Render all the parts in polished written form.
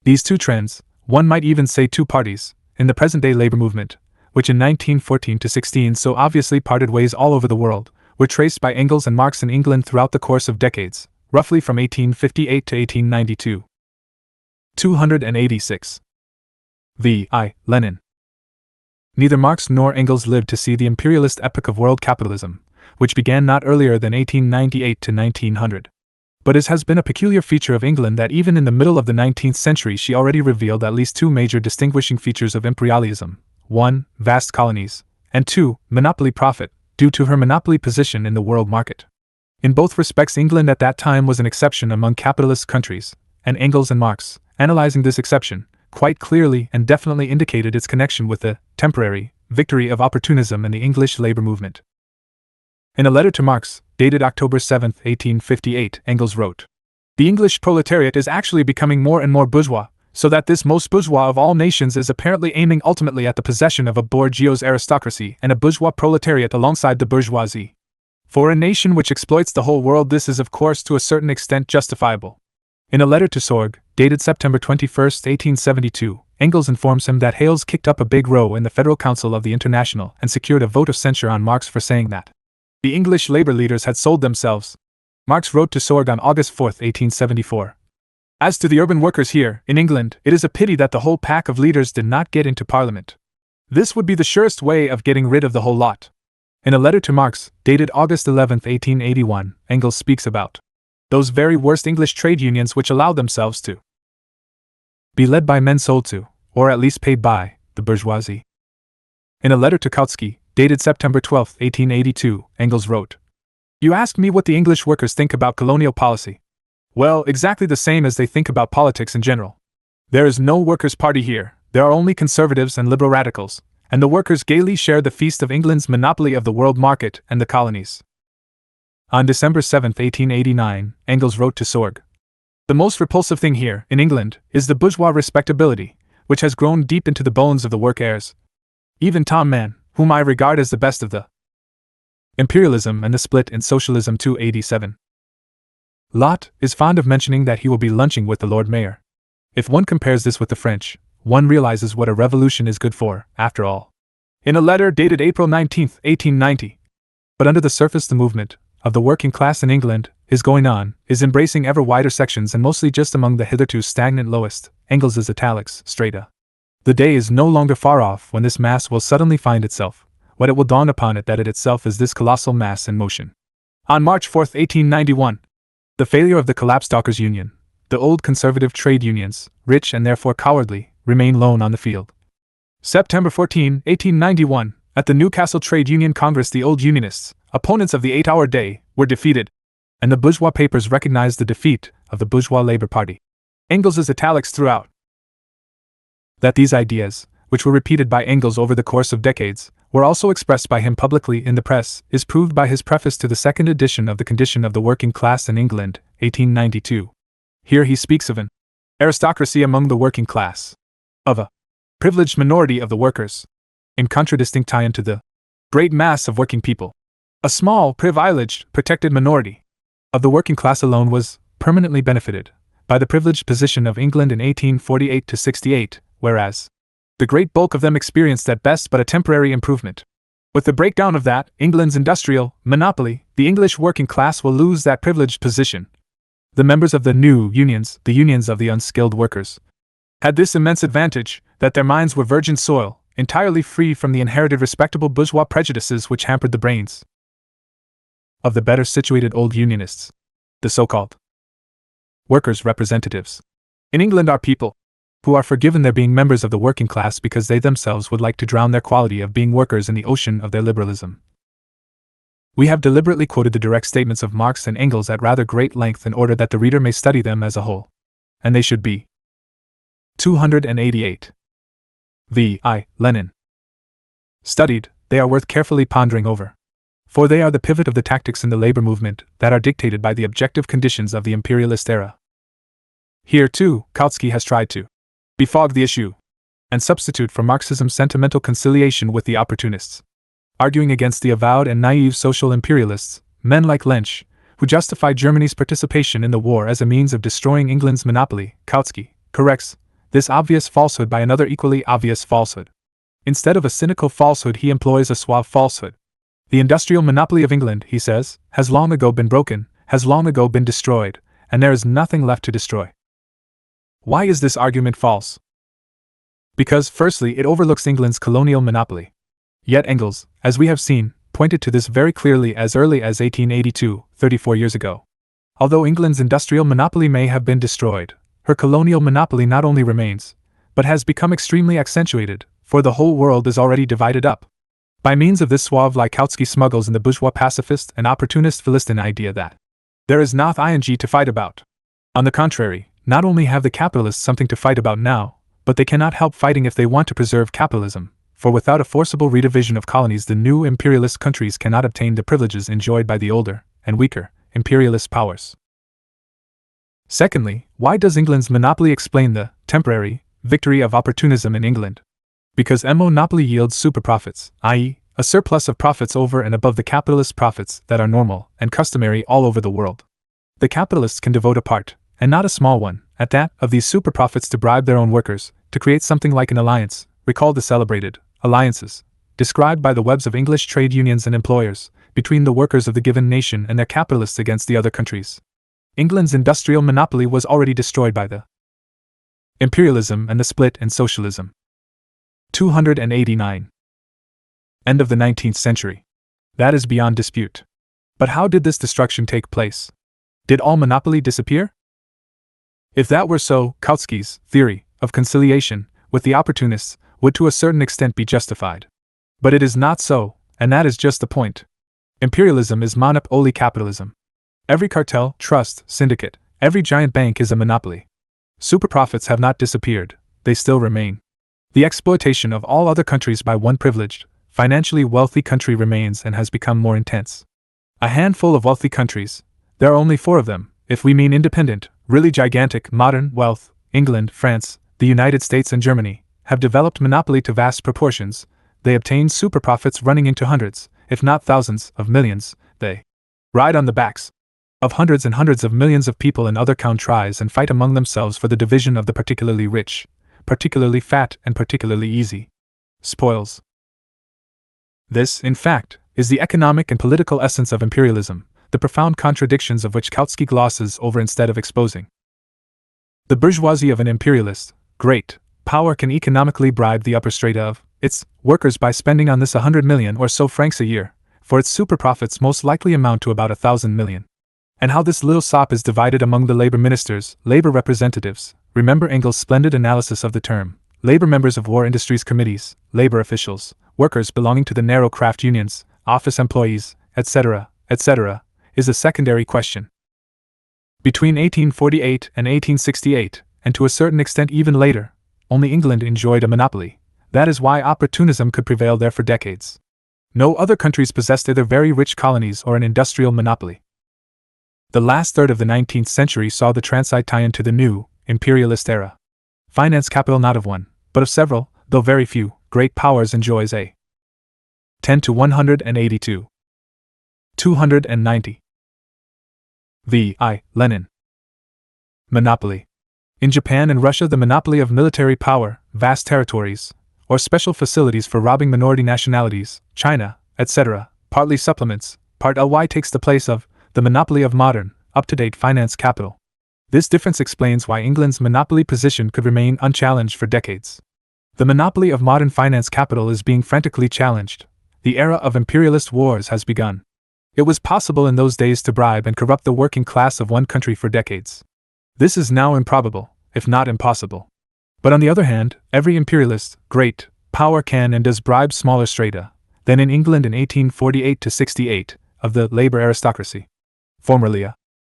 These two trends, one might even say two parties, in the present-day labor movement, which in 1914 to 16 so obviously parted ways all over the world, were traced by Engels and Marx in England throughout the course of decades, roughly from 1858 to 1892. 286. V.I. Lenin. Neither Marx nor Engels lived to see the imperialist epoch of world capitalism, which began not earlier than 1898 to 1900. But it has been a peculiar feature of England that even in the middle of the 19th century she already revealed at least two major distinguishing features of imperialism: 1. Vast colonies, and 2. Monopoly profit, due to her monopoly position in the world market. In both respects England at that time was an exception among capitalist countries, and Engels and Marx, analyzing this exception, quite clearly and definitely indicated its connection with the temporary victory of opportunism in the English labor movement. In a letter to Marx, dated October 7, 1858, Engels wrote, "The English proletariat is actually becoming more and more bourgeois, so that this most bourgeois of all nations is apparently aiming ultimately at the possession of a bourgeois aristocracy and a bourgeois proletariat alongside the bourgeoisie. For a nation which exploits the whole world this is of course to a certain extent justifiable." In a letter to Sorg, dated September 21, 1872, Engels informs him that Hales kicked up a big row in the Federal Council of the International and secured a vote of censure on Marx for saying that the English labor leaders had sold themselves. Marx wrote to Sorg on August 4, 1874. "As to the urban workers here, in England, it is a pity that the whole pack of leaders did not get into Parliament. This would be the surest way of getting rid of the whole lot." In a letter to Marx, dated August 11, 1881, Engels speaks about those very worst English trade unions which allow themselves to be led by men sold to, or at least paid by, the bourgeoisie. In a letter to Kautsky, dated September 12, 1882, Engels wrote, "You ask me what the English workers think about colonial policy. Well, exactly the same as they think about politics in general. There is no workers' party here, there are only conservatives and liberal radicals, and the workers gaily share the feast of England's monopoly of the world market and the colonies." On December 7, 1889, Engels wrote to Sorg, "The most repulsive thing here, in England, is the bourgeois respectability, which has grown deep into the bones of the work heirs. Even Tom Mann, whom I regard as the best of the imperialism and the split in socialism 287. Lott is fond of mentioning that he will be lunching with the Lord Mayor. If one compares this with the French, one realizes what a revolution is good for, after all." In a letter dated April 19, 1890. But under the surface the movement of the working class in England is going on, is embracing ever wider sections and mostly just among the hitherto stagnant lowest, Engels's italics, strata. The day is no longer far off when this mass will suddenly find itself, when it will dawn upon it that it itself is this colossal mass in motion. On March 4, 1891, the failure of the collapsed Dockers Union, the old conservative trade unions, rich and therefore cowardly, remain lone on the field. September 14, 1891, at the Newcastle Trade Union Congress the old Unionists, opponents of the 8-hour day, were defeated, and the bourgeois papers recognized the defeat of the bourgeois Labour Party. Engels's italics throughout. That these ideas, which were repeated by Engels over the course of decades, were also expressed by him publicly in the press, is proved by his preface to the second edition of The Condition of the Working Class in England, 1892. Here he speaks of an aristocracy among the working class, of a privileged minority of the workers, in contradistinct tie to the great mass of working people. A small, privileged, protected minority of the working class alone was permanently benefited by the privileged position of England in 1848 to 68, whereas the great bulk of them experienced at best but a temporary improvement. With the breakdown of that, England's industrial monopoly, the English working class will lose that privileged position. The members of the new unions, the unions of the unskilled workers, had this immense advantage, that their minds were virgin soil, entirely free from the inherited respectable bourgeois prejudices which hampered the brains of the better situated old unionists, the so-called workers' representatives. In England are people who are forgiven their being members of the working class because they themselves would like to drown their quality of being workers in the ocean of their liberalism. We have deliberately quoted the direct statements of Marx and Engels at rather great length in order that the reader may study them as a whole. And they should be. 288. V.I. Lenin. Studied, they are worth carefully pondering over. For they are the pivot of the tactics in the labor movement that are dictated by the objective conditions of the imperialist era. Here, too, Kautsky has tried to befog the issue, and substitute for Marxism sentimental conciliation with the opportunists, arguing against the avowed and naive social imperialists, men like Lensch, who justify Germany's participation in the war as a means of destroying England's monopoly. Kautsky corrects this obvious falsehood by another equally obvious falsehood. Instead of a cynical falsehood, he employs a suave falsehood. The industrial monopoly of England, he says, has long ago been broken, has long ago been destroyed, and there is nothing left to destroy. Why is this argument false? Because, firstly, it overlooks England's colonial monopoly. Yet Engels, as we have seen, pointed to this very clearly as early as 1882, 34 years ago. Although England's industrial monopoly may have been destroyed, her colonial monopoly not only remains, but has become extremely accentuated, for the whole world is already divided up. By means of this suave lie Kautsky smuggles in the bourgeois pacifist and opportunist Philistine idea that there is nothing to fight about. On the contrary, not only have the capitalists something to fight about now, but they cannot help fighting if they want to preserve capitalism, for without a forcible redivision of colonies the new imperialist countries cannot obtain the privileges enjoyed by the older, and weaker, imperialist powers. Secondly, why does England's monopoly explain the temporary victory of opportunism in England? Because monopoly yields superprofits, i.e., a surplus of profits over and above the capitalist profits that are normal and customary all over the world. The capitalists can devote a part, and not a small one, at that, of these superprofits to bribe their own workers, to create something like an alliance, recall the celebrated alliances, described by the webs of English trade unions and employers, between the workers of the given nation and their capitalists against the other countries. England's industrial monopoly was already destroyed by the imperialism and the split in socialism. 289. End of the 19th century. That is beyond dispute. But how did this destruction take place? Did all monopoly disappear? If that were so, Kautsky's theory of conciliation with the opportunists would to a certain extent be justified. But it is not so, and that is just the point. Imperialism is monopoly capitalism. Every cartel, trust, syndicate, every giant bank is a monopoly. Superprofits have not disappeared, they still remain. The exploitation of all other countries by one privileged, financially wealthy country remains and has become more intense. A handful of wealthy countries, there are only 4 of them, if we mean independent, really gigantic, modern wealth, England, France, the United States and Germany, have developed monopoly to vast proportions. They obtain superprofits running into hundreds, if not thousands, of millions. They ride on the backs of hundreds and hundreds of millions of people in other countries and fight among themselves for the division of the particularly rich, particularly fat and particularly easy spoils. This, in fact, is the economic and political essence of imperialism, the profound contradictions of which Kautsky glosses over instead of exposing. The bourgeoisie of an imperialist, great power can economically bribe the upper strata of its workers by spending on this 100 million or so francs a year, for its superprofits most likely amount to about 1,000 million. And how this little sop is divided among the labor ministers, labor representatives, remember Engels' splendid analysis of the term, labor members of war industries committees, labor officials, workers belonging to the narrow craft unions, office employees, etc., etc., is a secondary question. Between 1848 and 1868, and to a certain extent even later, only England enjoyed a monopoly. That is why opportunism could prevail there for decades. No other countries possessed either very rich colonies or an industrial monopoly. The last third of the 19th century saw the transite tie into the new, imperialist era. Finance capital not of one, but of several, though very few, great powers enjoys a 10 to 182. 290. Lenin. Monopoly. In Japan and Russia, the monopoly of military power, vast territories, or special facilities for robbing minority nationalities, China, etc., partly supplements, part ly takes the place of, the monopoly of modern, up-to-date finance capital. This difference explains why England's monopoly position could remain unchallenged for decades. The monopoly of modern finance capital is being frantically challenged. The era of imperialist wars has begun. It was possible in those days to bribe and corrupt the working class of one country for decades. This is now improbable, if not impossible. But on the other hand, every imperialist, great power can and does bribe smaller strata than in England in 1848 to 68, of the labor aristocracy. Formerly a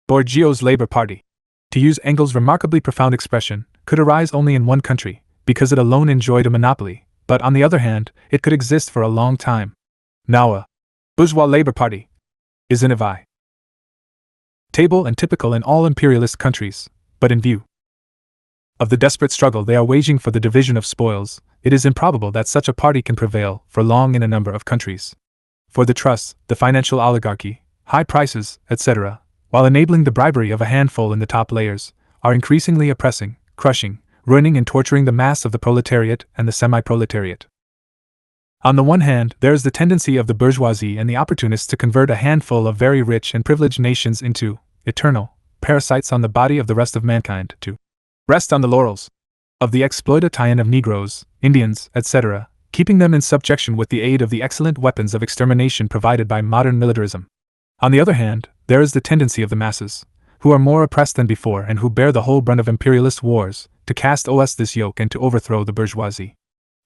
bourgeois labor party, to use Engels' remarkably profound expression, could arise only in one country, because it alone enjoyed a monopoly, but on the other hand, it could exist for a long time. Now a bourgeois labor party is in a table and typical in all imperialist countries, but in view of the desperate struggle they are waging for the division of spoils, it is improbable that such a party can prevail for long in a number of countries. For the trusts, the financial oligarchy, high prices, etc., while enabling the bribery of a handful in the top layers, are increasingly oppressing, crushing, ruining and torturing the mass of the proletariat and the semi-proletariat. On the one hand, there is the tendency of the bourgeoisie and the opportunists to convert a handful of very rich and privileged nations into eternal parasites on the body of the rest of mankind, to rest on the laurels of the exploitation of Negroes, Indians, etc., keeping them in subjection with the aid of the excellent weapons of extermination provided by modern militarism. On the other hand, there is the tendency of the masses, who are more oppressed than before and who bear the whole brunt of imperialist wars, to cast os this yoke and to overthrow the bourgeoisie.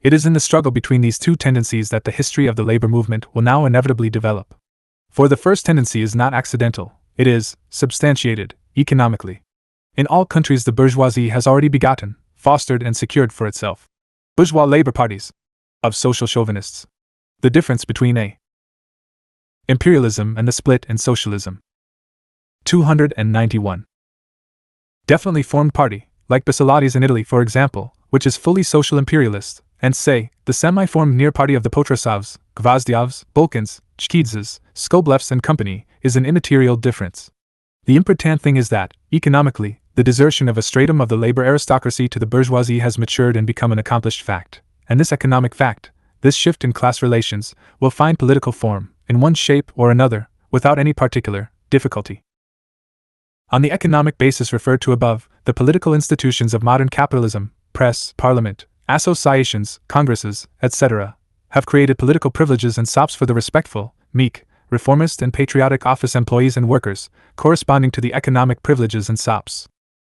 It is in the struggle between these two tendencies that the history of the labor movement will now inevitably develop. For the first tendency is not accidental, it is substantiated economically. In all countries the bourgeoisie has already begotten, fostered and secured for itself bourgeois labor parties of social chauvinists. The difference between a imperialism and the split in socialism. 291. Definitely formed party, like Bissolati's in Italy for example, which is fully social imperialist, and say, the semi-formed near party of the Potrasovs, Gvozdyovs, Bolkins, Chkidzes, Skoblevs and company, is an immaterial difference. The important thing is that, economically, the desertion of a stratum of the labor aristocracy to the bourgeoisie has matured and become an accomplished fact, and this economic fact, this shift in class relations, will find political form, in one shape or another, without any particular difficulty. On the economic basis referred to above, the political institutions of modern capitalism, press, parliament, associations, congresses, etc., have created political privileges and sops for the respectful, meek, reformist and patriotic office employees and workers, corresponding to the economic privileges and sops.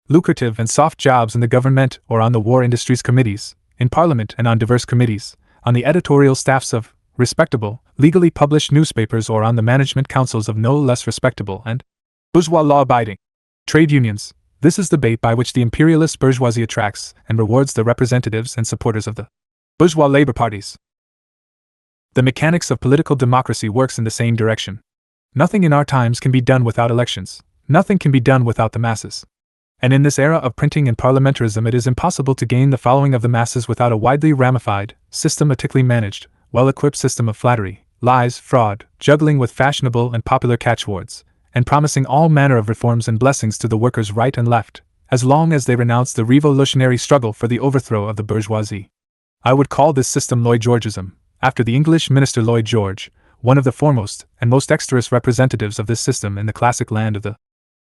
Lucrative and soft jobs in the government or on the war industries committees, in parliament and on diverse committees, on the editorial staffs of respectable, legally published newspapers or on the management councils of no less respectable and bourgeois law-abiding trade unions. This is the bait by which the imperialist bourgeoisie attracts and rewards the representatives and supporters of the bourgeois labor parties. The mechanics of political democracy works in the same direction. Nothing in our times can be done without elections, nothing can be done without the masses. And in this era of printing and parliamentarism it is impossible to gain the following of the masses without a widely ramified, systematically managed, well-equipped system of flattery, lies, fraud, juggling with fashionable and popular catchwords, and promising all manner of reforms and blessings to the workers right and left, as long as they renounce the revolutionary struggle for the overthrow of the bourgeoisie. I would call this system Lloyd Georgeism, after the English minister Lloyd George, one of the foremost and most dexterous representatives of this system in the classic land of the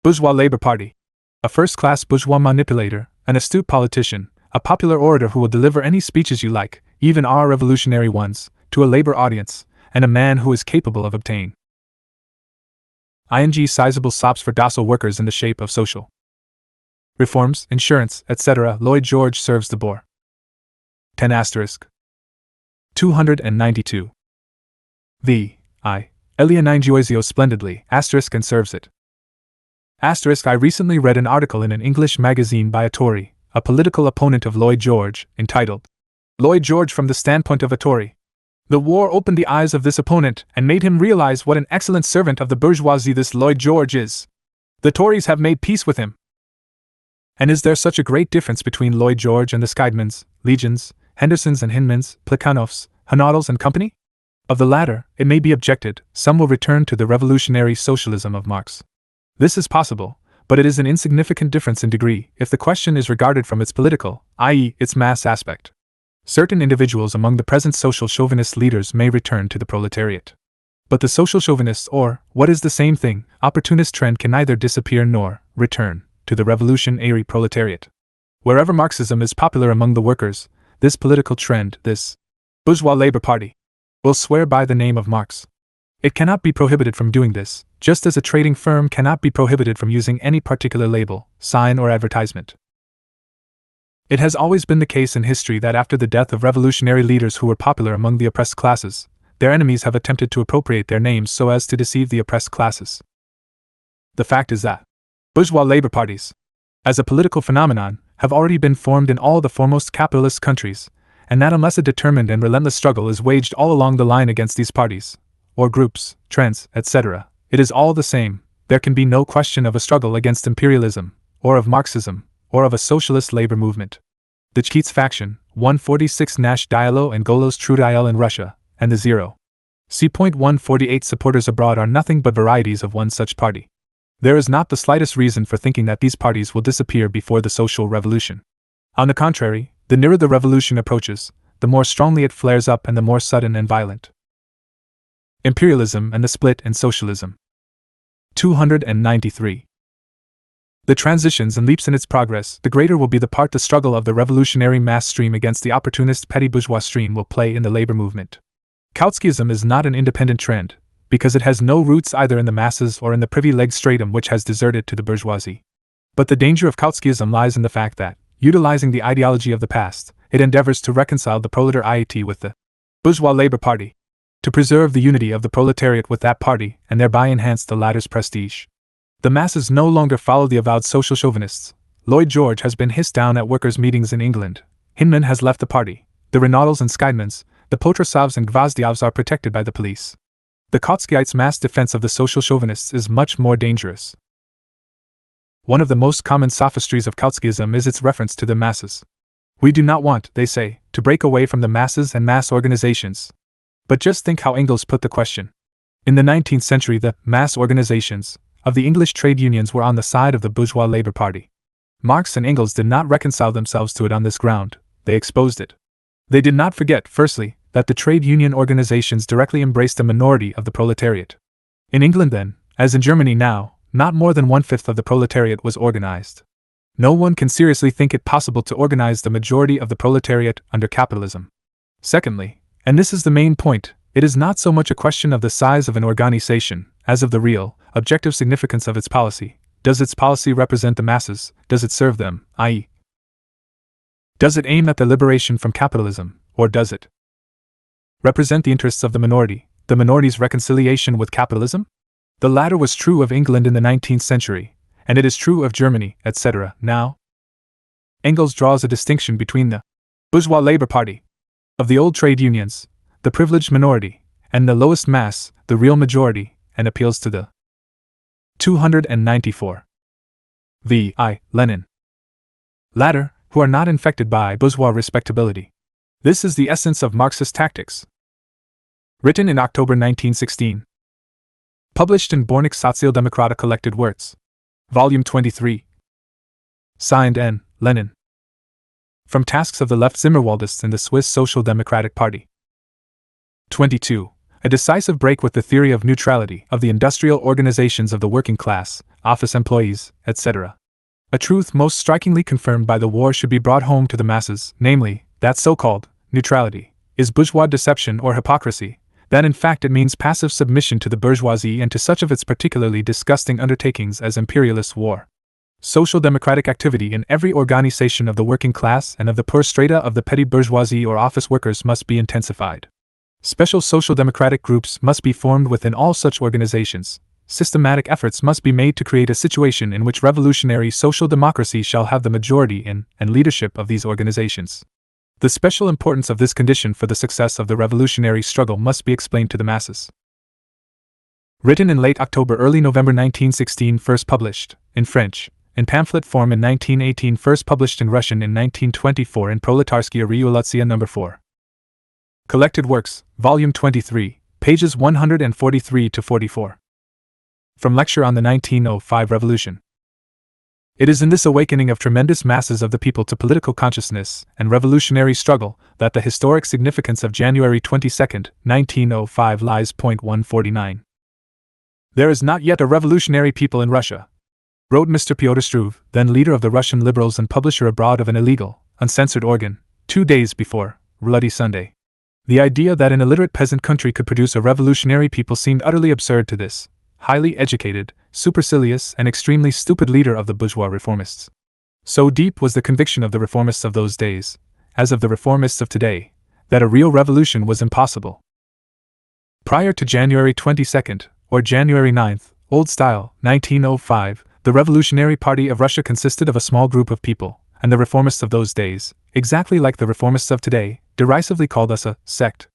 bourgeois labor party. A first-class bourgeois manipulator, an astute politician, a popular orator who will deliver any speeches you like, even our revolutionary ones, to a labor audience, and a man who is capable of obtaining sizable sops for docile workers in the shape of social reforms, insurance, etc. Lloyd George serves the boor. 10 292. The Lenin Giozio splendidly *, and serves it. I recently read an article in an English magazine by a Tory, a political opponent of Lloyd George, entitled, Lloyd George from the Standpoint of a Tory. The war opened the eyes of this opponent and made him realize what an excellent servant of the bourgeoisie this Lloyd George is. The Tories have made peace with him. And is there such a great difference between Lloyd George and the Scheidmans, Legions, Hendersons and Hinmans, Plekhanovs, Hanadels and company? Of the latter, it may be objected, some will return to the revolutionary socialism of Marx. This is possible, but it is an insignificant difference in degree if the question is regarded from its political, i.e., its mass aspect. Certain individuals among the present social chauvinist leaders may return to the proletariat. But the social chauvinists or, what is the same thing, opportunist trend can neither disappear nor return to the revolutionary proletariat. Wherever Marxism is popular among the workers, this political trend, this bourgeois labor party, will swear by the name of Marx. It cannot be prohibited from doing this, just as a trading firm cannot be prohibited from using any particular label, sign or advertisement. It has always been the case in history that after the death of revolutionary leaders who were popular among the oppressed classes, their enemies have attempted to appropriate their names so as to deceive the oppressed classes. The fact is that bourgeois labor parties, as a political phenomenon, have already been formed in all the foremost capitalist countries, and that unless a determined and relentless struggle is waged all along the line against these parties, or groups, trends, etc., it is all the same, there can be no question of a struggle against imperialism, or of Marxism, or of a socialist labor movement. The Chkits faction, 146 Nash Dialo and Golos Trudial in Russia, and the 0.148 supporters abroad are nothing but varieties of one such party. There is not the slightest reason for thinking that these parties will disappear before the social revolution. On the contrary, the nearer the revolution approaches, the more strongly it flares up and the more sudden and violent. Imperialism and the split in socialism. 293. The transitions and leaps in its progress, the greater will be the part the struggle of the revolutionary mass stream against the opportunist petty bourgeois stream will play in the labor movement. Kautskyism is not an independent trend, because it has no roots either in the masses or in the privileged stratum which has deserted to the bourgeoisie. But the danger of Kautskyism lies in the fact that, utilizing the ideology of the past, it endeavors to reconcile the proletariat with the bourgeois labor party, to preserve the unity of the proletariat with that party and thereby enhance the latter's prestige. The masses no longer follow the avowed social chauvinists. Lloyd George has been hissed down at workers' meetings in England. Hinman has left the party. The Renaudels and Scheidmans, the Potrasovs and Gvozdyovs are protected by the police. The Kautskyites' mass defense of the social chauvinists is much more dangerous. One of the most common sophistries of Kautskyism is its reference to the masses. We do not want, they say, to break away from the masses and mass organizations. But just think how Engels put the question. In the 19th century, the mass organizations of the English trade unions were on the side of the bourgeois labor party. Marx and Engels did not reconcile themselves to it on this ground, they exposed it. They did not forget, firstly, that the trade union organizations directly embraced a minority of the proletariat. In England then, as in Germany now, not more than 1/5 of the proletariat was organized. No one can seriously think it possible to organize the majority of the proletariat under capitalism. Secondly, and this is the main point, it is not so much a question of the size of an organization, as of the real, objective significance of its policy. Does its policy represent the masses? Does it serve them, i.e., does it aim at the liberation from capitalism, or does it represent the interests of the minority's reconciliation with capitalism? The latter was true of England in the 19th century, and it is true of Germany, etc. now. Engels draws a distinction between the bourgeois labor party of the old trade unions, the privileged minority, and the lowest mass, the real majority, and appeals to the 294. Lenin. Latter, who are not infected by bourgeois respectability. This is the essence of Marxist tactics. Written in October 1916. Published in Bornik Sozialdemokratische Collected Words. Volume 23. Signed N. Lenin. From Tasks of the Left Zimmerwaldists in the Swiss Social Democratic Party. 22. A decisive break with the theory of neutrality of the industrial organizations of the working class, office employees, etc. A truth most strikingly confirmed by the war should be brought home to the masses, namely, that so-called neutrality is bourgeois deception or hypocrisy, that in fact it means passive submission to the bourgeoisie and to such of its particularly disgusting undertakings as imperialist war. Social democratic activity in every organization of the working class and of the poor strata of the petty bourgeoisie or office workers must be intensified. Special social democratic groups must be formed within all such organizations. Systematic efforts must be made to create a situation in which revolutionary social democracy shall have the majority in and leadership of these organizations. The special importance of this condition for the success of the revolutionary struggle must be explained to the masses. Written in late October, early November 1916, first published, in French, in pamphlet form in 1918, first published in Russian in 1924 in Proletarskia Revolutsiya No. 4. Collected Works, Volume 23, pages 143 to 44. From Lecture on the 1905 Revolution. It is in this awakening of tremendous masses of the people to political consciousness and revolutionary struggle that the historic significance of January 22, 1905 lies. 149. There is not yet a revolutionary people in Russia, wrote Mr. Pyotr Struve, then leader of the Russian liberals and publisher abroad of an illegal, uncensored organ, 2 days before Bloody Sunday. The idea that an illiterate peasant country could produce a revolutionary people seemed utterly absurd to this highly educated, supercilious, and extremely stupid leader of the bourgeois reformists. So deep was the conviction of the reformists of those days, as of the reformists of today, that a real revolution was impossible. Prior to January 22nd, or January 9th, Old Style, 1905, the Revolutionary Party of Russia consisted of a small group of people, and the reformists of those days, exactly like the reformists of today, derisively called us a sect.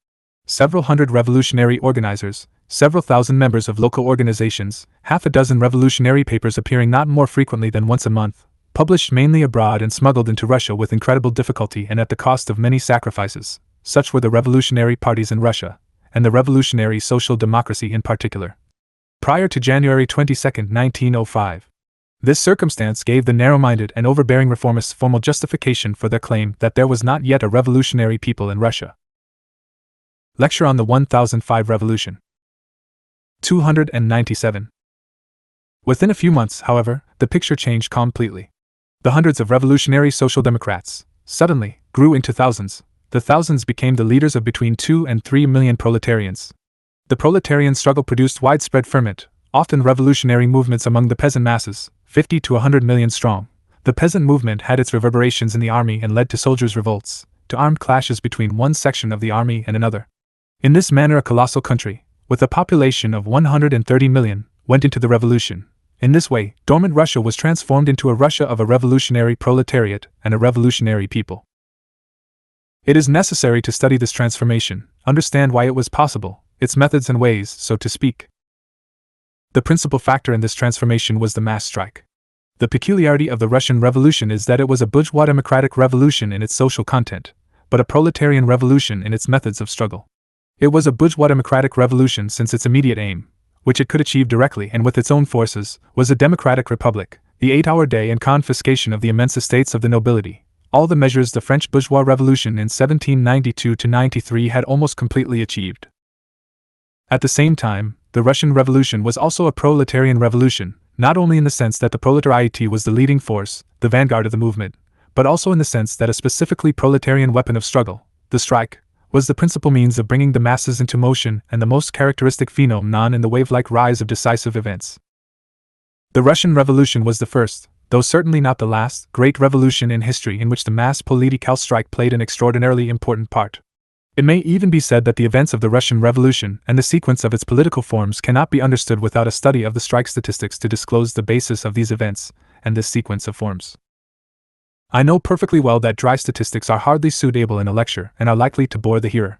Several hundred revolutionary organizers, several thousand members of local organizations, half a dozen revolutionary papers appearing not more frequently than once a month, published mainly abroad and smuggled into Russia with incredible difficulty and at the cost of many sacrifices. Such were the revolutionary parties in Russia, and the revolutionary social democracy in particular. Prior to January 22, 1905, This circumstance gave the narrow-minded and overbearing reformists formal justification for their claim that there was not yet a revolutionary people in Russia. Lecture on the 1005 Revolution. 297. Within a few months, however, the picture changed completely. The hundreds of revolutionary social democrats suddenly grew into thousands. The thousands became the leaders of between 2 and 3 million proletarians. The proletarian struggle produced widespread ferment, often revolutionary movements among the peasant masses, 50 to 100 million strong. The peasant movement had its reverberations in the army and led to soldiers' revolts, to armed clashes between one section of the army and another. In this manner, a colossal country, with a population of 130 million, went into the revolution. In this way, dormant Russia was transformed into a Russia of a revolutionary proletariat and a revolutionary people. It is necessary to study this transformation, understand why it was possible, its methods and ways, so to speak. The principal factor in this transformation was the mass strike. The peculiarity of the Russian Revolution is that it was a bourgeois democratic revolution in its social content, but a proletarian revolution in its methods of struggle. It was a bourgeois democratic revolution since its immediate aim, which it could achieve directly and with its own forces, was a democratic republic, the 8-hour day and confiscation of the immense estates of the nobility. All the measures the French bourgeois revolution in 1792–93 had almost completely achieved. At the same time, the Russian Revolution was also a proletarian revolution, not only in the sense that the proletariat was the leading force, the vanguard of the movement, but also in the sense that a specifically proletarian weapon of struggle, the strike, was the principal means of bringing the masses into motion and the most characteristic phenomenon in the wave-like rise of decisive events. The Russian Revolution was the first, though certainly not the last, great revolution in history in which the mass political strike played an extraordinarily important part. It may even be said that the events of the Russian Revolution and the sequence of its political forms cannot be understood without a study of the strike statistics to disclose the basis of these events and this sequence of forms. I know perfectly well that dry statistics are hardly suitable in a lecture and are likely to bore the hearer.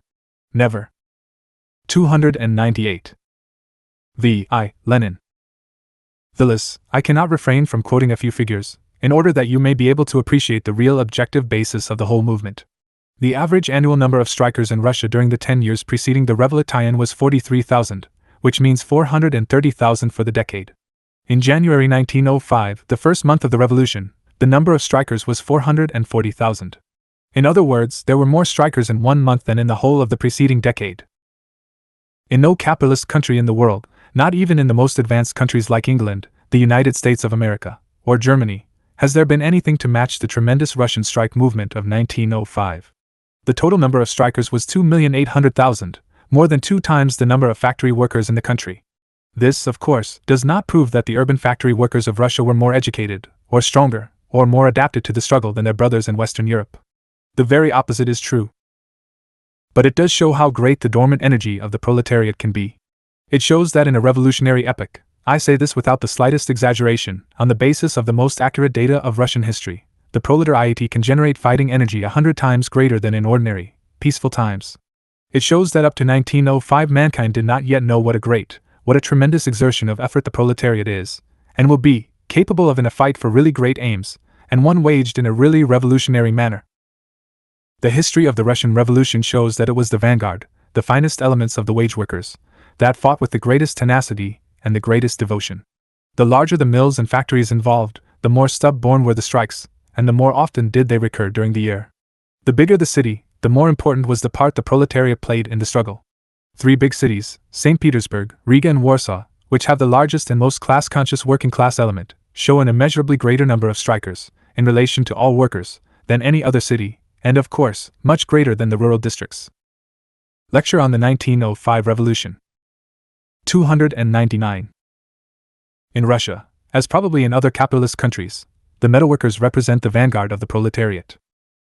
Never. 298. V.I. Lenin. Thus, I cannot refrain from quoting a few figures, in order that you may be able to appreciate the real objective basis of the whole movement. The average annual number of strikers in Russia during the 10 years preceding the Revolution was 43,000, which means 430,000 for the decade. In January 1905, the first month of the revolution, the number of strikers was 440,000. In other words, there were more strikers in 1 month than in the whole of the preceding decade. In no capitalist country in the world, not even in the most advanced countries like England, the United States of America, or Germany, has there been anything to match the tremendous Russian strike movement of 1905. The total number of strikers was 2,800,000, more than 2 times the number of factory workers in the country. This, of course, does not prove that the urban factory workers of Russia were more educated, or stronger, or more adapted to the struggle than their brothers in Western Europe. The very opposite is true. But it does show how great the dormant energy of the proletariat can be. It shows that in a revolutionary epoch, I say this without the slightest exaggeration, on the basis of the most accurate data of Russian history, the proletariat can generate fighting energy 100 times greater than in ordinary, peaceful times. It shows that up to 1905 mankind did not yet know what a tremendous exertion of effort the proletariat is, and will be, capable of in a fight for really great aims, and one waged in a really revolutionary manner. The history of the Russian Revolution shows that it was the vanguard, the finest elements of the wage workers, that fought with the greatest tenacity and the greatest devotion. The larger the mills and factories involved, the more stubborn were the strikes, and the more often did they recur during the year. The bigger the city, the more important was the part the proletariat played in the struggle. 3 big cities, St. Petersburg, Riga and Warsaw, which have the largest and most class-conscious working-class element, show an immeasurably greater number of strikers, in relation to all workers, than any other city, and of course, much greater than the rural districts. Lecture on the 1905 Revolution. 299. In Russia, as probably in other capitalist countries, the metalworkers represent the vanguard of the proletariat.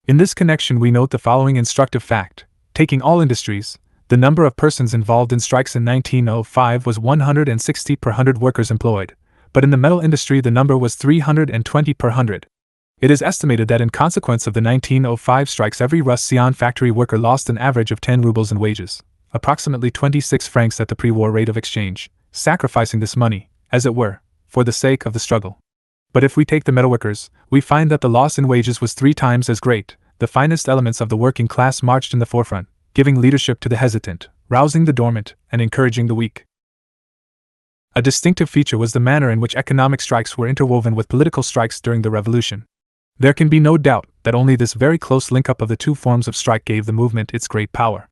In this connection we note the following instructive fact. Taking all industries, the number of persons involved in strikes in 1905 was 160 per 100 workers employed, but in the metal industry the number was 320 per 100. It is estimated that in consequence of the 1905 strikes every Russian factory worker lost an average of 10 rubles in wages, approximately 26 francs at the pre-war rate of exchange, sacrificing this money, as it were, for the sake of the struggle. But if we take the metalworkers, we find that the loss in wages was 3 times as great. The finest elements of the working class marched in the forefront, giving leadership to the hesitant, rousing the dormant, and encouraging the weak. A distinctive feature was the manner in which economic strikes were interwoven with political strikes during the revolution. There can be no doubt that only this very close link-up of the two forms of strike gave the movement its great power.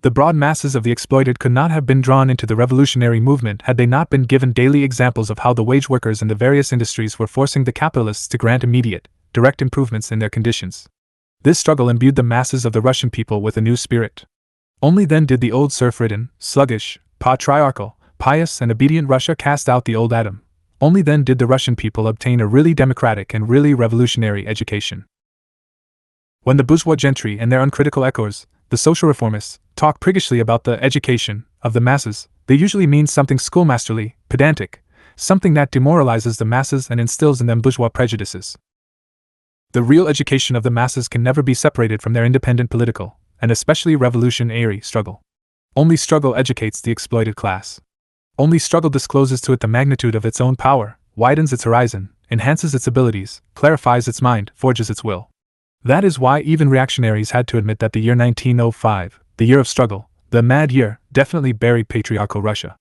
The broad masses of the exploited could not have been drawn into the revolutionary movement had they not been given daily examples of how the wage workers in the various industries were forcing the capitalists to grant immediate, direct improvements in their conditions. This struggle imbued the masses of the Russian people with a new spirit. Only then did the old serf-ridden, sluggish, patriarchal, pious and obedient Russia cast out the old Adam. Only then did the Russian people obtain a really democratic and really revolutionary education. When the bourgeois gentry and their uncritical echoes, the social reformists, talk priggishly about the education of the masses, they usually mean something schoolmasterly, pedantic, something that demoralizes the masses and instills in them bourgeois prejudices. The real education of the masses can never be separated from their independent political, and especially revolutionary struggle. Only struggle educates the exploited class. Only struggle discloses to it the magnitude of its own power, widens its horizon, enhances its abilities, clarifies its mind, forges its will. That is why even reactionaries had to admit that the year 1905, the year of struggle, the mad year, definitely buried patriarchal Russia.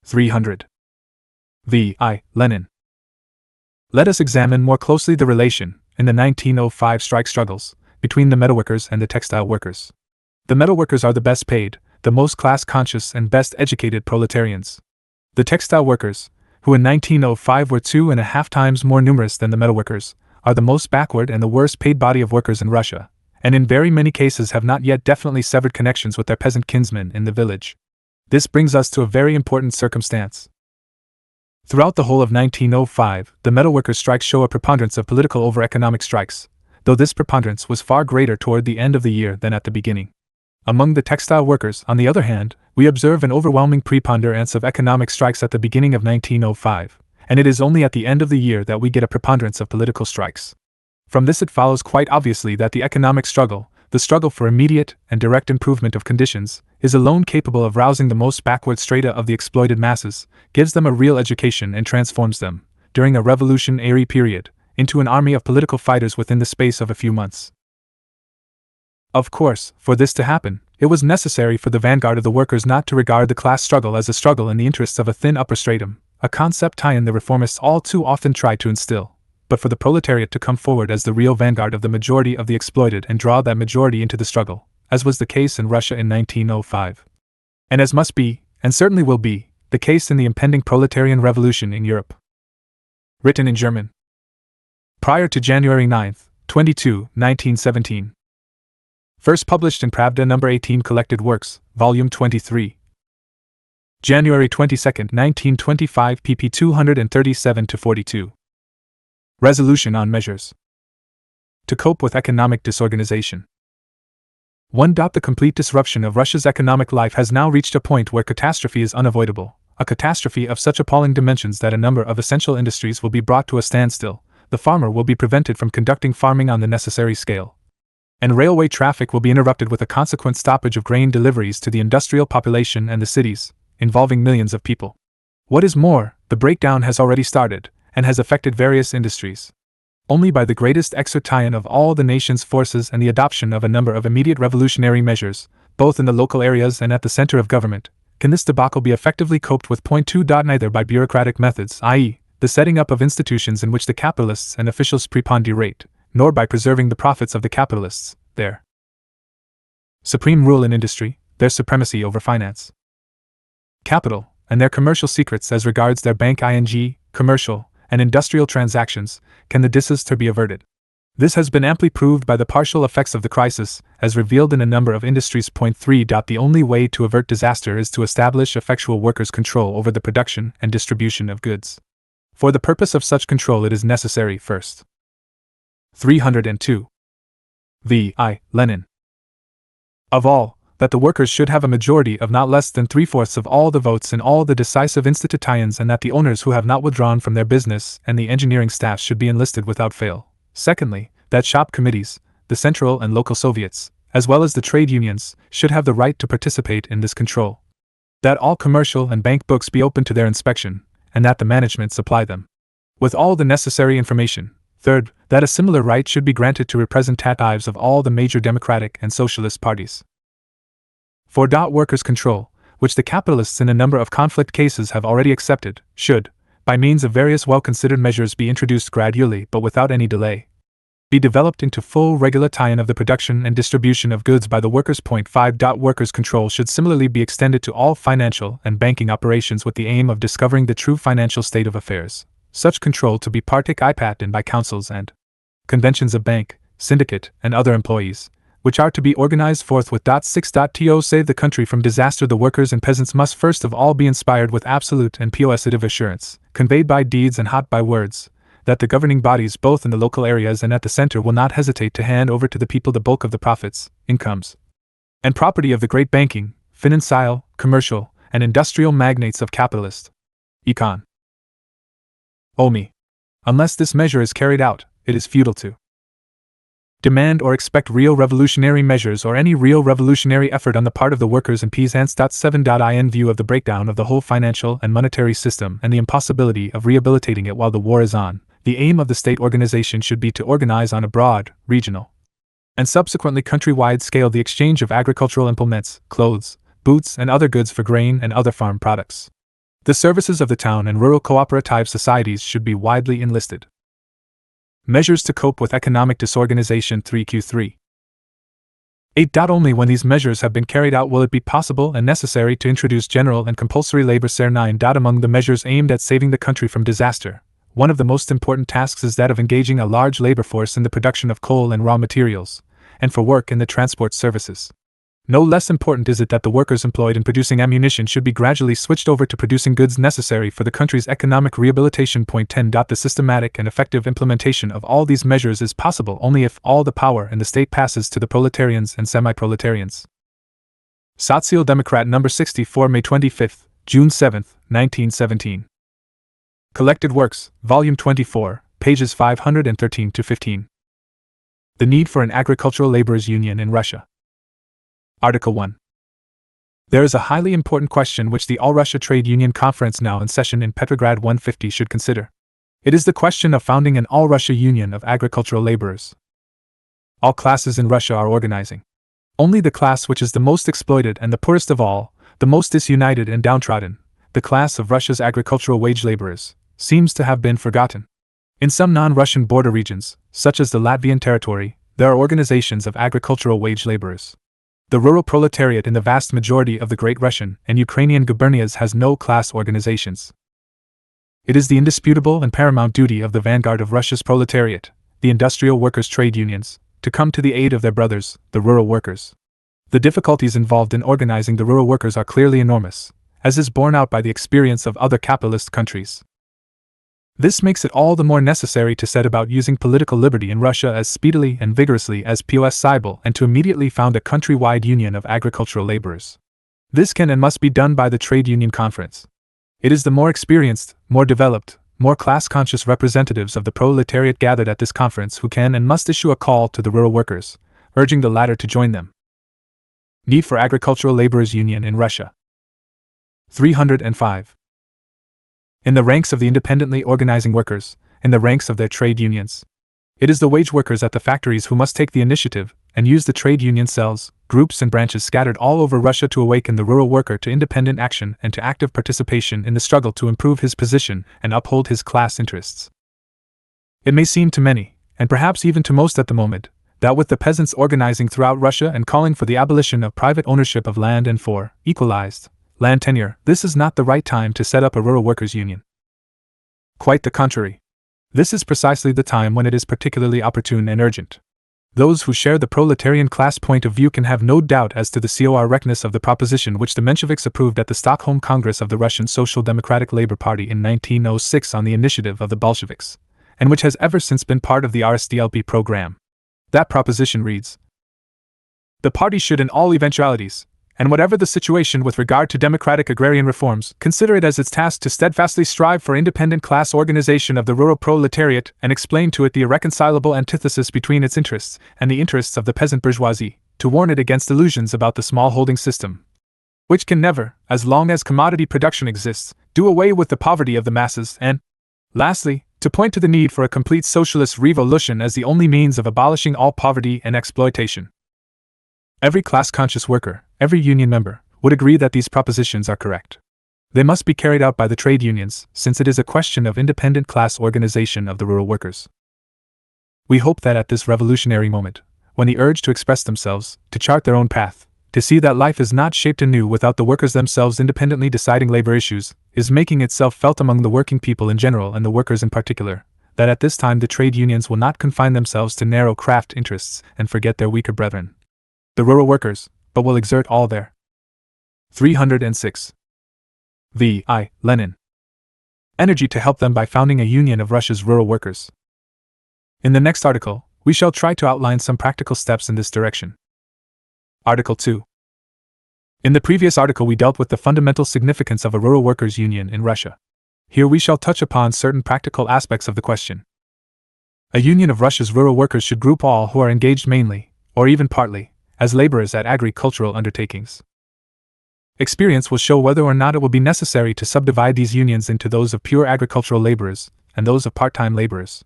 300. V.I. Lenin. Let us examine more closely the relation, in the 1905 strike struggles, between the metalworkers and the textile workers. The metalworkers are the best paid, the most class-conscious and best educated proletarians. The textile workers, who in 1905 were 2.5 times more numerous than the metalworkers, are the most backward and the worst paid body of workers in Russia, and in very many cases have not yet definitely severed connections with their peasant kinsmen in the village. This brings us to a very important circumstance. Throughout the whole of 1905, the metalworkers' strikes show a preponderance of political over economic strikes, though this preponderance was far greater toward the end of the year than at the beginning. Among the textile workers, on the other hand, we observe an overwhelming preponderance of economic strikes at the beginning of 1905, and it is only at the end of the year that we get a preponderance of political strikes. From this it follows quite obviously that the economic struggle, the struggle for immediate and direct improvement of conditions, is alone capable of rousing the most backward strata of the exploited masses, gives them a real education and transforms them, during a revolutionary period, into an army of political fighters within the space of a few months. Of course, for this to happen, it was necessary for the vanguard of the workers not to regard the class struggle as a struggle in the interests of a thin upper stratum, a concept the reformists all too often try to instill, but for the proletariat to come forward as the real vanguard of the majority of the exploited and draw that majority into the struggle, as was the case in Russia in 1905. And as must be, and certainly will be, the case in the impending proletarian revolution in Europe. Written in German. Prior to January 9, 22, 1917. First published in Pravda No. 18 Collected Works, Volume 23. January 22, 1925 pp 237-42. Resolution on measures to cope with economic disorganization. 1. The complete disruption of Russia's economic life has now reached a point where catastrophe is unavoidable, a catastrophe of such appalling dimensions that a number of essential industries will be brought to a standstill, the farmer will be prevented from conducting farming on the necessary scale, and railway traffic will be interrupted with a consequent stoppage of grain deliveries to the industrial population and the cities, involving millions of people. What is more, the breakdown has already started, and has affected various industries. Only by the greatest exertion of all the nation's forces and the adoption of a number of immediate revolutionary measures, both in the local areas and at the center of government, can this debacle be effectively coped with. 2. Neither by bureaucratic methods, i.e., the setting up of institutions in which the capitalists and officials preponderate, nor by preserving the profits of the capitalists, their supreme rule in industry, their supremacy over finance, capital, and their commercial secrets as regards their bank commercial, and industrial transactions, can the disaster be averted. This has been amply proved by the partial effects of the crisis, as revealed in a number of industries. 3. The only way to avert disaster is to establish effectual workers' control over the production and distribution of goods. For the purpose of such control it is necessary, first. 302. V.I. Lenin. Of all, that the workers should have a majority of not less than 3/4 of all the votes in all the decisive institutions, and that the owners who have not withdrawn from their business and the engineering staff should be enlisted without fail. Secondly, that shop committees, the central and local Soviets, as well as the trade unions, should have the right to participate in this control. That all commercial and bank books be open to their inspection, and that the management supply them with all the necessary information. Third, that a similar right should be granted to representatives of all the major democratic and socialist parties. 4. Workers' control, which the capitalists in a number of conflict cases have already accepted, should, by means of various well-considered measures, be introduced gradually but without any delay, be developed into full regular tie-in of the production and distribution of goods by the workers. 5. Workers' control should similarly be extended to all financial and banking operations with the aim of discovering the true financial state of affairs. Such control to be partaken in by councils and conventions of bank, syndicate, and other employees, which are to be organized forthwith. 6. To save the country from disaster, the workers and peasants must first of all be inspired with absolute and positive assurance, conveyed by deeds and not by words, that the governing bodies both in the local areas and at the center will not hesitate to hand over to the people the bulk of the profits, incomes, and property of the great banking, financial, commercial, and industrial magnates of capitalist econ. Unless this measure is carried out, it is futile to demand or expect real revolutionary measures or any real revolutionary effort on the part of the workers and peasants. 7. In view of the breakdown of the whole financial and monetary system and the impossibility of rehabilitating it while the war is on, the aim of the state organization should be to organize on a broad, regional, and subsequently country-wide scale the exchange of agricultural implements, clothes, boots, and other goods for grain and other farm products. The services of the town and rural cooperative societies should be widely enlisted. Measures to cope with economic disorganization. 3Q3. 8. Only when these measures have been carried out will it be possible and necessary to introduce general and compulsory labor. 9. Among the measures aimed at saving the country from disaster, one of the most important tasks is that of engaging a large labor force in the production of coal and raw materials, and for work in the transport services. No less important is it that the workers employed in producing ammunition should be gradually switched over to producing goods necessary for the country's economic rehabilitation. 10. The systematic and effective implementation of all these measures is possible only if all the power in the state passes to the proletarians and semi-proletarians. Social Democrat No. 64, May 25, June 7, 1917. Collected Works, Volume 24, pages 513-15. The Need for an Agricultural Laborers' Union in Russia. Article 1. There is a highly important question which the All-Russia Trade Union Conference now in session in Petrograd 150 should consider. It is the question of founding an All-Russia Union of Agricultural Laborers. All classes in Russia are organizing. Only the class which is the most exploited and the poorest of all, the most disunited and downtrodden, the class of Russia's agricultural wage laborers, seems to have been forgotten. In some non-Russian border regions, such as the Latvian territory, there are organizations of agricultural wage laborers. The rural proletariat in the vast majority of the Great Russian and Ukrainian gubernias has no class organizations. It is the indisputable and paramount duty of the vanguard of Russia's proletariat, the industrial workers' trade unions, to come to the aid of their brothers, the rural workers. The difficulties involved in organizing the rural workers are clearly enormous, as is borne out by the experience of other capitalist countries. This makes it all the more necessary to set about using political liberty in Russia as speedily and vigorously as possible and to immediately found a country-wide union of agricultural laborers. This can and must be done by the Trade Union Conference. It is the more experienced, more developed, more class-conscious representatives of the proletariat gathered at this conference who can and must issue a call to the rural workers, urging the latter to join them. Need for Agricultural Laborers' Union in Russia. 305. In the ranks of the independently organizing workers, in the ranks of their trade unions. It is the wage workers at the factories who must take the initiative and use the trade union cells, groups and branches scattered all over Russia to awaken the rural worker to independent action and to active participation in the struggle to improve his position and uphold his class interests. It may seem to many, and perhaps even to most at the moment, that with the peasants organizing throughout Russia and calling for the abolition of private ownership of land and for equalized land tenure, this is not the right time to set up a rural workers' union. Quite the contrary. This is precisely the time when it is particularly opportune and urgent. Those who share the proletarian class point of view can have no doubt as to the correctness of the proposition which the Mensheviks approved at the Stockholm Congress of the Russian Social Democratic Labor Party in 1906 on the initiative of the Bolsheviks, and which has ever since been part of the RSDLP program. That proposition reads: the party should in all eventualities, and whatever the situation with regard to democratic agrarian reforms, consider it as its task to steadfastly strive for independent class organization of the rural proletariat and explain to it the irreconcilable antithesis between its interests and the interests of the peasant bourgeoisie, to warn it against illusions about the small-holding system, which can never, as long as commodity production exists, do away with the poverty of the masses, and, lastly, to point to the need for a complete socialist revolution as the only means of abolishing all poverty and exploitation. Every class-conscious worker, every union member, would agree that these propositions are correct. They must be carried out by the trade unions, since it is a question of independent class organization of the rural workers. We hope that at this revolutionary moment, when the urge to express themselves, to chart their own path, to see that life is not shaped anew without the workers themselves independently deciding labor issues, is making itself felt among the working people in general and the workers in particular, that at this time the trade unions will not confine themselves to narrow craft interests and forget their weaker brethren, the rural workers, but will exert all their 306. Lenin. Energy to help them by founding a union of Russia's rural workers. In the next article, we shall try to outline some practical steps in this direction. Article 2. In the previous article we dealt with the fundamental significance of a rural workers' union in Russia. Here we shall touch upon certain practical aspects of the question. A union of Russia's rural workers should group all who are engaged mainly, or even partly, as laborers at agricultural undertakings. Experience will show whether or not it will be necessary to subdivide these unions into those of pure agricultural laborers and those of part-time laborers.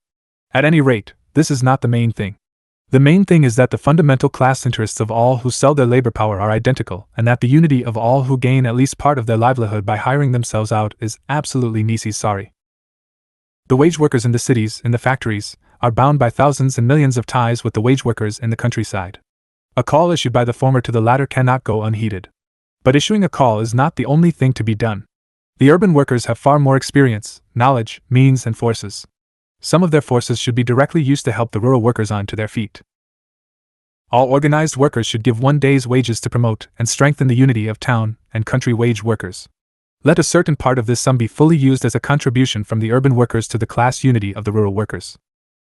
At any rate, this is not the main thing. The main thing is that the fundamental class interests of all who sell their labor power are identical, and that the unity of all who gain at least part of their livelihood by hiring themselves out is absolutely necessary. The wage workers in the cities, in the factories, are bound by thousands and millions of ties with the wage workers in the countryside. A call issued by the former to the latter cannot go unheeded. But issuing a call is not the only thing to be done. The urban workers have far more experience, knowledge, means, and forces. Some of their forces should be directly used to help the rural workers on to their feet. All organized workers should give 1 day's wages to promote and strengthen the unity of town and country wage workers. Let a certain part of this sum be fully used as a contribution from the urban workers to the class unity of the rural workers.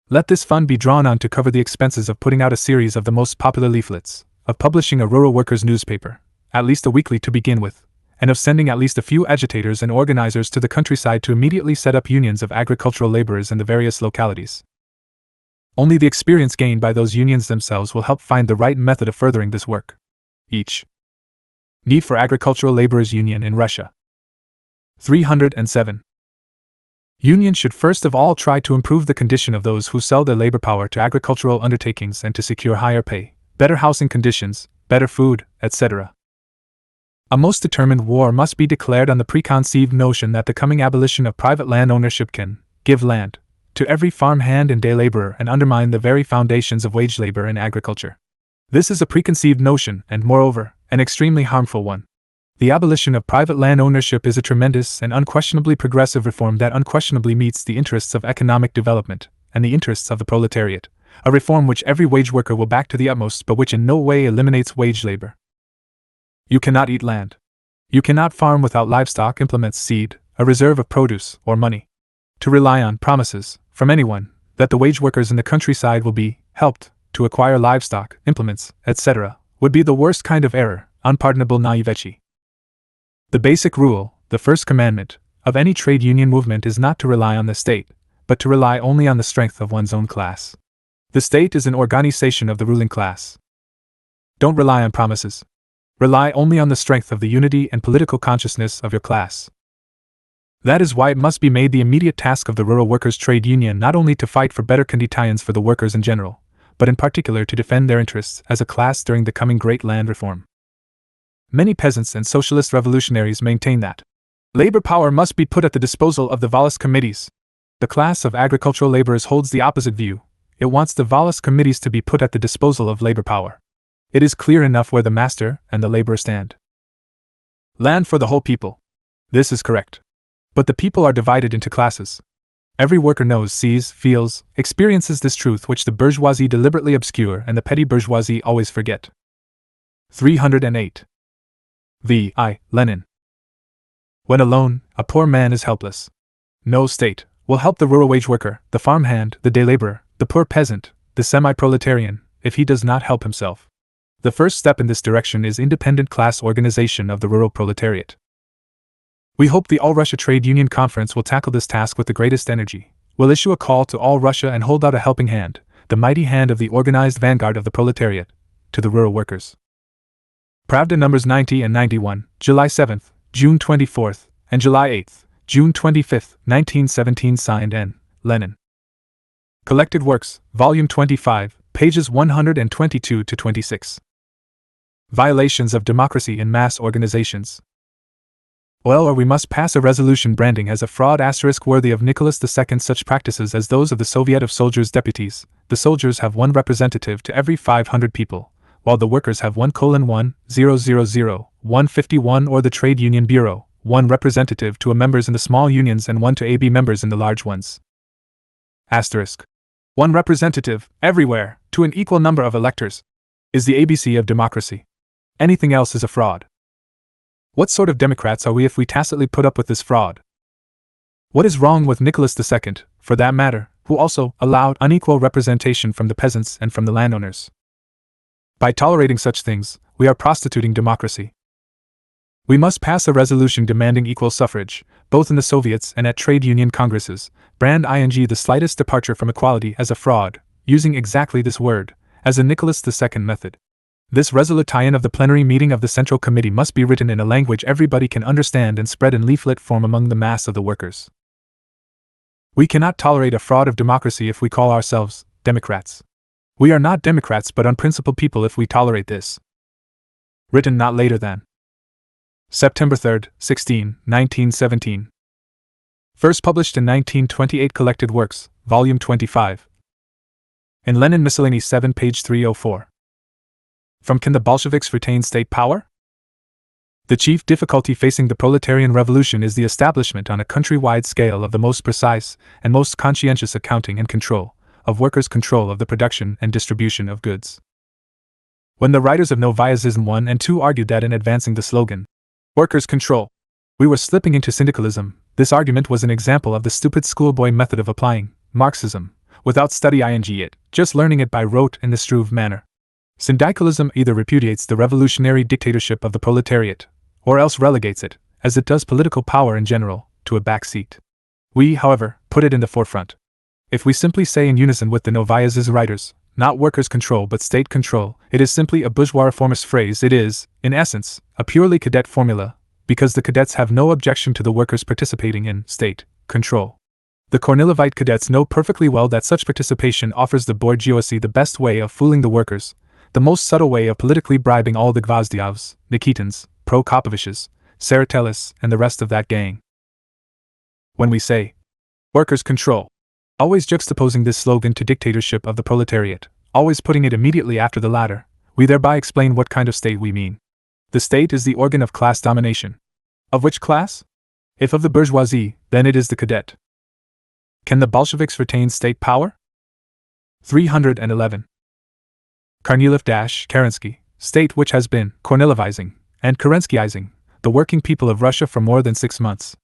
Let this fund be drawn on to cover the expenses of putting out a series of the most popular leaflets, of publishing a rural workers' newspaper, at least a weekly to begin with, and of sending at least a few agitators and organizers to the countryside to immediately set up unions of agricultural laborers in the various localities. Only the experience gained by those unions themselves will help find the right method of furthering this work. Each. Need for agricultural laborers' union in Russia. 307. Union should first of all try to improve the condition of those who sell their labor power to agricultural undertakings and to secure higher pay, better housing conditions, better food, etc. A most determined war must be declared on the preconceived notion that the coming abolition of private land ownership can give land to every farm hand and day laborer and undermine the very foundations of wage labor in agriculture. This is a preconceived notion and, moreover, an extremely harmful one. The abolition of private land ownership is a tremendous and unquestionably progressive reform that unquestionably meets the interests of economic development and the interests of the proletariat, a reform which every wage worker will back to the utmost but which in no way eliminates wage labor. You cannot eat land. You cannot farm without livestock, implements, seed, a reserve of produce, or money. To rely on promises, from anyone, that the wage workers in the countryside will be helped to acquire livestock, implements, etc., would be the worst kind of error, unpardonable naivete. The basic rule, the first commandment, of any trade union movement is not to rely on the state, but to rely only on the strength of one's own class. The state is an organization of the ruling class. Don't rely on promises. Rely only on the strength of the unity and political consciousness of your class. That is why it must be made the immediate task of the rural workers' trade union not only to fight for better conditions for the workers in general, but in particular to defend their interests as a class during the coming great land reform. Many peasants and socialist revolutionaries maintain that labor power must be put at the disposal of the Volus committees. The class of agricultural laborers holds the opposite view. It wants the Volus committees to be put at the disposal of labor power. It is clear enough where the master and the laborer stand. Land for the whole people. This is correct. But the people are divided into classes. Every worker knows, sees, feels, experiences this truth which the bourgeoisie deliberately obscure and the petty bourgeoisie always forget. 308. Lenin. When alone, a poor man is helpless. No state will help the rural wage worker, the farm hand, the day laborer, the poor peasant, the semi-proletarian, if he does not help himself. The first step in this direction is independent class organization of the rural proletariat. We hope the All-Russia Trade Union Conference will tackle this task with the greatest energy, will issue a call to all Russia and hold out a helping hand, the mighty hand of the organized vanguard of the proletariat, to the rural workers. Pravda numbers 90 and 91, July 7th, June 24th, and July 8th, June 25th, 1917. Signed N. Lenin. Collected Works, Volume 25, pages 122 to 26. Violations of democracy in mass organizations. Well, or we must pass a resolution branding as a fraud * worthy of Nicholas II such practices as those of the Soviet of Soldiers' Deputies. The soldiers have one representative to every 500 people, while the workers have 1:1,000,151, or the Trade Union Bureau, one representative to a members in the small unions and one to AB members in the large ones. One representative, everywhere, to an equal number of electors, is the ABC of democracy. Anything else is a fraud. What sort of Democrats are we if we tacitly put up with this fraud? What is wrong with Nicholas II, for that matter, who also allowed unequal representation from the peasants and from the landowners? By tolerating such things, we are prostituting democracy. We must pass a resolution demanding equal suffrage, both in the Soviets and at trade union congresses, brand the slightest departure from equality as a fraud, using exactly this word, as a Nicholas II method. This resolution of the plenary meeting of the Central Committee must be written in a language everybody can understand and spread in leaflet form among the mass of the workers. We cannot tolerate a fraud of democracy if we call ourselves Democrats. We are not Democrats but unprincipled people if we tolerate this. Written not later than September 3, 1917. First published in 1928. Collected Works, Volume 25. In Lenin Miscellany 7, page 304. From Can the Bolsheviks retain state power? The chief difficulty facing the proletarian revolution is the establishment on a countrywide scale of the most precise and most conscientious accounting and control of workers' control of the production and distribution of goods. When the writers of Novaya Zizn 1 and 2 argued that in advancing the slogan, "Workers' Control," we were slipping into syndicalism, this argument was an example of the stupid schoolboy method of applying Marxism, without studying it, just learning it by rote in the Struve manner. Syndicalism either repudiates the revolutionary dictatorship of the proletariat, or else relegates it, as it does political power in general, to a back seat. We, however, put it in the forefront. If we simply say in unison with the Novaya Zizn writers, not workers' control but state control, it is simply a bourgeois reformist phrase. It is, in essence, a purely cadet formula, because the cadets have no objection to the workers participating in state control. The Kornilovite cadets know perfectly well that such participation offers the bourgeoisie the best way of fooling the workers, the most subtle way of politically bribing all the Gvozdyovs, Nikitins, Prokopoviches, Saratelis, and the rest of that gang. When we say, "Workers' Control," always juxtaposing this slogan to dictatorship of the proletariat, always putting it immediately after the latter, we thereby explain what kind of state we mean. The state is the organ of class domination. Of which class? If of the bourgeoisie, then it is the cadet. Can the Bolsheviks retain state power? 311. Kornilov-Kerensky, state which has been Kornilovizing and Kerenskyizing the working people of Russia for more than 6 months.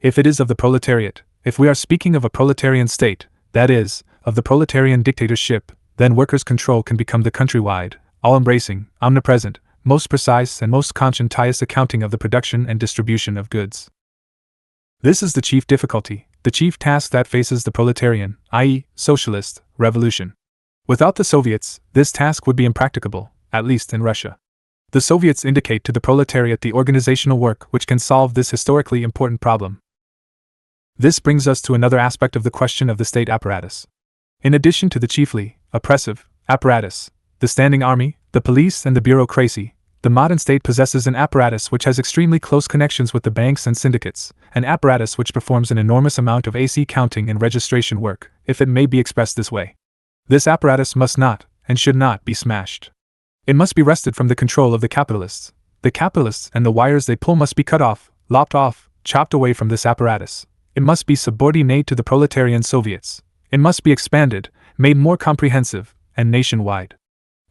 If it is of the proletariat, if we are speaking of a proletarian state, that is, of the proletarian dictatorship, then workers' control can become the countrywide, all-embracing, omnipresent, most precise and most conscientious accounting of the production and distribution of goods. This is the chief difficulty, the chief task that faces the proletarian, i.e., socialist, revolution. Without the Soviets, this task would be impracticable, at least in Russia. The Soviets indicate to the proletariat the organizational work which can solve this historically important problem. This brings us to another aspect of the question of the state apparatus. In addition to the chiefly oppressive apparatus, the standing army, the police, and the bureaucracy, the modern state possesses an apparatus which has extremely close connections with the banks and syndicates, an apparatus which performs an enormous amount of AC counting and registration work, if it may be expressed this way. This apparatus must not, and should not, be smashed. It must be wrested from the control of the capitalists. The capitalists and the wires they pull must be cut off, lopped off, chopped away from this apparatus. It must be subordinate to the proletarian Soviets. It must be expanded, made more comprehensive, and nationwide.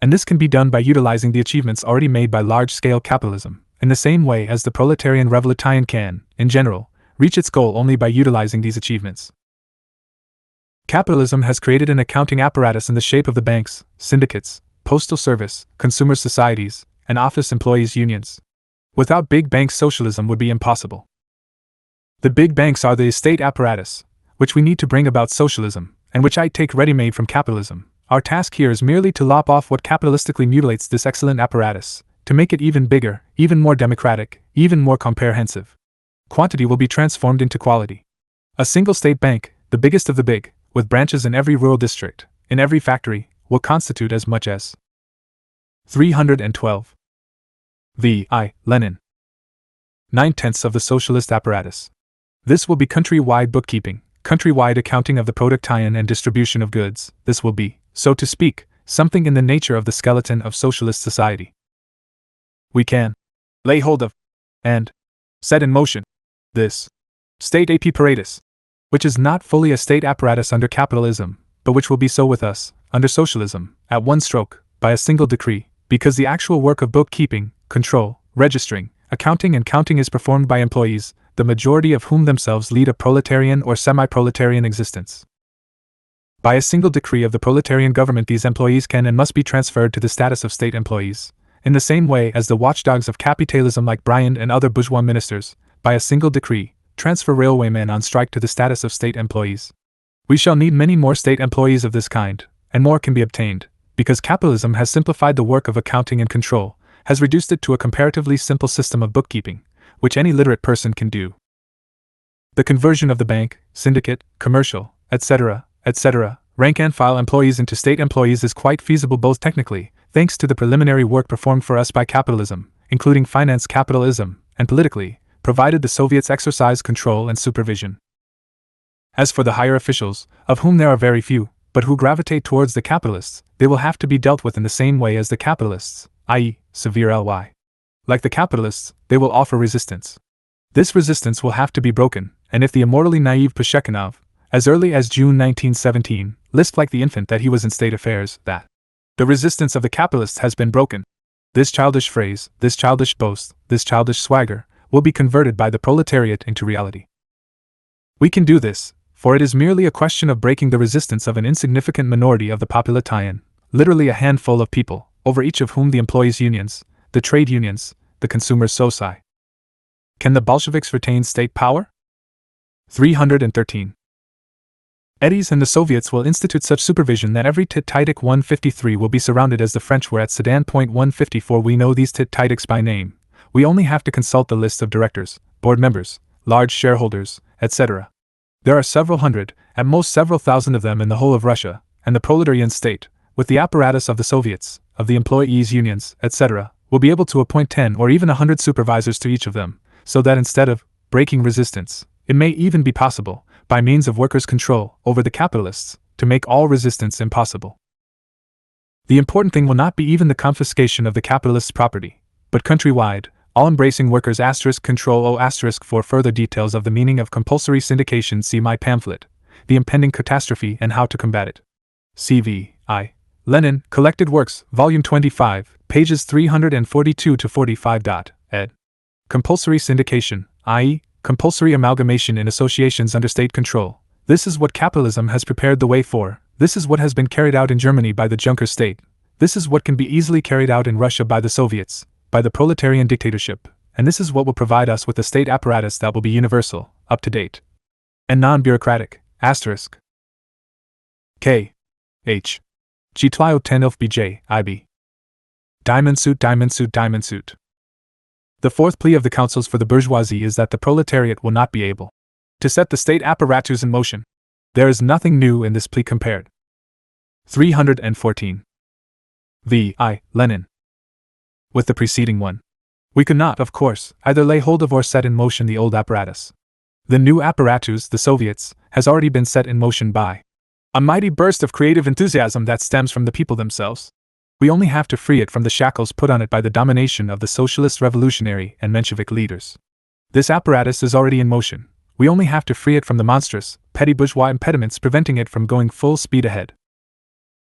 And this can be done by utilizing the achievements already made by large-scale capitalism, in the same way as the proletarian revolution can, in general, reach its goal only by utilizing these achievements. Capitalism has created an accounting apparatus in the shape of the banks, syndicates, postal service, consumer societies, and office employees' unions. Without big banks, socialism would be impossible. The big banks are the state apparatus, which we need to bring about socialism, and which I take ready-made from capitalism. Our task here is merely to lop off what capitalistically mutilates this excellent apparatus, to make it even bigger, even more democratic, even more comprehensive. Quantity will be transformed into quality. A single state bank, the biggest of the big, with branches in every rural district, in every factory, will constitute as much as 312 V.I. Lenin. 9/10 of the socialist apparatus. This will be country-wide bookkeeping, country-wide accounting of the production and distribution of goods. This will be, so to speak, something in the nature of the skeleton of socialist society. We can lay hold of and set in motion this state apparatus, which is not fully a state apparatus under capitalism, but which will be so with us, under socialism, at one stroke, by a single decree, because the actual work of bookkeeping, control, registering, accounting and counting is performed by employees, the majority of whom themselves lead a proletarian or semi-proletarian existence. By a single decree of the proletarian government, these employees can and must be transferred to the status of state employees, in the same way as the watchdogs of capitalism like Briand and other bourgeois ministers, by a single decree, transfer railwaymen on strike to the status of state employees. We shall need many more state employees of this kind, and more can be obtained, because capitalism has simplified the work of accounting and control, has reduced it to a comparatively simple system of bookkeeping, which any literate person can do. The conversion of the bank, syndicate, commercial, etc., rank and file employees into state employees is quite feasible both technically, thanks to the preliminary work performed for us by capitalism, including finance capitalism, and politically, provided the Soviets exercise control and supervision. As for the higher officials, of whom there are very few, but who gravitate towards the capitalists, they will have to be dealt with in the same way as the capitalists, i.e., severe ly. Like the capitalists, they will offer resistance. This resistance will have to be broken, and if the immortally naive Pushkinov, as early as June 1917, lisped like the infant that he was in state affairs, that the resistance of the capitalists has been broken, this childish phrase, this childish boast, this childish swagger, will be converted by the proletariat into reality. We can do this, for it is merely a question of breaking the resistance of an insignificant minority of the population, literally a handful of people, over each of whom the employees' unions, the trade unions, the consumers' soci. Can the Bolsheviks retain state power? 313. Eddies and the Soviets will institute such supervision that every Tit-Titik 153 will be surrounded as the French were at Sedan. 154. We know these Tit-Titiks by name. We only have to consult the lists of directors, board members, large shareholders, etc. There are several hundred, at most several thousand of them in the whole of Russia, and the proletarian state, with the apparatus of the Soviets, of the employees' unions, etc., will be able to appoint 10 or even 100 supervisors to each of them, so that instead of breaking resistance, it may even be possible, by means of workers' control over the capitalists, to make all resistance impossible. The important thing will not be even the confiscation of the capitalists' property, but countrywide, all-embracing workers' control. For further details of the meaning of compulsory syndication, see my pamphlet, The Impending Catastrophe and How to Combat It. C.V.I. Lenin, Collected Works, Volume 25, pages 342 to 45. Ed. Compulsory syndication, i.e., compulsory amalgamation in associations under state control. This is what capitalism has prepared the way for. This is what has been carried out in Germany by the Junker state. This is what can be easily carried out in Russia by the Soviets, by the proletarian dictatorship, and this is what will provide us with a state apparatus that will be universal, up-to-date, and non-bureaucratic. K. H. G. Tlio 10 Ilf BJ, IB. Diamond suit. The fourth plea of the councils for the bourgeoisie is that the proletariat will not be able to set the state apparatus in motion. There is nothing new in this plea compared. 314. V.I. Lenin. With the preceding one. We could not, of course, either lay hold of or set in motion the old apparatus. The new apparatus, the Soviets, has already been set in motion by a mighty burst of creative enthusiasm that stems from the people themselves. We only have to free it from the shackles put on it by the domination of the socialist revolutionary and Menshevik leaders. This apparatus is already in motion. We only have to free it from the monstrous, petty bourgeois impediments preventing it from going full speed ahead.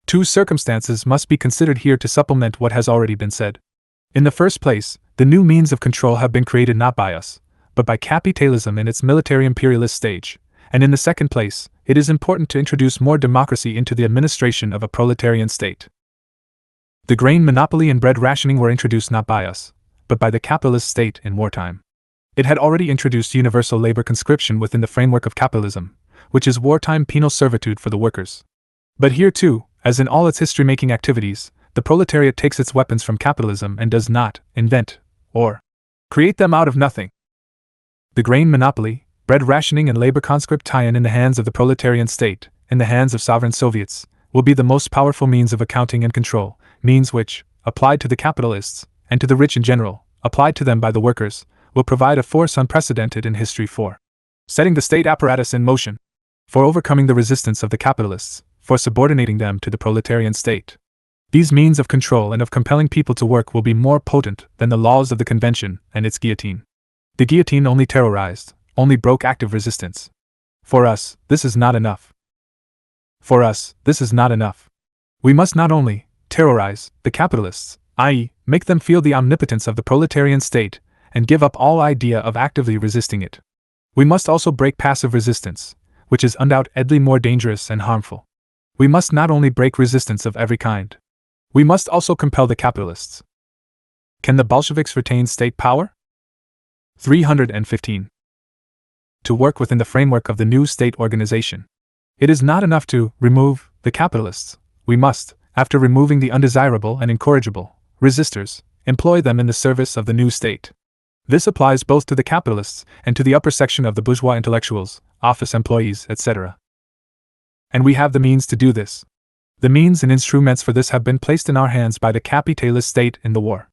Two circumstances must be considered here to supplement what has already been said. In the first place, the new means of control have been created not by us, but by capitalism in its military imperialist stage, and in the second place, it is important to introduce more democracy into the administration of a proletarian state. The grain monopoly and bread rationing were introduced not by us, but by the capitalist state in wartime. It had already introduced universal labor conscription within the framework of capitalism, which is wartime penal servitude for the workers. But here too, as in all its history-making activities, the proletariat takes its weapons from capitalism and does not invent or create them out of nothing. The grain monopoly, bread rationing and labor conscription in the hands of the proletarian state, in the hands of sovereign Soviets, will be the most powerful means of accounting and control, means which, applied to the capitalists, and to the rich in general, applied to them by the workers, will provide a force unprecedented in history for setting the state apparatus in motion, for overcoming the resistance of the capitalists, for subordinating them to the proletarian state. These means of control and of compelling people to work will be more potent than the laws of the convention and its guillotine. The guillotine only terrorized, only broke active resistance. For us, this is not enough. For us, this is not enough. We must not only terrorize the capitalists, i.e., make them feel the omnipotence of the proletarian state, and give up all idea of actively resisting it. We must also break passive resistance, which is undoubtedly more dangerous and harmful. We must not only break resistance of every kind. We must also compel the capitalists. Can the Bolsheviks retain state power? 315. To work within the framework of the new state organization. It is not enough to remove the capitalists. We must, after removing the undesirable and incorrigible resistors, employ them in the service of the new state. This applies both to the capitalists and to the upper section of the bourgeois intellectuals, office employees, etc. And we have the means to do this. The means and instruments for this have been placed in our hands by the capitalist state in the war.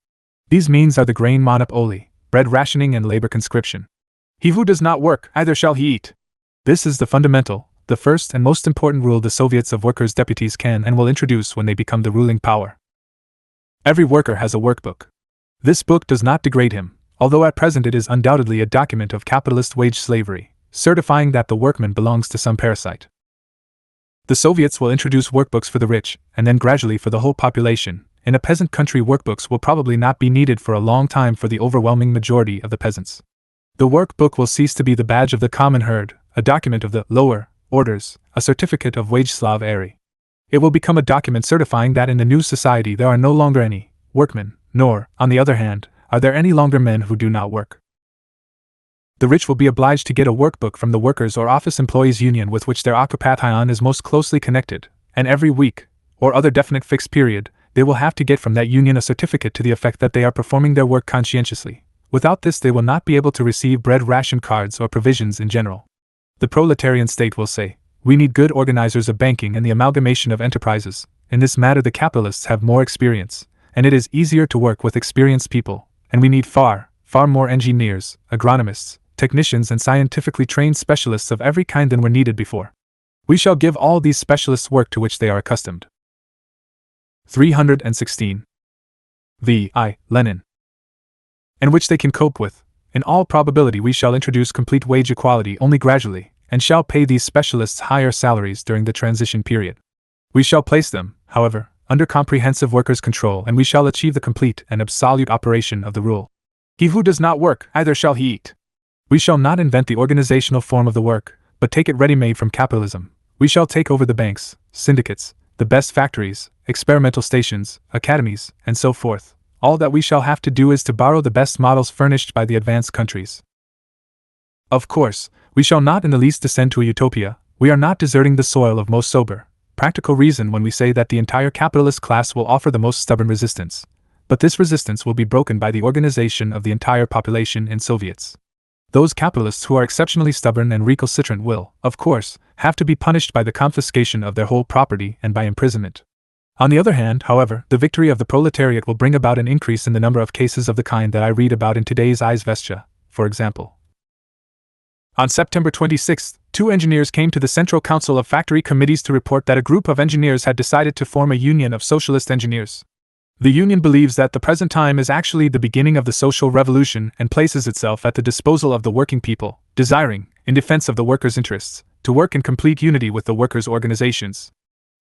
These means are the grain monopoly, bread rationing, and labor conscription. He who does not work, either shall he eat. This is the fundamental, the first and most important rule the Soviets of Workers' Deputies can and will introduce when they become the ruling power. Every worker has a workbook. This book does not degrade him, although at present it is undoubtedly a document of capitalist wage slavery, certifying that the workman belongs to some parasite. The Soviets will introduce workbooks for the rich, and then gradually for the whole population. In a peasant country, workbooks will probably not be needed for a long time for the overwhelming majority of the peasants. The workbook will cease to be the badge of the common herd, a document of the lower orders, a certificate of wage slavery. It will become a document certifying that in the new society there are no longer any workmen, nor, on the other hand, are there any longer men who do not work. The rich will be obliged to get a workbook from the workers' or office employees' union with which their occupation is most closely connected, and every week, or other definite fixed period, they will have to get from that union a certificate to the effect that they are performing their work conscientiously. Without this they will not be able to receive bread ration cards or provisions in general. The proletarian state will say, we need good organizers of banking and the amalgamation of enterprises. In this matter the capitalists have more experience, and it is easier to work with experienced people, and we need far more engineers, agronomists, technicians, and scientifically trained specialists of every kind than were needed before. We shall give all these specialists work to which they are accustomed. 316. Lenin. And which they can cope with. In all probability we shall introduce complete wage equality only gradually, and shall pay these specialists higher salaries during the transition period. We shall place them, however, under comprehensive workers' control, and we shall achieve the complete and absolute operation of the rule. He who does not work, either shall he eat. We shall not invent the organizational form of the work, but take it ready-made from capitalism. We shall take over the banks, syndicates, the best factories, experimental stations, academies, and so forth. All that we shall have to do is to borrow the best models furnished by the advanced countries. Of course, we shall not in the least descend to a utopia. We are not deserting the soil of most sober, practical reason when we say that the entire capitalist class will offer the most stubborn resistance. But this resistance will be broken by the organization of the entire population in Soviets. Those capitalists who are exceptionally stubborn and recalcitrant will, of course, have to be punished by the confiscation of their whole property and by imprisonment. On the other hand, however, the victory of the proletariat will bring about an increase in the number of cases of the kind that I read about in today's Izvestia, for example. On September 26, 2 engineers came to the Central Council of Factory Committees to report that a group of engineers had decided to form a union of socialist engineers. The union believes that the present time is actually the beginning of the social revolution and places itself at the disposal of the working people, desiring, in defense of the workers' interests, to work in complete unity with the workers' organizations.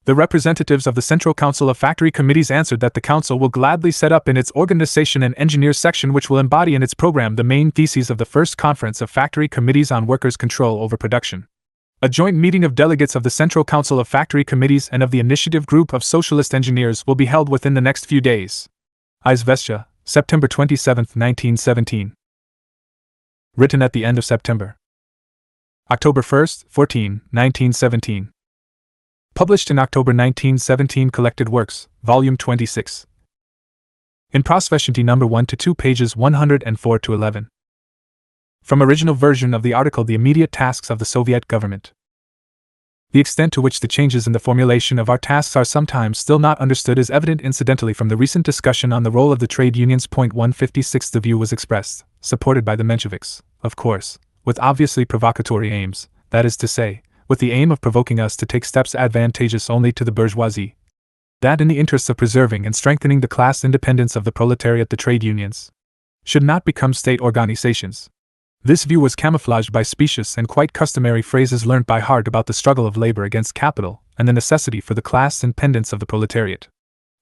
The representatives of the Central Council of Factory Committees answered that the Council will gladly set up in its organization an engineers section which will embody in its program the main theses of the First Conference of Factory Committees on Workers' Control over Production. A joint meeting of delegates of the Central Council of Factory Committees and of the Initiative Group of Socialist Engineers will be held within the next few days. Izvestia, September 27, 1917. Written at the end of September. October 1, 14, 1917. Published in October 1917. Collected Works, Volume 26. In Prosveshchenty No. 1-2, pages 104-11. From original version of the article The Immediate Tasks of the Soviet Government. The extent to which the changes in the formulation of our tasks are sometimes still not understood is evident incidentally from the recent discussion on the role of the trade unions. Point 156. The view was expressed, supported by the Mensheviks, of course, with obviously provocatory aims, that is to say, with the aim of provoking us to take steps advantageous only to the bourgeoisie, that in the interests of preserving and strengthening the class independence of the proletariat the trade unions should not become state organizations. This view was camouflaged by specious and quite customary phrases learnt by heart about the struggle of labor against capital and the necessity for the class independence of the proletariat.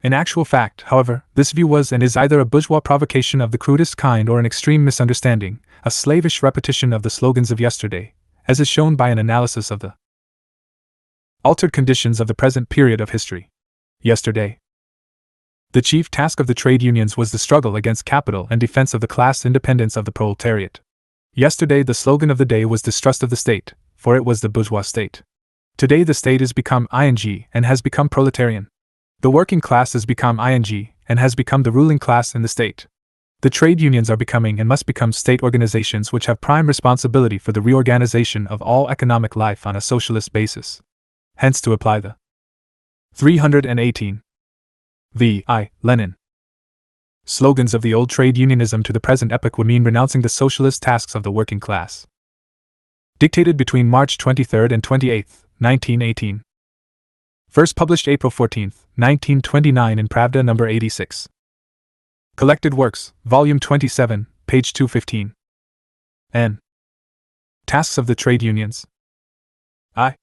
In actual fact, however, this view was and is either a bourgeois provocation of the crudest kind or an extreme misunderstanding, a slavish repetition of the slogans of yesterday, as is shown by an analysis of the altered conditions of the present period of history. Yesterday, the chief task of the trade unions was the struggle against capital and defense of the class independence of the proletariat. Yesterday, the slogan of the day was distrust of the state, for it was the bourgeois state. Today, the state has become ing and has become proletarian. The working class has become ing and has become the ruling class in the state. The trade unions are becoming and must become state organizations which have prime responsibility for the reorganization of all economic life on a socialist basis. Hence, to apply the 318 V.I. Lenin slogans of the old trade unionism to the present epoch would mean renouncing the socialist tasks of the working class. Dictated between March 23 and 28, 1918. First published April 14, 1929 in Pravda No. 86. Collected Works, Volume 27, page 215. N. Tasks of the Trade Unions. I.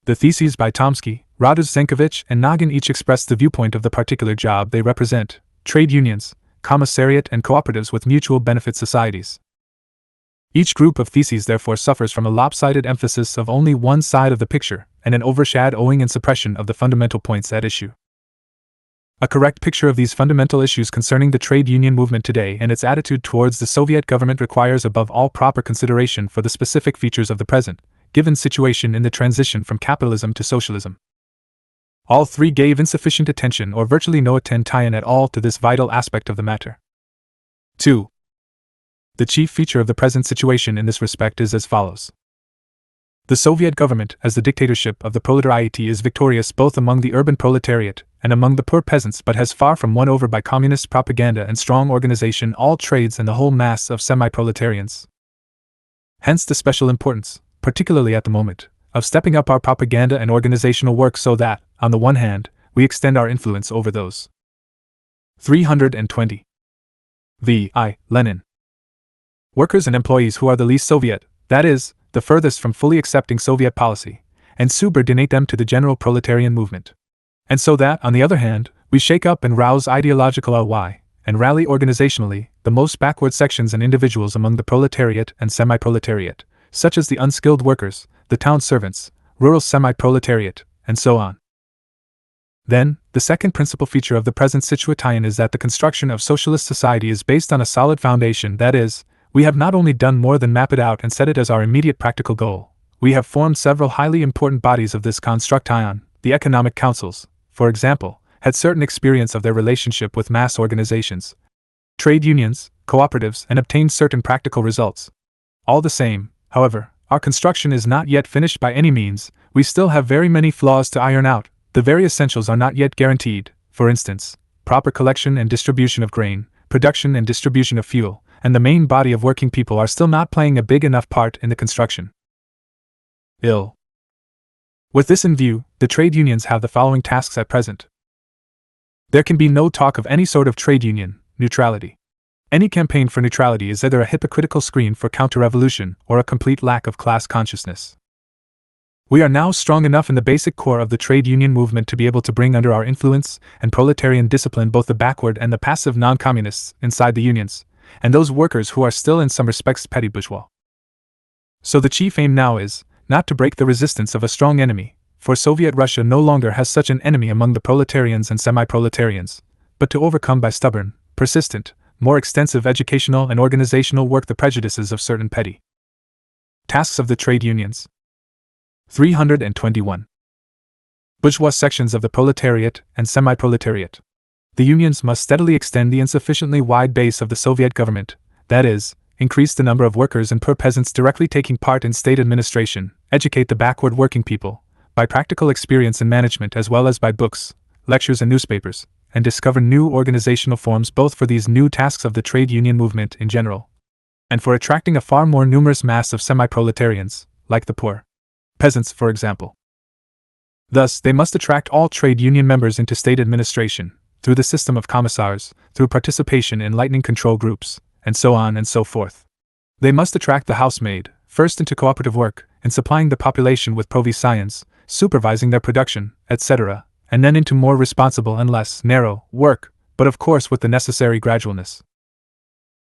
The theses by Tomsky, Radus Zenkovich, and Nagin each express the viewpoint of the particular job they represent: trade unions, commissariat, and cooperatives with mutual benefit societies. Each group of theses therefore suffers from a lopsided emphasis of only one side of the picture and an overshadowing and suppression of the fundamental points at issue. A correct picture of these fundamental issues concerning the trade union movement today and its attitude towards the Soviet government requires above all proper consideration for the specific features of the present, given situation in the transition from capitalism to socialism. All three gave insufficient attention or virtually no attention at all to this vital aspect of the matter. 2. The chief feature of the present situation in this respect is as follows. The Soviet government, as the dictatorship of the proletariat, is victorious both among the urban proletariat and among the poor peasants, but has far from won over by communist propaganda and strong organization all trades and the whole mass of semi-proletarians. Hence the special importance, particularly at the moment, of stepping up our propaganda and organizational work so that, on the one hand, we extend our influence over those 320 V.I. Lenin workers and employees who are the least Soviet, that is, the furthest from fully accepting Soviet policy, and subordinate them to the general proletarian movement. And so that, on the other hand, we shake up and rouse ideological ly, and rally organizationally, the most backward sections and individuals among the proletariat and semi-proletariat, such as the unskilled workers, the town servants, rural semi-proletariat, and so on. Then, the second principal feature of the present situation is that the construction of socialist society is based on a solid foundation, that is, we have not only done more than map it out and set it as our immediate practical goal, we have formed several highly important bodies of this construction. The economic councils, for example, had certain experience of their relationship with mass organizations, trade unions, cooperatives, and obtained certain practical results. All the same, however, our construction is not yet finished by any means. We still have very many flaws to iron out. The very essentials are not yet guaranteed, for instance, proper collection and distribution of grain, production and distribution of fuel, and the main body of working people are still not playing a big enough part in the construction. Ill. With this in view, the trade unions have the following tasks at present. There can be no talk of any sort of trade union neutrality. Any campaign for neutrality is either a hypocritical screen for counter-revolution or a complete lack of class consciousness. We are now strong enough in the basic core of the trade union movement to be able to bring under our influence and proletarian discipline both the backward and the passive non-communists inside the unions, and those workers who are still in some respects petty bourgeois. So the chief aim now is, not to break the resistance of a strong enemy, for Soviet Russia no longer has such an enemy among the proletarians and semi-proletarians, but to overcome by stubborn, persistent, more extensive educational and organizational work the prejudices of certain petty tasks of the trade unions. 321. Bourgeois sections of the proletariat and semi-proletariat. The unions must steadily extend the insufficiently wide base of the Soviet government, that is, increase the number of workers and poor peasants directly taking part in state administration, educate the backward working people, by practical experience in management as well as by books, lectures and newspapers, and discover new organizational forms both for these new tasks of the trade union movement in general, and for attracting a far more numerous mass of semi-proletarians, like the poor peasants, for example. Thus, they must attract all trade union members into state administration, through the system of commissars, through participation in lightning control groups, and so on and so forth. They must attract the housemaid, first into cooperative work, in supplying the population with provisions, supervising their production, etc., and then into more responsible and less narrow work, but of course with the necessary gradualness.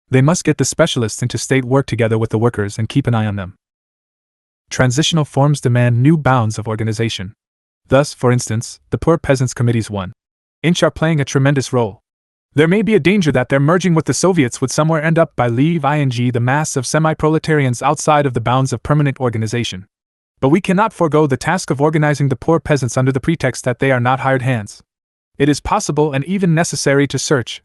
They must get the specialists into state work together with the workers and keep an eye on them. Transitional forms demand new bounds of organization. Thus, for instance, the Poor Peasants' Committees 1-inch are playing a tremendous role. There may be a danger that their merging with the Soviets would somewhere end up by leaving the mass of semi-proletarians outside of the bounds of permanent organization. But we cannot forego the task of organizing the poor peasants under the pretext that they are not hired hands. It is possible and even necessary to search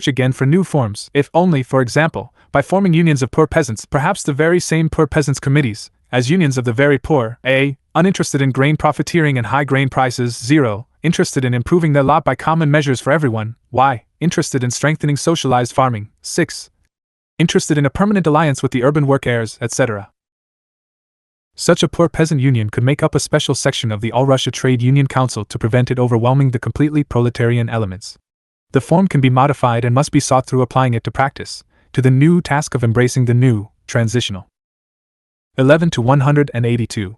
again for new forms, if only, for example, by forming unions of poor peasants, perhaps the very same poor peasants' committees, as unions of the very poor, a. uninterested in grain profiteering and high grain prices, 0. interested in improving their lot by common measures for everyone, y. interested in strengthening socialized farming, 6. interested in a permanent alliance with the urban work heirs, etc. Such a poor peasant union could make up a special section of the All-Russia Trade Union Council to prevent it overwhelming the completely proletarian elements. The form can be modified and must be sought through applying it to practice, to the new task of embracing the new, transitional. 11 to 182.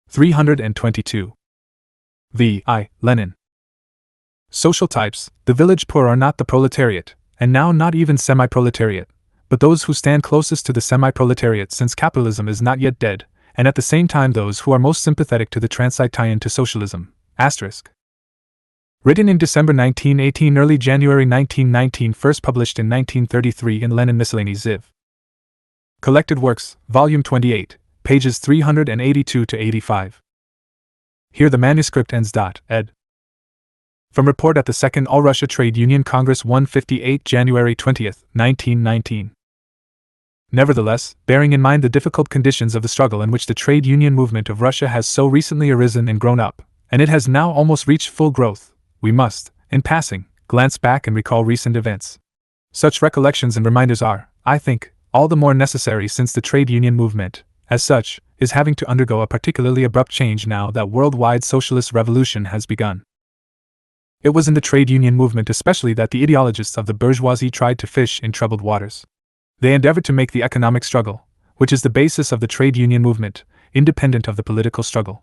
322. V.I. Lenin. Social types. The village poor are not the proletariat, and now not even semi-proletariat, but those who stand closest to the semi-proletariat since capitalism is not yet dead, and at the same time those who are most sympathetic to the transition to socialism. Asterisk. Written in December 1918, early January 1919, first published in 1933 in Lenin Miscellany Ziv. Collected Works, Volume 28, pages 382 to 85. Here the manuscript ends. Ed. From Report at the Second All-Russia Trade Union Congress 158, January 20, 1919. Nevertheless, bearing in mind the difficult conditions of the struggle in which the trade union movement of Russia has so recently arisen and grown up, and it has now almost reached full growth, we must, in passing, glance back and recall recent events. Such recollections and reminders are, I think, all the more necessary since the trade union movement, as such, is having to undergo a particularly abrupt change now that worldwide socialist revolution has begun. It was in the trade union movement especially that the ideologists of the bourgeoisie tried to fish in troubled waters. They endeavored to make the economic struggle, which is the basis of the trade union movement, independent of the political struggle.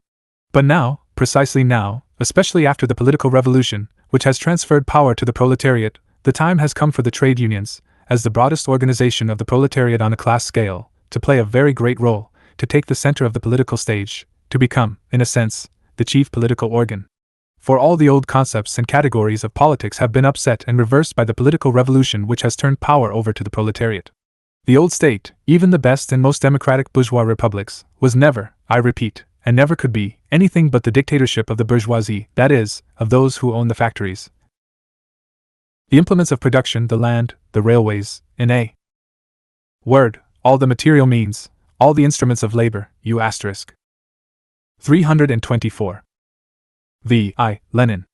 But now, precisely now, especially after the political revolution, which has transferred power to the proletariat, the time has come for the trade unions, as the broadest organization of the proletariat on a class scale, to play a very great role, to take the center of the political stage, to become, in a sense, the chief political organ. For all the old concepts and categories of politics have been upset and reversed by the political revolution which has turned power over to the proletariat. The old state, even the best and most democratic bourgeois republics, was never, I repeat, and never could be, anything but the dictatorship of the bourgeoisie, that is, of those who own the factories, the implements of production, the land, the railways, in a word, all the material means, all the instruments of labor, U**. 324. V.I. Lenin.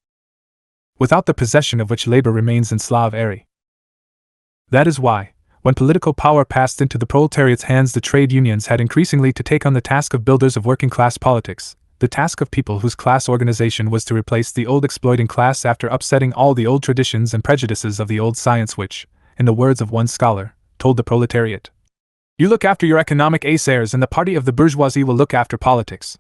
Without the possession of which labor remains in Slav area. That is why, when political power passed into the proletariat's hands, the trade unions had increasingly to take on the task of builders of working-class politics, the task of people whose class organization was to replace the old exploiting class after upsetting all the old traditions and prejudices of the old science which, in the words of one scholar, told the proletariat, "You look after your economic affairs and the party of the bourgeoisie will look after politics."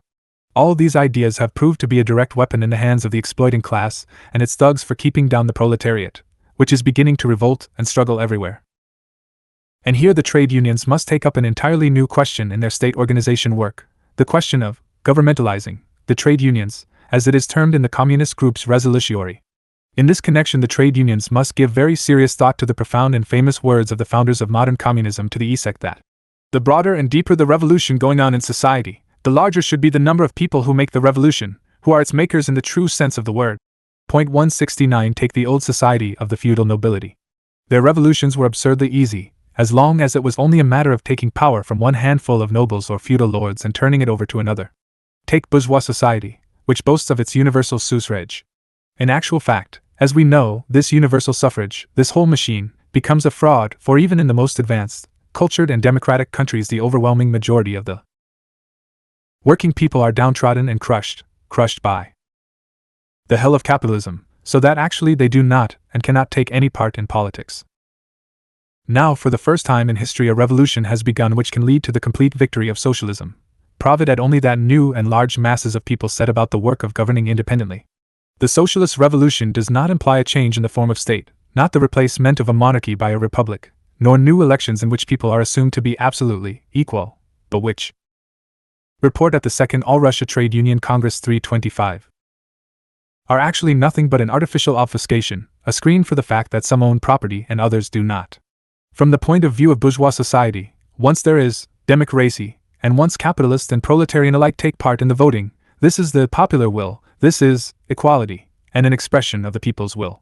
All these ideas have proved to be a direct weapon in the hands of the exploiting class and its thugs for keeping down the proletariat, which is beginning to revolt and struggle everywhere. And here the trade unions must take up an entirely new question in their state organization work, the question of governmentalizing the trade unions, as it is termed in the communist group's resolution. In this connection, the trade unions must give very serious thought to the profound and famous words of the founders of modern communism to the effect that the broader and deeper the revolution going on in society, the larger should be the number of people who make the revolution, who are its makers in the true sense of the word. Point 169. Take the old society of the feudal nobility. Their revolutions were absurdly easy, as long as it was only a matter of taking power from one handful of nobles or feudal lords and turning it over to another. Take bourgeois society, which boasts of its universal suffrage. In actual fact, as we know, this universal suffrage, this whole machine, becomes a fraud, for even in the most advanced, cultured and democratic countries the overwhelming majority of the working people are downtrodden and crushed by the hell of capitalism, so that actually they do not and cannot take any part in politics. Now, for the first time in history, a revolution has begun which can lead to the complete victory of socialism, provided only that new and large masses of people set about the work of governing independently. The socialist revolution does not imply a change in the form of state, not the replacement of a monarchy by a republic, nor new elections in which people are assumed to be absolutely equal, but which report at the Second All-Russia Trade Union Congress 325 are actually nothing but an artificial obfuscation, a screen for the fact that some own property and others do not. From the point of view of bourgeois society, once there is democracy, and once capitalists and proletarian alike take part in the voting, this is the popular will, this is equality, and an expression of the people's will.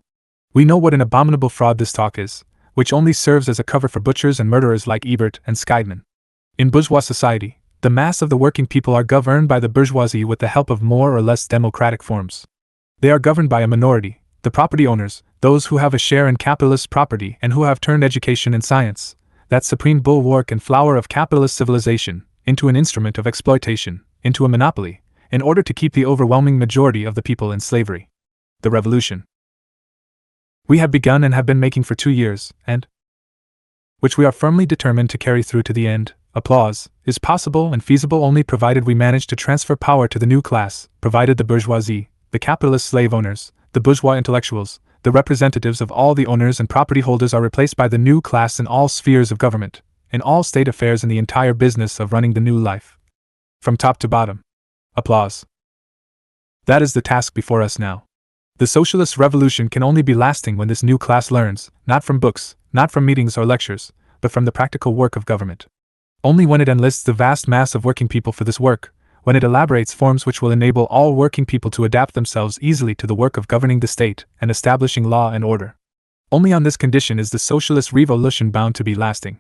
We know what an abominable fraud this talk is, which only serves as a cover for butchers and murderers like Ebert and Scheidman. In bourgeois society, the mass of the working people are governed by the bourgeoisie with the help of more or less democratic forms. They are governed by a minority, the property owners, those who have a share in capitalist property and who have turned education and science, that supreme bulwark and flower of capitalist civilization, into an instrument of exploitation, into a monopoly, in order to keep the overwhelming majority of the people in slavery. The revolution we have begun and have been making for 2 years, and which we are firmly determined to carry through to the end, applause, is possible and feasible only provided we manage to transfer power to the new class, provided the bourgeoisie, the capitalist slave owners, the bourgeois intellectuals, the representatives of all the owners and property holders are replaced by the new class in all spheres of government, in all state affairs, in the entire business of running the new life, from top to bottom. Applause. That is the task before us now. The socialist revolution can only be lasting when this new class learns, not from books, not from meetings or lectures, but from the practical work of government. Only when it enlists the vast mass of working people for this work, when it elaborates forms which will enable all working people to adapt themselves easily to the work of governing the state and establishing law and order. Only on this condition is the socialist revolution bound to be lasting.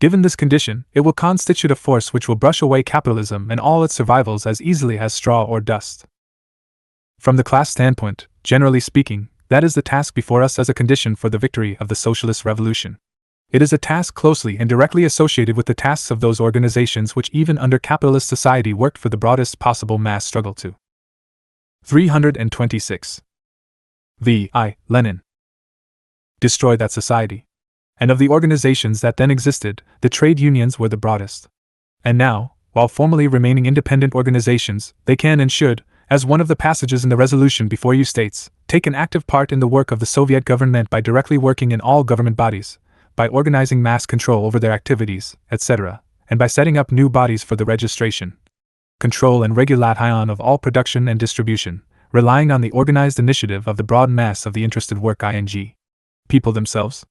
Given this condition, it will constitute a force which will brush away capitalism and all its survivals as easily as straw or dust. From the class standpoint, generally speaking, that is the task before us as a condition for the victory of the socialist revolution. It is a task closely and directly associated with the tasks of those organizations which even under capitalist society worked for the broadest possible mass struggle to 326. Lenin. Destroy that society. And of the organizations that then existed, the trade unions were the broadest. And now, while formally remaining independent organizations, they can and should, as one of the passages in the resolution before you states, take an active part in the work of the Soviet government by directly working in all government bodies, by organizing mass control over their activities, etc., and by setting up new bodies for the registration, control and regulation of all production and distribution, relying on the organized initiative of the broad mass of the interested people themselves.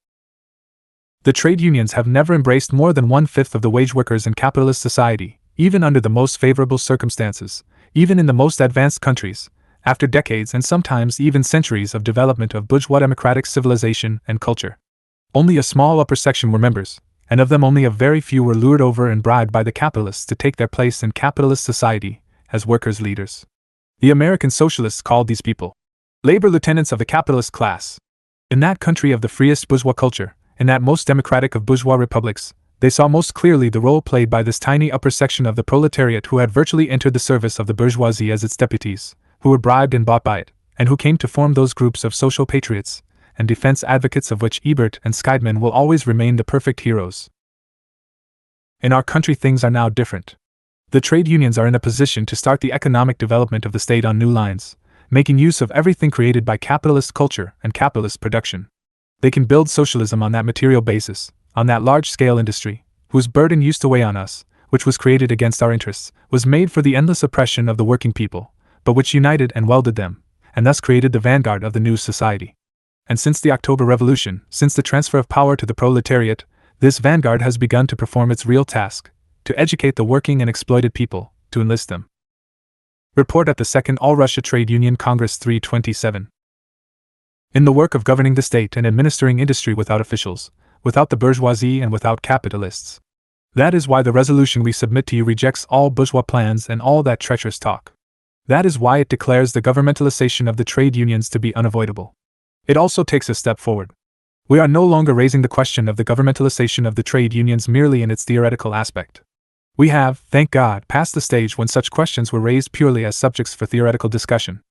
The trade unions have never embraced more than 1/5 of the wage workers in capitalist society, even under the most favorable circumstances, even in the most advanced countries, after decades and sometimes even centuries of development of bourgeois democratic civilization and culture. Only a small upper section were members, and of them only a very few were lured over and bribed by the capitalists to take their place in capitalist society as workers' leaders. The American socialists called these people labor lieutenants of the capitalist class. In that country of the freest bourgeois culture, in that most democratic of bourgeois republics, they saw most clearly the role played by this tiny upper section of the proletariat who had virtually entered the service of the bourgeoisie as its deputies, who were bribed and bought by it, and who came to form those groups of social patriots and defense advocates of which Ebert and Scheidman will always remain the perfect heroes. In our country things are now different. The trade unions are in a position to start the economic development of the state on new lines, making use of everything created by capitalist culture and capitalist production. They can build socialism on that material basis, on that large-scale industry, whose burden used to weigh on us, which was created against our interests, was made for the endless oppression of the working people, but which united and welded them, and thus created the vanguard of the new society. And since the October Revolution, since the transfer of power to the proletariat, this vanguard has begun to perform its real task, to educate the working and exploited people, to enlist them. Report at the Second All-Russia Trade Union Congress 327. In the work of governing the state and administering industry without officials, without the bourgeoisie and without capitalists. That is why the resolution we submit to you rejects all bourgeois plans and all that treacherous talk. That is why it declares the governmentalization of the trade unions to be unavoidable. It also takes a step forward. We are no longer raising the question of the governmentalization of the trade unions merely in its theoretical aspect. We have, thank God, passed the stage when such questions were raised purely as subjects for theoretical discussion.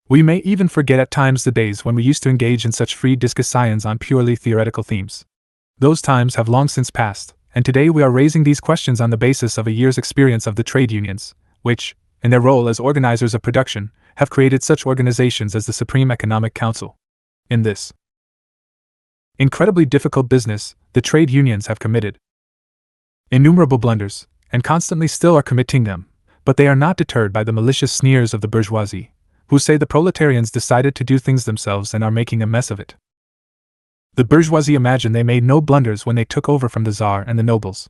We may even forget at times the days when we used to engage in such free discussions on purely theoretical themes. Those times have long since passed, and today we are raising these questions on the basis of a year's experience of the trade unions, which, in their role as organizers of production, have created such organizations as the Supreme Economic Council. In this incredibly difficult business, the trade unions have committed innumerable blunders, and constantly still are committing them, but they are not deterred by the malicious sneers of the bourgeoisie, who say the proletarians decided to do things themselves and are making a mess of it. The bourgeoisie imagine they made no blunders when they took over from the Tsar and the nobles.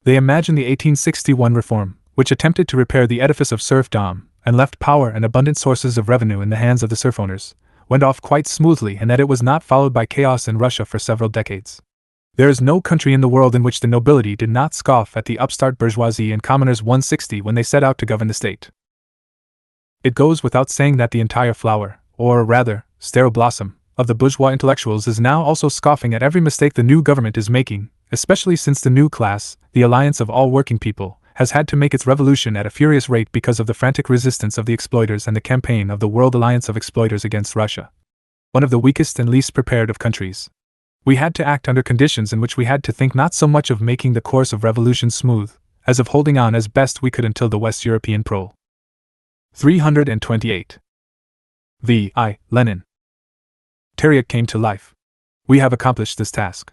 They imagine the 1861 reform, which attempted to repair the edifice of serfdom and left power and abundant sources of revenue in the hands of the serf owners, went off quite smoothly, and that it was not followed by chaos in Russia for several decades. There is no country in the world in which the nobility did not scoff at the upstart bourgeoisie and commoners 160 when they set out to govern the state. It goes without saying that the entire flower, or rather, sterile blossom, of the bourgeois intellectuals is now also scoffing at every mistake the new government is making, especially since the new class, the alliance of all working people, has had to make its revolution at a furious rate because of the frantic resistance of the exploiters and the campaign of the World Alliance of Exploiters against Russia, one of the weakest and least prepared of countries. We had to act under conditions in which we had to think not so much of making the course of revolution smooth, as of holding on as best we could until the West European prole. 328. V.I. Lenin. Tariot came to life. We have accomplished this task.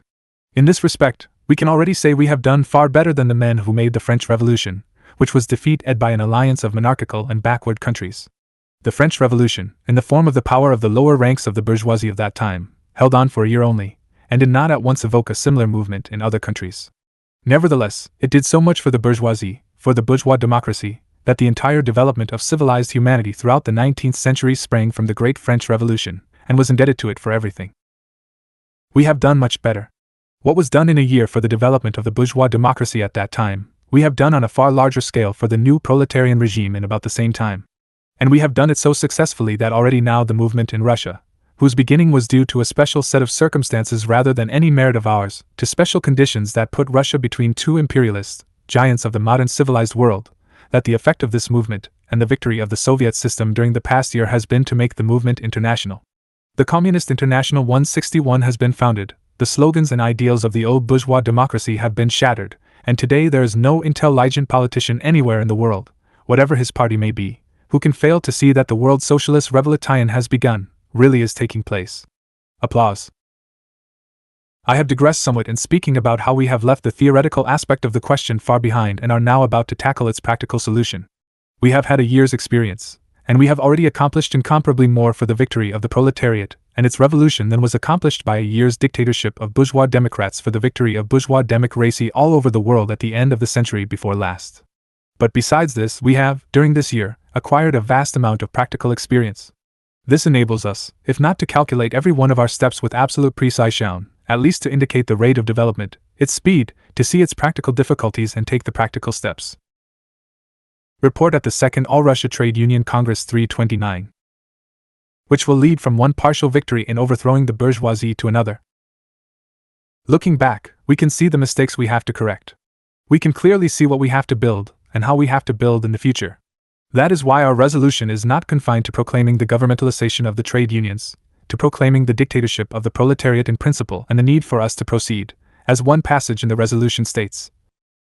In this respect, we can already say we have done far better than the men who made the French Revolution, which was defeated by an alliance of monarchical and backward countries. The French Revolution, in the form of the power of the lower ranks of the bourgeoisie of that time, held on for a year only, and did not at once evoke a similar movement in other countries. Nevertheless, it did so much for the bourgeoisie, for the bourgeois democracy, that the entire development of civilized humanity throughout the 19th century sprang from the great French Revolution, and was indebted to it for everything. We have done much better. What was done in a year for the development of the bourgeois democracy at that time, we have done on a far larger scale for the new proletarian regime in about the same time. And we have done it so successfully that already now the movement in Russia, whose beginning was due to a special set of circumstances rather than any merit of ours, to special conditions that put Russia between two imperialist giants of the modern civilized world, that the effect of this movement, and the victory of the Soviet system during the past year has been to make the movement international. The Communist International 161 has been founded, the slogans and ideals of the old bourgeois democracy have been shattered, and today there is no intelligent politician anywhere in the world, whatever his party may be, who can fail to see that the world socialist revolution has begun, really is taking place. Applause. I have digressed somewhat in speaking about how we have left the theoretical aspect of the question far behind and are now about to tackle its practical solution. We have had a year's experience, and we have already accomplished incomparably more for the victory of the proletariat and its revolution than was accomplished by a year's dictatorship of bourgeois democrats for the victory of bourgeois democracy all over the world at the end of the century before last. But besides this, we have, during this year, acquired a vast amount of practical experience. This enables us, if not to calculate every one of our steps with absolute precision, at least to indicate the rate of development, its speed, to see its practical difficulties and take the practical steps. Report at the Second All-Russia Trade Union Congress 329. Which will lead from one partial victory in overthrowing the bourgeoisie to another. Looking back, we can see the mistakes we have to correct. We can clearly see what we have to build, and how we have to build in the future. That is why our resolution is not confined to proclaiming the governmentalization of the trade unions, to proclaiming the dictatorship of the proletariat in principle and the need for us to proceed, as one passage in the resolution states,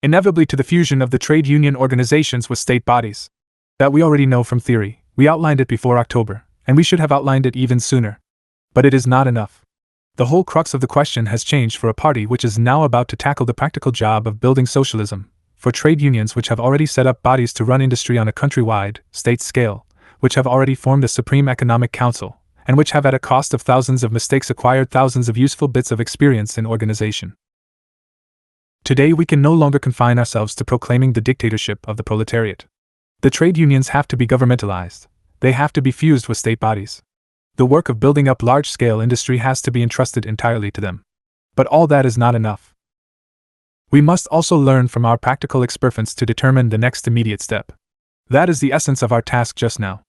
inevitably to the fusion of the trade union organizations with state bodies. That we already know from theory, we outlined it before October, and we should have outlined it even sooner. But it is not enough. The whole crux of the question has changed for a party which is now about to tackle the practical job of building socialism, for trade unions which have already set up bodies to run industry on a countrywide, state scale, which have already formed a Supreme Economic Council, and which have at a cost of thousands of mistakes acquired thousands of useful bits of experience in organization. Today we can no longer confine ourselves to proclaiming the dictatorship of the proletariat. The trade unions have to be governmentalized. They have to be fused with state bodies. The work of building up large-scale industry has to be entrusted entirely to them. But all that is not enough. We must also learn from our practical experiments to determine the next immediate step. That is the essence of our task just now.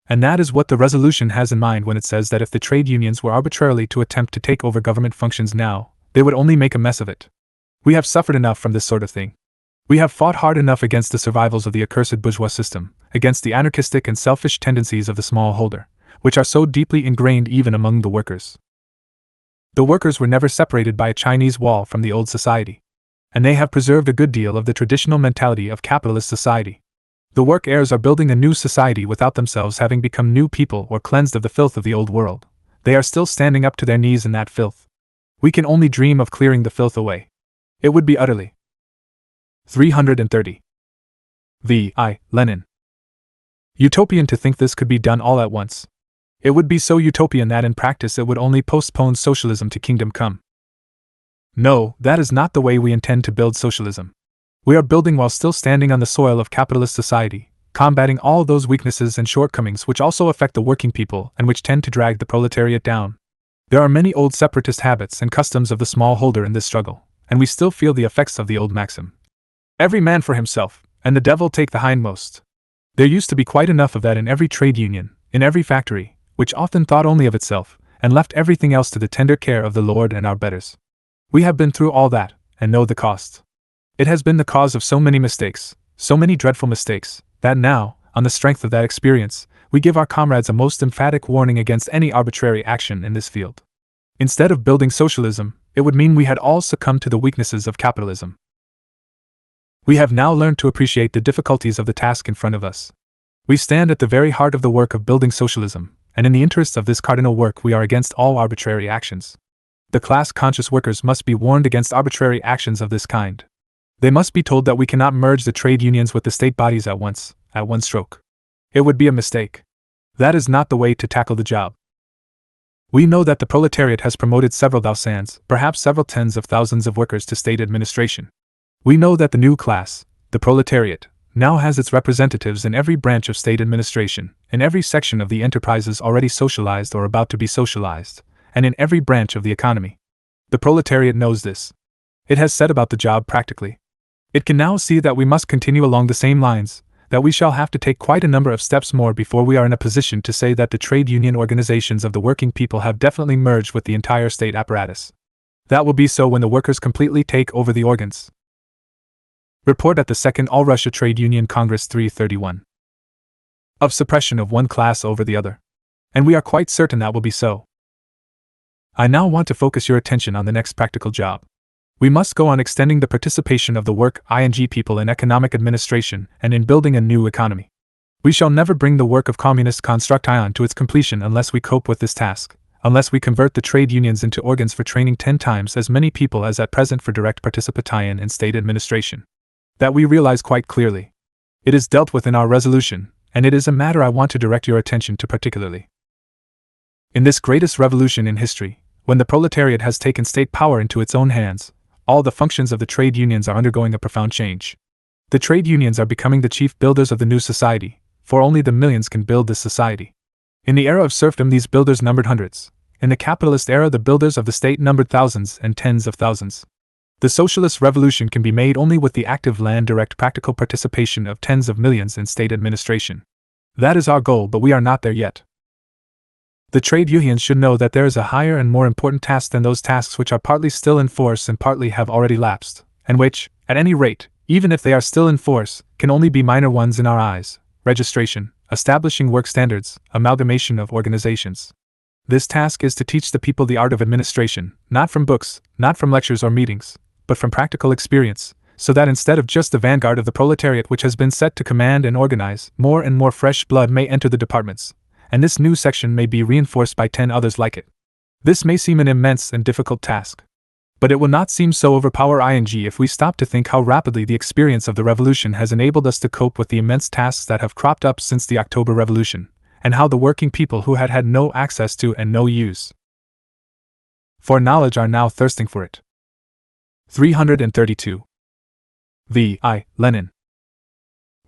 And that is what the resolution has in mind when it says that if the trade unions were arbitrarily to attempt to take over government functions now, they would only make a mess of it. We have suffered enough from this sort of thing. We have fought hard enough against the survivals of the accursed bourgeois system, against the anarchistic and selfish tendencies of the smallholder, which are so deeply ingrained even among the workers. The workers were never separated by a Chinese wall from the old society. And they have preserved a good deal of the traditional mentality of capitalist society. The work heirs are building a new society without themselves having become new people or cleansed of the filth of the old world. They are still standing up to their knees in that filth. We can only dream of clearing the filth away. It would be utterly 330. Lenin. Utopian to think this could be done all at once. It would be so utopian that in practice it would only postpone socialism to kingdom come. No, that is not the way we intend to build socialism. We are building while still standing on the soil of capitalist society, combating all those weaknesses and shortcomings which also affect the working people and which tend to drag the proletariat down. There are many old separatist habits and customs of the smallholder in this struggle, and we still feel the effects of the old maxim. Every man for himself, and the devil take the hindmost. There used to be quite enough of that in every trade union, in every factory, which often thought only of itself, and left everything else to the tender care of the Lord and our betters. We have been through all that, and know the cost. It has been the cause of so many mistakes, so many dreadful mistakes, that now, on the strength of that experience, we give our comrades a most emphatic warning against any arbitrary action in this field. Instead of building socialism, it would mean we had all succumbed to the weaknesses of capitalism. We have now learned to appreciate the difficulties of the task in front of us. We stand at the very heart of the work of building socialism, and in the interests of this cardinal work we are against all arbitrary actions. The class-conscious workers must be warned against arbitrary actions of this kind. They must be told that we cannot merge the trade unions with the state bodies at once, at one stroke. It would be a mistake. That is not the way to tackle the job. We know that the proletariat has promoted several thousands, perhaps several tens of thousands of workers to state administration. We know that the new class, the proletariat, now has its representatives in every branch of state administration, in every section of the enterprises already socialized or about to be socialized, and in every branch of the economy. The proletariat knows this. It has set about the job practically. It can now see that we must continue along the same lines, that we shall have to take quite a number of steps more before we are in a position to say that the trade union organizations of the working people have definitely merged with the entire state apparatus. That will be so when the workers completely take over the organs. Report at the Second All-Russia Trade Union Congress 331. Of suppression of one class over the other. And we are quite certain that will be so. I now want to focus your attention on the next practical job. We must go on extending the participation of the working people in economic administration and in building a new economy. We shall never bring the work of communist construction to its completion unless we cope with this task, unless we convert the trade unions into organs for training 10 times as many people as at present for direct participation in state administration. That we realize quite clearly. It is dealt with in our resolution, and it is a matter I want to direct your attention to particularly. In this greatest revolution in history, when the proletariat has taken state power into its own hands, all the functions of the trade unions are undergoing a profound change. The trade unions are becoming the chief builders of the new society, for only the millions can build this society. In the era of serfdom these builders numbered hundreds. In the capitalist era the builders of the state numbered thousands and tens of thousands. The socialist revolution can be made only with the active land direct practical participation of tens of millions in state administration. That is our goal, but we are not there yet. The trade unions should know that there is a higher and more important task than those tasks which are partly still in force and partly have already lapsed, and which, at any rate, even if they are still in force, can only be minor ones in our eyes: registration, establishing work standards, amalgamation of organizations. This task is to teach the people the art of administration, not from books, not from lectures or meetings, but from practical experience, so that instead of just the vanguard of the proletariat which has been set to command and organize, more and more fresh blood may enter the departments, and this new section may be reinforced by 10 others like it. This may seem an immense and difficult task. But it will not seem so overpowering if we stop to think how rapidly the experience of the revolution has enabled us to cope with the immense tasks that have cropped up since the October Revolution, and how the working people who had had no access to and no use for knowledge are now thirsting for it. 332. Lenin.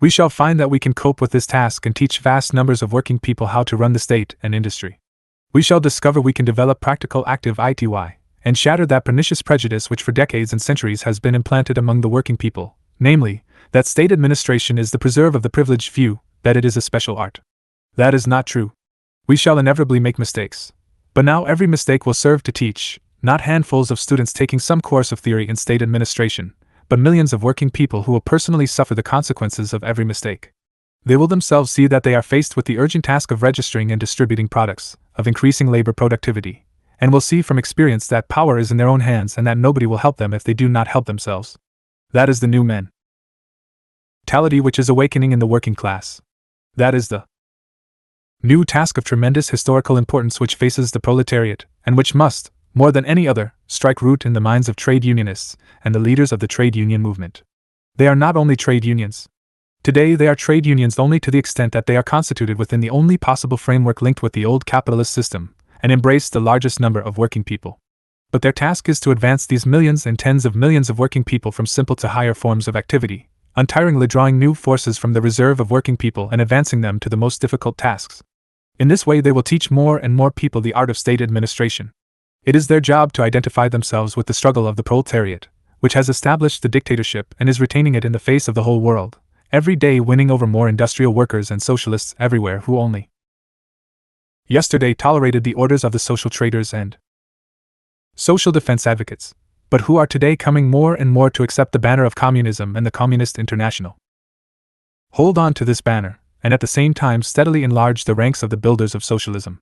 We shall find that we can cope with this task and teach vast numbers of working people how to run the state and industry. We shall discover we can develop practical active ITY, and shatter that pernicious prejudice which for decades and centuries has been implanted among the working people, namely, that state administration is the preserve of the privileged few, that it is a special art. That is not true. We shall inevitably make mistakes. But now every mistake will serve to teach, not handfuls of students taking some course of theory in state administration, but millions of working people who will personally suffer the consequences of every mistake. They will themselves see that they are faced with the urgent task of registering and distributing products, of increasing labor productivity, and will see from experience that power is in their own hands and that nobody will help them if they do not help themselves. That is the new mentality which is awakening in the working class. That is the new task of tremendous historical importance which faces the proletariat, and which must, more than any other, strike root in the minds of trade unionists and the leaders of the trade union movement. They are not only trade unions. Today they are trade unions only to the extent that they are constituted within the only possible framework linked with the old capitalist system, and embrace the largest number of working people. But their task is to advance these millions and tens of millions of working people from simple to higher forms of activity, untiringly drawing new forces from the reserve of working people and advancing them to the most difficult tasks. In this way they will teach more and more people the art of state administration. It is their job to identify themselves with the struggle of the proletariat, which has established the dictatorship and is retaining it in the face of the whole world, every day winning over more industrial workers and socialists everywhere who only yesterday tolerated the orders of the social traders and social defense advocates, but who are today coming more and more to accept the banner of communism and the Communist International. Hold on to this banner, and at the same time steadily enlarge the ranks of the builders of socialism.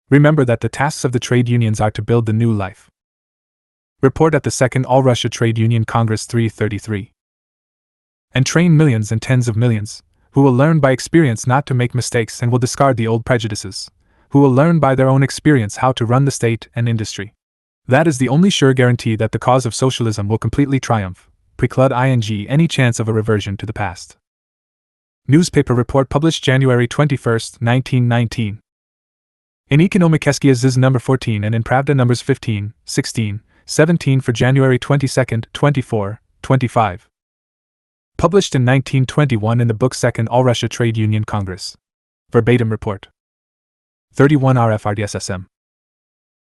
Remember that the tasks of the trade unions are to build the new life. Report at the Second All-Russia Trade Union Congress 333. And train millions and tens of millions, who will learn by experience not to make mistakes and will discard the old prejudices, who will learn by their own experience how to run the state and industry. That is the only sure guarantee that the cause of socialism will completely triumph, preclude any chance of a reversion to the past. Newspaper report published January 21, 1919. In Ekonomikeskiya ZIZ number 14 and in Pravda numbers 15, 16, 17 for January 22, 24, 25. Published in 1921 in the book Second All-Russia Trade Union Congress. Verbatim report. 31 RFRDSSM.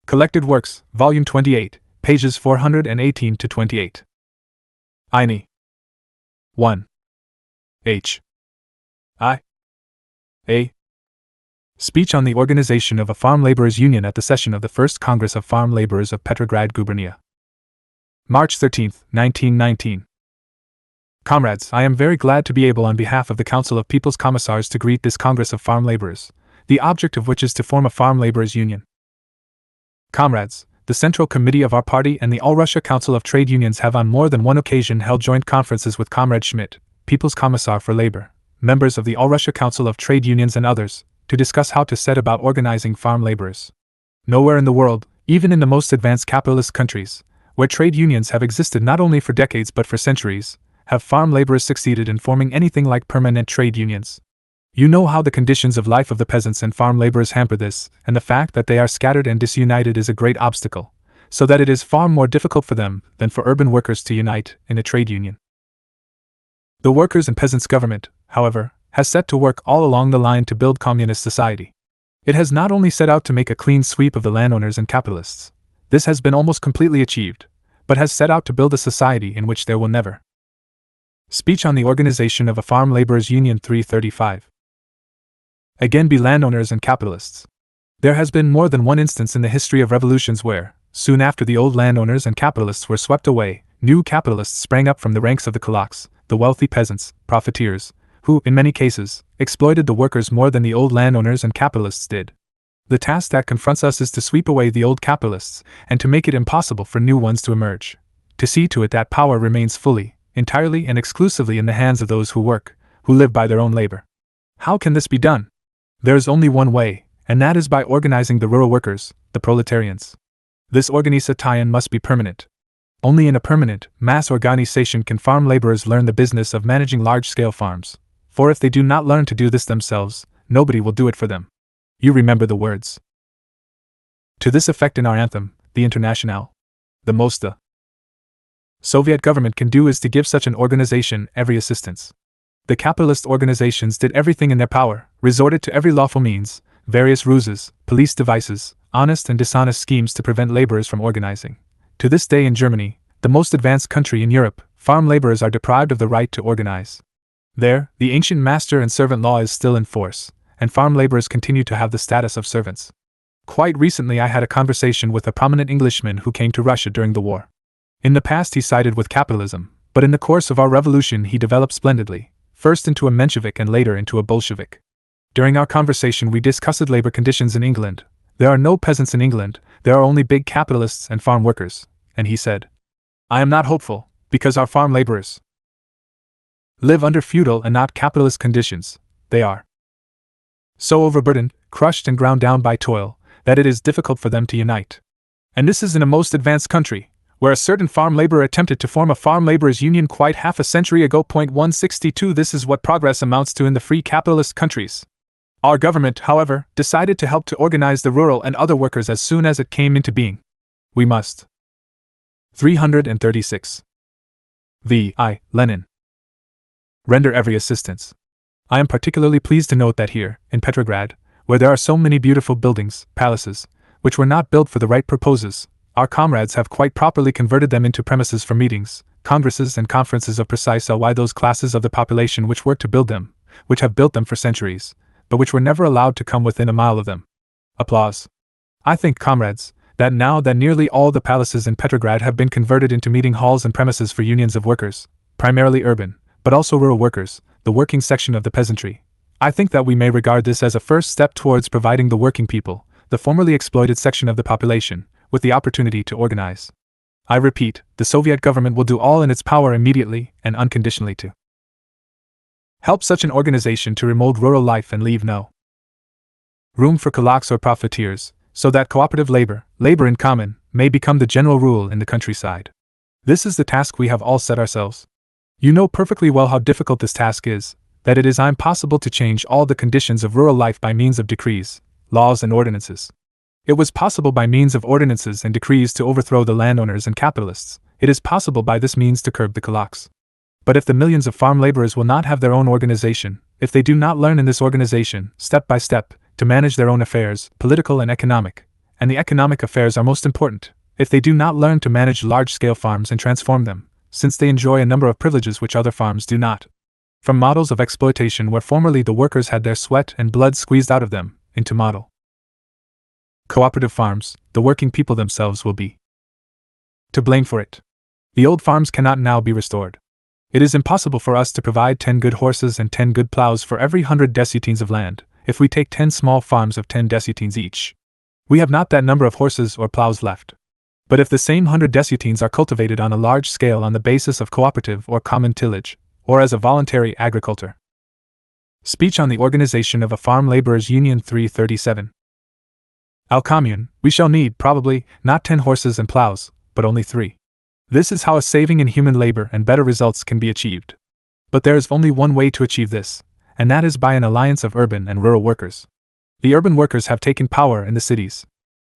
Collected Works, Volume 28, pages 418 to 28. INI. 1. H. I. A. Speech on the organization of a Farm Laborers' Union at the session of the First Congress of Farm Laborers of Petrograd Gubernia. March 13, 1919. Comrades, I am very glad to be able on behalf of the Council of People's Commissars to greet this Congress of Farm Laborers, the object of which is to form a Farm Laborers' Union. Comrades, the Central Committee of our party and the All-Russia Council of Trade Unions have on more than one occasion held joint conferences with Comrade Schmidt, People's Commissar for Labor, members of the All-Russia Council of Trade Unions and others, to discuss how to set about organizing farm laborers. Nowhere in the world, even in the most advanced capitalist countries, where trade unions have existed not only for decades but for centuries, have farm laborers succeeded in forming anything like permanent trade unions. You know how the conditions of life of the peasants and farm laborers hamper this, and the fact that they are scattered and disunited is a great obstacle, so that it is far more difficult for them than for urban workers to unite in a trade union. The workers' and peasants' government, however, has set to work all along the line to build communist society. It has not only set out to make a clean sweep of the landowners and capitalists, this has been almost completely achieved, but has set out to build a society in which there will never. Speech on the organization of a Farm Laborers' Union 335. Again be landowners and capitalists. There has been more than one instance in the history of revolutions where, soon after the old landowners and capitalists were swept away, new capitalists sprang up from the ranks of the kulaks, the wealthy peasants, profiteers, who, in many cases, exploited the workers more than the old landowners and capitalists did. The task that confronts us is to sweep away the old capitalists, and to make it impossible for new ones to emerge. To see to it that power remains fully, entirely and exclusively in the hands of those who work, who live by their own labor. How can this be done? There is only one way, and that is by organizing the rural workers, the proletarians. This organization must be permanent. Only in a permanent, mass organization can farm laborers learn the business of managing large-scale farms, for if they do not learn to do this themselves, nobody will do it for them. You remember the words to this effect in our anthem, the Internationale. The most the Soviet government can do is to give such an organization every assistance. The capitalist organizations did everything in their power, resorted to every lawful means, various ruses, police devices, honest and dishonest schemes to prevent laborers from organizing, To this day in Germany, the most advanced country in Europe, farm laborers are deprived of the right to organize. There, the ancient master and servant law is still in force, and farm laborers continue to have the status of servants. Quite recently, I had a conversation with a prominent Englishman who came to Russia during the war. In the past, he sided with capitalism, but in the course of our revolution, he developed splendidly, first into a Menshevik and later into a Bolshevik. During our conversation, we discussed labor conditions in England. There are no peasants in England, there are only big capitalists and farm workers, and he said, I am not hopeful, because our farm laborers live under feudal and not capitalist conditions. They are so overburdened, crushed and ground down by toil, that it is difficult for them to unite. And this is in a most advanced country, where a certain farm laborer attempted to form a farm laborers' union quite half a century ago. 162 This is what progress amounts to in the free capitalist countries. Our government, however, decided to help to organize the rural and other workers as soon as it came into being. We must. 336. V.I. Lenin. Render every assistance. I am particularly pleased to note that here, in Petrograd, where there are so many beautiful buildings, palaces, which were not built for the right purposes, our comrades have quite properly converted them into premises for meetings, congresses and conferences of precise why those classes of the population which work to build them, which have built them for centuries, but which were never allowed to come within a mile of them. Applause. I think, comrades, that now that nearly all the palaces in Petrograd have been converted into meeting halls and premises for unions of workers, primarily urban, but also rural workers, the working section of the peasantry, I think that we may regard this as a first step towards providing the working people, the formerly exploited section of the population, with the opportunity to organize. I repeat, the Soviet government will do all in its power immediately and unconditionally to help such an organization to remold rural life and leave no room for kulaks or profiteers, so that cooperative labor in common, may become the general rule in the countryside. This is the task we have all set ourselves. You know perfectly well how difficult this task is, that it is impossible to change all the conditions of rural life by means of decrees, laws and ordinances. It was possible by means of ordinances and decrees to overthrow the landowners and capitalists. It is possible by this means to curb the kulaks. But if the millions of farm laborers will not have their own organization, if they do not learn in this organization, step by step, to manage their own affairs, political and the economic affairs are most important, if they do not learn to manage large-scale farms and transform them, since they enjoy a number of privileges which other farms do not, from models of exploitation where formerly the workers had their sweat and blood squeezed out of them, into model cooperative farms, the working people themselves will be to blame for it. The old farms cannot now be restored. It is impossible for us to provide 10 good horses and 10 good plows for every 100 decitines of land, if we take 10 small farms of 10 decitines each. We have not that number of horses or plows left. But if the same 100 decitines are cultivated on a large scale on the basis of cooperative or common tillage, or as a voluntary agriculture. Speech on the organization of a farm laborers' union. 337. Al commune, we shall need, probably, not 10 horses and plows, but only 3. This is how a saving in human labor and better results can be achieved. But there is only one way to achieve this, and that is by an alliance of urban and rural workers. The urban workers have taken power in the cities.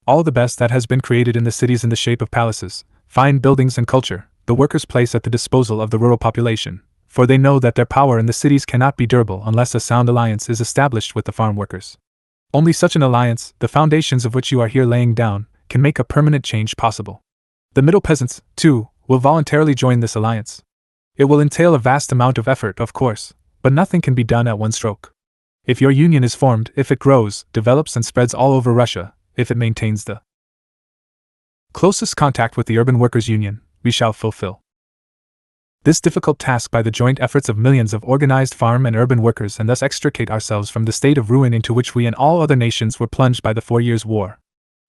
All the best that has been created in the cities in the shape of palaces, fine buildings and culture, the workers place at the disposal of the rural population, for they know that their power in the cities cannot be durable unless a sound alliance is established with the farm workers. Only such an alliance, the foundations of which you are here laying down, can make a permanent change possible. The middle peasants, too, will voluntarily join this alliance. It will entail a vast amount of effort, of course, but nothing can be done at one stroke. If your union is formed, if it grows, develops and spreads all over Russia, if it maintains the closest contact with the Urban Workers' Union, we shall fulfill this difficult task by the joint efforts of millions of organized farm and urban workers and thus extricate ourselves from the state of ruin into which we and all other nations were plunged by the 4 Years' War.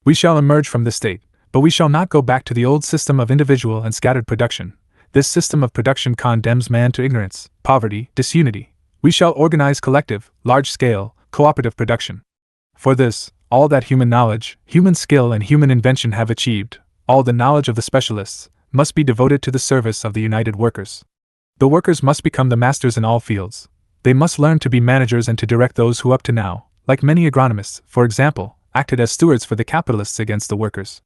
We shall emerge from this state, but we shall not go back to the old system of individual and scattered production. This system of production condemns man to ignorance, poverty, disunity. We shall organize collective, large-scale, cooperative production. For this, all that human knowledge, human skill and human invention have achieved, all the knowledge of the specialists, must be devoted to the service of the united workers. The workers must become the masters in all fields. They must learn to be managers and to direct those who up to now, like many agronomists, for example, acted as stewards for the capitalists against the workers.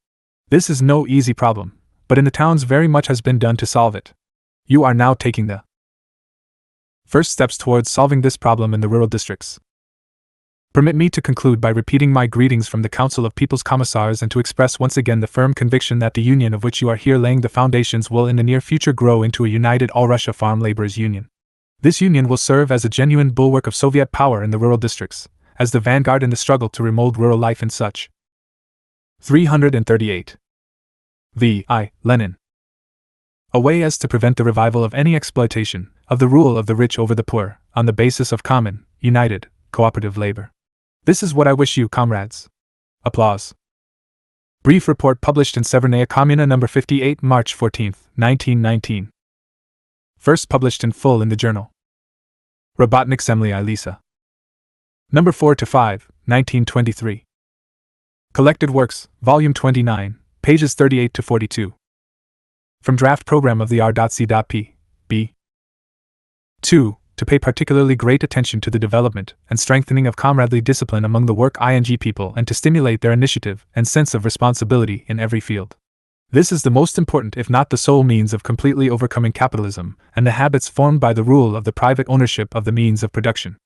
This is no easy problem, but in the towns very much has been done to solve it. You are now taking the first steps towards solving this problem in the rural districts. Permit me to conclude by repeating my greetings from the Council of People's Commissars and to express once again the firm conviction that the union of which you are here laying the foundations will in the near future grow into a united All-Russia Farm Laborers Union. This union will serve as a genuine bulwark of Soviet power in the rural districts, as the vanguard in the struggle to remold rural life and such. 338. V.I. Lenin. A way as to prevent the revival of any exploitation of the rule of the rich over the poor, on the basis of common, united, cooperative labor. This is what I wish you, comrades. Applause. Brief report published in Severnaya Kommuna No. 58, March 14, 1919. First published in full in the journal. Robotnik Semlya Lisa. No. 4-5, 1923. Collected Works, Volume 29, pages 38-42. From Draft Program of the R.C.P. B. 2. To pay particularly great attention to the development and strengthening of comradely discipline among the work-ing people and to stimulate their initiative and sense of responsibility in every field. This is the most important if not the sole means of completely overcoming capitalism and the habits formed by the rule of the private ownership of the means of production.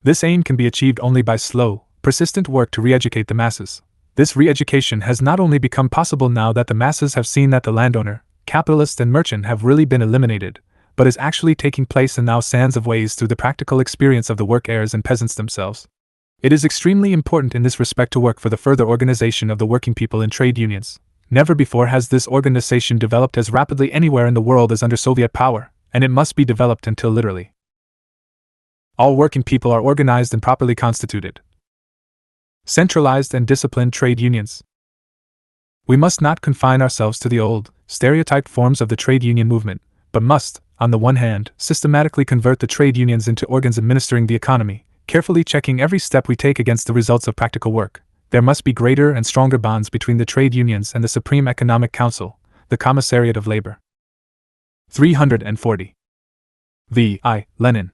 This aim can be achieved only by slow, persistent work to re-educate the masses. This re-education has not only become possible now that the masses have seen that the landowner, capitalist and merchant have really been eliminated, but is actually taking place in now sands of ways through the practical experience of the work heirs and peasants themselves. It is extremely important in this respect to work for the further organization of the working people in trade unions. Never before has this organization developed as rapidly anywhere in the world as under Soviet power, and it must be developed until literally all working people are organized and properly constituted. Centralized and disciplined trade unions. We must not confine ourselves to the old, stereotyped forms of the trade union movement, but must, on the one hand, systematically convert the trade unions into organs administering the economy, carefully checking every step we take against the results of practical work. There must be greater and stronger bonds between the trade unions and the Supreme Economic Council, the Commissariat of Labor. 340. V.I. Lenin.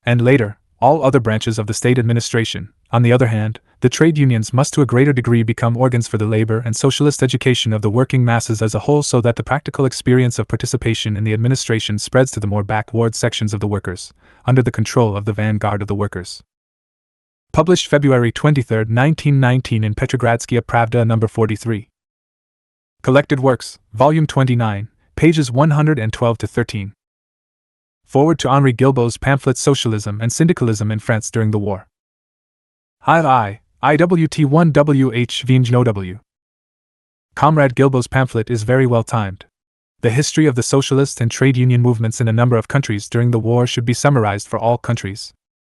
And later, all other branches of the state administration. On the other hand, the trade unions must to a greater degree become organs for the labor and socialist education of the working masses as a whole so that the practical experience of participation in the administration spreads to the more backward sections of the workers, under the control of the vanguard of the workers. Published February 23, 1919 in Petrogradskaya Pravda No. 43. Collected Works, Volume 29, pages 112-13. Forward to Henri Guilbault's pamphlet Socialism and Syndicalism in France during the War. IWT1WH Vinjno. Comrade Guilbault's pamphlet is very well timed. The history of the socialist and trade union movements in a number of countries during the war should be summarized for all countries.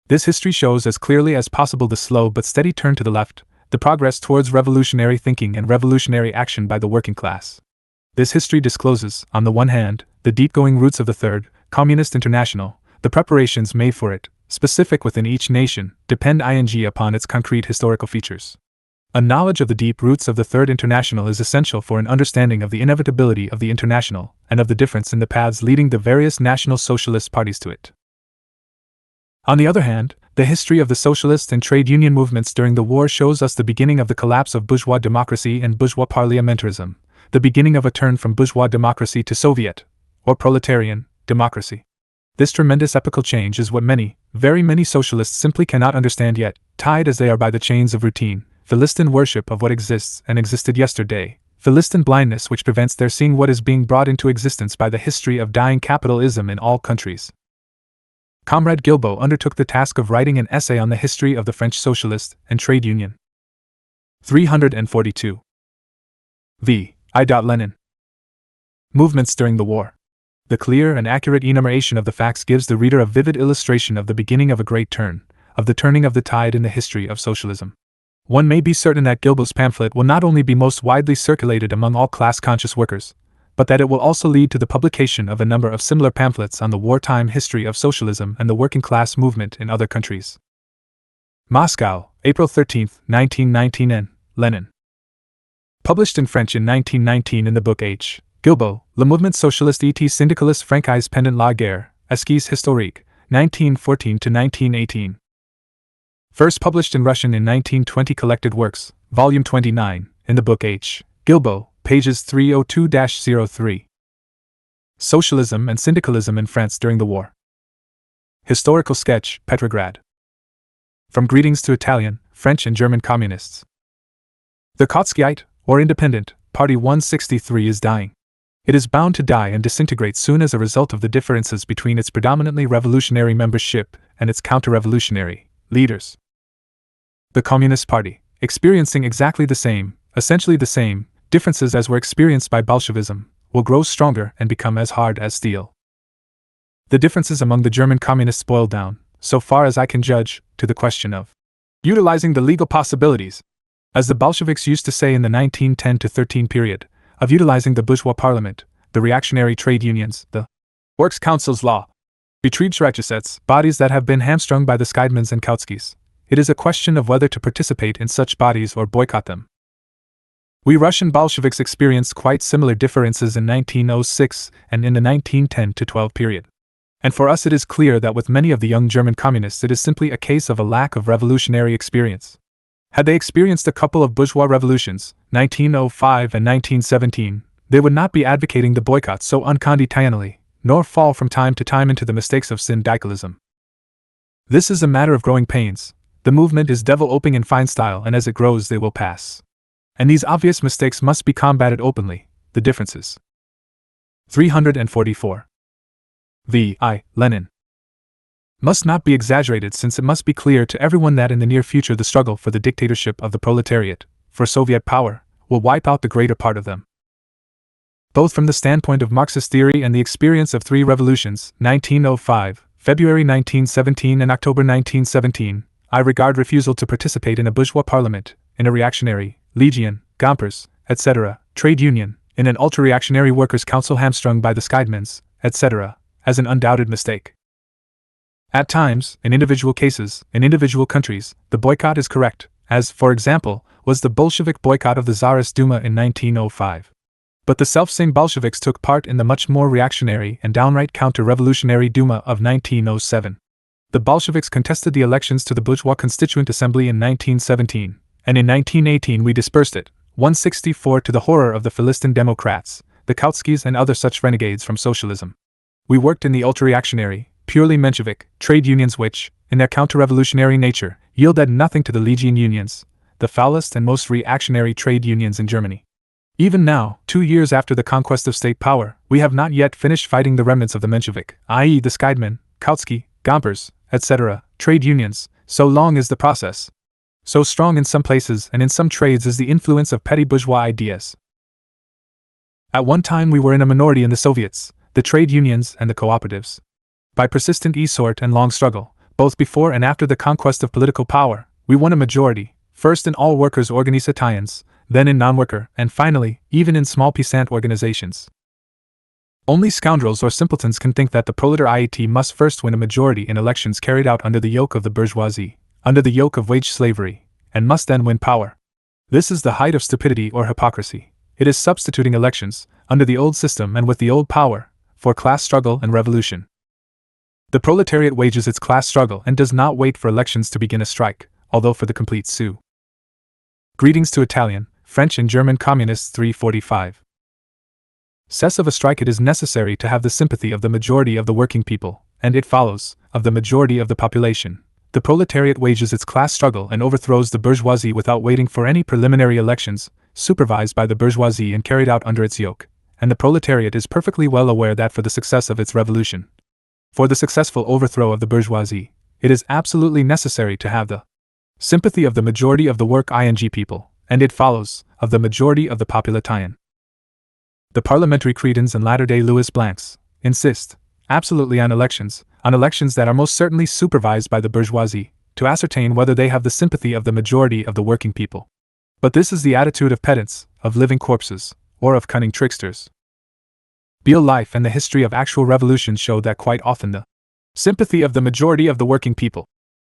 This history shows as clearly as possible the slow but steady turn to the left, the progress towards revolutionary thinking and revolutionary action by the working class. This history discloses, on the one hand, the deep-going roots of the Third Communist International, the preparations made for it, specific within each nation, depend upon its concrete historical features. A knowledge of the deep roots of the Third International is essential for an understanding of the inevitability of the International, and of the difference in the paths leading the various national socialist parties to it. On the other hand, the history of the socialist and trade union movements during the war shows us the beginning of the collapse of bourgeois democracy and bourgeois parliamentarism, the beginning of a turn from bourgeois democracy to Soviet, or proletarian, democracy. This tremendous epochal change is what many, very many socialists simply cannot understand yet, tied as they are by the chains of routine, Philistine worship of what exists and existed yesterday, Philistine blindness which prevents their seeing what is being brought into existence by the history of dying capitalism in all countries. Comrade Guilbault undertook the task of writing an essay on the history of the French Socialist and Trade Union. 342. V.I. Lenin. Movements during the war. The clear and accurate enumeration of the facts gives the reader a vivid illustration of the beginning of a great turn, of the turning of the tide in the history of socialism. One may be certain that Guilbault's pamphlet will not only be most widely circulated among all class-conscious workers, but that it will also lead to the publication of a number of similar pamphlets on the wartime history of socialism and the working class movement in other countries. Moscow, April 13, 1919 N. Lenin. Published in French in 1919 in the book H. Guilbault, Le Mouvement Socialiste et Syndicaliste Francais pendant la guerre, Esquisse historique, 1914-1918. First published in Russian in 1920 Collected Works, Volume 29, in the book H. Guilbault, pages 302-03. Socialism and Syndicalism in France during the war. Historical sketch, Petrograd. From Greetings to Italian, French and German Communists. The Trotskyite, or Independent, Party 163 is dying. It is bound to die and disintegrate soon as a result of the differences between its predominantly revolutionary membership and its counter-revolutionary leaders. The Communist Party, experiencing exactly the same, essentially the same, differences as were experienced by Bolshevism, will grow stronger and become as hard as steel. The differences among the German communists boil down, so far as I can judge, to the question of utilizing the legal possibilities, as the Bolsheviks used to say in the 1910-13 period, of utilizing the bourgeois parliament, the reactionary trade unions, the works council's law, Betriebsrätssets, bodies that have been hamstrung by the Scheidmans and Kautskys. It is a question of whether to participate in such bodies or boycott them. We Russian Bolsheviks experienced quite similar differences in 1906 and in the 1910-12 period. And for us it is clear that with many of the young German communists it is simply a case of a lack of revolutionary experience. Had they experienced a couple of bourgeois revolutions, 1905 and 1917, they would not be advocating the boycott so unconditionnally, nor fall from time to time into the mistakes of syndicalism. This is a matter of growing pains. The movement is developing in fine style, and as it grows they will pass. And these obvious mistakes must be combated openly, the differences. 344. Lenin. Must not be exaggerated, since it must be clear to everyone that in the near future the struggle for the dictatorship of the proletariat, for Soviet power, will wipe out the greater part of them. Both from the standpoint of Marxist theory and the experience of three revolutions, 1905, February 1917 and October 1917, I regard refusal to participate in a bourgeois parliament, in a reactionary, Legion, Gompers, etc., trade union, in an ultra-reactionary workers' council hamstrung by the Scheidmans, etc., as an undoubted mistake. At times, in individual cases, in individual countries, the boycott is correct, as, for example, was the Bolshevik boycott of the Tsarist Duma in 1905. But the selfsame Bolsheviks took part in the much more reactionary and downright counter-revolutionary Duma of 1907. The Bolsheviks contested the elections to the Bourgeois Constituent Assembly in 1917, and in 1918 we dispersed it, 164 to the horror of the Philistin Democrats, the Kautskys and other such renegades from socialism. We worked in the ultra-reactionary, purely Menshevik, trade unions which, in their counter-revolutionary nature, yielded nothing to the Legion unions, the foulest and most reactionary trade unions in Germany. Even now, 2 years after the conquest of state power, we have not yet finished fighting the remnants of the Menshevik, i.e. the Scheidman, Kautsky, Gompers, etc., trade unions. So long is the process. So strong in some places and in some trades is the influence of petty bourgeois ideas. At one time we were in a minority in the Soviets, the trade unions and the cooperatives. By persistent effort and long struggle, both before and after the conquest of political power, we won a majority, first in all workers' organisations, then in non-worker, and finally, even in small peasant organizations. Only scoundrels or simpletons can think that the proletariat must first win a majority in elections carried out under the yoke of the bourgeoisie, under the yoke of wage slavery, and must then win power. This is the height of stupidity or hypocrisy. It is substituting elections, under the old system and with the old power, for class struggle and revolution. The proletariat wages its class struggle and does not wait for elections to begin a strike, although for the complete coup. Greetings to Italian, French and German Communists 345. Cess of a strike. It is necessary to have the sympathy of the majority of the working people, and it follows, of the majority of the population. The proletariat wages its class struggle and overthrows the bourgeoisie without waiting for any preliminary elections, supervised by the bourgeoisie and carried out under its yoke, and the proletariat is perfectly well aware that for the success of its revolution, for the successful overthrow of the bourgeoisie, it is absolutely necessary to have the sympathy of the majority of the working people, and it follows, of the majority of the population. The parliamentary cretins and latter-day Louis Blancs insist, absolutely on elections that are most certainly supervised by the bourgeoisie, to ascertain whether they have the sympathy of the majority of the working people. But this is the attitude of pedants, of living corpses, or of cunning tricksters. Real life and the history of actual revolutions show that quite often the sympathy of the majority of the working people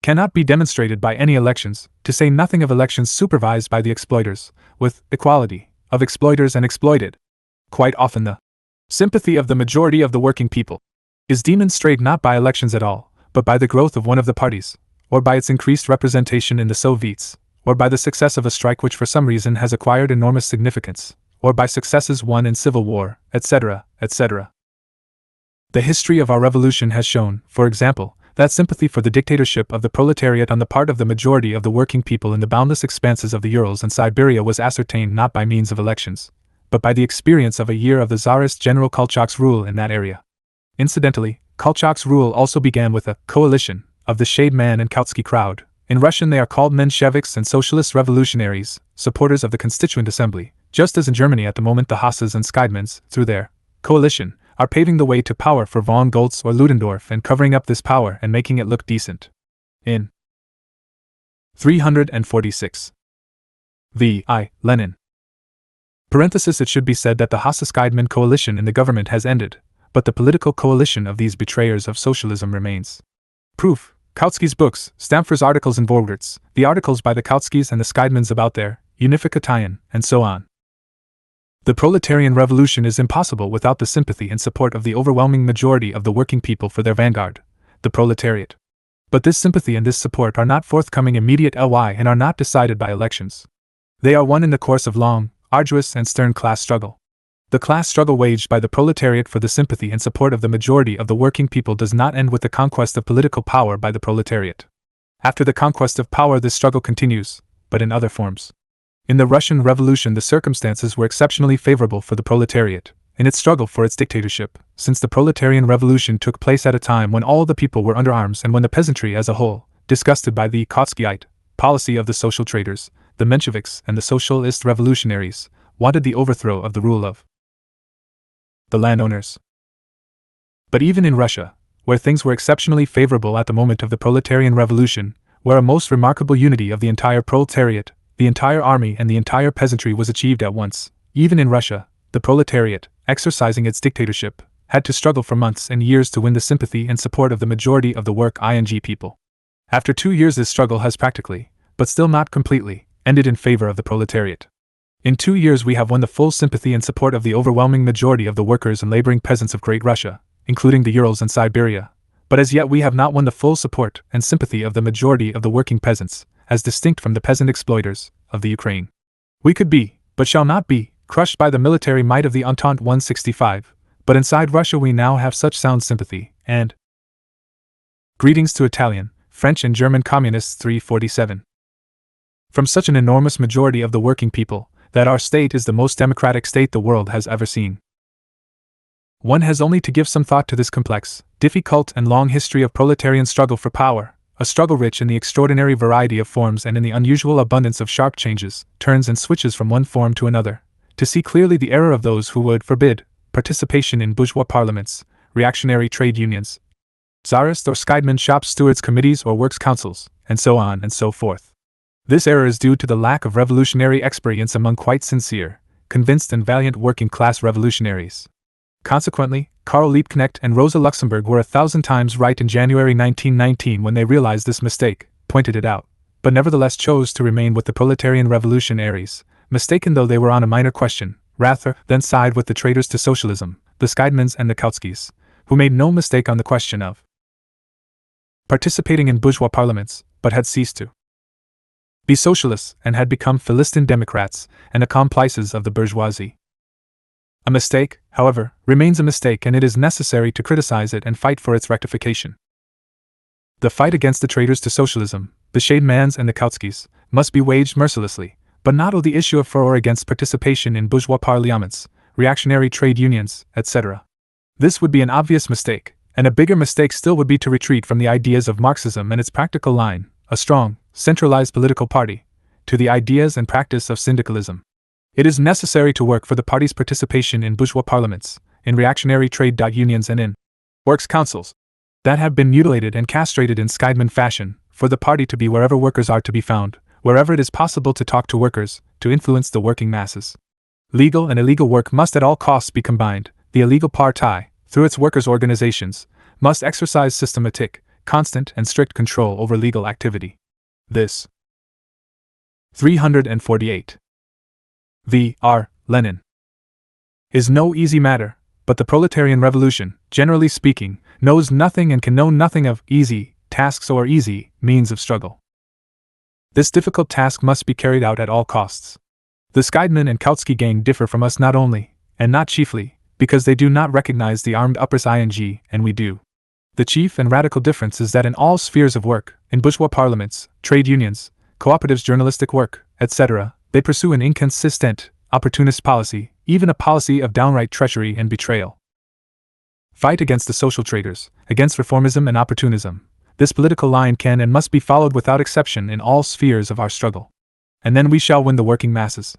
cannot be demonstrated by any elections, to say nothing of elections supervised by the exploiters, with equality of exploiters and exploited. Quite often the sympathy of the majority of the working people is demonstrated not by elections at all, but by the growth of one of the parties, or by its increased representation in the Soviets, or by the success of a strike which for some reason has acquired enormous significance, or by successes won in civil war, etc., etc. The history of our revolution has shown, for example, That sympathy for the dictatorship of the proletariat on the part of the majority of the working people in the boundless expanses of the Urals and Siberia was ascertained not by means of elections, but by the experience of a year of the Tsarist General Kolchak's rule in that area. Incidentally, Kolchak's rule also began with a coalition of the Shademan and Kautsky crowd. In Russian they are called Mensheviks and Socialist Revolutionaries, supporters of the Constituent Assembly, just as in Germany at the moment the Hasses and Scheidmans, through their coalition, are paving the way to power for von Goltz or Ludendorff and covering up this power and making it look decent. In 346. V.I. Lenin. Parenthesis. It should be said that the Hasse-Scheidman coalition in the government has ended, but the political coalition of these betrayers of socialism remains. Proof: Kautsky's books, Stamfer's articles in Vorwärts, the articles by the Kautskys and the Scheidmans about their unification, and so on. The proletarian revolution is impossible without the sympathy and support of the overwhelming majority of the working people for their vanguard, the proletariat. But this sympathy and this support are not forthcoming immediately and are not decided by elections. They are won in the course of long, arduous and stern class struggle. The class struggle waged by the proletariat for the sympathy and support of the majority of the working people does not end with the conquest of political power by the proletariat. After the conquest of power, this struggle continues, but in other forms. In the Russian Revolution, the circumstances were exceptionally favorable for the proletariat in its struggle for its dictatorship, since the proletarian revolution took place at a time when all the people were under arms and when the peasantry as a whole, disgusted by the Kautskyite policy of the social traders, the Mensheviks and the socialist revolutionaries, wanted the overthrow of the rule of the landowners. But even in Russia, where things were exceptionally favorable at the moment of the proletarian revolution, where a most remarkable unity of the entire proletariat, the entire army and the entire peasantry was achieved at once, even in Russia, the proletariat, exercising its dictatorship, had to struggle for months and years to win the sympathy and support of the majority of the working people. After 2 years this struggle has practically, but still not completely, ended in favor of the proletariat. In 2 years we have won the full sympathy and support of the overwhelming majority of the workers and laboring peasants of Great Russia, including the Urals and Siberia, but as yet we have not won the full support and sympathy of the majority of the working peasants, as distinct from the peasant exploiters of the Ukraine. We could be, but shall not be, crushed by the military might of the Entente 165, but inside Russia we now have such sound sympathy, and greetings to Italian, French and German communists 347. From such an enormous majority of the working people, that our state is the most democratic state the world has ever seen. One has only to give some thought to this complex, difficult and long history of proletarian struggle for power, a struggle rich in the extraordinary variety of forms and in the unusual abundance of sharp changes, turns and switches from one form to another, to see clearly the error of those who would forbid participation in bourgeois parliaments, reactionary trade unions, Tsarist or Scheidman shop stewards committees or works councils, and so on and so forth. This error is due to the lack of revolutionary experience among quite sincere, convinced and valiant working-class revolutionaries. Consequently, Karl Liebknecht and Rosa Luxemburg were 1,000 times right in January 1919 when they realized this mistake, pointed it out, but nevertheless chose to remain with the proletarian revolutionaries, mistaken though they were on a minor question, rather than side with the traitors to socialism, the Scheidmans and the Kautskys, who made no mistake on the question of participating in bourgeois parliaments, but had ceased to be socialists and had become Philistine Democrats and accomplices of the bourgeoisie. A mistake, however, remains a mistake, and it is necessary to criticize it and fight for its rectification. The fight against the traitors to socialism, the Shaidmans and the Kautskys, must be waged mercilessly, but not on the issue of for or against participation in bourgeois parliaments, reactionary trade unions, etc. This would be an obvious mistake, and a bigger mistake still would be to retreat from the ideas of Marxism and its practical line, a strong, centralized political party, to the ideas and practice of syndicalism. It is necessary to work for the party's participation in bourgeois parliaments, in reactionary trade unions and in works councils that have been mutilated and castrated in Scheidman fashion, for the party to be wherever workers are to be found, wherever it is possible to talk to workers, to influence the working masses. Legal and illegal work must at all costs be combined. The illegal party, through its workers' organizations, must exercise systematic, constant and strict control over legal activity. This 348. V.R. Lenin. Is no easy matter, but the proletarian revolution, generally speaking, knows nothing and can know nothing of easy tasks or easy means of struggle. This difficult task must be carried out at all costs. The Scheidman and Kautsky gang differ from us not only, and not chiefly, because they do not recognize the armed uppers ing, and we do. The chief and radical difference is that in all spheres of work, in bourgeois parliaments, trade unions, cooperatives, journalistic work, etc., they pursue an inconsistent, opportunist policy, even a policy of downright treachery and betrayal. Fight against the social traders, against reformism and opportunism. This political line can and must be followed without exception in all spheres of our struggle. And then we shall win the working masses.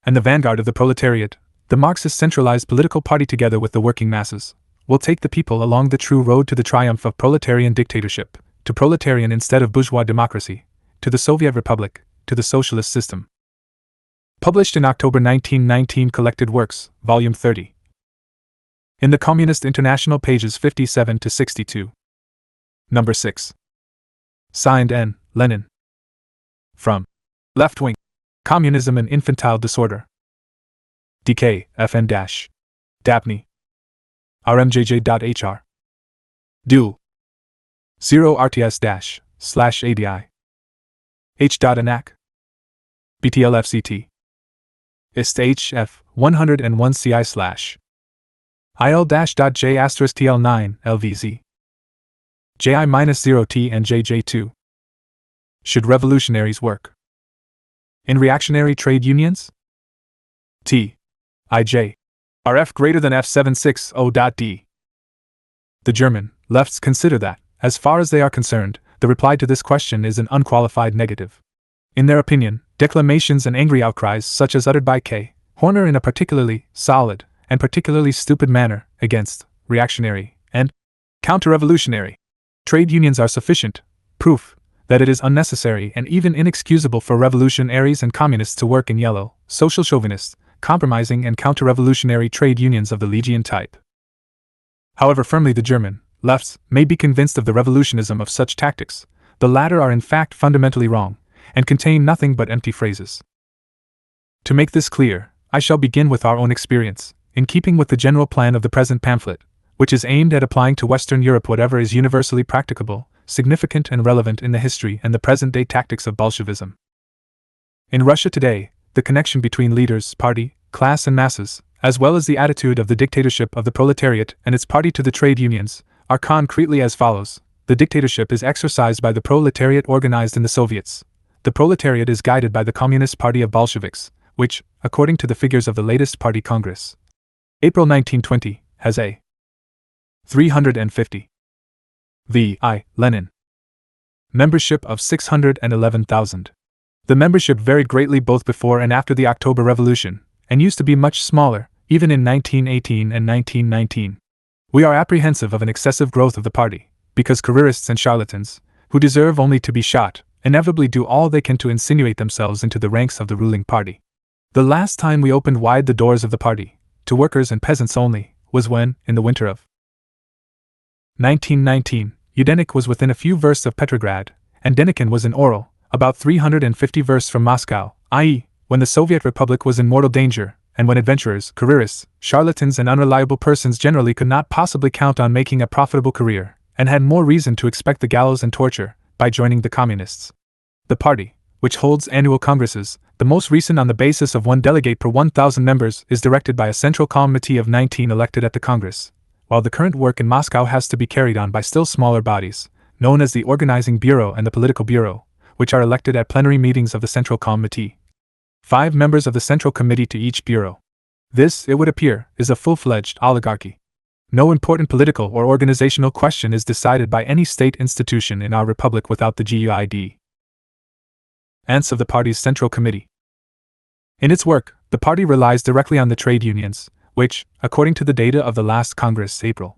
And the vanguard of the proletariat, the Marxist centralized political party together with the working masses, will take the people along the true road to the triumph of proletarian dictatorship, to proletarian instead of bourgeois democracy, to the Soviet Republic, to the socialist system. Published in October 1919, Collected Works, Volume 30. In the Communist International, pages 57 to 62. Number 6. Signed N. Lenin. From Left Wing. Communism and Infantile Disorder. DK, FN-. Dabney. RMJJ.HR. Do. 0 RTS-/ADI. H.ANAC. BTLFCT. IST HF 101 CI/ IL-.J*TL9 LVZ. JI-0T and JJ2. Should revolutionaries work in reactionary trade unions? T. IJ. RF greater than F760.D. The German lefts consider that, as far as they are concerned, the reply to this question is an unqualified negative. In their opinion, declamations and angry outcries such as uttered by K. Horner in a particularly solid and particularly stupid manner against reactionary and counter-revolutionary trade unions are sufficient proof that it is unnecessary and even inexcusable for revolutionaries and communists to work in yellow, social chauvinist, compromising and counter-revolutionary trade unions of the Legion type. However firmly the German lefts may be convinced of the revolutionism of such tactics, the latter are in fact fundamentally wrong, and contain nothing but empty phrases. To make this clear, I shall begin with our own experience, in keeping with the general plan of the present pamphlet, which is aimed at applying to Western Europe whatever is universally practicable, significant and relevant in the history and the present-day tactics of Bolshevism. In Russia today, the connection between leaders, party, class and masses, as well as the attitude of the dictatorship of the proletariat and its party to the trade unions, are concretely as follows. The dictatorship is exercised by the proletariat organized in the Soviets. The proletariat is guided by the Communist Party of Bolsheviks, which, according to the figures of the latest party congress, April 1920, has a 350 V.I. Lenin membership of 611,000. The membership varied greatly both before and after the October Revolution, and used to be much smaller, even in 1918 and 1919. We are apprehensive of an excessive growth of the party, because careerists and charlatans, who deserve only to be shot, inevitably do all they can to insinuate themselves into the ranks of the ruling party. The last time we opened wide the doors of the party, to workers and peasants only, was when, in the winter of 1919, Yudenik was within a few versts of Petrograd, and Denikin was in Orel, about 350 versts from Moscow, i.e., when the Soviet Republic was in mortal danger, and when adventurers, careerists, charlatans and unreliable persons generally could not possibly count on making a profitable career, and had more reason to expect the gallows and torture, by joining the Communists. The party, which holds annual congresses, the most recent on the basis of 1 delegate per 1,000 members, is directed by a central committee of 19 elected at the Congress, while the current work in Moscow has to be carried on by still smaller bodies, known as the Organizing Bureau and the Political Bureau, which are elected at plenary meetings of the Central Committee. 5 members of the Central Committee to each bureau. This, it would appear, is a full-fledged oligarchy. No important political or organizational question is decided by any state institution in our republic without the GUID. Ants of the party's Central Committee. In its work, the party relies directly on the trade unions, which, according to the data of the last Congress, April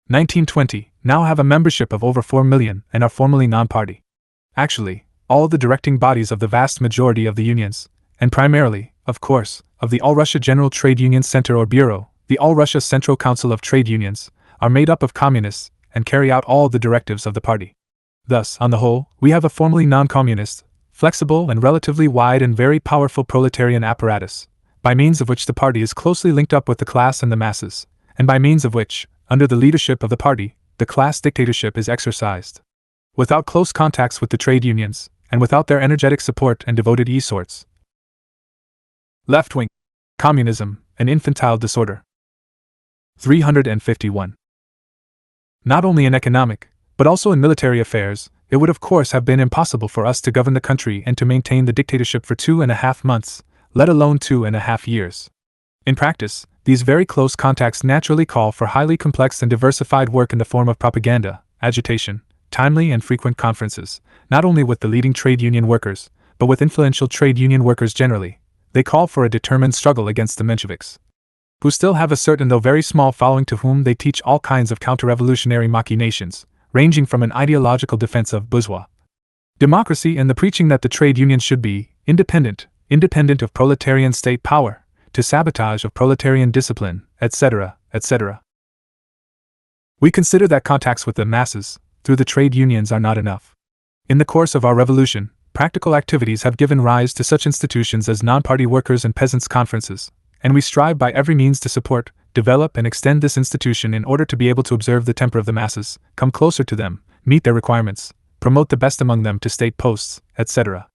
1920, now have a membership of over 4 million and are formally non-party. Actually, all the directing bodies of the vast majority of the unions, and primarily, of course, of the All-Russia General Trade Union Center or Bureau, the All-Russia Central Council of Trade Unions, are made up of communists and carry out all the directives of the party. Thus, on the whole, we have a formally non-communist, flexible and relatively wide and very powerful proletarian apparatus, by means of which the party is closely linked up with the class and the masses, and by means of which, under the leadership of the party, the class dictatorship is exercised. Without close contacts with the trade unions, and without their energetic support and devoted esorts. Left-wing. Communism, an infantile disorder. 351. Not only in economic, but also in military affairs, it would of course have been impossible for us to govern the country and to maintain the dictatorship for 2.5 months, let alone 2.5 years. In practice, these very close contacts naturally call for highly complex and diversified work in the form of propaganda, agitation, timely and frequent conferences, not only with the leading trade union workers, but with influential trade union workers generally. They call for a determined struggle against the Mensheviks, who still have a certain though very small following to whom they teach all kinds of counter-revolutionary machinations, ranging from an ideological defense of bourgeois democracy and the preaching that the trade unions should be independent of proletarian state power, to sabotage of proletarian discipline, etc., etc. We consider that contacts with the masses, through the trade unions, are not enough. In the course of our revolution, practical activities have given rise to such institutions as non-party workers and peasants' conferences, and we strive by every means to support, develop and extend this institution in order to be able to observe the temper of the masses, come closer to them, meet their requirements, promote the best among them to state posts, etc.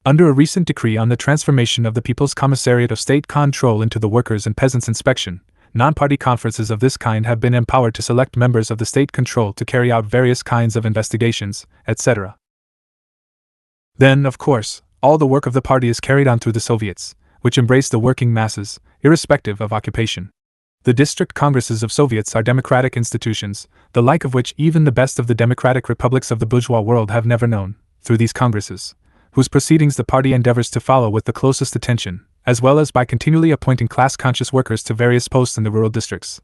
Under a recent decree on the transformation of the People's Commissariat of State Control into the Workers' and Peasants' Inspection, non-party conferences of this kind have been empowered to select members of the state control to carry out various kinds of investigations, etc. Then, of course, all the work of the party is carried on through the Soviets, which embrace the working masses, irrespective of occupation. The district congresses of Soviets are democratic institutions, the like of which even the best of the democratic republics of the bourgeois world have never known. Through these congresses, whose proceedings the party endeavors to follow with the closest attention, as well as by continually appointing class-conscious workers to various posts in the rural districts,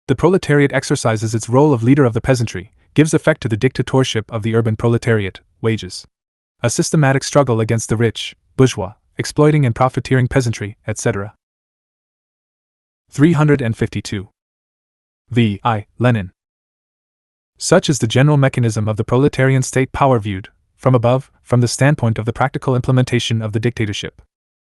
the proletariat exercises its role of leader of the peasantry, gives effect to the dictatorship of the urban proletariat, wages a systematic struggle against the rich, bourgeois, exploiting and profiteering peasantry, etc. 352. V.I. Lenin. Such is the general mechanism of the proletarian state power viewed, from above, from the standpoint of the practical implementation of the dictatorship.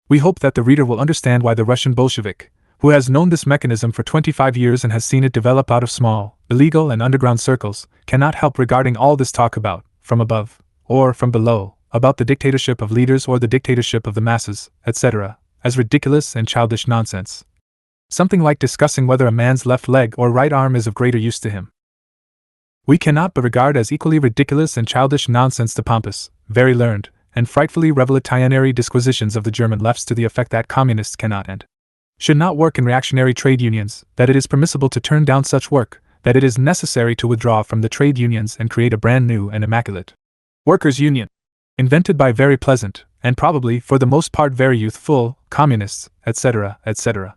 We hope that the reader will understand why the Russian Bolshevik, who has known this mechanism for 25 years and has seen it develop out of small, illegal and underground circles, cannot help regarding all this talk about, from above, or from below, about the dictatorship of leaders or the dictatorship of the masses, etc., as ridiculous and childish nonsense. Something like discussing whether a man's left leg or right arm is of greater use to him. We cannot but regard as equally ridiculous and childish nonsense the pompous, very learned, and frightfully revolutionary disquisitions of the German lefts to the effect that communists cannot and should not work in reactionary trade unions, that it is permissible to turn down such work, that it is necessary to withdraw from the trade unions and create a brand new and immaculate workers' union, invented by very pleasant, and probably for the most part very youthful, communists, etc., etc.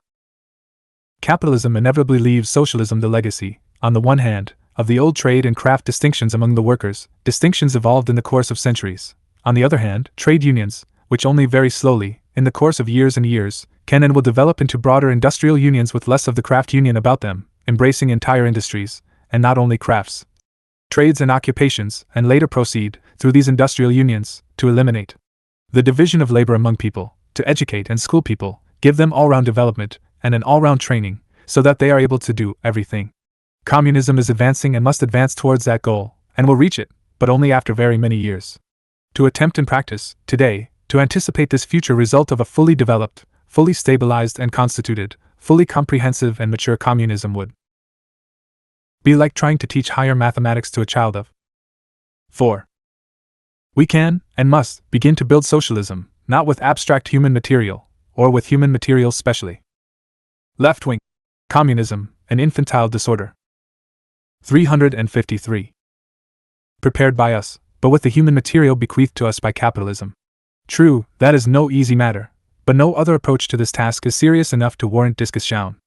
Capitalism inevitably leaves socialism the legacy, on the one hand, of the old trade and craft distinctions among the workers, distinctions evolved in the course of centuries. On the other hand, trade unions, which only very slowly, in the course of years and years, can and will develop into broader industrial unions with less of the craft union about them, embracing entire industries, and not only crafts, trades and occupations, and later proceed, through these industrial unions, to eliminate the division of labor among people, to educate and school people, give them all-round development, and an all-round training, so that they are able to do everything. Communism is advancing and must advance towards that goal, and will reach it, but only after very many years. To attempt in practice, today, to anticipate this future result of a fully developed, fully stabilized and constituted, fully comprehensive and mature communism would be like trying to teach higher mathematics to a child of 4. We can, and must, begin to build socialism, not with abstract human material, or with human materials specially. Left-wing communism, an infantile disorder. 353. Prepared by us, but with the human material bequeathed to us by capitalism. True, that is no easy matter, but no other approach to this task is serious enough to warrant discussion.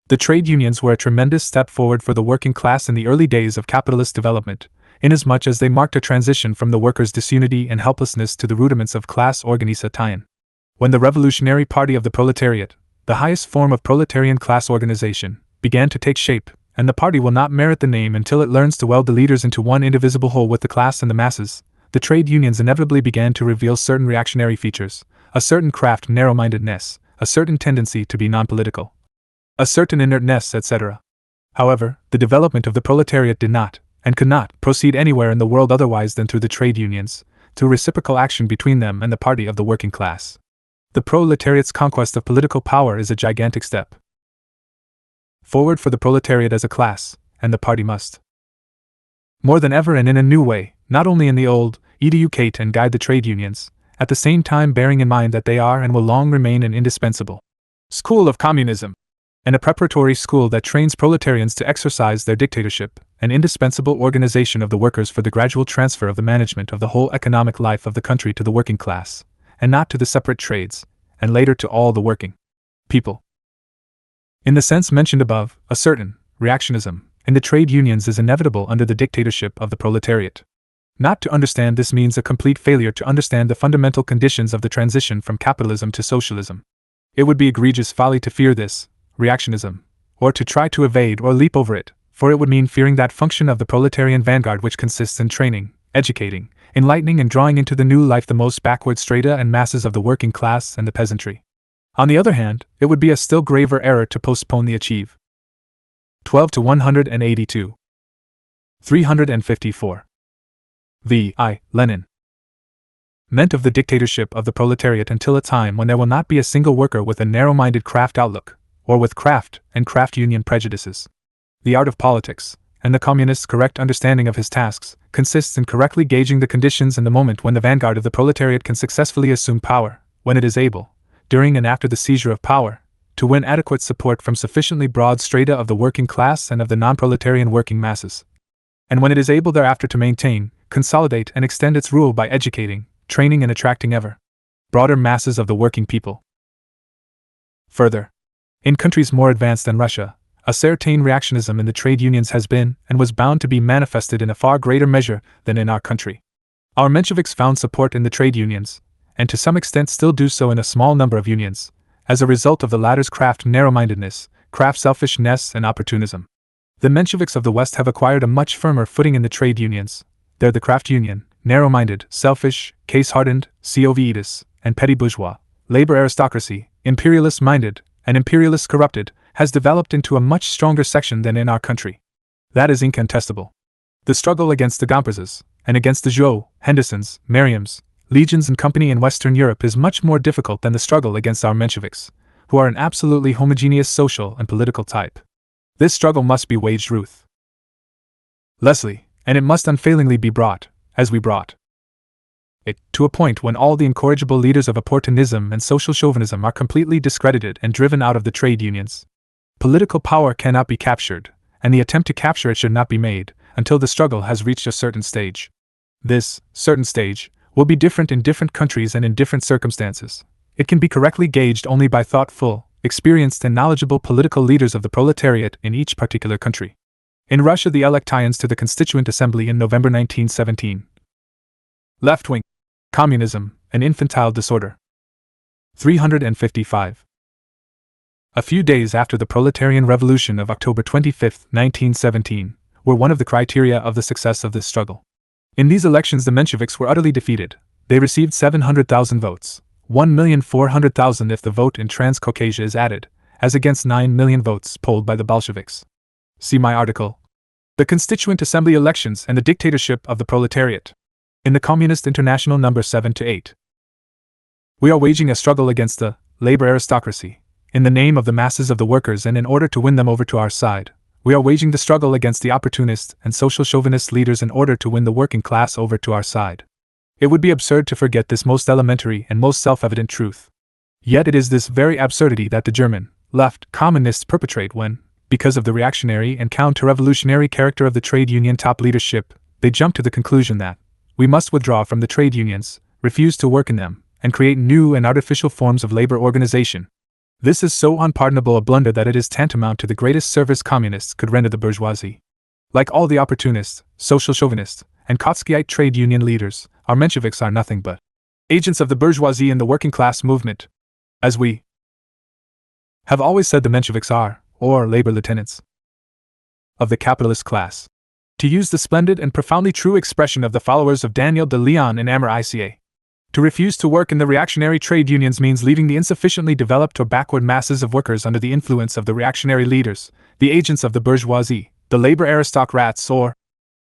The trade unions were a tremendous step forward for the working class in the early days of capitalist development, inasmuch as they marked a transition from the workers' disunity and helplessness to the rudiments of class organization. When the revolutionary party of the proletariat, the highest form of proletarian class organization, began to take shape, and the party will not merit the name until it learns to weld the leaders into one indivisible whole with the class and the masses, the trade unions inevitably began to reveal certain reactionary features, a certain craft narrow-mindedness, a certain tendency to be non-political, a certain inertness, etc. However, the development of the proletariat did not, and could not, proceed anywhere in the world otherwise than through the trade unions, through reciprocal action between them and the party of the working class. The proletariat's conquest of political power is a gigantic step forward for the proletariat as a class, and the party must, more than ever and in a new way, not only in the old, educate and guide the trade unions, at the same time bearing in mind that they are and will long remain an indispensable school of communism, and a preparatory school that trains proletarians to exercise their dictatorship, an indispensable organization of the workers for the gradual transfer of the management of the whole economic life of the country to the working class, and not to the separate trades, and later to all the working people. In the sense mentioned above, a certain reactionism in the trade unions is inevitable under the dictatorship of the proletariat. Not to understand this means a complete failure to understand the fundamental conditions of the transition from capitalism to socialism. It would be egregious folly to fear this reactionism, or to try to evade or leap over it, for it would mean fearing that function of the proletarian vanguard which consists in training, educating, enlightening and drawing into the new life the most backward strata and masses of the working class and the peasantry. On the other hand, it would be a still graver error to postpone the achieve. 12 to 182. 354. Lenin meant of the dictatorship of the proletariat until a time when there will not be a single worker with a narrow-minded craft outlook, or with craft and craft union prejudices. The art of politics, and the communist's correct understanding of his tasks, consists in correctly gauging the conditions and the moment when the vanguard of the proletariat can successfully assume power, when it is able, during and after the seizure of power, to win adequate support from sufficiently broad strata of the working class and of the non-proletarian working masses, and when it is able thereafter to maintain, consolidate and extend its rule by educating, training and attracting ever broader masses of the working people. Further, in countries more advanced than Russia, a certain reactionism in the trade unions has been and was bound to be manifested in a far greater measure than in our country. Our Mensheviks found support in the trade unions, and to some extent still do so in a small number of unions, as a result of the latter's craft narrow-mindedness, craft selfishness and opportunism. The Mensheviks of the West have acquired a much firmer footing in the trade unions. They're the craft union, narrow-minded, selfish, case-hardened, Sovietist, and petty bourgeois, labor aristocracy, imperialist-minded, and imperialist-corrupted, has developed into a much stronger section than in our country. That is incontestable. The struggle against the Gomperses, and against the Joe, Hendersons, Merriams, Legions and Company in Western Europe is much more difficult than the struggle against our Mensheviks, who are an absolutely homogeneous social and political type. This struggle must be waged ruthlessly, and it must unfailingly be brought, as we brought it, to a point when all the incorrigible leaders of opportunism and social chauvinism are completely discredited and driven out of the trade unions. Political power cannot be captured, and the attempt to capture it should not be made, until the struggle has reached a certain stage. This certain stage will be different in different countries and in different circumstances. It can be correctly gauged only by thoughtful, experienced and knowledgeable political leaders of the proletariat in each particular country. In Russia, the elections to the Constituent Assembly in November 1917. Left-wing communism, an infantile disorder. 355. A few days after the proletarian revolution of October 25, 1917, were one of the criteria of the success of this struggle. In these elections the Mensheviks were utterly defeated. They received 700,000 votes, 1,400,000 if the vote in Transcaucasia is added, as against 9 million votes polled by the Bolsheviks. See my article, The Constituent Assembly Elections and the Dictatorship of the Proletariat, in the Communist International No. 7-8. We are waging a struggle against the labor aristocracy, in the name of the masses of the workers, and in order to win them over to our side. We are waging the struggle against the opportunist and social chauvinist leaders in order to win the working class over to our side. It would be absurd to forget this most elementary and most self-evident truth. Yet it is this very absurdity that the German left communists perpetrate when, because of the reactionary and counter-revolutionary character of the trade union top leadership, they jump to the conclusion that we must withdraw from the trade unions, refuse to work in them, and create new and artificial forms of labor organization. This is so unpardonable a blunder that it is tantamount to the greatest service communists could render the bourgeoisie. Like all the opportunists, social chauvinists, and Trotskyite trade union leaders, our Mensheviks are nothing but agents of the bourgeoisie in the working class movement. As we have always said, the Mensheviks are, or labor lieutenants, of the capitalist class. To use the splendid and profoundly true expression of the followers of Daniel de Leon in Amor Ica, to refuse to work in the reactionary trade unions means leaving the insufficiently developed or backward masses of workers under the influence of the reactionary leaders, the agents of the bourgeoisie, the labor aristocrats, or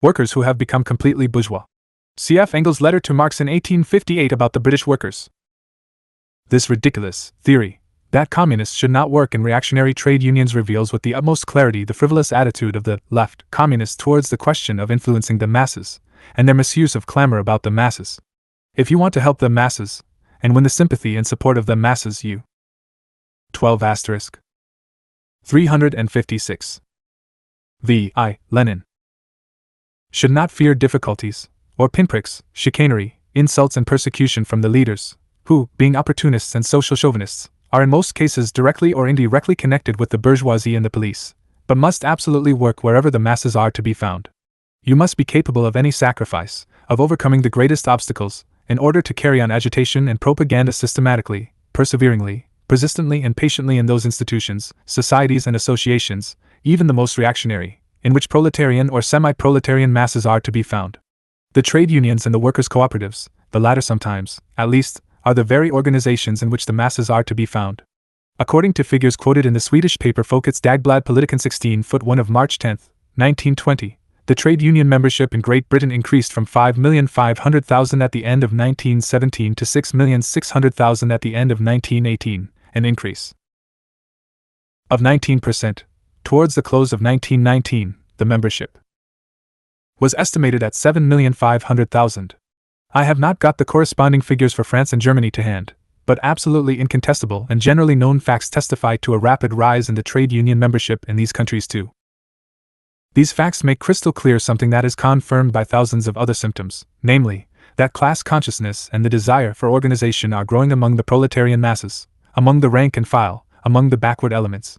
workers who have become completely bourgeois. C.F. Engels' letter to Marx in 1858 about the British workers. This ridiculous theory, That communists should not work in reactionary trade unions reveals with the utmost clarity the frivolous attitude of the left communists towards the question of influencing the masses, and their misuse of clamor about the masses. If you want to help the masses, and win the sympathy and support of the masses, you 12 356. V.I. Lenin should not fear difficulties, or pinpricks, chicanery, insults and persecution from the leaders, who, being opportunists and social chauvinists, are in most cases directly or indirectly connected with the bourgeoisie and the police, but must absolutely work wherever the masses are to be found. You must be capable of any sacrifice, of overcoming the greatest obstacles, in order to carry on agitation and propaganda systematically, perseveringly, persistently and patiently in those institutions, societies and associations, even the most reactionary, in which proletarian or semi-proletarian masses are to be found. The trade unions and the workers' cooperatives, the latter sometimes, at least, are the very organizations in which the masses are to be found. According to figures quoted in the Swedish paper Folkets Dagblad Politiken 16/1 of March 10, 1920, the trade union membership in Great Britain increased from 5,500,000 at the end of 1917 to 6,600,000 at the end of 1918, an increase of 19%. Towards the close of 1919, the membership was estimated at 7,500,000. I have not got the corresponding figures for France and Germany to hand, but absolutely incontestable and generally known facts testify to a rapid rise in the trade union membership in these countries too. These facts make crystal clear something that is confirmed by thousands of other symptoms, namely, that class consciousness and the desire for organization are growing among the proletarian masses, among the rank and file, among the backward elements.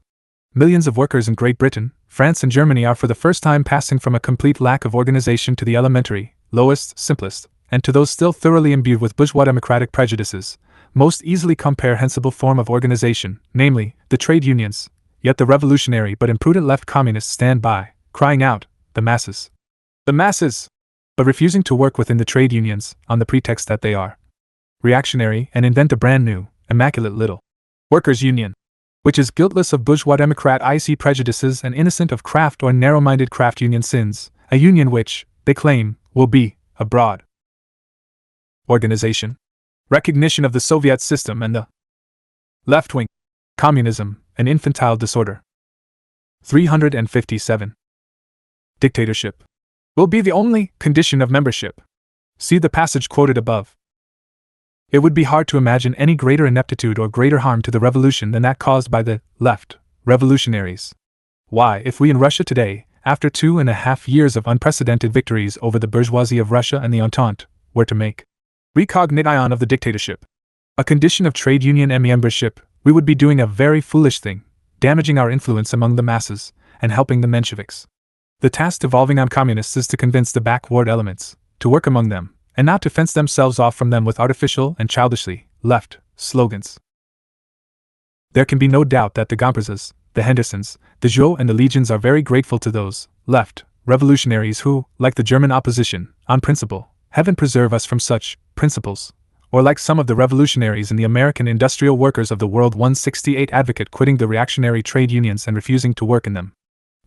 Millions of workers in Great Britain, France and Germany are for the first time passing from a complete lack of organization to the elementary, lowest, simplest, and to those still thoroughly imbued with bourgeois democratic prejudices, most easily comprehensible form of organization, namely, the trade unions. Yet the revolutionary but imprudent left communists stand by, crying out, the masses! The masses! But refusing to work within the trade unions, on the pretext that they are reactionary and invent a brand new, immaculate little workers' union, which is guiltless of bourgeois democrat icy prejudices and innocent of craft or narrow-minded craft union sins, a union which, they claim, will be a broad organization, recognition of the Soviet system and the left-wing communism, an infantile disorder. 357. Dictatorship will be the only condition of membership. See the passage quoted above. It would be hard to imagine any greater ineptitude or greater harm to the revolution than that caused by the left revolutionaries. Why, if we in Russia today, after 2.5 years of unprecedented victories over the bourgeoisie of Russia and the Entente, were to make recognition of the dictatorship a condition of trade union membership, we would be doing a very foolish thing, damaging our influence among the masses, and helping the Mensheviks. The task devolving on communists is to convince the backward elements, to work among them, and not to fence themselves off from them with artificial and childishly left slogans. There can be no doubt that the Gomperzes, the Hendersons, the Jo and the Legions are very grateful to those left revolutionaries who, like the German opposition, on principle, heaven preserve us from such principles, or like some of the revolutionaries in the American Industrial Workers of the World 168 advocate quitting the reactionary trade unions and refusing to work in them.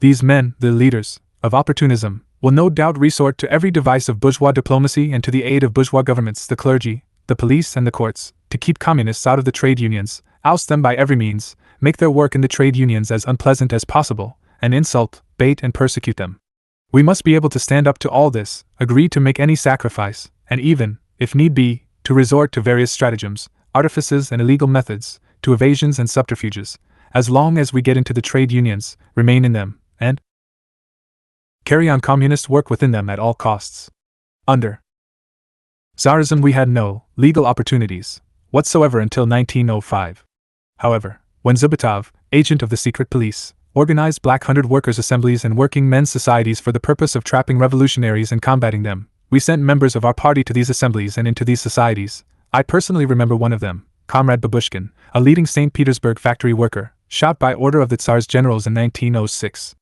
These men, the leaders of opportunism, will no doubt resort to every device of bourgeois diplomacy and to the aid of bourgeois governments, the clergy, the police and the courts, to keep communists out of the trade unions, oust them by every means, make their work in the trade unions as unpleasant as possible, and insult, bait and persecute them. We must be able to stand up to all this, agree to make any sacrifice, and even, if need be, to resort to various stratagems, artifices and illegal methods, to evasions and subterfuges, as long as we get into the trade unions, remain in them, and carry on communist work within them at all costs. Under Tsarism we had no legal opportunities whatsoever until 1905. However, when Zubetov, agent of the secret police, organized black hundred workers' assemblies and working men's societies for the purpose of trapping revolutionaries and combating them, we sent members of our party to these assemblies and into these societies. I personally remember one of them, Comrade Babushkin, a leading St. Petersburg factory worker, shot by order of the Tsar's generals in 1906.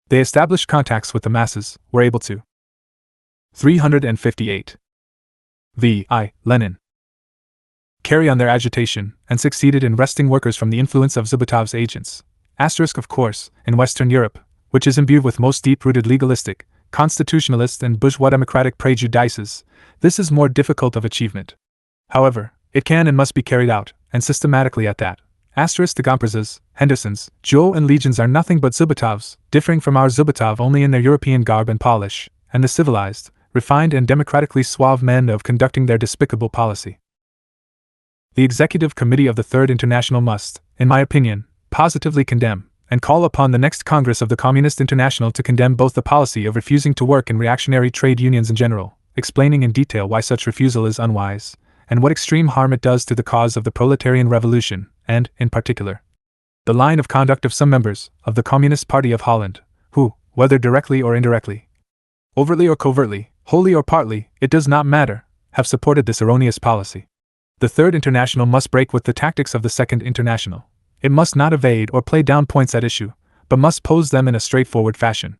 They established contacts with the masses, were able to 358. V.I. Lenin carry on their agitation, and succeeded in wresting workers from the influence of Zubetov's agents. Asterisk, of course, in Western Europe, which is imbued with most deep-rooted legalistic, constitutionalist and bourgeois democratic prejudices, this is more difficult of achievement. However, it can and must be carried out, and systematically at that, The Gomperzes, Hendersons, Joe and Legions are nothing but Zubatovs, differing from our Zubatov only in their European garb and polish, and the civilized, refined and democratically suave men of conducting their despicable policy. The Executive Committee of the Third International must, in my opinion, positively condemn, and call upon the next Congress of the Communist International to condemn both the policy of refusing to work in reactionary trade unions in general, explaining in detail why such refusal is unwise, and what extreme harm it does to the cause of the proletarian revolution, and, in particular, the line of conduct of some members of the Communist Party of Holland, who, whether directly or indirectly, overtly or covertly, wholly or partly, it does not matter, have supported this erroneous policy. The Third International must break with the tactics of the Second International. It must not evade or play down points at issue, but must pose them in a straightforward fashion.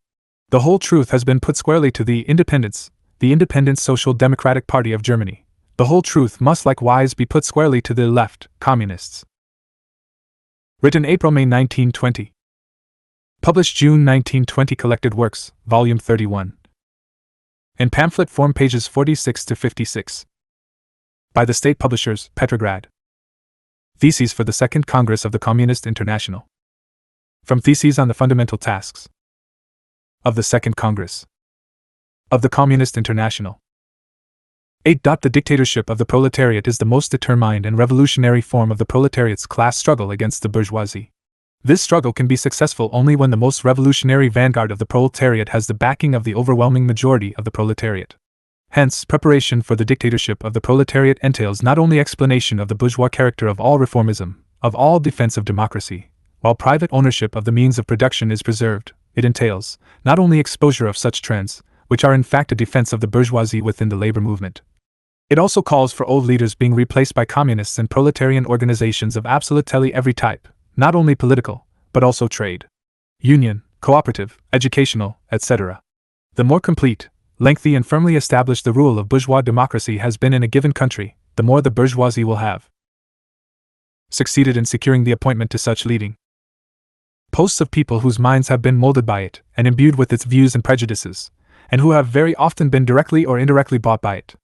The whole truth has been put squarely to the Independents, the Independent Social Democratic Party of Germany. The whole truth must likewise be put squarely to the left, Communists. Written April-May 1920. Published June 1920. Collected Works, Volume 31. In pamphlet form, pages 46 to 56. By the State Publishers, Petrograd. Theses for the Second Congress of the Communist International. From Theses on the Fundamental Tasks of the Second Congress of the Communist International. 8. The dictatorship of the proletariat is the most determined and revolutionary form of the proletariat's class struggle against the bourgeoisie. This struggle can be successful only when the most revolutionary vanguard of the proletariat has the backing of the overwhelming majority of the proletariat. Hence, preparation for the dictatorship of the proletariat entails not only explanation of the bourgeois character of all reformism, of all defense of democracy, while private ownership of the means of production is preserved, it entails not only exposure of such trends, which are in fact a defense of the bourgeoisie within the labor movement. It also calls for old leaders being replaced by communists and proletarian organizations of absolutely every type, not only political, but also trade, union, cooperative, educational, etc. The more complete, lengthy and firmly established the rule of bourgeois democracy has been in a given country, the more the bourgeoisie will have succeeded in securing the appointment to such leading posts of people whose minds have been molded by it and imbued with its views and prejudices, and who have very often been directly or indirectly bought by it.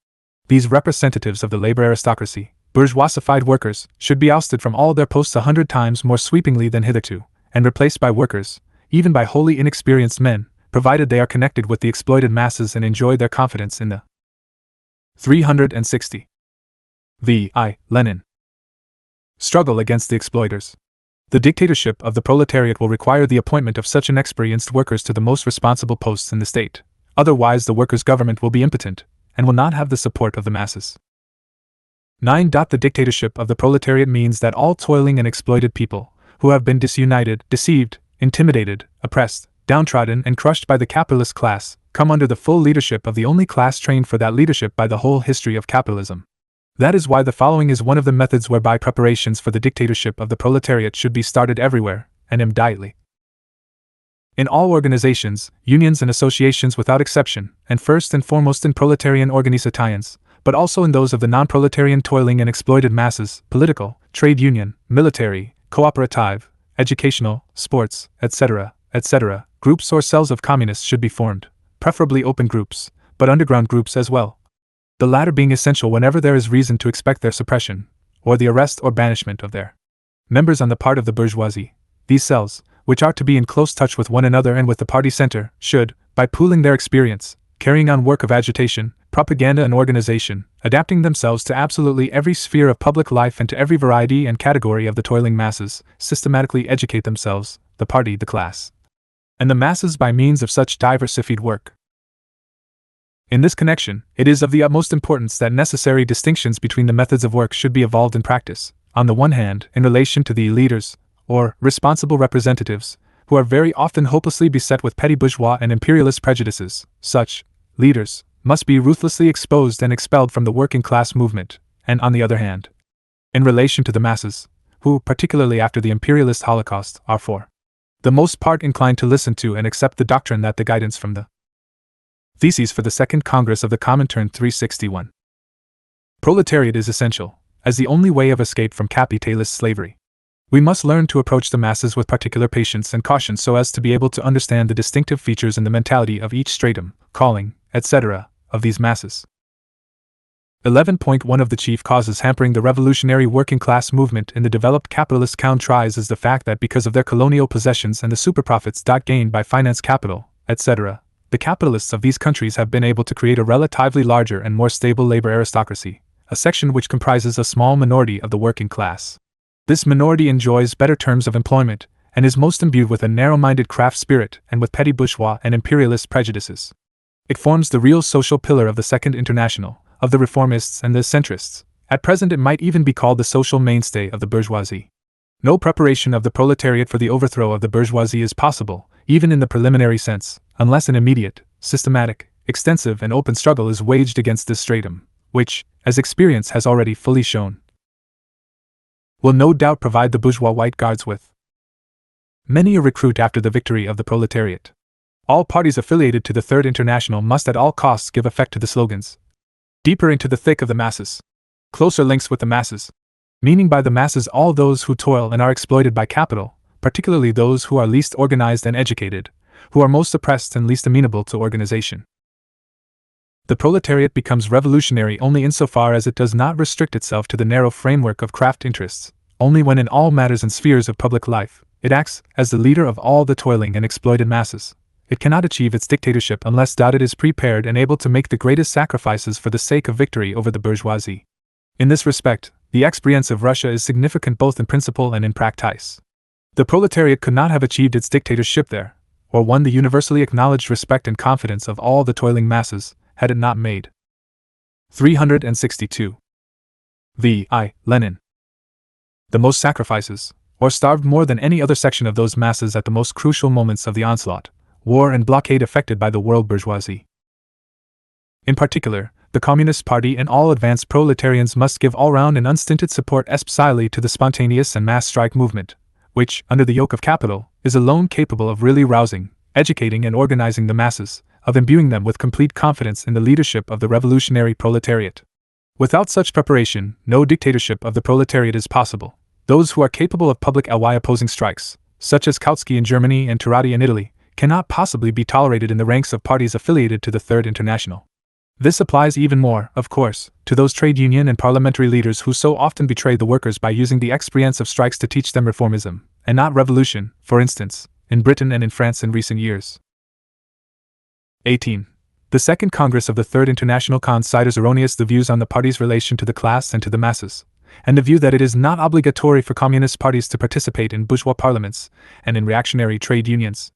These representatives of the labor aristocracy, bourgeoisified workers, should be ousted from all their posts 100 times more sweepingly than hitherto, and replaced by workers, even by wholly inexperienced men, provided they are connected with the exploited masses and enjoy their confidence in the 360. Lenin. Struggle against the exploiters. The dictatorship of the proletariat will require the appointment of such inexperienced workers to the most responsible posts in the state. Otherwise, the workers' government will be impotent, and will not have the support of the masses. 9. The dictatorship of the proletariat means that all toiling and exploited people, who have been disunited, deceived, intimidated, oppressed, downtrodden and crushed by the capitalist class, come under the full leadership of the only class trained for that leadership by the whole history of capitalism. That is why the following is one of the methods whereby preparations for the dictatorship of the proletariat should be started everywhere, and immediately. In all organizations, unions and associations without exception, and first and foremost in proletarian organizations, but also in those of the non-proletarian toiling and exploited masses, political, trade union, military, cooperative, educational, sports, etc., etc., groups or cells of communists should be formed, preferably open groups, but underground groups as well. The latter being essential whenever there is reason to expect their suppression, or the arrest or banishment of their members on the part of the bourgeoisie. These cells, which are to be in close touch with one another and with the party center, should, by pooling their experience, carrying on work of agitation, propaganda and organization, adapting themselves to absolutely every sphere of public life and to every variety and category of the toiling masses, systematically educate themselves, the party, the class, and the masses by means of such diversified work. In this connection, it is of the utmost importance that necessary distinctions between the methods of work should be evolved in practice, on the one hand, in relation to the leaders, or responsible representatives, who are very often hopelessly beset with petty bourgeois and imperialist prejudices. Such leaders must be ruthlessly exposed and expelled from the working class movement, and on the other hand, in relation to the masses, who, particularly after the imperialist Holocaust, are for the most part inclined to listen to and accept the doctrine that the guidance from the Theses for the Second Congress of the Comintern 361. Proletariat is essential, as the only way of escape from capitalist slavery. We must learn to approach the masses with particular patience and caution so as to be able to understand the distinctive features in the mentality of each stratum, calling, etc., of these masses. 11.1 of the chief causes hampering the revolutionary working class movement in the developed capitalist countries is the fact that because of their colonial possessions and the superprofits gained by finance capital, etc., the capitalists of these countries have been able to create a relatively larger and more stable labor aristocracy, a section which comprises a small minority of the working class. This minority enjoys better terms of employment, and is most imbued with a narrow-minded craft spirit and with petty bourgeois and imperialist prejudices. It forms the real social pillar of the Second International, of the reformists and the centrists. At present it might even be called the social mainstay of the bourgeoisie. No preparation of the proletariat for the overthrow of the bourgeoisie is possible, even in the preliminary sense, unless an immediate, systematic, extensive and open struggle is waged against this stratum, which, as experience has already fully shown, will no doubt provide the bourgeois white guards with many a recruit after the victory of the proletariat. All parties affiliated to the Third International must at all costs give effect to the slogans. Deeper into the thick of the masses. Closer links with the masses. Meaning by the masses all those who toil and are exploited by capital, particularly those who are least organized and educated, who are most oppressed and least amenable to organization. The proletariat becomes revolutionary only insofar as it does not restrict itself to the narrow framework of craft interests, only when in all matters and spheres of public life, it acts as the leader of all the toiling and exploited masses. It cannot achieve its dictatorship unless it is prepared and able to make the greatest sacrifices for the sake of victory over the bourgeoisie. In this respect, the experience of Russia is significant both in principle and in practice. The proletariat could not have achieved its dictatorship there, or won the universally acknowledged respect and confidence of all the toiling masses, had it not made 362. Lenin. The most sacrifices, or starved more than any other section of those masses at the most crucial moments of the onslaught, war and blockade effected by the world bourgeoisie. In particular, the Communist Party and all advanced proletarians must give all-round and unstinted support especially to the spontaneous and mass strike movement, which, under the yoke of capital, is alone capable of really rousing, educating and organizing the masses, of imbuing them with complete confidence in the leadership of the revolutionary proletariat. Without such preparation, no dictatorship of the proletariat is possible. Those who are capable of public opposing strikes, such as Kautsky in Germany and Turati in Italy, cannot possibly be tolerated in the ranks of parties affiliated to the Third International. This applies even more, of course, to those trade union and parliamentary leaders who so often betray the workers by using the experience of strikes to teach them reformism, and not revolution, for instance, in Britain and in France in recent years. 18. The Second Congress of the Third International considers erroneous the views on the party's relation to the class and to the masses, and the view that it is not obligatory for communist parties to participate in bourgeois parliaments and in reactionary trade unions.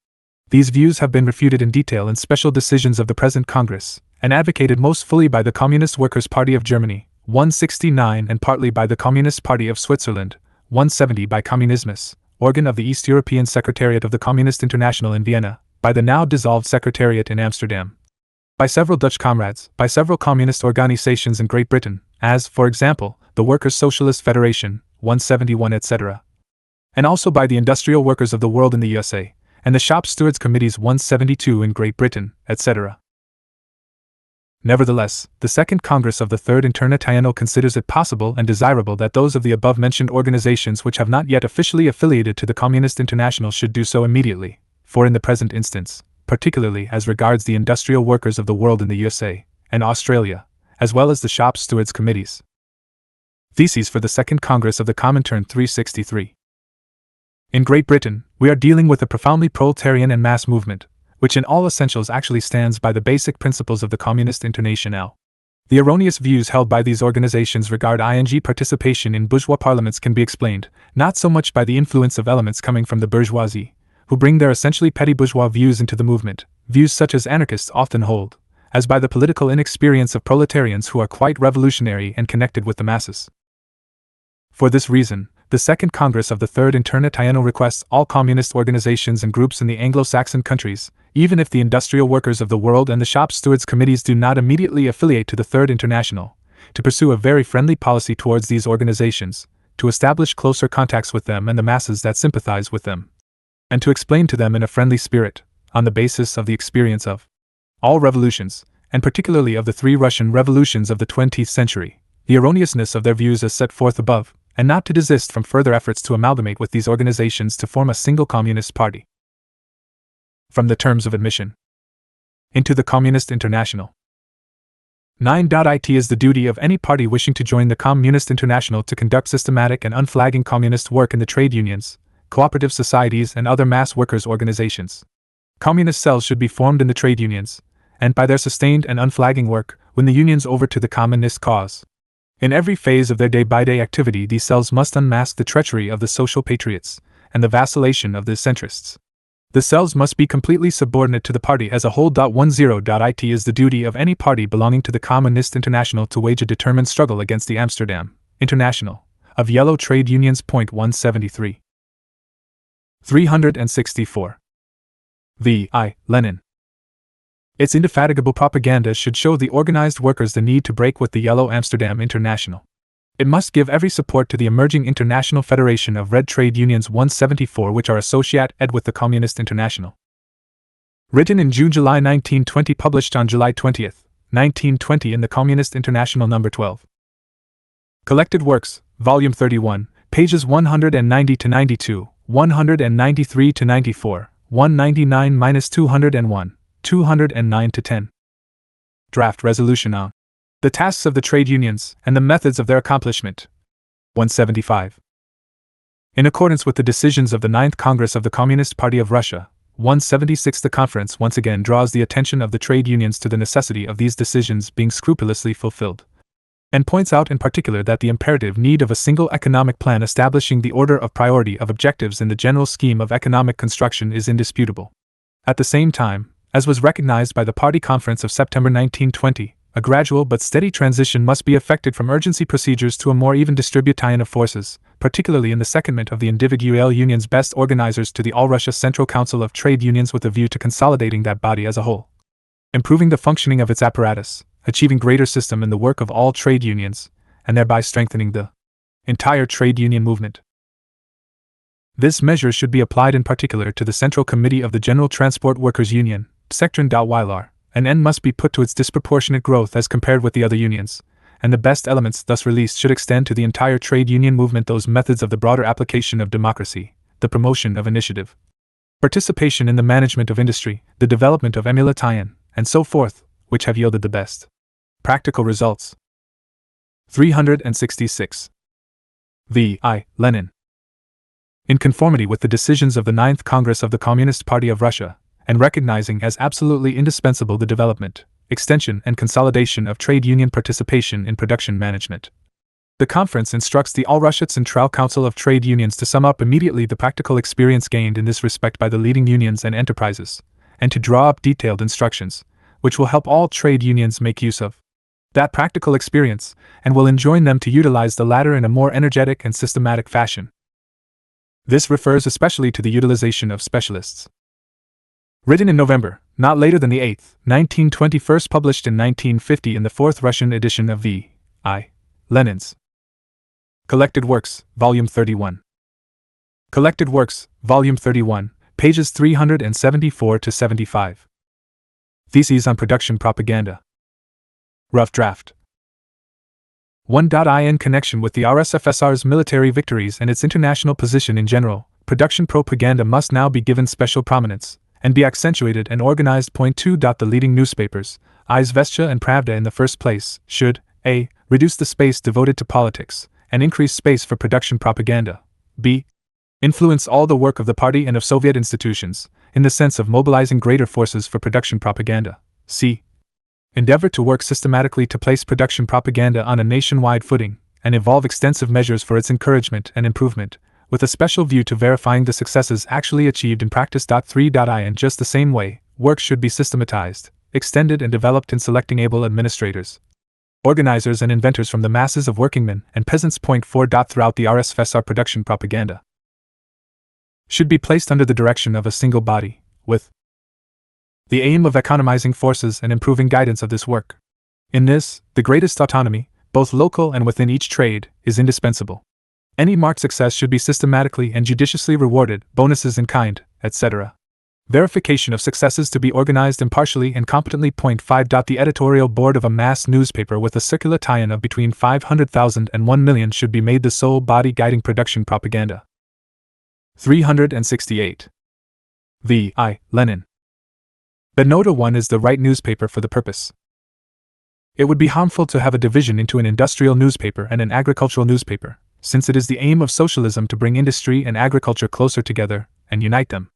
These views have been refuted in detail in special decisions of the present Congress, and advocated most fully by the Communist Workers' Party of Germany, 169, and partly by the Communist Party of Switzerland, 170 by Kommunismus, organ of the East European Secretariat of the Communist International in Vienna, by the now dissolved Secretariat in Amsterdam, by several Dutch comrades, by several communist organizations in Great Britain, as, for example, the Workers' Socialist Federation, 171 etc., and also by the Industrial Workers of the World in the USA, and the Shop Stewards Committees 172 in Great Britain, etc. Nevertheless, the Second Congress of the Third International considers it possible and desirable that those of the above-mentioned organizations which have not yet officially affiliated to the Communist International should do so immediately, for in the present instance, particularly as regards the Industrial Workers of the World in the USA and Australia, as well as the Shop Stewards Committees. Theses for the Second Congress of the Comintern 363. In Great Britain, we are dealing with a profoundly proletarian and mass movement, which in all essentials actually stands by the basic principles of the Communist International. The erroneous views held by these organizations regarding participation in bourgeois parliaments can be explained, not so much by the influence of elements coming from the bourgeoisie, who bring their essentially petty bourgeois views into the movement, views such as anarchists often hold, as by the political inexperience of proletarians who are quite revolutionary and connected with the masses. For this reason, the Second Congress of the Third International requests all communist organizations and groups in the Anglo-Saxon countries, even if the Industrial Workers of the World and the Shop Stewards Committees do not immediately affiliate to the Third International, to pursue a very friendly policy towards these organizations, to establish closer contacts with them and the masses that sympathize with them, and to explain to them in a friendly spirit, on the basis of the experience of all revolutions, and particularly of the three Russian revolutions of the 20th century, the erroneousness of their views as set forth above, and not to desist from further efforts to amalgamate with these organizations to form a single communist party. From the terms of admission into the Communist International. 9.it is the duty of any party wishing to join the Communist International to conduct systematic and unflagging communist work in the trade unions, cooperative societies, and other mass workers' organizations. Communist cells should be formed in the trade unions, and by their sustained and unflagging work, win the unions over to the communist cause. In every phase of their day-by-day activity, these cells must unmask the treachery of the social patriots and the vacillation of the centrists. The cells must be completely subordinate to the party as a whole. 10.it is the duty of any party belonging to the Communist International to wage a determined struggle against the Amsterdam International of Yellow Trade Unions. 173. 364. Lenin. Its indefatigable propaganda should show the organized workers the need to break with the Yellow Amsterdam International. It must give every support to the emerging International Federation of Red Trade Unions 174, which are associated with the Communist International. Written in June-July 1920, published on July 20, 1920 in the Communist International No. 12. Collected Works, Volume 31, pages 190-92, 193-94, 199-201, 209-10. Draft Resolution on the tasks of the trade unions and the methods of their accomplishment. 175. In accordance with the decisions of the 9th Congress of the Communist Party of Russia, 176, the conference once again draws the attention of the trade unions to the necessity of these decisions being scrupulously fulfilled, and points out in particular that the imperative need of a single economic plan establishing the order of priority of objectives in the general scheme of economic construction is indisputable. At the same time, as was recognized by the Party Conference of September 1920, a gradual but steady transition must be effected from urgency procedures to a more even distribution of forces, particularly in the secondment of the individual unions' best organizers to the All-Russia Central Council of Trade Unions with a view to consolidating that body as a whole, improving the functioning of its apparatus, achieving greater system in the work of all trade unions, and thereby strengthening the entire trade union movement. This measure should be applied in particular to the Central Committee of the General Transport Workers' Union, Sektron.Wylar. An end must be put to its disproportionate growth as compared with the other unions, and the best elements thus released should extend to the entire trade union movement those methods of the broader application of democracy, the promotion of initiative, participation in the management of industry, the development of emulation, and so forth, which have yielded the best practical results. 366. Lenin. In conformity with the decisions of the 9th Congress of the Communist Party of Russia, and recognizing as absolutely indispensable the development, extension, and consolidation of trade union participation in production management, the conference instructs the All-Russia Central Council of Trade Unions to sum up immediately the practical experience gained in this respect by the leading unions and enterprises, and to draw up detailed instructions, which will help all trade unions make use of that practical experience, and will enjoin them to utilize the latter in a more energetic and systematic fashion. This refers especially to the utilization of specialists. Written in November, not later than the 8th, 1920, first published in 1950 in the 4th Russian edition of Lenin's Collected Works, Volume 31. Collected Works, Volume 31, pages 374-75. Theses on Production Propaganda. Rough Draft. 1. In connection with the RSFSR's military victories and its international position in general, production propaganda must now be given special prominence, and be accentuated and organized. 2. The leading newspapers, Izvestia and Pravda in the first place, should a. reduce the space devoted to politics, and increase space for production propaganda, b. influence all the work of the party and of Soviet institutions, in the sense of mobilizing greater forces for production propaganda, c. endeavor to work systematically to place production propaganda on a nationwide footing, and evolve extensive measures for its encouragement and improvement, with a special view to verifying the successes actually achieved in practice. 3. In just the same way, work should be systematized, extended, and developed in selecting able administrators, organizers, and inventors from the masses of workingmen and peasants. 4. Throughout the RSFSR, production propaganda should be placed under the direction of a single body, with the aim of economizing forces and improving guidance of this work. In this, the greatest autonomy, both local and within each trade, is indispensable. Any marked success should be systematically and judiciously rewarded, bonuses in kind, etc. Verification of successes to be organized impartially and competently. 5. The editorial board of a mass newspaper with a circular tie-in of between 500,000 and 1 million should be made the sole body guiding production propaganda. 368. Lenin. Benota 1 is the right newspaper for the purpose. It would be harmful to have a division into an industrial newspaper and an agricultural newspaper, since it is the aim of socialism to bring industry and agriculture closer together and unite them.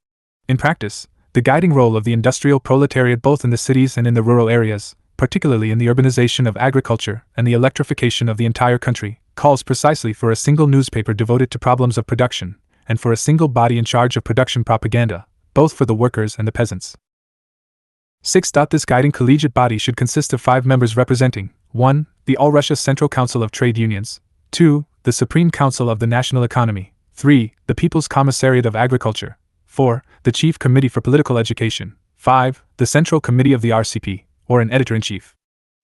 In practice, the guiding role of the industrial proletariat both in the cities and in the rural areas, particularly in the urbanization of agriculture and the electrification of the entire country, calls precisely for a single newspaper devoted to problems of production, and for a single body in charge of production propaganda, both for the workers and the peasants. 6. This guiding collegiate body should consist of 5 members representing 1. The All-Russia Central Council of Trade Unions, 2. The Supreme Council of the National Economy, 3. The People's Commissariat of Agriculture, 4. The Chief Committee for Political Education, 5. The Central Committee of the RCP, or an editor-in-chief.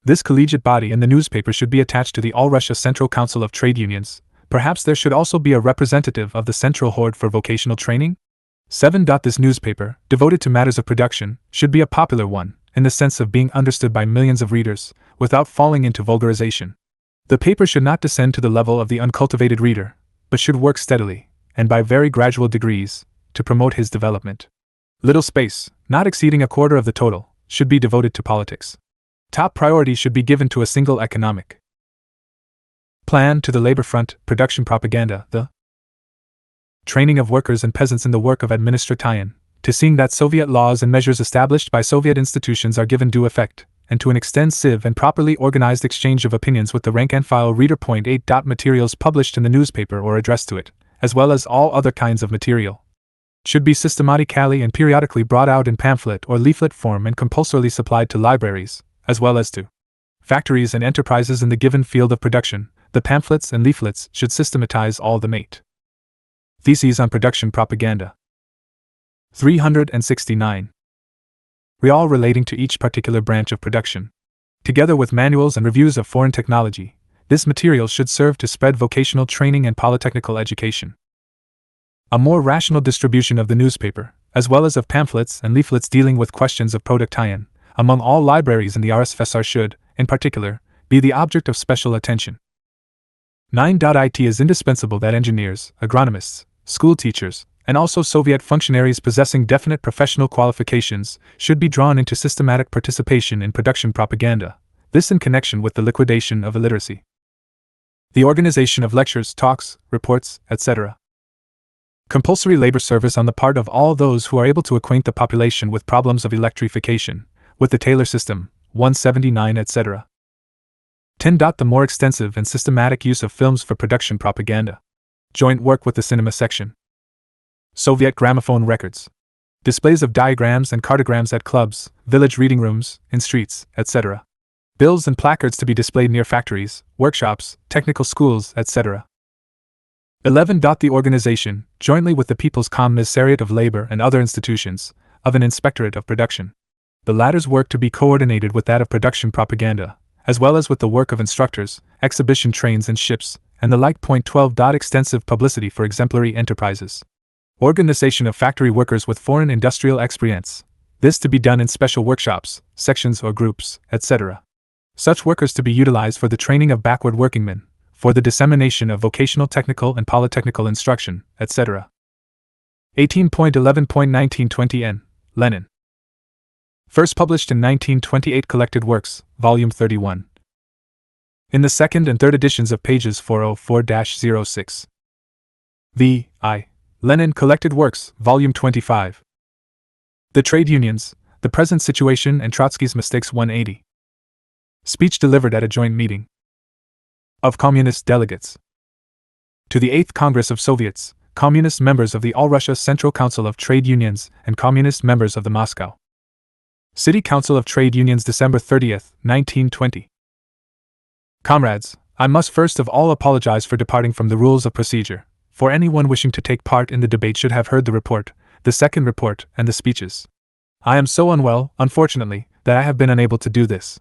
This collegiate body in the newspaper should be attached to the All-Russia Central Council of Trade Unions. Perhaps there should also be a representative of the Central Horde for Vocational Training? 7. This newspaper, devoted to matters of production, should be a popular one, in the sense of being understood by millions of readers, without falling into vulgarization. The paper should not descend to the level of the uncultivated reader, but should work steadily, and by very gradual degrees, to promote his development. Little space, not exceeding a quarter of the total, should be devoted to politics. Top priority should be given to a single economic plan, to the labor front, production propaganda, the training of workers and peasants in the work of administration, to seeing that Soviet laws and measures established by Soviet institutions are given due effect, and to an extensive and properly organized exchange of opinions with the rank-and-file reader. 8. Materials published in the newspaper or addressed to it, as well as all other kinds of material, should be systematically and periodically brought out in pamphlet or leaflet form and compulsorily supplied to libraries, as well as to factories and enterprises in the given field of production. The pamphlets and leaflets should systematize all the theses on production propaganda. 369. All relating to each particular branch of production. Together with manuals and reviews of foreign technology, this material should serve to spread vocational training and polytechnical education. A more rational distribution of the newspaper, as well as of pamphlets and leaflets dealing with questions of production, among all libraries in the RSFSR should, in particular, be the object of special attention. 9. It is indispensable that engineers, agronomists, school teachers, and also Soviet functionaries possessing definite professional qualifications should be drawn into systematic participation in production propaganda, this in connection with the liquidation of illiteracy, the organization of lectures, talks, reports, etc. Compulsory labor service on the part of all those who are able to acquaint the population with problems of electrification, with the Taylor system, 179, etc. 10. The more extensive and systematic use of films for production propaganda. Joint work with the cinema section. Soviet gramophone records. Displays of diagrams and cartograms at clubs, village reading rooms, in streets, etc. Bills and placards to be displayed near factories, workshops, technical schools, etc. 11. The organization, jointly with the People's Commissariat of Labor and other institutions, of an Inspectorate of Production. The latter's work to be coordinated with that of production propaganda, as well as with the work of instructors, exhibition trains and ships, and the like. 12. Extensive publicity for exemplary enterprises. Organization of factory workers with foreign industrial experience. This to be done in special workshops, sections or groups, etc. Such workers to be utilized for the training of backward workingmen, for the dissemination of vocational technical and polytechnical instruction, etc. 18.11.1920 N. Lenin. First published in 1928. Collected Works, Volume 31. In the second and third editions of pages 404-06. V. I. Lenin Collected Works, Volume 25. The Trade Unions, the Present Situation and Trotsky's Mistakes 180. Speech delivered at a joint meeting of Communist delegates to the 8th Congress of Soviets, Communist members of the All-Russia Central Council of Trade Unions and Communist members of the Moscow City Council of Trade Unions, December 30, 1920. Comrades, I must first of all apologize for departing from the rules of procedure, for anyone wishing to take part in the debate should have heard the report, the second report, and the speeches. I am so unwell, unfortunately, that I have been unable to do this.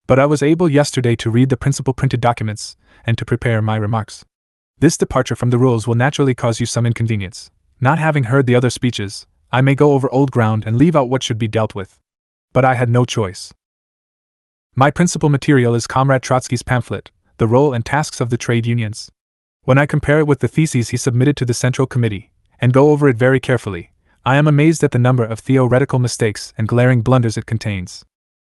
But I was able yesterday to read the principal printed documents, and to prepare my remarks. This departure from the rules will naturally cause you some inconvenience. Not having heard the other speeches, I may go over old ground and leave out what should be dealt with. But I had no choice. My principal material is Comrade Trotsky's pamphlet, The Role and Tasks of the Trade Unions. When I compare it with the theses he submitted to the Central Committee, and go over it very carefully, I am amazed at the number of theoretical mistakes and glaring blunders it contains.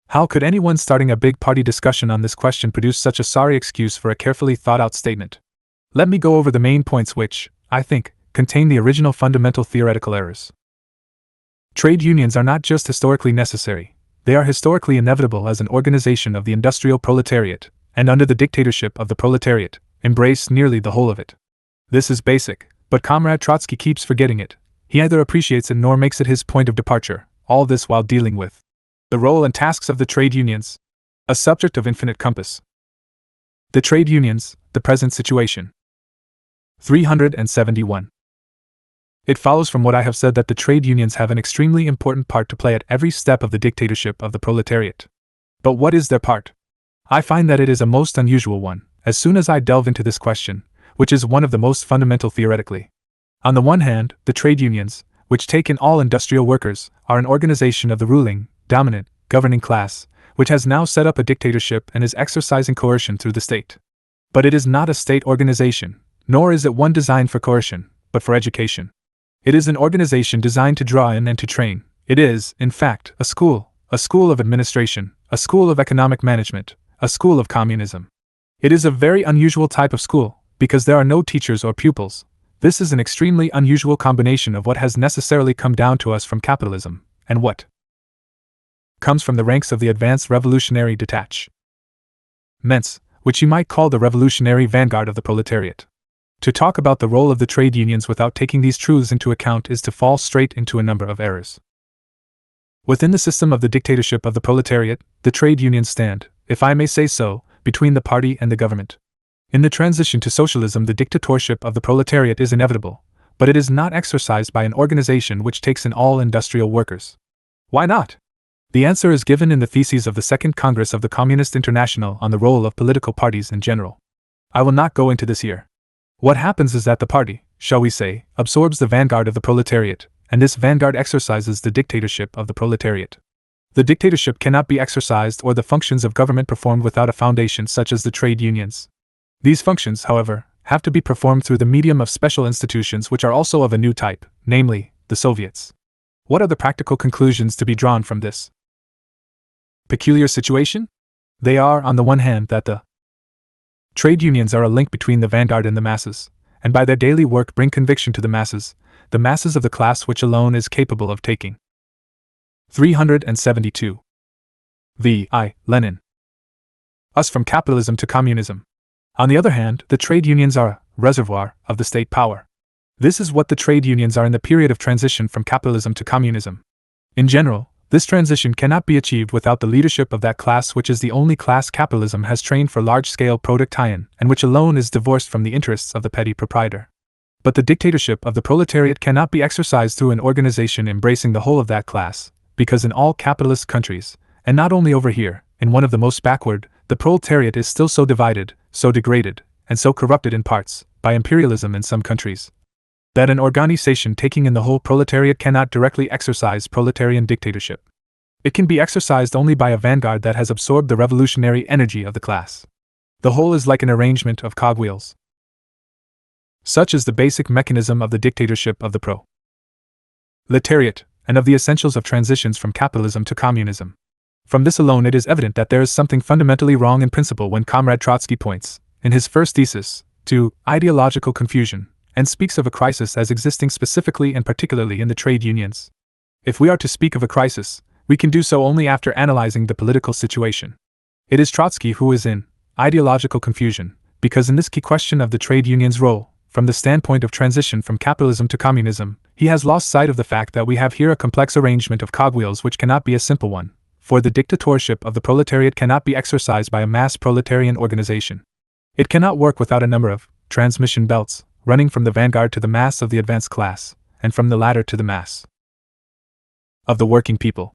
How could anyone starting a big party discussion on this question produce such a sorry excuse for a carefully thought out statement? Let me go over the main points which, I think, contain the original fundamental theoretical errors. Trade unions are not just historically necessary, they are historically inevitable as an organization of the industrial proletariat, and under the dictatorship of the proletariat, embrace nearly the whole of it. This is basic, but Comrade Trotsky keeps forgetting it. He neither appreciates it nor makes it his point of departure, all this while dealing with the role and tasks of the trade unions, a subject of infinite compass. The trade unions, the present situation. 371. It follows from what I have said that the trade unions have an extremely important part to play at every step of the dictatorship of the proletariat. But what is their part? I find that it is a most unusual one, as soon as I delve into this question, which is one of the most fundamental theoretically. On the one hand, the trade unions, which take in all industrial workers, are an organization of the ruling, dominant, governing class, which has now set up a dictatorship and is exercising coercion through the state. But it is not a state organization, nor is it one designed for coercion, but for education. It is an organization designed to draw in and to train. It is, in fact, a school of administration, a school of economic management, a school of communism. It is a very unusual type of school, because there are no teachers or pupils. This is an extremely unusual combination of what has necessarily come down to us from capitalism, and what comes from the ranks of the advanced revolutionary detachments, which you might call the revolutionary vanguard of the proletariat. To talk about the role of the trade unions without taking these truths into account is to fall straight into a number of errors. Within the system of the dictatorship of the proletariat, the trade unions stand, if I may say so, between the party and the government. In the transition to socialism, the dictatorship of the proletariat is inevitable, but it is not exercised by an organization which takes in all industrial workers. Why not? The answer is given in the theses of the Second Congress of the Communist International on the role of political parties in general. I will not go into this here. What happens is that the party, shall we say, absorbs the vanguard of the proletariat, and this vanguard exercises the dictatorship of the proletariat. The dictatorship cannot be exercised or the functions of government performed without a foundation such as the trade unions. These functions, however, have to be performed through the medium of special institutions which are also of a new type, namely, the Soviets. What are the practical conclusions to be drawn from this peculiar situation? They are, on the one hand, that the trade unions are a link between the vanguard and the masses, and by their daily work bring conviction to the masses of the class which alone is capable of taking. 372. Lenin. Us from capitalism to communism. On the other hand, the trade unions are a reservoir of the state power. This is what the trade unions are in the period of transition from capitalism to communism. In general, this transition cannot be achieved without the leadership of that class which is the only class capitalism has trained for large-scale production and which alone is divorced from the interests of the petty proprietor. But the dictatorship of the proletariat cannot be exercised through an organization embracing the whole of that class, because in all capitalist countries, and not only over here, in one of the most backward, the proletariat is still so divided, so degraded, and so corrupted in parts, by imperialism in some countries, that an organization taking in the whole proletariat cannot directly exercise proletarian dictatorship. It can be exercised only by a vanguard that has absorbed the revolutionary energy of the class. The whole is like an arrangement of cogwheels. Such is the basic mechanism of the dictatorship of the proletariat, and of the essentials of transitions from capitalism to communism. From this alone it is evident that there is something fundamentally wrong in principle when Comrade Trotsky points, in his first thesis, to ideological confusion, and speaks of a crisis as existing specifically and particularly in the trade unions. If we are to speak of a crisis, we can do so only after analyzing the political situation. It is Trotsky who is in ideological confusion, because in this key question of the trade union's role, from the standpoint of transition from capitalism to communism, he has lost sight of the fact that we have here a complex arrangement of cogwheels which cannot be a simple one, for the dictatorship of the proletariat cannot be exercised by a mass proletarian organization. It cannot work without a number of transmission belts, running from the vanguard to the mass of the advanced class, and from the latter to the mass of the working people.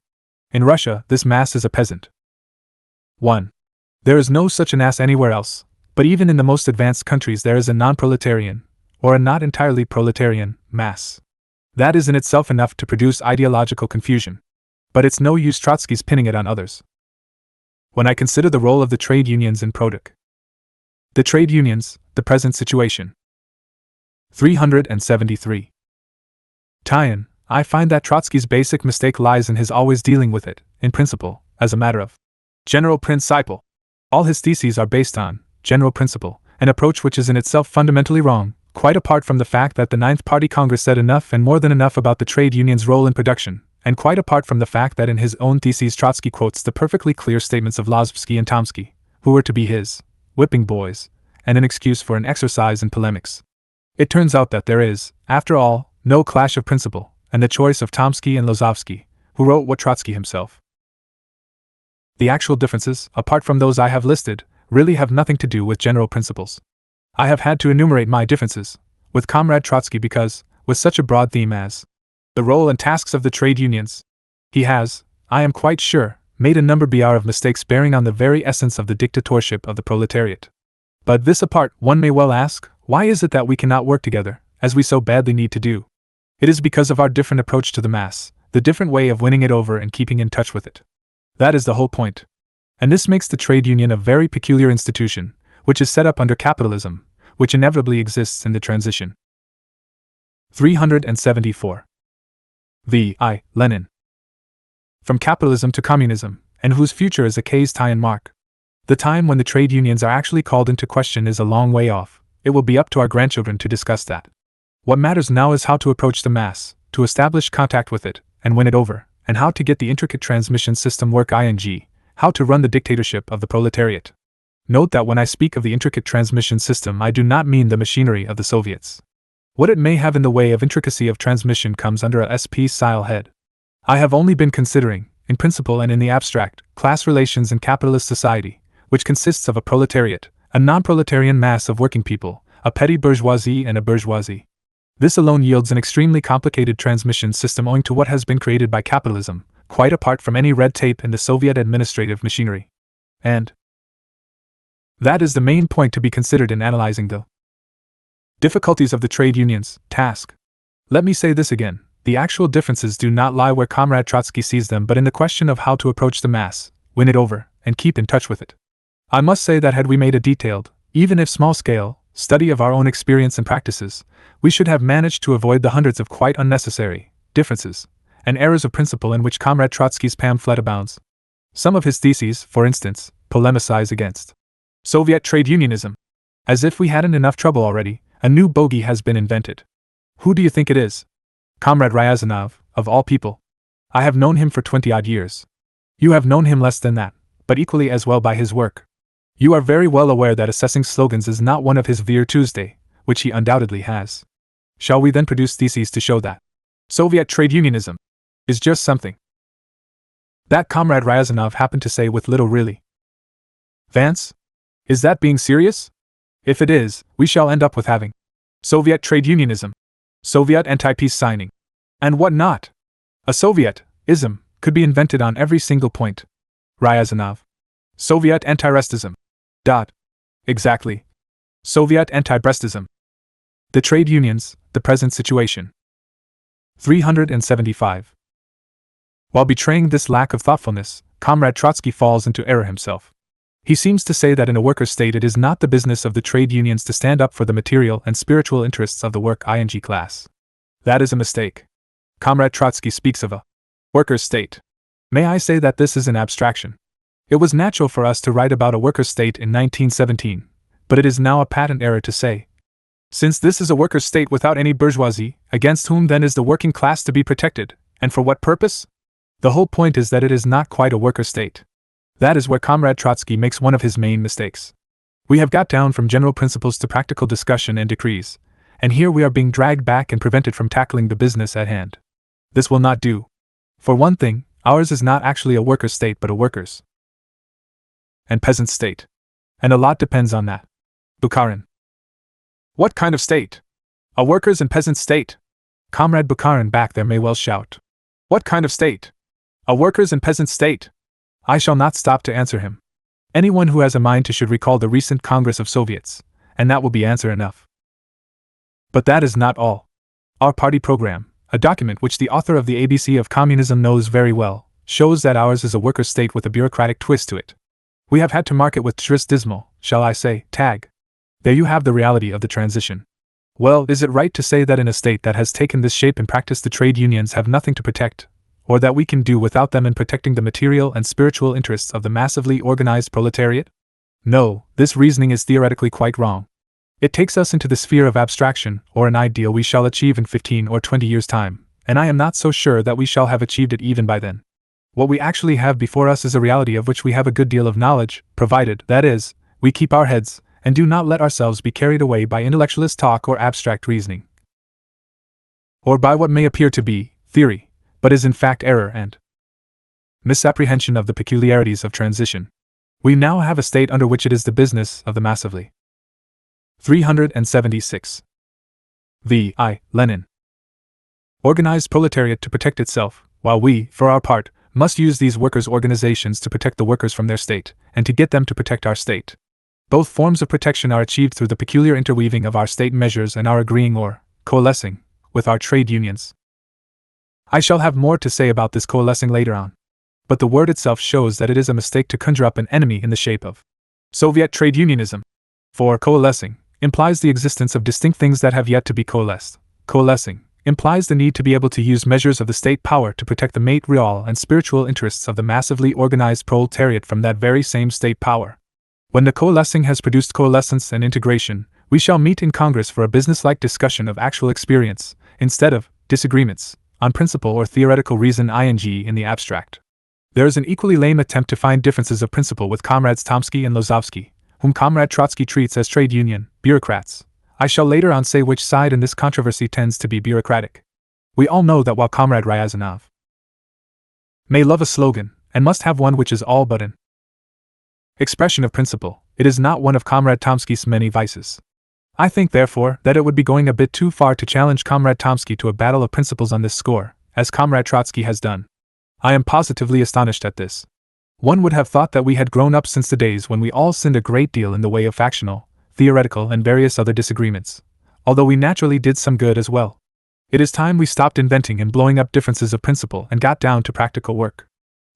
In Russia, this mass is a peasant. 1. There is no such an ass anywhere else, but even in the most advanced countries there is a non-proletarian, or a not entirely proletarian, mass. That is in itself enough to produce ideological confusion. But it's no use Trotsky's pinning it on others. When I consider the role of the trade unions in the trade unions, the present situation. 373. I find that Trotsky's basic mistake lies in his always dealing with it, in principle, as a matter of General principle. All his theses are based on general principle, an approach which is in itself fundamentally wrong, quite apart from the fact that the Ninth Party Congress said enough and more than enough about the trade union's role in production, and quite apart from the fact that in his own theses Trotsky quotes the perfectly clear statements of Lozovsky and Tomsky, who were to be his whipping boys, and an excuse for an exercise in polemics. It turns out that there is, after all, no clash of principle, and the choice of Tomsky and Lozovsky, who wrote what Trotsky himself. The actual differences, apart from those I have listed, really have nothing to do with general principles. I have had to enumerate my differences with Comrade Trotsky because, with such a broad theme as the role and tasks of the trade unions, he has, I am quite sure, made a number of mistakes bearing on the very essence of the dictatorship of the proletariat. But this apart, one may well ask, why is it that we cannot work together, as we so badly need to do? It is because of our different approach to the mass, the different way of winning it over and keeping in touch with it. That is the whole point. And this makes the trade union a very peculiar institution, which is set up under capitalism, which inevitably exists in the transition. 374. V.I. Lenin. From capitalism to communism, and whose future is a case tie and mark. The time when the trade unions are actually called into question is a long way off. It will be up to our grandchildren to discuss that. What matters now is how to approach the mass, to establish contact with it, and win it over, and how to get the intricate transmission system work how to run the dictatorship of the proletariat. Note that when I speak of the intricate transmission system I do not mean the machinery of the Soviets. What it may have in the way of intricacy of transmission comes under a SP-style head. I have only been considering, in principle and in the abstract, class relations in capitalist society, which consists of a proletariat, a non-proletarian mass of working people, a petty bourgeoisie and a bourgeoisie. This alone yields an extremely complicated transmission system owing to what has been created by capitalism, quite apart from any red tape in the Soviet administrative machinery. And that is the main point to be considered in analyzing the difficulties of the trade unions' task. Let me say this again, the actual differences do not lie where Comrade Trotsky sees them but in the question of how to approach the mass, win it over, and keep in touch with it. I must say that had we made a detailed, even if small-scale, study of our own experience and practices, we should have managed to avoid the hundreds of quite unnecessary differences and errors of principle in which Comrade Trotsky's pamphlet abounds. Some of his theses, for instance, polemicize against Soviet trade unionism. As if we hadn't enough trouble already, a new bogey has been invented. Who do you think it is? Comrade Ryazanov, of all people. I have known him for 20-odd years. You have known him less than that, but equally as well by his work. You are very well aware that assessing slogans is not one of his virtudes, which he undoubtedly has. Shall we then produce theses to show that Soviet trade unionism is just something that Comrade Ryazanov happened to say with little really? Vance? Is that being serious? If it is, we shall end up with having Soviet trade unionism, Soviet anti-peace signing, and what not. A Soviet-ism could be invented on every single point. Ryazanov. Soviet anti-Restism. Exactly. Soviet anti-Brestism. The trade unions, the present situation. 375. While betraying this lack of thoughtfulness, Comrade Trotsky falls into error himself. He seems to say that in a worker state it is not the business of the trade unions to stand up for the material and spiritual interests of the working class. That is a mistake. Comrade Trotsky speaks of a workers' state. May I say that this is an abstraction? It was natural for us to write about a workers' state in 1917, but it is now a patent error to say, since this is a workers' state without any bourgeoisie, against whom then is the working class to be protected, and for what purpose? The whole point is that it is not quite a worker state. That is where Comrade Trotsky makes one of his main mistakes. We have got down from general principles to practical discussion and decrees, and here we are being dragged back and prevented from tackling the business at hand. This will not do. For one thing, ours is not actually a worker state but a workers' and peasant state. And a lot depends on that. Bukharin. What kind of state? A workers' and peasant state? Comrade Bukharin back there may well shout. What kind of state? A workers' and peasant state? I shall not stop to answer him. Anyone who has a mind to should recall the recent Congress of Soviets, and that will be answer enough. But that is not all. Our party program, a document which the author of the ABC of Communism knows very well, shows that ours is a workers' state with a bureaucratic twist to it. We have had to mark it with tris dismal, shall I say, tag. There you have the reality of the transition. Well, is it right to say that in a state that has taken this shape in practice the trade unions have nothing to protect, or that we can do without them in protecting the material and spiritual interests of the massively organized proletariat? No, this reasoning is theoretically quite wrong. It takes us into the sphere of abstraction, or an ideal we shall achieve in 15 or 20 years' time, and I am not so sure that we shall have achieved it even by then. What we actually have before us is a reality of which we have a good deal of knowledge, provided, that is, we keep our heads, and do not let ourselves be carried away by intellectualist talk or abstract reasoning, or by what may appear to be theory, but is in fact error and misapprehension of the peculiarities of transition. We now have a state under which it is the business of the massively 376. Lenin. Organized proletariat to protect itself, while we, for our part, must use these workers' organizations to protect the workers from their state, and to get them to protect our state. Both forms of protection are achieved through the peculiar interweaving of our state measures and our agreeing or coalescing with our trade unions. I shall have more to say about this coalescing later on. But the word itself shows that it is a mistake to conjure up an enemy in the shape of Soviet trade unionism. For coalescing implies the existence of distinct things that have yet to be coalesced. Coalescing implies the need to be able to use measures of the state power to protect the material and spiritual interests of the massively organized proletariat from that very same state power. When the coalescing has produced coalescence and integration, we shall meet in Congress for a businesslike discussion of actual experience, instead of disagreements on principle or theoretical reason in the abstract. There is an equally lame attempt to find differences of principle with comrades Tomsky and Lozovsky, whom Comrade Trotsky treats as trade union bureaucrats. I shall later on say which side in this controversy tends to be bureaucratic. We all know that while Comrade Ryazanov may love a slogan, and must have one which is all but an expression of principle, it is not one of Comrade Tomsky's many vices. I think, therefore, that it would be going a bit too far to challenge Comrade Tomsky to a battle of principles on this score, as Comrade Trotsky has done. I am positively astonished at this. One would have thought that we had grown up since the days when we all sinned a great deal in the way of factional, theoretical, and various other disagreements, although we naturally did some good as well. It is time we stopped inventing and blowing up differences of principle and got down to practical work.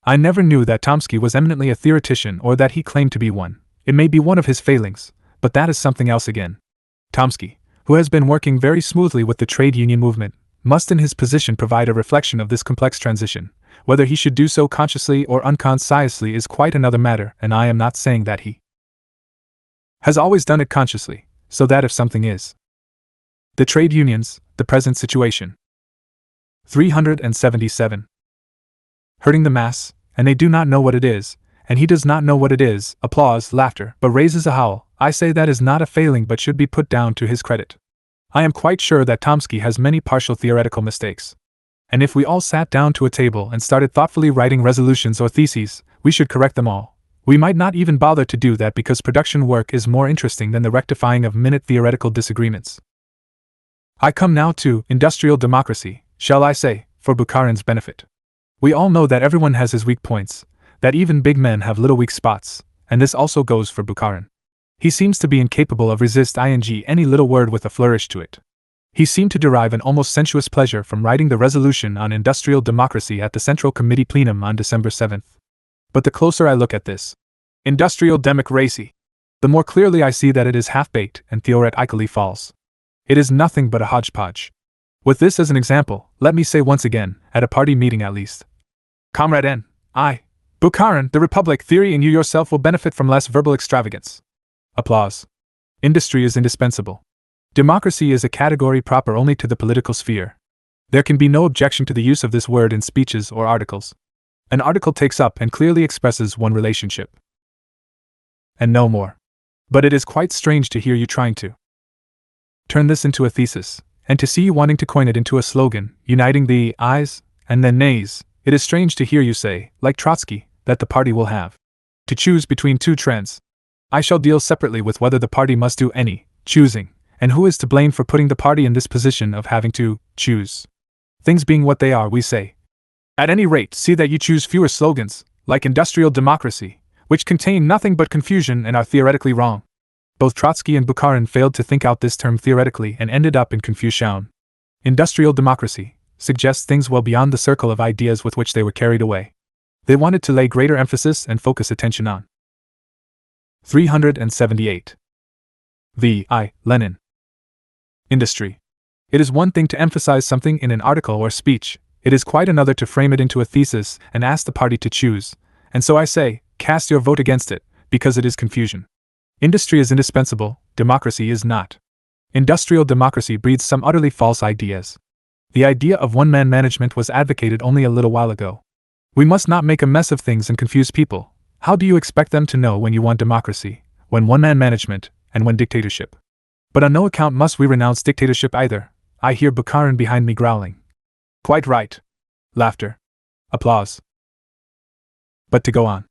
I never knew that Tomsky was eminently a theoretician or that he claimed to be one. It may be one of his failings, but that is something else again. Tomsky, who has been working very smoothly with the trade union movement, must in his position provide a reflection of this complex transition. Whether he should do so consciously or unconsciously is quite another matter, and I am not saying that he has always done it consciously, so that if something is the trade unions, the present situation 377 hurting the mass, and they do not know what it is, and he does not know what it is, applause, laughter, but raises a howl, I say that is not a failing but should be put down to his credit. I am quite sure that Tomsky has many partial theoretical mistakes. And if we all sat down to a table and started thoughtfully writing resolutions or theses, we should correct them all. We might not even bother to do that because production work is more interesting than the rectifying of minute theoretical disagreements. I come now to industrial democracy, shall I say, for Bukharin's benefit. We all know that everyone has his weak points, that even big men have little weak spots, and this also goes for Bukharin. He seems to be incapable of resist any little word with a flourish to it. He seemed to derive an almost sensuous pleasure from writing the resolution on industrial democracy at the Central Committee plenum on December 7th. But the closer I look at this industrial democracy, the more clearly I see that it is half-baked and theoretically false. It is nothing but a hodgepodge. With this as an example, let me say once again, at a party meeting at least, Comrade N. I. Bukharin, the Republic theory and you yourself will benefit from less verbal extravagance. Applause. Industry is indispensable. Democracy is a category proper only to the political sphere. There can be no objection to the use of this word in speeches or articles. An article takes up and clearly expresses one relationship, and no more. But it is quite strange to hear you trying to turn this into a thesis, and to see you wanting to coin it into a slogan, uniting the ayes and the nays. It is strange to hear you say, like Trotsky, that the party will have to choose between two trends. I shall deal separately with whether the party must do any choosing, and who is to blame for putting the party in this position of having to choose. Things being what they are, we say, at any rate, see that you choose fewer slogans, like industrial democracy, which contain nothing but confusion and are theoretically wrong. Both Trotsky and Bukharin failed to think out this term theoretically and ended up in confusion. Industrial democracy suggests things well beyond the circle of ideas with which they were carried away. They wanted to lay greater emphasis and focus attention on 378. Lenin. Industry. It is one thing to emphasize something in an article or speech, It is quite another to frame it into a thesis and ask the party to choose, and so I say, cast your vote against it, because it is confusion. Industry is indispensable, democracy is not. Industrial democracy breeds some utterly false ideas. The idea of one-man management was advocated only a little while ago. We must not make a mess of things and confuse people. How do you expect them to know when you want democracy, when one-man management, and when dictatorship? But on no account must we renounce dictatorship either. I hear Bukharin behind me growling. Quite right. Laughter. Applause. But to go on.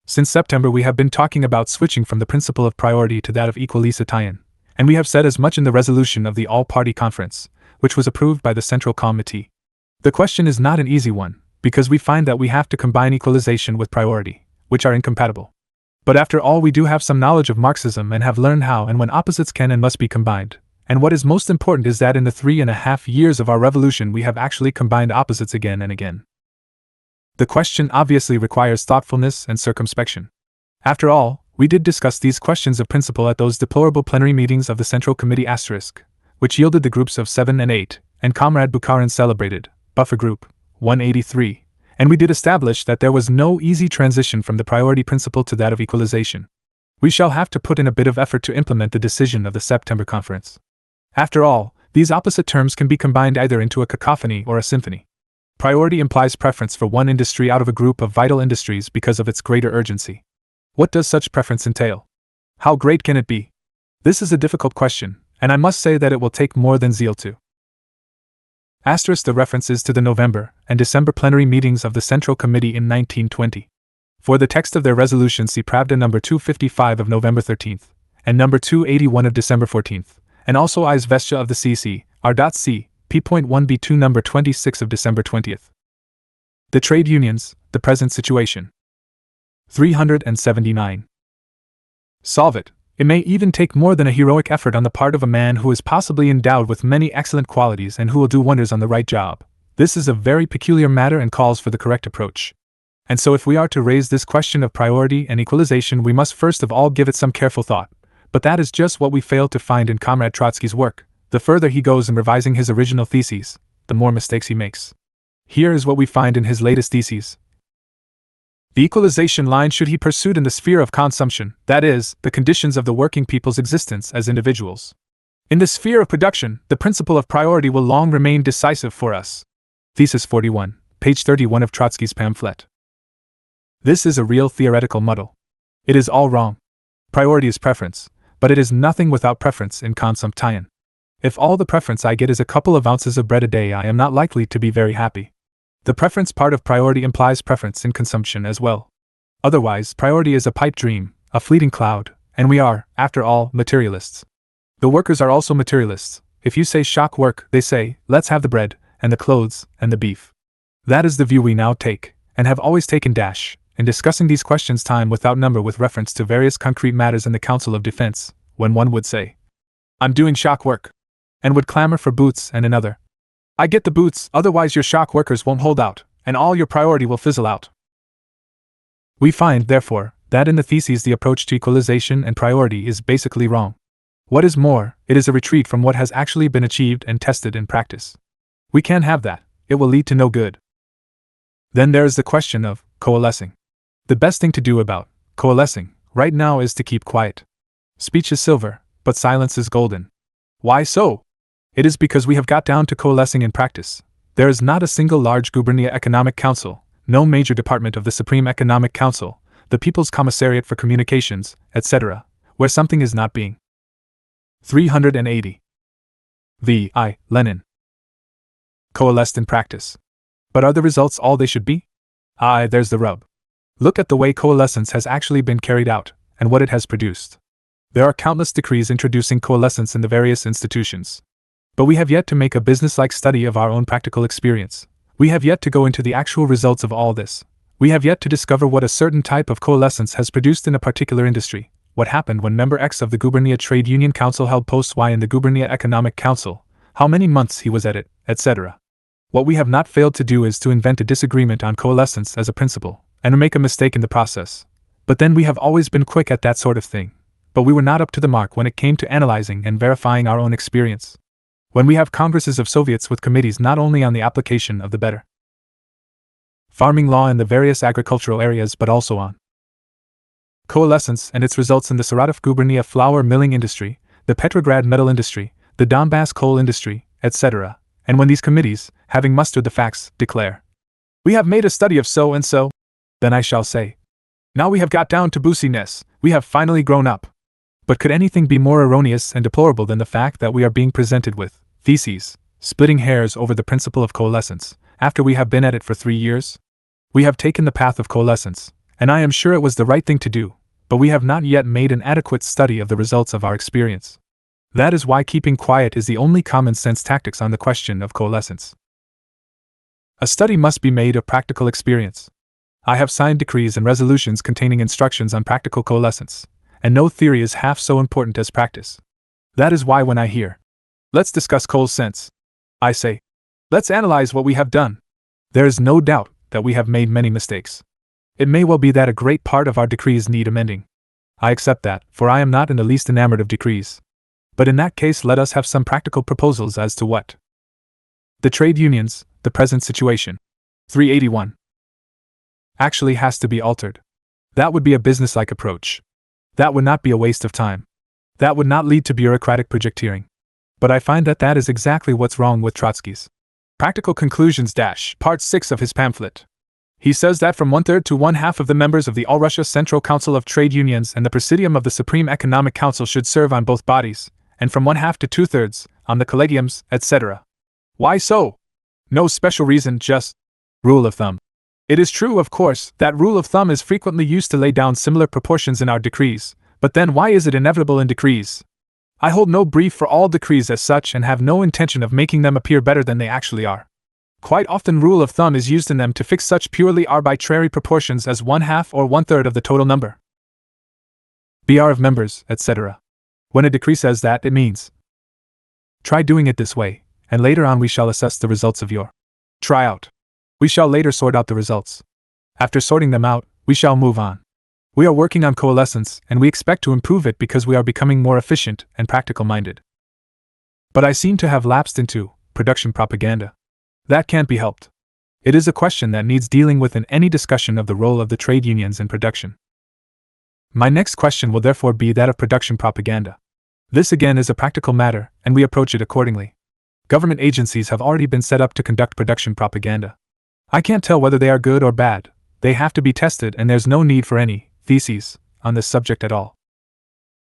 Since September we have been talking about switching from the principle of priority to that of equalicitian, and we have said as much in the resolution of the All-Party Conference, which was approved by the Central Committee. The question is not an easy one, because we find that we have to combine equalization with priority, which are incompatible. But after all, we do have some knowledge of Marxism and have learned how and when opposites can and must be combined. And what is most important is that in the 3.5 years of our revolution we have actually combined opposites again and again. The question obviously requires thoughtfulness and circumspection. After all, we did discuss these questions of principle at those deplorable plenary meetings of the Central Committee *, which yielded the groups of 7 and 8, and Comrade Bukharin celebrated, Buffer Group, 183, and we did establish that there was no easy transition from the priority principle to that of equalization. We shall have to put in a bit of effort to implement the decision of the September conference. After all, these opposite terms can be combined either into a cacophony or a symphony. Priority implies preference for one industry out of a group of vital industries because of its greater urgency. What does such preference entail? How great can it be? This is a difficult question, and I must say that it will take more than zeal to. The reference is to the November and December plenary meetings of the Central Committee in 1920. For the text of their resolution see Pravda number 255 of November 13th, and number 281 of December 14th, and also Izvestia of the CC, R.C., P.1b2 number 26 of December 20th. The trade unions, the present situation. 379. Solve it. It may even take more than a heroic effort on the part of a man who is possibly endowed with many excellent qualities and who will do wonders on the right job. This is a very peculiar matter and calls for the correct approach. And so if we are to raise this question of priority and equalization we must first of all give it some careful thought. But that is just what we failed to find in Comrade Trotsky's work. The further he goes in revising his original theses, the more mistakes he makes. Here is what we find in his latest theses. The equalization line should be pursued in the sphere of consumption, that is, the conditions of the working people's existence as individuals. In the sphere of production, the principle of priority will long remain decisive for us. Thesis 41, page 31 of Trotsky's pamphlet. This is a real theoretical muddle. It is all wrong. Priority is preference, but it is nothing without preference in consumption. If all the preference I get is a couple of ounces of bread a day, I am not likely to be very happy. The preference part of priority implies preference in consumption as well. Otherwise, priority is a pipe dream, a fleeting cloud, and we are, after all, materialists. The workers are also materialists. If you say shock work, they say, let's have the bread, and the clothes, and the beef. That is the view we now take, and have always taken in discussing these questions time without number with reference to various concrete matters in the Council of Defense, when one would say, I'm doing shock work, and would clamor for boots, and another, I get the boots, otherwise your shock workers won't hold out, and all your priority will fizzle out. We find, therefore, that in the theses the approach to equalization and priority is basically wrong. What is more, it is a retreat from what has actually been achieved and tested in practice. We can't have that, it will lead to no good. Then there is the question of coalescing. The best thing to do about coalescing right now is to keep quiet. Speech is silver, but silence is golden. Why so? It is because we have got down to coalescing in practice. There is not a single large gubernia economic council, no major department of the Supreme Economic Council, the People's Commissariat for Communications, etc., where something is not being 380. V.I. Lenin. Coalesced in practice. But are the results all they should be? There's the rub. Look at the way coalescence has actually been carried out, and what it has produced. There are countless decrees introducing coalescence in the various institutions. But we have yet to make a business-like study of our own practical experience. We have yet to go into the actual results of all this. We have yet to discover what a certain type of coalescence has produced in a particular industry, what happened when member X of the Gubernia Trade Union Council held post Y in the Gubernia Economic Council, how many months he was at it, etc. What we have not failed to do is to invent a disagreement on coalescence as a principle, and to make a mistake in the process. But then we have always been quick at that sort of thing. But we were not up to the mark when it came to analyzing and verifying our own experience. When we have congresses of Soviets with committees not only on the application of the better farming law in the various agricultural areas, but also on coalescence and its results in the Saratov gubernia flour milling industry, the Petrograd metal industry, the Donbass coal industry, etc. And when these committees, having mustered the facts, declare, "We have made a study of so and so," then I shall say, "Now we have got down to boosiness, we have finally grown up." But could anything be more erroneous and deplorable than the fact that we are being presented with theses, splitting hairs over the principle of coalescence, after we have been at it for 3 years? We have taken the path of coalescence, and I am sure it was the right thing to do, but we have not yet made an adequate study of the results of our experience. That is why keeping quiet is the only common sense tactics on the question of coalescence. A study must be made of practical experience. I have signed decrees and resolutions containing instructions on practical coalescence, and no theory is half so important as practice. That is why when I hear, "Let's discuss coal sense," I say, "Let's analyze what we have done." There is no doubt that we have made many mistakes. It may well be that a great part of our decrees need amending. I accept that, for I am not in the least enamored of decrees. But in that case, let us have some practical proposals as to what the trade unions, the present situation, 381, actually has to be altered. That would be a businesslike approach. That would not be a waste of time. That would not lead to bureaucratic projecteering. But I find that that is exactly what's wrong with Trotsky's Practical Conclusions Part 6 of his pamphlet. He says that from 1/3 to 1/2 of the members of the All-Russia Central Council of Trade Unions and the Presidium of the Supreme Economic Council should serve on both bodies, and from 1/2 to 2/3 on the collegiums, etc. Why so? No special reason, just rule of thumb. It is true, of course, that rule of thumb is frequently used to lay down similar proportions in our decrees, but then why is it inevitable in decrees? I hold no brief for all decrees as such and have no intention of making them appear better than they actually are. Quite often rule of thumb is used in them to fix such purely arbitrary proportions as 1/2 or 1/3 of the total number. BR of members, etc. When a decree says that, it means, try doing it this way, and later on we shall assess the results of your tryout. We shall later sort out the results. After sorting them out, we shall move on. We are working on coalescence, and we expect to improve it because we are becoming more efficient and practical-minded. But I seem to have lapsed into production propaganda. That can't be helped. It is a question that needs dealing with in any discussion of the role of the trade unions in production. My next question will therefore be that of production propaganda. This again is a practical matter, and we approach it accordingly. Government agencies have already been set up to conduct production propaganda. I can't tell whether they are good or bad. They have to be tested, and there's no need for any theses on this subject at all.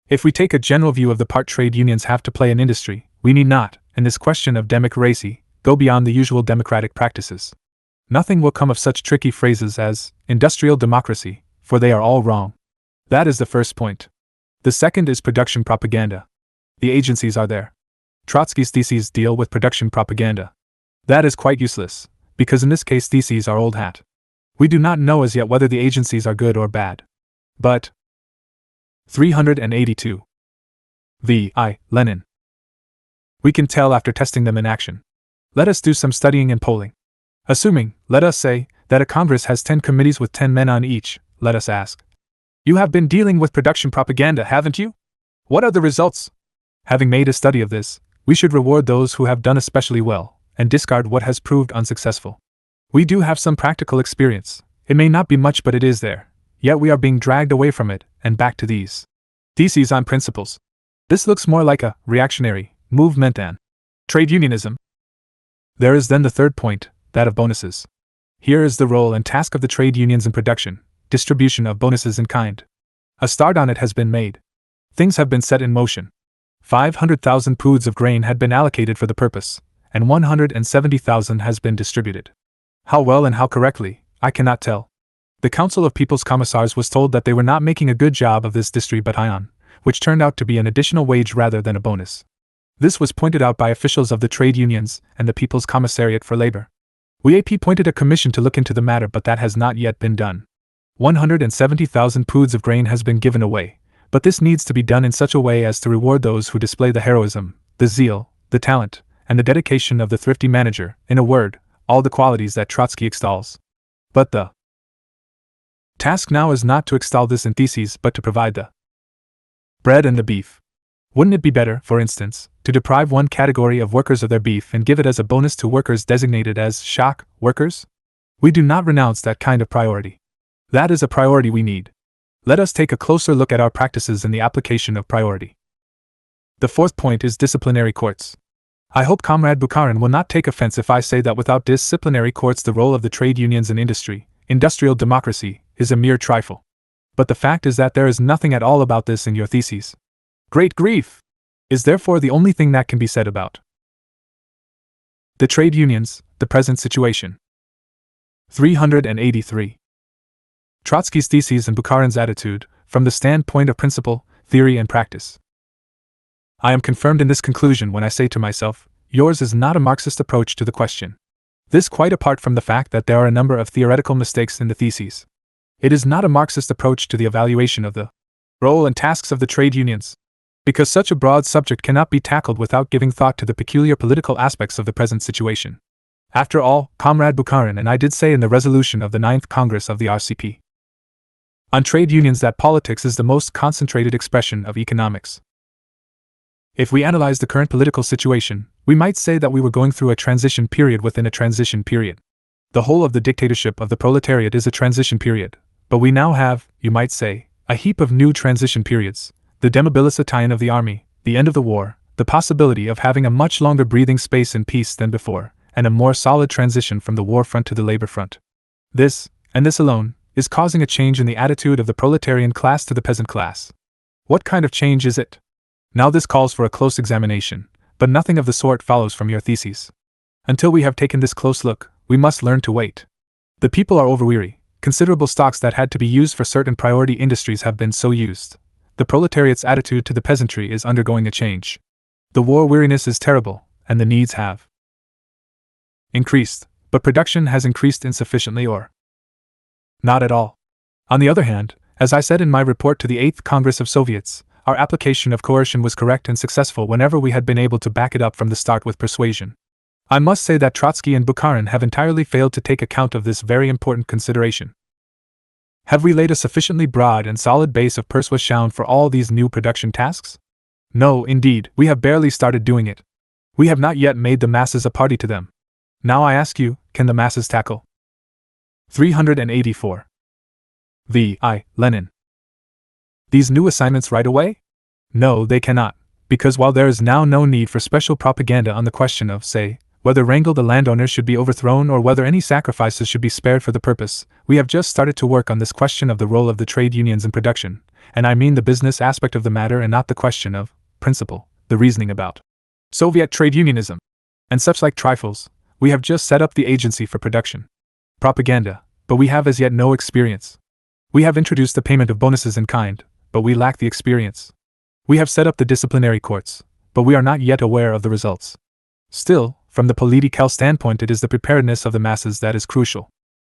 If we take a general view of the part trade unions have to play in industry, we need not, in this question of democracy, go beyond the usual democratic practices. Nothing will come of such tricky phrases as industrial democracy, for they are all wrong. That is the first point. The second is production propaganda. The agencies are there. Trotsky's theses deal with production propaganda. That is quite useless, because in this case theses are old hat. We do not know as yet whether the agencies are good or bad. But 382. V.I. Lenin. We can tell after testing them in action. Let us do some studying and polling. Assuming, let us say, that a Congress has 10 committees with 10 men on each, let us ask. You have been dealing with production propaganda, haven't you? What are the results? Having made a study of this, we should reward those who have done especially well, and discard what has proved unsuccessful. We do have some practical experience. It may not be much, but it is there. Yet we are being dragged away from it, and back to these theses on principles. This looks more like a reactionary movement than trade unionism. There is then the third point, that of bonuses. Here is the role and task of the trade unions in production, distribution of bonuses in kind. A start on it has been made. Things have been set in motion. 500,000 poods of grain had been allocated for the purpose, and 170,000 has been distributed. How well and how correctly, I cannot tell. The Council of People's Commissars was told that they were not making a good job of this distribution, which turned out to be an additional wage rather than a bonus. This was pointed out by officials of the trade unions and the People's Commissariat for Labor. We appointed a commission to look into the matter, but that has not yet been done. 170,000 poods of grain has been given away, but this needs to be done in such a way as to reward those who display the heroism, the zeal, the talent, and the dedication of the thrifty manager, in a word, all the qualities that Trotsky extols. But the task now is not to extol this in theses but to provide the bread and the beef. Wouldn't it be better, for instance, to deprive one category of workers of their beef and give it as a bonus to workers designated as shock workers? We do not renounce that kind of priority. That is a priority we need. Let us take a closer look at our practices in the application of priority. The fourth point is disciplinary courts. I hope Comrade Bukharin will not take offense if I say that without disciplinary courts the role of the trade unions in industry, industrial democracy, is a mere trifle. But the fact is that there is nothing at all about this in your theses. Great grief! Is therefore the only thing that can be said about the trade unions, the present situation. 383. Trotsky's theses and Bukharin's attitude, from the standpoint of principle, theory and practice. I am confirmed in this conclusion when I say to myself, yours is not a Marxist approach to the question. This quite apart from the fact that there are a number of theoretical mistakes in the theses. It is not a Marxist approach to the evaluation of the role and tasks of the trade unions, because such a broad subject cannot be tackled without giving thought to the peculiar political aspects of the present situation. After all, Comrade Bukharin and I did say in the resolution of the 9th Congress of the RCP on trade unions that politics is the most concentrated expression of economics. If we analyze the current political situation, we might say that we were going through a transition period within a transition period. The whole of the dictatorship of the proletariat is a transition period, but we now have, you might say, a heap of new transition periods, the demobilisation of the army, the end of the war, the possibility of having a much longer breathing space in peace than before, and a more solid transition from the war front to the labor front. This, and this alone, is causing a change in the attitude of the proletarian class to the peasant class. What kind of change is it? Now this calls for a close examination, but nothing of the sort follows from your theses. Until we have taken this close look, we must learn to wait. The people are overweary. Considerable stocks that had to be used for certain priority industries have been so used. The proletariat's attitude to the peasantry is undergoing a change. The war weariness is terrible, and the needs have increased, but production has increased insufficiently or not at all. On the other hand, as I said in my report to the 8th Congress of Soviets, our application of coercion was correct and successful whenever we had been able to back it up from the start with persuasion. I must say that Trotsky and Bukharin have entirely failed to take account of this very important consideration. Have we laid a sufficiently broad and solid base of persuasion for all these new production tasks? No, indeed, we have barely started doing it. We have not yet made the masses a party to them. Now I ask you, can the masses tackle? 384. Lenin. These new assignments right away? No, they cannot, because while there is now no need for special propaganda on the question of, say, whether Wrangel the landowner should be overthrown or whether any sacrifices should be spared for the purpose, we have just started to work on this question of the role of the trade unions in production, and I mean the business aspect of the matter and not the question of principle, the reasoning about Soviet trade unionism, and such like trifles. We have just set up the agency for production propaganda, but we have as yet no experience. We have introduced the payment of bonuses in kind, but we lack the experience. We have set up the disciplinary courts, but we are not yet aware of the results. Still, from the political standpoint, it is the preparedness of the masses that is crucial.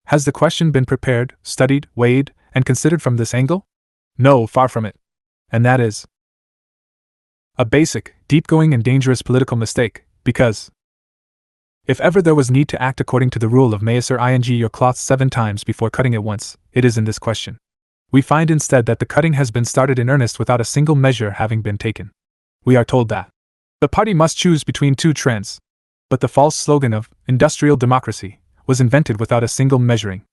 Has the question been prepared, studied, weighed, and considered from this angle? No, far from it. And that is a basic, deep-going and dangerous political mistake, because if ever there was need to act according to the rule of measure your cloth 7 times before cutting it once, it is in this question. We find instead that the cutting has been started in earnest without a single measure having been taken. We are told that the party must choose between 2 trends, but the false slogan of industrial democracy was invented without a single measuring.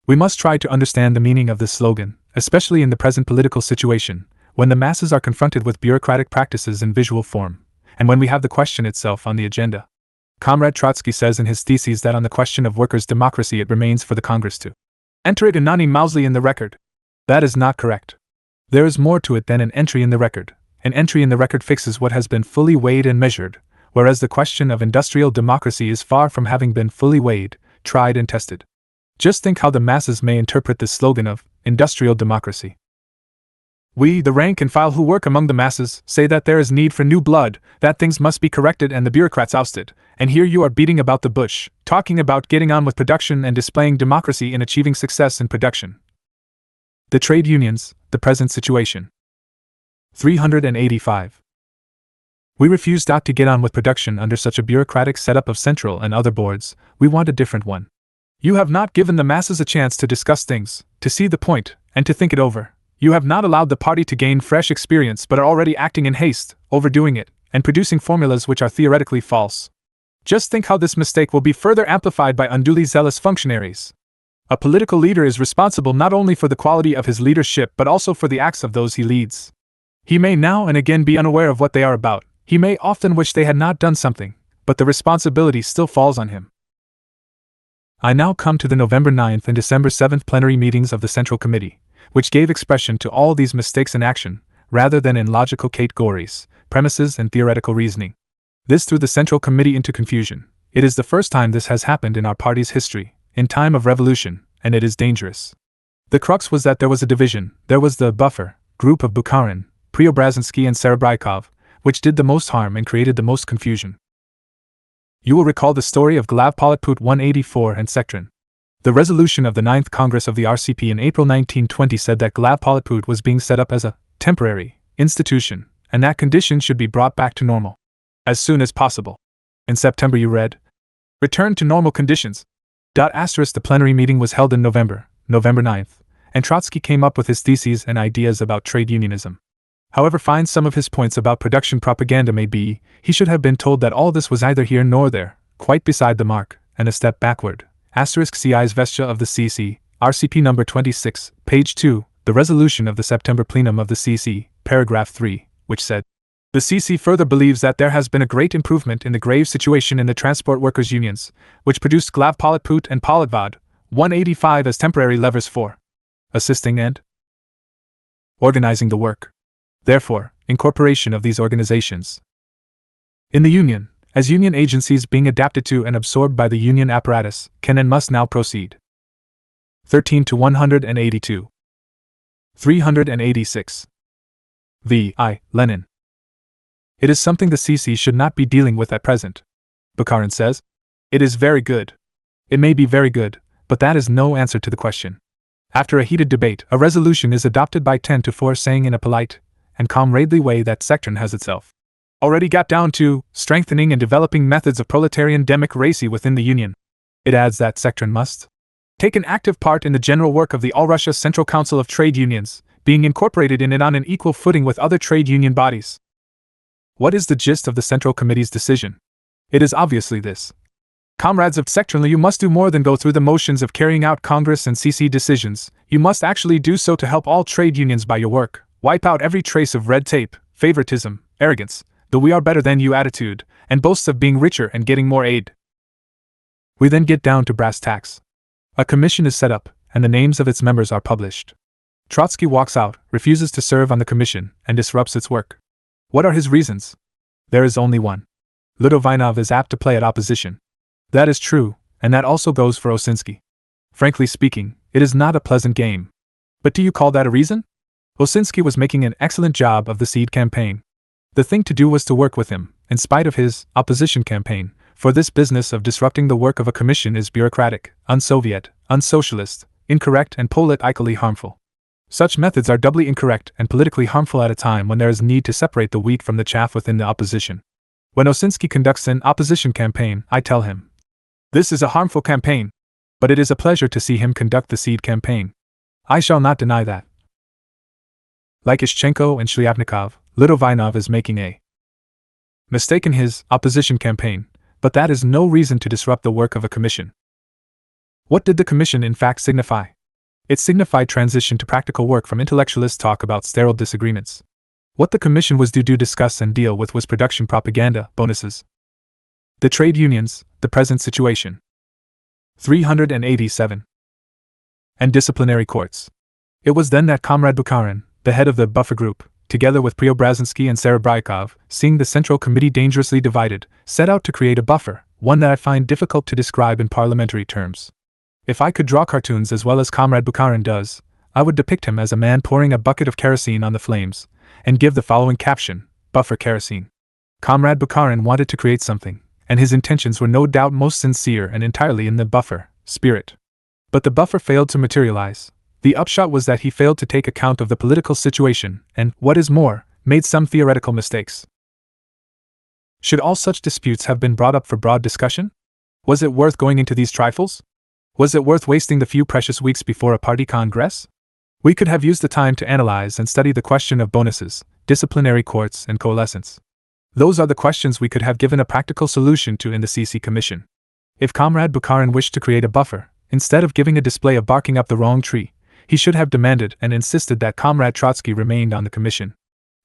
We must try to understand the meaning of this slogan, especially in the present political situation, when the masses are confronted with bureaucratic practices in visual form, and when we have the question itself on the agenda. Comrade Trotsky says in his theses that on the question of workers' democracy it remains for the Congress to enter it anonymously in the record. That is not correct. There is more to it than an entry in the record. An entry in the record fixes what has been fully weighed and measured, whereas the question of industrial democracy is far from having been fully weighed, tried and tested. Just think how the masses may interpret this slogan of industrial democracy. We, the rank and file who work among the masses, say that there is need for new blood, that things must be corrected and the bureaucrats ousted, and here you are beating about the bush, talking about getting on with production and displaying democracy in achieving success in production. The trade unions, the present situation. 385. We refuse not to get on with production under such a bureaucratic setup of central and other boards. We want a different one. You have not given the masses a chance to discuss things, to see the point, and to think it over. You have not allowed the party to gain fresh experience but are already acting in haste, overdoing it, and producing formulas which are theoretically false. Just think how this mistake will be further amplified by unduly zealous functionaries. A political leader is responsible not only for the quality of his leadership but also for the acts of those he leads. He may now and again be unaware of what they are about, he may often wish they had not done something, but the responsibility still falls on him. I now come to the November 9th and December 7th plenary meetings of the Central Committee, which gave expression to all these mistakes in action, rather than in logical categories, premises and theoretical reasoning. This threw the Central Committee into confusion. It is the first time this has happened in our party's history, in time of revolution, and it is dangerous. The crux was that there was a division. There was the buffer group of Bukharin, Preobrazhensky and Serebrikov, which did the most harm and created the most confusion. You will recall the story of Glave-Politput 184 and Sektrin. The resolution of the 9th Congress of the RCP in April 1920 said that Glave-Politput was being set up as a temporary institution, and that conditions should be brought back to normal as soon as possible. In September you read, "Return to normal conditions." The plenary meeting was held in November 9th, and Trotsky came up with his theses and ideas about trade unionism. However fine some of his points about production propaganda may be, he should have been told that all this was neither here nor there, quite beside the mark, and a step backward. CI's Vestia of the CC, RCP number 26, page 2, the resolution of the September plenum of the CC, paragraph 3, which said, "The CC further believes that there has been a great improvement in the grave situation in the transport workers' unions, which produced Glave-Politput and Politvod 185 as temporary levers for assisting and organizing the work. Therefore, incorporation of these organizations in the Union, as Union agencies being adapted to and absorbed by the Union apparatus, can and must now proceed." 13 to 182. 386. Lenin. It is something the CC should not be dealing with at present. Bukharin says, "It is very good. It may be very good, but that is no answer to the question." After a heated debate, a resolution is adopted by 10 to 4 saying in a polite and comradely way that Sektrin has itself already got down to strengthening and developing methods of proletarian democracy within the Union. It adds that Sektrin must take an active part in the general work of the All-Russia Central Council of Trade Unions, being incorporated in it on an equal footing with other trade union bodies. What is the gist of the Central Committee's decision? It is obviously this. Comrades of Sektrin, you must do more than go through the motions of carrying out Congress and CC decisions. You must actually do so to help all trade unions by your work. Wipe out every trace of red tape, favoritism, arrogance, the we are better than you attitude, and boasts of being richer and getting more aid. We then get down to brass tacks. A commission is set up, and the names of its members are published. Trotsky walks out, refuses to serve on the commission, and disrupts its work. What are his reasons? There is only one. Litovinoff is apt to play at opposition. That is true, and that also goes for Osinsky. Frankly speaking, it is not a pleasant game. But do you call that a reason? Osinsky was making an excellent job of the seed campaign. The thing to do was to work with him, in spite of his opposition campaign, for this business of disrupting the work of a commission is bureaucratic, un-Soviet, un-socialist, incorrect and politically harmful. Such methods are doubly incorrect and politically harmful at a time when there is need to separate the wheat from the chaff within the opposition. When Osinsky conducts an opposition campaign, I tell him, "This is a harmful campaign," but it is a pleasure to see him conduct the seed campaign. I shall not deny that. Like Ishchenko and Shliapnikov, Litovinoff is making a mistake in his opposition campaign, but that is no reason to disrupt the work of a commission. What did the commission in fact signify? It signified transition to practical work from intellectualist talk about sterile disagreements. What the commission was due to discuss and deal with was production propaganda, bonuses, the trade unions, the present situation. 387. And disciplinary courts. It was then that Comrade Bukharin, the head of the buffer group, together with Preobrazhensky and Serebrikov, seeing the Central Committee dangerously divided, set out to create a buffer, one that I find difficult to describe in parliamentary terms. If I could draw cartoons as well as Comrade Bukharin does, I would depict him as a man pouring a bucket of kerosene on the flames, and give the following caption, "Buffer Kerosene." Comrade Bukharin wanted to create something, and his intentions were no doubt most sincere and entirely in the buffer spirit. But the buffer failed to materialize. The upshot was that he failed to take account of the political situation and, what is more, made some theoretical mistakes. Should all such disputes have been brought up for broad discussion? Was it worth going into these trifles? Was it worth wasting the few precious weeks before a party congress? We could have used the time to analyze and study the question of bonuses, disciplinary courts, and coalescence. Those are the questions we could have given a practical solution to in the CC Commission. If Comrade Bukharin wished to create a buffer, instead of giving a display of barking up the wrong tree, he should have demanded and insisted that Comrade Trotsky remained on the commission.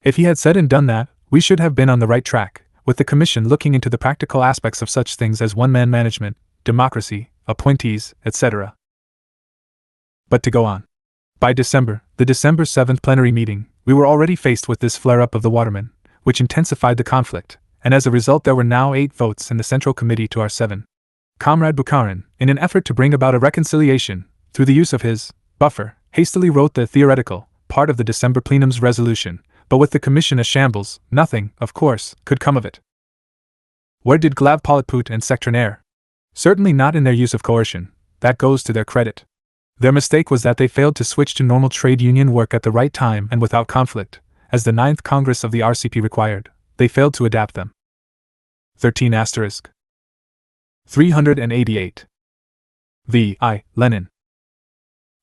If he had said and done that, we should have been on the right track, with the commission looking into the practical aspects of such things as one-man management, democracy, appointees, etc. But to go on. By December, the December 7th plenary meeting, we were already faced with this flare-up of the watermen, which intensified the conflict, and as a result there were now 8 votes in the Central Committee to our 7. Comrade Bukharin, in an effort to bring about a reconciliation, through the use of his buffer, hastily wrote the theoretical part of the December plenum's resolution, but with the commission a shambles, nothing, of course, could come of it. Where did Glavpolitput and Sectionaire? Certainly not in their use of coercion, that goes to their credit. Their mistake was that they failed to switch to normal trade union work at the right time and without conflict, as the 9th Congress of the RCP required. They failed to adapt them. 13 * 388. V.I. Lenin.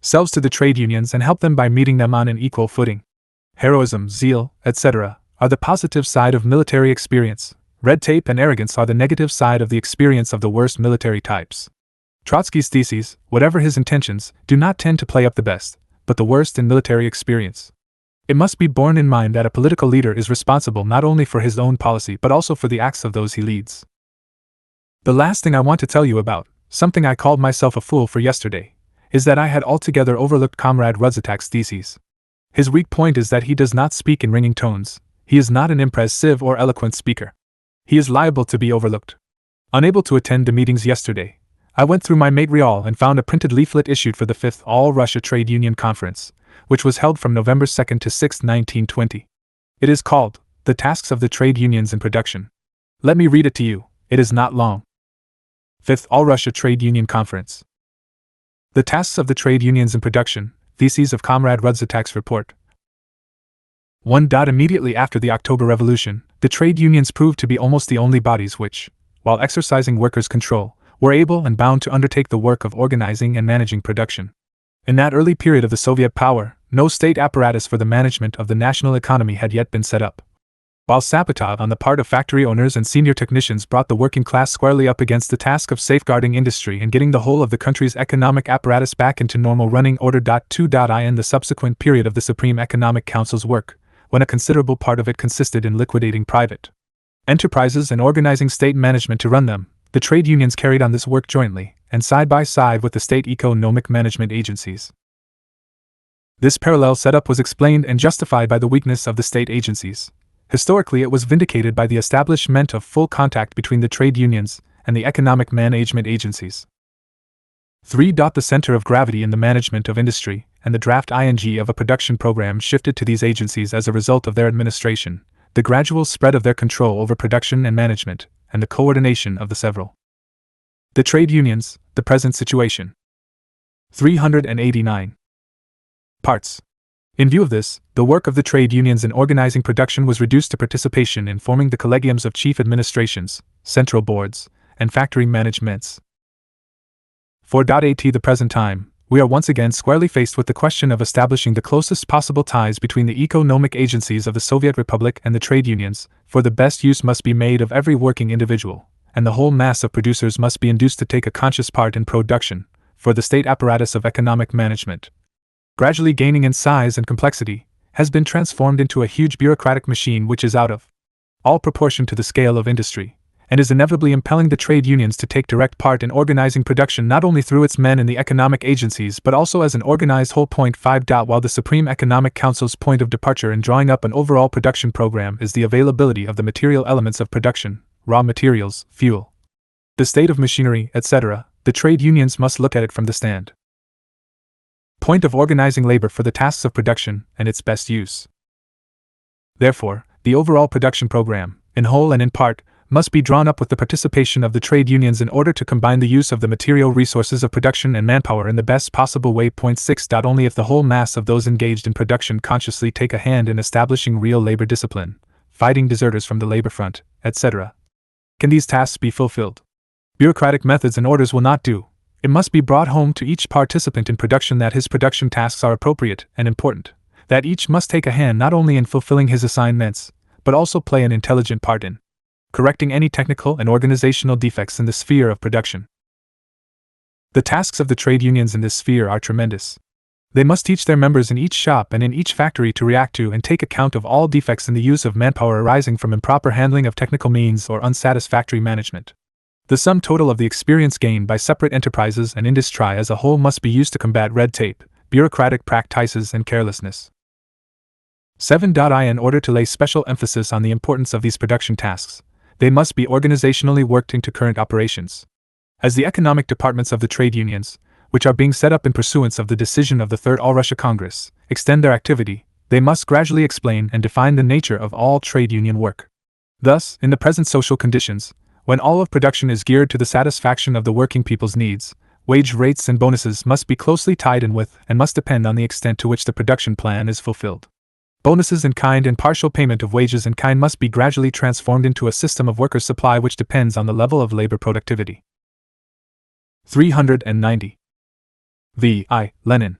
Selves to the trade unions and help them by meeting them on an equal footing. Heroism, zeal, etc., are the positive side of military experience. Red tape and arrogance are the negative side of the experience of the worst military types. Trotsky's theses, whatever his intentions, do not tend to play up the best, but the worst in military experience. It must be borne in mind that a political leader is responsible not only for his own policy but also for the acts of those he leads. The last thing I want to tell you about, something I called myself a fool for yesterday, is that I had altogether overlooked Comrade Rudziak's theses. His weak point is that he does not speak in ringing tones. He is not an impressive or eloquent speaker. He is liable to be overlooked. Unable to attend the meetings yesterday, I went through my material and found a printed leaflet issued for the 5th All-Russia Trade Union Conference, which was held from November 2 to 6, 1920. It is called, The Tasks of the Trade Unions in Production. Let me read it to you, it is not long. 5th All-Russia Trade Union Conference. The Tasks of the Trade Unions in Production, Theses of Comrade Rudziak's Report. 1. Immediately after the October Revolution, the trade unions proved to be almost the only bodies which, while exercising workers' control, were able and bound to undertake the work of organizing and managing production. In that early period of the Soviet power, no state apparatus for the management of the national economy had yet been set up. While sabotage on the part of factory owners and senior technicians brought the working class squarely up against the task of safeguarding industry and getting the whole of the country's economic apparatus back into normal running order. 2. In the subsequent period of the Supreme Economic Council's work, when a considerable part of it consisted in liquidating private enterprises and organizing state management to run them, the trade unions carried on this work jointly, and side by side with the state economic management agencies. This parallel setup was explained and justified by the weakness of the state agencies. Historically, it was vindicated by the establishment of full contact between the trade unions and the economic management agencies. 3. The center of gravity in the management of industry and the draft ing of a production program shifted to these agencies as a result of their administration, the gradual spread of their control over production and management, and the coordination of the several. The trade unions, the present situation. 389. Parts. In view of this, the work of the trade unions in organizing production was reduced to participation in forming the collegiums of chief administrations, central boards, and factory managements. 4. At the present time, we are once again squarely faced with the question of establishing the closest possible ties between the economic agencies of the Soviet Republic and the trade unions, for the best use must be made of every working individual, and the whole mass of producers must be induced to take a conscious part in production, for the state apparatus of economic management, gradually gaining in size and complexity, has been transformed into a huge bureaucratic machine which is out of all proportion to the scale of industry, and is inevitably impelling the trade unions to take direct part in organizing production not only through its men in the economic agencies but also as an organized whole. 5. While the Supreme Economic Council's point of departure in drawing up an overall production program is the availability of the material elements of production, raw materials, fuel, the state of machinery, etc., the trade unions must look at it from the stand point of organizing labor for the tasks of production and its best use. Therefore, the overall production program, in whole and in part, must be drawn up with the participation of the trade unions in order to combine the use of the material resources of production and manpower in the best possible way. 6. Only if the whole mass of those engaged in production consciously take a hand in establishing real labor discipline, fighting deserters from the labor front, etc., can these tasks be fulfilled. Bureaucratic methods and orders will not do. It must be brought home to each participant in production that his production tasks are appropriate and important, that each must take a hand not only in fulfilling his assignments, but also play an intelligent part in correcting any technical and organizational defects in the sphere of production. The tasks of the trade unions in this sphere are tremendous. They must teach their members in each shop and in each factory to react to and take account of all defects in the use of manpower arising from improper handling of technical means or unsatisfactory management. The sum total of the experience gained by separate enterprises and industry as a whole must be used to combat red tape, bureaucratic practices, and carelessness. 7. In order to lay special emphasis on the importance of these production tasks, they must be organizationally worked into current operations. As the economic departments of the trade unions, which are being set up in pursuance of the decision of the Third All-Russia Congress, extend their activity, they must gradually explain and define the nature of all trade union work. Thus, in the present social conditions, when all of production is geared to the satisfaction of the working people's needs, wage rates and bonuses must be closely tied in with and must depend on the extent to which the production plan is fulfilled. Bonuses in kind and partial payment of wages in kind must be gradually transformed into a system of workers' supply which depends on the level of labor productivity. 390. Lenin.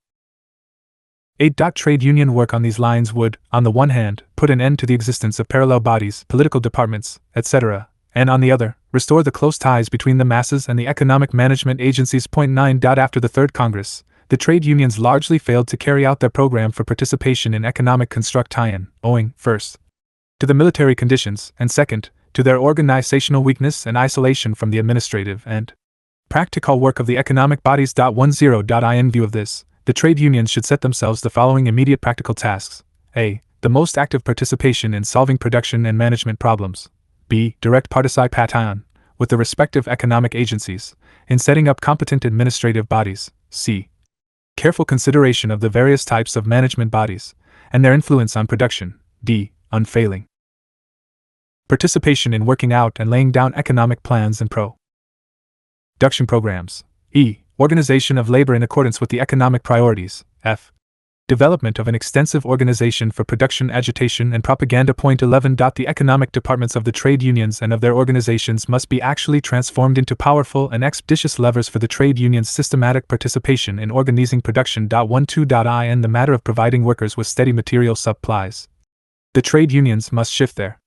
8. Trade union work on these lines would, on the one hand, put an end to the existence of parallel bodies, political departments, etc., and on the other, restore the close ties between the masses and the economic management agencies. 9. After the Third Congress, the trade unions largely failed to carry out their program for participation in economic construction, owing, first, to the military conditions, and second, to their organizational weakness and isolation from the administrative and practical work of the economic bodies. 10. In view of this, the trade unions should set themselves the following immediate practical tasks: a. The most active participation in solving production and management problems. b. Direct participation with the respective economic agencies in setting up competent administrative bodies. c. Careful consideration of the various types of management bodies and their influence on production. d. Unfailing participation in working out and laying down economic plans and production programs. e. Organization of labor in accordance with the economic priorities. f. Development of an extensive organization for production agitation and propaganda. 11. The economic departments of the trade unions and of their organizations must be actually transformed into powerful and expeditious levers for the trade unions' systematic participation in organizing production. 12. In the matter of providing workers with steady material supplies, the trade unions must shift their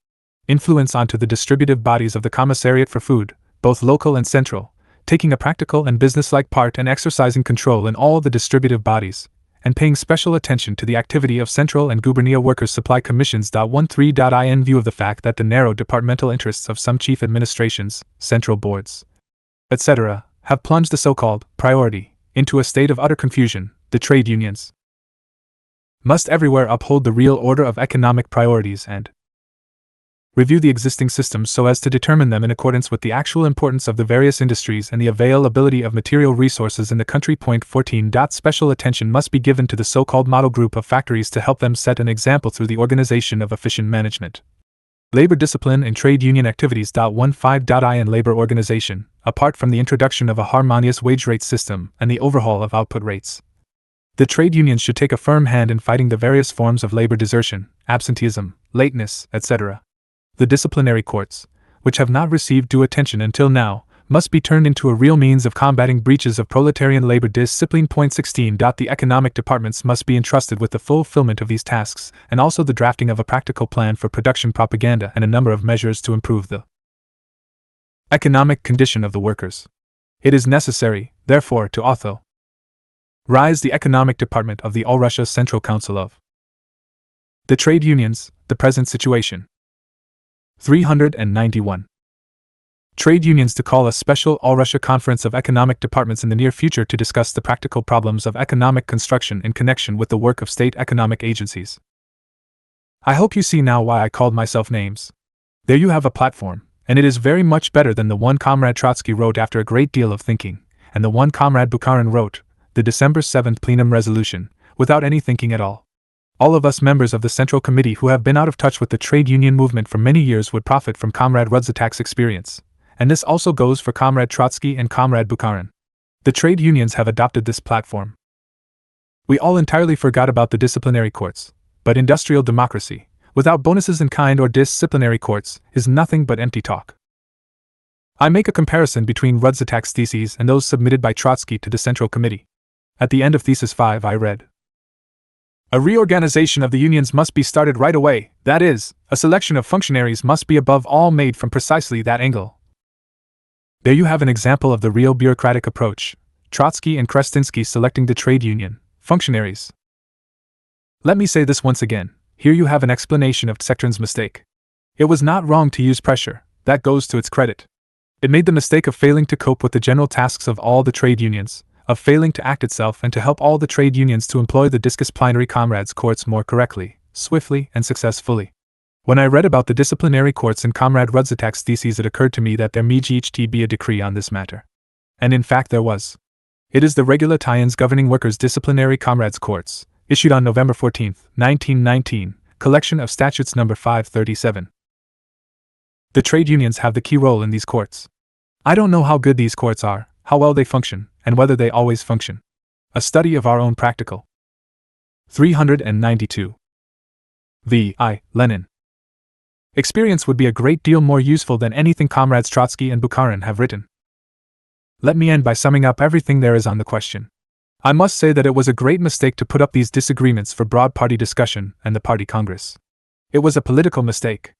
influence onto the distributive bodies of the Commissariat for Food, both local and central, taking a practical and businesslike part and exercising control in all the distributive bodies, and paying special attention to the activity of central and gubernia workers' supply commissions. 13. In view of the fact that the narrow departmental interests of some chief administrations, central boards, etc., have plunged the so-called priority into a state of utter confusion, the trade unions must everywhere uphold the real order of economic priorities and review the existing systems so as to determine them in accordance with the actual importance of the various industries and the availability of material resources in the country. 14. Special attention must be given to the so-called model group of factories to help them set an example through the organization of efficient management. Labor discipline in trade union activities. 15. In labor organization, apart from the introduction of a harmonious wage rate system and the overhaul of output rates, the trade unions should take a firm hand in fighting the various forms of labor desertion, absenteeism, lateness, etc. The disciplinary courts, which have not received due attention until now, must be turned into a real means of combating breaches of proletarian labor discipline. 16. The economic departments must be entrusted with the fulfillment of these tasks, and also the drafting of a practical plan for production propaganda and a number of measures to improve the economic condition of the workers. It is necessary, therefore, to authorize the economic department of the All-Russia Central Council of the Trade Unions, the present situation. 391. Trade unions to call a special All-Russia Conference of Economic Departments in the near future to discuss the practical problems of economic construction in connection with the work of state economic agencies. I hope you see now why I called myself names. There you have a platform, and it is very much better than the one Comrade Trotsky wrote after a great deal of thinking, and the one Comrade Bukharin wrote, the December 7th plenum resolution, without any thinking at all. All of us members of the Central Committee who have been out of touch with the trade union movement for many years would profit from Comrade Rudzatak's experience, and this also goes for Comrade Trotsky and Comrade Bukharin. The trade unions have adopted this platform. We all entirely forgot about the disciplinary courts, but industrial democracy, without bonuses in kind or disciplinary courts, is nothing but empty talk. I make a comparison between Rudzatak's theses and those submitted by Trotsky to the Central Committee. At the end of Thesis 5 I read, A reorganization of the unions must be started right away, that is, a selection of functionaries must be above all made from precisely that angle. There you have an example of the real bureaucratic approach, Trotsky and Krestinsky selecting the trade union functionaries. Let me say this once again, here you have an explanation of Sectron's mistake. It was not wrong to use pressure, that goes to its credit. It made the mistake of failing to cope with the general tasks of all the trade unions, of failing to act itself and to help all the trade unions to employ the disciplinary comrades courts more correctly, swiftly, and successfully. When I read about the disciplinary courts in Comrade Rudzatak's theses, it occurred to me that there may be a decree on this matter. And in fact there was. It is the Regulatines Governing Workers' Disciplinary Comrades Courts, issued on November 14, 1919, collection of statutes number 537. The trade unions have the key role in these courts. I don't know how good these courts are, how well they function, and whether they always function. A study of our own practical. 392. V.I. Lenin. Experience would be a great deal more useful than anything Comrades Trotsky and Bukharin have written. Let me end by summing up everything there is on the question. I must say that it was a great mistake to put up these disagreements for broad party discussion and the party congress. It was a political mistake.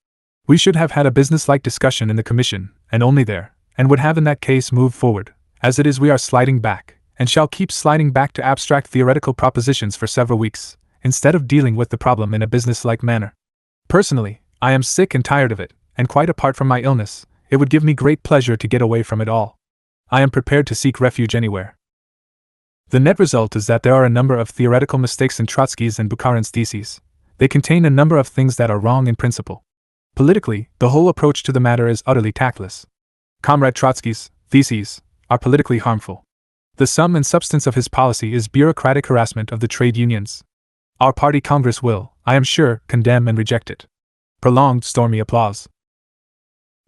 We should have had a business-like discussion in the commission, and only there, and would have in that case moved forward. As it is, we are sliding back, and shall keep sliding back to abstract theoretical propositions for several weeks, instead of dealing with the problem in a business-like manner. Personally, I am sick and tired of it, and quite apart from my illness, it would give me great pleasure to get away from it all. I am prepared to seek refuge anywhere. The net result is that there are a number of theoretical mistakes in Trotsky's and Bukharin's theses. They contain a number of things that are wrong in principle. Politically, the whole approach to the matter is utterly tactless. Comrade Trotsky's theses are politically harmful. The sum and substance of his policy is bureaucratic harassment of the trade unions. Our party congress will, I am sure, condemn and reject it. Prolonged stormy applause.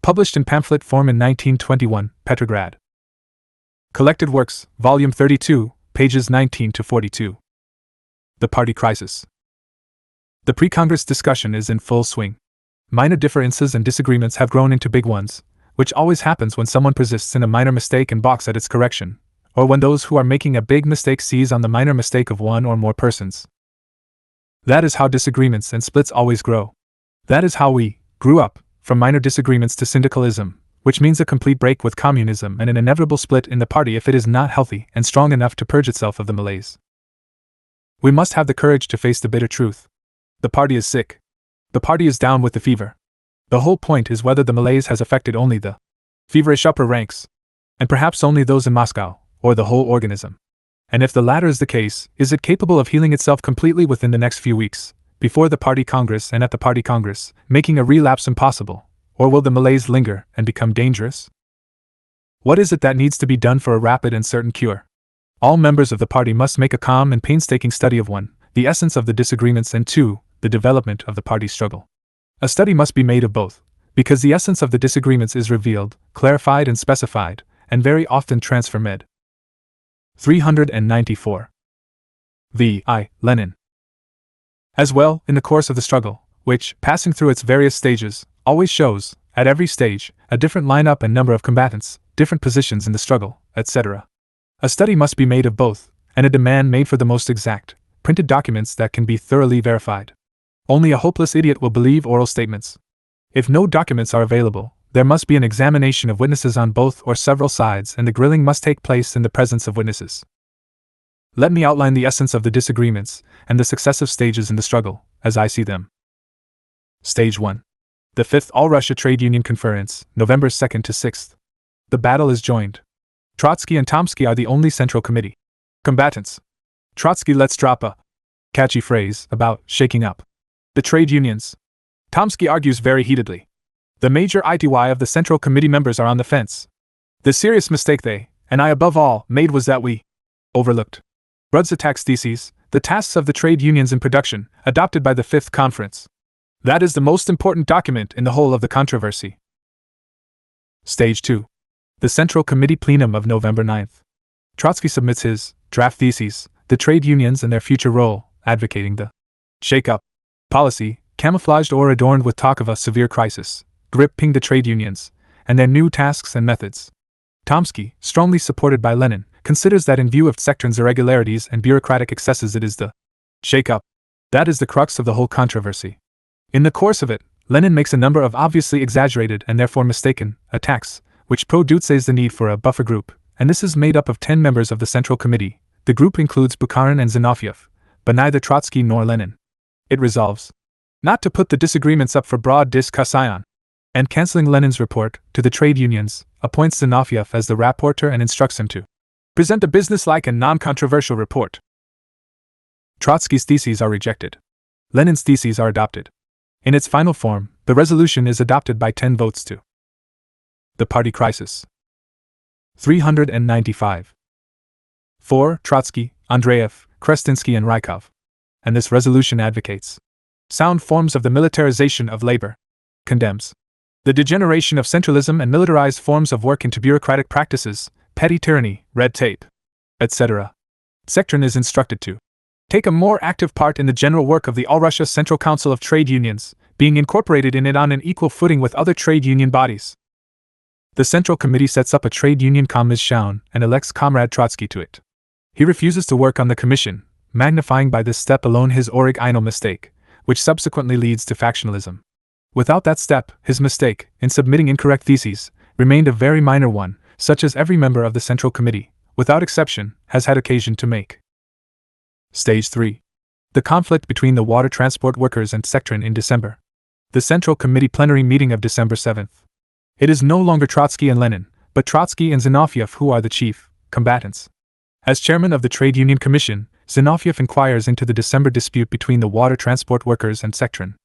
Published in pamphlet form in 1921, Petrograd. Collected Works, Volume 32, pages 19 to 42. The Party Crisis. The pre-Congress discussion is in full swing. Minor differences and disagreements have grown into big ones, which always happens when someone persists in a minor mistake and balks at its correction, or when those who are making a big mistake seize on the minor mistake of one or more persons. That is how disagreements and splits always grow. That is how we grew up, from minor disagreements to syndicalism, which means a complete break with communism and an inevitable split in the party if it is not healthy and strong enough to purge itself of the malaise. We must have the courage to face the bitter truth. The party is sick. The party is down with the fever. The whole point is whether the malaise has affected only the feverish upper ranks, and perhaps only those in Moscow, or the whole organism. And if the latter is the case, is it capable of healing itself completely within the next few weeks, before the party congress and at the party congress, making a relapse impossible, or will the malaise linger and become dangerous? What is it that needs to be done for a rapid and certain cure? All members of the party must make a calm and painstaking study of 1, the essence of the disagreements, and 2, the development of the party struggle. A study must be made of both, because the essence of the disagreements is revealed, clarified and specified, and very often transformed. 394. V.I. Lenin. As well, in the course of the struggle, which, passing through its various stages, always shows, at every stage, a different lineup and number of combatants, different positions in the struggle, etc. A study must be made of both, and a demand made for the most exact, printed documents that can be thoroughly verified. Only a hopeless idiot will believe oral statements. If no documents are available, there must be an examination of witnesses on both or several sides, and the grilling must take place in the presence of witnesses. Let me outline the essence of the disagreements and the successive stages in the struggle, as I see them. Stage 1. The 5th All-Russia Trade Union Conference, November 2nd to 6th. The battle is joined. Trotsky and Tomsky are the only central committee. Combatants. Trotsky lets drop a catchy phrase about shaking up the trade unions. Tomsky argues very heatedly. The major ity of the Central Committee members are on the fence. The serious mistake they, and I above all, made was that we overlooked Rudzatak's theses, the tasks of the trade unions in production, adopted by the 5th Conference. That is the most important document in the whole of the controversy. Stage 2. The Central Committee Plenum of November 9th. Trotsky submits his draft theses, the trade unions and their future role, advocating the shake-up policy, camouflaged or adorned with talk of a severe crisis, gripping the trade unions, and their new tasks and methods. Tomsky, strongly supported by Lenin, considers that in view of Sectron's irregularities and bureaucratic excesses it is the shake-up That is the crux of the whole controversy. In the course of it, Lenin makes a number of obviously exaggerated and therefore mistaken attacks, which produces the need for a buffer group, and this is made up of 10 members of the Central Committee. The group includes Bukharin and Zinoviev, but neither Trotsky nor Lenin. It resolves not to put the disagreements up for broad discussion, and cancelling Lenin's report to the trade unions, appoints Zinoviev as the rapporteur and instructs him to present a businesslike and non-controversial report. Trotsky's theses are rejected. Lenin's theses are adopted. In its final form, the resolution is adopted by 10 votes to. The Party Crisis. 395. 4. Trotsky, Andreev, Krestinsky and Rykov. And this resolution advocates sound forms of the militarization of labor, condemns the degeneration of centralism and militarized forms of work into bureaucratic practices, petty tyranny, red tape, etc. Sectron is instructed to take a more active part in the general work of the All-Russia Central Council of Trade Unions, being incorporated in it on an equal footing with other trade union bodies. The Central Committee sets up a trade union Komissariat and elects Comrade Trotsky to it. He refuses to work on the commission, magnifying by this step alone his original mistake, which subsequently leads to factionalism. Without that step, his mistake, in submitting incorrect theses, remained a very minor one, such as every member of the Central Committee, without exception, has had occasion to make. Stage 3. The conflict between the water transport workers and Sectron in December. The Central Committee plenary meeting of December 7th. It is no longer Trotsky and Lenin, but Trotsky and Zinoviev who are the chief combatants. As chairman of the Trade Union Commission, Zinoviev inquires into the December dispute between the water transport workers and Sectron.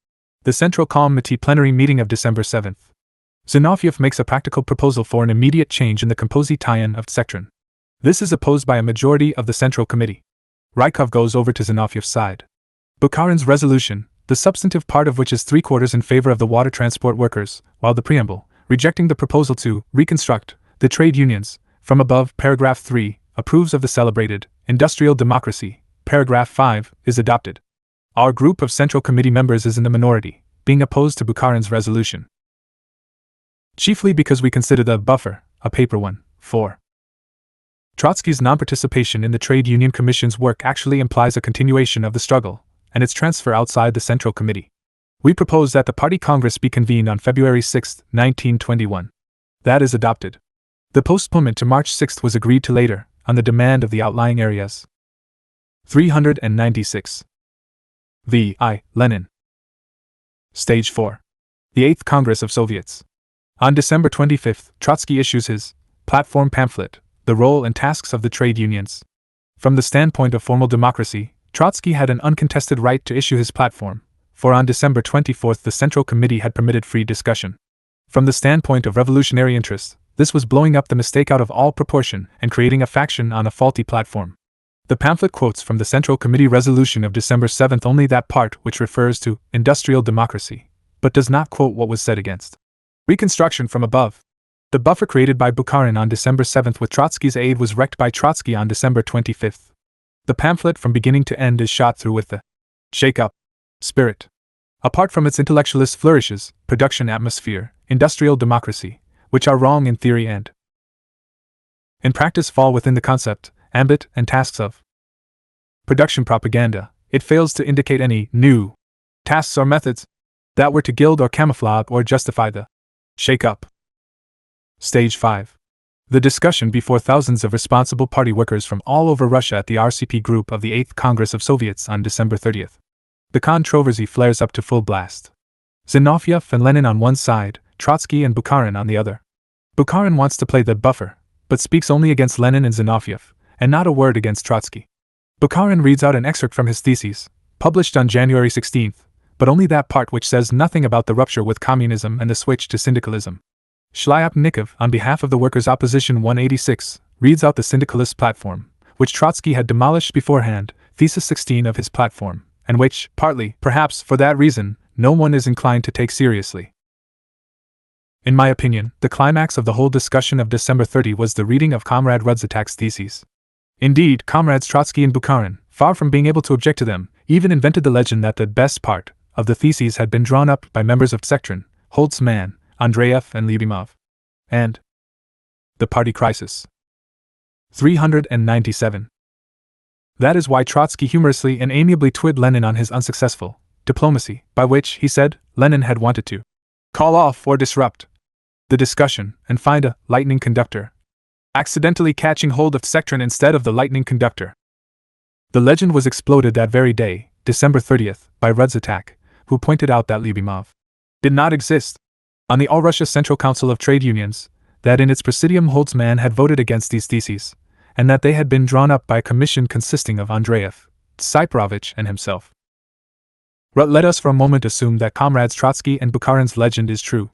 The Central Committee plenary meeting of December 7th. Zinoviev makes a practical proposal for an immediate change in the composition of Sectron. This is opposed by a majority of the Central Committee. Rykov goes over to Zinoviev's side. Bukharin's resolution, the substantive part of which is 3/4 in favor of the water transport workers, while the preamble, rejecting the proposal to reconstruct the trade unions, from above, paragraph 3, approves of the celebrated industrial democracy, paragraph 5, is adopted. Our group of Central Committee members is in the minority, being opposed to Bukharin's resolution. Chiefly because we consider the buffer a paper one. 4. Trotsky's non-participation in the Trade Union Commission's work actually implies a continuation of the struggle, and its transfer outside the Central Committee. We propose that the Party Congress be convened on February 6, 1921. That is adopted. The postponement to March 6 was agreed to later, on the demand of the outlying areas. 396. V.I. Lenin. Stage 4. The 8th Congress of Soviets. On December 25, Trotsky issues his platform pamphlet, The Role and Tasks of the Trade Unions. From the standpoint of formal democracy, Trotsky had an uncontested right to issue his platform, for on December 24 the Central Committee had permitted free discussion. From the standpoint of revolutionary interests, this was blowing up the mistake out of all proportion and creating a faction on a faulty platform. The pamphlet quotes from the Central Committee resolution of December 7 only that part which refers to industrial democracy, but does not quote what was said against reconstruction from above. The buffer created by Bukharin on December 7 with Trotsky's aid was wrecked by Trotsky on December 25. The pamphlet from beginning to end is shot through with the shake-up spirit. Apart from its intellectualist flourishes, production atmosphere, industrial democracy, which are wrong in theory and in practice fall within the concept, ambit, and tasks of production propaganda, it fails to indicate any new tasks or methods that were to gild or camouflage or justify the shake-up. Stage 5. The discussion before thousands of responsible party workers from all over Russia at the RCP group of the 8th Congress of Soviets on December 30. The controversy flares up to full blast. Zinoviev and Lenin on one side, Trotsky and Bukharin on the other. Bukharin wants to play the buffer, but speaks only against Lenin and Zinoviev, and not a word against Trotsky. Bukharin reads out an excerpt from his theses, published on January 16, but only that part which says nothing about the rupture with communism and the switch to syndicalism. Shlyapnikov, on behalf of the Workers' Opposition 186, reads out the syndicalist platform, which Trotsky had demolished beforehand, thesis 16 of his platform, and which, partly, perhaps for that reason, no one is inclined to take seriously. In my opinion, the climax of the whole discussion of December 30 was the reading of Comrade Rudziak's theses. Indeed, Comrades Trotsky and Bukharin, far from being able to object to them, even invented the legend that the best part of the theses had been drawn up by members of Sectron, Holtzmann, Andreev and Lyubimov. And the Party Crisis. 397. That is why Trotsky humorously and amiably twitted Lenin on his unsuccessful diplomacy, by which, he said, Lenin had wanted to call off or disrupt the discussion and find a lightning conductor, accidentally catching hold of Sectron instead of the lightning conductor. The legend was exploded that very day, December 30th, by Rudzatak, who pointed out that Lyubimov did not exist on the All-Russia Central Council of Trade Unions, that in its presidium Holtzman had voted against these theses, and that they had been drawn up by a commission consisting of Andreev, Tsiprovich, and himself. Let us for a moment assume that comrades Trotsky and Bukharin's legend is true.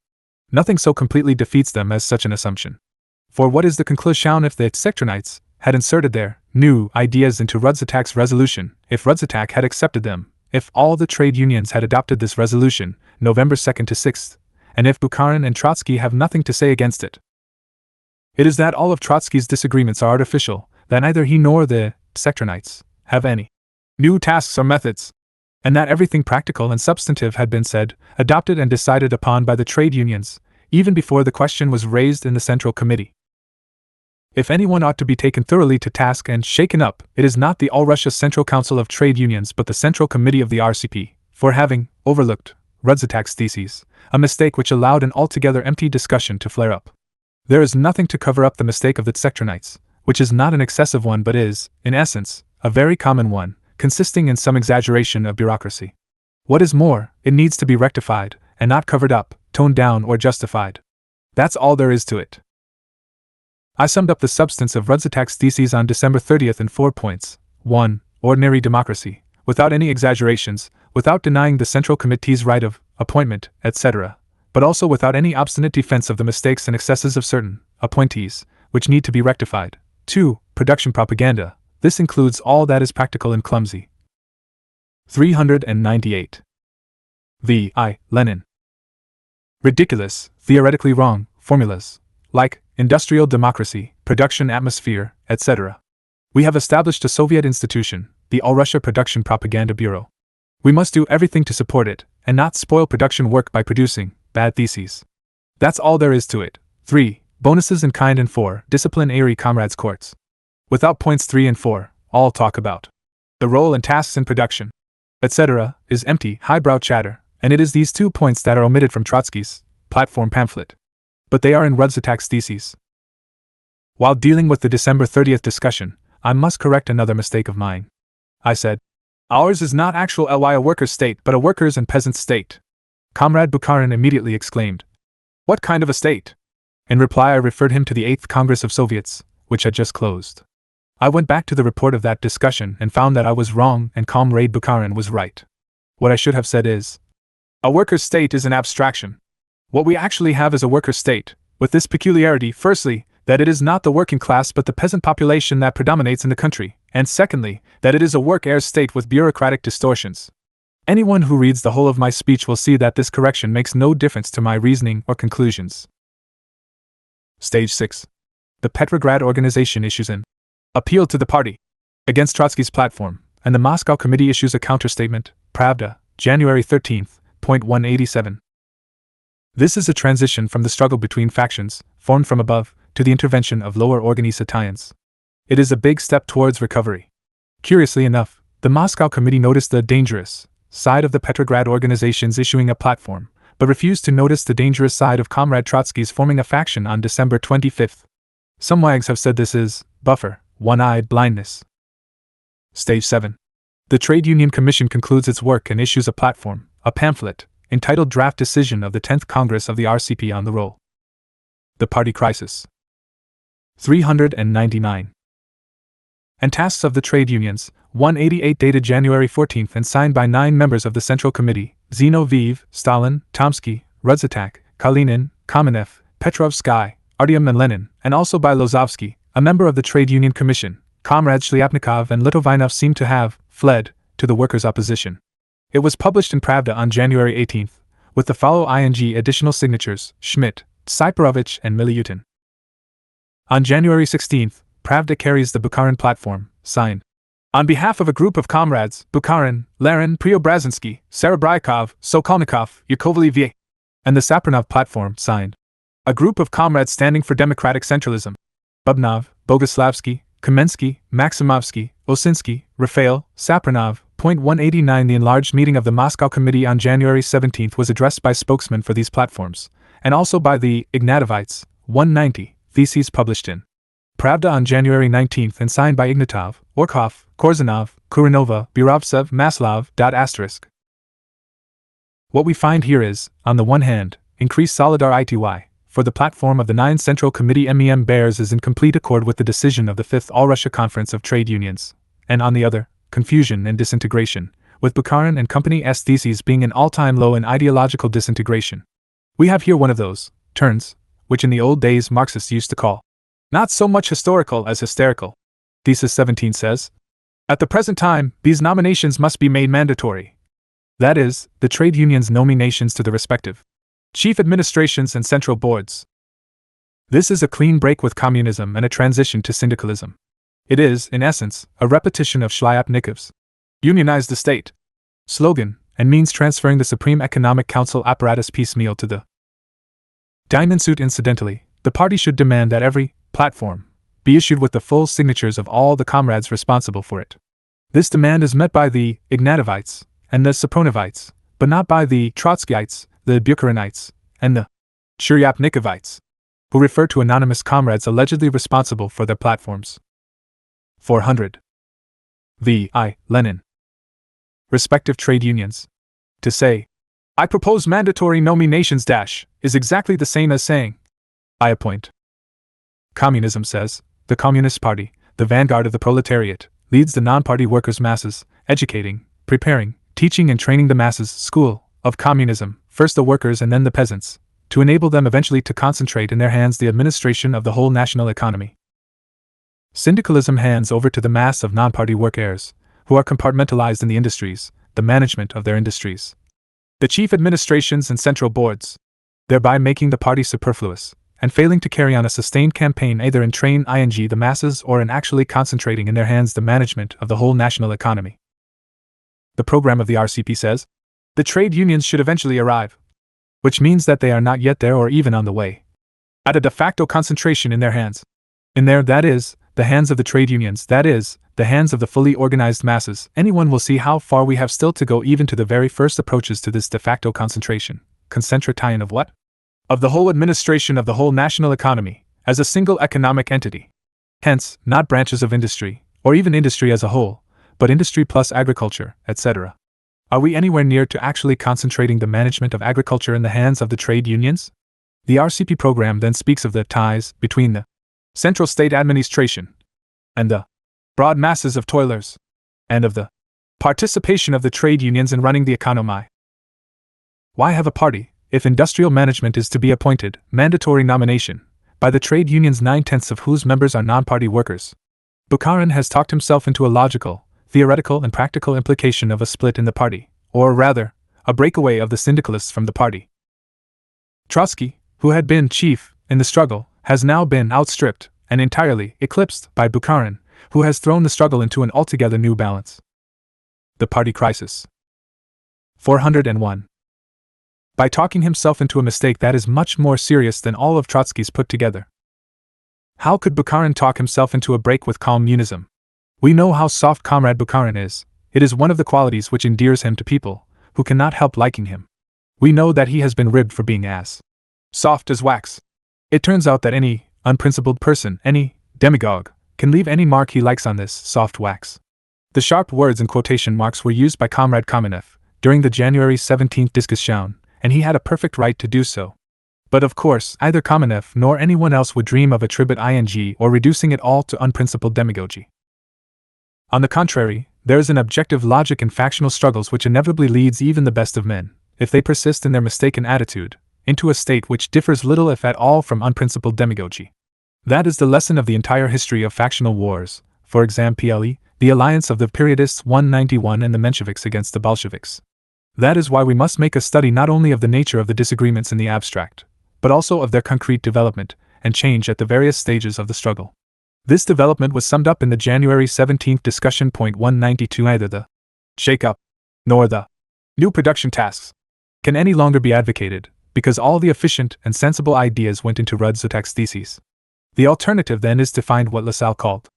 Nothing so completely defeats them as such an assumption. For what is the conclusion if the Sectronites had inserted their new ideas into Rudzatak's resolution, if Rudzatak had accepted them, if all the trade unions had adopted this resolution, November 2nd to 6th, and if Bukharin and Trotsky have nothing to say against it? It is that all of Trotsky's disagreements are artificial, that neither he nor the Sectronites have any new tasks or methods, and that everything practical and substantive had been said, adopted and decided upon by the trade unions, even before the question was raised in the Central Committee. If anyone ought to be taken thoroughly to task and shaken up, it is not the All-Russia Central Council of Trade Unions but the Central Committee of the RCP, for having overlooked Rudzatak's theses, a mistake which allowed an altogether empty discussion to flare up. There is nothing to cover up the mistake of the Sectronites, which is not an excessive one but is, in essence, a very common one, consisting in some exaggeration of bureaucracy. What is more, it needs to be rectified, and not covered up, toned down, or justified. That's all there is to it. I summed up the substance of Rudzatak's theses on December 30th in 4 points. 1. Ordinary democracy, without any exaggerations, without denying the Central Committee's right of appointment, etc., but also without any obstinate defense of the mistakes and excesses of certain appointees, which need to be rectified. 2. Production propaganda. This includes all that is practical and clumsy. 398. Lenin. Ridiculous, theoretically wrong, formulas, like industrial democracy, production atmosphere, etc. We have established a Soviet institution, the All-Russia Production Propaganda Bureau. We must do everything to support it, and not spoil production work by producing bad theses. That's all there is to it. 3. Bonuses in kind, and 4. Disciplinary comrades' courts. Without points 3 and 4, all talk about the role and tasks in production, etc., is empty, highbrow chatter, and it is these 2 points that are omitted from Trotsky's platform pamphlet. But they are in Rudzatak's theses. While dealing with the December 30th discussion, I must correct another mistake of mine. I said, ours is not actual a workers' state but a workers' and peasants' state. Comrade Bukharin immediately exclaimed, what kind of a state? In reply I referred him to the 8th Congress of Soviets, which had just closed. I went back to the report of that discussion and found that I was wrong and Comrade Bukharin was right. What I should have said is, a workers' state is an abstraction. What we actually have is a workers' state, with this peculiarity: firstly, that it is not the working class but the peasant population that predominates in the country, and secondly, that it is a work-heirs state with bureaucratic distortions. Anyone who reads the whole of my speech will see that this correction makes no difference to my reasoning or conclusions. Stage 6. The Petrograd Organization issues an appeal to the party against Trotsky's platform, and the Moscow Committee issues a counterstatement, Pravda, January 13th, point 187. This is a transition from the struggle between factions, formed from above, to the intervention of lower organizations. It is a big step towards recovery. Curiously enough, the Moscow Committee noticed the dangerous side of the Petrograd organizations issuing a platform, but refused to notice the dangerous side of Comrade Trotsky's forming a faction on December 25th. Some wags have said this is buffer, one-eyed blindness. Stage 7. The Trade Union Commission concludes its work and issues a platform, a pamphlet, entitled Draft Decision of the 10th Congress of the RCP on the Role. The Party Crisis. 399. And Tasks of the Trade Unions, 188, dated January 14th and signed by 9 members of the Central Committee: Zinoviev, Stalin, Tomsky, Rudzatak, Kalinin, Kamenev, Petrovsky, Artyom and Lenin, and also by Lozovsky, a member of the Trade Union Commission. Comrades Shliapnikov and Litvinov seem to have fled to the workers' opposition. It was published in Pravda on January 18th, with the following additional signatures: Schmidt, Tsiprovich, and Miliutin. On January 16th, Pravda carries the Bukharin platform, signed on behalf of a group of comrades: Bukharin, Lenin, Preobrazhensky, Serebrykov, Sokolnikov, Yakovlev, and the Sapranov platform, signed a group of comrades standing for democratic centralism: Bubnov, Boguslavsky, Kamensky, Maximovsky, Osinsky, Raphael, Sapranov. 189 The enlarged meeting of the Moscow Committee on January 17 was addressed by spokesmen for these platforms, and also by the Ignatovites, 190, theses published in Pravda on January 19 and signed by Ignatov, Orkov, Korzunov, Kurinova, Burovtsev, Maslov. What we find here is, on the one hand, increased solidarity, for the platform of the 9 Central Committee MEM bears is in complete accord with the decision of the 5th All-Russia Conference of Trade Unions, and on the other, confusion and disintegration, with Bukharin and Company's theses being an all-time low in ideological disintegration. We have here one of those turns, which in the old days Marxists used to call not so much historical as hysterical. Thesis 17 says, at the present time, these nominations must be made mandatory. That is, the trade unions' nominations to the respective chief administrations and central boards. This is a clean break with communism and a transition to syndicalism. It is, in essence, a repetition of Shlyapnikov's unionize the state slogan, and means transferring the Supreme Economic Council apparatus piecemeal to the diamond suit. Incidentally, the party should demand that every platform be issued with the full signatures of all the comrades responsible for it. This demand is met by the Ignatovites and the Sapronovites, but not by the Trotskyites, the Bukharinites, and the Churyapnikovites, who refer to anonymous comrades allegedly responsible for their platforms. 400. Lenin. Respective trade unions. To say, I propose mandatory nominations is exactly the same as saying, I appoint. Communism says, the Communist Party, the vanguard of the proletariat, leads the non-party workers' masses, educating, preparing, teaching and training the masses, school, of communism, first the workers and then the peasants, to enable them eventually to concentrate in their hands the administration of the whole national economy. Syndicalism hands over to the mass of non-party workers, who are compartmentalized in the industries, the management of their industries, the chief administrations and central boards, thereby making the party superfluous, and failing to carry on a sustained campaign either in training the masses or in actually concentrating in their hands the management of the whole national economy. The program of the RCP says, the trade unions should eventually arrive, which means that they are not yet there or even on the way, at a de facto concentration in their hands. In their, that is, the hands of the trade unions, that is, the hands of the fully organized masses, anyone will see how far we have still to go even to the very first approaches to this de facto concentration. Concentration of what? Of the whole administration of the whole national economy, as a single economic entity. Hence, not branches of industry, or even industry as a whole, but industry plus agriculture, etc. Are we anywhere near to actually concentrating the management of agriculture in the hands of the trade unions? The RCP program then speaks of the ties between the central state administration and the broad masses of toilers, and of the participation of the trade unions in running the economy. Why have a party, if industrial management is to be appointed, mandatory nomination, by the trade unions 9/10 of whose members are non-party workers? Bukharin has talked himself into a logical, theoretical and practical implication of a split in the party, or rather, a breakaway of the syndicalists from the party. Trotsky, who had been chief in the struggle, has now been outstripped and entirely eclipsed by Bukharin, who has thrown the struggle into an altogether new balance. The party crisis. 401. By talking himself into a mistake that is much more serious than all of Trotsky's put together. How could Bukharin talk himself into a break with communism? We know how soft Comrade Bukharin is. It is one of the qualities which endears him to people, who cannot help liking him. We know that he has been ribbed for being as soft as wax. It turns out that any unprincipled person, any demagogue, can leave any mark he likes on this soft wax. The sharp words and quotation marks were used by Comrade Kamenev during the January 17th discussion, and he had a perfect right to do so. But of course, either Kamenev nor anyone else would dream of attribute ing or reducing it all to unprincipled demagogy. On the contrary, there is an objective logic in factional struggles which inevitably leads even the best of men, if they persist in their mistaken attitude, into a state which differs little if at all from unprincipled demagogy. That is the lesson of the entire history of factional wars, for example, the alliance of the periodists 191 and the Mensheviks against the Bolsheviks. That is why we must make a study not only of the nature of the disagreements in the abstract, but also of their concrete development and change at the various stages of the struggle. This development was summed up in the January 17th discussion. 192. Neither the shake-up nor the new production tasks can any longer be advocated, because all the efficient and sensible ideas went into Rudzutak's theses. The alternative then is to find what Lassalle called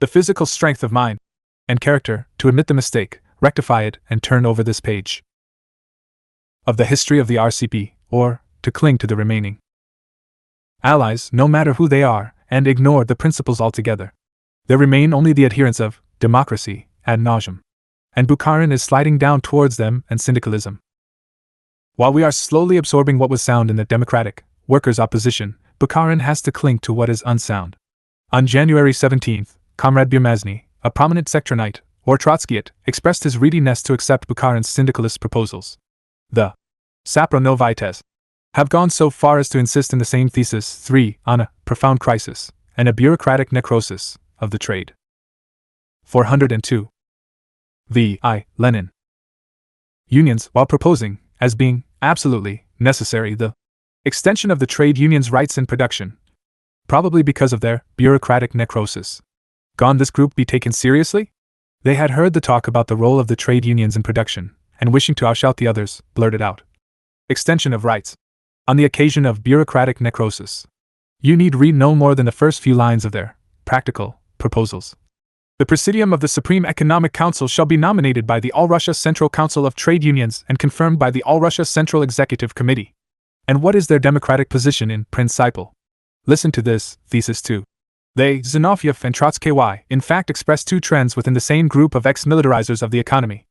the physical strength of mind. and character to admit the mistake, rectify it, and turn over this page of the history of the RCP, or to cling to the remaining allies, no matter who they are, and ignore the principles altogether. There remain only the adherents of democracy ad nauseam, and Bukharin is sliding down towards them and syndicalism. While we are slowly absorbing what was sound in the democratic workers' opposition, Bukharin has to cling to what is unsound. On January 17th, Comrade Birmazny, a prominent Sectronite, or Trotskyite, expressed his readiness to accept Bukharin's syndicalist proposals. The Sapronovites have gone so far as to insist in the same thesis 3 on a profound crisis and a bureaucratic necrosis of the trade. 402. V.I. Lenin. Unions, while proposing, as being absolutely necessary, the extension of the trade unions' rights in production, probably because of their bureaucratic necrosis. Gone this group be taken seriously? They had heard the talk about the role of the trade unions in production, and wishing to outshout the others, blurted out, "Extension of rights. On the occasion of bureaucratic necrosis." You need read no more than the first few lines of their practical proposals. The Presidium of the Supreme Economic Council shall be nominated by the All-Russia Central Council of Trade Unions and confirmed by the All-Russia Central Executive Committee. And what is their democratic position in principle? Listen to this, Thesis 2. They, Zinoviev and Trotsky, in fact express two trends within the same group of ex-militarizers of the economy.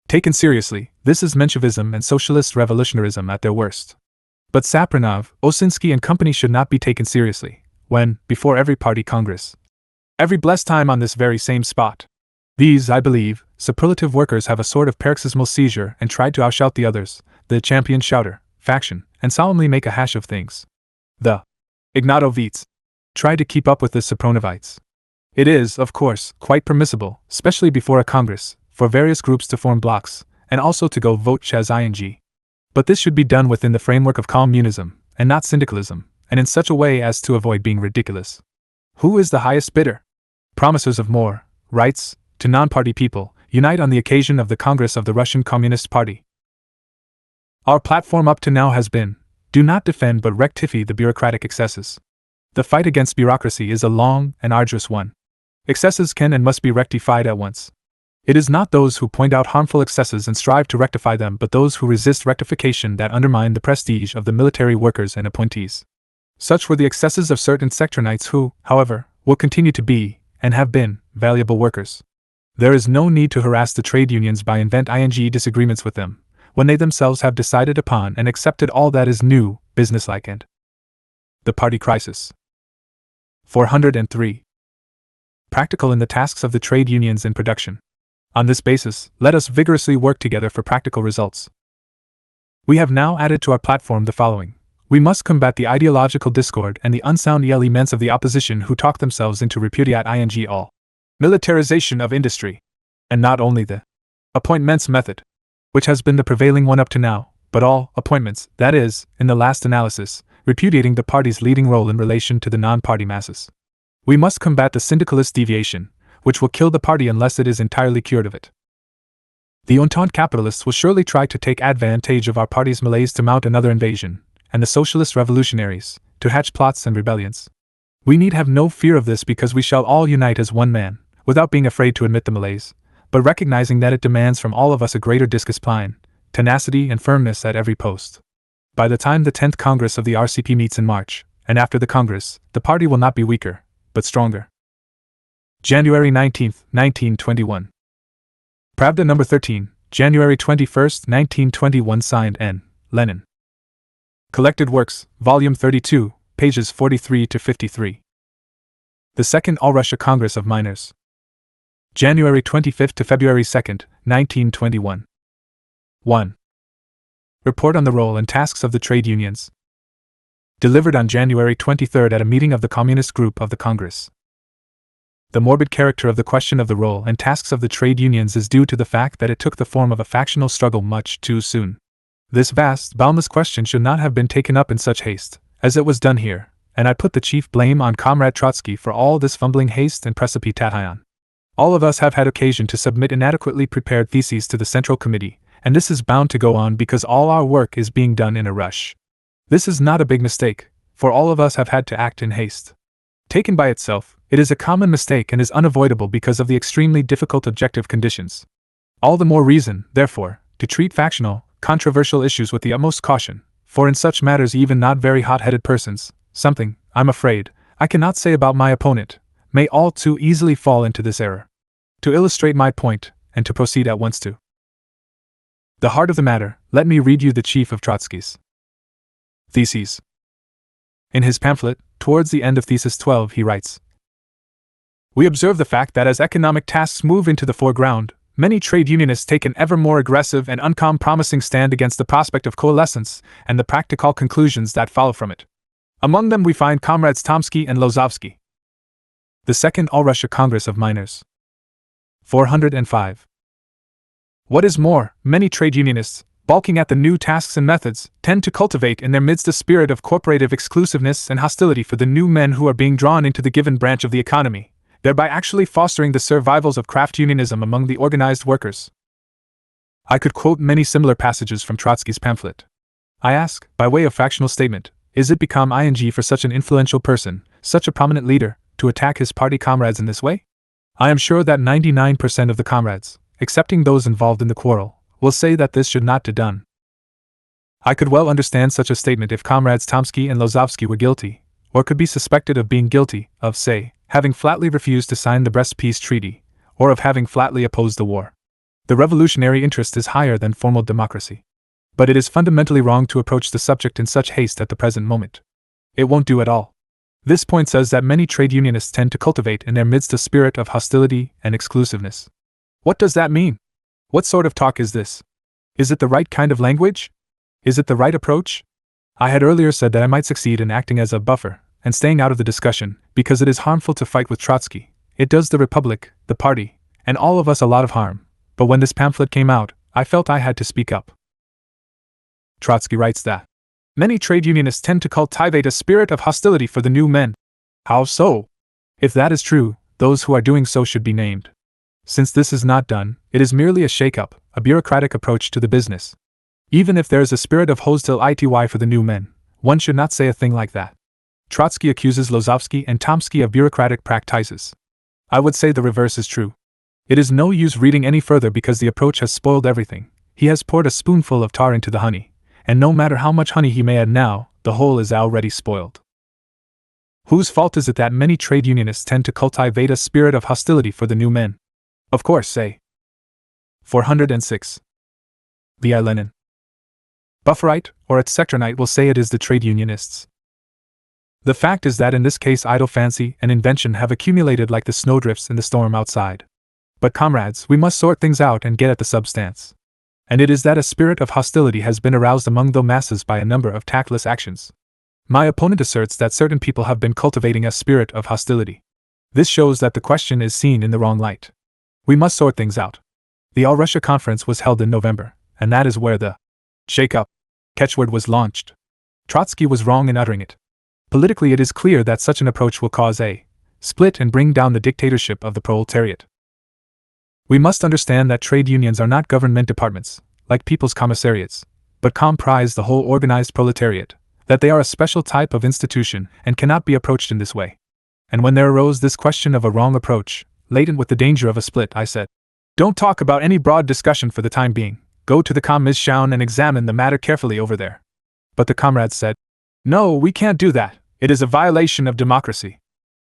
Taken seriously, this is Menshevism and socialist revolutionarism at their worst. But Sapronov, Osinsky and company should not be taken seriously, when, before every party congress, every blessed time on this very same spot, these, I believe, superlative workers have a sort of paroxysmal seizure and tried to outshout the others, the champion shouter, faction, and solemnly make a hash of things. The Ignatovits tried to keep up with the Sapronovites. It is, of course, quite permissible, especially before a congress, for various groups to form blocks, and also to go vote chas ing. But this should be done within the framework of communism, and not syndicalism, and in such a way as to avoid being ridiculous. Who is the highest bidder? Promisers of more rights to non-party people, unite on the occasion of the Congress of the Russian Communist Party. Our platform up to now has been, do not defend but rectify the bureaucratic excesses. The fight against bureaucracy is a long and arduous one. Excesses can and must be rectified at once. It is not those who point out harmful excesses and strive to rectify them but those who resist rectification that undermine the prestige of the military workers and appointees. Such were the excesses of certain sectronites who, however, will continue to be, and have been, valuable workers. There is no need to harass the trade unions by invent ing disagreements with them, when they themselves have decided upon and accepted all that is new, businesslike and the party crisis. 403. Practical in the tasks of the trade unions in production. On this basis, let us vigorously work together for practical results. We have now added to our platform the following. We must combat the ideological discord and the unsound elements of the opposition who talk themselves into repudiate ing all militarization of industry, and not only the appointments method, which has been the prevailing one up to now, but all appointments, that is, in the last analysis, repudiating the party's leading role in relation to the non-party masses. We must combat the syndicalist deviation, which will kill the party unless it is entirely cured of it. The Entente capitalists will surely try to take advantage of our party's malaise to mount another invasion, and the socialist revolutionaries, to hatch plots and rebellions. We need have no fear of this because we shall all unite as one man, without being afraid to admit the malaise, but recognizing that it demands from all of us a greater discipline, tenacity and firmness at every post. By the time the 10th Congress of the RCP meets in March, and after the Congress, the party will not be weaker, but stronger. January 19, 1921. Pravda No. 13, January 21, 1921. Signed N. Lenin. Collected Works, Volume 32, pages 43 to 53. The Second All-Russia Congress of Miners. January 25 to February 2, 1921. 1. Report on the role and tasks of the trade unions. Delivered on January 23 at a meeting of the Communist Group of the Congress. The morbid character of the question of the role and tasks of the trade unions is due to the fact that it took the form of a factional struggle much too soon. This vast, boundless question should not have been taken up in such haste, as it was done here, and I put the chief blame on Comrade Trotsky for all this fumbling haste and precipitation. All of us have had occasion to submit inadequately prepared theses to the Central Committee, and this is bound to go on because all our work is being done in a rush. This is not a big mistake, for all of us have had to act in haste. Taken by itself, it is a common mistake and is unavoidable because of the extremely difficult objective conditions. All the more reason, therefore, to treat factional, controversial issues with the utmost caution, for in such matters even not very hot-headed persons, something, I'm afraid, I cannot say about my opponent, may all too easily fall into this error. To illustrate my point, and to proceed at once to the heart of the matter, let me read you the chief of Trotsky's theses. In his pamphlet, towards the end of Thesis 12, he writes, "We observe the fact that as economic tasks move into the foreground, many trade unionists take an ever more aggressive and uncompromising stand against the prospect of coalescence and the practical conclusions that follow from it. Among them we find comrades Tomsky and Lozovsky." The Second All-Russia Congress of Miners. 405. What is more, many trade unionists, balking at the new tasks and methods, tend to cultivate in their midst a spirit of corporative exclusiveness and hostility for the new men who are being drawn into the given branch of the economy, thereby actually fostering the survivals of craft unionism among the organized workers. I could quote many similar passages from Trotsky's pamphlet. I ask, by way of factional statement, is it become ing for such an influential person, such a prominent leader, to attack his party comrades in this way? I am sure that 99% of the comrades, excepting those involved in the quarrel, will say that this should not be done. I could well understand such a statement if comrades Tomsky and Lozovsky were guilty, or could be suspected of being guilty, of, say, having flatly refused to sign the Brest Peace Treaty, or of having flatly opposed the war. The revolutionary interest is higher than formal democracy. But it is fundamentally wrong to approach the subject in such haste at the present moment. It won't do at all. This point says that many trade unionists tend to cultivate in their midst a spirit of hostility and exclusiveness. What does that mean? What sort of talk is this? Is it the right kind of language? Is it the right approach? I had earlier said that I might succeed in acting as a buffer and staying out of the discussion, because it is harmful to fight with Trotsky. It does the Republic, the party, and all of us a lot of harm. But when this pamphlet came out, I felt I had to speak up. Trotsky writes that many trade unionists tend to cultivate a spirit of hostility for the new men. How so? If that is true, those who are doing so should be named. Since this is not done, it is merely a shake-up, a bureaucratic approach to the business. Even if there is a spirit of hostility for the new men, one should not say a thing like that. Trotsky accuses Lozovsky and Tomsky of bureaucratic practices. I would say the reverse is true. It is no use reading any further because the approach has spoiled everything. He has poured a spoonful of tar into the honey, and no matter how much honey he may add now, the whole is already spoiled. Whose fault is it that many trade unionists tend to cultivate a spirit of hostility for the new men? Of course, say. 406. The Lenin. Bufferite, or its sectorite will say it is the trade unionists. The fact is that in this case idle fancy and invention have accumulated like the snowdrifts in the storm outside. But comrades, we must sort things out and get at the substance. And it is that a spirit of hostility has been aroused among the masses by a number of tactless actions. My opponent asserts that certain people have been cultivating a spirit of hostility. This shows that the question is seen in the wrong light. We must sort things out. The All-Russia Conference was held in November, and that is where the shake-up catchword was launched. Trotsky was wrong in uttering it. Politically, it is clear that such an approach will cause a split and bring down the dictatorship of the proletariat. We must understand that trade unions are not government departments, like people's commissariats, but comprise the whole organized proletariat, that they are a special type of institution and cannot be approached in this way. And when there arose this question of a wrong approach, latent with the danger of a split, I said, don't talk about any broad discussion for the time being, go to the Kommission and examine the matter carefully over there. But the comrades said, no, we can't do that, it is a violation of democracy.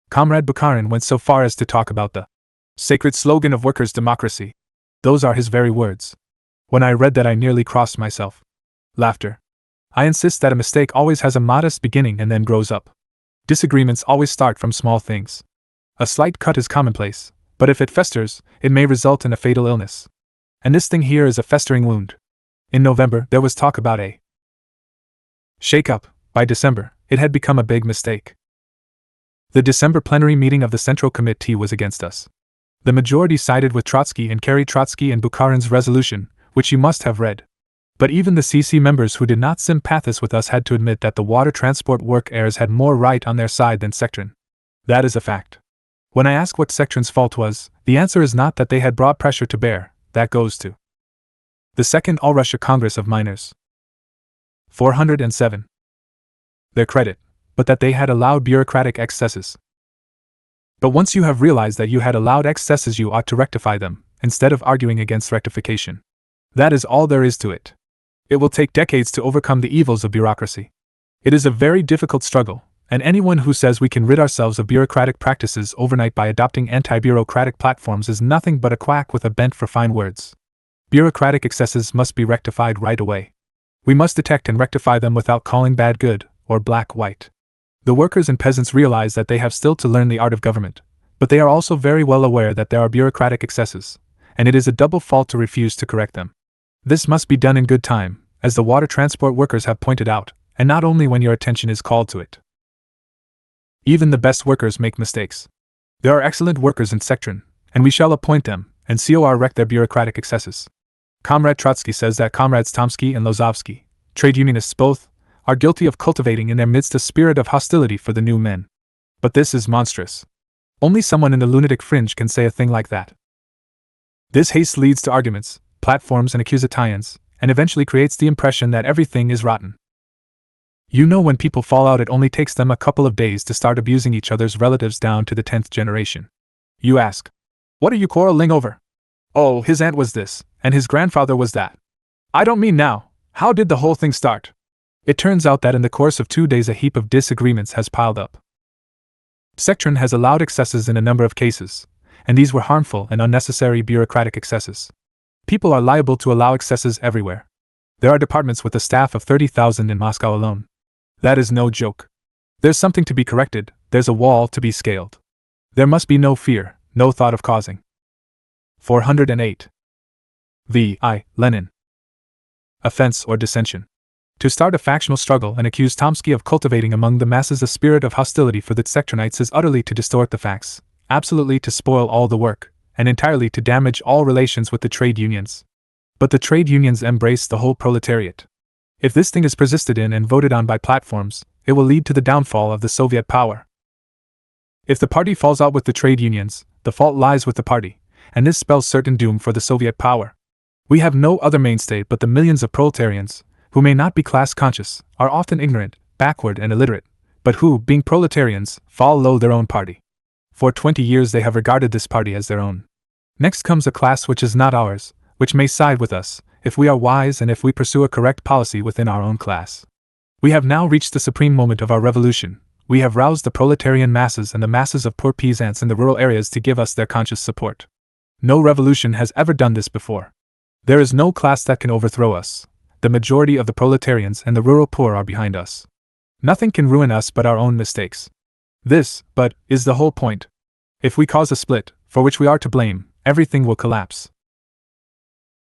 Comrade Bukharin went so far as to talk about the sacred slogan of workers' democracy. Those are his very words. When I read that I nearly crossed myself. Laughter. I insist that a mistake always has a modest beginning and then grows up. Disagreements always start from small things. A slight cut is commonplace, but if it festers, it may result in a fatal illness. And this thing here is a festering wound. In November, there was talk about a shake-up. By December, it had become a big mistake. The December plenary meeting of the Central Committee was against us. The majority sided with Trotsky and carried Trotsky and Bukharin's resolution, which you must have read. But even the CC members who did not sympathize with us had to admit that the water transport workers had more right on their side than Sectron. That is a fact. When I ask what Sectron's fault was, the answer is not that they had brought pressure to bear, that goes to the Second All-Russia Congress of Miners. 407. Their credit, but that they had allowed bureaucratic excesses. But once you have realized that you had allowed excesses, you ought to rectify them, instead of arguing against rectification. That is all there is to it. It will take decades to overcome the evils of bureaucracy. It is a very difficult struggle, and anyone who says we can rid ourselves of bureaucratic practices overnight by adopting anti-bureaucratic platforms is nothing but a quack with a bent for fine words. Bureaucratic excesses must be rectified right away. We must detect and rectify them without calling bad good, or black white. The workers and peasants realize that they have still to learn the art of government, but they are also very well aware that there are bureaucratic excesses, and it is a double fault to refuse to correct them. This must be done in good time, as the water transport workers have pointed out, and not only when your attention is called to it. Even the best workers make mistakes. There are excellent workers in Sectron, and we shall appoint them, and correct their bureaucratic excesses. Comrade Trotsky says that Comrades Tomsky and Lozovsky, trade unionists both, are guilty of cultivating in their midst a spirit of hostility for the new men. But this is monstrous. Only someone in the lunatic fringe can say a thing like that. This haste leads to arguments, platforms, and accusations, and eventually creates the impression that everything is rotten. You know, when people fall out, it only takes them a couple of days to start abusing each other's relatives down to the 10th generation. You ask, what are you quarreling over? Oh, his aunt was this, and his grandfather was that. I don't mean now, how did the whole thing start? It turns out that in the course of 2 days a heap of disagreements has piled up. Sectron has allowed excesses in a number of cases, and these were harmful and unnecessary bureaucratic excesses. People are liable to allow excesses everywhere. There are departments with a staff of 30,000 in Moscow alone. That is no joke. There's something to be corrected, there's a wall to be scaled. There must be no fear, no thought of causing. 408. V.I. Lenin. Offense or dissension. To start a factional struggle and accuse Tomsky of cultivating among the masses a spirit of hostility for the Sectronites is utterly to distort the facts, absolutely to spoil all the work, and entirely to damage all relations with the trade unions. But the trade unions embrace the whole proletariat. If this thing is persisted in and voted on by platforms, it will lead to the downfall of the Soviet power. If the party falls out with the trade unions, the fault lies with the party, and this spells certain doom for the Soviet power. We have no other mainstay but the millions of proletarians, who may not be class-conscious, are often ignorant, backward, and illiterate, but who, being proletarians, follow their own party. For 20 years they have regarded this party as their own. Next comes a class which is not ours, which may side with us, if we are wise and if we pursue a correct policy within our own class. We have now reached the supreme moment of our revolution. We have roused the proletarian masses and the masses of poor peasants in the rural areas to give us their conscious support. No revolution has ever done this before. There is no class that can overthrow us. The majority of the proletarians and the rural poor are behind us. Nothing can ruin us but our own mistakes. This, but, is the whole point. If we cause a split, for which we are to blame, everything will collapse.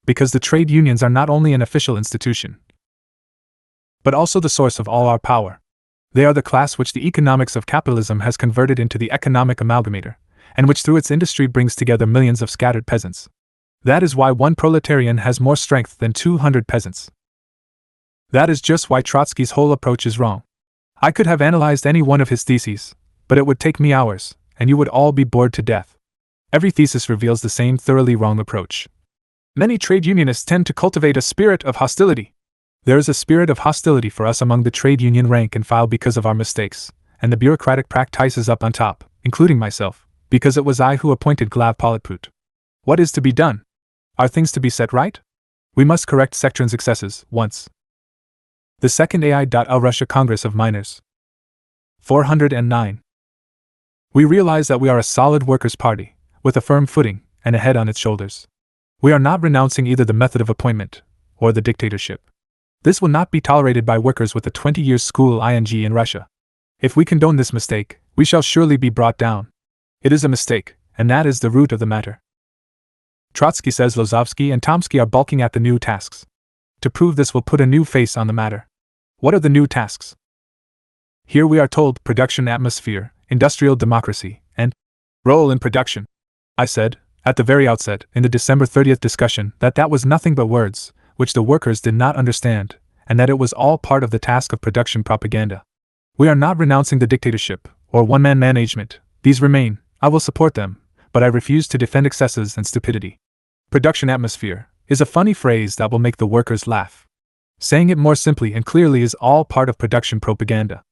Because the trade unions are not only an official institution, but also the source of all our power. They are the class which the economics of capitalism has converted into the economic amalgamator, and which through its industry brings together millions of scattered peasants. That is why one proletarian has more strength than 200 peasants. That is just why Trotsky's whole approach is wrong. I could have analyzed any one of his theses, but it would take me hours, and you would all be bored to death. Every thesis reveals the same thoroughly wrong approach. Many trade unionists tend to cultivate a spirit of hostility. There is a spirit of hostility for us among the trade union rank and file because of our mistakes, and the bureaucratic practices up on top, including myself, because it was I who appointed Glav Politput. What is to be done? Are things to be set right? We must correct Sectron's excesses, once. The Second AI.L Russia Congress of Miners. 409. We realize that we are a solid workers' party, with a firm footing, and a head on its shoulders. We are not renouncing either the method of appointment, or the dictatorship. This will not be tolerated by workers with a 20-year school ing in Russia. If we condone this mistake, we shall surely be brought down. It is a mistake, and that is the root of the matter. Trotsky says Lozovsky and Tomsky are balking at the new tasks. To prove this, will put a new face on the matter. What are the new tasks? Here we are told production atmosphere, industrial democracy, and role in production. I said, at the very outset, in the December 30th discussion, that was nothing but words, which the workers did not understand, and that it was all part of the task of production propaganda. We are not renouncing the dictatorship, or one-man management. These remain, I will support them, but I refuse to defend excesses and stupidity. Production atmosphere is a funny phrase that will make the workers laugh. Saying it more simply and clearly is all part of production propaganda.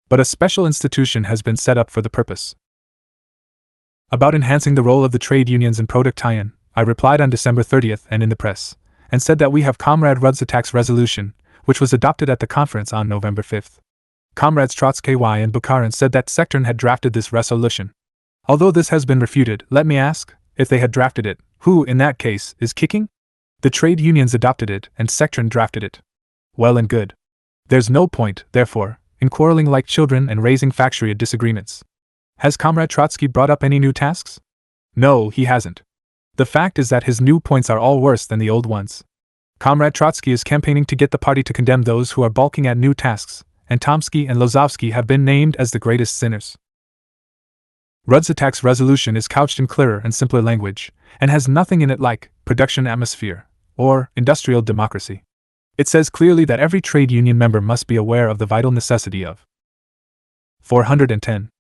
But a special institution has been set up for the purpose. About enhancing the role of the trade unions in Produktien, I replied on December 30th and in the press, and said that we have Comrade Rudzitak's resolution, which was adopted at the conference on November 5th. Comrades Trotsky and Bukharin said that Sectern had drafted this resolution. Although this has been refuted, let me ask, if they had drafted it, who, in that case, is kicking? The trade unions adopted it, and Sectern drafted it. Well and good. There's no point, therefore, in quarreling like children and raising factious disagreements. Has Comrade Trotsky brought up any new tasks? No, he hasn't. The fact is that his new points are all worse than the old ones. Comrade Trotsky is campaigning to get the party to condemn those who are balking at new tasks, and Tomsky and Lozovsky have been named as the greatest sinners. Rudzitak's resolution is couched in clearer and simpler language, and has nothing in it like production atmosphere or industrial democracy. It says clearly that every trade union member must be aware of the vital necessity of 410.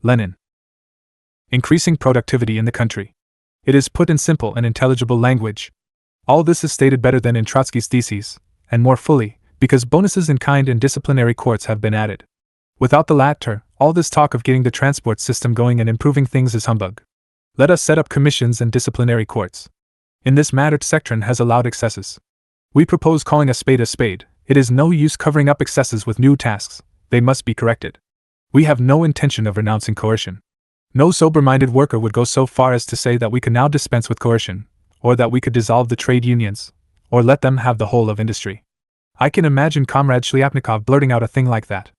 Lenin. Increasing productivity in the country. It is put in simple and intelligible language. All this is stated better than in Trotsky's theses, and more fully, because bonuses in kind and disciplinary courts have been added. Without the latter, all this talk of getting the transport system going and improving things is humbug. Let us set up commissions and disciplinary courts. In this matter, Sectern has allowed excesses. We propose calling a spade a spade. It is no use covering up excesses with new tasks, they must be corrected. We have no intention of renouncing coercion. No sober-minded worker would go so far as to say that we could now dispense with coercion, or that we could dissolve the trade unions, or let them have the whole of industry. I can imagine Comrade Shliapnikov blurting out a thing like that.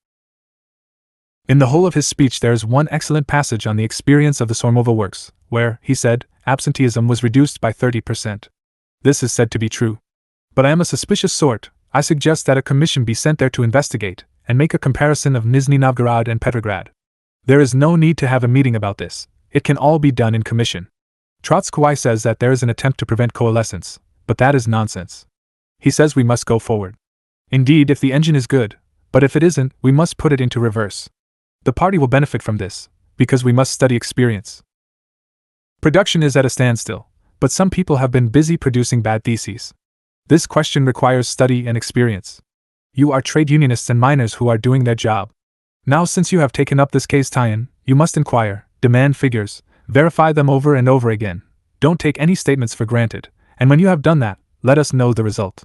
In the whole of his speech there is one excellent passage on the experience of the Sormovo works, where, he said, absenteeism was reduced by 30%. This is said to be true. But I am a suspicious sort. I suggest that a commission be sent there to investigate, and make a comparison of Nizhny Novgorod and Petrograd. There is no need to have a meeting about this, it can all be done in commission. Trotsky says that there is an attempt to prevent coalescence, but that is nonsense. He says we must go forward. Indeed, if the engine is good, but if it isn't, we must put it into reverse. The party will benefit from this, because we must study experience. Production is at a standstill, but some people have been busy producing bad theses. This question requires study and experience. You are trade unionists and miners who are doing their job. Now, since you have taken up this case, Tyen, you must inquire, demand figures, verify them over and over again. Don't take any statements for granted, and when you have done that, let us know the result.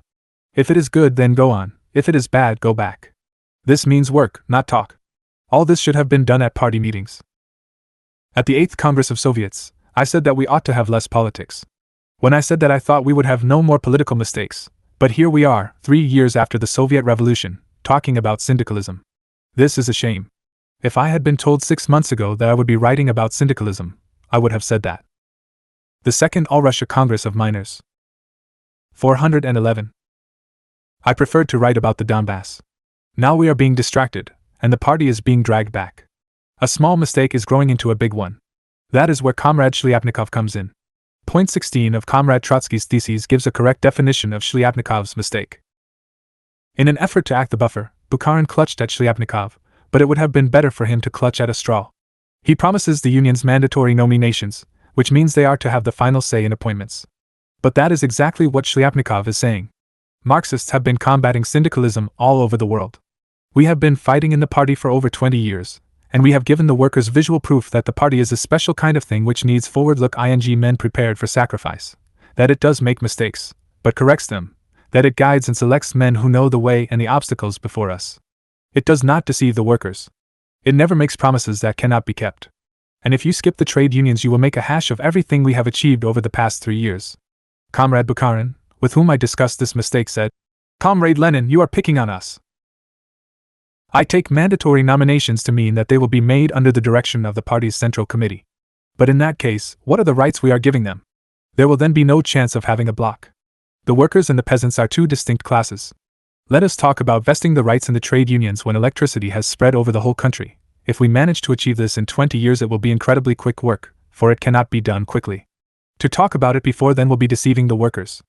If it is good, then go on. If it is bad, go back. This means work, not talk. All this should have been done at party meetings. At the 8th Congress of Soviets, I said that we ought to have less politics. When I said that I thought we would have no more political mistakes, but here we are, 3 years after the Soviet Revolution, talking about syndicalism. This is a shame. If I had been told 6 months ago that I would be writing about syndicalism, I would have said that. The Second All-Russia Congress of Miners. 411. I preferred to write about the Donbass. Now we are being distracted, and the party is being dragged back. A small mistake is growing into a big one. That is where Comrade Shliapnikov comes in. Point 16 of Comrade Trotsky's theses gives a correct definition of Shliapnikov's mistake. In an effort to act the buffer, Bukharin clutched at Shliapnikov, but it would have been better for him to clutch at a straw. He promises the unions mandatory nominations, which means they are to have the final say in appointments. But that is exactly what Shliapnikov is saying. Marxists have been combating syndicalism all over the world. We have been fighting in the party for over 20 years, and we have given the workers visual proof that the party is a special kind of thing which needs forward-look men prepared for sacrifice, that it does make mistakes, but corrects them, that it guides and selects men who know the way and the obstacles before us. It does not deceive the workers. It never makes promises that cannot be kept. And if you skip the trade unions, you will make a hash of everything we have achieved over the past 3 years. Comrade Bukharin, with whom I discussed this mistake, said, "Comrade Lenin, you are picking on us. I take mandatory nominations to mean that they will be made under the direction of the party's Central Committee. But in that case, what are the rights we are giving them? There will then be no chance of having a bloc. The workers and the peasants are two distinct classes. Let us talk about vesting the rights in the trade unions when electricity has spread over the whole country. If we manage to achieve this in 20 years, it will be incredibly quick work, for it cannot be done quickly. To talk about it before then will be deceiving the workers.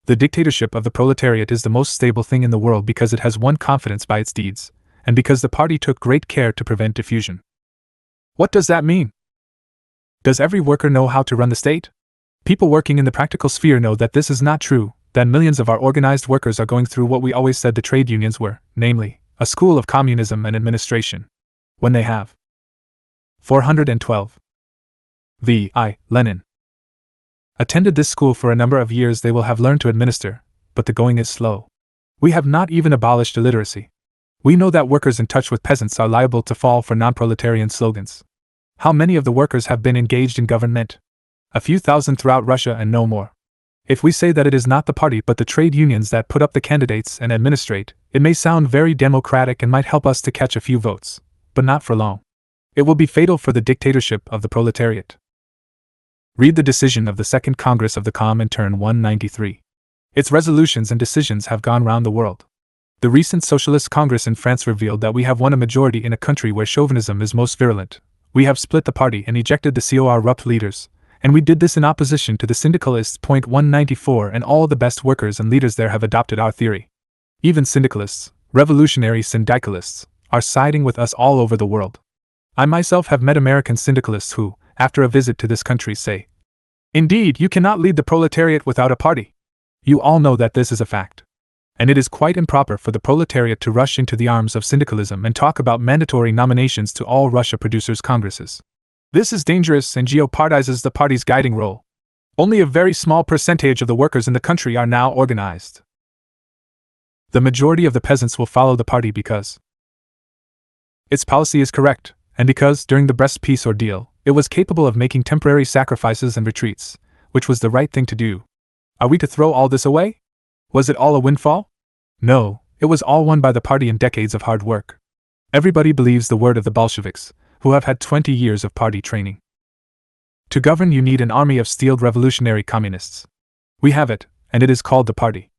The dictatorship of the proletariat is the most stable thing in the world because it has won confidence by its deeds, and because the party took great care to prevent diffusion." What does that mean? Does every worker know how to run the state? People working in the practical sphere know that this is not true, that millions of our organized workers are going through what we always said the trade unions were, namely, a school of communism and administration. When they have 412. V.I. Lenin. Attended this school for a number of years, they will have learned to administer, but the going is slow. We have not even abolished illiteracy. We know that workers in touch with peasants are liable to fall for non-proletarian slogans. How many of the workers have been engaged in government? A few thousand throughout Russia and no more. If we say that it is not the party but the trade unions that put up the candidates and administrate, it may sound very democratic and might help us to catch a few votes, but not for long. It will be fatal for the dictatorship of the proletariat. Read the decision of the Second Congress of the Comintern 193. Its resolutions and decisions have gone round the world. The recent Socialist Congress in France revealed that we have won a majority in a country where chauvinism is most virulent. We have split the party and ejected the corrupt leaders, and we did this in opposition to the syndicalists. 194 And all the best workers and leaders there have adopted our theory. Even syndicalists, revolutionary syndicalists, are siding with us all over the world. I myself have met American syndicalists who, after a visit to this country, say, "Indeed, you cannot lead the proletariat without a party." You all know that this is a fact. And it is quite improper for the proletariat to rush into the arms of syndicalism and talk about mandatory nominations to all Russia producers' congresses. This is dangerous and jeopardizes the party's guiding role. Only a very small percentage of the workers in the country are now organized. The majority of the peasants will follow the party because its policy is correct, and because, during the Brest peace ordeal, it was capable of making temporary sacrifices and retreats, which was the right thing to do. Are we to throw all this away? Was it all a windfall? No, it was all won by the party in decades of hard work. Everybody believes the word of the Bolsheviks, who have had 20 years of party training. To govern, you need an army of steeled revolutionary communists. We have it, and it is called the party.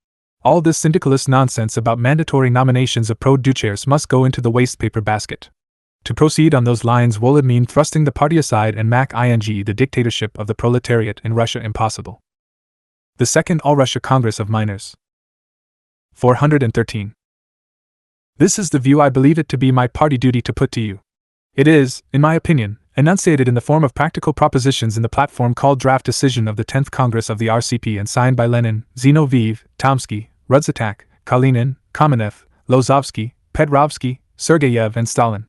All this syndicalist nonsense about mandatory nominations of producers must go into the wastepaper basket. To proceed on those lines would mean thrusting the party aside and making the dictatorship of the proletariat in Russia impossible. The Second All-Russia Congress of Miners. 413. This is the view I believe it to be my party duty to put to you. It is, in my opinion, enunciated in the form of practical propositions in the platform called Draft Decision of the 10th Congress of the RCP and signed by Lenin, Zinoviev, Tomsky, Rudzatak, Kalinin, Kamenev, Lozovsky, Petrovsky, Sergeyev and Stalin.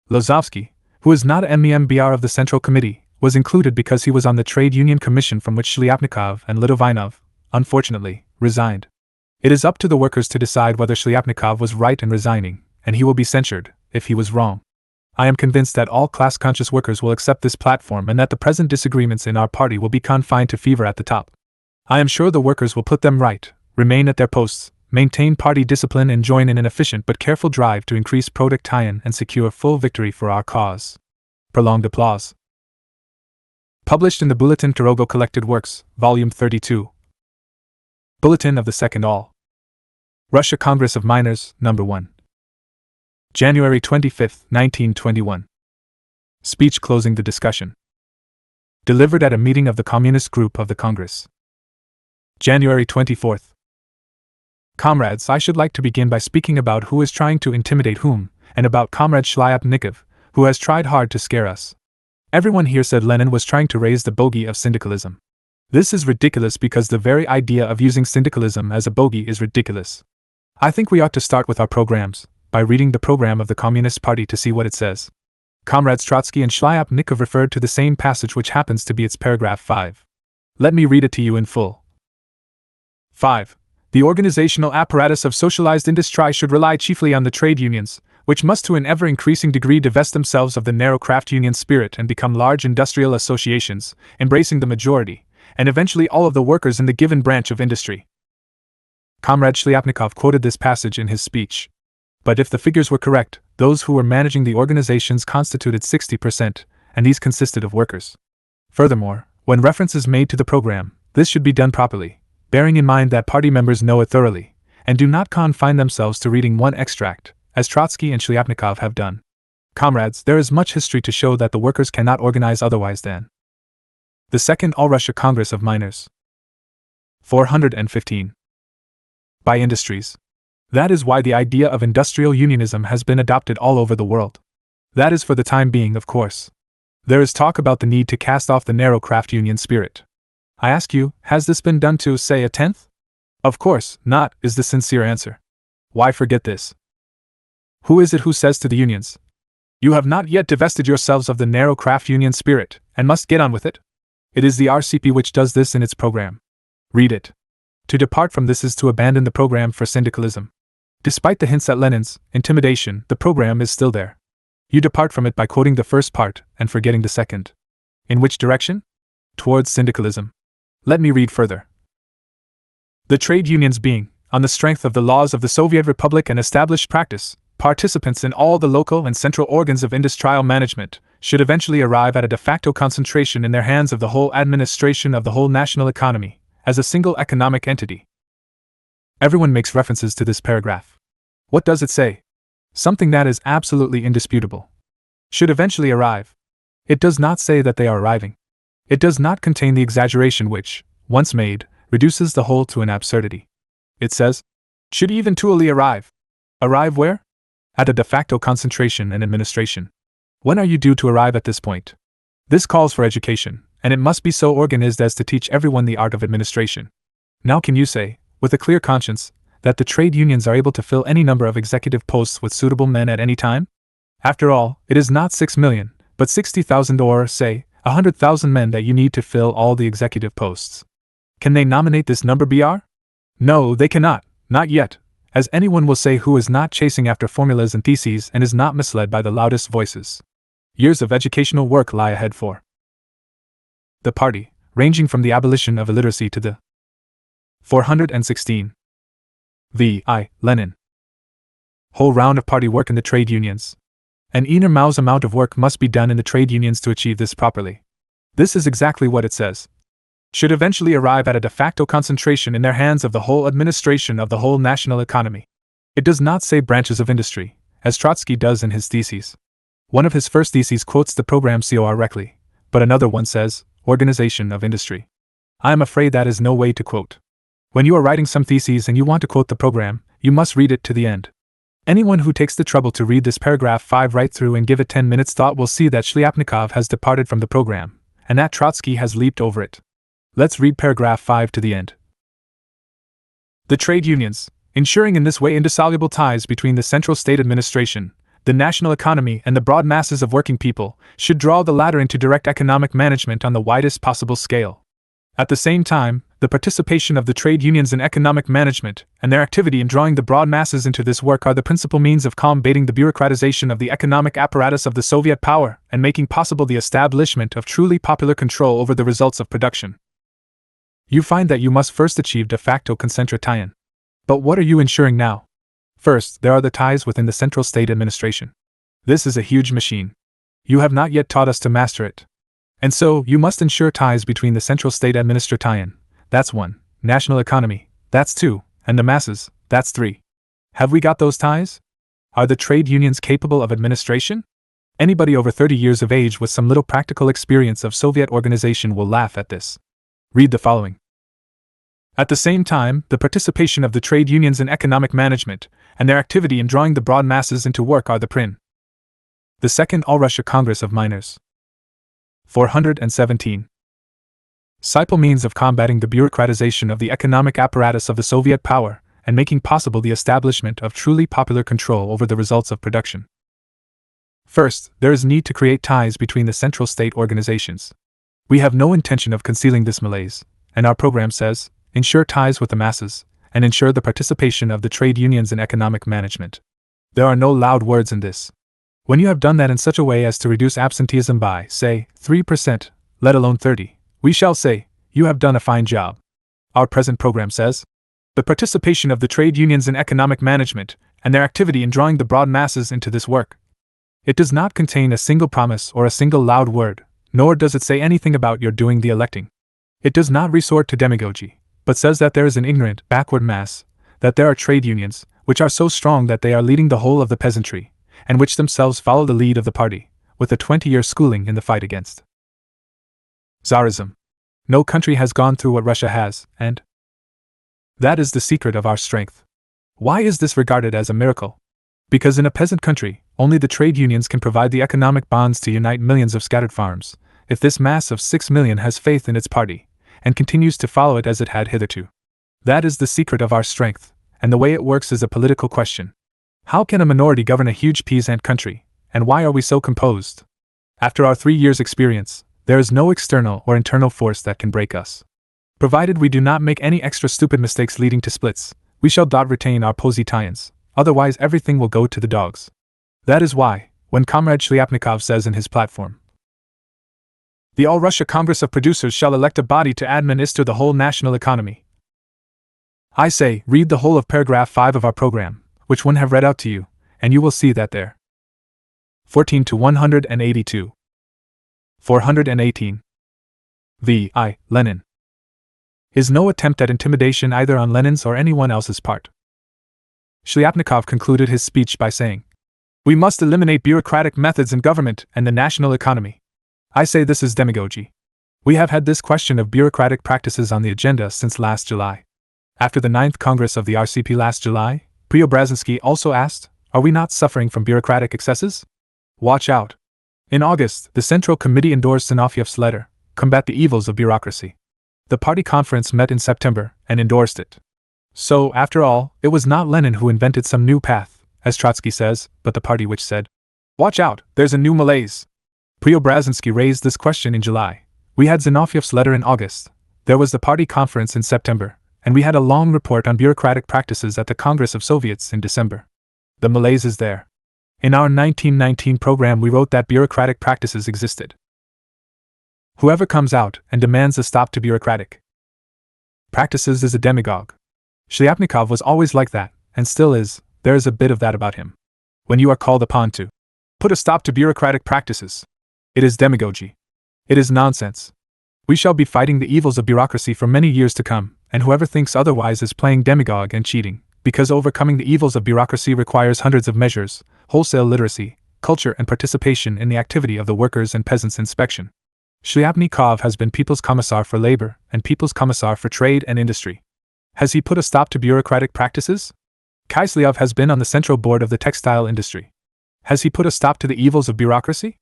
Lozovsky, who is not a member of the Central Committee, was included because he was on the Trade Union Commission from which Shliapnikov and Litovinoff, unfortunately, resigned. It is up to the workers to decide whether Shliapnikov was right in resigning, and he will be censured if he was wrong. I am convinced that all class-conscious workers will accept this platform and that the present disagreements in our party will be confined to fever at the top. I am sure the workers will put them right, remain at their posts, maintain party discipline and join in an efficient but careful drive to increase production and secure full victory for our cause. Prolonged applause. Published in the Bulletin Tarogo Collected Works, Volume 32. Bulletin of the Second All. Russia Congress of Miners, No. 1. January 25, 1921. Speech closing the discussion. Delivered at a meeting of the Communist Group of the Congress. January 24. Comrades, I should like to begin by speaking about who is trying to intimidate whom, and about Comrade Shliapnikov, who has tried hard to scare us. Everyone here said Lenin was trying to raise the bogey of syndicalism. This is ridiculous because the very idea of using syndicalism as a bogey is ridiculous. I think we ought to start with our programs, by reading the program of the Communist Party to see what it says. Comrades Trotsky and Shliapnikov referred to the same passage which happens to be its paragraph 5. Let me read it to you in full. 5. The organizational apparatus of socialized industry should rely chiefly on the trade unions, which must to an ever-increasing degree divest themselves of the narrow craft union spirit and become large industrial associations, embracing the majority, and eventually all of the workers in the given branch of industry. Comrade Shliapnikov quoted this passage in his speech. But if the figures were correct, those who were managing the organizations constituted 60%, and these consisted of workers. Furthermore, when reference is made to the program, this should be done properly, bearing in mind that party members know it thoroughly, and do not confine themselves to reading one extract, as Trotsky and Shliapnikov have done. Comrades, there is much history to show that the workers cannot organize otherwise than the Second All-Russia Congress of Miners. 415. By industries. That is why the idea of industrial unionism has been adopted all over the world. That is for the time being, of course. There is talk about the need to cast off the narrow craft union spirit. I ask you, has this been done to, say, a tenth? Of course not, is the sincere answer. Why forget this? Who is it who says to the unions, "You have not yet divested yourselves of the narrow craft union spirit, and must get on with it? It is the RCP which does this in its program. Read it. To depart from this is to abandon the program for syndicalism. Despite the hints at Lenin's intimidation, the program is still there. You depart from it by quoting the first part and forgetting the second. In which direction? Towards syndicalism. Let me read further. The trade unions being, on the strength of the laws of the Soviet Republic and established practice, participants in all the local and central organs of industrial management, should eventually arrive at a de facto concentration in their hands of the whole administration of the whole national economy, as a single economic entity. Everyone makes references to this paragraph. What does it say? Something that is absolutely indisputable. Should eventually arrive. It does not say that they are arriving. It does not contain the exaggeration which, once made, reduces the whole to an absurdity. It says, should eventually arrive. Arrive where? At a de facto concentration and administration. When are you due to arrive at this point? This calls for education, and it must be so organized as to teach everyone the art of administration. Now can you say, with a clear conscience, that the trade unions are able to fill any number of executive posts with suitable men at any time? After all, it is not 6 million, but 60,000 or, say, 100,000 men that you need to fill all the executive posts. Can they nominate this number BR? No, they cannot, not yet, as anyone will say who is not chasing after formulas and theses and is not misled by the loudest voices. Years of educational work lie ahead for the party, ranging from the abolition of illiteracy to the 416. V.I. Lenin. Whole round of party work in the trade unions. An enormous amount of work must be done in the trade unions to achieve this properly. This is exactly what it says. Should eventually arrive at a de facto concentration in their hands of the whole administration of the whole national economy. It does not say branches of industry, as Trotsky does in his theses. One of his first theses quotes the program correctly, but another one says, organization of industry. I am afraid that is no way to quote. When you are writing some theses and you want to quote the program, you must read it to the end. Anyone who takes the trouble to read this paragraph 5 right through and give it 10 minutes thought will see that Shliapnikov has departed from the program, and that Trotsky has leaped over it. Let's read paragraph 5 to the end. The trade unions, ensuring in this way indissoluble ties between the central state administration, the national economy and the broad masses of working people, should draw the latter into direct economic management on the widest possible scale. At the same time, the participation of the trade unions in economic management and their activity in drawing the broad masses into this work are the principal means of combating the bureaucratization of the economic apparatus of the Soviet power and making possible the establishment of truly popular control over the results of production. You find that you must first achieve de facto concentration. But what are you ensuring now? First, there are the ties within the central state administration. This is a huge machine. You have not yet taught us to master it. And so, you must ensure ties between the central state administration, that's 1, national economy, that's 2, and the masses, that's 3. Have we got those ties? Are the trade unions capable of administration? Anybody over 30 years of age with some little practical experience of Soviet organization will laugh at this. Read the following. At the same time, the participation of the trade unions in economic management and their activity in drawing the broad masses into work are the PRIN. The Second All-Russia Congress of Miners. 417. Simple means of combating the bureaucratization of the economic apparatus of the Soviet power and making possible the establishment of truly popular control over the results of production. First, there is need to create ties between the central state organizations. We have no intention of concealing this malaise, and our program says, ensure ties with the masses, and ensure the participation of the trade unions in economic management. There are no loud words in this. When you have done that in such a way as to reduce absenteeism by, say, 3%, let alone 30%, we shall say, you have done a fine job. Our present program says, the participation of the trade unions in economic management, and their activity in drawing the broad masses into this work. It does not contain a single promise or a single loud word, nor does it say anything about your doing the electing. It does not resort to demagogy, but says that there is an ignorant, backward mass, that there are trade unions, which are so strong that they are leading the whole of the peasantry, and which themselves follow the lead of the party, with a 20-year schooling in the fight against Tsarism. No country has gone through what Russia has, and that is the secret of our strength. Why is this regarded as a miracle? Because in a peasant country, only the trade unions can provide the economic bonds to unite millions of scattered farms, if this mass of 6 million has faith in its party, and continues to follow it as it had hitherto. That is the secret of our strength, and the way it works is a political question. How can a minority govern a huge peasant country, and why are we so composed? After our 3 years' experience, There is no external or internal force that can break us. Provided we do not make any extra stupid mistakes leading to splits, we shall retain our positions, otherwise everything will go to the dogs. That is why, when Comrade Shliapnikov says in his platform, the All-Russia Congress of Producers shall elect a body to administer the whole national economy, I say, read the whole of paragraph 5 of our program, which one have read out to you, and you will see that there. 14 to 182. 418. V.I. Lenin. Is no attempt at intimidation either on Lenin's or anyone else's part. Shliapnikov concluded his speech by saying, we must eliminate bureaucratic methods in government and the national economy. I say this is demagogy. We have had this question of bureaucratic practices on the agenda since last July. After the 9th Congress of the RCP last July, Preobrazhensky also asked, are we not suffering from bureaucratic excesses? Watch out. In August, the Central Committee endorsed Zinovьev's letter, Combat the Evils of Bureaucracy. The party conference met in September and endorsed it. So, after all, it was not Lenin who invented some new path, as Trotsky says, but the party which said, watch out, there's a new malaise. Preobrazhensky raised this question in July. We had Zinovьev's letter in August. There was the party conference in September, and we had a long report on bureaucratic practices at the Congress of Soviets in December. The malaise is there. In our 1919 program we wrote that bureaucratic practices existed. Whoever comes out and demands a stop to bureaucratic practices is a demagogue. Shliapnikov was always like that, and still is. There is a bit of that about him. When you are called upon to put a stop to bureaucratic practices, it is demagogy. It is nonsense. We shall be fighting the evils of bureaucracy for many years to come, and whoever thinks otherwise is playing demagogue and cheating, because overcoming the evils of bureaucracy requires hundreds of measures, wholesale literacy, culture and participation in the activity of the workers' and peasants' inspection. Shliapnikov has been People's Commissar for Labor and People's Commissar for Trade and Industry. Has he put a stop to bureaucratic practices? Kiselyov has been on the Central Board of the Textile Industry. Has he put a stop to the evils of bureaucracy?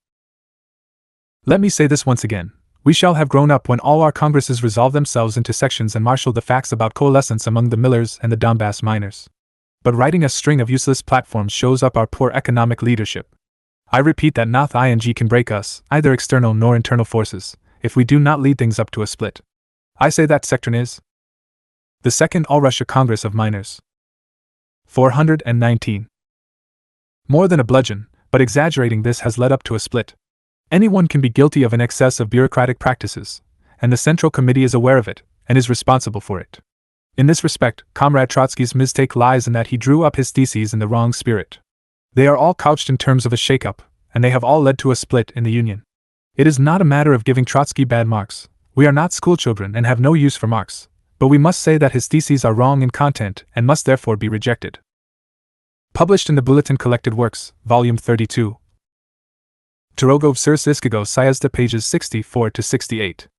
Let me say this once again. We shall have grown up when all our congresses resolve themselves into sections and marshal the facts about coalescence among the millers and the Donbass miners. But writing a string of useless platforms shows up our poor economic leadership. I repeat that not ing can break us, either external nor internal forces, if we do not lead things up to a split. I say that sectron is the Second All-Russia Congress of Miners. 419. More than a bludgeon, but exaggerating this has led up to a split. Anyone can be guilty of an excess of bureaucratic practices, and the Central Committee is aware of it, and is responsible for it. In this respect, Comrade Trotsky's mistake lies in that he drew up his theses in the wrong spirit. They are all couched in terms of a shake-up, and they have all led to a split in the Union. It is not a matter of giving Trotsky bad marks. We are not schoolchildren and have no use for marks, but we must say that his theses are wrong in content and must therefore be rejected. Published in the Bulletin Collected Works, Volume 32. Turogov Sirsiskigo Sayezda, pages 64 to 68.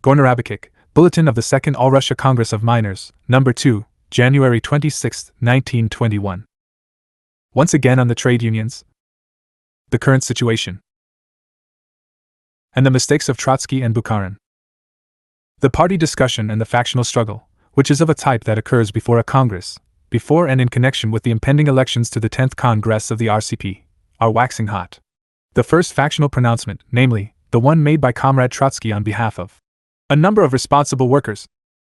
Gornorabakik, Bulletin of the Second All-Russia Congress of Miners, No. 2, January 26, 1921. Once again on the trade unions, the current situation, and the mistakes of Trotsky and Bukharin. The party discussion and the factional struggle, which is of a type that occurs before a Congress, before and in connection with the impending elections to the 10th Congress of the RCP, are waxing hot. The first factional pronouncement, namely, the one made by Comrade Trotsky on behalf of a number of responsible workers,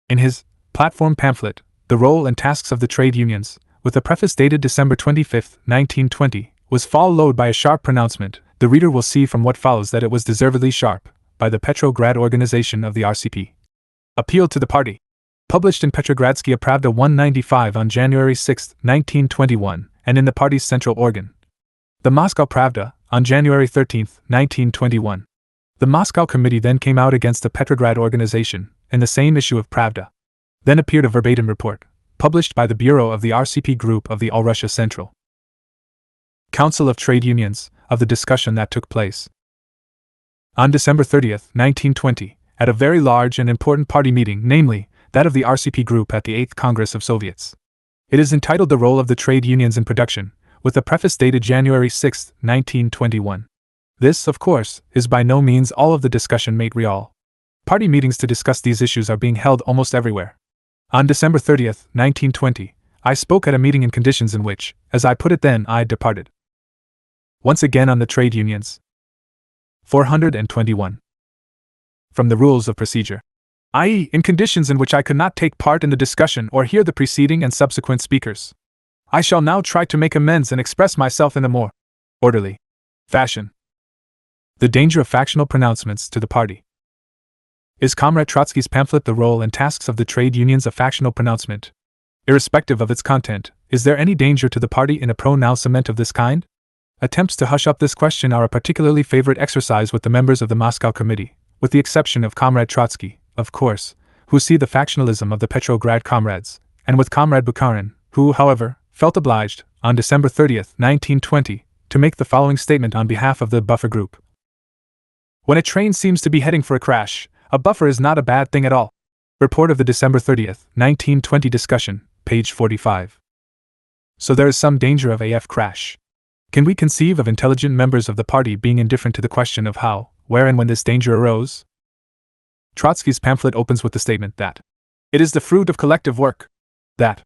in his platform pamphlet, The Role and Tasks of the Trade Unions, with a preface dated December 25, 1920, was followed by a sharp pronouncement. The reader will see from what follows that it was deservedly sharp, by the Petrograd organization of the RCP. Appeal to the party. Published in Petrogradskia Pravda 195 on January 6, 1921, and in the party's central organ. The Moscow Pravda, on January 13, 1921. The Moscow Committee then came out against the Petrograd organization, in the same issue of Pravda. Then appeared a verbatim report, published by the Bureau of the RCP Group of the All-Russia Central Council of Trade Unions, of the discussion that took place on December 30, 1920, at a very large and important party meeting, namely, that of the RCP Group at the 8th Congress of Soviets. It is entitled The Role of the Trade Unions in Production, with a preface dated January 6, 1921. This, of course, is by no means all of the discussion made real. Party meetings to discuss these issues are being held almost everywhere. On December 30, 1920, I spoke at a meeting in conditions in which, as I put it then, I departed. Once again on the trade unions. 421. from the rules of procedure, i.e., in conditions in which I could not take part in the discussion or hear the preceding and subsequent speakers. I shall now try to make amends and express myself in a more orderly fashion. The danger of factional pronouncements to the party. Is Comrade Trotsky's pamphlet The Role and Tasks of the Trade Unions a factional pronouncement? Irrespective of its content, is there any danger to the party in a pronouncement of this kind? Attempts to hush up this question are a particularly favorite exercise with the members of the Moscow Committee, with the exception of Comrade Trotsky, of course, who see the factionalism of the Petrograd comrades, and with Comrade Bukharin, who, however, felt obliged, on December 30, 1920, to make the following statement on behalf of the buffer group. When a train seems to be heading for a crash, a buffer is not a bad thing at all. Report of the December 30, 1920 discussion, page 45. So there is some danger of AF crash. Can we conceive of intelligent members of the party being indifferent to the question of how, where and when this danger arose? Trotsky's pamphlet opens with the statement that it is the fruit of collective work. That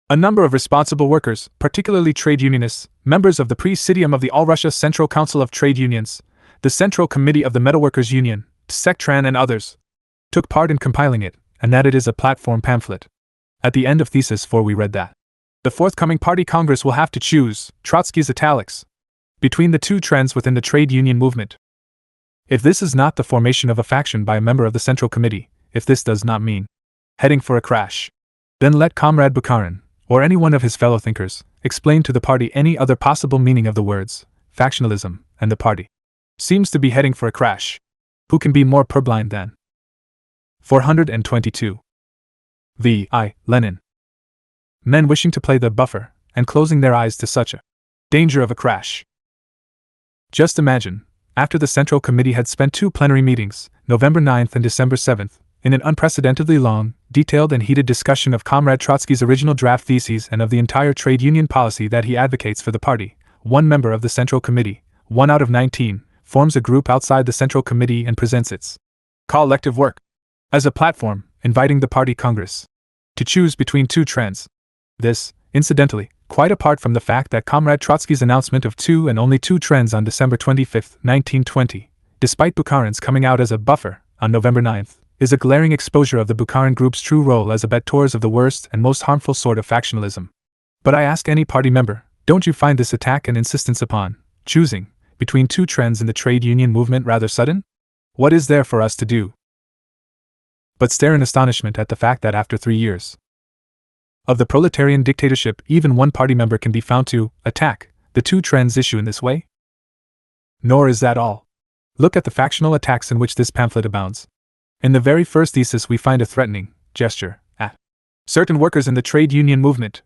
a number of responsible workers, particularly trade unionists, members of the Presidium of the All-Russia Central Council of Trade Unions, the Central Committee of the Metalworkers Union, Sectran and others, took part in compiling it, and that it is a platform pamphlet. At the end of Thesis 4 we read that the forthcoming party congress will have to choose, Trotsky's italics, between the two trends within the trade union movement. If this is not the formation of a faction by a member of the Central Committee, if this does not mean heading for a crash, then let Comrade Bukharin, or any one of his fellow thinkers, explain to the party any other possible meaning of the words factionalism and the party seems to be heading for a crash. Who can be more purblind than 422. V.I. Lenin. Men wishing to play the buffer, and closing their eyes to such a danger of a crash. Just imagine, after the Central Committee had spent 2 plenary meetings, November 9th and December 7th, in an unprecedentedly long, detailed and heated discussion of Comrade Trotsky's original draft theses and of the entire trade union policy that he advocates for the party, one member of the Central Committee, 1 out of 19, forms a group outside the Central Committee and presents its collective work as a platform, inviting the party congress to choose between two trends. This, incidentally, quite apart from the fact that Comrade Trotsky's announcement of 2 and only 2 trends on December 25, 1920, despite Bukharin's coming out as a buffer on November 9th, is a glaring exposure of the Bukharin group's true role as abettors of the worst and most harmful sort of factionalism. But I ask any party member, don't you find this attack and insistence upon choosing between 2 trends in the trade union movement rather sudden? What is there for us to do but stare in astonishment at the fact that after 3 years of the proletarian dictatorship, even one party member can be found to attack the 2 trends issue in this way? Nor is that all. Look at the factional attacks in which this pamphlet abounds. In the very first thesis we find a threatening gesture at certain workers in the trade union movement,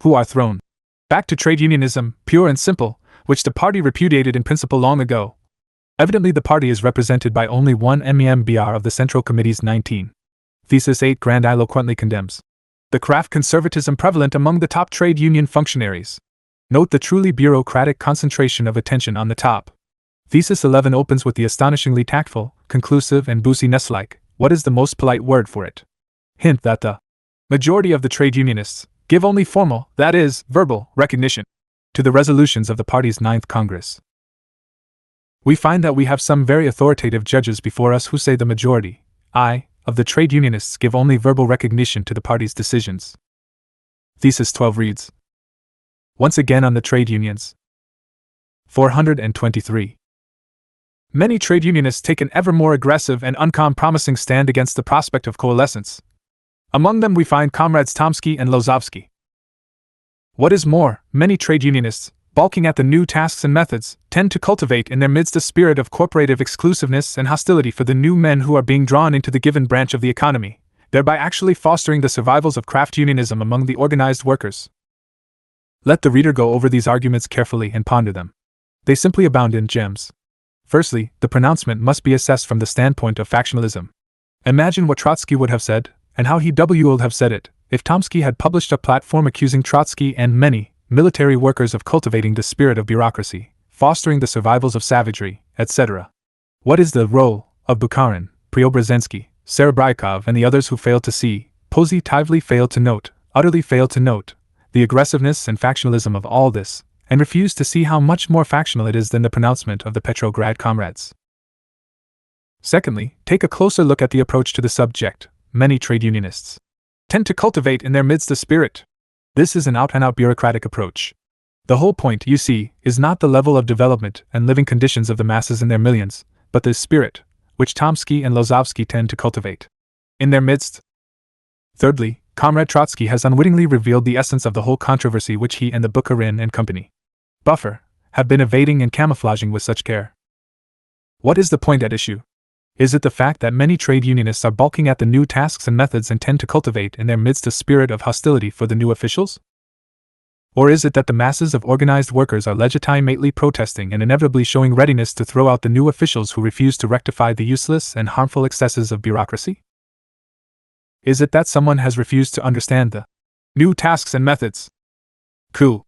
who are thrown back to trade unionism, pure and simple, which the party repudiated in principle long ago. Evidently the party is represented by only one member of the Central Committee's 19. Thesis 8 grandiloquently condemns the craft conservatism prevalent among the top trade union functionaries. Note the truly bureaucratic concentration of attention on the top. Thesis 11 opens with the astonishingly tactful, conclusive and Business-like, what is the most polite word for it? Hint that the majority of the trade unionists give only formal, that is, verbal, recognition to the resolutions of the party's 9th Congress. We find that we have some very authoritative judges before us who say the majority, of the trade unionists give only verbal recognition to the party's decisions. Thesis 12 reads, once again on the trade unions. 423. Many trade unionists take an ever more aggressive and uncompromising stand against the prospect of coalescence. Among them we find Comrades Tomsky and Lozovsky. What is more, many trade unionists, balking at the new tasks and methods, tend to cultivate in their midst a spirit of corporative exclusiveness and hostility for the new men who are being drawn into the given branch of the economy, thereby actually fostering the survivals of craft unionism among the organized workers. Let the reader go over these arguments carefully and ponder them. They simply abound in gems. Firstly, the pronouncement must be assessed from the standpoint of factionalism. Imagine what Trotsky would have said, and how he would have said it, if Tomsky had published a platform accusing Trotsky and many military workers of cultivating the spirit of bureaucracy, fostering the survivals of savagery, etc. What is the role of Bukharin, Preobrazhensky, Serebrikov and the others who failed to see, positively failed to note, utterly failed to note, the aggressiveness and factionalism of all this, and refused to see how much more factional it is than the pronouncement of the Petrograd comrades? Secondly, take a closer look at the approach to the subject. Many trade unionists tend to cultivate in their midst a spirit. This is an out-and-out bureaucratic approach. The whole point, you see, is not the level of development and living conditions of the masses in their millions, but the spirit, which Tomsky and Lozovsky tend to cultivate in their midst. Thirdly, Comrade Trotsky has unwittingly revealed the essence of the whole controversy which he and the Bukharin and Company Buffer have been evading and camouflaging with such care. What is the point at issue? Is it the fact that many trade unionists are balking at the new tasks and methods and tend to cultivate in their midst a spirit of hostility for the new officials? Or is it that the masses of organized workers are legitimately protesting and inevitably showing readiness to throw out the new officials who refuse to rectify the useless and harmful excesses of bureaucracy? Is it that someone has refused to understand the new tasks and methods? Coup.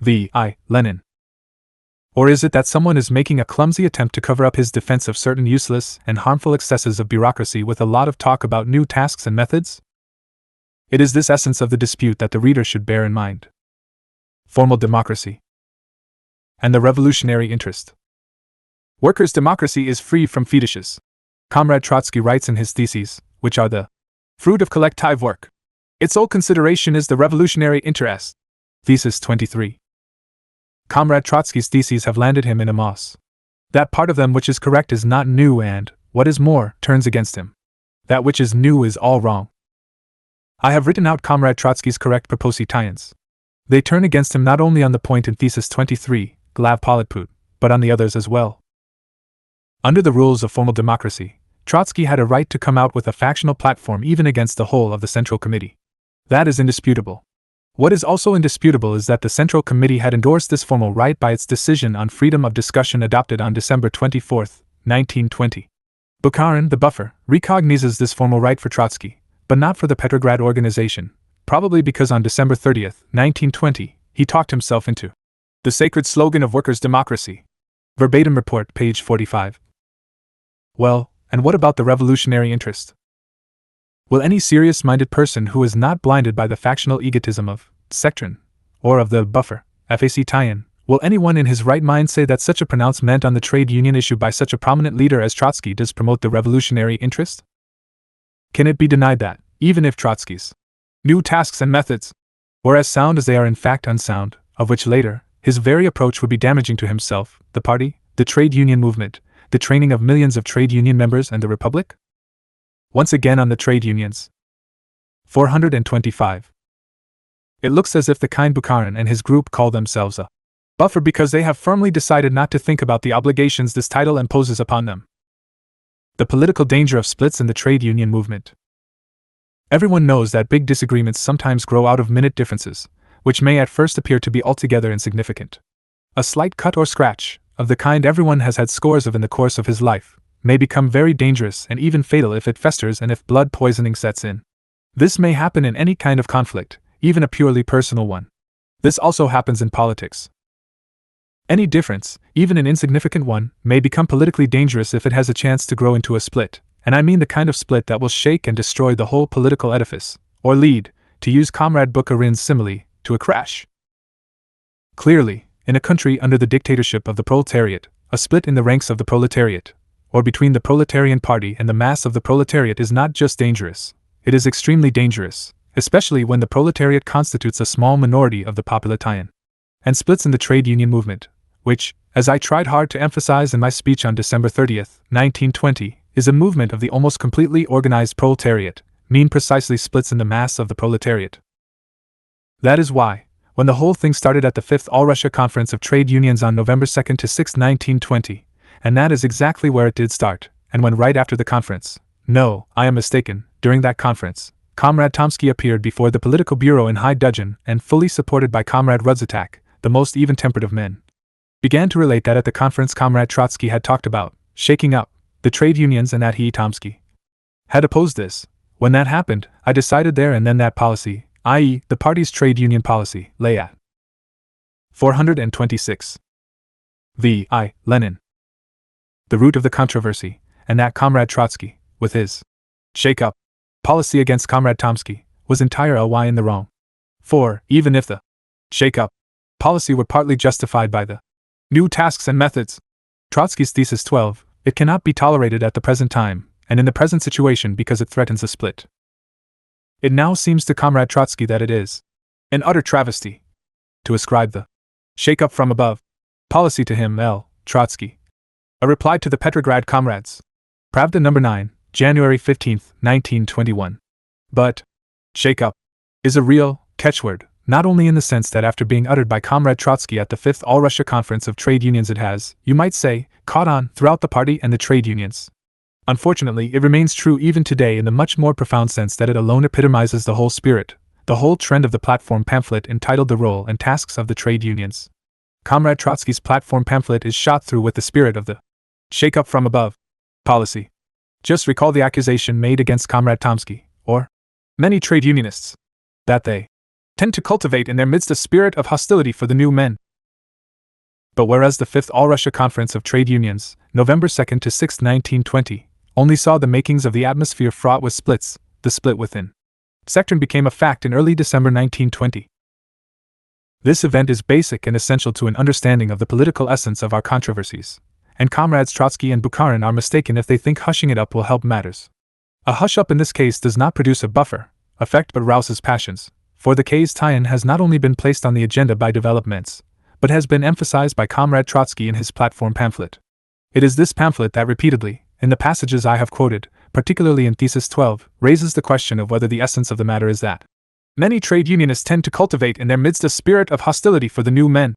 V.I. Lenin. Or is it that someone is making a clumsy attempt to cover up his defense of certain useless and harmful excesses of bureaucracy with a lot of talk about new tasks and methods? It is this essence of the dispute that the reader should bear in mind. Formal democracy and the revolutionary interest. Workers' democracy is free from fetishes. Comrade Trotsky writes in his theses, which are the fruit of collective work. Its sole consideration is the revolutionary interest. Thesis 23. Comrade Trotsky's theses have landed him in a moss. That part of them which is correct is not new and, what is more, turns against him. That which is new is all wrong. I have written out Comrade Trotsky's correct propositions. They turn against him not only on the point in Thesis 23, Glav Politput, but on the others as well. Under the rules of formal democracy, Trotsky had a right to come out with a factional platform even against the whole of the Central Committee. That is indisputable. What is also indisputable is that the Central Committee had endorsed this formal right by its decision on freedom of discussion adopted on December 24, 1920. Bukharin, the buffer, recognizes this formal right for Trotsky, but not for the Petrograd organization, probably because on December 30, 1920, he talked himself into the sacred slogan of workers' democracy. Verbatim report, page 45. Well, and what about the revolutionary interest? Will any serious-minded person who is not blinded by the factional egotism of Sectron, or of the buffer, FAC tie-in, will anyone in his right mind say that such a pronouncement on the trade union issue by such a prominent leader as Trotsky does promote the revolutionary interest? Can it be denied that, even if Trotsky's new tasks and methods were as sound as they are in fact unsound, of which later, his very approach would be damaging to himself, the party, the trade union movement, the training of millions of trade union members and the Republic? Once again on the trade unions. 425. It looks as if the kind Bukharin and his group call themselves a buffer because they have firmly decided not to think about the obligations this title imposes upon them. The political danger of splits in the trade union movement. Everyone knows that big disagreements sometimes grow out of minute differences, which may at first appear to be altogether insignificant. A slight cut or scratch, of the kind everyone has had scores of in the course of his life, may become very dangerous and even fatal if it festers and if blood poisoning sets in. This may happen in any kind of conflict, even a purely personal one. This also happens in politics. Any difference, even an insignificant one, may become politically dangerous if it has a chance to grow into a split, and I mean the kind of split that will shake and destroy the whole political edifice, or lead, to use Comrade Bukharin's simile, to a crash. Clearly, in a country under the dictatorship of the proletariat, a split in the ranks of the proletariat, or between the proletarian party and the mass of the proletariat is not just dangerous, it is extremely dangerous, especially when the proletariat constitutes a small minority of the population. And splits in the trade union movement, which, as I tried hard to emphasize in my speech on December 30, 1920, is a movement of the almost completely organized proletariat, mean precisely splits in the mass of the proletariat. That is why, when the whole thing started at the 5th All-Russia Conference of Trade Unions on November 2 to 6, 1920, and that is exactly where it did start, and when right after the conference, no, I am mistaken, during that conference, Comrade Tomsky appeared before the political bureau in high dudgeon and fully supported by Comrade Rudzatak, the most even-tempered of men, began to relate that at the conference Comrade Trotsky had talked about shaking up the trade unions and that he, Tomsky, had opposed this. When that happened, I decided there and then that policy, i.e., the party's trade union policy, lay at 426. V.I. Lenin. The root of the controversy, and that Comrade Trotsky, with his shake-up policy against Comrade Tomsky, was entirely in the wrong. For, even if the shake-up policy were partly justified by the new tasks and methods, Trotsky's Thesis 12, It cannot be tolerated at the present time, and in the present situation because it threatens a split. It now seems to Comrade Trotsky that it is an utter travesty to ascribe the shake-up from above policy to him, L. Trotsky. A reply to the Petrograd Comrades. Pravda No. 9, January 15, 1921. But shake-up is a real catchword, not only in the sense that after being uttered by Comrade Trotsky at the 5th All-Russia Conference of Trade Unions it has, you might say, caught on throughout the party and the trade unions. Unfortunately, it remains true even today in the much more profound sense that it alone epitomizes the whole spirit, the whole trend of the platform pamphlet entitled The Role and Tasks of the Trade Unions. Comrade Trotsky's platform pamphlet is shot through with the spirit of the shake-up from above policy. Just recall the accusation made against Comrade Tomsky, or many trade unionists, that they tend to cultivate in their midst a spirit of hostility for the new men. But whereas the 5th All-Russia Conference of Trade Unions, November 2nd to 6th, 1920, only saw the makings of the atmosphere fraught with splits, the split within Sectron became a fact in early December 1920. This event is basic and essential to an understanding of the political essence of our controversies, and Comrades Trotsky and Bukharin are mistaken if they think hushing it up will help matters. A hush-up in this case does not produce a buffer effect but rouses passions, for the case tie-in has not only been placed on the agenda by developments, but has been emphasized by Comrade Trotsky in his platform pamphlet. It is this pamphlet that repeatedly, in the passages I have quoted, particularly in Thesis 12, raises the question of whether the essence of the matter is that many trade unionists tend to cultivate in their midst a spirit of hostility for the new men,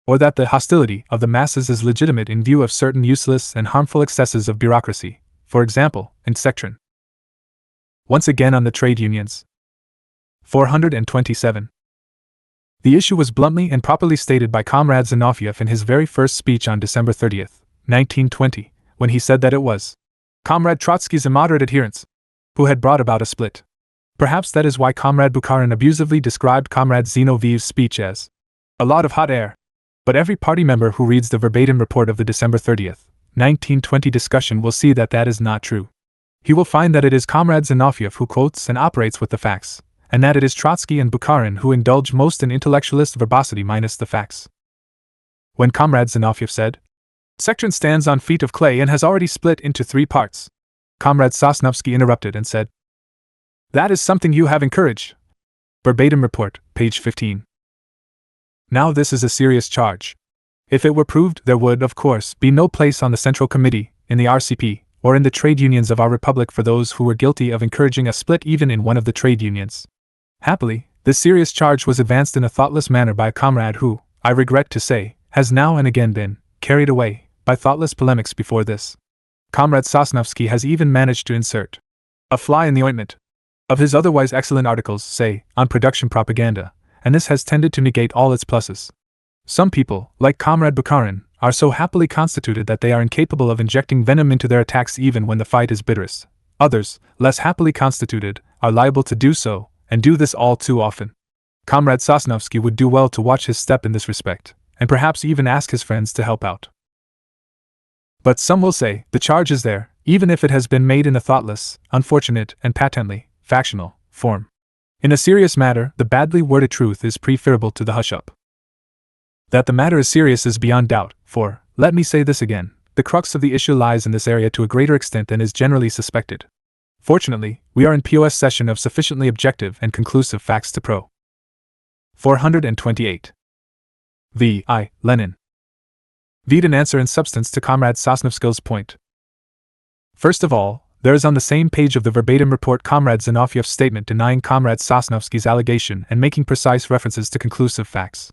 or that the hostility of the masses is legitimate in view of certain useless and harmful excesses of bureaucracy, for example, in Sectron. Once again on the trade unions. 427. The issue was bluntly and properly stated by Comrade Zinoviev in his very first speech on December 30, 1920, when he said that it was Comrade Trotsky's immoderate adherents who had brought about a split. Perhaps that is why Comrade Bukharin abusively described Comrade Zinoviev's speech as a lot of hot air. But every party member who reads the verbatim report of the December 30, 1920 discussion will see that that is not true. He will find that it is Comrade Zinoviev who quotes and operates with the facts, and that it is Trotsky and Bukharin who indulge most in intellectualist verbosity minus the facts. When Comrade Zinoviev said, Sectron stands on feet of clay and has already split into 3 parts, Comrade Sosnovsky interrupted and said, that is something you have encouraged. Verbatim report, page 15. Now this is a serious charge. If it were proved, there would, of course, be no place on the Central Committee, in the RCP, or in the trade unions of our republic for those who were guilty of encouraging a split even in one of the trade unions. Happily, this serious charge was advanced in a thoughtless manner by a comrade who, I regret to say, has now and again been carried away by thoughtless polemics before this. Comrade Sosnovsky has even managed to insert a fly in the ointment of his otherwise excellent articles, say, on production propaganda, and this has tended to negate all its pluses. Some people, like Comrade Bukharin, are so happily constituted that they are incapable of injecting venom into their attacks even when the fight is bitterest. Others, less happily constituted, are liable to do so, and do this all too often. Comrade Sosnovsky would do well to watch his step in this respect, and perhaps even ask his friends to help out. But some will say, the charge is there, even if it has been made in a thoughtless, unfortunate, and patently factional form. In a serious matter, the badly worded truth is preferable to the hush-up. That the matter is serious is beyond doubt, for, let me say this again, the crux of the issue lies in this area to a greater extent than is generally suspected. Fortunately, we are in POS session of sufficiently objective and conclusive facts to pro. 428. V.I. Lenin. V'd an answer in substance to Comrade Sosnovsky's point. First of all, there is on the same page of the verbatim report Comrade Zinoviev's statement denying Comrade Sosnovsky's allegation and making precise references to conclusive facts.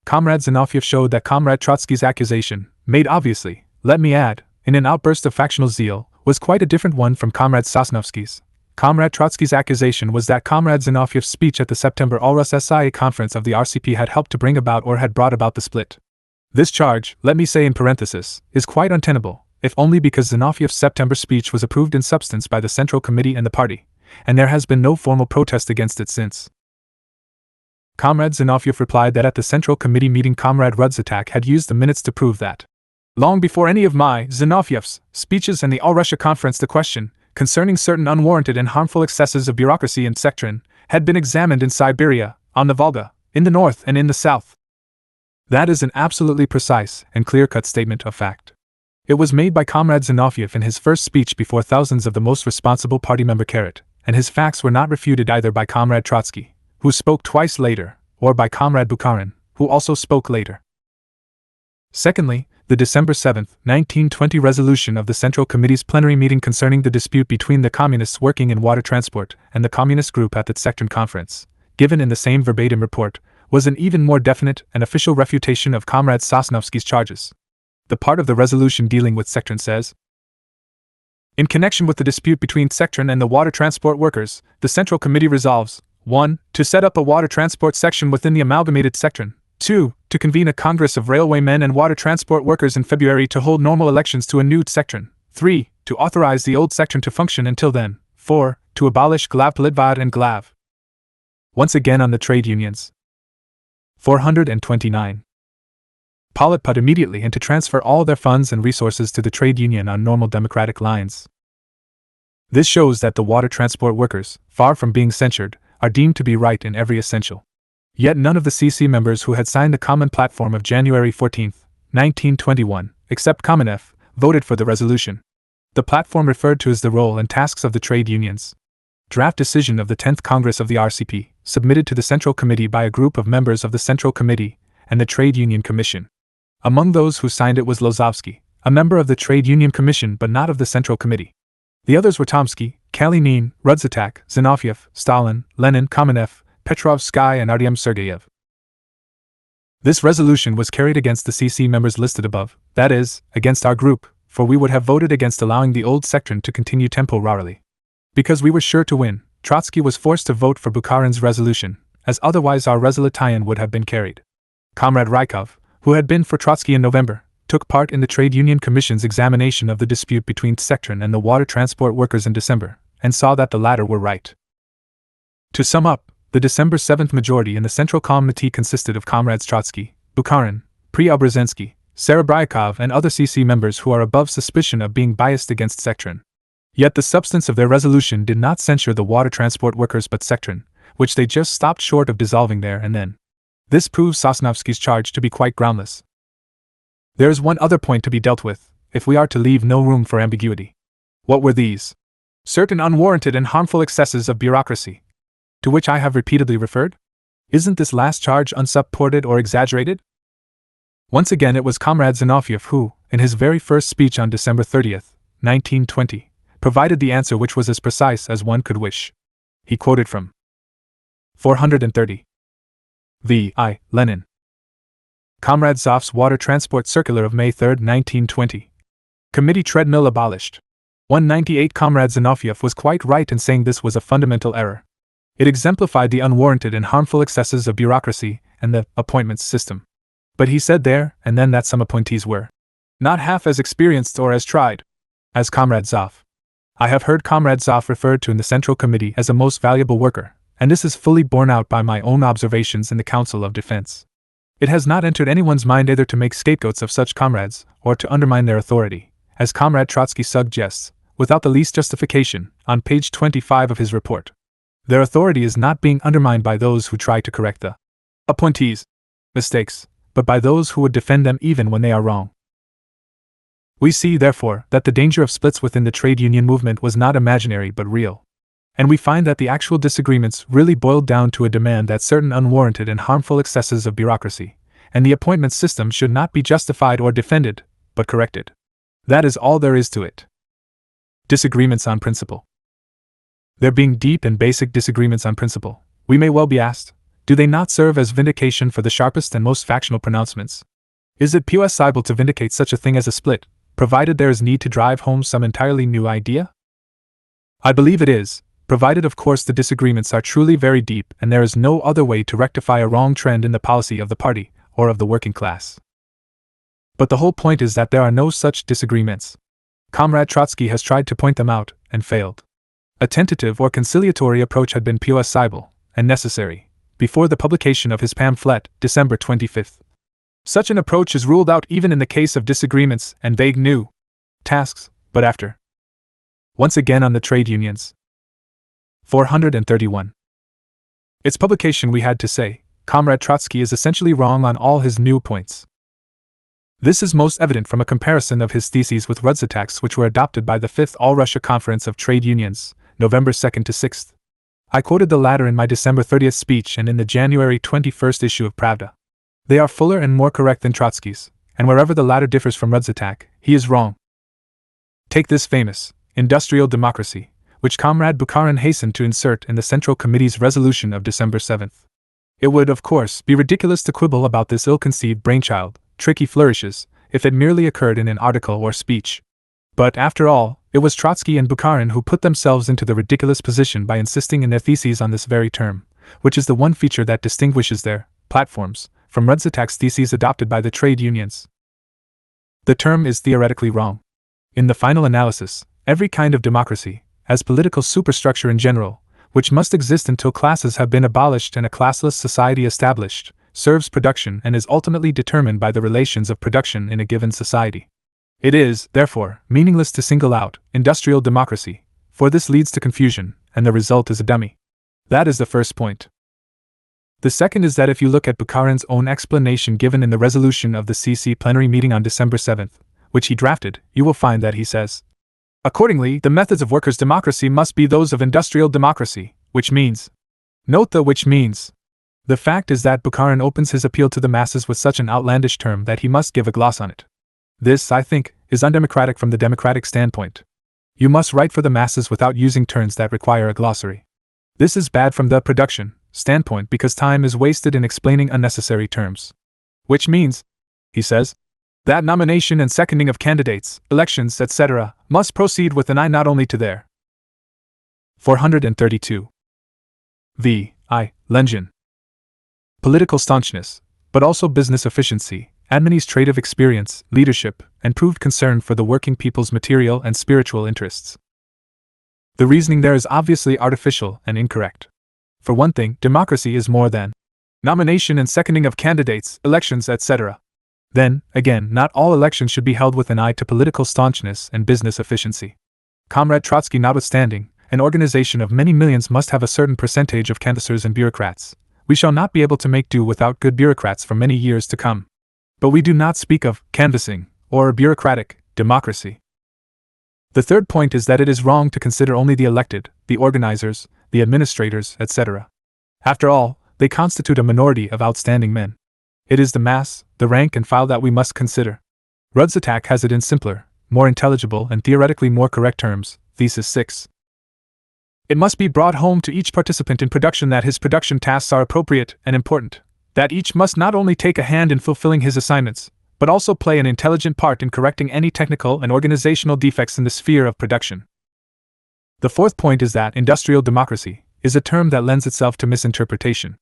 Comrade Zinoviev showed that Comrade Trotsky's accusation, made obviously, let me add, in an outburst of factional zeal, was quite a different one from Comrade Sosnovsky's. Comrade Trotsky's accusation was that Comrade Zinoviev's speech at the September All-Rus SIA conference of the RCP had helped to bring about or had brought about the split. This charge, let me say in parenthesis, is quite untenable, if only because Zinoviev's September speech was approved in substance by the Central Committee and the party, and there has been no formal protest against it since. Comrade Zinoviev replied that at the Central Committee meeting Comrade Rudziak had used the minutes to prove that, long before any of my, Zinoviev's, speeches and the All-Russia Conference the question, concerning certain unwarranted and harmful excesses of bureaucracy in Sectron, had been examined in Siberia, on the Volga, in the north and in the south. That is an absolutely precise and clear-cut statement of fact. It was made by Comrade Zinoviev in his first speech before thousands of the most responsible party member Carat, and his facts were not refuted either by Comrade Trotsky, who spoke twice later, or by Comrade Bukharin, who also spoke later. Secondly, the December 7, 1920 resolution of the Central Committee's plenary meeting concerning the dispute between the communists working in water transport and the communist group at the Sector Conference, given in the same verbatim report, was an even more definite and official refutation of Comrade Sosnovsky's charges. The part of the resolution dealing with Sector says, in connection with the dispute between Sector and the water transport workers, the Central Committee resolves 1. To set up a water transport section within the amalgamated Sector. 2. To convene a Congress of railwaymen and water transport workers in February to hold normal elections to a new Sector. 3. To authorize the old Sector to function until then. 4. To abolish Glavpolitvad and Glav. Once again on the trade unions. 429. Politput immediately and to transfer all their funds and resources to the trade union on normal democratic lines. This shows that the water transport workers, far from being censured, are deemed to be right in every essential. Yet none of the CC members who had signed the common platform of January 14, 1921, except Kamenev, voted for the resolution. The platform referred to as the role and tasks of the trade unions. Draft decision of the 10th Congress of the RCP, submitted to the Central Committee by a group of members of the Central Committee and the Trade Union Commission. Among those who signed it was Lozovsky, a member of the Trade Union Commission but not of the Central Committee. The others were Tomsky, Kalinin, Rudzatak, Zinoviev, Stalin, Lenin, Kamenev, Petrovsky and Artyom Sergeyev. This resolution was carried against the CC members listed above, that is, against our group, for we would have voted against allowing the old Sector to continue temporarily. Because we were sure to win, Trotsky was forced to vote for Bukharin's resolution, as otherwise our resolution would have been carried. Comrade Rykov, who had been for Trotsky in November, took part in the Trade Union Commission's examination of the dispute between Sector and the water transport workers in December, and saw that the latter were right. To sum up, the December 7th majority in the Central Committee consisted of Comrades Trotsky, Bukharin, Preobrazhensky, Serebryakov and other CC members who are above suspicion of being biased against Sector. Yet the substance of their resolution did not censure the water transport workers but Sector, which they just stopped short of dissolving there and then. This proves Sosnovsky's charge to be quite groundless. There is one other point to be dealt with, if we are to leave no room for ambiguity. What were these? Certain unwarranted and harmful excesses of bureaucracy, to which I have repeatedly referred? Isn't this last charge unsupported or exaggerated? Once again it was Comrade Zinoviev who, in his very first speech on December 30, 1920, provided the answer which was as precise as one could wish. He quoted from 430. V.I. Lenin. Comrade Zoff's Water Transport Circular of May 3, 1920. Committee treadmill abolished. 198. Comrade Zinoviev was quite right in saying this was a fundamental error. It exemplified the unwarranted and harmful excesses of bureaucracy and the appointments system. But he said there and then that some appointees were not half as experienced or as tried as Comrade Zoff. I have heard Comrade Zoff referred to in the Central Committee as a most valuable worker, and this is fully borne out by my own observations in the Council of Defense. It has not entered anyone's mind either to make scapegoats of such comrades, or to undermine their authority, as Comrade Trotsky suggests, without the least justification, on page 25 of his report. Their authority is not being undermined by those who try to correct the appointees' mistakes, but by those who would defend them even when they are wrong. We see, therefore, that the danger of splits within the trade union movement was not imaginary but real. And we find that the actual disagreements really boiled down to a demand that certain unwarranted and harmful excesses of bureaucracy and the appointment system should not be justified or defended, but corrected. That is all there is to it. Disagreements on principle. There being deep and basic disagreements on principle, we may well be asked, do they not serve as vindication for the sharpest and most factional pronouncements? Is it possible to vindicate such a thing as a split, provided there is need to drive home some entirely new idea? I believe it is, provided of course the disagreements are truly very deep and there is no other way to rectify a wrong trend in the policy of the party or of the working class. But the whole point is that there are no such disagreements. Comrade Trotsky has tried to point them out, and failed. A tentative or conciliatory approach had been possible, and necessary, before the publication of his pamphlet, December 25. Such an approach is ruled out even in the case of disagreements and vague new tasks, but after. Once again on the trade unions. 431. Its publication we had to say, Comrade Trotsky is essentially wrong on all his new points. This is most evident from a comparison of his theses with Rudd's attacks, which were adopted by the Fifth All-Russia Conference of Trade Unions, November 2nd to 6th. I quoted the latter in my December 30th speech and in the January 21st issue of Pravda. They are fuller and more correct than Trotsky's, and wherever the latter differs from Rudd's attack, he is wrong. Take this famous industrial democracy, which Comrade Bukharin hastened to insert in the Central Committee's resolution of December 7th. It would, of course, be ridiculous to quibble about this ill-conceived brainchild, tricky flourishes, if it merely occurred in an article or speech. But, after all, it was Trotsky and Bukharin who put themselves into the ridiculous position by insisting in their theses on this very term, which is the one feature that distinguishes their platforms from Rudd's attacks theses adopted by the trade unions. The term is theoretically wrong. In the final analysis, every kind of democracy, as political superstructure in general, which must exist until classes have been abolished and a classless society established, serves production and is ultimately determined by the relations of production in a given society. It is, therefore, meaningless to single out industrial democracy, for this leads to confusion, and the result is a dummy. That is the first point. The second is that if you look at Bukharin's own explanation given in the resolution of the CC plenary meeting on December 7th, which he drafted, you will find that he says, accordingly, the methods of workers' democracy must be those of industrial democracy, which means. Note the which means. The fact is that Bukharin opens his appeal to the masses with such an outlandish term that he must give a gloss on it. This, I think, is undemocratic from the democratic standpoint. You must write for the masses without using terms that require a glossary. This is bad from the production standpoint because time is wasted in explaining unnecessary terms. Which means, he says, that nomination and seconding of candidates, elections, etc., must proceed with an eye not only to their 432 Lenin political staunchness, but also business efficiency, administrative experience, leadership, and proved concern for the working people's material and spiritual interests. The reasoning there is obviously artificial and incorrect. For one thing, democracy is more than nomination and seconding of candidates, elections, etc. Then, again, not all elections should be held with an eye to political staunchness and business efficiency. Comrade Trotsky notwithstanding, an organization of many millions must have a certain percentage of canvassers and bureaucrats. We shall not be able to make do without good bureaucrats for many years to come. But we do not speak of canvassing or bureaucratic democracy. The third point is that it is wrong to consider only the elected, the organizers, the administrators, etc. After all, they constitute a minority of outstanding men. It is the mass, the rank and file that we must consider. Rudd's attack has it in simpler, more intelligible and theoretically more correct terms. Thesis 6. It must be brought home to each participant in production that his production tasks are appropriate and important, that each must not only take a hand in fulfilling his assignments, but also play an intelligent part in correcting any technical and organizational defects in the sphere of production. The fourth point is that industrial democracy is a term that lends itself to misinterpretation.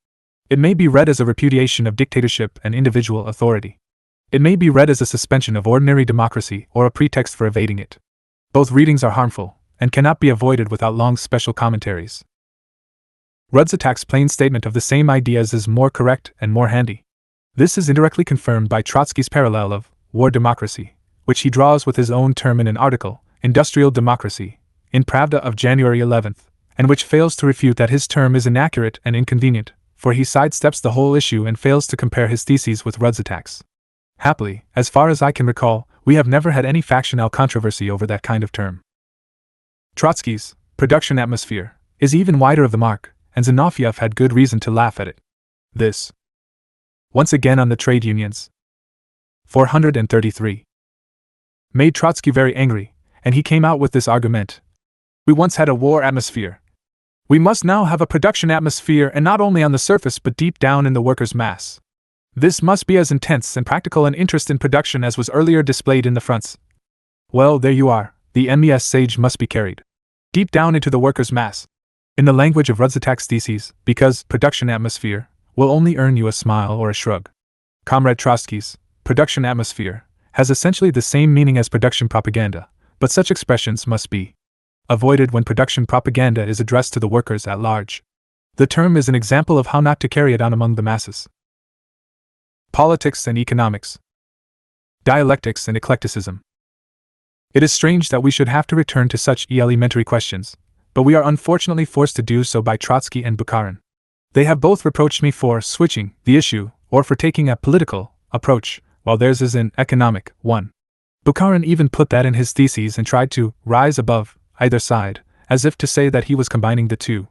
It may be read as a repudiation of dictatorship and individual authority. It may be read as a suspension of ordinary democracy or a pretext for evading it. Both readings are harmful and cannot be avoided without long special commentaries. Rudd's attack's plain statement of the same ideas is more correct and more handy. This is indirectly confirmed by Trotsky's parallel of war democracy, which he draws with his own term in an article, Industrial Democracy, in Pravda of January 11th, and which fails to refute that his term is inaccurate and inconvenient, for he sidesteps the whole issue and fails to compare his theses with Rudd's attacks. Happily, as far as I can recall, we have never had any factional controversy over that kind of term. Trotsky's production atmosphere is even wider of the mark, and Zinoviev had good reason to laugh at it. This. Once again on the trade unions. 433. Made Trotsky very angry, and he came out with this argument. We once had a war atmosphere. We must now have a production atmosphere, and not only on the surface but deep down in the workers' mass. This must be as intense and practical an interest in production as was earlier displayed in the fronts. Well, there you are. The MES sage must be carried deep down into the workers' mass. In the language of Rudd's attack's theses, because production atmosphere will only earn you a smile or a shrug. Comrade Trotsky's production atmosphere has essentially the same meaning as production propaganda, but such expressions must be avoided when production propaganda is addressed to the workers at large. The term is an example of how not to carry it on among the masses. Politics and economics. Dialectics and eclecticism. It is strange that we should have to return to such elementary questions, but we are unfortunately forced to do so by Trotsky and Bukharin. They have both reproached me for switching the issue, or for taking a political approach, while theirs is an economic one. Bukharin even put that in his theses and tried to rise above either side, as if to say that he was combining the two.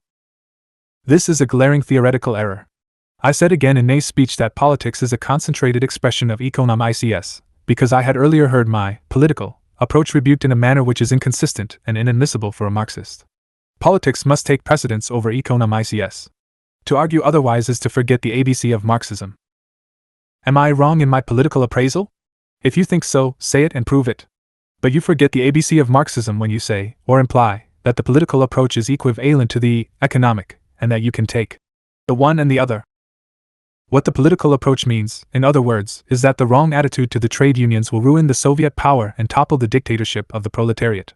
This is a glaring theoretical error. I said again in Ney's speech that politics is a concentrated expression of economics, because I had earlier heard my political approach rebuked in a manner which is inconsistent and inadmissible for a Marxist. Politics must take precedence over economics. To argue otherwise is to forget the ABC of Marxism. Am I wrong in my political appraisal? If you think so, say it and prove it. But you forget the ABC of Marxism when you say, or imply, that the political approach is equivalent to the economic, and that you can take the one and the other. What the political approach means, in other words, is that the wrong attitude to the trade unions will ruin the Soviet power and topple the dictatorship of the proletariat.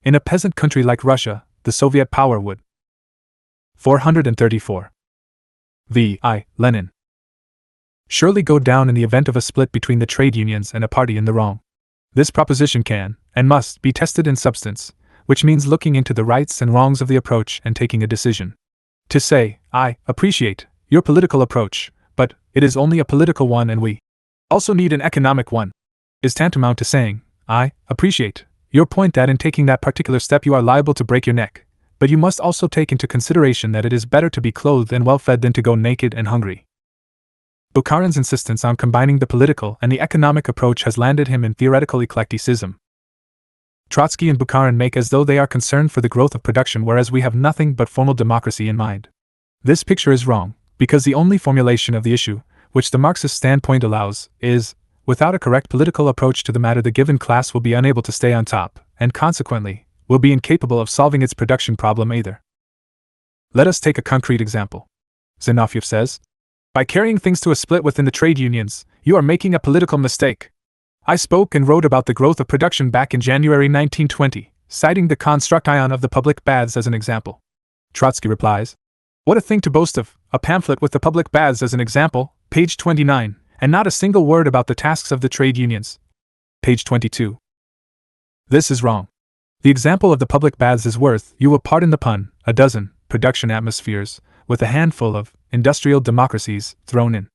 In a peasant country like Russia, the Soviet power would. 434. Lenin. Surely go down in the event of a split between the trade unions and a party in the wrong. This proposition can, and must, be tested in substance, which means looking into the rights and wrongs of the approach and taking a decision. To say, I appreciate your political approach, but it is only a political one and we also need an economic one, is tantamount to saying, I appreciate your point that in taking that particular step you are liable to break your neck, but you must also take into consideration that it is better to be clothed and well-fed than to go naked and hungry. Bukharin's insistence on combining the political and the economic approach has landed him in theoretical eclecticism. Trotsky and Bukharin make as though they are concerned for the growth of production, whereas we have nothing but formal democracy in mind. This picture is wrong, because the only formulation of the issue, which the Marxist standpoint allows, is, without a correct political approach to the matter, the given class will be unable to stay on top, and consequently, will be incapable of solving its production problem either. Let us take a concrete example. Zinoviev says, by carrying things to a split within the trade unions, you are making a political mistake. I spoke and wrote about the growth of production back in January 1920, citing the construction of the public baths as an example. Trotsky replies, what a thing to boast of, a pamphlet with the public baths as an example, page 29, and not a single word about the tasks of the trade unions. Page 22. This is wrong. The example of the public baths is worth, you will pardon the pun, a dozen production atmospheres, with a handful of industrial democracies thrown in.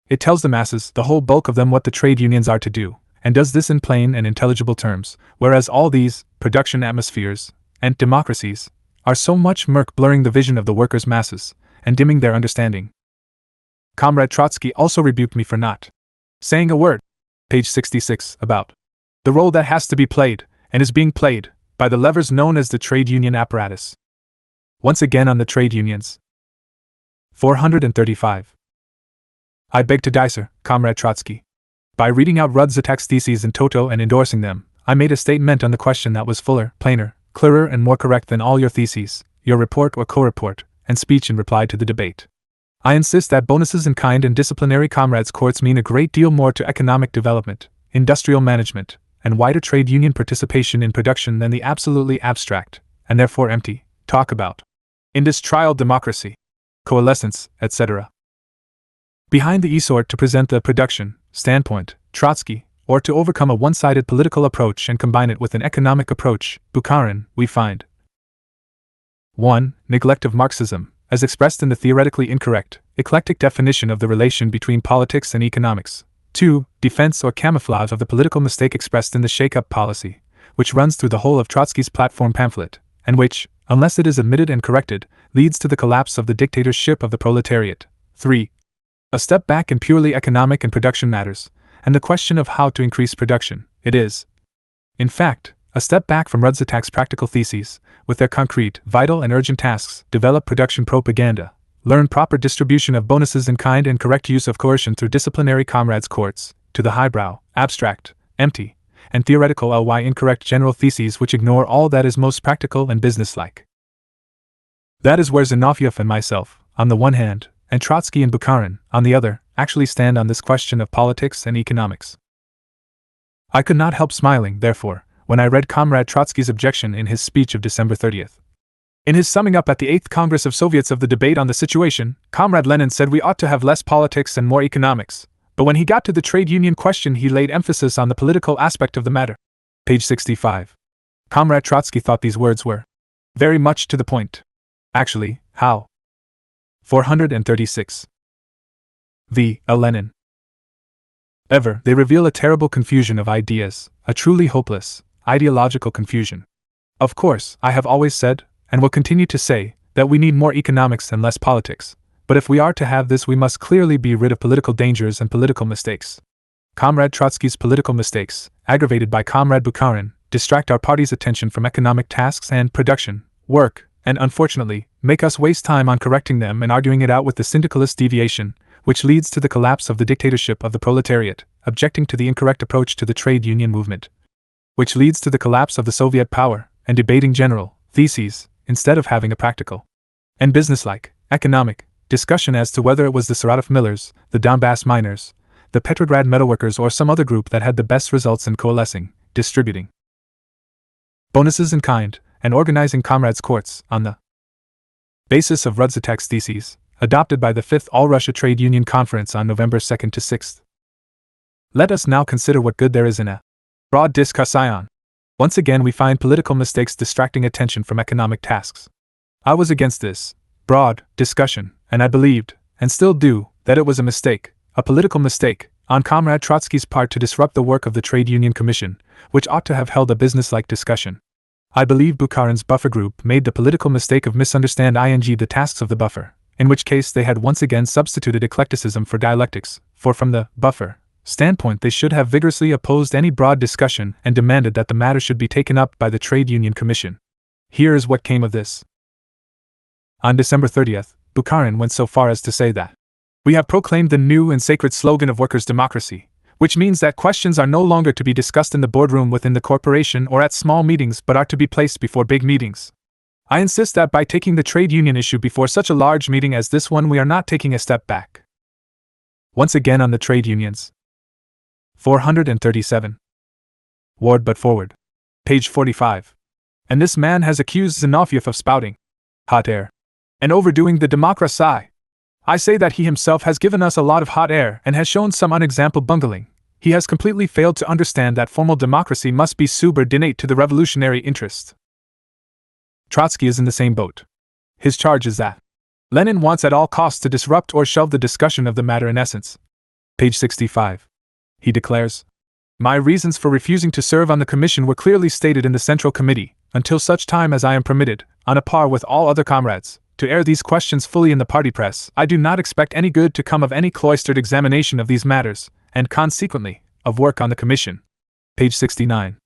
It tells the masses, the whole bulk of them, what the trade unions are to do, and does this in plain and intelligible terms, whereas all these production atmospheres and democracies are so much murk, blurring the vision of the workers' masses and dimming their understanding. Comrade Trotsky also rebuked me for not saying a word, page 66, about the role that has to be played, and is being played, by the levers known as the trade union apparatus. Once again on the trade unions. 435. I beg to differ, Comrade Trotsky. By reading out Rudzatak's theses in toto and endorsing them, I made a statement on the question that was fuller, plainer, clearer and more correct than all your theses, your report or co-report, and speech in reply to the debate. I insist that bonuses in kind and disciplinary comrades' courts mean a great deal more to economic development, industrial management, and wider trade union participation in production than the absolutely abstract, and therefore empty, talk about industrial democracy, coalescence, etc. Behind the effort to present the production standpoint, Trotsky, or to overcome a one-sided political approach and combine it with an economic approach, Bukharin, we find 1. Neglect of Marxism, as expressed in the theoretically incorrect, eclectic definition of the relation between politics and economics. 2. Defense or camouflage of the political mistake expressed in the shake-up policy, which runs through the whole of Trotsky's platform pamphlet, and which, unless it is admitted and corrected, leads to the collapse of the dictatorship of the proletariat. 3. A step back in purely economic and production matters, and the question of how to increase production. It is, in fact, a step back from Rudzatak's practical theses, with their concrete, vital and urgent tasks: develop production propaganda, learn proper distribution of bonuses in kind and correct use of coercion through disciplinary comrades' courts, to the highbrow, abstract, empty, and theoretical ly incorrect general theses which ignore all that is most practical and businesslike. That is where Zinoviev and myself, on the one hand, and Trotsky and Bukharin, on the other, actually stand on this question of politics and economics. I could not help smiling, therefore, when I read Comrade Trotsky's objection in his speech of December 30th. In his summing up at the 8th Congress of Soviets of the debate on the situation, Comrade Lenin said we ought to have less politics and more economics, but when he got to the trade union question he laid emphasis on the political aspect of the matter. Page 65. Comrade Trotsky thought these words were very much to the point. Actually, how? 436. Lenin. Ever, they reveal a terrible confusion of ideas, a truly hopeless, ideological confusion. Of course, I have always said, and will continue to say, that we need more economics and less politics, but if we are to have this, we must clearly be rid of political dangers and political mistakes. Comrade Trotsky's political mistakes, aggravated by Comrade Bukharin, distract our party's attention from economic tasks and production, work, and unfortunately, make us waste time on correcting them and arguing it out with the syndicalist deviation, which leads to the collapse of the dictatorship of the proletariat, objecting to the incorrect approach to the trade union movement, which leads to the collapse of the Soviet power, and debating general theses, instead of having a practical and businesslike, economic discussion as to whether it was the Saratov millers, the Donbass miners, the Petrograd metalworkers, or some other group that had the best results in coalescing, distributing bonuses in kind, and organizing comrades' courts on the basis of Rudzatek's theses, adopted by the 5th All-Russia Trade Union Conference on November 2nd to 6th. Let us now consider what good there is in a broad discussion. Once again we find political mistakes distracting attention from economic tasks. I was against this broad discussion, and I believed, and still do, that it was a mistake, a political mistake, on Comrade Trotsky's part to disrupt the work of the Trade Union Commission, which ought to have held a businesslike discussion. I believe Bukharin's buffer group made the political mistake of misunderstanding the tasks of the buffer, in which case they had once again substituted eclecticism for dialectics, for from the buffer standpoint they should have vigorously opposed any broad discussion and demanded that the matter should be taken up by the Trade Union Commission. Here is what came of this. On December 30th, Bukharin went so far as to say that we have proclaimed the new and sacred slogan of workers' democracy, which means that questions are no longer to be discussed in the boardroom within the corporation or at small meetings but are to be placed before big meetings. I insist that by taking the trade union issue before such a large meeting as this one, we are not taking a step back. Once again on the trade unions. 437. Ward but forward. Page 45. And this man has accused Zinoviev of spouting hot air and overdoing the democracy. I say that he himself has given us a lot of hot air and has shown some unexampled bungling. He has completely failed to understand that formal democracy must be subordinate to the revolutionary interest. Trotsky is in the same boat. His charge is that Lenin wants at all costs to disrupt or shelve the discussion of the matter in essence. Page 65. He declares, "My reasons for refusing to serve on the commission were clearly stated in the Central Committee, until such time as I am permitted, on a par with all other comrades, to air these questions fully in the party press. I do not expect any good to come of any cloistered examination of these matters, and consequently, of work on the commission." Page 69.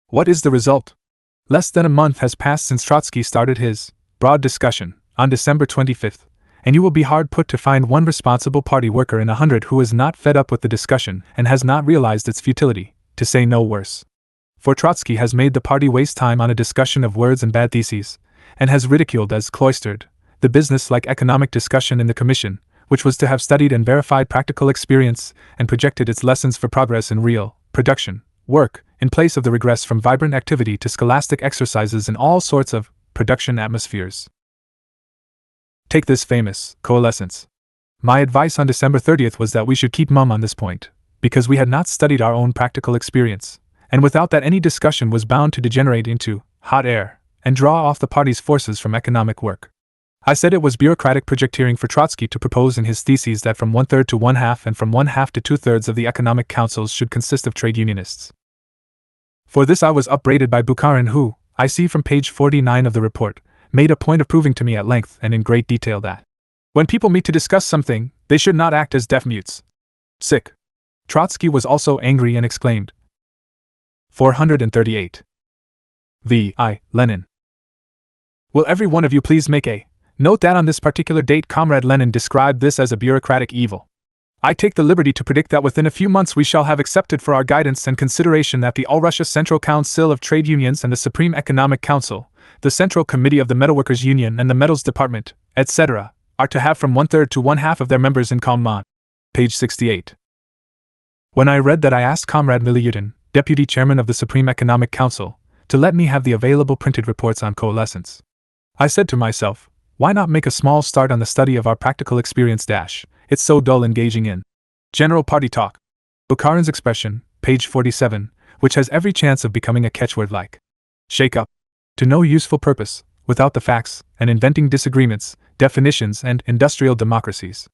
What is the result? Less than a month has passed since Trotsky started his broad discussion, on December 25th, and you will be hard put to find one responsible party worker in 100 who is not fed up with the discussion and has not realized its futility, to say no worse. For Trotsky has made the party waste time on a discussion of words and bad theses, and has ridiculed as cloistered the business-like economic discussion in the commission, which was to have studied and verified practical experience and projected its lessons for progress in real production work, in place of the regress from vibrant activity to scholastic exercises in all sorts of production atmospheres. Take this famous coalescence. My advice on December 30th was that we should keep mum on this point, because we had not studied our own practical experience, and without that any discussion was bound to degenerate into hot air and draw off the party's forces from economic work. I said it was bureaucratic projecteering for Trotsky to propose in his theses that from 1/3 to 1/2 and from 1/2 to 2/3 of the economic councils should consist of trade unionists. For this I was upbraided by Bukharin, who, I see from page 49 of the report, made a point of proving to me at length and in great detail that when people meet to discuss something, they should not act as deaf mutes. Sick. Trotsky was also angry and exclaimed. 438. Lenin. Will every one of you please make a note that on this particular date Comrade Lenin described this as a bureaucratic evil. I take the liberty to predict that within a few months we shall have accepted for our guidance and consideration that the All-Russia Central Council of Trade Unions and the Supreme Economic Council, the Central Committee of the Metalworkers Union and the Metals Department, etc., are to have from 1/3 to 1/2 of their members in common. Page 68. When I read that, I asked Comrade Milyutin, Deputy Chairman of the Supreme Economic Council, to let me have the available printed reports on coalescence. I said to myself, why not make a small start on the study of our practical experience it's so dull engaging in general party talk. Bukharin's expression, page 47, which has every chance of becoming a catchword like shake up, to no useful purpose, without the facts, and inventing disagreements, definitions, and industrial democracies.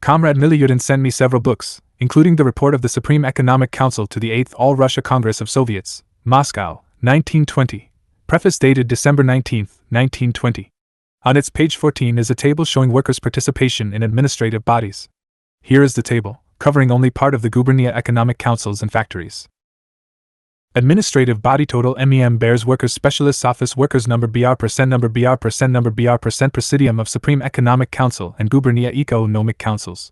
Comrade Milyutin sent me several books, including the report of the Supreme Economic Council to the 8th All-Russia Congress of Soviets, Moscow, 1920, preface dated December 19, 1920. On its page 14 is a table showing workers' participation in administrative bodies. Here is the table, covering only part of the gubernia economic councils and factories. Administrative body total MEM bears workers specialists office workers number BR percent number presidium of Supreme Economic Council and gubernia economic councils.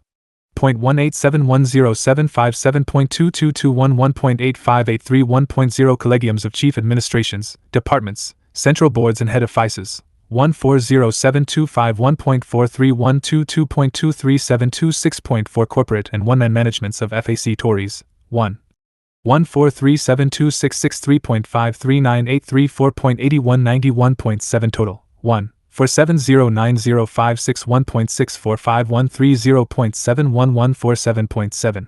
0.1871075.7.2221.8583.1.0 Collegiums of Chief Administrations, Departments, Central Boards and Head Offices. 1407251.431222.23726.4 Corporate and one-man managements of FAC Tories. 1. 1437266.53983.4.8191.7 Total. 1. 470905661.64513.0.71147.7.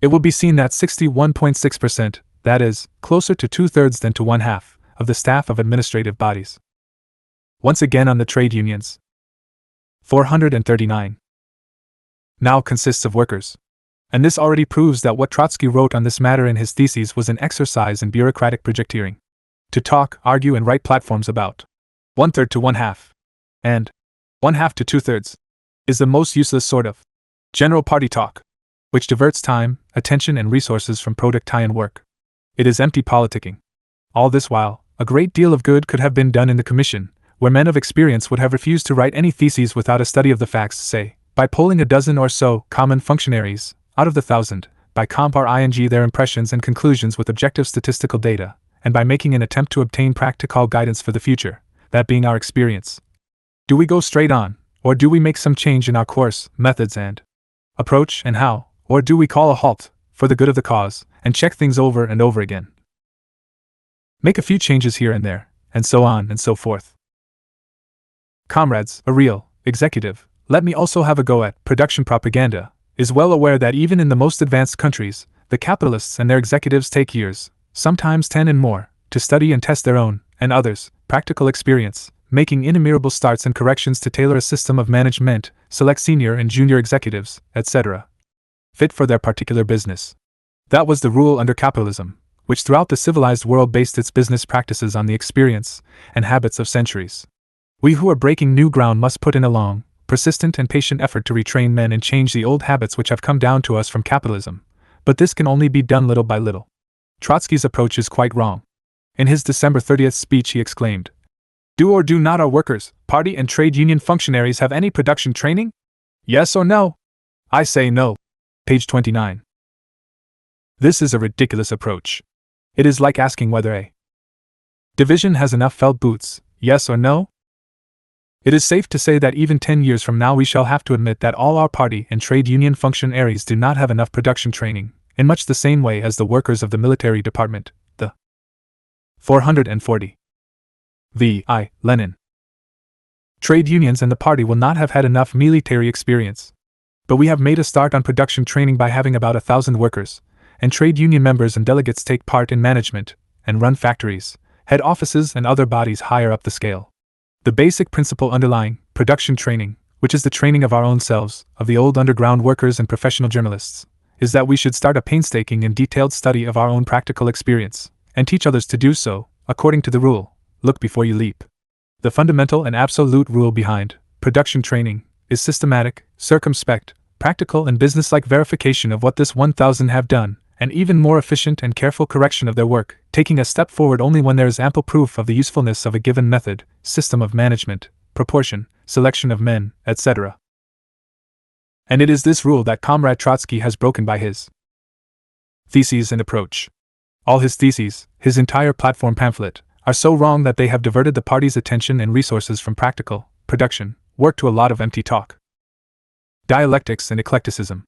It will be seen that 61.6%, that is, closer to two-thirds than to one-half, of the staff of administrative bodies. Once again on the trade unions. 439. Now consists of workers. And this already proves that what Trotsky wrote on this matter in his theses was an exercise in bureaucratic projecteering. To talk, argue, and write platforms about one-third to one-half, and one-half to two-thirds, is the most useless sort of general party talk, which diverts time, attention, and resources from productive work. It is empty politicking. All this while, a great deal of good could have been done in the Commission, where men of experience would have refused to write any theses without a study of the facts, say, by polling a dozen or so common functionaries, out of the 1,000, by comparing their impressions and conclusions with objective statistical data, and by making an attempt to obtain practical guidance for the future, that being our experience. Do we go straight on, or do we make some change in our course, methods, and approach, and how, or do we call a halt, for the good of the cause, and check things over and over again? Make a few changes here and there, and so on and so forth. Comrades, a real executive, let me also have a go at production propaganda, is well aware that even in the most advanced countries, the capitalists and their executives take years, sometimes 10 and more, to study and test their own, and others, practical experience, making innumerable starts and corrections to tailor a system of management, select senior and junior executives, etc., fit for their particular business. That was the rule under capitalism, which throughout the civilized world based its business practices on the experience and habits of centuries. We who are breaking new ground must put in a long, persistent and patient effort to retrain men and change the old habits which have come down to us from capitalism, but this can only be done little by little. Trotsky's approach is quite wrong. In his December 30th speech he exclaimed, "Do or do not our workers, party and trade union functionaries have any production training? Yes or no? I say no." Page 29. This is a ridiculous approach. It is like asking whether a division has enough felt boots, yes or no? It is safe to say that even 10 years from now we shall have to admit that all our party and trade union functionaries do not have enough production training, in much the same way as the workers of the military department, the 440. V.I. Lenin. Trade unions and the party will not have had enough military experience. But we have made a start on production training by having about 1,000 workers, and trade union members and delegates take part in management, and run factories, head offices and other bodies higher up the scale. The basic principle underlying production training, which is the training of our own selves, of the old underground workers and professional journalists, is that we should start a painstaking and detailed study of our own practical experience, and teach others to do so, according to the rule, look before you leap. The fundamental and absolute rule behind production training is systematic, circumspect, practical and businesslike verification of what this 1,000 have done, and even more efficient and careful correction of their work, taking a step forward only when there is ample proof of the usefulness of a given method, system of management, proportion, selection of men, etc. And it is this rule that Comrade Trotsky has broken by his theses and approach. All his theses, his entire platform pamphlet, are so wrong that they have diverted the party's attention and resources from practical production work to a lot of empty talk. Dialectics and eclecticism.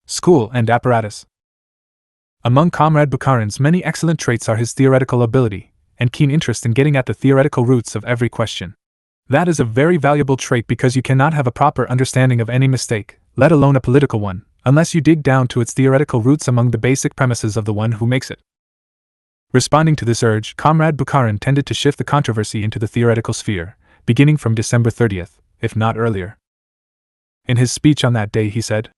School and apparatus. Among Comrade Bukharin's many excellent traits are his theoretical ability, and keen interest in getting at the theoretical roots of every question. That is a very valuable trait because you cannot have a proper understanding of any mistake, let alone a political one, unless you dig down to its theoretical roots among the basic premises of the one who makes it. Responding to this urge, Comrade Bukharin tended to shift the controversy into the theoretical sphere, beginning from December 30th, if not earlier. In his speech on that day he said,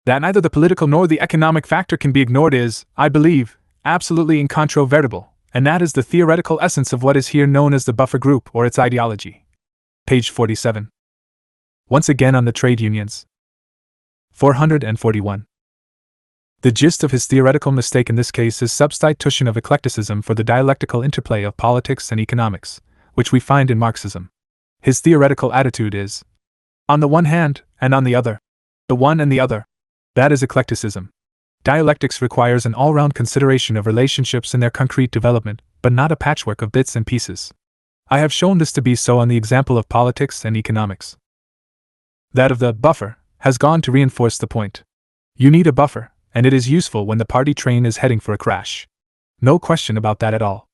That neither the political nor the economic factor can be ignored is, I believe, absolutely incontrovertible, and that is the theoretical essence of what is here known as the buffer group or its ideology. Page 47. Once again on the trade unions. 441. The gist of his theoretical mistake in this case is substitution of eclecticism for the dialectical interplay of politics and economics, which we find in Marxism. His theoretical attitude is, on the one hand, and on the other. The one and the other. That is eclecticism. Dialectics requires an all-round consideration of relationships in their concrete development, but not a patchwork of bits and pieces. I have shown this to be so on the example of politics and economics. That of the buffer has gone to reinforce the point. You need a buffer, and it is useful when the party train is heading for a crash. No question about that at all.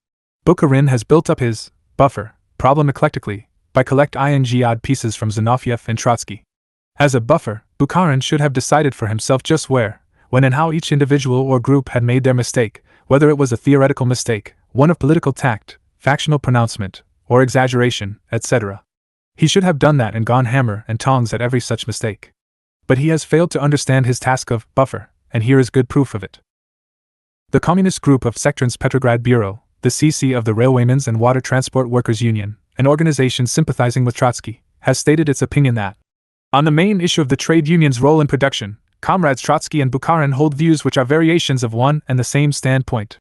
Bukharin has built up his buffer problem eclectically by collecting odd pieces from Zinoviev and Trotsky. As a buffer, Bukharin should have decided for himself just where, when and how each individual or group had made their mistake, whether it was a theoretical mistake, one of political tact, factional pronouncement, or exaggeration, etc. He should have done that and gone hammer and tongs at every such mistake. But he has failed to understand his task of buffer, and here is good proof of it. The Communist Group of Section's Petrograd Bureau, the CC of the Railwaymen's and Water Transport Workers' Union, an organization sympathizing with Trotsky, has stated its opinion that, on the main issue of the trade union's role in production, comrades Trotsky and Bukharin hold views which are variations of one and the same standpoint.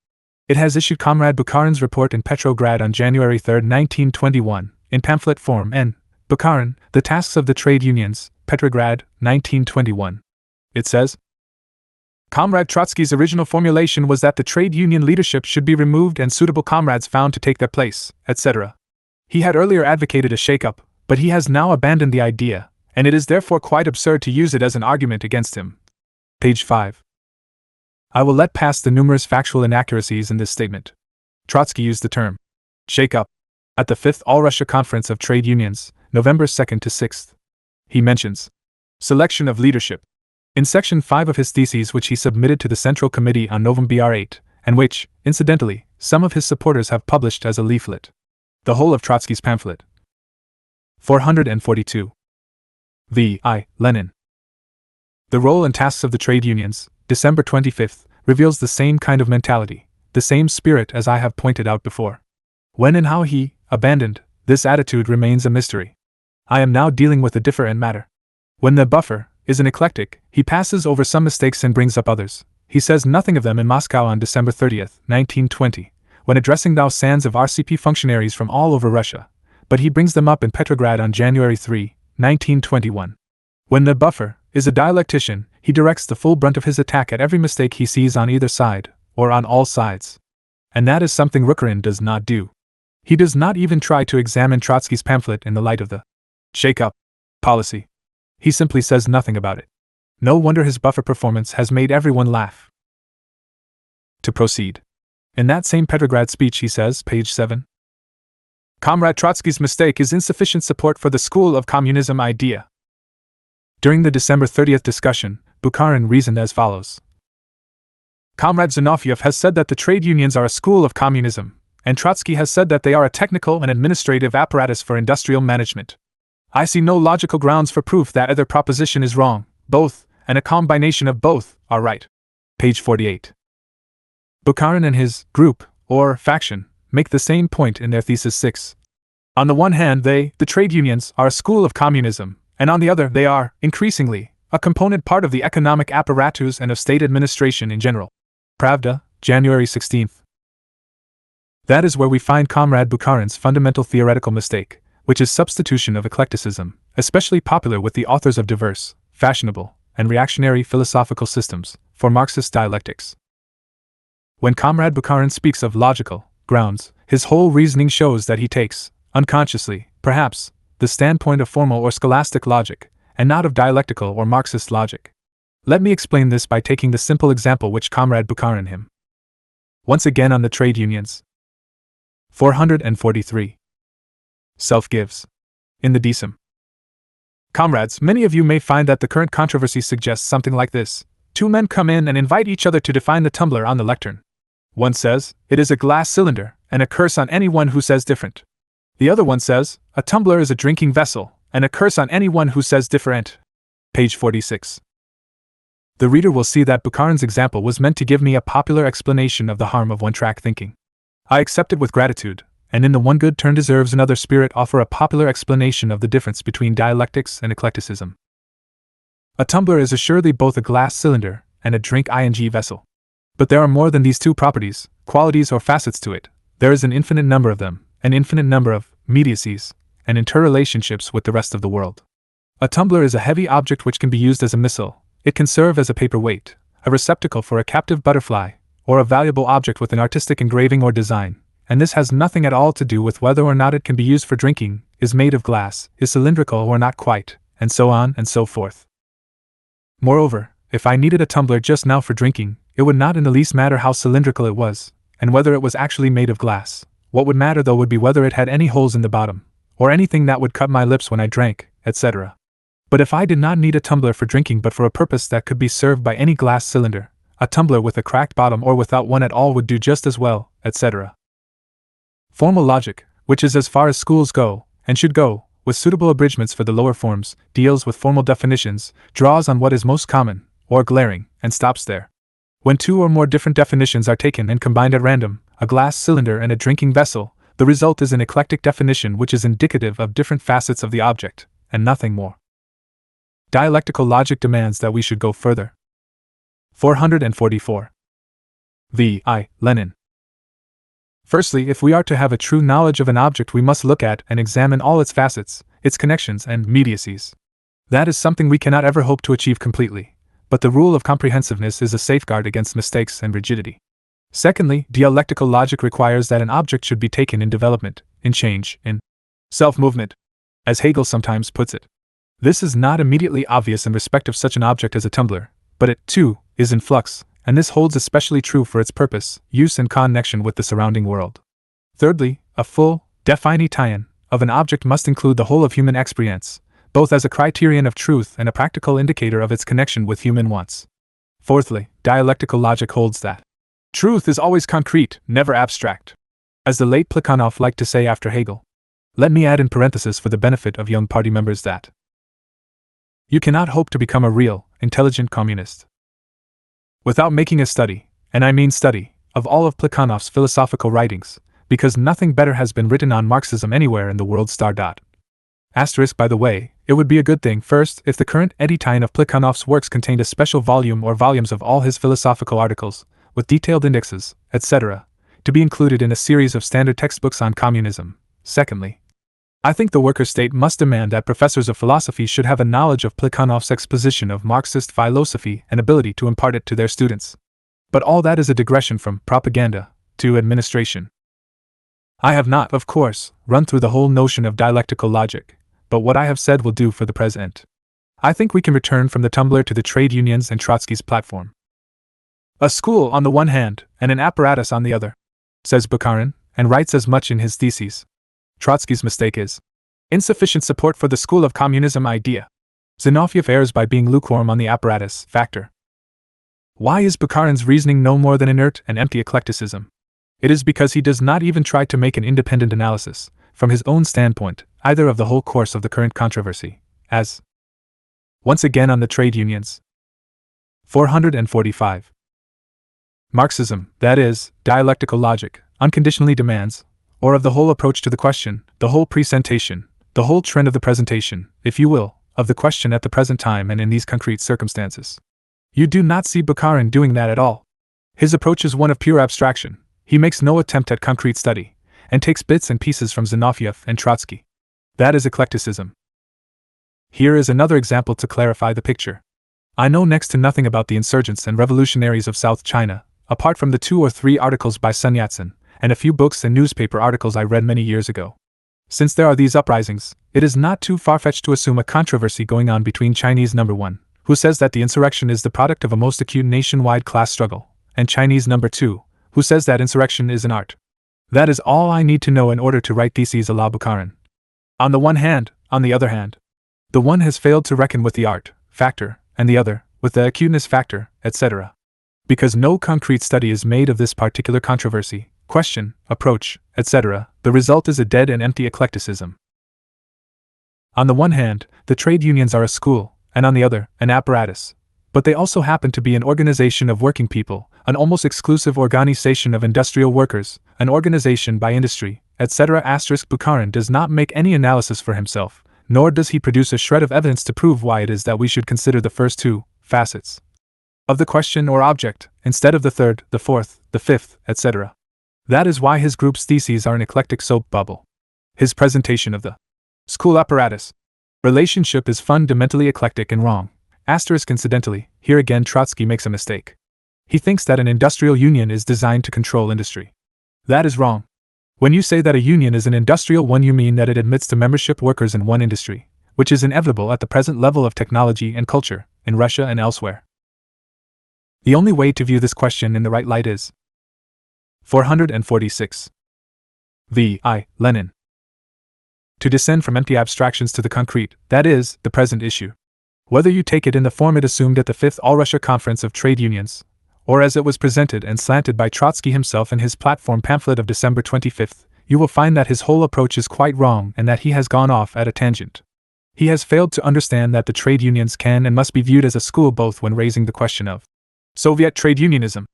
It has issued Comrade Bukharin's report in Petrograd on January 3, 1921, in pamphlet form, and Bukharin, The Tasks of the Trade Unions, Petrograd, 1921. It says, Comrade Trotsky's original formulation was that the trade union leadership should be removed and suitable comrades found to take their place, etc. He had earlier advocated a shake-up, but he has now abandoned the idea, and it is therefore quite absurd to use it as an argument against him. Page 5. I will let pass the numerous factual inaccuracies in this statement. Trotsky used the term shake-up at the 5th All-Russia Conference of Trade Unions, November 2nd to 6th. He mentions selection of leadership in Section 5 of his theses, which he submitted to the Central Committee on November 8, and which, incidentally, some of his supporters have published as a leaflet. The whole of Trotsky's pamphlet. 442. V.I. Lenin. The role and tasks of the trade unions, December 25, reveals the same kind of mentality, the same spirit as I have pointed out before. When and how he abandoned this attitude remains a mystery. I am now dealing with a different matter. When the buffer is an eclectic, he passes over some mistakes and brings up others. He says nothing of them in Moscow on December 30, 1920, when addressing thousands of RCP functionaries from all over Russia, but he brings them up in Petrograd on January 3, 1921. When the buffer is a dialectician, he directs the full brunt of his attack at every mistake he sees on either side, or on all sides. And that is something Bukharin does not do. He does not even try to examine Trotsky's pamphlet in the light of the shake-up policy. He simply says nothing about it. No wonder his buffer performance has made everyone laugh. To proceed. In that same Petrograd speech he says, page 7, Comrade Trotsky's mistake is insufficient support for the school of communism idea. During the December 30th discussion, Bukharin reasoned as follows. Comrade Zinoviev has said that the trade unions are a school of communism, and Trotsky has said that they are a technical and administrative apparatus for industrial management. I see no logical grounds for proof that either proposition is wrong. Both, and a combination of both, are right. Page 48. Bukharin and his group, or faction, make the same point in their thesis 6. On the one hand the trade unions, are a school of communism, and on the other they are, increasingly, a component part of the economic apparatus and of state administration in general. Pravda, January 16. That is where we find Comrade Bukharin's fundamental theoretical mistake, which is substitution of eclecticism, especially popular with the authors of diverse, fashionable, and reactionary philosophical systems, for Marxist dialectics. When Comrade Bukharin speaks of logical grounds, his whole reasoning shows that he takes, unconsciously, perhaps, the standpoint of formal or scholastic logic, and not of dialectical or Marxist logic. Let me explain this by taking the simple example which Comrade Bukharin him. Once again on the trade unions. 443. Self gives. In the DSM. Comrades, many of you may find that the current controversy suggests something like this. Two men come in and invite each other to define the tumbler on the lectern. One says, it is a glass cylinder, and a curse on anyone who says different. The other one says, a tumbler is a drinking vessel, and a curse on anyone who says different. Page 46. The reader will see that Bukharin's example was meant to give me a popular explanation of the harm of one-track thinking. I accept it with gratitude, and in the one good turn deserves another spirit offer a popular explanation of the difference between dialectics and eclecticism. A tumbler is assuredly both a glass cylinder and a drink vessel. But there are more than these two properties, qualities or facets to it. There is an infinite number of them, an infinite number of mediacies, and interrelationships with the rest of the world. A tumbler is a heavy object which can be used as a missile. It can serve as a paperweight, a receptacle for a captive butterfly, or a valuable object with an artistic engraving or design, and this has nothing at all to do with whether or not it can be used for drinking, is made of glass, is cylindrical or not quite, and so on and so forth. Moreover, if I needed a tumbler just now for drinking, it would not in the least matter how cylindrical it was, and whether it was actually made of glass. What would matter though would be whether it had any holes in the bottom, or anything that would cut my lips when I drank, etc. But if I did not need a tumbler for drinking but for a purpose that could be served by any glass cylinder, a tumbler with a cracked bottom or without one at all would do just as well, etc. Formal logic, which is as far as schools go, and should go, with suitable abridgments for the lower forms, deals with formal definitions, draws on what is most common, or glaring, and stops there. When two or more different definitions are taken and combined at random, a glass cylinder and a drinking vessel, the result is an eclectic definition which is indicative of different facets of the object, and nothing more. Dialectical logic demands that we should go further. 444. Lenin. Firstly, if we are to have a true knowledge of an object, we must look at and examine all its facets, its connections and mediacies. That is something we cannot ever hope to achieve completely, but the rule of comprehensiveness is a safeguard against mistakes and rigidity. Secondly, dialectical logic requires that an object should be taken in development, in change, in self-movement, as Hegel sometimes puts it. This is not immediately obvious in respect of such an object as a tumbler, but it, too, is in flux, and this holds especially true for its purpose, use and connection with the surrounding world. Thirdly, a full, definition of an object must include the whole of human experience, both as a criterion of truth and a practical indicator of its connection with human wants. Fourthly, dialectical logic holds that truth is always concrete, never abstract. As the late Plekhanov liked to say after Hegel. Let me add in parenthesis for the benefit of young party members that you cannot hope to become a real, intelligent communist without making a study, and I mean study, of all of Plekhanov's philosophical writings, because nothing better has been written on Marxism anywhere in the world. Asterisk, by the way, it would be a good thing, first, if the current edition of Plekhanov's works contained a special volume or volumes of all his philosophical articles, with detailed indexes, etc., to be included in a series of standard textbooks on communism. Secondly, I think the worker state must demand that professors of philosophy should have a knowledge of Plekhanov's exposition of Marxist philosophy and ability to impart it to their students. But all that is a digression from propaganda to administration. I have not, of course, run through the whole notion of dialectical logic, but what I have said will do for the present. I think we can return from the tumbler to the trade unions and Trotsky's platform. A school on the one hand, and an apparatus on the other, says Bukharin, and writes as much in his theses. Trotsky's mistake is insufficient support for the school of communism idea. Zinoviev errs by being lukewarm on the apparatus factor. Why is Bukharin's reasoning no more than inert and empty eclecticism? It is because he does not even try to make an independent analysis, from his own standpoint, either of the whole course of the current controversy, as once again on the trade unions. 445. Marxism, that is, dialectical logic, unconditionally demands, or of the whole approach to the question, the whole presentation, the whole trend of the presentation, if you will, of the question at the present time and in these concrete circumstances. You do not see Bukharin doing that at all. His approach is one of pure abstraction. He makes no attempt at concrete study, and takes bits and pieces from Zinoviev and Trotsky. That is eclecticism. Here is another example to clarify the picture. I know next to nothing about the insurgents and revolutionaries of South China, apart from the 2 or 3 articles by Sun Yat-sen, and a few books and newspaper articles I read many years ago. Since there are these uprisings, it is not too far-fetched to assume a controversy going on between Chinese number 1, who says that the insurrection is the product of a most acute nationwide class struggle, and Chinese number 2, who says that insurrection is an art. That is all I need to know in order to write theses a la Bukharin. On the one hand, on the other hand, the one has failed to reckon with the art factor, and the other, with the acuteness factor, etc. Because no concrete study is made of this particular controversy, question, approach, etc., the result is a dead and empty eclecticism. On the one hand, the trade unions are a school, and on the other, an apparatus. but they also happen to be an organization of working people, an almost exclusive organization of industrial workers, an organization by industry, etc. Bukharin does not make any analysis for himself, nor does he produce a shred of evidence to prove why it is that we should consider the first two facets of the question or object, instead of the third, the fourth, the fifth, etc. That is why his group's theses are an eclectic soap bubble. His presentation of the school apparatus relationship is fundamentally eclectic and wrong. Incidentally, here again Trotsky makes a mistake. He thinks that an industrial union is designed to control industry. That is wrong. When you say that a union is an industrial one, you mean that it admits to membership workers in one industry, which is inevitable at the present level of technology and culture, in Russia and elsewhere. The only way to view this question in the right light is 446. Lenin. To descend from empty abstractions to the concrete, that is, the present issue. Whether you take it in the form it assumed at the Fifth All-Russia Conference of Trade Unions, or as it was presented and slanted by Trotsky himself in his platform pamphlet of December 25, you will find that his whole approach is quite wrong and that he has gone off at a tangent. He has failed to understand that the trade unions can and must be viewed as a school both when raising the question of Soviet trade unionism,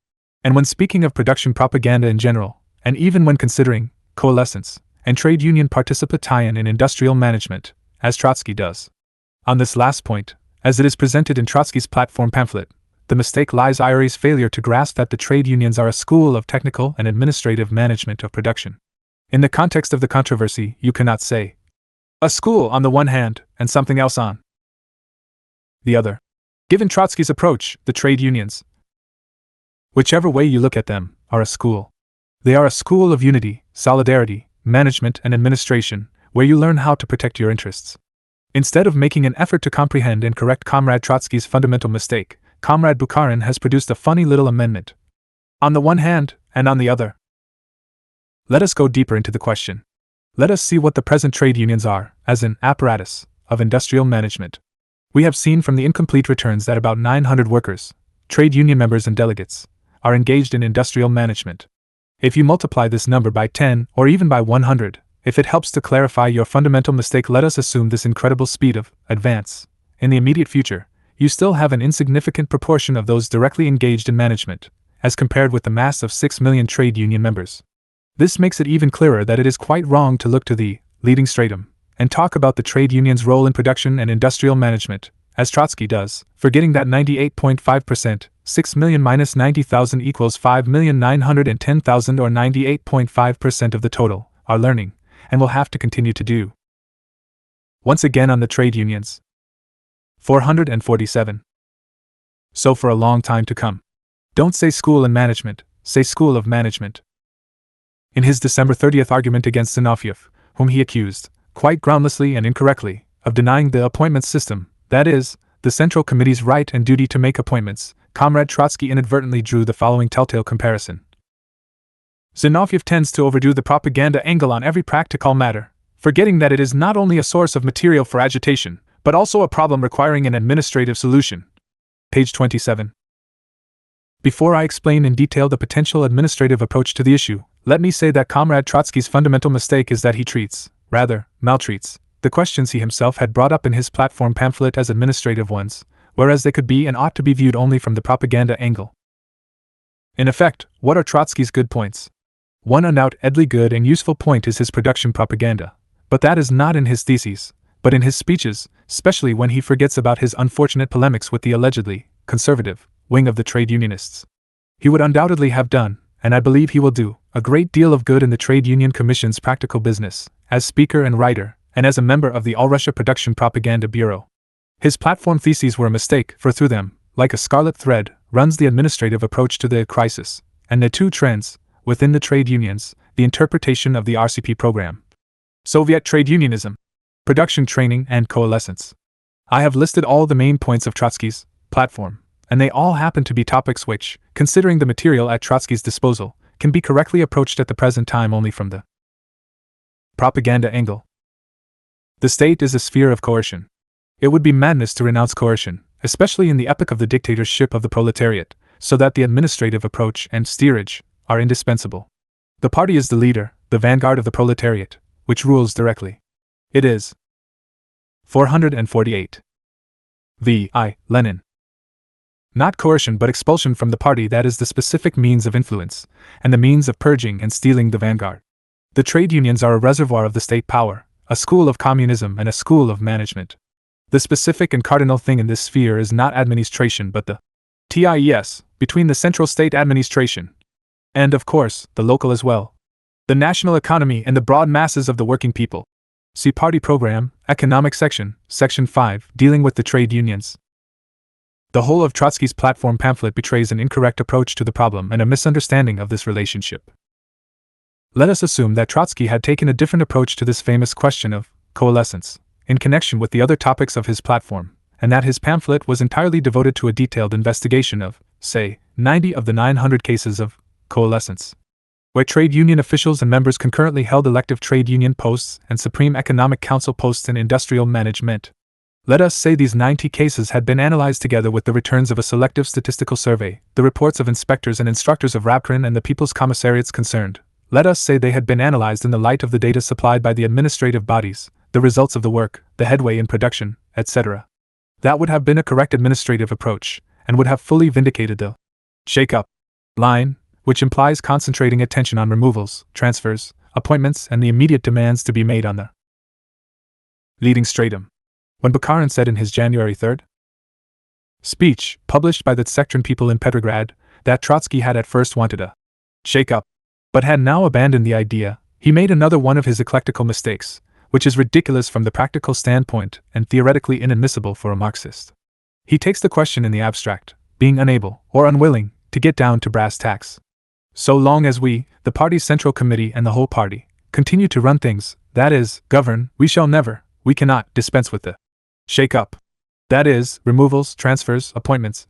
and when speaking of production propaganda in general, and even when considering coalescence and trade union participation in industrial management, as Trotsky does. On this last point, as it is presented in Trotsky's platform pamphlet, the mistake lies Ire's failure to grasp that the trade unions are a school of technical and administrative management of production. In the context of the controversy, you cannot say a school on the one hand and something else on the other. Given Trotsky's approach, the trade unions, whichever way you look at them, are a school. They are a school of unity, solidarity, management and administration, where you learn how to protect your interests. Instead of making an effort to comprehend and correct Comrade Trotsky's fundamental mistake, Comrade Bukharin has produced a funny little amendment. On the one hand, and on the other. Let us go deeper into the question. Let us see what the present trade unions are, as an apparatus of industrial management. We have seen from the incomplete returns that about 900 workers, trade union members and delegates, are engaged in industrial management. If you multiply this number by 10 or even by 100, if it helps to clarify your fundamental mistake, let us assume this incredible speed of advance. In the immediate future, you still have an insignificant proportion of those directly engaged in management, as compared with the mass of 6 million trade union members. This makes it even clearer that it is quite wrong to look to the leading stratum and talk about the trade union's role in production and industrial management, as Trotsky does, forgetting that 98.5%, 6 million minus 90,000 equals 5,910,000 or 98.5% of the total, are learning, and will have to continue to do. Once again on the trade unions. 447. So for a long time to come. Don't say school and management, say school of management. In his December 30th argument against Zinoviev, whom he accused, quite groundlessly and incorrectly, of denying the appointment system, that is, the Central Committee's right and duty to make appointments, Comrade Trotsky inadvertently drew the following telltale comparison. Zinoviev tends to overdo the propaganda angle on every practical matter, forgetting that it is not only a source of material for agitation, but also a problem requiring an administrative solution. Page 27. Before I explain in detail the potential administrative approach to the issue, let me say that Comrade Trotsky's fundamental mistake is that he treats, rather, maltreats, the questions he himself had brought up in his platform pamphlet as administrative ones, whereas they could be and ought to be viewed only from the propaganda angle. In effect, what are Trotsky's good points? One undoubtedly good and useful point is his production propaganda, but that is not in his theses, but in his speeches, especially when he forgets about his unfortunate polemics with the allegedly conservative wing of the trade unionists. He would undoubtedly have done, and I believe he will do, a great deal of good in the Trade Union Commission's practical business, as speaker and writer, and as a member of the All-Russia Production Propaganda Bureau. His platform theses were a mistake, for through them, like a scarlet thread, runs the administrative approach to the crisis, and the two trends, within the trade unions, the interpretation of the RCP program. Soviet trade unionism, production training and coalescence. I have listed all the main points of Trotsky's platform, and they all happen to be topics which, considering the material at Trotsky's disposal, can be correctly approached at the present time only from the propaganda angle. The state is a sphere of coercion. It would be madness to renounce coercion, especially in the epoch of the dictatorship of the proletariat, so that the administrative approach and steerage are indispensable. The party is the leader, the vanguard of the proletariat, which rules directly. It is 448. Lenin. Not coercion but expulsion from the party, that is the specific means of influence, and the means of purging and stealing the vanguard. The trade unions are a reservoir of the state power, a school of communism and a school of management. The specific and cardinal thing in this sphere is not administration but the TIES, between the central state administration and, of course, the local as well, the national economy and the broad masses of the working people. See Party Program, Economic Section, Section 5, dealing with the trade unions. The whole of Trotsky's platform pamphlet betrays an incorrect approach to the problem and a misunderstanding of this relationship. Let us assume that Trotsky had taken a different approach to this famous question of coalescence in connection with the other topics of his platform, and that his pamphlet was entirely devoted to a detailed investigation of, say, 90 of the 900 cases of coalescence, where trade union officials and members concurrently held elective trade union posts and Supreme Economic Council posts in industrial management. Let us say these 90 cases had been analyzed together with the returns of a selective statistical survey, the reports of inspectors and instructors of Rabkrin and the People's Commissariats concerned. Let us say they had been analyzed in the light of the data supplied by the administrative bodies, the results of the work, the headway in production, etc. That would have been a correct administrative approach, and would have fully vindicated the shake-up line, which implies concentrating attention on removals, transfers, appointments, and the immediate demands to be made on the leading stratum. When Bukharin said in his January 3rd speech, published by the Tsekhtran people in Petrograd, that Trotsky had at first wanted a shake-up, but had now abandoned the idea, he made another one of his eclectical mistakes, which is ridiculous from the practical standpoint and theoretically inadmissible for a Marxist. He takes the question in the abstract, being unable, or unwilling, to get down to brass tacks. So long as we, the party's central committee and the whole party, continue to run things, that is, govern, we cannot dispense with the shake-up. That is, removals, transfers, appointments.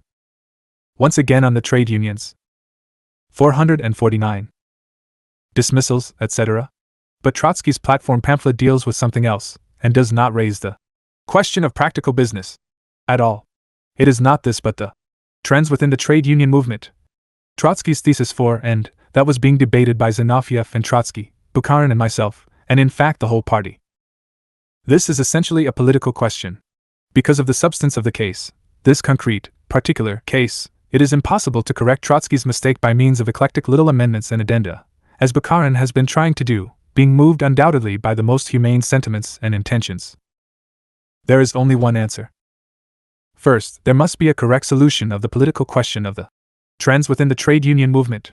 Once again on the trade unions. 449. Dismissals, etc. But Trotsky's platform pamphlet deals with something else, and does not raise the question of practical business at all. It is not this but the trends within the trade union movement. Trotsky's thesis 4 and that was being debated by Zinoviev and Trotsky, Bukharin and myself, and in fact the whole party. This is essentially a political question. Because of the substance of the case, this concrete, particular case, it is impossible to correct Trotsky's mistake by means of eclectic little amendments and addenda, as Bukharin has been trying to do, being moved undoubtedly by the most humane sentiments and intentions. There is only one answer. First, there must be a correct solution of the political question of the trends within the trade union movement,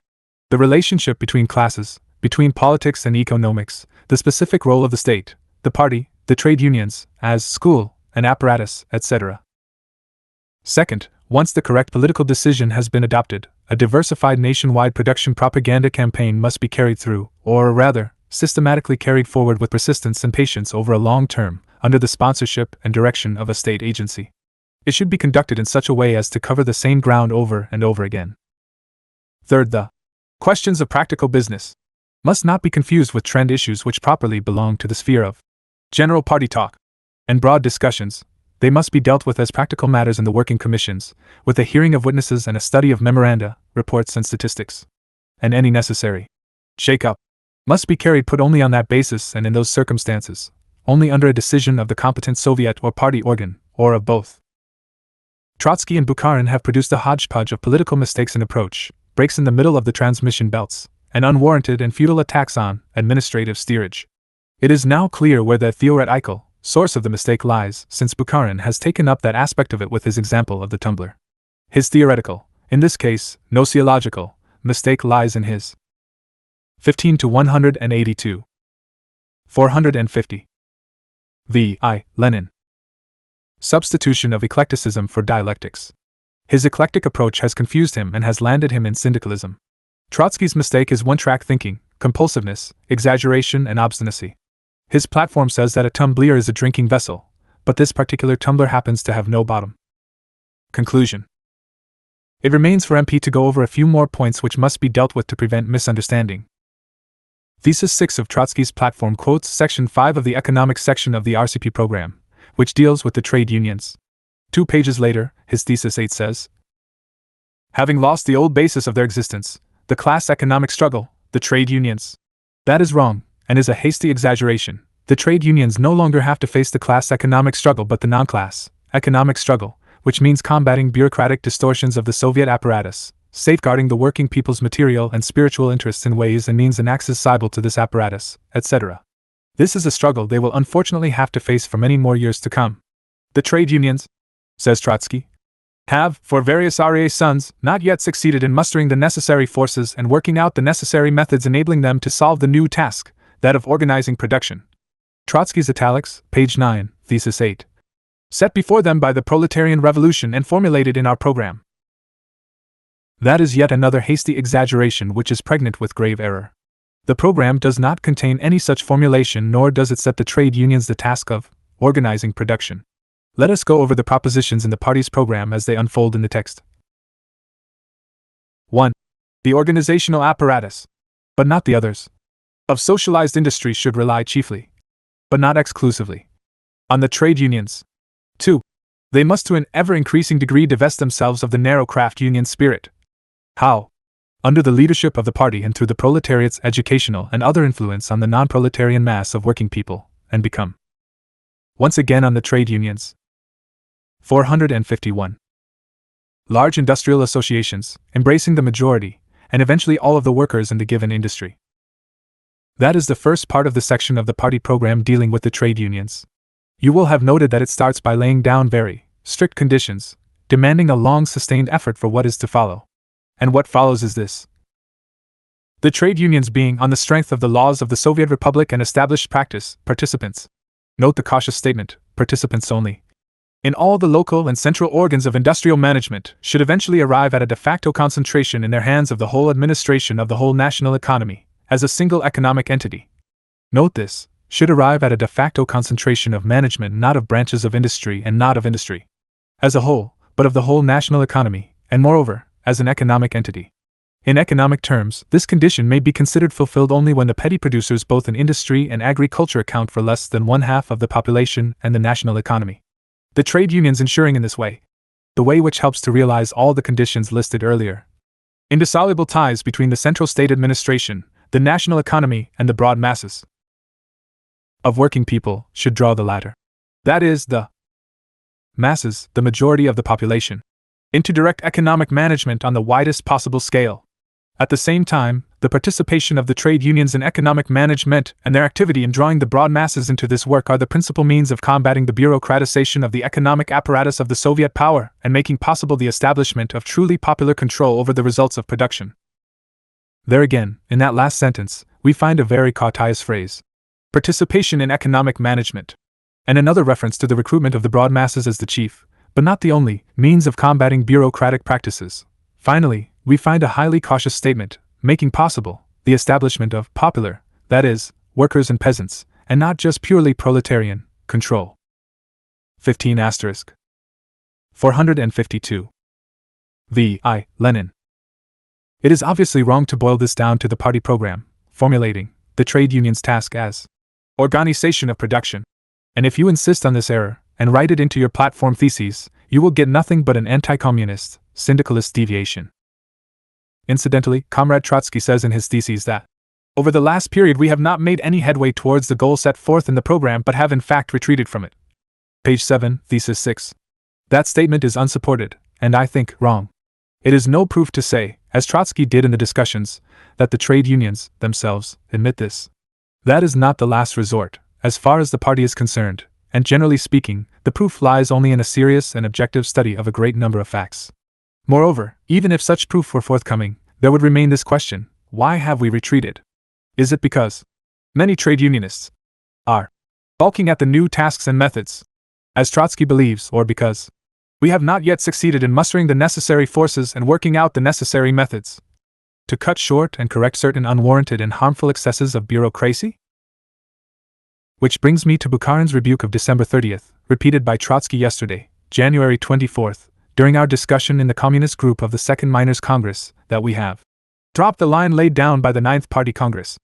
the relationship between classes, between politics and economics, the specific role of the state, the party, the trade unions, as school, an apparatus, etc. Second, once the correct political decision has been adopted, a diversified nationwide production propaganda campaign must be carried through, or rather, systematically carried forward with persistence and patience over a long term, under the sponsorship and direction of a state agency. It should be conducted in such a way as to cover the same ground over and over again. Third, the questions of practical business must not be confused with trend issues which properly belong to the sphere of general party talk and broad discussions. They must be dealt with as practical matters in the working commissions, with a hearing of witnesses and a study of memoranda, reports and statistics. And any necessary shake-up must be put only on that basis and in those circumstances, only under a decision of the competent Soviet or party organ, or of both. Trotsky and Bukharin have produced a hodgepodge of political mistakes in approach, breaks in the middle of the transmission belts, and unwarranted and futile attacks on administrative steerage. It is now clear where the theoretical source of the mistake lies, since Bukharin has taken up that aspect of it with his example of the tumbler. His theoretical, in this case, nociological, mistake lies in his 15 to 182. 450. V.I. Lenin. Substitution of eclecticism for dialectics. His eclectic approach has confused him and has landed him in syndicalism. Trotsky's mistake is one-track thinking, compulsiveness, exaggeration and obstinacy. His platform says that a tumbler is a drinking vessel, but this particular tumbler happens to have no bottom. Conclusion. It remains for MP to go over a few more points which must be dealt with to prevent misunderstanding. Thesis 6 of Trotsky's platform quotes Section 5 of the economic section of the RCP program, which deals with the trade unions. 2 pages later, his Thesis 8 says, having lost the old basis of their existence, the class economic struggle, the trade unions. That is wrong, and is a hasty exaggeration. The trade unions no longer have to face the class economic struggle but the non-class economic struggle, which means combating bureaucratic distortions of the Soviet apparatus, safeguarding the working people's material and spiritual interests in ways and means inaccessible to this apparatus, etc. This is a struggle they will unfortunately have to face for many more years to come. The trade unions, says Trotsky, have, for various reasons, not yet succeeded in mustering the necessary forces and working out the necessary methods enabling them to solve the new task, that of organizing production. Trotsky's italics, page 9, thesis 8. Set before them by the proletarian revolution and formulated in our program. That is yet another hasty exaggeration which is pregnant with grave error. The program does not contain any such formulation, nor does it set the trade unions the task of organizing production. Let us go over the propositions in the party's program as they unfold in the text. 1. The organizational apparatus, but not the others, of socialized industry should rely chiefly, but not exclusively, on the trade unions. 2. They must to an ever-increasing degree divest themselves of the narrow craft union spirit. How? Under the leadership of the party and through the proletariat's educational and other influence on the non-proletarian mass of working people, and become once again on the trade unions. 451. Large industrial associations, embracing the majority, and eventually all of the workers in the given industry. That is the first part of the section of the party program dealing with the trade unions. You will have noted that it starts by laying down very strict conditions, demanding a long-sustained effort for what is to follow. And what follows is this. The trade unions being, on the strength of the laws of the Soviet Republic and established practice, participants. Note the cautious statement, participants only. In all the local and central organs of industrial management, should eventually arrive at a de facto concentration in their hands of the whole administration of the whole national economy, as a single economic entity. Note this, should arrive at a de facto concentration of management not of branches of industry and not of industry as a whole, but of the whole national economy, and moreover, as an economic entity. In economic terms, this condition may be considered fulfilled only when the petty producers both in industry and agriculture account for less than one-half of the population and the national economy. The trade unions ensuring in this way, the way which helps to realize all the conditions listed earlier. Indissoluble ties between the central state administration, the national economy, and the broad masses of working people should draw the latter. That is, the masses, the majority of the population, into direct economic management on the widest possible scale. At the same time, the participation of the trade unions in economic management and their activity in drawing the broad masses into this work are the principal means of combating the bureaucratization of the economic apparatus of the Soviet power and making possible the establishment of truly popular control over the results of production. There again, in that last sentence, we find a very cautious phrase, participation in economic management, and another reference to the recruitment of the broad masses as the chief, but not the only, means of combating bureaucratic practices. Finally, we find a highly cautious statement, making possible the establishment of popular, that is, workers and peasants, and not just purely proletarian, control. 15 *. 452. V.I. Lenin. It is obviously wrong to boil this down to the party program, formulating the trade union's task as organization of production. And if you insist on this error, and write it into your platform theses, you will get nothing but an anti-communist, syndicalist deviation. Incidentally, Comrade Trotsky says in his theses that, over the last period we have not made any headway towards the goal set forth in the program but have in fact retreated from it. Page 7, thesis 6. That statement is unsupported, and I think wrong. It is no proof to say, as Trotsky did in the discussions, that the trade unions, themselves, admit this. That is not the last resort, as far as the party is concerned, and generally speaking, the proof lies only in a serious and objective study of a great number of facts. Moreover, even if such proof were forthcoming, there would remain this question, why have we retreated? Is it because many trade unionists are balking at the new tasks and methods, as Trotsky believes, or because we have not yet succeeded in mustering the necessary forces and working out the necessary methods to cut short and correct certain unwarranted and harmful excesses of bureaucracy? Which brings me to Bukharin's rebuke of December 30th, repeated by Trotsky yesterday, January 24th, during our discussion in the Communist group of the Second Miners' Congress, that we have dropped the line laid down by the Ninth Party Congress.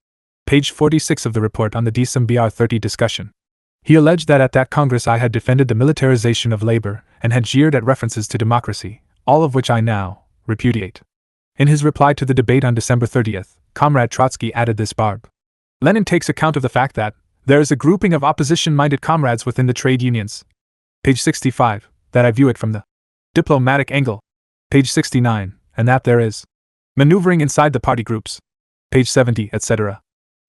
Page 46 of the report on the December 30 discussion. He alleged that at that Congress I had defended the militarization of labor and had jeered at references to democracy, all of which I now repudiate. In his reply to the debate on December 30th, Comrade Trotsky added this barb. Lenin takes account of the fact that there is a grouping of opposition-minded comrades within the trade unions. Page 65, that I view it from the Diplomatic angle. Page 69, and that there is. Maneuvering inside the party groups. Page 70, etc.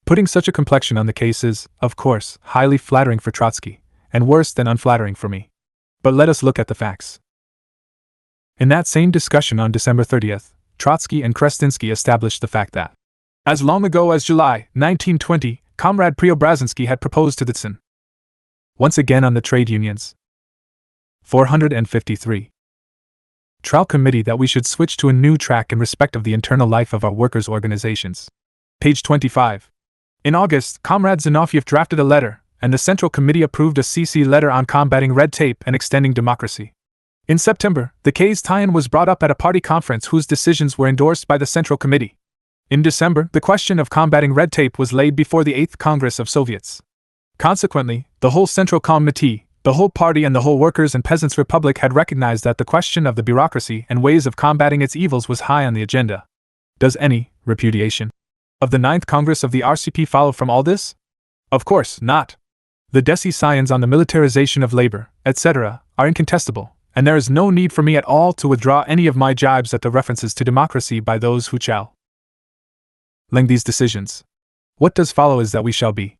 Putting such a complexion on the case is, of course, highly flattering for Trotsky, and worse than unflattering for me. But let us look at the facts. In that same discussion on December 30th, Trotsky and Krestinsky established the fact that, as long ago as July 1920, Comrade Preobrazhensky had proposed to Ditsin. Once again on the trade unions. 453. Trial Committee that we should switch to a new track in respect of the internal life of our workers' organizations. Page 25. In August, Comrade Zinoviev drafted a letter, and the Central Committee approved a CC letter on combating red tape and extending democracy. In September, the case tie-in was brought up at a party conference whose decisions were endorsed by the Central Committee. In December, the question of combating red tape was laid before the 8th Congress of Soviets. Consequently, the whole Central Committee, the whole party and the whole Workers' and Peasants' Republic had recognized that the question of the bureaucracy and ways of combating its evils was high on the agenda. Does any repudiation of the 9th Congress of the RCP follow from all this? Of course not. The decisions on the militarization of labor, etc., are incontestable, and there is no need for me at all to withdraw any of my jibes at the references to democracy by those who challenge these decisions. What does follow is that we shall be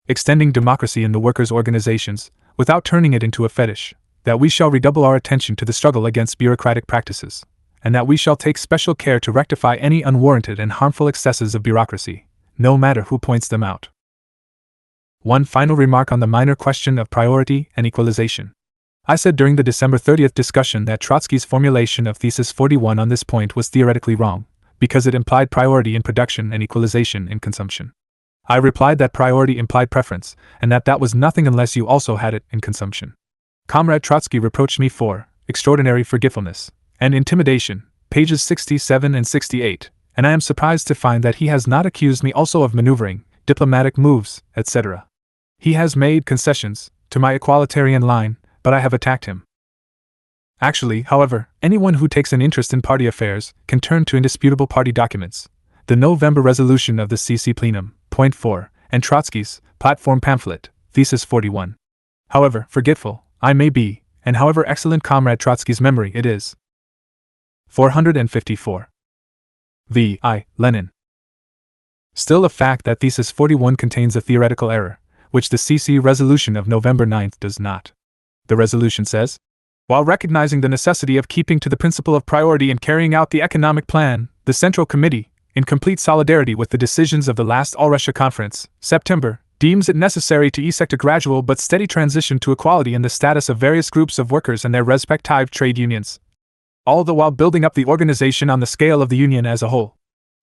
extending democracy in the workers' organizations, without turning it into a fetish, that we shall redouble our attention to the struggle against bureaucratic practices, and that we shall take special care to rectify any unwarranted and harmful excesses of bureaucracy, no matter who points them out. One final remark on the minor question of priority and equalization. I said during the December 30th discussion that Trotsky's formulation of Thesis 41 on this point was theoretically wrong, because it implied priority in production and equalization in consumption. I replied that priority implied preference, and that was nothing unless you also had it in consumption. Comrade Trotsky reproached me for extraordinary forgetfulness and intimidation, pages 67 and 68, and I am surprised to find that he has not accused me also of maneuvering, diplomatic moves, etc. He has made concessions to my equalitarian line, but I have attacked him. Actually, however, anyone who takes an interest in party affairs can turn to indisputable party documents, the November resolution of the CC Plenum, Point 4, and Trotsky's platform pamphlet, Thesis 41. However forgetful I may be, and however excellent Comrade Trotsky's memory it is. 454. V.I. Lenin. Still a fact that Thesis 41 contains a theoretical error, which the CC resolution of November 9th does not. The resolution says, while recognizing the necessity of keeping to the principle of priority in carrying out the economic plan, the Central Committee, in complete solidarity with the decisions of the last All-Russia Conference, September, deems it necessary to effect a gradual but steady transition to equality in the status of various groups of workers and their respective trade unions, all the while building up the organization on the scale of the union as a whole.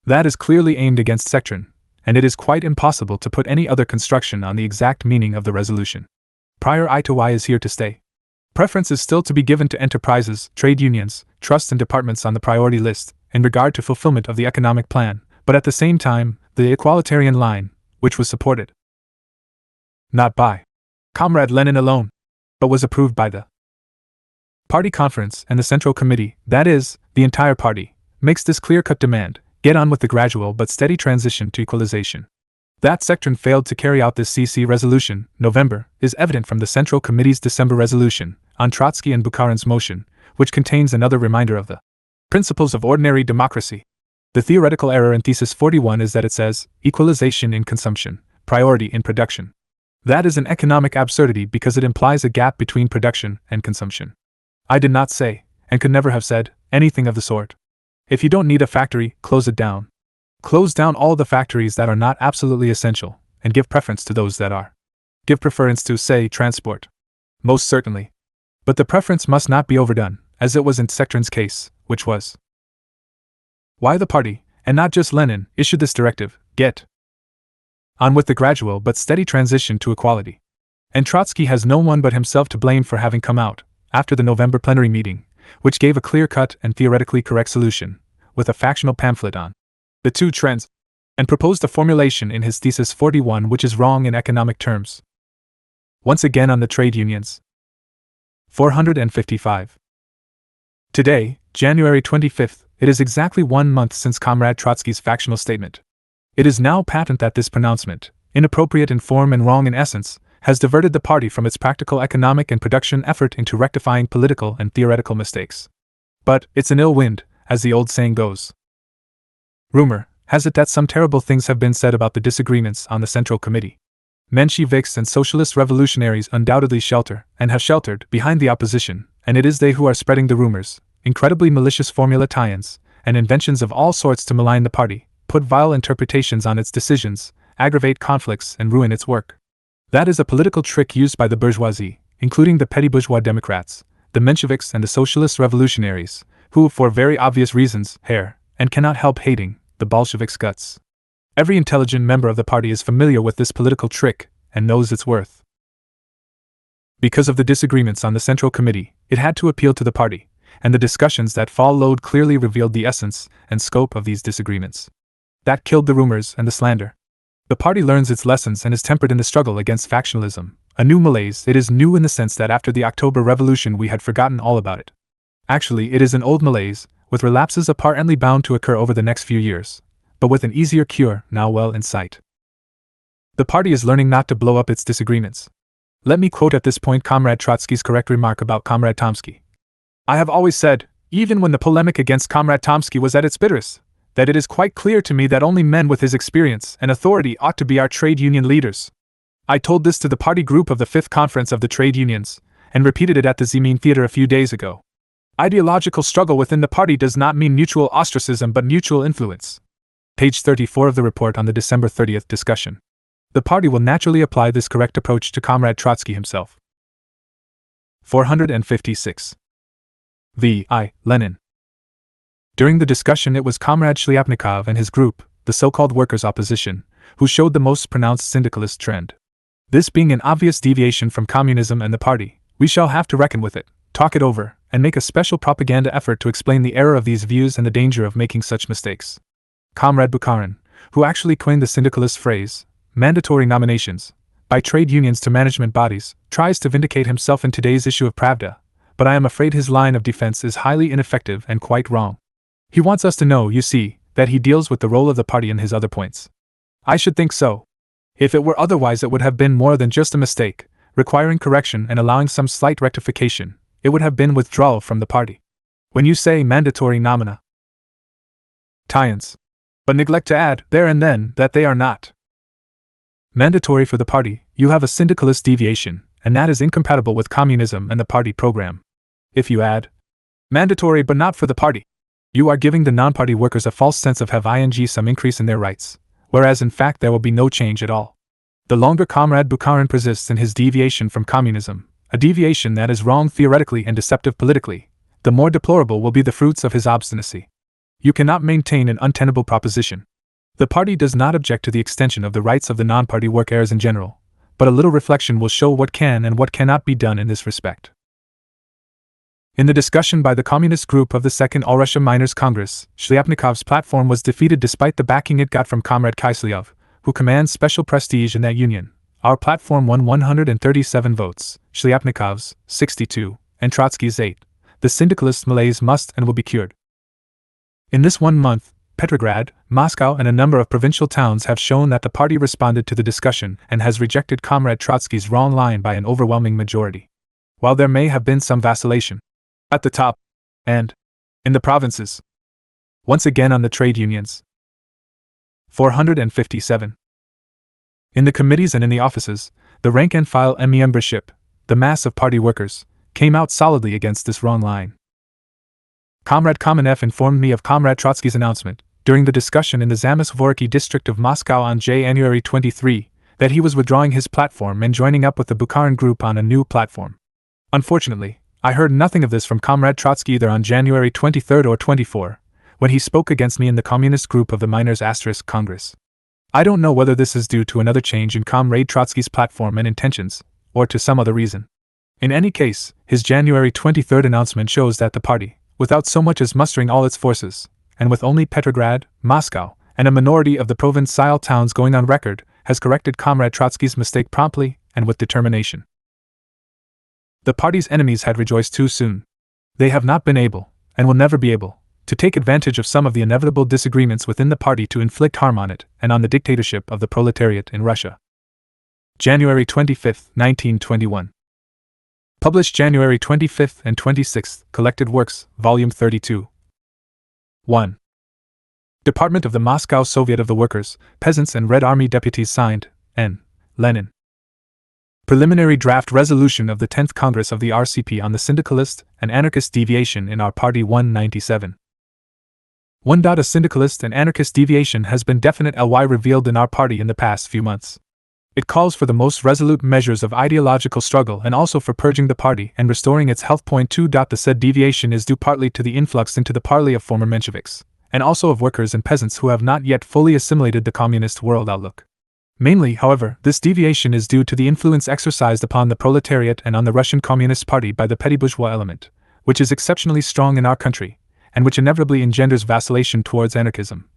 That is clearly aimed against section, and it is quite impossible to put any other construction on the exact meaning of the resolution. Prior I to Y is here to stay. Preference is still to be given to enterprises, trade unions, trusts and departments on the priority list, in regard to fulfillment of the economic plan, but at the same time, the equalitarian line, which was supported not by Comrade Lenin alone, but was approved by the Party Conference and the Central Committee, that is, the entire party, makes this clear-cut demand: get on with the gradual but steady transition to equalization. That section failed to carry out this CC resolution, November, is evident from the Central Committee's December resolution, on Trotsky and Bukharin's motion, which contains another reminder of the principles of ordinary democracy. The theoretical error in Thesis 41 is that it says, equalization in consumption, priority in production. That is an economic absurdity because it implies a gap between production and consumption. I did not say, and could never have said, anything of the sort. If you don't need a factory, close it down. Close down all the factories that are not absolutely essential, and give preference to those that are. Give preference to, say, transport. Most certainly. But the preference must not be overdone, as it was in Sectron's case, which was why the party, and not just Lenin, issued this directive: get on with the gradual but steady transition to equality. And Trotsky has no one but himself to blame for having come out, after the November plenary meeting, which gave a clear-cut and theoretically correct solution, with a factional pamphlet on the two trends, and proposed a formulation in his Thesis 41 which is wrong in economic terms. Once again on the trade unions. 455. Today, January 25th, it is exactly 1 month since Comrade Trotsky's factional statement. It is now patent that this pronouncement, inappropriate in form and wrong in essence, has diverted the party from its practical economic and production effort into rectifying political and theoretical mistakes. But it's an ill wind, as the old saying goes. Rumor has it that some terrible things have been said about the disagreements on the Central Committee. Mensheviks and socialist revolutionaries undoubtedly shelter, and have sheltered, behind the opposition, and it is they who are spreading the rumors, incredibly malicious formula tie-ins, and inventions of all sorts to malign the party, put vile interpretations on its decisions, aggravate conflicts, and ruin its work. That is a political trick used by the bourgeoisie, including the petty bourgeois Democrats, the Mensheviks and the socialist revolutionaries, who, for very obvious reasons, and cannot help hating, the Bolsheviks' guts. Every intelligent member of the party is familiar with this political trick, and knows its worth. Because of the disagreements on the Central Committee, it had to appeal to the party, and the discussions that followed clearly revealed the essence and scope of these disagreements. That killed the rumors and the slander. The party learns its lessons and is tempered in the struggle against factionalism, a new malaise. It is new in the sense that after the October Revolution we had forgotten all about it. Actually, it is an old malaise, with relapses apparently bound to occur over the next few years, but with an easier cure now well in sight. The party is learning not to blow up its disagreements. Let me quote at this point Comrade Trotsky's correct remark about Comrade Tomsky. I have always said, even when the polemic against Comrade Tomsky was at its bitterest, that it is quite clear to me that only men with his experience and authority ought to be our trade union leaders. I told this to the party group of the 5th Conference of the Trade Unions, and repeated it at the Zemin Theater a few days ago. Ideological struggle within the party does not mean mutual ostracism but mutual influence. Page 34 of the report on the December 30th discussion. The party will naturally apply this correct approach to Comrade Trotsky himself. 456. V.I. Lenin. During the discussion it was Comrade Shliapnikov and his group, the so-called workers' opposition, who showed the most pronounced syndicalist trend. This being an obvious deviation from communism and the party, we shall have to reckon with it, talk it over, and make a special propaganda effort to explain the error of these views and the danger of making such mistakes. Comrade Bukharin, who actually coined the syndicalist phrase, mandatory nominations, by trade unions to management bodies, tries to vindicate himself in today's issue of Pravda, but I am afraid his line of defense is highly ineffective and quite wrong. He wants us to know, you see, that he deals with the role of the party in his other points. I should think so. If it were otherwise it would have been more than just a mistake, requiring correction and allowing some slight rectification. It would have been withdrawal from the party. When you say mandatory nomina tie-ins, but neglect to add, there and then, that they are not mandatory for the party, you have a syndicalist deviation, and that is incompatible with communism and the party program. If you add, mandatory but not for the party, you are giving the non-party workers a false sense of having some increase in their rights, whereas in fact there will be no change at all. The longer Comrade Bukharin persists in his deviation from communism, a deviation that is wrong theoretically and deceptive politically, the more deplorable will be the fruits of his obstinacy. You cannot maintain an untenable proposition. The party does not object to the extension of the rights of the non-party workers in general, but a little reflection will show what can and what cannot be done in this respect. In the discussion by the Communist group of the Second All-Russia Miners' Congress, Shliapnikov's platform was defeated despite the backing it got from Comrade Kiselyov, who commands special prestige in that union. Our platform won 137 votes, Shliapnikov's 62, and Trotsky's 8. The syndicalist malaise must and will be cured. In this 1 month, Petrograd, Moscow and a number of provincial towns have shown that the party responded to the discussion and has rejected Comrade Trotsky's wrong line by an overwhelming majority. While there may have been some vacillation at the top and in the provinces, once again on the trade unions. 457. In the committees and in the offices, the rank-and-file membership, the mass of party workers, came out solidly against this wrong line. Comrade Kamenev informed me of Comrade Trotsky's announcement, during the discussion in the Zamysl-Vorky district of Moscow on January 23, that he was withdrawing his platform and joining up with the Bukharin group on a new platform. Unfortunately, I heard nothing of this from Comrade Trotsky either on January 23 or 24, when he spoke against me in the Communist group of the Miners' Congress. I don't know whether this is due to another change in Comrade Trotsky's platform and intentions, or to some other reason. In any case, his January 23 announcement shows that the party, without so much as mustering all its forces, and with only Petrograd, Moscow, and a minority of the provincial towns going on record, has corrected Comrade Trotsky's mistake promptly and with determination. The party's enemies had rejoiced too soon. They have not been able, and will never be able, to take advantage of some of the inevitable disagreements within the party to inflict harm on it and on the dictatorship of the proletariat in Russia. January 25, 1921. Published January 25 and 26, Collected Works, Volume 32. 1. Department of the Moscow Soviet of the Workers, Peasants and Red Army Deputies signed, N. Lenin. Preliminary Draft Resolution of the 10th Congress of the RCP on the Syndicalist and Anarchist Deviation in our Party 197. 1. A syndicalist and anarchist deviation has been definitely revealed in our party in the past few months. It calls for the most resolute measures of ideological struggle and also for purging the party and restoring its health. 2. The said deviation is due partly to the influx into the party of former Mensheviks, and also of workers and peasants who have not yet fully assimilated the communist world outlook. Mainly, however, this deviation is due to the influence exercised upon the proletariat and on the Russian Communist Party by the petty bourgeois element, which is exceptionally strong in our country, and which inevitably engenders vacillation towards anarchism,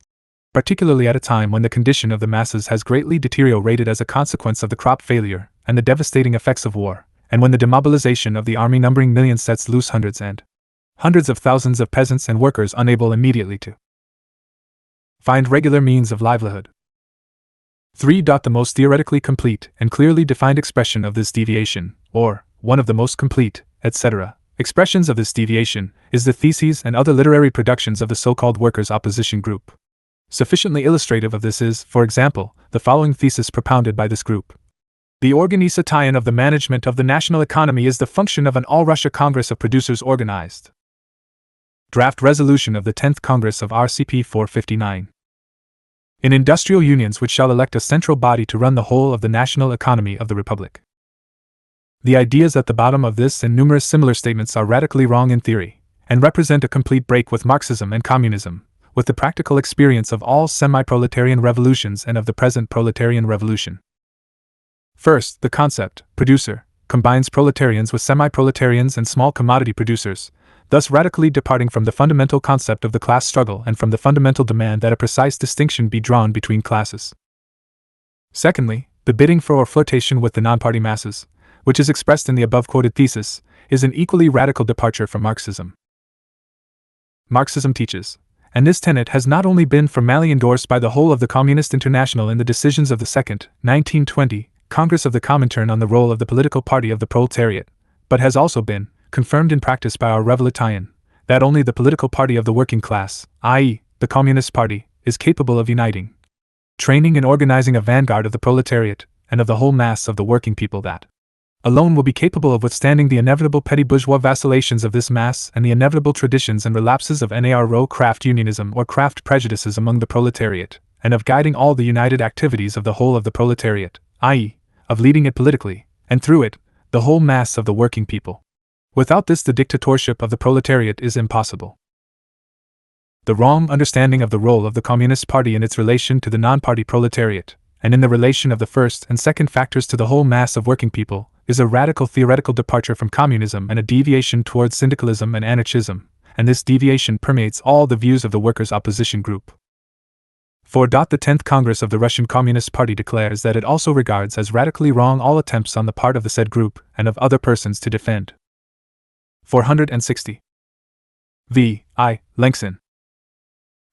particularly at a time when the condition of the masses has greatly deteriorated as a consequence of the crop failure and the devastating effects of war, and when the demobilization of the army numbering millions sets loose hundreds and hundreds of thousands of peasants and workers unable immediately to find regular means of livelihood. 3. The most theoretically complete and clearly defined expression of this deviation, or one of the most complete, etc., expressions of this deviation, is the theses and other literary productions of the so-called workers' opposition group. Sufficiently illustrative of this is, for example, the following thesis propounded by this group. The organization of the management of the national economy is the function of an All-Russia Congress of Producers organized. Draft Resolution of the 10th Congress of RCP 459. In industrial unions which shall elect a central body to run the whole of the national economy of the Republic. The ideas at the bottom of this and numerous similar statements are radically wrong in theory, and represent a complete break with Marxism and communism, with the practical experience of all semi-proletarian revolutions and of the present proletarian revolution. First, the concept, producer, combines proletarians with semi-proletarians and small commodity producers, thus radically departing from the fundamental concept of the class struggle and from the fundamental demand that a precise distinction be drawn between classes. Secondly, the bidding for or flirtation with the non-party masses, which is expressed in the above-quoted thesis, is an equally radical departure from Marxism. Marxism teaches, and this tenet has not only been formally endorsed by the whole of the Communist International in the decisions of the Second, 1920, Congress of the Comintern on the role of the political party of the proletariat, but has also been confirmed in practice by our Revolution, that only the political party of the working class, i.e., the Communist Party, is capable of uniting, training and organizing a vanguard of the proletariat, and of the whole mass of the working people that alone will be capable of withstanding the inevitable petty bourgeois vacillations of this mass and the inevitable traditions and relapses of NARO craft unionism or craft prejudices among the proletariat, and of guiding all the united activities of the whole of the proletariat, i.e., of leading it politically, and through it, the whole mass of the working people. Without this, the dictatorship of the proletariat is impossible. The wrong understanding of the role of the Communist Party in its relation to the non-party proletariat, and in the relation of the first and second factors to the whole mass of working people, is a radical theoretical departure from communism and a deviation towards syndicalism and anarchism, and this deviation permeates all the views of the workers' opposition group. 4. The 10th Congress of the Russian Communist Party declares that it also regards as radically wrong all attempts on the part of the said group and of other persons to defend. 460. V. I. Lenin.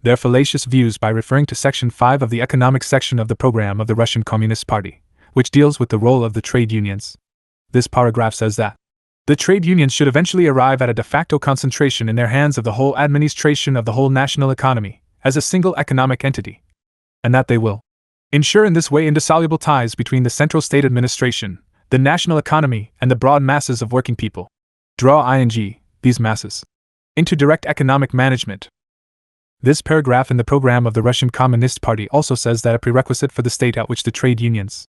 Their fallacious views by referring to Section 5 of the economic section of the program of the Russian Communist Party, which deals with the role of the trade unions. This paragraph says that the trade unions should eventually arrive at a de facto concentration in their hands of the whole administration of the whole national economy, as a single economic entity, and that they will ensure in this way indissoluble ties between the central state administration, the national economy, and the broad masses of working people. Draw these masses into direct economic management. This paragraph in the program of the Russian Communist Party also says that a prerequisite for the state at which the trade unions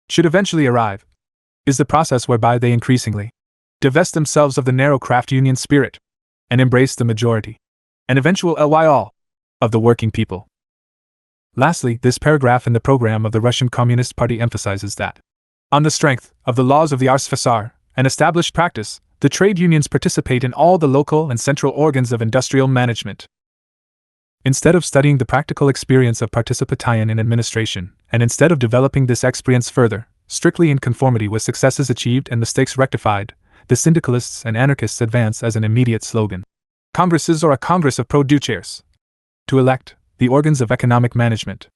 should eventually arrive is the process whereby they increasingly divest themselves of the narrow craft union spirit and embrace the majority, and eventual all, of the working people. Lastly, this paragraph in the program of the Russian Communist Party emphasizes that, on the strength of the laws of the RSFSR and established practice, the trade unions participate in all the local and central organs of industrial management. Instead of studying the practical experience of participation in administration, and instead of developing this experience further, strictly in conformity with successes achieved and mistakes rectified, the syndicalists and anarchists advance as an immediate slogan: Congresses or a Congress of producers, to elect the organs of economic management.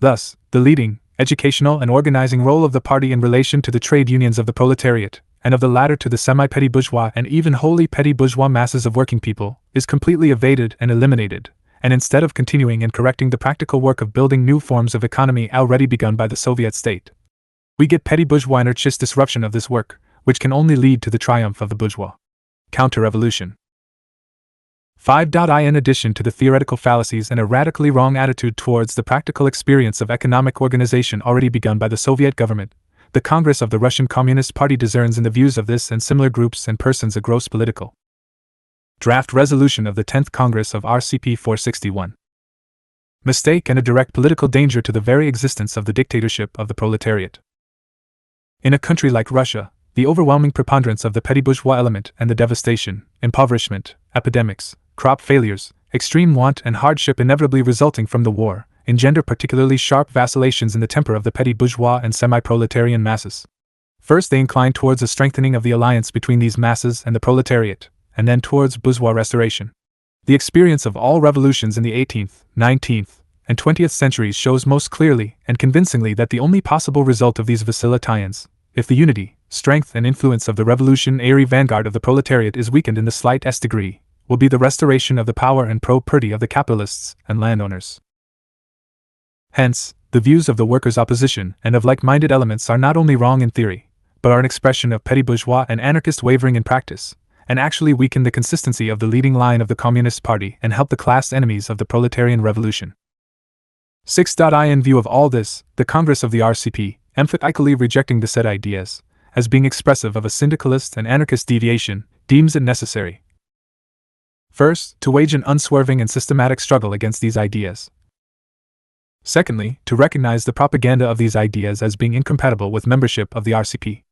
Thus, the leading educational and organizing role of the party in relation to the trade unions of the proletariat, and of the latter to the semi-petty bourgeois and even wholly petty bourgeois masses of working people, is completely evaded and eliminated, and instead of continuing and correcting the practical work of building new forms of economy already begun by the Soviet state, we get petty bourgeois anarchist disruption of this work, which can only lead to the triumph of the bourgeois counter-revolution. 5. In addition to the theoretical fallacies and a radically wrong attitude towards the practical experience of economic organization already begun by the Soviet government, the Congress of the Russian Communist Party discerns in the views of this and similar groups and persons a gross political draft resolution of the 10th Congress of RCP 461 mistake and a direct political danger to the very existence of the dictatorship of the proletariat. In a country like Russia, the overwhelming preponderance of the petty bourgeois element and the devastation, impoverishment, epidemics, crop failures, extreme want and hardship inevitably resulting from the war, engender particularly sharp vacillations in the temper of the petty bourgeois and semi-proletarian masses. First they incline towards a strengthening of the alliance between these masses and the proletariat, and then towards bourgeois restoration. The experience of all revolutions in the 18th, 19th, and 20th centuries shows most clearly and convincingly that the only possible result of these vacillations, if the unity, strength and influence of the revolutionary vanguard of the proletariat is weakened in the slightest degree, will be the restoration of the power and property of the capitalists and landowners. Hence, the views of the workers' opposition and of like-minded elements are not only wrong in theory, but are an expression of petty bourgeois and anarchist wavering in practice, and actually weaken the consistency of the leading line of the Communist Party and help the class enemies of the proletarian revolution. 6. In view of all this, the Congress of the RCP, emphatically rejecting the said ideas, as being expressive of a syndicalist and anarchist deviation, deems it necessary, first, to wage an unswerving and systematic struggle against these ideas. Secondly, to recognize the propaganda of these ideas as being incompatible with membership of the RCP.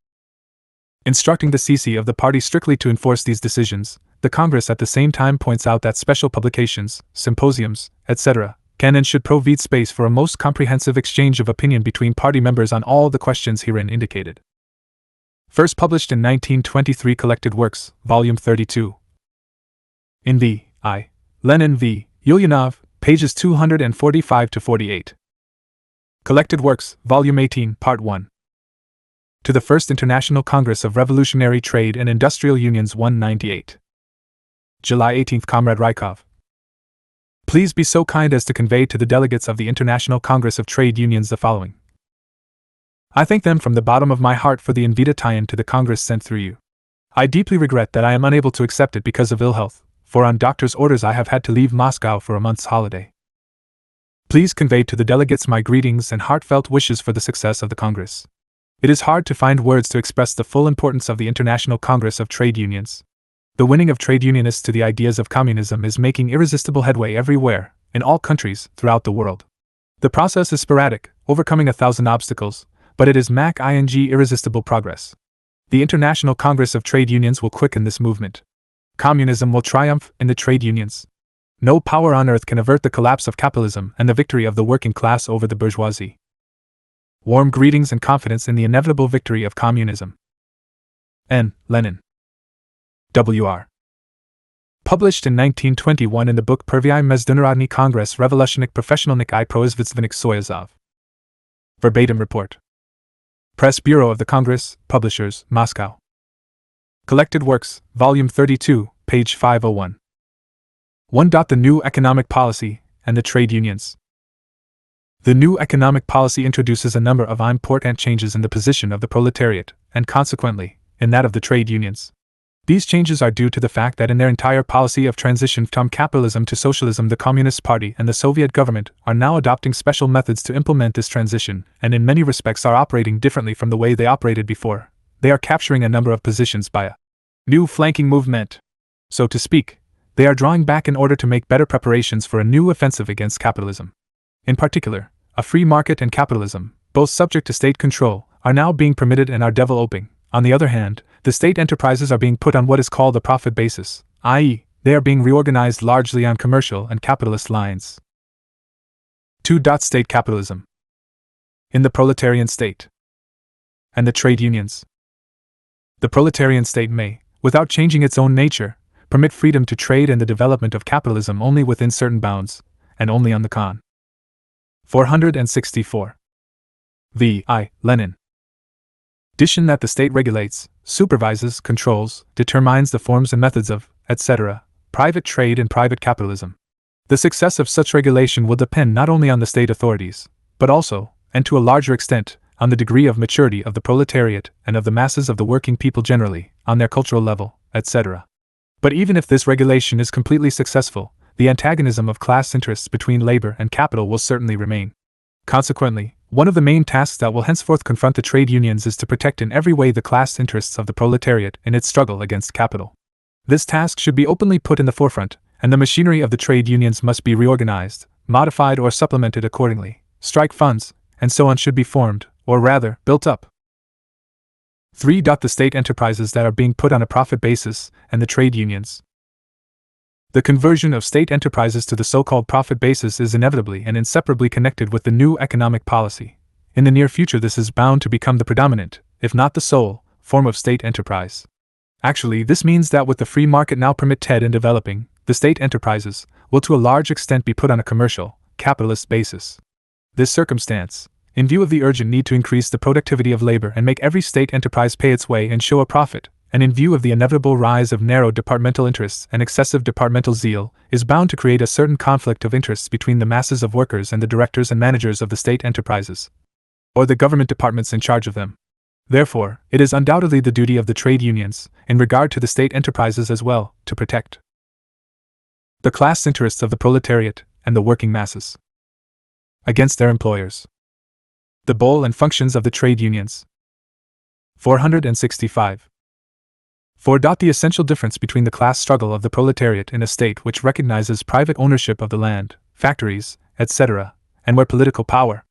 Instructing the CC of the party strictly to enforce these decisions, the Congress at the same time points out that special publications, symposiums, etc., can and should provide space for a most comprehensive exchange of opinion between party members on all the questions herein indicated. First published in 1923, Collected Works, Volume 32. In V. I. Lenin v. Ulyanov, pages 245-48. Collected Works, Volume 18, Part 1. To the First International Congress of Revolutionary Trade and Industrial Unions 198. July 18, Comrade Rykov. Please be so kind as to convey to the delegates of the International Congress of Trade Unions the following. I thank them from the bottom of my heart for the invitation to the Congress sent through you. I deeply regret that I am unable to accept it because of ill health, for on doctor's orders I have had to leave Moscow for a month's holiday. Please convey to the delegates my greetings and heartfelt wishes for the success of the Congress. It is hard to find words to express the full importance of the International Congress of Trade Unions. The winning of trade unionists to the ideas of communism is making irresistible headway everywhere, in all countries, throughout the world. The process is sporadic, overcoming 1,000 obstacles, but it is irresistible progress. The International Congress of Trade Unions will quicken this movement. Communism will triumph in the trade unions. No power on earth can avert the collapse of capitalism and the victory of the working class over the bourgeoisie. Warm greetings and confidence in the inevitable victory of communism. N. Lenin. W.R. Published in 1921 in the book Prvii Mezidunarodny Kongres Revolutionik Professionalnik I Proizvodstvenik Soyuzov. Verbatim report. Press Bureau of the Congress, Publishers, Moscow. Collected Works, Volume 32, page 501. 1. The New Economic Policy and the Trade Unions. The new economic policy introduces a number of important changes in the position of the proletariat, and consequently, in that of the trade unions. These changes are due to the fact that in their entire policy of transition from capitalism to socialism, the Communist Party and the Soviet government are now adopting special methods to implement this transition, and in many respects are operating differently from the way they operated before. They are capturing a number of positions by a new flanking movement. So to speak, they are drawing back in order to make better preparations for a new offensive against capitalism. In particular, a free market and capitalism, both subject to state control, are now being permitted and are developing. On the other hand, the state enterprises are being put on what is called a profit basis, i.e., they are being reorganized largely on commercial and capitalist lines. 2. State capitalism. In the proletarian state and the trade unions. The proletarian state may, without changing its own nature, permit freedom to trade and the development of capitalism only within certain bounds, and only on the con. 464. V.I. Lenin. Dition that the state regulates, supervises, controls, determines the forms and methods of, etc., private trade and private capitalism. The success of such regulation will depend not only on the state authorities, but also, and to a larger extent, on the degree of maturity of the proletariat and of the masses of the working people generally, on their cultural level, etc. But even if this regulation is completely successful, the antagonism of class interests between labor and capital will certainly remain. Consequently, one of the main tasks that will henceforth confront the trade unions is to protect in every way the class interests of the proletariat in its struggle against capital. This task should be openly put in the forefront, and the machinery of the trade unions must be reorganized, modified or supplemented accordingly. Strike funds, and so on should be formed, or rather, built up. 3. The state enterprises that are being put on a profit basis, and the trade unions. The conversion of state enterprises to the so-called profit basis is inevitably and inseparably connected with the new economic policy. In the near future, this is bound to become the predominant, if not the sole, form of state enterprise. Actually, this means that with the free market now permitted and developing, the state enterprises will to a large extent be put on a commercial, capitalist basis. This circumstance, in view of the urgent need to increase the productivity of labor and make every state enterprise pay its way and show a profit, and in view of the inevitable rise of narrow departmental interests and excessive departmental zeal, is bound to create a certain conflict of interests between the masses of workers and the directors and managers of the state enterprises, or the government departments in charge of them. Therefore, it is undoubtedly the duty of the trade unions, in regard to the state enterprises as well, to protect the class interests of the proletariat and the working masses against their employers. The role and functions of the trade unions. 465. 4. The essential difference between the class struggle of the proletariat in a state which recognizes private ownership of the land, factories, etc., and where political power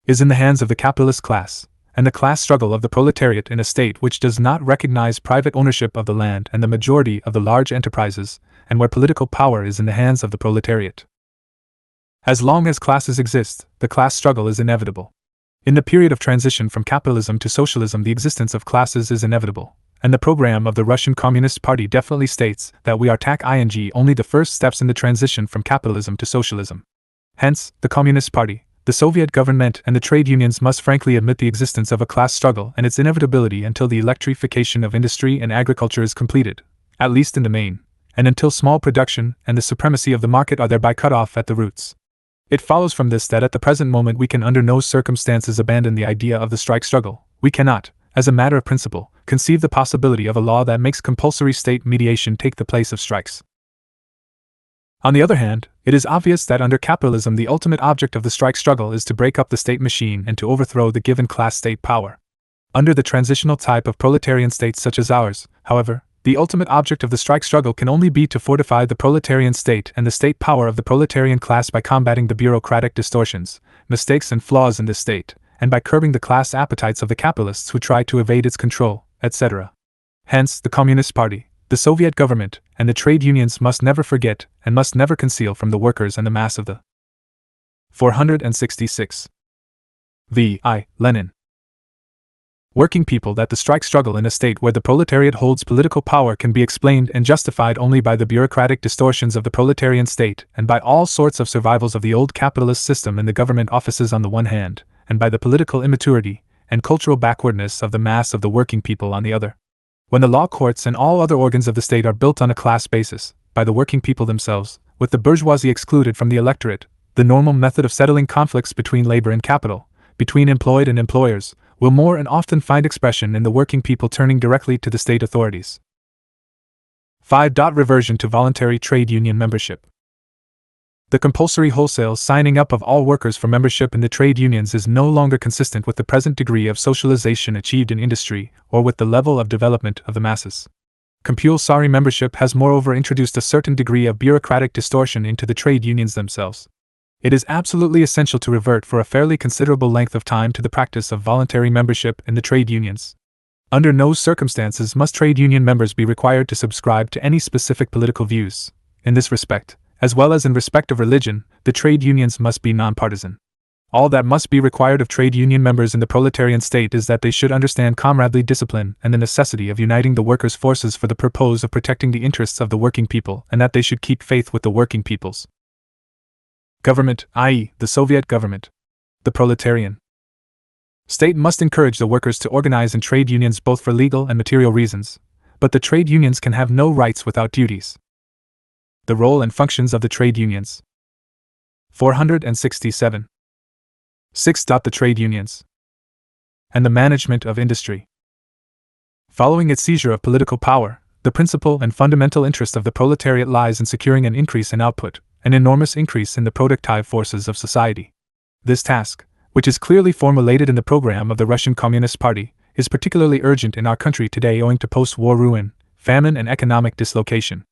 is in the hands of the capitalist class, and the class struggle of the proletariat in a state which does not recognize private ownership of the land and the majority of the large enterprises, and where political power is in the hands of the proletariat. As long as classes exist, the class struggle is inevitable. In the period of transition from capitalism to socialism, the existence of classes is inevitable, and the program of the Russian Communist Party definitely states that we are only the first steps in the transition from capitalism to socialism. Hence, the Communist Party, the Soviet government, and the trade unions must frankly admit the existence of a class struggle and its inevitability until the electrification of industry and agriculture is completed, at least in the main, and until small production and the supremacy of the market are thereby cut off at the roots. It follows from this that at the present moment we can under no circumstances abandon the idea of the strike struggle. We cannot, as a matter of principle, conceive the possibility of a law that makes compulsory state mediation take the place of strikes. On the other hand, it is obvious that under capitalism the ultimate object of the strike struggle is to break up the state machine and to overthrow the given class state power. Under the transitional type of proletarian states such as ours, however, the ultimate object of the strike struggle can only be to fortify the proletarian state and the state power of the proletarian class by combating the bureaucratic distortions, mistakes and flaws in this state, and by curbing the class appetites of the capitalists who try to evade its control, etc. Hence, the Communist Party, the Soviet government, and the trade unions must never forget and must never conceal from the workers and the mass of the 466. V.I. Lenin. Working people that the strike struggle in a state where the proletariat holds political power can be explained and justified only by the bureaucratic distortions of the proletarian state and by all sorts of survivals of the old capitalist system in the government offices on the one hand, and by the political immaturity and cultural backwardness of the mass of the working people on the other. When the law courts and all other organs of the state are built on a class basis, by the working people themselves, with the bourgeoisie excluded from the electorate, the normal method of settling conflicts between labor and capital, between employed and employers, will more and often find expression in the working people turning directly to the state authorities. 5. Reversion to voluntary trade union membership. The compulsory wholesale signing up of all workers for membership in the trade unions is no longer consistent with the present degree of socialization achieved in industry or with the level of development of the masses. Compulsory membership has moreover introduced a certain degree of bureaucratic distortion into the trade unions themselves. It is absolutely essential to revert for a fairly considerable length of time to the practice of voluntary membership in the trade unions. Under no circumstances must trade union members be required to subscribe to any specific political views. In this respect, as well as in respect of religion, the trade unions must be nonpartisan. All that must be required of trade union members in the proletarian state is that they should understand comradely discipline and the necessity of uniting the workers' forces for the purpose of protecting the interests of the working people, and that they should keep faith with the working peoples. Government, i.e., the Soviet government. The proletarian State must encourage the workers to organize in trade unions both for legal and material reasons, but the trade unions can have no rights without duties. The role and functions of the trade unions. 467. 6. The trade unions and the management of industry. Following its seizure of political power, the principal and fundamental interest of the proletariat lies in securing an increase in output, an enormous increase in the productive forces of society. This task, which is clearly formulated in the program of the Russian Communist Party, is particularly urgent in our country today owing to post-war ruin, famine and economic dislocation.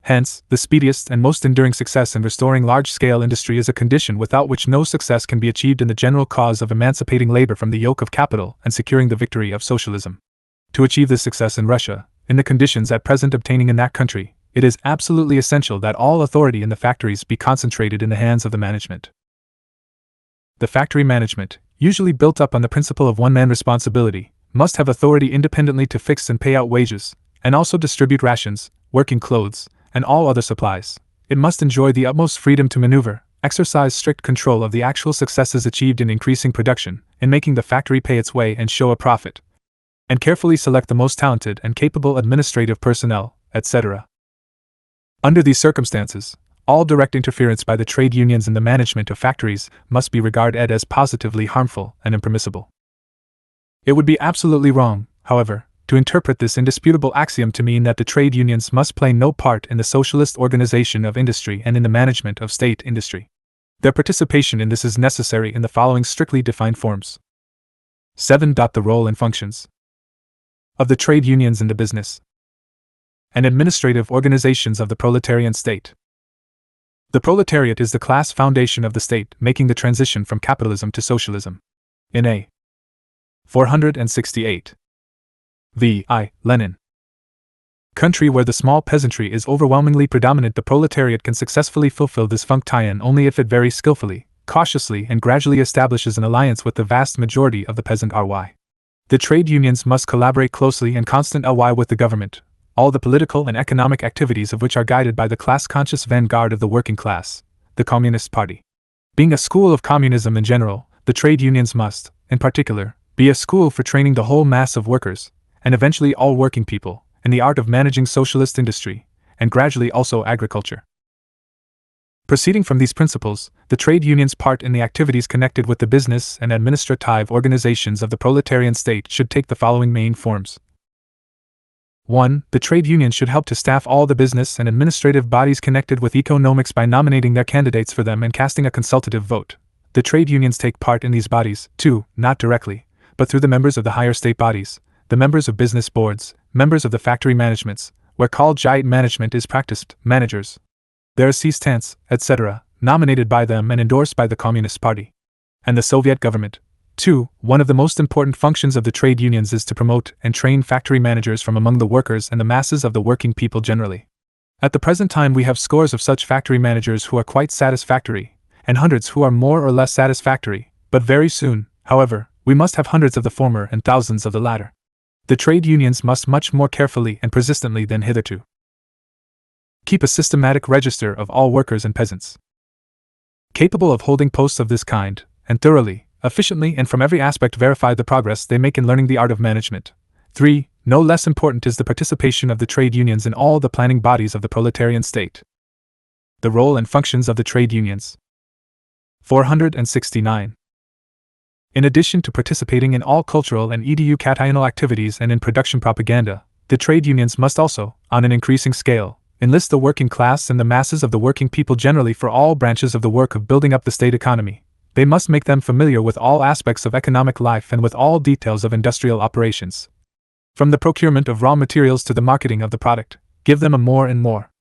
Hence, the speediest and most enduring success in restoring large-scale industry is a condition without which no success can be achieved in the general cause of emancipating labor from the yoke of capital and securing the victory of socialism. To achieve this success in Russia, in the conditions at present obtaining in that country, it is absolutely essential that all authority in the factories be concentrated in the hands of the management. The factory management, usually built up on the principle of one-man responsibility, must have authority independently to fix and pay out wages, and also distribute rations, working clothes, and all other supplies. It must enjoy the utmost freedom to maneuver, exercise strict control of the actual successes achieved in increasing production, in making the factory pay its way and show a profit, and carefully select the most talented and capable administrative personnel, etc. Under these circumstances, all direct interference by the trade unions in the management of factories must be regarded as positively harmful and impermissible. It would be absolutely wrong, however, to interpret this indisputable axiom to mean that the trade unions must play no part in the socialist organization of industry and in the management of state industry. Their participation in this is necessary in the following strictly defined forms. 7. The role and functions of the trade unions in the business and administrative organizations of the proletarian state. The proletariat is the class foundation of the state, making the transition from capitalism to socialism. In a 468. Lenin. Country where the small peasantry is overwhelmingly predominant, the proletariat can successfully fulfill this function only if it very skillfully, cautiously and gradually establishes an alliance with the vast majority of the peasant RY. The trade unions must collaborate closely and constantly with the government, all the political and economic activities of which are guided by the class-conscious vanguard of the working class, the Communist Party. Being a school of communism in general, the trade unions must, in particular, be a school for training the whole mass of workers, and eventually all working people, in the art of managing socialist industry, and gradually also agriculture. Proceeding from these principles, the trade unions' part in the activities connected with the business and administrative organizations of the proletarian state should take the following main forms. 1. The trade unions should help to staff all the business and administrative bodies connected with economics by nominating their candidates for them and casting a consultative vote. The trade unions take part in these bodies, 2. Not directly, but through the members of the higher state bodies, the members of business boards, members of the factory managements, where collegiate management is practiced, managers, their assistants, etc., nominated by them and endorsed by the Communist Party and the Soviet government. 2. One of the most important functions of the trade unions is to promote and train factory managers from among the workers and the masses of the working people generally. At the present time we have scores of such factory managers who are quite satisfactory, and hundreds who are more or less satisfactory, but very soon, however, we must have hundreds of the former and thousands of the latter. The trade unions must much more carefully and persistently than hitherto keep a systematic register of all workers and peasants capable of holding posts of this kind, and thoroughly, efficiently and from every aspect verify the progress they make in learning the art of management. 3. No less important is the participation of the trade unions in all the planning bodies of the proletarian state. The role and functions of the trade unions. 469. In addition to participating in all cultural and educational activities and in production propaganda, the trade unions must also, on an increasing scale, enlist the working class and the masses of the working people generally for all branches of the work of building up the state economy. They must make them familiar with all aspects of economic life and with all details of industrial operations. From the procurement of raw materials to the marketing of the product, give them a more and more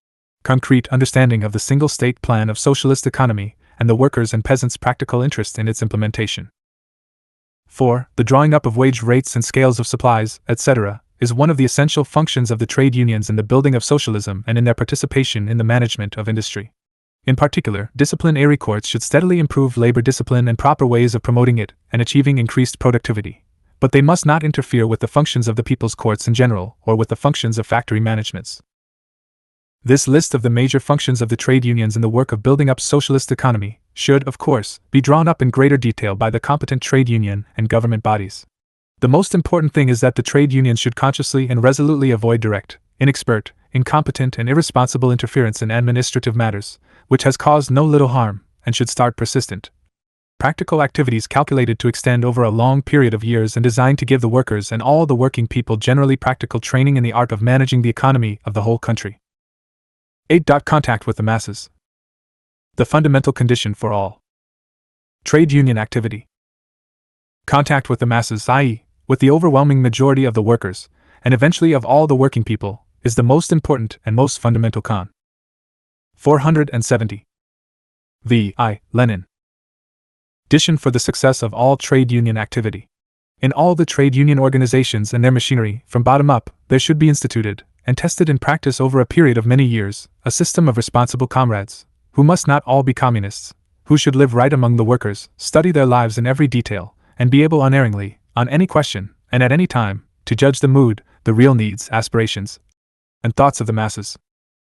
concrete understanding of the single state plan of socialist economy and the workers' and peasants' practical interest in its implementation. 4. The drawing up of wage rates and scales of supplies, etc., is one of the essential functions of the trade unions in the building of socialism and in their participation in the management of industry. In particular, disciplinary courts should steadily improve labor discipline and proper ways of promoting it and achieving increased productivity. But they must not interfere with the functions of the people's courts in general or with the functions of factory managements. This list of the major functions of the trade unions in the work of building up socialist economy should, of course, be drawn up in greater detail by the competent trade union and government bodies. The most important thing is that the trade unions should consciously and resolutely avoid direct, inexpert, incompetent, and irresponsible interference in administrative matters, which has caused no little harm, and should start persistent, practical activities calculated to extend over a long period of years and designed to give the workers and all the working people generally practical training in the art of managing the economy of the whole country. 8. Contact with the masses. The fundamental condition for all trade union activity. Contact with the masses, i.e., with the overwhelming majority of the workers, and eventually of all the working people, is the most important and most fundamental con. 470. Lenin. Condition for the success of all trade union activity. In all the trade union organizations and their machinery, from bottom up, there should be instituted, and tested in practice over a period of many years, a system of responsible comrades, who must not all be communists, who should live right among the workers, study their lives in every detail, and be able unerringly, on any question, and at any time, to judge the mood, the real needs, aspirations, and thoughts of the masses.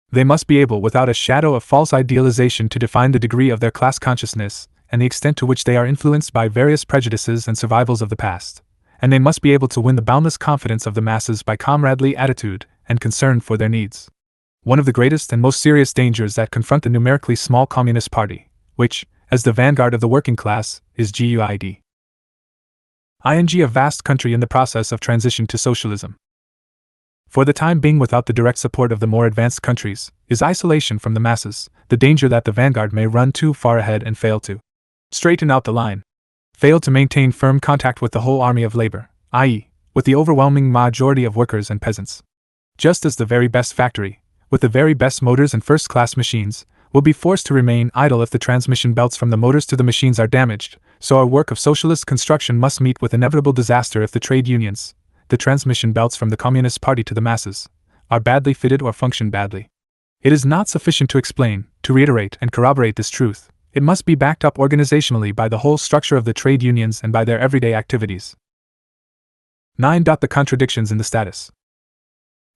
They must be able, without a shadow of false idealization, to define the degree of their class consciousness, and the extent to which they are influenced by various prejudices and survivals of the past, and they must be able to win the boundless confidence of the masses by comradely attitude and concern for their needs. One of the greatest and most serious dangers that confront the numerically small Communist Party, which, as the vanguard of the working class, is a vast country in the process of transition to socialism. For the time being without the direct support of the more advanced countries, is isolation from the masses, the danger that the vanguard may run too far ahead and fail to straighten out the line, fail to maintain firm contact with the whole army of labor, i.e., with the overwhelming majority of workers and peasants. Just as the very best factory, with the very best motors and first-class machines, will be forced to remain idle if the transmission belts from the motors to the machines are damaged, so our work of socialist construction must meet with inevitable disaster if the trade unions, the transmission belts from the Communist Party to the masses, are badly fitted or function badly. It is not sufficient to explain, to reiterate and corroborate this truth. It must be backed up organizationally by the whole structure of the trade unions and by their everyday activities. 9. The contradictions in the status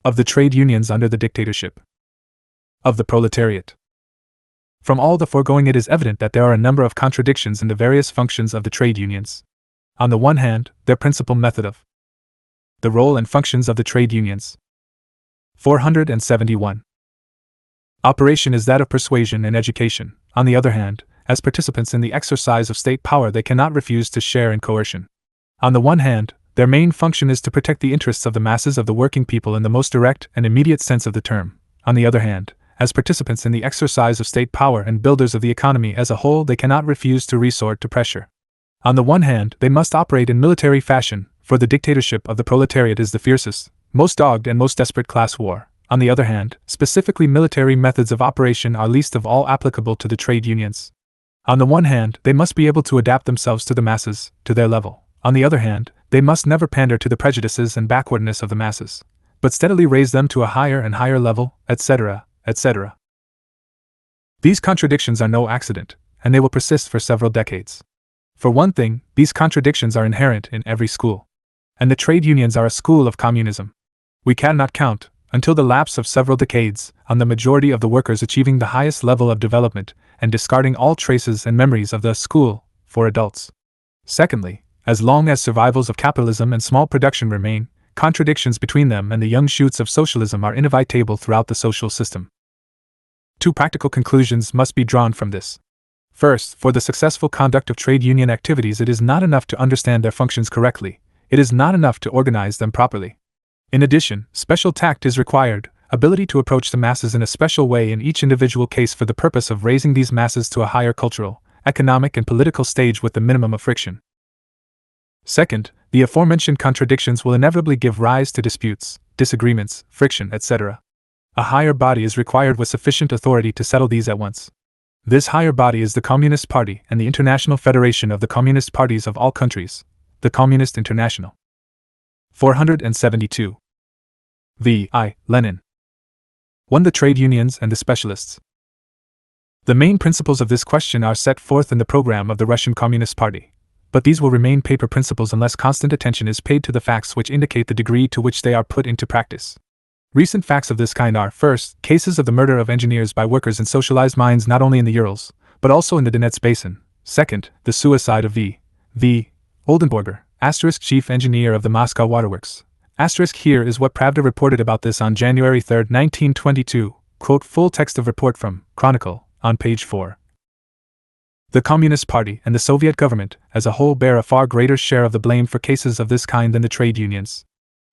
of the trade unions under the dictatorship of the proletariat. From all the foregoing, it is evident that there are a number of contradictions in the various functions of the trade unions. On the one hand, their principal method of the role and functions of the trade unions. 471. Operation is that of persuasion and education. On the other hand, as participants in the exercise of state power, they cannot refuse to share in coercion. On the one hand, their main function is to protect the interests of the masses of the working people in the most direct and immediate sense of the term. On the other hand, as participants in the exercise of state power and builders of the economy as a whole, they cannot refuse to resort to pressure. On the one hand, they must operate in military fashion, for the dictatorship of the proletariat is the fiercest, most dogged and most desperate class war. On the other hand, specifically military methods of operation are least of all applicable to the trade unions. On the one hand, they must be able to adapt themselves to the masses, to their level. On the other hand, they must never pander to the prejudices and backwardness of the masses, but steadily raise them to a higher and higher level, etc., etc. These contradictions are no accident, and they will persist for several decades. For one thing, these contradictions are inherent in every school. And the trade unions are a school of communism. We cannot count, until the lapse of several decades, on the majority of the workers achieving the highest level of development and discarding all traces and memories of the school for adults. Secondly, as long as survivals of capitalism and small production remain, contradictions between them and the young shoots of socialism are inevitable throughout the social system. 2 practical conclusions must be drawn from this. First, for the successful conduct of trade union activities, it is not enough to understand their functions correctly. It is not enough to organize them properly. In addition, special tact is required, ability to approach the masses in a special way in each individual case for the purpose of raising these masses to a higher cultural, economic, and political stage with the minimum of friction. Second, the aforementioned contradictions will inevitably give rise to disputes, disagreements, friction, etc. A higher body is required with sufficient authority to settle these at once. This higher body is the Communist Party and the International Federation of the Communist Parties of all countries, the Communist International. 472. Lenin. 1. The trade unions and the specialists. The main principles of this question are set forth in the program of the Russian Communist Party, but these will remain paper principles unless constant attention is paid to the facts which indicate the degree to which they are put into practice. Recent facts of this kind are, first, cases of the murder of engineers by workers in socialized mines not only in the Urals, but also in the Donetsk Basin. Second, the suicide of V. Oldenburger, chief engineer of the Moscow Waterworks. Here is what Pravda reported about this on January 3, 1922. Quote full text of report from Chronicle, on page 4. The Communist Party and the Soviet government, as a whole, bear a far greater share of the blame for cases of this kind than the trade unions.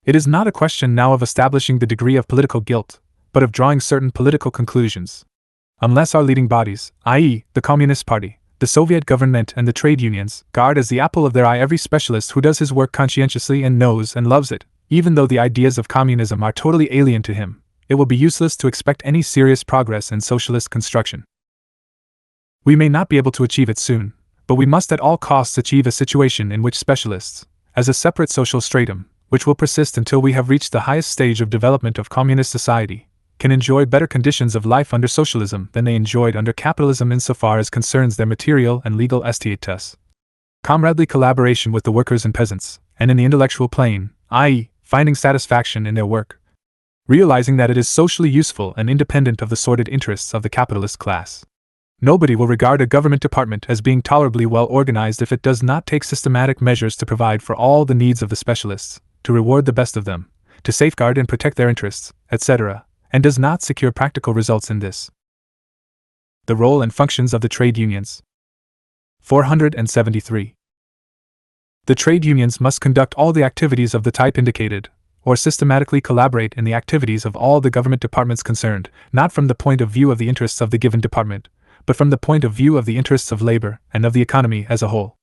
It is not a question now of establishing the degree of political guilt, but of drawing certain political conclusions. Unless our leading bodies, i.e., the Communist Party, the Soviet government and the trade unions, guard as the apple of their eye every specialist who does his work conscientiously and knows and loves it, even though the ideas of communism are totally alien to him, it will be useless to expect any serious progress in socialist construction. We may not be able to achieve it soon, but we must at all costs achieve a situation in which specialists, as a separate social stratum, which will persist until we have reached the highest stage of development of communist society, can enjoy better conditions of life under socialism than they enjoyed under capitalism insofar as concerns their material and legal status. Comradely collaboration with the workers and peasants, and in the intellectual plane, i.e., finding satisfaction in their work, realizing that it is socially useful and independent of the sordid interests of the capitalist class. Nobody will regard a government department as being tolerably well organized if it does not take systematic measures to provide for all the needs of the specialists, to reward the best of them, to safeguard and protect their interests, etc., and does not secure practical results in this. The role and functions of the trade unions. 473. The trade unions must conduct all the activities of the type indicated, or systematically collaborate in the activities of all the government departments concerned, not from the point of view of the interests of the given department, but from the point of view of the interests of labor and of the economy as a whole.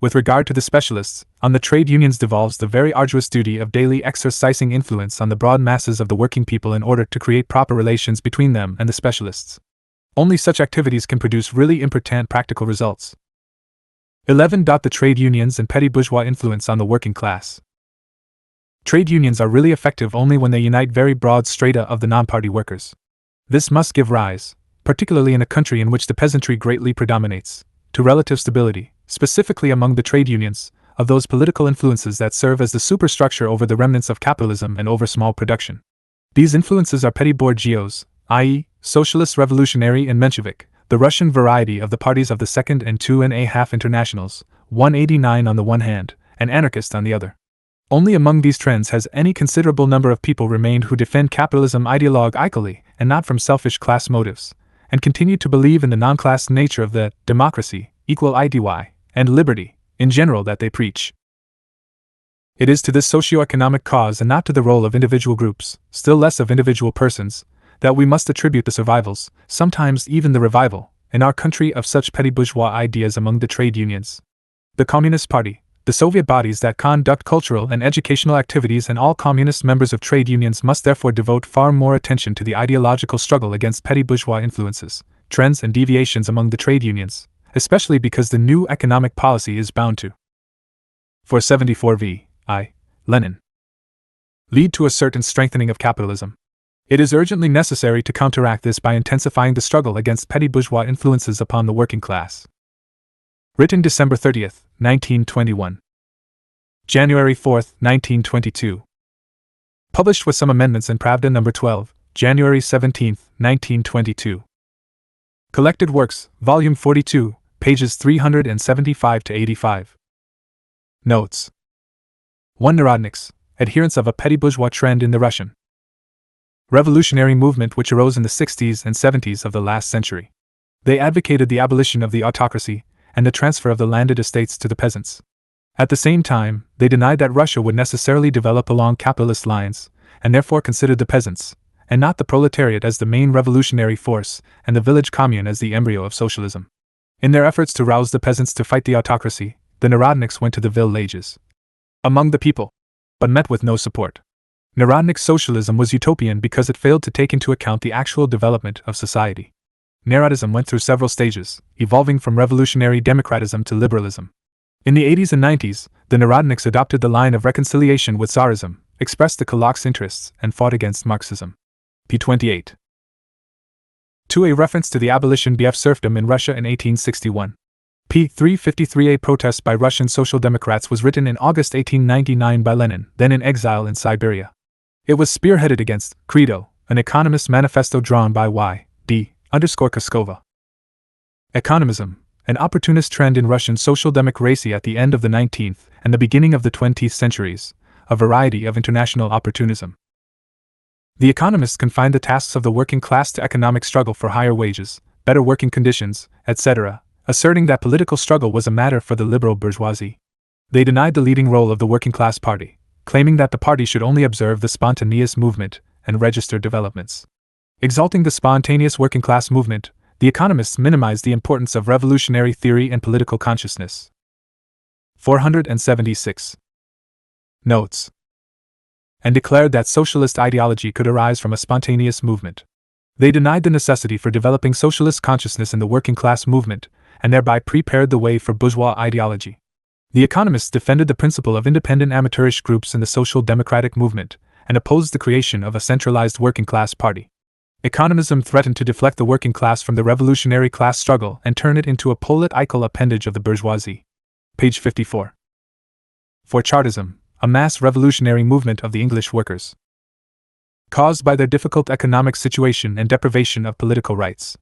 With regard to the specialists, on the trade unions devolves the very arduous duty of daily exercising influence on the broad masses of the working people in order to create proper relations between them and the specialists. Only such activities can produce really important practical results. 11. The trade unions and petty bourgeois influence on the working class. Trade unions are really effective only when they unite very broad strata of the non-party workers. This must give rise, particularly in a country in which the peasantry greatly predominates, to relative stability, specifically among the trade unions, of those political influences that serve as the superstructure over the remnants of capitalism and over small production. These influences are petty bourgeois, i.e., socialist revolutionary and Menshevik, the Russian variety of the parties of the Second and 2.5 Internationals, 189 on the one hand, and anarchist on the other. Only among these trends has any considerable number of people remained who defend capitalism ideologically and not from selfish class motives, and continue to believe in the non-class nature of the democracy, equal IDY, and liberty, in general that they preach. It is to this socio-economic cause and not to the role of individual groups, still less of individual persons, that we must attribute the survivals, sometimes even the revival, in our country of such petty bourgeois ideas among the trade unions. The Communist Party, the Soviet bodies that conduct cultural and educational activities, and all communist members of trade unions must therefore devote far more attention to the ideological struggle against petty bourgeois influences, trends and deviations among the trade unions, especially because the new economic policy is bound to 474 v.I. Lenin lead to a certain strengthening of capitalism. It is urgently necessary to counteract this by intensifying the struggle against petty bourgeois influences upon the working class. Written December 30, 1921. January 4, 1922. Published with some amendments in Pravda No. 12, January 17, 1922. Collected Works, Volume 42, pages 375-85. Notes. 1. Narodniks, adherents of a petty bourgeois trend in the Russian revolutionary movement which arose in the 60s and 70s of the last century. They advocated the abolition of the autocracy and the transfer of the landed estates to the peasants. At the same time, they denied that Russia would necessarily develop along capitalist lines, and therefore considered the peasants, and not the proletariat, as the main revolutionary force, and the village commune as the embryo of socialism. In their efforts to rouse the peasants to fight the autocracy, the Narodniks went to the villages among the people, but met with no support. Narodnik socialism was utopian because it failed to take into account the actual development of society. Narodism went through several stages, evolving from revolutionary democratism to liberalism. In the 80s and 90s, the Narodniks adopted the line of reconciliation with Tsarism, expressed the Kulak's interests, and fought against Marxism. p. 28. 2. A reference to the abolition of serfdom in Russia in 1861. p. 353. A protest by Russian Social Democrats was written in August 1899 by Lenin, then in exile in Siberia. It was spearheaded against Credo, an economist manifesto drawn by Y.D. Koskova. Economism, an opportunist trend in Russian social democracy at the end of the 19th and the beginning of the 20th centuries, a variety of international opportunism. The economists confined the tasks of the working class to economic struggle for higher wages, better working conditions, etc., asserting that political struggle was a matter for the liberal bourgeoisie. They denied the leading role of the working class party, claiming that the party should only observe the spontaneous movement and register developments. Exalting the spontaneous working class movement, the economists minimized the importance of revolutionary theory and political consciousness. 476. Notes. And declared that socialist ideology could arise from a spontaneous movement. They denied the necessity for developing socialist consciousness in the working class movement, and thereby prepared the way for bourgeois ideology. The economists defended the principle of independent amateurish groups in the social democratic movement, and opposed the creation of a centralized working class party. Economism threatened to deflect the working class from the revolutionary class struggle and turn it into a political appendage of the bourgeoisie. Page 54. For Chartism, a mass revolutionary movement of the English workers. Caused by their difficult economic situation and deprivation of political rights.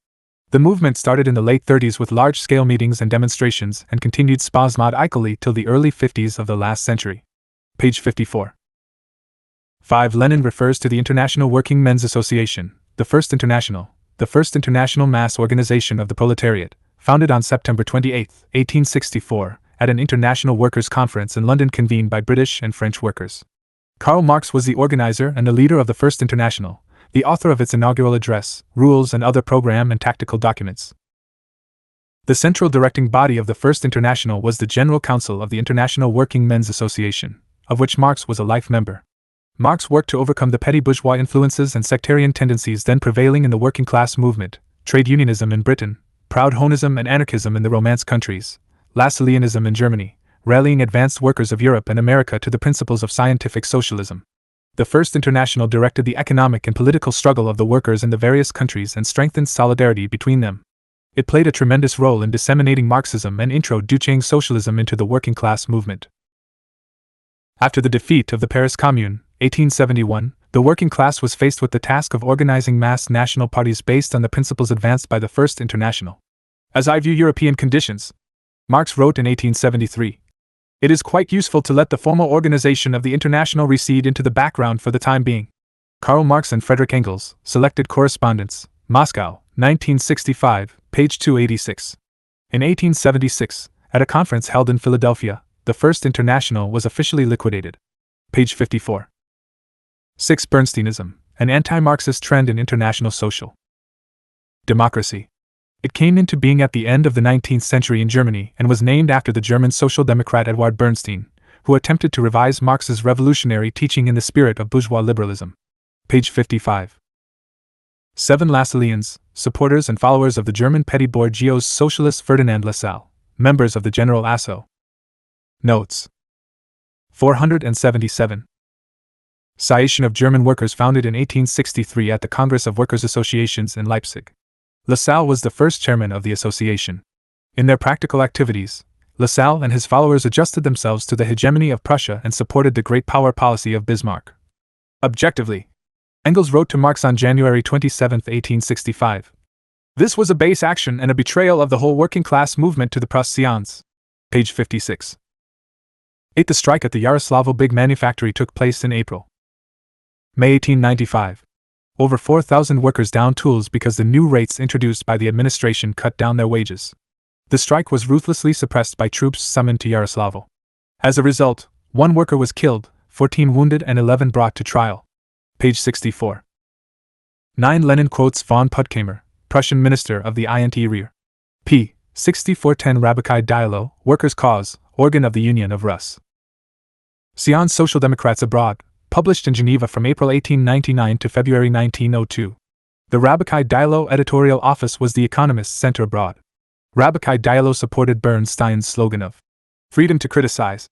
The movement started in the late 30s with large-scale meetings and demonstrations and continued spasmodically till the early 50s of the last century. Page 54. 5. Lenin refers to the International Working Men's Association, the first international mass organization of the proletariat, founded on September 28, 1864, at an international workers' conference in London convened by British and French workers. Karl Marx was the organizer and the leader of the First International, the author of its inaugural address, rules and other program and tactical documents. The central directing body of the First International was the General Council of the International Working Men's Association, of which Marx was a life member. Marx worked to overcome the petty bourgeois influences and sectarian tendencies then prevailing in the working class movement, trade unionism in Britain, Proudhonism and anarchism in the Romance countries, Lassalleanism in Germany, rallying advanced workers of Europe and America to the principles of scientific socialism. The First International directed the economic and political struggle of the workers in the various countries and strengthened solidarity between them. It played a tremendous role in disseminating Marxism and introducing socialism into the working class movement. After the defeat of the Paris Commune, 1871, the working class was faced with the task of organizing mass national parties based on the principles advanced by the First International. As I view European conditions, Marx wrote in 1873, it is quite useful to let the formal organization of the International recede into the background for the time being. Karl Marx and Friedrich Engels, Selected Correspondence, Moscow, 1965, page 286. In 1876, at a conference held in Philadelphia, the First International was officially liquidated. Page 54. 6. Bernsteinism, an anti-Marxist trend in international social democracy. It came into being at the end of the 19th century in Germany and was named after the German social democrat Eduard Bernstein, who attempted to revise Marx's revolutionary teaching in the spirit of bourgeois liberalism. Page 55. 7. Lassalleans, supporters and followers of the German petty bourgeois socialist Ferdinand Lassalle, members of the General Asso. Notes. 477. Association of German Workers founded in 1863 at the Congress of Workers' Associations in Leipzig. Lassalle was the first chairman of the association. In their practical activities, Lassalle and his followers adjusted themselves to the hegemony of Prussia and supported the great power policy of Bismarck. Objectively, Engels wrote to Marx on January 27, 1865. This was a base action and a betrayal of the whole working class movement to the Prussians. Page 56. 8. The strike at the Yaroslavl big manufactory took place in April. May 1895. Over 4,000 workers downed tools because the new rates introduced by the administration cut down their wages. The strike was ruthlessly suppressed by troops summoned to Yaroslavl. As a result, 1 worker was killed, 14 wounded and 11 brought to trial. Page 64. 9. Lenin quotes von Puttkamer, Prussian minister of the Interior. p. 6410 Rabbikei Dialo, Workers' Cause, organ of the Union of Rus. Sion's Social Democrats Abroad, published in Geneva from April 1899 to February 1902. The Rabbikei Dialo editorial office was the Economist's center abroad. Rabbikei Dialo supported Bernstein's slogan of freedom to criticize.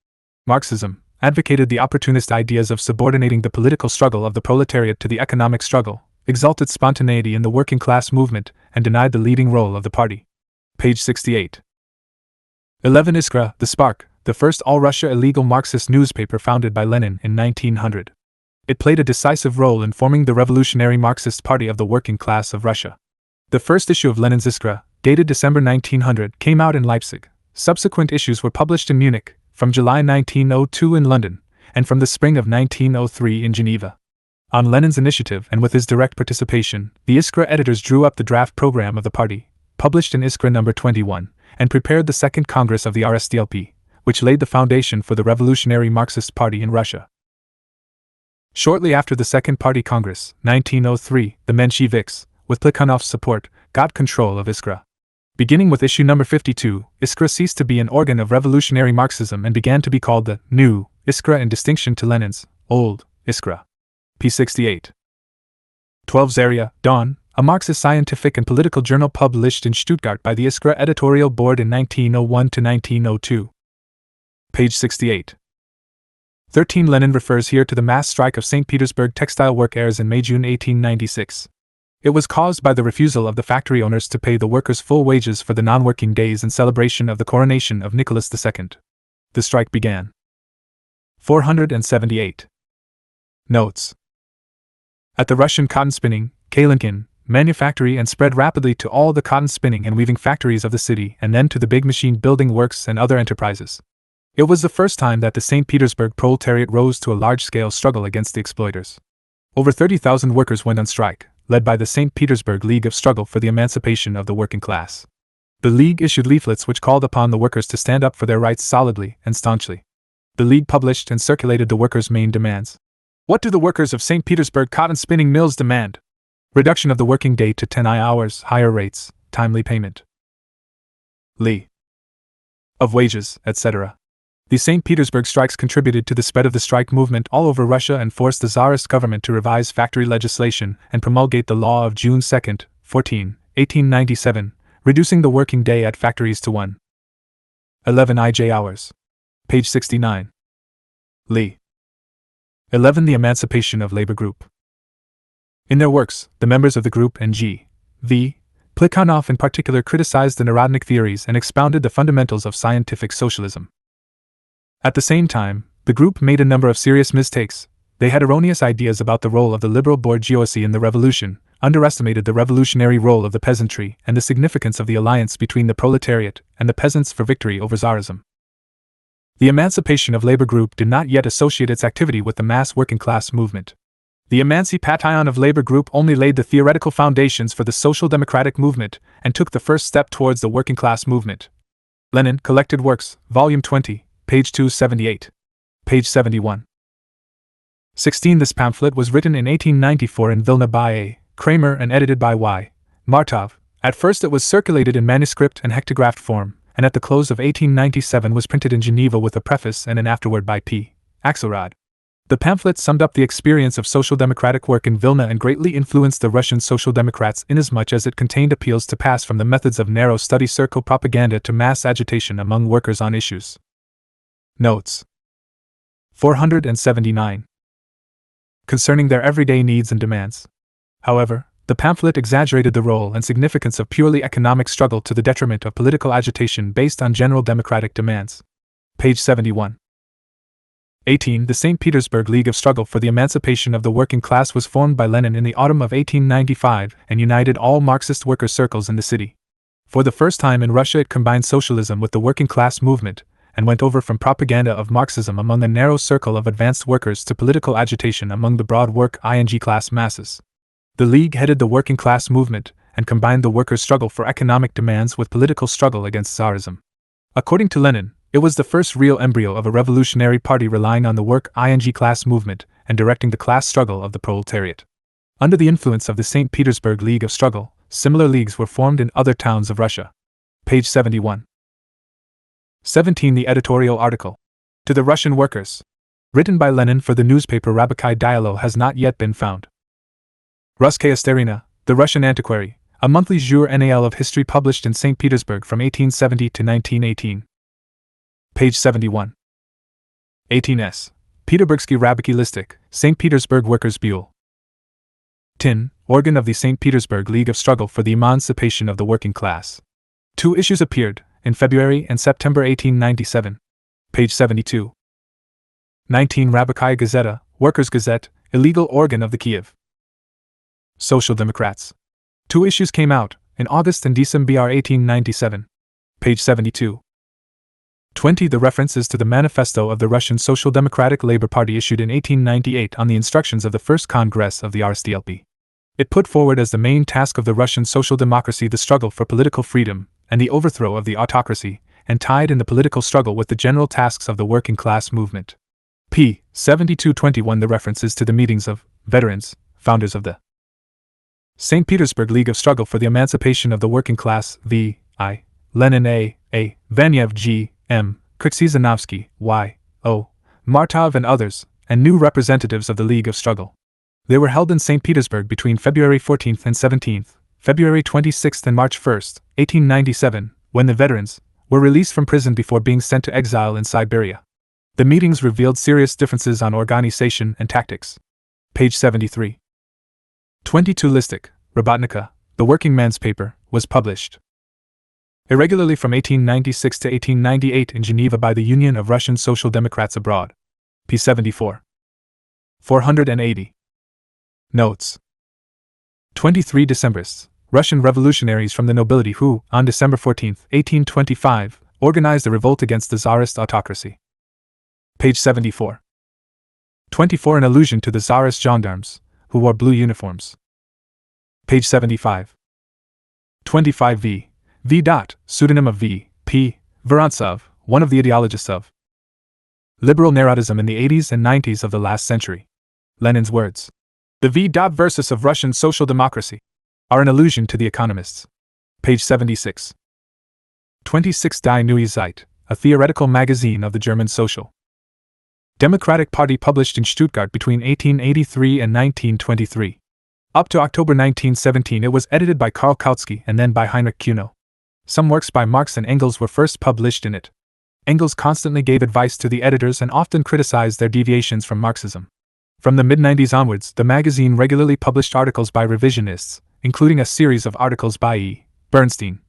Marxism advocated the opportunist ideas of subordinating the political struggle of the proletariat to the economic struggle, exalted spontaneity in the working class movement, and denied the leading role of the party. Page 68. 11. Iskra, The Spark, the first all-Russia illegal Marxist newspaper founded by Lenin in 1900. It played a decisive role in forming the revolutionary Marxist Party of the working class of Russia. The first issue of Lenin's Iskra, dated December 1900, came out in Leipzig. Subsequent issues were published in Munich, from July 1902 in London, and from the spring of 1903 in Geneva. On Lenin's initiative and with his direct participation, the Iskra editors drew up the draft program of the party, published in Iskra No. 21, and prepared the Second Congress of the RSDLP, which laid the foundation for the Revolutionary Marxist Party in Russia. Shortly after the Second Party Congress, 1903, the Mensheviks, with Plekhanov's support, got control of Iskra. Beginning with issue number 52, Iskra ceased to be an organ of revolutionary Marxism and began to be called the New Iskra in distinction to Lenin's Old Iskra. p. 68. 12 Zaria, Dawn, a Marxist scientific and political journal published in Stuttgart by the Iskra editorial board in 1901 to 1902. Page 68. 13 Lenin refers here to the mass strike of St. Petersburg textile workers in May-June 1896. It was caused by the refusal of the factory owners to pay the workers full wages for the non-working days in celebration of the coronation of Nicholas II. The strike began. 478. Notes. At the Russian cotton spinning, Kalinkin, manufactory and spread rapidly to all the cotton spinning and weaving factories of the city and then to the big machine building works and other enterprises. It was the first time that the St. Petersburg proletariat rose to a large-scale struggle against the exploiters. Over 30,000 workers went on strike, led by the St. Petersburg League of Struggle for the Emancipation of the Working Class. The League issued leaflets which called upon the workers to stand up for their rights solidly and staunchly. The League published and circulated the workers' main demands. What do the workers of St. Petersburg cotton spinning mills demand? Reduction of the working day to 10 hours, higher rates, timely payment of wages, etc. The St. Petersburg strikes contributed to the spread of the strike movement all over Russia and forced the Tsarist government to revise factory legislation and promulgate the law of June 2, 1897, reducing the working day at factories to 11 IJ hours. Page 69. 11. The Emancipation of Labor Group. In their works, the members of the group and G.V. Plekhanov in particular criticized the Narodnik theories and expounded the fundamentals of scientific socialism. At the same time, the group made a number of serious mistakes. They had erroneous ideas about the role of the liberal bourgeoisie in the revolution, underestimated the revolutionary role of the peasantry and the significance of the alliance between the proletariat and the peasants for victory over Tsarism. The Emancipation of Labor Group did not yet associate its activity with the mass working class movement. The Emancipation of Labor Group only laid the theoretical foundations for the social democratic movement and took the first step towards the working class movement. Lenin, Collected Works, Volume 20, page 278. Page 71. 16. This pamphlet was written in 1894 in Vilna by A. Kramer and edited by Y. Martov. At first it was circulated in manuscript and hectographed form, and at the close of 1897 was printed in Geneva with a preface and an afterword by P. Axelrod. The pamphlet summed up the experience of social democratic work in Vilna and greatly influenced the Russian Social Democrats inasmuch as it contained appeals to pass from the methods of narrow study circle propaganda to mass agitation among workers on issues. Notes. 479. Concerning their everyday needs and demands. However, the pamphlet exaggerated the role and significance of purely economic struggle to the detriment of political agitation based on general democratic demands. Page 71. 18. The St. Petersburg League of Struggle for the Emancipation of the Working Class was formed by Lenin in the autumn of 1895 and united all Marxist worker circles in the city. For the first time in Russia it combined socialism with the working class movement, and went over from propaganda of Marxism among the narrow circle of advanced workers to political agitation among the broad working class masses. The League headed the working class movement, and combined the workers' struggle for economic demands with political struggle against Tsarism. According to Lenin, it was the first real embryo of a revolutionary party relying on the working class movement and directing the class struggle of the proletariat. Under the influence of the St. Petersburg League of Struggle, similar leagues were formed in other towns of Russia. Page 71. 17. The editorial article. To the Russian workers. Written by Lenin for the newspaper Rabakai Dialo has not yet been found. Russkaya Starina, the Russian Antiquary, a monthly jour NAL of history published in St. Petersburg from 1870 to 1918. Page 71. 18s. Peterburgsky Rabaky Listik, St. Petersburg Workers' Buell. Tin, organ of the St. Petersburg League of Struggle for the Emancipation of the Working Class. 2 issues appeared, in February and September 1897. Page 72. 19. Rabakaya Gazeta, Workers' Gazette, illegal organ of the Kiev Social Democrats. 2 issues came out, in August and December 1897. Page 72. 20. The references to the Manifesto of the Russian Social Democratic Labor Party issued in 1898 on the instructions of the First Congress of the RSDLP. It put forward as the main task of the Russian social democracy the struggle for political freedom and the overthrow of the autocracy, and tied in the political struggle with the general tasks of the working class movement. p. 7221. The references to the meetings of veterans, founders of the St. Petersburg League of Struggle for the Emancipation of the Working Class, V. I. Lenin, A. Vanev, G. M. Kriksizanovsky, Y. O. Martov, and others, and new representatives of the League of Struggle. They were held in St. Petersburg between February 14th and 17th, February 26th and March 1st, 1897, when the veterans were released from prison before being sent to exile in Siberia. The meetings revealed serious differences on organization and tactics. Page 73. 22. Listic, Robotnika, the working man's paper, was published irregularly from 1896 to 1898 in Geneva by the Union of Russian Social Democrats Abroad. p. 74. 480. Notes. 23. Decembrists, Russian revolutionaries from the nobility who, on December 14, 1825, organized a revolt against the Tsarist autocracy. Page 74. 24. An allusion to the Tsarist gendarmes, who wore blue uniforms. Page 75. 25. V. Pseudonym of V. P. Vorontsov, one of the ideologists of liberal Narodism in the 80s and 90s of the last century. Lenin's words, the V. Versus of Russian social democracy, are an allusion to the economists. Page 76. 26. Die Neue Zeit, a theoretical magazine of the German Social Democratic Party published in Stuttgart between 1883 and 1923. Up to October 1917 it was edited by Karl Kautsky and then by Heinrich Kuno. Some works by Marx and Engels were first published in it. Engels constantly gave advice to the editors and often criticized their deviations from Marxism. From the mid-90s onwards, the magazine regularly published articles by revisionists, including a series of articles by E. Bernstein,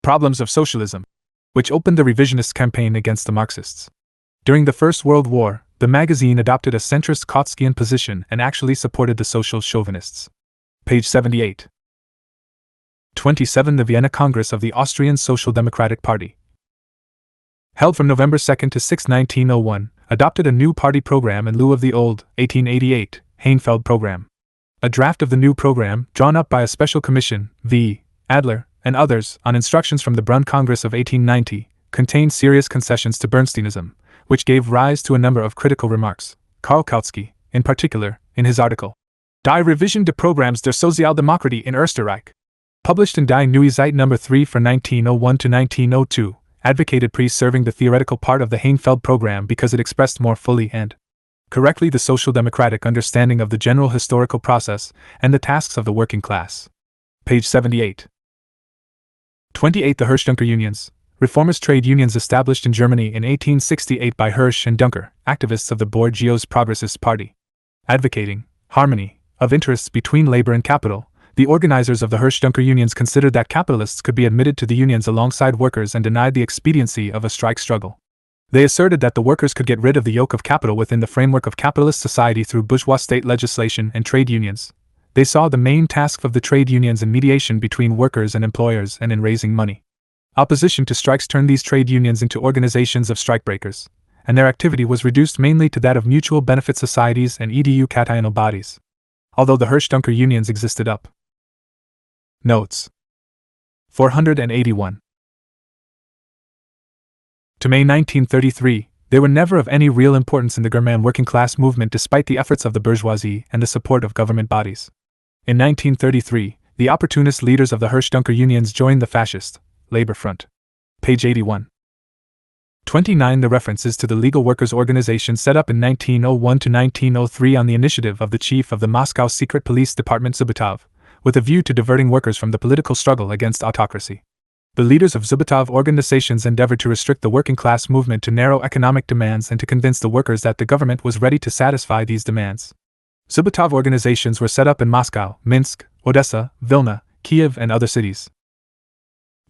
Problems of Socialism, which opened the revisionist campaign against the Marxists. During the First World War, the magazine adopted a centrist Kautskian position and actually supported the social chauvinists. Page 78. 27. The Vienna Congress of the Austrian Social Democratic Party, held from November 2 to 6, 1901, adopted a new party program in lieu of the old, 1888, Heinfeld program. A draft of the new program, drawn up by a special commission, V. Adler, and others, on instructions from the Brunn Congress of 1890, contained serious concessions to Bernsteinism, which gave rise to a number of critical remarks. Karl Kautsky, in particular, in his article, Die Revision des Programms der Sozialdemokratie in Österreich, published in Die Neue Zeit No. 3 for 1901 to 1902, advocated preserving the theoretical part of the Heinfeld program because it expressed more fully and correctly the social democratic understanding of the general historical process and the tasks of the working class. Page 78. 28. The Hirsch-Duncker Unions, reformist trade unions established in Germany in 1868 by Hirsch and Duncker, activists of the bourgeois progressist party. Advocating harmony of interests between labor and capital, the organizers of the Hirsch-Duncker unions considered that capitalists could be admitted to the unions alongside workers and denied the expediency of a strike struggle. They asserted that the workers could get rid of the yoke of capital within the framework of capitalist society through bourgeois state legislation and trade unions. They saw the main task of the trade unions in mediation between workers and employers and in raising money. Opposition to strikes turned these trade unions into organizations of strikebreakers, and their activity was reduced mainly to that of mutual benefit societies and edu-cational bodies. Although the Hirsch-Duncker unions existed up. Notes. 481. To May 1933, they were never of any real importance in the German working class movement despite the efforts of the bourgeoisie and the support of government bodies. In 1933, the opportunist leaders of the Hirsch-Duncker unions joined the fascist Labor Front. Page 81. 29. The references to the legal workers' organization set up in 1901 to 1903 on the initiative of the chief of the Moscow Secret Police Department Zubetov, with a view to diverting workers from the political struggle against autocracy. The leaders of Zubetov organizations endeavored to restrict the working class movement to narrow economic demands and to convince the workers that the government was ready to satisfy these demands. Zubetov organizations were set up in Moscow, Minsk, Odessa, Vilna, Kiev, and other cities.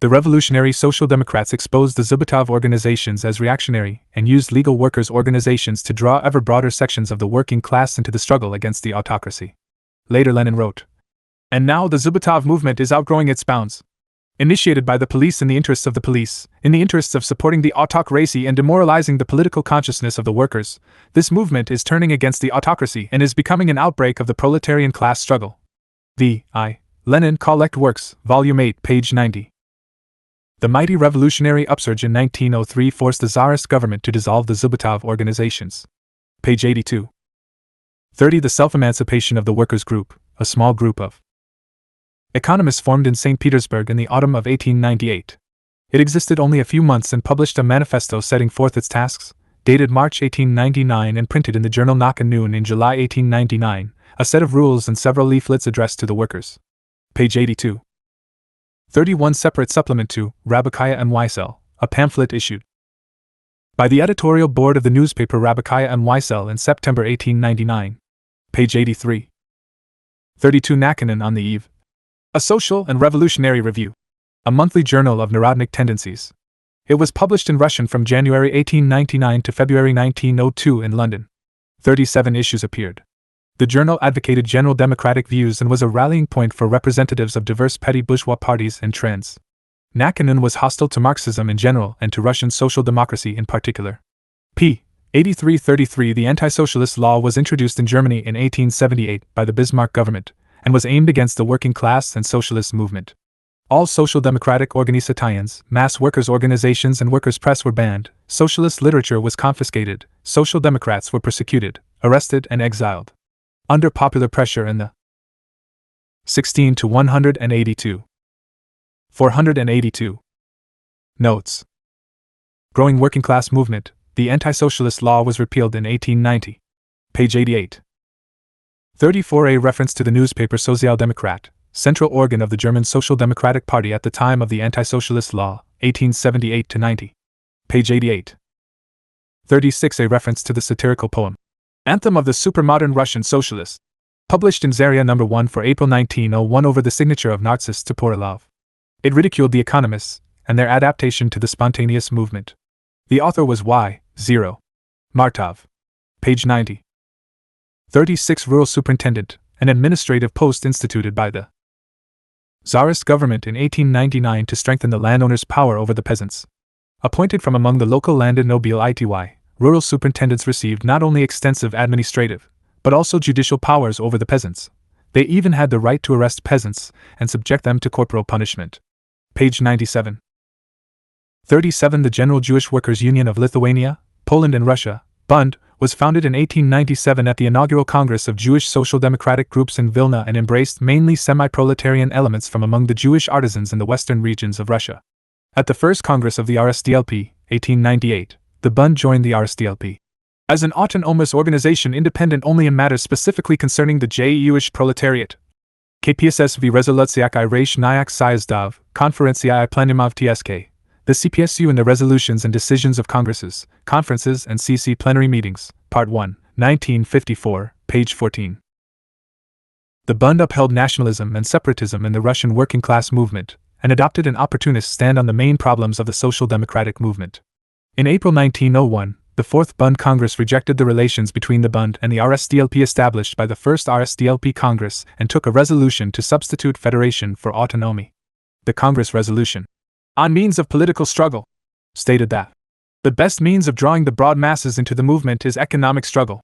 The revolutionary Social Democrats exposed the Zubetov organizations as reactionary and used legal workers' organizations to draw ever broader sections of the working class into the struggle against the autocracy. Later Lenin wrote, "And now the Zubetov movement is outgrowing its bounds. Initiated by the police in the interests of the police, in the interests of supporting the autocracy and demoralizing the political consciousness of the workers, this movement is turning against the autocracy and is becoming an outbreak of the proletarian class struggle. The I. Lenin Collect Works, Volume 8, page 90. The mighty revolutionary upsurge in 1903 forced the Tsarist government to dissolve the Zubotov organizations. Page 82. 30. The self-emancipation of the workers' group, a small group of economists formed in St. Petersburg in the autumn of 1898. It existed only a few months and published a manifesto setting forth its tasks, dated March 1899 and printed in the journal Knock and Noon in July 1899, a set of rules and several leaflets addressed to the workers. Page 82. 31. Separate supplement to Rabakaya and Weissel, a pamphlet issued by the editorial board of the newspaper Rabakaya and Weissel in September 1899. Page 83. 32. Nakhanin on the Eve, a social and revolutionary review, a monthly journal of Narodnik tendencies. It was published in Russian from January 1899 to February 1902 in London. 37 issues appeared. The journal advocated general democratic views and was a rallying point for representatives of diverse petty bourgeois parties and trends. Nakhanin was hostile to Marxism in general and to Russian social democracy in particular. p. 8333. The anti-socialist law was introduced in Germany in 1878 by the Bismarck government, and was aimed against the working class and socialist movement. All social democratic organizations, mass workers' organizations and workers' press were banned, socialist literature was confiscated, social democrats were persecuted, arrested and exiled. Under popular pressure in the 16 to 182. 482. Notes. Growing working class movement, the anti-socialist law was repealed in 1890. Page 88. 34. A reference to the newspaper Sozialdemokrat, central organ of the German Social Democratic Party at the time of the anti-socialist law, 1878-90. Page 88. 36. A reference to the satirical poem, Anthem of the Supermodern Russian Socialists, published in Zarya No. 1 for April 1901 over the signature of Narcissus Toporilov. It ridiculed the economists and their adaptation to the spontaneous movement. The author was Y. 0. Martov. Page 90. 36. Rural Superintendent, an administrative post instituted by the Tsarist government in 1899 to strengthen the landowner's power over the peasants. Appointed from among the local landnobile ity, rural superintendents received not only extensive administrative, but also judicial powers over the peasants. They even had the right to arrest peasants and subject them to corporal punishment. Page 97. 37. The General Jewish Workers' Union of Lithuania, Poland and Russia, Bund, was founded in 1897 at the inaugural Congress of Jewish Social Democratic Groups in Vilna and embraced mainly semi-proletarian elements from among the Jewish artisans in the western regions of Russia. At the first Congress of the RSDLP, 1898, the Bund joined the RSDLP as an autonomous organization independent only in matters specifically concerning the Jewish proletariat. KPSSV Rezolutsiak I Reish Nyak Syazdav, Konferentia I Plenumov TSK. The CPSU and the Resolutions and Decisions of Congresses, Conferences and CC Plenary Meetings, Part 1, 1954, page 14. The Bund upheld nationalism and separatism in the Russian working class movement, and adopted an opportunist stand on the main problems of the social democratic movement. In April 1901, the Fourth Bund Congress rejected the relations between the Bund and the RSDLP established by the First RSDLP Congress and took a resolution to substitute federation for autonomy. The Congress resolution, on means of political struggle, stated that the best means of drawing the broad masses into the movement is economic struggle.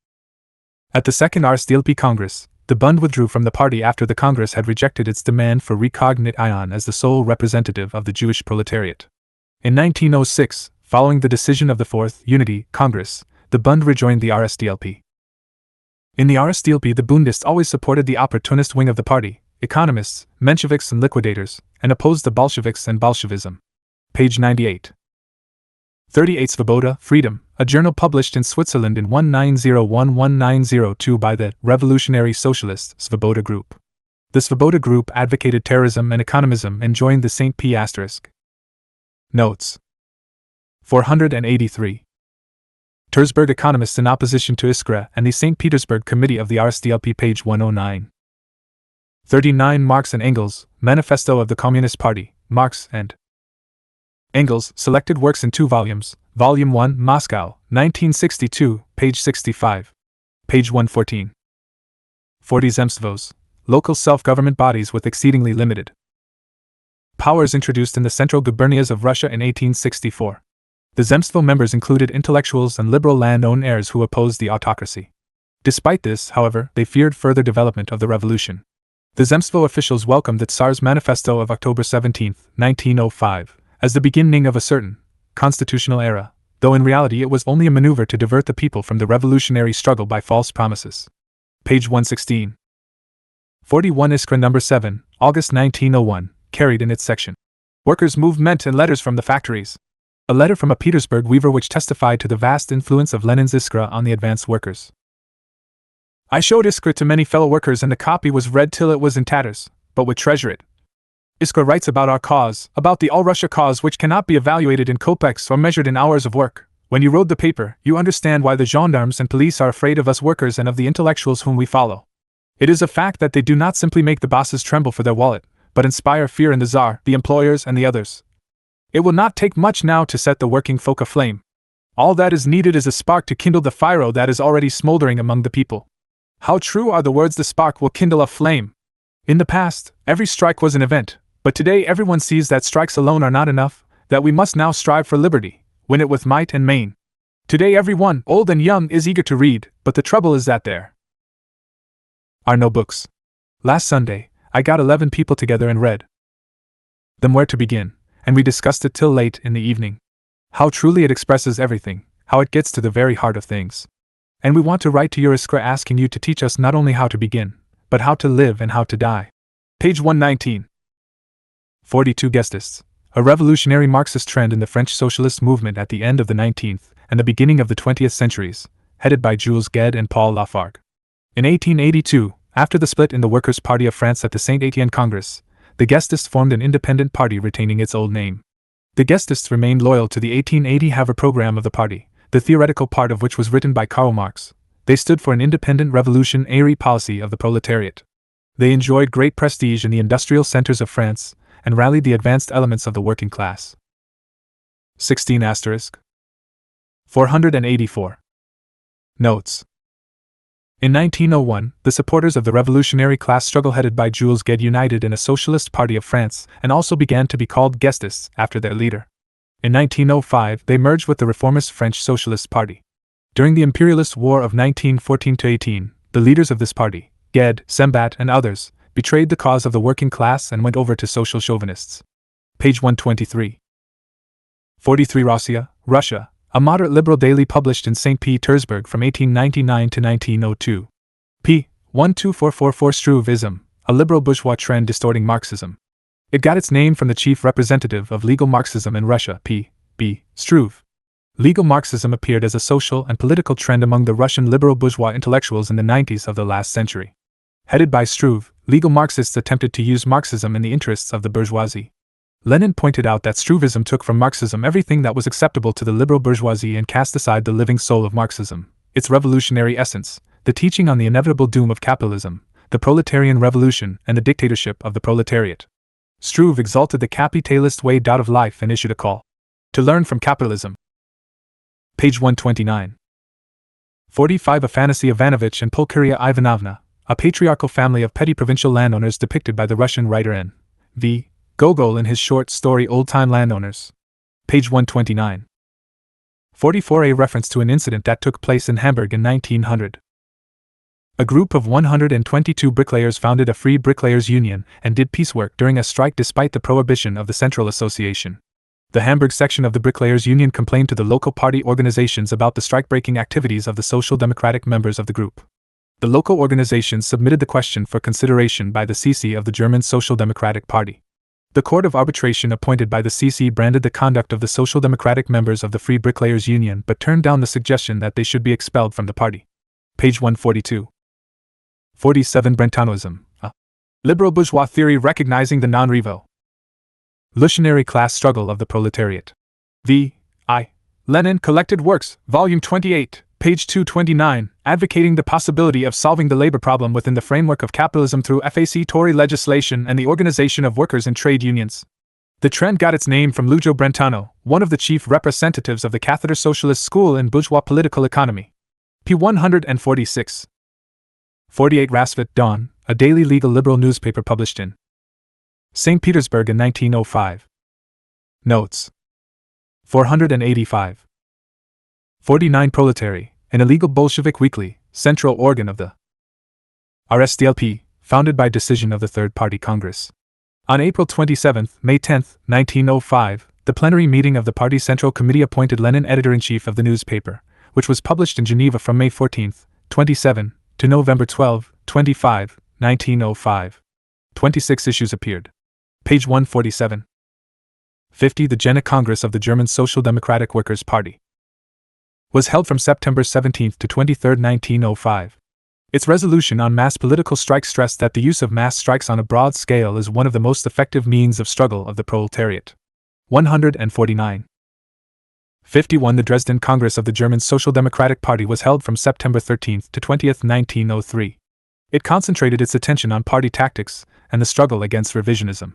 At the Second RSDLP Congress, the Bund withdrew from the party after the Congress had rejected its demand for recognite Ion as the sole representative of the Jewish proletariat. In 1906, following the decision of the Fourth Unity Congress, the Bund rejoined the RSDLP. In the RSDLP, the Bundists always supported the opportunist wing of the party, economists, Mensheviks and liquidators, and opposed the Bolsheviks and Bolshevism. Page 98. 38. Svoboda, Freedom, a journal published in Switzerland in 1901-1902 by the Revolutionary Socialist Svoboda Group. The Svoboda Group advocated terrorism and economism and joined the St. P***. Notes. 483. Terzberg economists in opposition to Iskra and the St. Petersburg Committee of the RSDLP, page 109. 39. Marx and Engels, Manifesto of the Communist Party, Marx and Engels, selected works in 2 volumes, Volume 1, Moscow, 1962, page 65. Page 114. 40. Zemstvos, local self-government bodies with exceedingly limited powers introduced in the Central Gubernias of Russia in 1864. The Zemstvo members included intellectuals and liberal land-owned who opposed the autocracy. Despite this, however, they feared further development of the revolution. The Zemstvo officials welcomed the Tsar's manifesto of October 17, 1905, as the beginning of a certain constitutional era, though in reality it was only a maneuver to divert the people from the revolutionary struggle by false promises. Page 116. 41 Iskra No. 7, August 1901, carried in its section. Workers' movement and letters from the factories. A letter from a Petersburg weaver which testified to the vast influence of Lenin's Iskra on the advance workers. I showed Iskra to many fellow workers and the copy was read till it was in tatters, but would treasure it. Iskra writes about our cause, about the All-Russia cause which cannot be evaluated in kopecks or measured in hours of work. When you read the paper, you understand why the gendarmes and police are afraid of us workers and of the intellectuals whom we follow. It is a fact that they do not simply make the bosses tremble for their wallet, but inspire fear in the Tsar, the employers and the others. It will not take much now to set the working folk aflame. All that is needed is a spark to kindle the fire that is already smoldering among the people. How true are the words, the spark will kindle a flame. In the past, every strike was an event, but today everyone sees that strikes alone are not enough, that we must now strive for liberty, win it with might and main. Today everyone, old and young, is eager to read, but the trouble is that there are no books. Last Sunday, I got 11 people together and read them where to begin, and we discussed it till late in the evening. How truly it expresses everything, how it gets to the very heart of things. And we want to write to your Iskra asking you to teach us not only how to begin, but how to live and how to die. Page 119. 42 Gestists. A revolutionary Marxist trend in the French socialist movement at the end of the 19th and the beginning of the 20th centuries, headed by Jules Gued and Paul Lafargue. In 1882, after the split in the Workers' Party of France at the Saint-Étienne Congress, the Gestists formed an independent party retaining its old name. The Gestists remained loyal to the 1880 Havre program of the party, the theoretical part of which was written by Karl Marx. They stood for an independent revolutionary policy of the proletariat. They enjoyed great prestige in the industrial centers of France, and rallied the advanced elements of the working class. 16 * 484. Notes. In 1901, the supporters of the revolutionary class struggle headed by Jules Gued united in a Socialist Party of France and also began to be called Gestists after their leader. In 1905, they merged with the reformist French Socialist Party. During the imperialist war of 1914-18, the leaders of this party, Gued, Sembat, and others, betrayed the cause of the working class and went over to social chauvinists. Page 123. 43 Rossiya, Russia, a moderate liberal daily published in St. Petersburg from 1899 to 1902. p. 12444 Struveism, a liberal bourgeois trend distorting Marxism. It got its name from the chief representative of legal Marxism in Russia, P.B. Struve. Legal Marxism appeared as a social and political trend among the Russian liberal bourgeois intellectuals in the 90s of the last century. Headed by Struve, legal Marxists attempted to use Marxism in the interests of the bourgeoisie. Lenin pointed out that Struveism took from Marxism everything that was acceptable to the liberal bourgeoisie and cast aside the living soul of Marxism, its revolutionary essence, the teaching on the inevitable doom of capitalism, the proletarian revolution, and the dictatorship of the proletariat. Struve exalted the capitalist way out of life and issued a call to learn from capitalism. Page 129. 45 Afanasy Ivanovich and Pulcheria Ivanovna, a patriarchal family of petty provincial landowners depicted by the Russian writer N.V. Gogol in his short story Old-Time Landowners. Page 129. 44 A reference to an incident that took place in Hamburg in 1900. A group of 122 bricklayers founded a free bricklayers' union and did piecework during a strike despite the prohibition of the Central Association. The Hamburg section of the bricklayers' union complained to the local party organizations about the strike-breaking activities of the social democratic members of the group. The local organizations submitted the question for consideration by the CC of the German Social Democratic Party. The Court of Arbitration appointed by the CC branded the conduct of the Social Democratic members of the Free Bricklayers Union but turned down the suggestion that they should be expelled from the party. Page 142. 47 Brentanoism, a liberal bourgeois theory recognizing the non-revolutionary class struggle of the proletariat. V.I. Lenin Collected Works, Volume 28, page 229, advocating the possibility of solving the labor problem within the framework of capitalism through FAC-Tory legislation and the organization of workers in trade unions. The trend got its name from Lujo Brentano, one of the chief representatives of the Catheter Socialist School in bourgeois political economy. p. 146. 48 Rasvet Dawn, a daily legal liberal newspaper published in St. Petersburg in 1905. Notes. 485. 49 Proletary, an illegal Bolshevik weekly, central organ of the RSDLP, founded by decision of the Third Party Congress. On April 27, May 10, 1905, the plenary meeting of the party Central Committee appointed Lenin editor-in-chief of the newspaper, which was published in Geneva from May 14, 27, to November 12, 25, 1905. 26 issues appeared. Page 147. 50. The Jena Congress of the German Social Democratic Workers' Party was held from September 17 to 23, 1905. Its resolution on mass political strikes stressed that the use of mass strikes on a broad scale is one of the most effective means of struggle of the proletariat. 149. 51. The Dresden Congress of the German Social Democratic Party was held from September 13 to 20, 1903. It concentrated its attention on party tactics and the struggle against revisionism.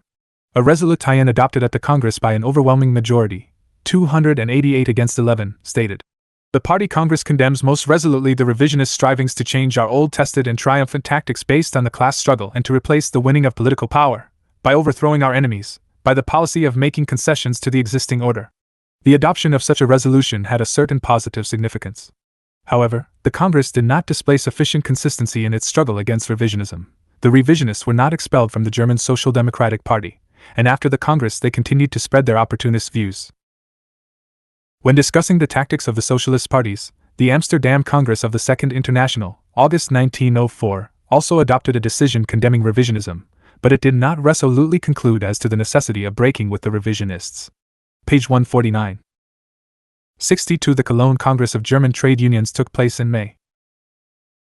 A resolution adopted at the Congress by an overwhelming majority, 288 against 11, stated, "The Party Congress condemns most resolutely the revisionist strivings to change our old tested and triumphant tactics based on the class struggle and to replace the winning of political power, by overthrowing our enemies, by the policy of making concessions to the existing order." The adoption of such a resolution had a certain positive significance. However, the Congress did not display sufficient consistency in its struggle against revisionism. The revisionists were not expelled from the German Social Democratic Party, and after the Congress they continued to spread their opportunist views. When discussing the tactics of the socialist parties, the Amsterdam Congress of the Second International, August 1904, also adopted a decision condemning revisionism, but it did not resolutely conclude as to the necessity of breaking with the revisionists. Page 149. 62. The Cologne Congress of German Trade Unions took place in May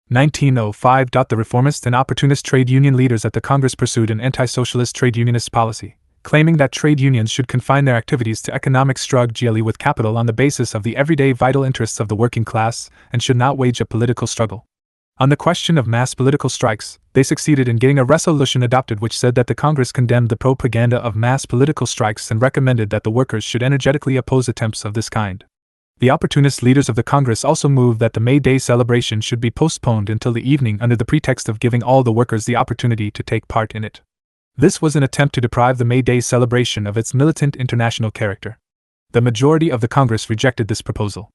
1905. The reformist and opportunist trade union leaders at the Congress pursued an anti-socialist trade unionist policy, claiming that trade unions should confine their activities to economic struggle with capital on the basis of the everyday vital interests of the working class and should not wage a political struggle. On the question of mass political strikes, they succeeded in getting a resolution adopted which said that the Congress condemned the propaganda of mass political strikes and recommended that the workers should energetically oppose attempts of this kind. The opportunist leaders of the Congress also moved that the May Day celebration should be postponed until the evening under the pretext of giving all the workers the opportunity to take part in it. This was an attempt to deprive the May Day celebration of its militant international character. The majority of the Congress rejected this proposal.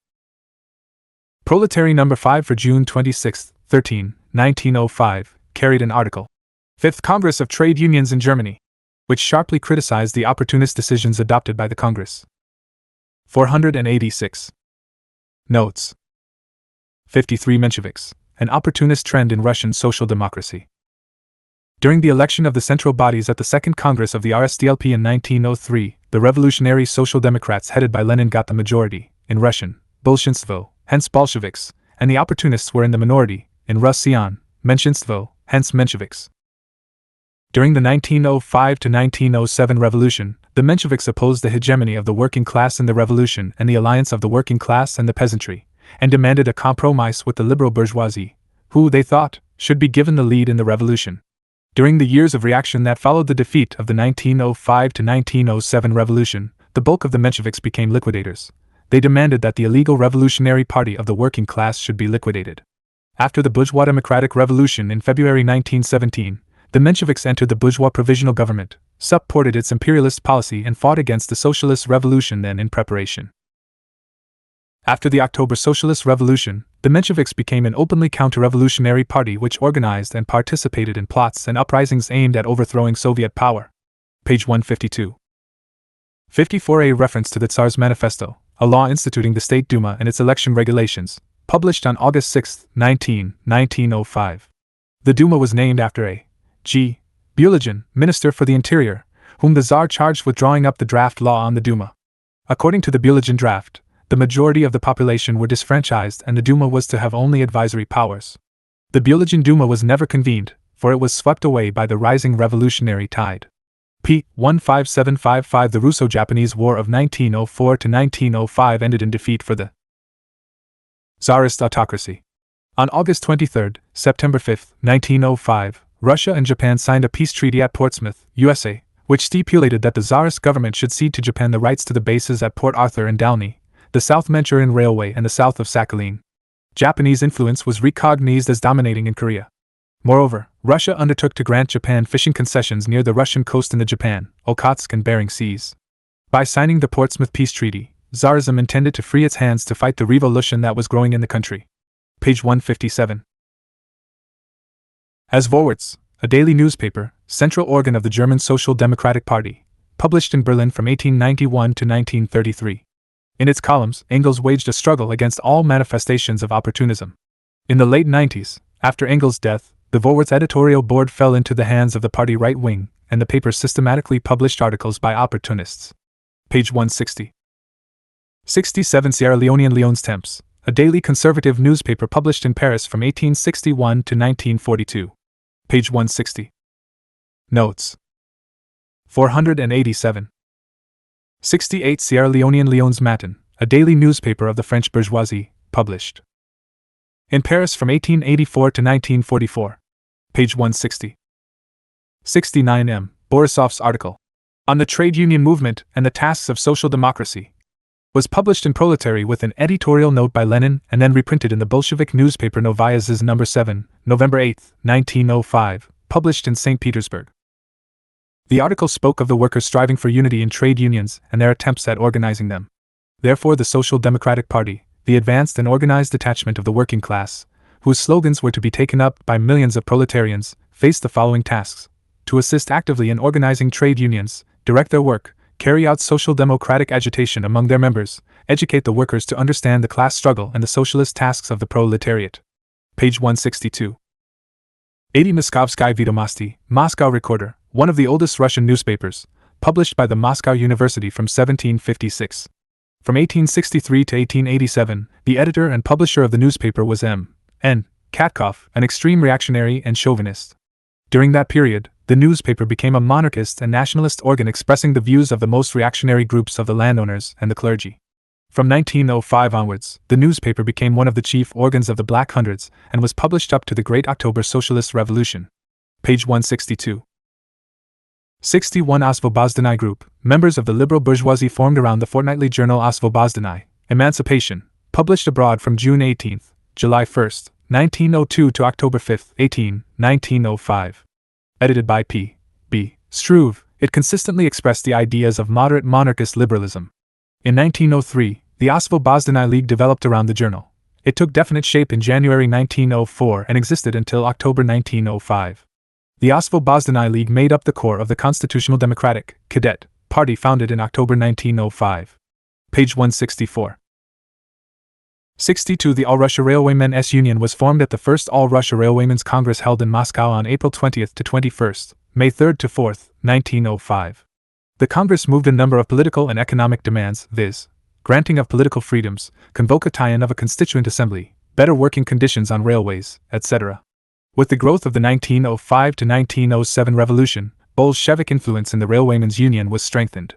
Proletary No. 5 for June 26, 1905, carried an article, Fifth Congress of Trade Unions in Germany, which sharply criticized the opportunist decisions adopted by the Congress. 486. Notes. 53. Mensheviks, an opportunist trend in Russian social democracy. During the election of the central bodies at the Second Congress of the RSDLP in 1903, the Revolutionary Social Democrats headed by Lenin got the majority, in Russian, Bolshinstvo, hence Bolsheviks, and the opportunists were in the minority, in Russian, Menshinstvo, hence Mensheviks. During the 1905 to 1907 revolution, the Mensheviks opposed the hegemony of the working class in the revolution and the alliance of the working class and the peasantry, and demanded a compromise with the liberal bourgeoisie, who, they thought, should be given the lead in the revolution. During the years of reaction that followed the defeat of the 1905 to 1907 revolution, the bulk of the Mensheviks became liquidators. They demanded that the illegal revolutionary party of the working class should be liquidated. After the bourgeois democratic revolution in February 1917, the Mensheviks entered the bourgeois provisional government, supported its imperialist policy and fought against the socialist revolution then in preparation. After the October Socialist Revolution, the Mensheviks became an openly counter-revolutionary party which organized and participated in plots and uprisings aimed at overthrowing Soviet power. Page 152. 54. A reference to the Tsar's Manifesto, a law instituting the State Duma and its election regulations, published on August 6, 1905. The Duma was named after a G. Buligin, Minister for the Interior, whom the Tsar charged with drawing up the draft law on the Duma. According to the Buligin draft, the majority of the population were disfranchised and the Duma was to have only advisory powers. The Buligin Duma was never convened, for it was swept away by the rising revolutionary tide. p. 15755. The Russo-Japanese War of 1904 to 1905 ended in defeat for the Tsarist autocracy. On August 23, September 5, 1905, Russia and Japan signed a peace treaty at Portsmouth, USA, which stipulated that the Tsarist government should cede to Japan the rights to the bases at Port Arthur and Dalny, the South Manchurian Railway and the south of Sakhalin. Japanese influence was recognized as dominating in Korea. Moreover, Russia undertook to grant Japan fishing concessions near the Russian coast in the Japan, Okhotsk and Bering Seas. By signing the Portsmouth Peace Treaty, Tsarism intended to free its hands to fight the revolution that was growing in the country. Page 157. As Vorwärts, a daily newspaper, central organ of the German Social Democratic Party, published in Berlin from 1891 to 1933. In its columns, Engels waged a struggle against all manifestations of opportunism. In the late 90s, after Engels' death, the Vorwärts editorial board fell into the hands of the party right wing, and the paper systematically published articles by opportunists. Page 160. 67 Sierra Leonean Lyons Temps, a daily conservative newspaper published in Paris from 1861 to 1942. Page 160. Notes. 487. 68 Sierra Leonean Lyons Matin, a daily newspaper of the French bourgeoisie, published in Paris from 1884 to 1944. Page 160. 69 M. Borisov's article on the trade union movement and the tasks of social democracy was published in Proletary with an editorial note by Lenin and then reprinted in the Bolshevik newspaper Novaya Zhizn No. 7, November 8, 1905, published in St. Petersburg. The article spoke of the workers striving for unity in trade unions and their attempts at organizing them. Therefore, the Social Democratic Party, the advanced and organized detachment of the working class, whose slogans were to be taken up by millions of proletarians, faced the following tasks: to assist actively in organizing trade unions, direct their work, carry out social democratic agitation among their members, educate the workers to understand the class struggle and the socialist tasks of the proletariat. Page 162. 80 Moskovskaya Vedomosti, Moscow Recorder, one of the oldest Russian newspapers, published by the Moscow University from 1756. From 1863 to 1887, the editor and publisher of the newspaper was M. N. Katkov, an extreme reactionary and chauvinist. During that period, the newspaper became a monarchist and nationalist organ expressing the views of the most reactionary groups of the landowners and the clergy. From 1905 onwards, the newspaper became one of the chief organs of the Black Hundreds and was published up to the Great October Socialist Revolution. Page 162. 61 Osvobozdany Group, members of the liberal bourgeoisie formed around the fortnightly journal Osvobozdany, Emancipation, published abroad from June 18, July 1, 1902 to October 5, 1905. Edited by P. B. Struve, it consistently expressed the ideas of moderate monarchist liberalism. In 1903, the Osvobozdany League developed around the journal. It took definite shape in January 1904 and existed until October 1905. The Osvobozdany League made up the core of the Constitutional Democratic Cadet Party founded in October 1905. Page 164. 62 The All-Russia Railwaymen's Union was formed at the first All-Russia Railwaymen's Congress held in Moscow on April 20 to 21, May 3 to 4, 1905. The Congress moved a number of political and economic demands, viz., granting of political freedoms, convocation of a constituent assembly, better working conditions on railways, etc. With the growth of the 1905 to 1907 revolution, Bolshevik influence in the Railwaymen's Union was strengthened.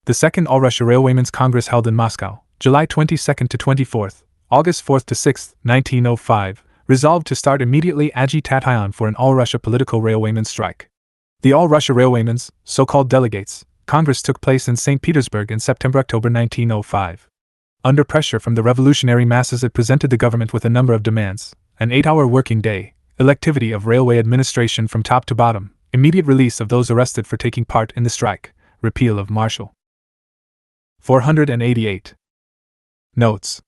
The Second All-Russia Railwaymen's Congress held in Moscow, July 22 to 24, August 4 to 6, 1905, resolved to start immediately agitation for an all-Russia political railwaymen's strike. The All-Russia Railwaymen's, so-called delegates, Congress took place in St. Petersburg in September-October 1905. Under pressure from the revolutionary masses, it presented the government with a number of demands: an 8-hour working day, electivity of railway administration from top to bottom, immediate release of those arrested for taking part in the strike, repeal of Marshall. 488. Notes.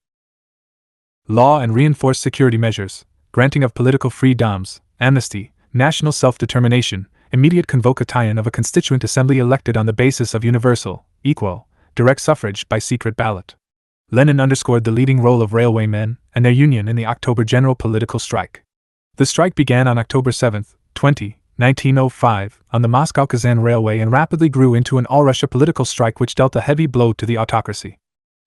Law and reinforced security measures, granting of political freedoms, amnesty, national self-determination, immediate convocation of a constituent assembly elected on the basis of universal, equal, direct suffrage by secret ballot. Lenin underscored the leading role of railwaymen and their union in the October general political strike. The strike began on October 7, 1905, on the Moscow-Kazan Railway and rapidly grew into an all-Russia political strike which dealt a heavy blow to the autocracy.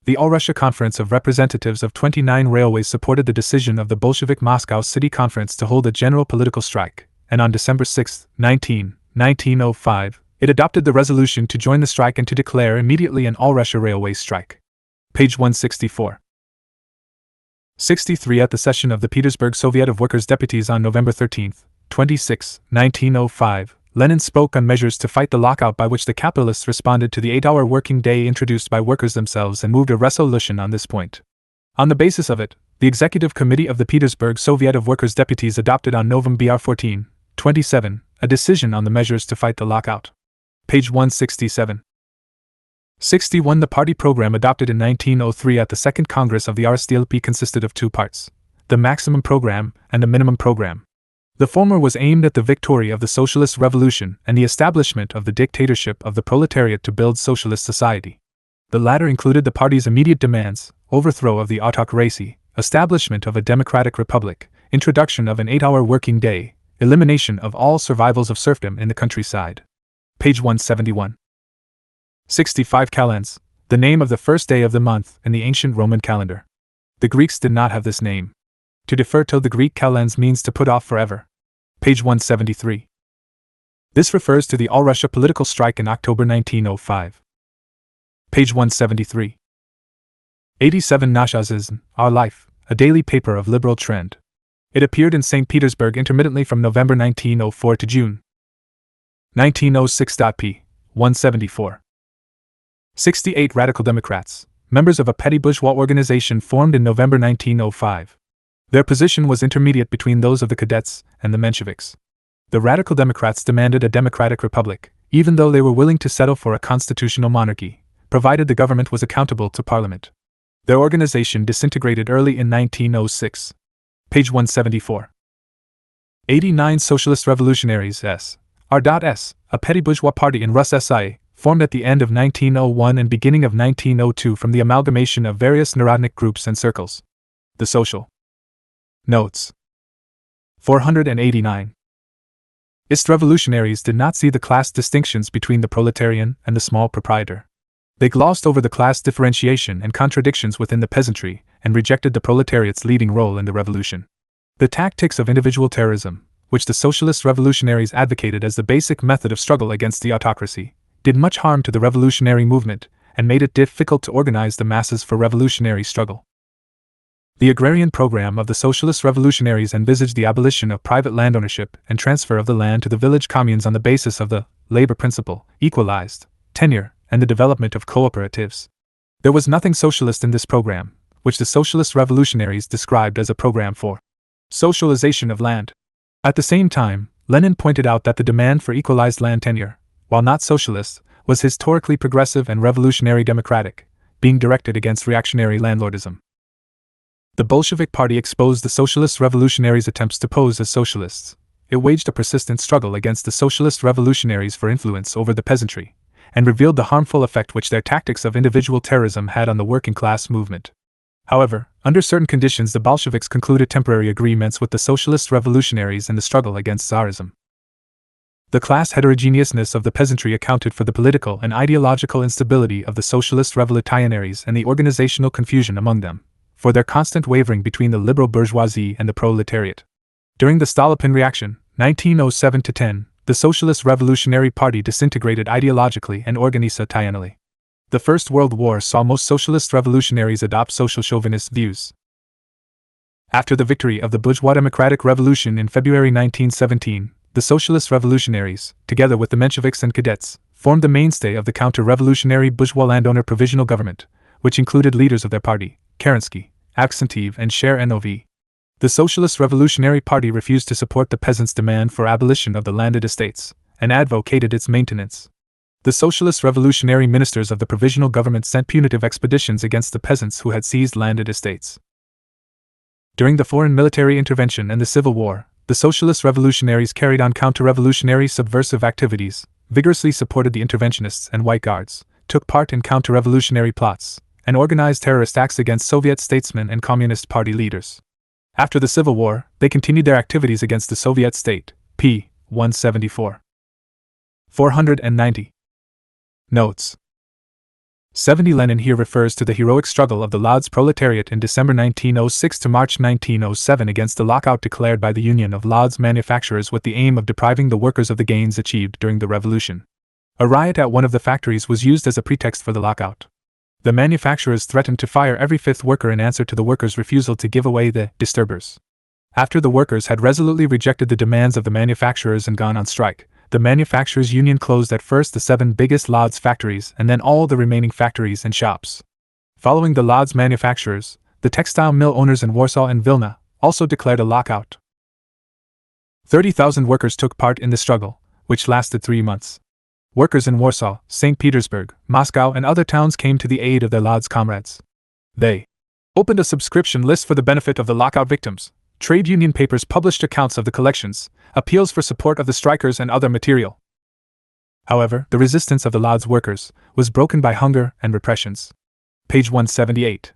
The All-Russia Conference of Representatives of 29 railways supported the decision of the Bolshevik Moscow City Conference to hold a general political strike, and on December 6, 1905, it adopted the resolution to join the strike and to declare immediately an all-Russia railway strike. Page 164. 63 At the session of the Petersburg Soviet of Workers' Deputies on November 13, 26, 1905, Lenin spoke on measures to fight the lockout by which the capitalists responded to the 8-hour working day introduced by workers themselves and moved a resolution on this point. On the basis of it, The Executive Committee of the Petersburg Soviet of Workers' Deputies adopted on November 14, 27, a decision on the measures to fight the lockout. Page 167. 61. The party program adopted in 1903 at the Second Congress of the RSDLP consisted of two parts: the maximum program and the minimum program. The former was aimed at the victory of the socialist revolution and the establishment of the dictatorship of the proletariat to build socialist society. The latter included the party's immediate demands: overthrow of the autocracy, establishment of a democratic republic, introduction of an 8-hour working day, elimination of all survivals of serfdom in the countryside. Page 171. 65. Calends, the name of the first day of the month in the ancient Roman calendar. The Greeks did not have this name. To defer till the Greek calends means to put off forever. Page 173. This refers to the All-Russia political strike in October 1905. Page 173. 87. Nashazism, Our Life, a daily paper of liberal trend. It appeared in St. Petersburg intermittently from November 1904 to June 1906. P. 174. 68. Radical Democrats, members of a petty bourgeois organization formed in November 1905. Their position was intermediate between those of the cadets and the Mensheviks. The Radical Democrats demanded a democratic republic, even though they were willing to settle for a constitutional monarchy, provided the government was accountable to Parliament. Their organization disintegrated early in 1906. Page 174. 89. Socialist Revolutionaries S.R.S., a petty bourgeois party in Rus SIA, formed at the end of 1901 and beginning of 1902 from the amalgamation of various Narodnik groups and circles. The Social Notes. 489. Ist revolutionaries did not see the class distinctions between the proletarian and the small proprietor. They glossed over the class differentiation and contradictions within the peasantry and rejected the proletariat's leading role in the revolution. The tactics of individual terrorism, which the socialist revolutionaries advocated as the basic method of struggle against the autocracy, did much harm to the revolutionary movement and made it difficult to organize the masses for revolutionary struggle. The agrarian program of the socialist revolutionaries envisaged the abolition of private land ownership and transfer of the land to the village communes on the basis of the labor principle, equalized tenure, and the development of cooperatives. There was nothing socialist in this program, which the socialist revolutionaries described as a program for socialization of land. At the same time, Lenin pointed out that the demand for equalized land tenure, while not socialist, was historically progressive and revolutionary democratic, being directed against reactionary landlordism. The Bolshevik Party exposed the socialist revolutionaries' attempts to pose as socialists. It waged a persistent struggle against the socialist revolutionaries for influence over the peasantry, and revealed the harmful effect which their tactics of individual terrorism had on the working class movement. However, under certain conditions the Bolsheviks concluded temporary agreements with the socialist revolutionaries in the struggle against Tsarism. The class heterogeneousness of the peasantry accounted for the political and ideological instability of the socialist revolutionaries and the organizational confusion among them, for their constant wavering between the liberal bourgeoisie and the proletariat. During the Stolypin reaction, 1907-10, the Socialist Revolutionary Party disintegrated ideologically and organizationally. The First World War saw most socialist revolutionaries adopt social chauvinist views. After the victory of the bourgeois democratic revolution in February 1917, the socialist revolutionaries, together with the Mensheviks and cadets, formed the mainstay of the counter-revolutionary bourgeois landowner provisional government, which included leaders of their party, Kerensky, Aksantiev and Cher Nov. The Socialist Revolutionary Party refused to support the peasants' demand for abolition of the landed estates, and advocated its maintenance. The Socialist Revolutionary ministers of the provisional government sent punitive expeditions against the peasants who had seized landed estates. During the foreign military intervention and the Civil War, the Socialist Revolutionaries carried on counter-revolutionary subversive activities, vigorously supported the interventionists and White Guards, took part in counter-revolutionary plots, and organized terrorist acts against Soviet statesmen and Communist Party leaders. After the Civil War, they continued their activities against the Soviet state. p. 174. 490. Notes. 70. Lenin here refers to the heroic struggle of the Lodz proletariat in December 1906 to March 1907 against the lockout declared by the Union of Lodz manufacturers with the aim of depriving the workers of the gains achieved during the revolution. A riot at one of the factories was used as a pretext for the lockout. The manufacturers threatened to fire every fifth worker in answer to the workers' refusal to give away the disturbers. After the workers had resolutely rejected the demands of the manufacturers and gone on strike, the manufacturers' union closed at first the 7 biggest Lodz factories and then all the remaining factories and shops. Following the Lodz manufacturers, the textile mill owners in Warsaw and Vilna also declared a lockout. 30,000 workers took part in the struggle, which lasted 3 months. Workers in Warsaw, St. Petersburg, Moscow, and other towns came to the aid of their Lodz comrades. They opened a subscription list for the benefit of the lockout victims. Trade union papers published accounts of the collections, appeals for support of the strikers, and other material. However, the resistance of the Lodz workers was broken by hunger and repressions. Page 178.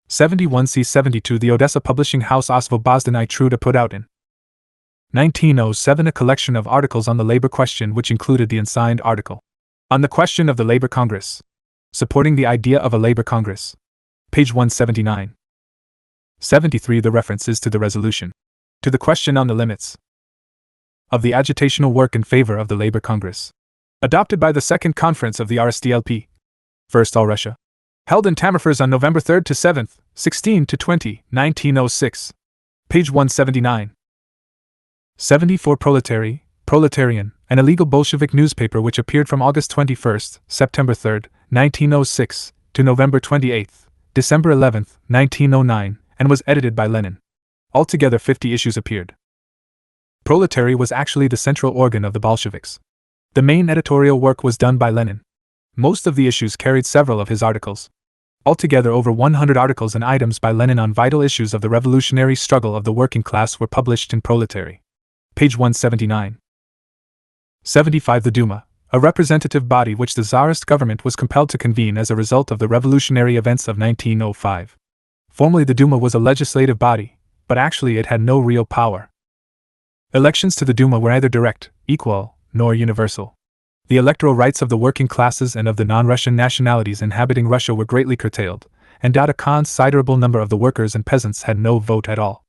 71c72. The Odessa publishing house Osvobozdany Truda put out in 1907 a collection of articles on the labor question, which included the unsigned article on the question of the Labor Congress, supporting the idea of a Labor Congress. Page 179. 73. The reference is to the resolution to the question on the limits of the agitational work in favor of the Labor Congress, adopted by the Second Conference of the RSDLP, First All Russia, held in Tammerfors on November 3 to 7, 16 to 20, 1906. Page 179. 74. Proletarian, an illegal Bolshevik newspaper which appeared from August 21, September 3, 1906, to November 28, December 11, 1909, and was edited by Lenin. Altogether 50 issues appeared. Proletary was actually the central organ of the Bolsheviks. The main editorial work was done by Lenin. Most of the issues carried several of his articles. Altogether over 100 articles and items by Lenin on vital issues of the revolutionary struggle of the working class were published in Proletary. Page 179. 75. The Duma, a representative body which the Tsarist government was compelled to convene as a result of the revolutionary events of 1905. Formerly the Duma was a legislative body, but actually it had no real power. Elections to the Duma were neither direct, equal, nor universal. The electoral rights of the working classes and of the non-Russian nationalities inhabiting Russia were greatly curtailed, and a considerable number of the workers and peasants had no vote at all.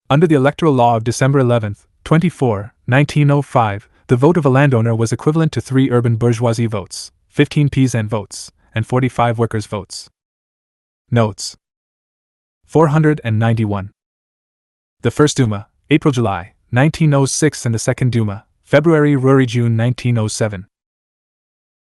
Under the electoral law of December 11, 24, 1905, the vote of a landowner was equivalent to 3 urban bourgeoisie votes, 15 peasant votes, and 45 workers' votes. Notes. 491. The First Duma, April-July, 1906, and the Second Duma, February-June 1907.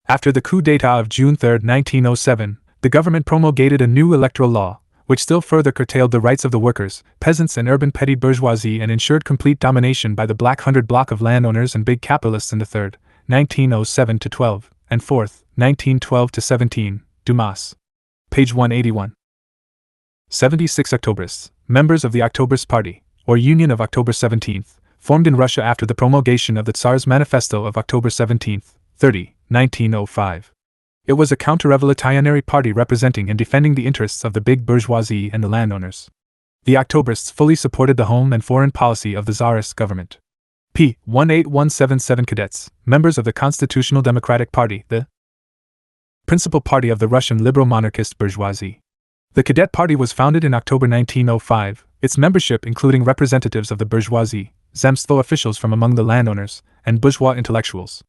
After the coup d'état of June 3, 1907, the government promulgated a new electoral law, which still further curtailed the rights of the workers, peasants, and urban petty bourgeoisie and ensured complete domination by the Black Hundred bloc of landowners and big capitalists in the 3rd, 1907-12, and 4th, 1912-17, Dumas. Page 181. 76 Octobrists, members of the Octobrist Party, or Union of October 17, formed in Russia after the promulgation of the Tsar's Manifesto of October 17, 30, 1905. It was a counter-revolutionary party representing and defending the interests of the big bourgeoisie and the landowners. The Octobrists fully supported the home and foreign policy of the Tsarist government. p. 18177 Cadets, members of the Constitutional Democratic Party, the principal party of the Russian liberal monarchist bourgeoisie. The Cadet Party was founded in October 1905, its membership including representatives of the bourgeoisie, zemstvo officials from among the landowners, and bourgeois intellectuals.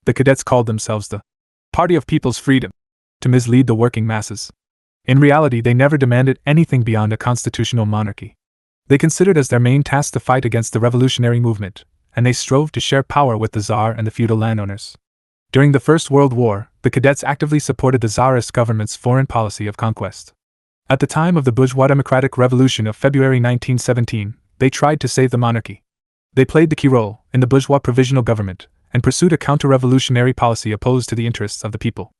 The cadets called themselves the Party of People's Freedom, to mislead the working masses. In reality, they never demanded anything beyond a constitutional monarchy. They considered as their main task to fight against the revolutionary movement, and they strove to share power with the Tsar and the feudal landowners. During the First World War, the cadets actively supported the Tsarist government's foreign policy of conquest. At the time of the bourgeois democratic revolution of February 1917, they tried to save the monarchy. They played the key role in the bourgeois provisional government, and pursued a counter-revolutionary policy opposed to the interests of the people.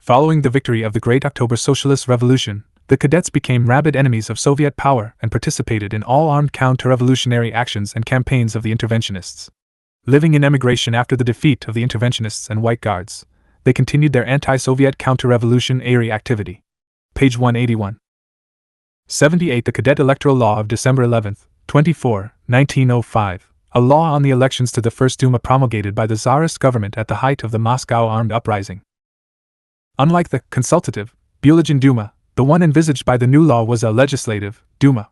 Following the victory of the Great October Socialist Revolution, the cadets became rabid enemies of Soviet power and participated in all armed counter-revolutionary actions and campaigns of the interventionists. Living in emigration after the defeat of the interventionists and White Guards, they continued their anti-Soviet counter-revolutionary activity. Page 181. 78. The Cadet Electoral Law of December 11, 24, 1905. A law on the elections to the First Duma promulgated by the Tsarist government at the height of the Moscow armed uprising. Unlike the consultative, Bulletin Duma, the one envisaged by the new law was a legislative Duma.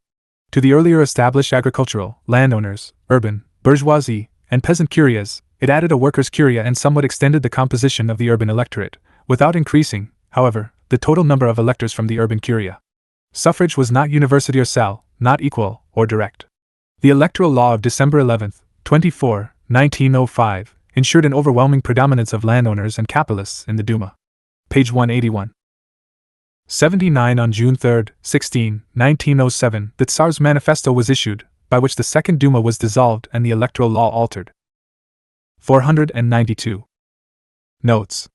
To the earlier established agricultural, landowners, urban, bourgeoisie, and peasant curias, it added a workers' curia and somewhat extended the composition of the urban electorate, without increasing, however, the total number of electors from the urban curia. Suffrage was not universal, not equal, or direct. The electoral law of December 11, 24, 1905, ensured an overwhelming predominance of landowners and capitalists in the Duma. Page 181. 79 On June 3, 1907, the Tsar's manifesto was issued, by which the Second Duma was dissolved and the electoral law altered. 492. Notes.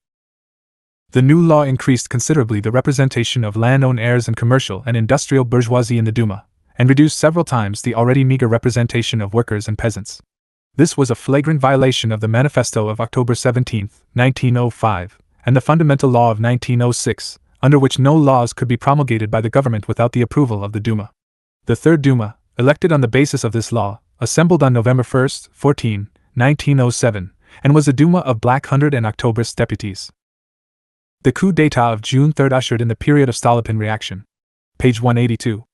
The new law increased considerably the representation of land-owned heirs and commercial and industrial bourgeoisie in the Duma, and reduced several times the already meager representation of workers and peasants. This was a flagrant violation of the Manifesto of October 17, 1905, and the Fundamental Law of 1906, under which no laws could be promulgated by the government without the approval of the Duma. The Third Duma, elected on the basis of this law, assembled on November 1, 1907, and was a Duma of Black Hundred and Octoberist deputies. The coup d'état of June 3 ushered in the period of Stolypin reaction. Page 182.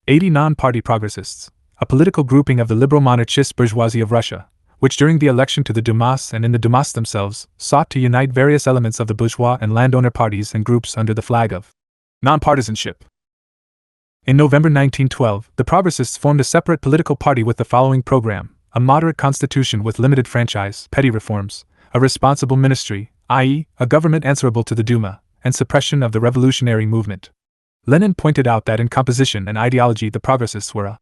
80 Non-Party Progressists, a political grouping of the liberal monarchist bourgeoisie of Russia, which during the election to the Dumas and in the Dumas themselves sought to unite various elements of the bourgeois and landowner parties and groups under the flag of nonpartisanship. In November 1912, the Progressists formed a separate political party with the following program: a moderate constitution with limited franchise, petty reforms, a responsible ministry, i.e., a government answerable to the Duma, and suppression of the revolutionary movement. Lenin pointed out that in composition and ideology the Progressists were a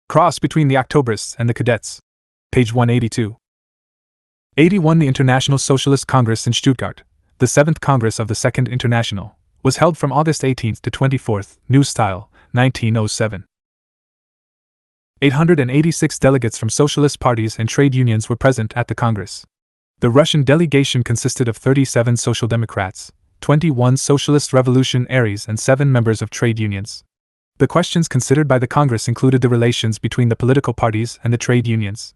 cross between the Octoberists and the Cadets. Page 182. 81 The International Socialist Congress in Stuttgart, the 7th Congress of the Second International, was held from August 18 to 24, New Style, 1907. 886 delegates from socialist parties and trade unions were present at the Congress. The Russian delegation consisted of 37 Social Democrats, 21 Socialist Revolutionaries, and 7 members of trade unions. The questions considered by the Congress included the relations between the political parties and the trade unions.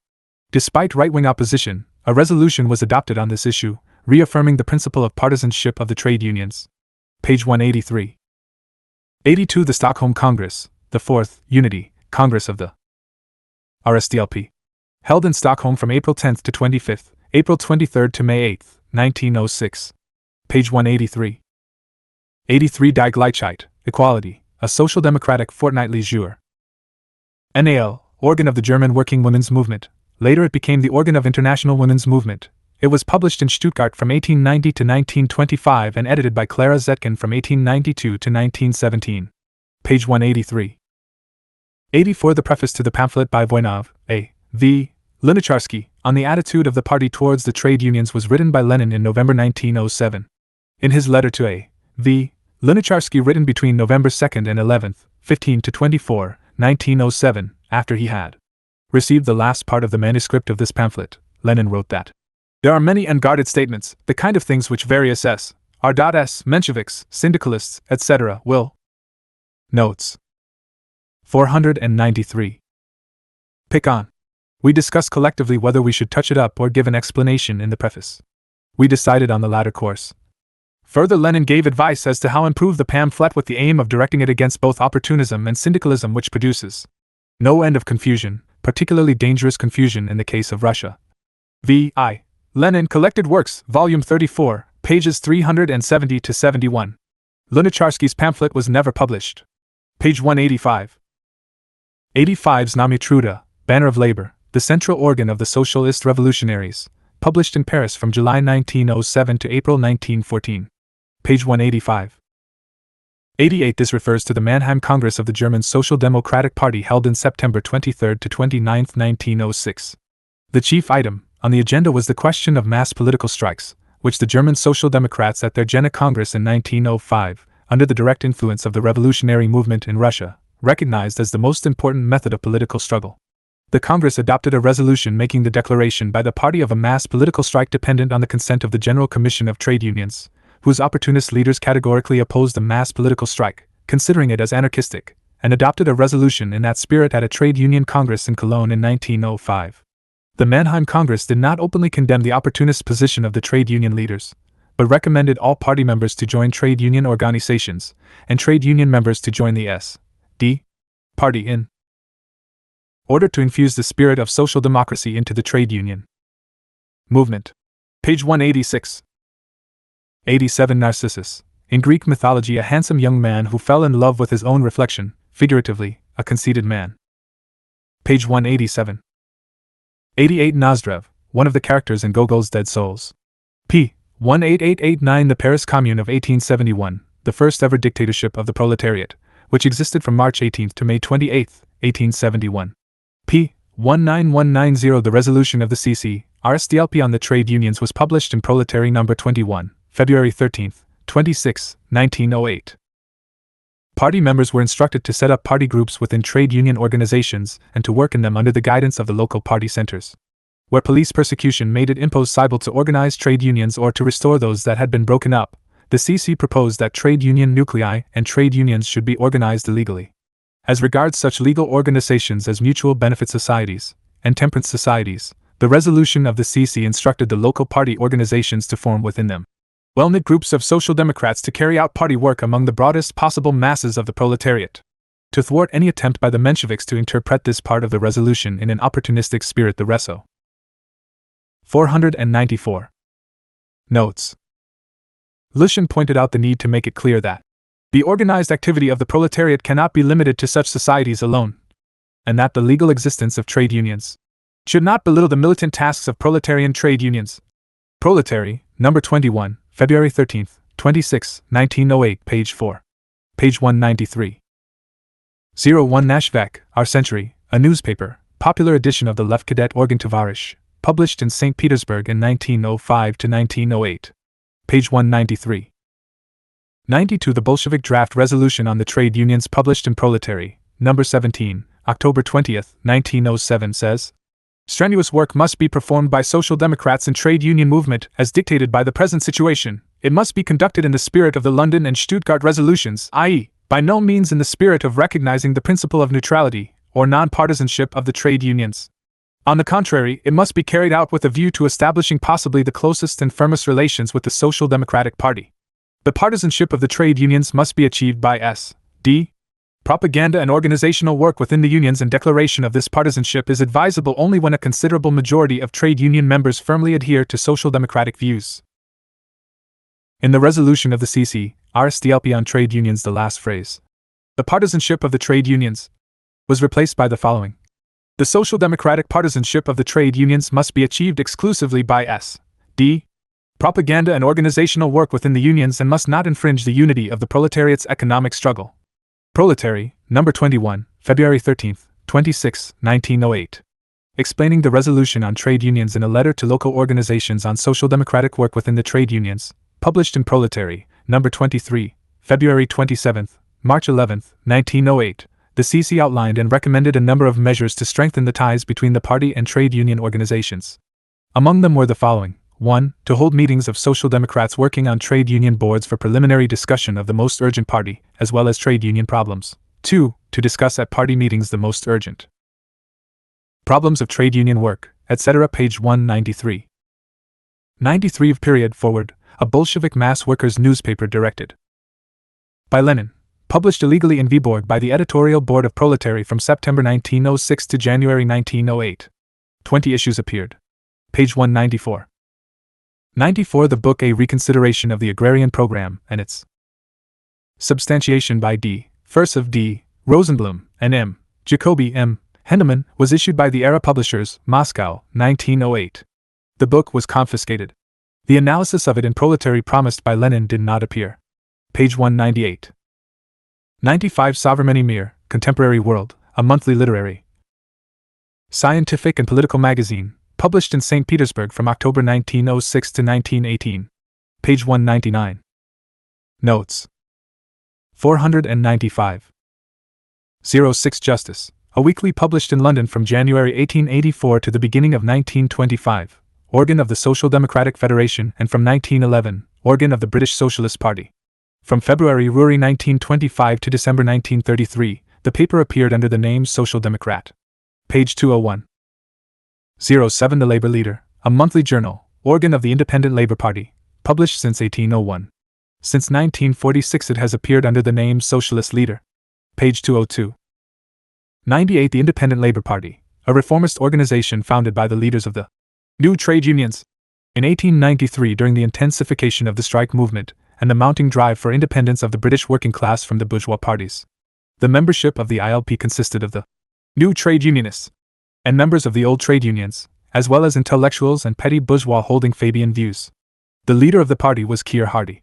Despite right-wing opposition, a resolution was adopted on this issue, reaffirming the principle of partisanship of the trade unions. Page 183. 82 The Stockholm Congress, the 4th Unity Congress of the RSDLP, held in Stockholm from April 10 to 25, April 23 to May 8, 1906. Page 183. 83 Die Gleichheit, Equality, a social democratic fortnightly jour. NAL, organ of the German working women's movement. Later it became the organ of International Women's Movement. It was published in Stuttgart from 1890 to 1925 and edited by Clara Zetkin from 1892 to 1917. Page 183. 84 The preface to the pamphlet by Voinov, A. V. Lunacharsky, on the attitude of the party towards the trade unions was written by Lenin in November 1907. In his letter to A. V. Lunacharsky written between November 2 and 11, 15 to 24, 1907, after he had received the last part of the manuscript of this pamphlet, Lenin wrote that there are many unguarded statements, the kind of things which various R.S. Mensheviks, syndicalists, etc. will. Notes. 493. Pick on. We discussed collectively whether we should touch it up or give an explanation in the preface. We decided on the latter course. Further, Lenin gave advice as to how improve the pamphlet with the aim of directing it against both opportunism and syndicalism, which produces no end of confusion, particularly dangerous confusion in the case of Russia. V.I. Lenin Collected Works, Volume 34, pages 370 to 71. Lunacharsky's pamphlet was never published. Page 185. 85's Znamya Truda, Banner of Labor, the central organ of the Socialist Revolutionaries, published in Paris from July 1907 to April 1914. Page 185. 88 This refers to the Mannheim Congress of the German Social Democratic Party held in September 23 to 29, 1906. The chief item on the agenda was the question of mass political strikes, which the German Social Democrats at their Jena Congress in 1905, under the direct influence of the revolutionary movement in Russia, recognized as the most important method of political struggle. The Congress adopted a resolution making the declaration by the party of a mass political strike dependent on the consent of the General Commission of Trade Unions, whose opportunist leaders categorically opposed the mass political strike, considering it as anarchistic, and adopted a resolution in that spirit at a trade union congress in Cologne in 1905. The Mannheim Congress did not openly condemn the opportunist position of the trade union leaders, but recommended all party members to join trade union organizations, and trade union members to join the S.D. party in order to infuse the spirit of social democracy into the trade union movement. Page 186. 87 Narcissus, in Greek mythology a handsome young man who fell in love with his own reflection, figuratively, a conceited man. Page 187. 88 Nozdrev, one of the characters in Gogol's Dead Souls. p. 18889 The Paris Commune of 1871, the first ever dictatorship of the proletariat, which existed from March 18 to May 28, 1871. p. 19190. The resolution of the CC, RSDLP on the trade unions was published in Proletary No. 21, February 13, 26, 1908. Party members were instructed to set up party groups within trade union organizations and to work in them under the guidance of the local party centers. Where police persecution made it impossible to organize trade unions or to restore those that had been broken up, the CC proposed that trade union nuclei and trade unions should be organized illegally. As regards such legal organizations as mutual benefit societies and temperance societies, the resolution of the CC instructed the local party organizations to form within them well-knit groups of social democrats to carry out party work among the broadest possible masses of the proletariat. To thwart any attempt by the Mensheviks to interpret this part of the resolution in an opportunistic spirit, the Reso. 494. Notes. Lushin pointed out the need to make it clear that the organized activity of the proletariat cannot be limited to such societies alone, and that the legal existence of trade unions should not belittle the militant tasks of proletarian trade unions. Proletary, No. 21, February 13, 26, 1908, page 4. Page 193. 01 Nashvak, Our Century, a newspaper, popular edition of the Left Cadet Organ Tovarish, published in St. Petersburg in 1905 to 1908. Page 193. 92 The Bolshevik Draft Resolution on the Trade Unions published in Proletary, No. 17, October 20, 1907 says, strenuous work must be performed by social democrats and trade union movement as dictated by the present situation. It must be conducted in the spirit of the London and Stuttgart resolutions, i.e., by no means in the spirit of recognizing the principle of neutrality or non-partisanship of the trade unions. On the contrary, it must be carried out with a view to establishing possibly the closest and firmest relations with the Social Democratic Party. The partisanship of the trade unions must be achieved by s.d. propaganda and organizational work within the unions, and declaration of this partisanship is advisable only when a considerable majority of trade union members firmly adhere to social democratic views. In the resolution of the CC, RSDLP on trade unions, the last phrase, the partisanship of the trade unions, was replaced by the following. The social democratic partisanship of the trade unions must be achieved exclusively by s.d. propaganda and organizational work within the unions and must not infringe the unity of the proletariat's economic struggle. Proletary, No. 21, February 13, 26, 1908. Explaining the resolution on trade unions in a letter to local organizations on social democratic work within the trade unions, published in Proletary, No. 23, February 27, March 11, 1908, the CC outlined and recommended a number of measures to strengthen the ties between the party and trade union organizations. Among them were the following. 1. To hold meetings of social democrats working on trade union boards for preliminary discussion of the most urgent party, as well as trade union problems. 2. To discuss at party meetings the most urgent problems of trade union work, etc. Page 193. 93 Period forward, a Bolshevik mass workers' newspaper directed by Lenin, published illegally in Viborg by the editorial board of Proletary from September 1906 to January 1908. 20 issues appeared. Page 194. 94 The book A Reconsideration of the Agrarian Program and its substantiation by D. Fursov D. Rosenblum and M. Jacobi M. Henneman was issued by the Era Publishers, Moscow, 1908. The book was confiscated. The analysis of it in Proletary promised by Lenin did not appear. Page 198. 95 Sovremeny Mir, Contemporary World, a monthly literary, scientific and political magazine, published in St. Petersburg from October 1906 to 1918. Page 199. Notes. 495. 06 Justice, a weekly published in London from January 1884 to the beginning of 1925, organ of the Social Democratic Federation, and from 1911, organ of the British Socialist Party. From February 1925 to December 1933, the paper appeared under the name Social Democrat. Page 201. 07 The Labor Leader, a monthly journal, organ of the Independent Labor Party, published since 1801. Since 1946 it has appeared under the name Socialist Leader. Page 202. 98 The Independent Labor Party, a reformist organization founded by the leaders of the new trade unions. In 1893, during the intensification of the strike movement and the mounting drive for independence of the British working class from the bourgeois parties, the membership of the ILP consisted of the new trade unionists and members of the old trade unions, as well as intellectuals and petty bourgeois holding Fabian views. The leader of the party was Keir Hardie.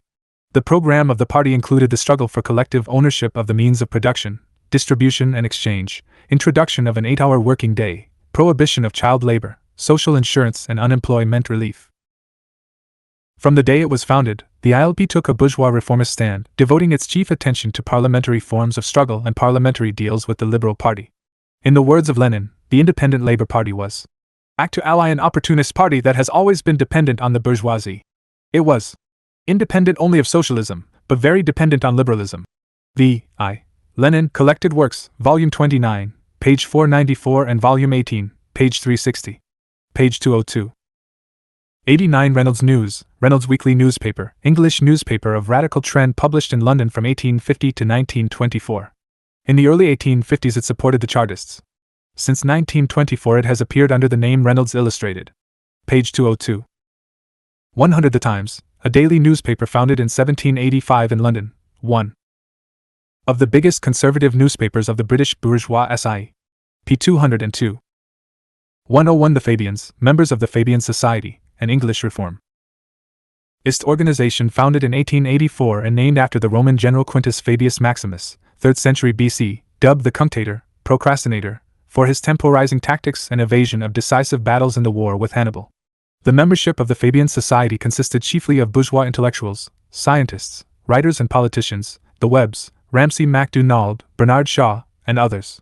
The program of the party included the struggle for collective ownership of the means of production, distribution and exchange, introduction of an 8-hour working day, prohibition of child labor, social insurance and unemployment relief. From the day it was founded, the ILP took a bourgeois reformist stand, devoting its chief attention to parliamentary forms of struggle and parliamentary deals with the Liberal Party. In the words of Lenin, the Independent Labour Party was act to ally an opportunist party that has always been dependent on the bourgeoisie. It was independent only of socialism, but very dependent on liberalism. The I. Lenin Collected Works, Volume 29, page 494 and Volume 18, page 360. Page 202. 89 Reynolds News, Reynolds Weekly Newspaper, English newspaper of radical trend published in London from 1850 to 1924. In the early 1850s it supported the Chartists. Since 1924 it has appeared under the name Reynolds Illustrated. Page 202. 100 The Times, a daily newspaper founded in 1785 in London, one of the biggest conservative newspapers of the British bourgeois SI. p. 202. 101 The Fabians, members of the Fabian Society, an English reformist organization founded in 1884 and named after the Roman general Quintus Fabius Maximus, 3rd century BC, dubbed the Cunctator, procrastinator, for his temporizing tactics and evasion of decisive battles in the war with Hannibal. The membership of the Fabian Society consisted chiefly of bourgeois intellectuals, scientists, writers and politicians, the Webbs, Ramsay MacDonald, Bernard Shaw, and others.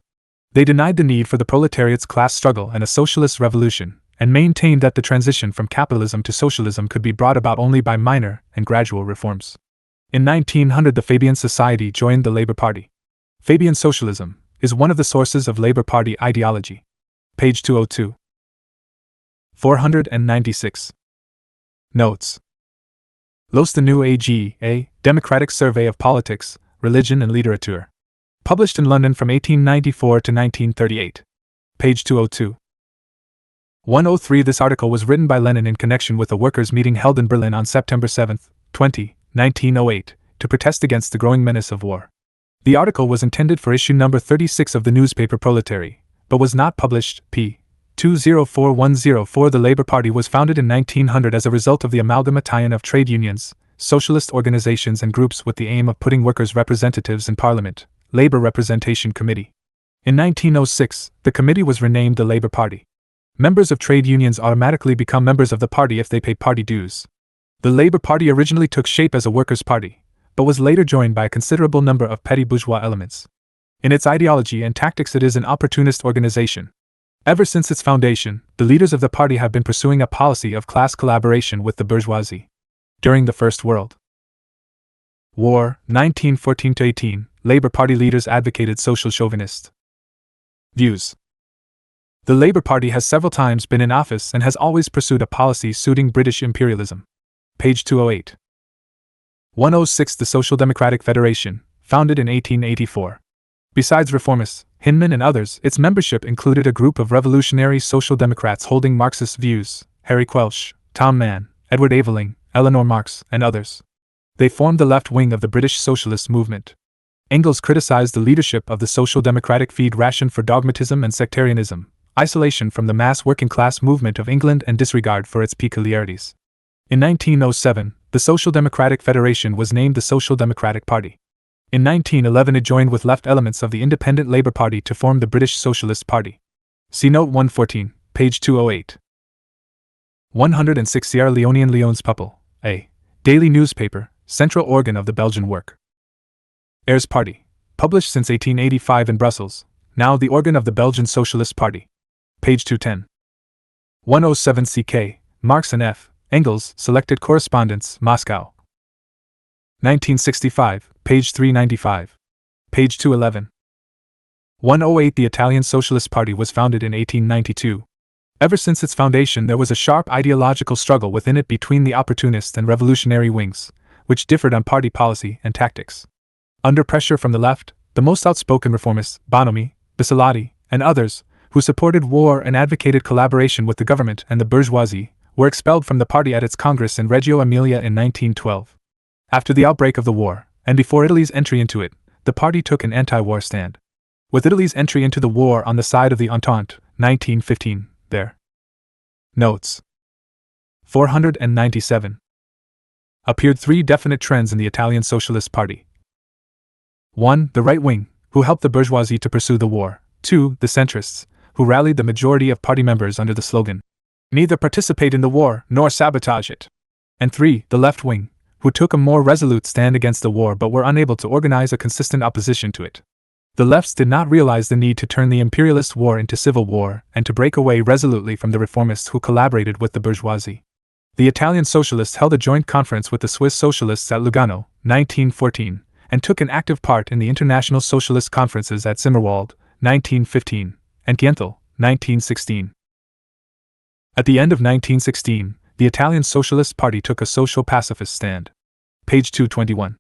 They denied the need for the proletariat's class struggle and a socialist revolution, and maintained that the transition from capitalism to socialism could be brought about only by minor and gradual reforms. In 1900 the Fabian Society joined the Labour Party. Fabian socialism is one of the sources of Labour Party ideology. Page 202. 496. Notes. Los the New Ag, a Democratic Survey of Politics, Religion and Literature. Published in London from 1894 to 1938. Page 202. 103 This article was written by Lenin in connection with a workers' meeting held in Berlin on September 7, 1908, to protest against the growing menace of war. The article was intended for issue number 36 of the newspaper Proletary, but was not published. p. 204104 The Labour Party was founded in 1900 as a result of the amalgamation of trade unions, socialist organizations and groups with the aim of putting workers' representatives in Parliament, Labour Representation Committee. In 1906, the committee was renamed the Labour Party. Members of trade unions automatically become members of the party if they pay party dues. The Labour Party originally took shape as a workers' party, but was later joined by a considerable number of petty bourgeois elements. In its ideology and tactics it is an opportunist organization. Ever since its foundation, the leaders of the party have been pursuing a policy of class collaboration with the bourgeoisie. During the First World War, 1914-18, Labour Party leaders advocated social chauvinist views. The Labour Party has several times been in office and has always pursued a policy suiting British imperialism. Page 208. 106 The Social Democratic Federation, founded in 1884. Besides reformists, Hinman and others, its membership included a group of revolutionary social democrats holding Marxist views, Harry Quelch, Tom Mann, Edward Aveling, Eleanor Marx, and others. They formed the left wing of the British socialist movement. Engels criticized the leadership of the Social Democratic feed ration for dogmatism and sectarianism, isolation from the mass working class movement of England and disregard for its peculiarities. In 1907, the Social Democratic Federation was named the Social Democratic Party. In 1911 it joined with left elements of the Independent Labour Party to form the British Socialist Party. See Note 114, page 208. 106 Sierra Leonean Lyons Peuple, a daily newspaper, central organ of the Belgian work. Heirs Party, published since 1885 in Brussels, now the organ of the Belgian Socialist Party. Page 210. 107 CK, Marx and F. Engels, Selected Correspondence, Moscow. 1965, page 395. Page 211. 108 The Italian Socialist Party was founded in 1892. Ever since its foundation there was a sharp ideological struggle within it between the opportunist and revolutionary wings, which differed on party policy and tactics. Under pressure from the left, the most outspoken reformists, Bonomi, Bissolati, and others, who supported war and advocated collaboration with the government and the bourgeoisie, were expelled from the party at its Congress in Reggio Emilia in 1912. After the outbreak of the war, and before Italy's entry into it, the party took an anti-war stand. With Italy's entry into the war on the side of the Entente, 1915, there. Notes. 497. appeared three definite trends in the Italian Socialist Party. 1. The right wing, who helped the bourgeoisie to pursue the war. 2. The centrists, who rallied the majority of party members under the slogan, "Neither participate in the war nor sabotage it." And 3. The left wing, who took a more resolute stand against the war but were unable to organize a consistent opposition to it. The lefts did not realize the need to turn the imperialist war into civil war and to break away resolutely from the reformists who collaborated with the bourgeoisie. The Italian socialists held a joint conference with the Swiss socialists at Lugano, 1914, and took an active part in the international socialist conferences at Zimmerwald, 1915, and Gjenthal, 1916. At the end of 1916, the Italian Socialist Party took a social pacifist stand. Page 221.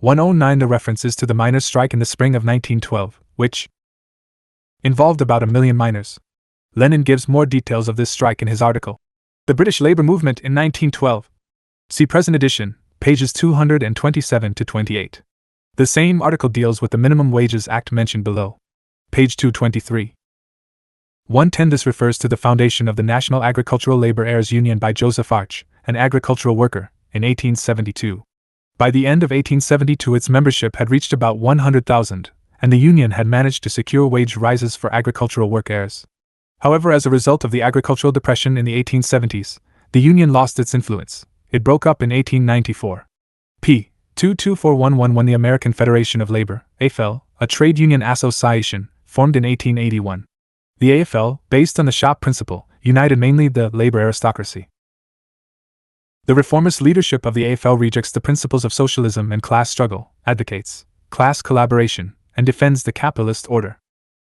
109. The references to the miners' strike in the spring of 1912, which involved about 1 million miners. Lenin gives more details of this strike in his article, The British Labour Movement in 1912. See present edition, pages 227 to 28. The same article deals with the Minimum Wages Act mentioned below. Page 223. 110. This refers to the foundation of the National Agricultural Labor Heirs Union by Joseph Arch, an agricultural worker, in 1872. By the end of 1872 its membership had reached about 100,000, and the union had managed to secure wage rises for agricultural work heirs. However, as a result of the agricultural depression in the 1870s, the union lost its influence. It broke up in 1894. p. 22411. When the American Federation of Labor, AFL, a trade union association, formed in 1881. The AFL, based on the shop principle, united mainly the labor aristocracy. The reformist leadership of the AFL rejects the principles of socialism and class struggle, advocates class collaboration, and defends the capitalist order.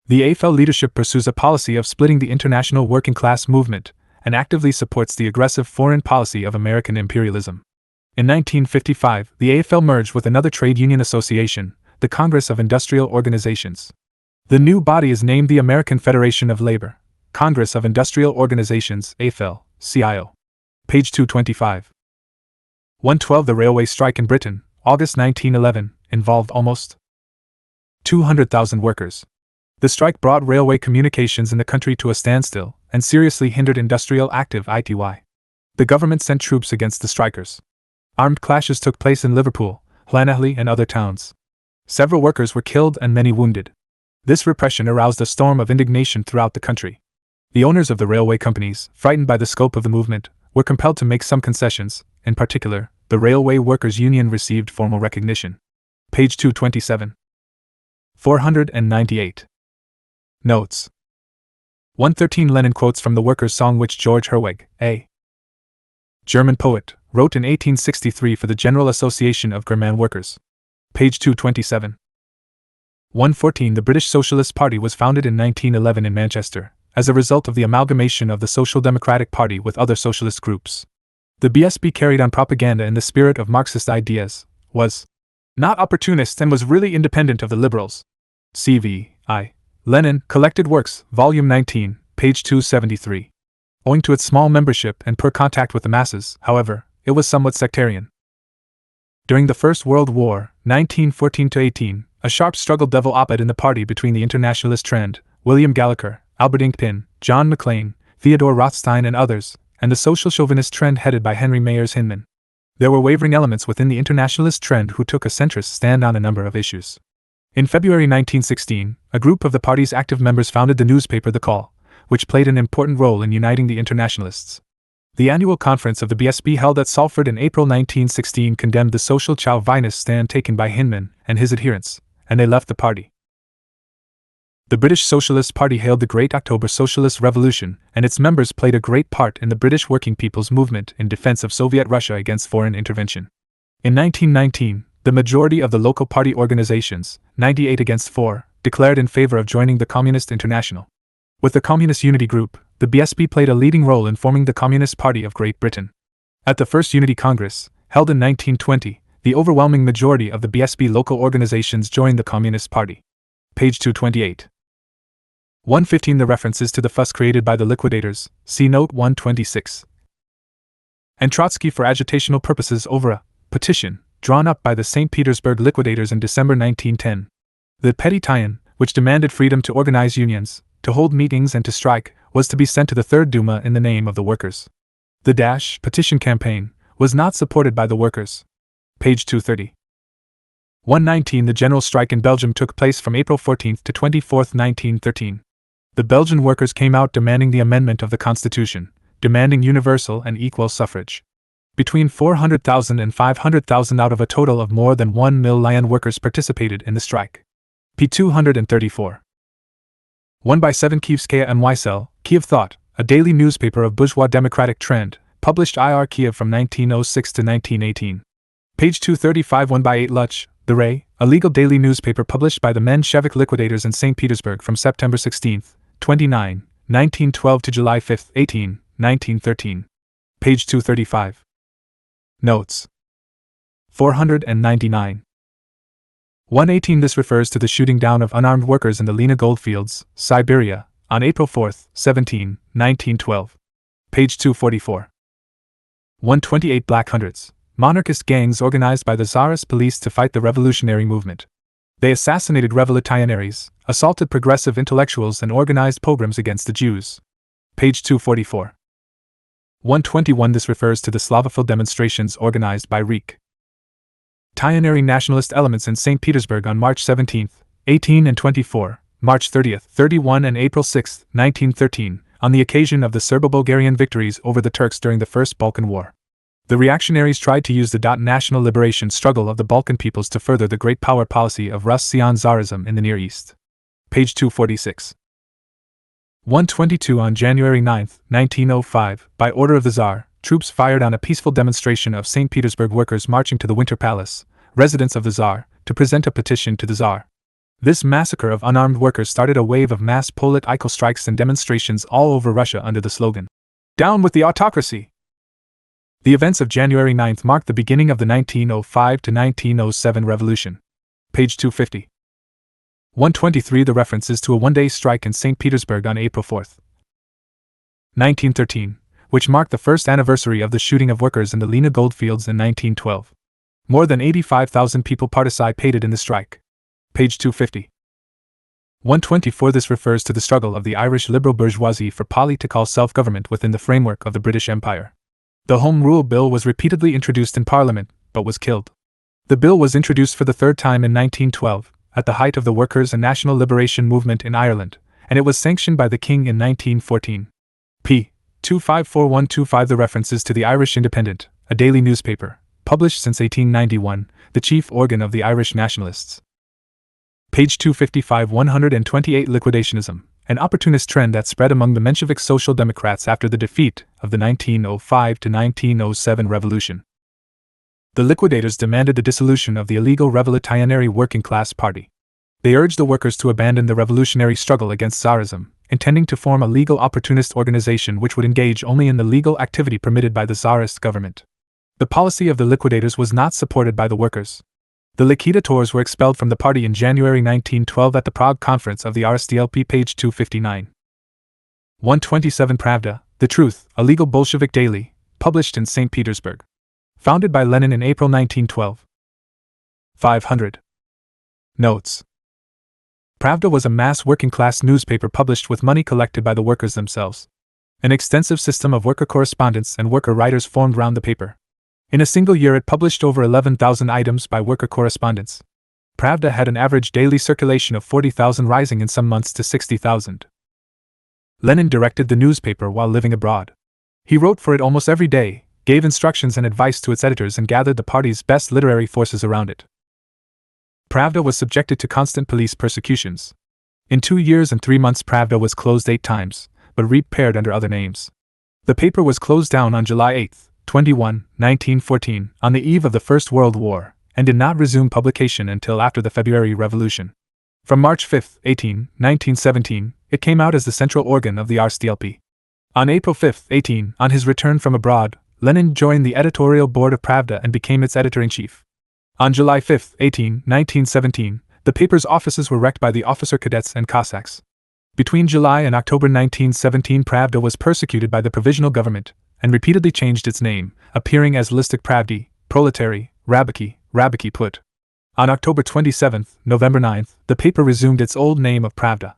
The AFL leadership pursues a policy of splitting the international working class movement and actively supports the aggressive foreign policy of American imperialism. In 1955, the AFL merged with another trade union association, the Congress of Industrial Organizations. The new body is named the American Federation of Labor, Congress of Industrial Organizations, AFL, CIO. Page 225. 112. The railway strike in Britain, August 1911, involved almost 200,000 workers. The strike brought railway communications in the country to a standstill and seriously hindered industrial activity. The government sent troops against the strikers. Armed clashes took place in Liverpool, Llanelli, and other towns. Several workers were killed and many wounded. This repression aroused a storm of indignation throughout the country. The owners of the railway companies, frightened by the scope of the movement, were compelled to make some concessions. In particular, the Railway Workers' Union received formal recognition. Page 227. 498. Notes. 113. Lenin quotes from the workers' song which George Herwegh, a German poet, wrote in 1863 for the General Association of German Workers. Page 227. 114. The British Socialist Party was founded in 1911 in Manchester, as a result of the amalgamation of the Social Democratic Party with other socialist groups. The BSP carried on propaganda in the spirit of Marxist ideas, was not opportunist, and was really independent of the liberals. C.V.I. Lenin, Collected Works, Volume 19, page 273. Owing to its small membership and poor contact with the masses, however, it was somewhat sectarian. During the First World War, 1914-18, a sharp struggle developed in the party between the internationalist trend, William Gallagher, Albert Inkpin, John McLean, Theodore Rothstein and others, and the social chauvinist trend headed by Henry Mayers Hinman. There were wavering elements within the internationalist trend who took a centrist stand on a number of issues. In February 1916, a group of the party's active members founded the newspaper The Call, which played an important role in uniting the internationalists. The annual conference of the BSP held at Salford in April 1916 condemned the social chauvinist stand taken by Hinman and his adherents, and they left the party. The British Socialist Party hailed the Great October Socialist Revolution, and its members played a great part in the British working people's movement in defense of Soviet Russia against foreign intervention. In 1919, the majority of the local party organizations, 98 against 4, declared in favor of joining the Communist International. With the Communist Unity Group, the BSP played a leading role in forming the Communist Party of Great Britain. At the First Unity Congress, held in 1920, the overwhelming majority of the BSP local organizations joined the Communist Party. Page 228. 115. The references to the fuss created by the liquidators, see note 126. And Trotsky for agitational purposes over a petition drawn up by the St. Petersburg liquidators in December 1910. The petition, which demanded freedom to organize unions, to hold meetings and to strike, was to be sent to the Third Duma in the name of the workers. The petition campaign, was not supported by the workers. Page 230. 119 The general strike in Belgium took place from April 14 to 24, 1913. The Belgian workers came out demanding the amendment of the constitution, demanding universal and equal suffrage. Between 400,000 and 500,000 out of a total of more than 1 million workers participated in the strike. p. 234. 1 by 7 Kievskaya Mysel, Kiev Thought, a daily newspaper of bourgeois democratic trend, published IR Kiev from 1906 to 1918. Page 235 1 by 8 Luch, The Ray, a legal daily newspaper published by the Menshevik liquidators in St. Petersburg from September 16, 29, 1912 to July 5, 18, 1913. Page 235. Notes. 499. 118 This refers to the shooting down of unarmed workers in the Lena goldfields, Siberia, on April 4, 17, 1912. Page 244. 128 Black Hundreds, monarchist gangs organized by the Tsarist police to fight the revolutionary movement. They assassinated revolutionaries, assaulted progressive intellectuals and organized pogroms against the Jews. Page 244. 121 This refers to the Slavophil demonstrations organized by Reich. Tyenary nationalist elements in St. Petersburg on March 17, 18 and 24, March 30, 31 and April 6, 1913, on the occasion of the Serbo-Bulgarian victories over the Turks during the First Balkan War. The reactionaries tried to use the national liberation struggle of the Balkan peoples to further the great power policy of Russian Tsarism in the Near East. Page 246. 122 On January 9, 1905, by order of the Tsar, troops fired on a peaceful demonstration of St. Petersburg workers marching to the Winter Palace, residence of the Tsar, to present a petition to the Tsar. This massacre of unarmed workers started a wave of mass political strikes and demonstrations all over Russia under the slogan, "Down with the autocracy!" The events of January 9 marked the beginning of the 1905 to 1907 revolution. Page 250. 123 The reference is to a one-day strike in St. Petersburg on April 4, 1913, which marked the first anniversary of the shooting of workers in the Lena goldfields in 1912. More than 85,000 people participated in the strike. Page 250. 124 This refers to the struggle of the Irish liberal bourgeoisie for political self-government within the framework of the British Empire. The Home Rule Bill was repeatedly introduced in Parliament, but was killed. The bill was introduced for the third time in 1912, at the height of the Workers' and National Liberation Movement in Ireland, and it was sanctioned by the King in 1914. p. 254125 The references to the Irish Independent, a daily newspaper, published since 1891, the chief organ of the Irish nationalists. Page 255 128 Liquidationism, an opportunist trend that spread among the Menshevik Social Democrats after the defeat of the 1905 to 1907 revolution. The liquidators demanded the dissolution of the illegal Revolutionary Working Class Party. They urged the workers to abandon the revolutionary struggle against Tsarism, intending to form a legal opportunist organization which would engage only in the legal activity permitted by the Tsarist government. The policy of the liquidators was not supported by the workers. The liquidators were expelled from the party in January 1912 at the Prague Conference of the RSDLP. Page 259. 127 Pravda, The Truth, a legal Bolshevik daily, published in St. Petersburg. Founded by Lenin in April 1912. 500. Notes. Pravda was a mass working-class newspaper published with money collected by the workers themselves. An extensive system of worker correspondence and worker writers formed round the paper. In a single year it published over 11,000 items by worker correspondents. Pravda had an average daily circulation of 40,000, rising in some months to 60,000. Lenin directed the newspaper while living abroad. He wrote for it almost every day, gave instructions and advice to its editors, and gathered the party's best literary forces around it. Pravda was subjected to constant police persecutions. In 2 years and 3 months Pravda was closed 8 times, but repaired under other names. The paper was closed down on July 8, 21, 1914, on the eve of the First World War, and did not resume publication until after the February Revolution. From March 5, 1917, it came out as the central organ of the RSDLP. On April 5, on his return from abroad, Lenin joined the editorial board of Pravda and became its editor-in-chief. On July 5, 1917, the paper's offices were wrecked by the officer cadets and Cossacks. Between July and October 1917, Pravda was persecuted by the provisional government, and repeatedly changed its name, appearing as Listik Pravdy, Proletary, Rabiki Put. On October 27, November 9, the paper resumed its old name of Pravda.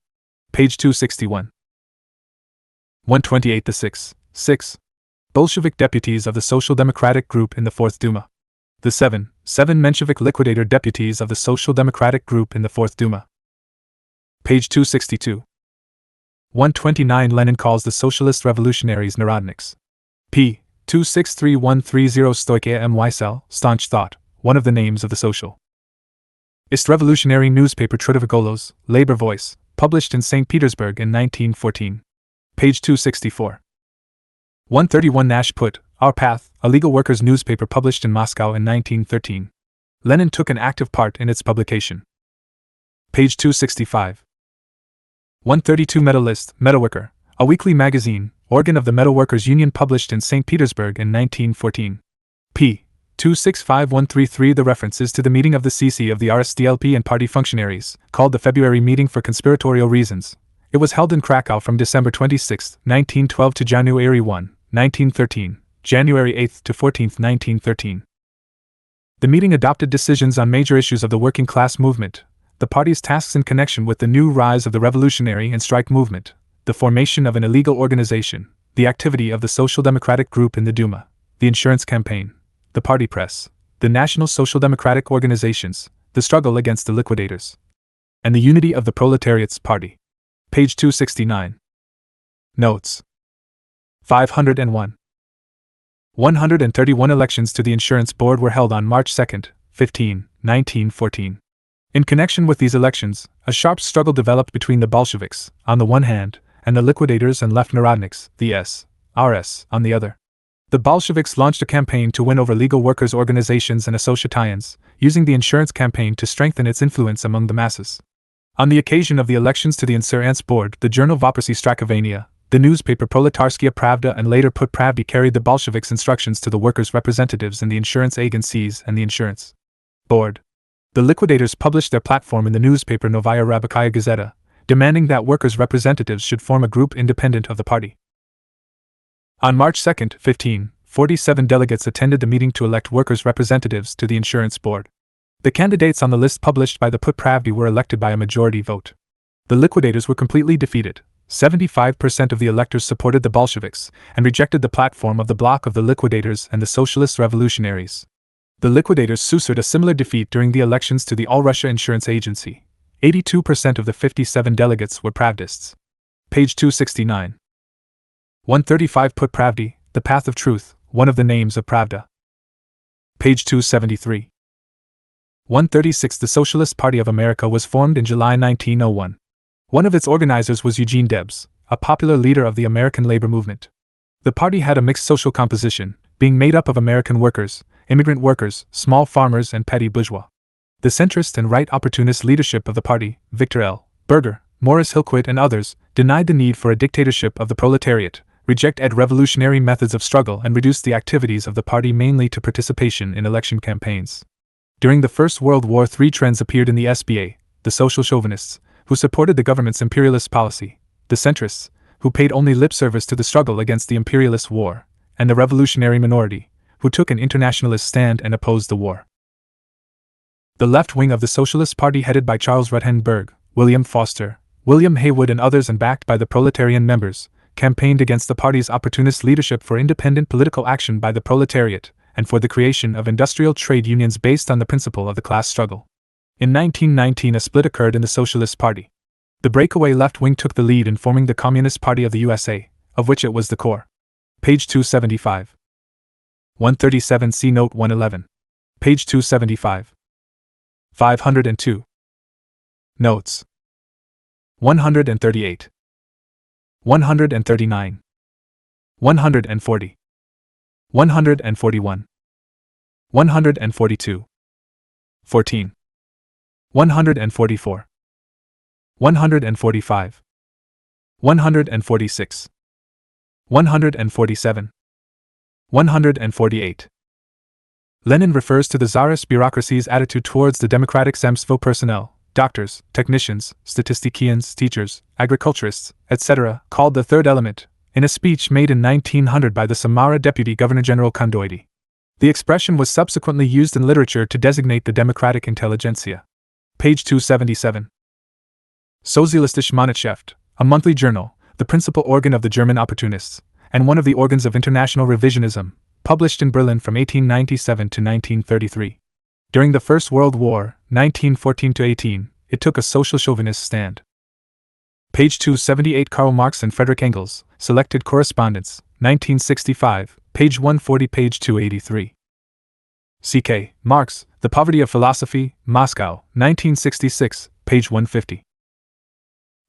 Page 261. 128 The 6. Bolshevik deputies of the Social Democratic Group in the Fourth Duma. The seven Menshevik liquidator deputies of the Social Democratic Group in the Fourth Duma. Page 262. 129 Lenin calls the Socialist Revolutionaries Narodniks. p. 263130 Stoikia M. Weissel, Staunch Thought, one of the names of the Social Ist revolutionary newspaper Trudova Golos, Labor Voice, published in St. Petersburg in 1914. Page 264. 131 Nash Put, Our Path, a legal workers' newspaper published in Moscow in 1913. Lenin took an active part in its publication. Page 265. 132 Metalist, Metalworker, a weekly magazine, organ of the Metalworkers' Union published in St. Petersburg in 1914. p. 265133 The references to the meeting of the CC of the RSDLP and party functionaries, called the February meeting for conspiratorial reasons. It was held in Krakow from December 26, 1912 to January 1, 1913, January 8 to 14, 1913. The meeting adopted decisions on major issues of the working class movement, the party's tasks in connection with the new rise of the revolutionary and strike movement, the formation of an illegal organization, the activity of the Social Democratic Group in the Duma, the insurance campaign, the party press, the National Social Democratic organizations, the struggle against the liquidators, and the unity of the proletariat's party. Page 269. Notes. 501. 131 elections to the Insurance Board were held on March 2, 1914. In connection with these elections, a sharp struggle developed between the Bolsheviks, on the one hand, and the liquidators and left Narodniks, the RS, on the other. The Bolsheviks launched a campaign to win over legal workers' organizations and associations, using the insurance campaign to strengthen its influence among the masses. On the occasion of the elections to the Insurance Board, the journal Voprsi Strakovania, the newspaper Proletarskia Pravda and later Put Pravdi carried the Bolsheviks' instructions to the workers' representatives in the insurance agencies and the Insurance Board. The liquidators published their platform in the newspaper Novaya Rabakaya Gazeta, demanding that workers' representatives should form a group independent of the party. On March 2, 1547 delegates attended the meeting to elect workers' representatives to the Insurance Board. The candidates on the list published by the Put Pravdi were elected by a majority vote. The liquidators were completely defeated. 75% of the electors supported the Bolsheviks and rejected the platform of the bloc of the liquidators and the Socialist Revolutionaries. The liquidators suffered a similar defeat during the elections to the All-Russia Insurance Agency. 82% of the 57 delegates were Pravdists. Page 269. 135 Put Pravdi, The Path of Truth, one of the names of Pravda. Page 273. 136 The Socialist Party of America was formed in July 1901. One of its organizers was Eugene Debs, a popular leader of the American labor movement. The party had a mixed social composition, being made up of American workers, immigrant workers, small farmers and petty bourgeois. The centrist and right opportunist leadership of the party, Victor L. Berger, Morris Hillquit and others, denied the need for a dictatorship of the proletariat, rejected revolutionary methods of struggle and reduced the activities of the party mainly to participation in election campaigns. During the First World War, three trends appeared in the SBA: the social chauvinists, who supported the government's imperialist policy, the centrists, who paid only lip service to the struggle against the imperialist war, and the revolutionary minority, who took an internationalist stand and opposed the war. The left wing of the Socialist Party, headed by Charles Ruthenberg, William Foster, William Haywood and others and backed by the proletarian members, campaigned against the party's opportunist leadership for independent political action by the proletariat, and for the creation of industrial trade unions based on the principle of the class struggle. In 1919 a split occurred in the Socialist Party. The breakaway left wing took the lead in forming the Communist Party of the USA, of which it was the core. Page 275. 137 See Note 111. Page 275. 502. Notes. 138. 139. 140. 141. 142. 14. 144. 145. 146. 147. 148. Lenin refers to the Tsarist bureaucracy's attitude towards the democratic zemstvo personnel, doctors, technicians, statisticians, teachers, agriculturists, etc., called the third element, in a speech made in 1900 by the Samara Deputy Governor General Kondoiti. The expression was subsequently used in literature to designate the democratic intelligentsia. Page 277. Sozialistische Monatsheft, a monthly journal, the principal organ of the German opportunists, and one of the organs of international revisionism, published in Berlin from 1897 to 1933. During the First World War, 1914-18, it took a social chauvinist stand. Page 278 Karl Marx and Friedrich Engels, Selected Correspondence, 1965, page 140 page 283. C.K. Marx, The Poverty of Philosophy, Moscow, 1966, page 150.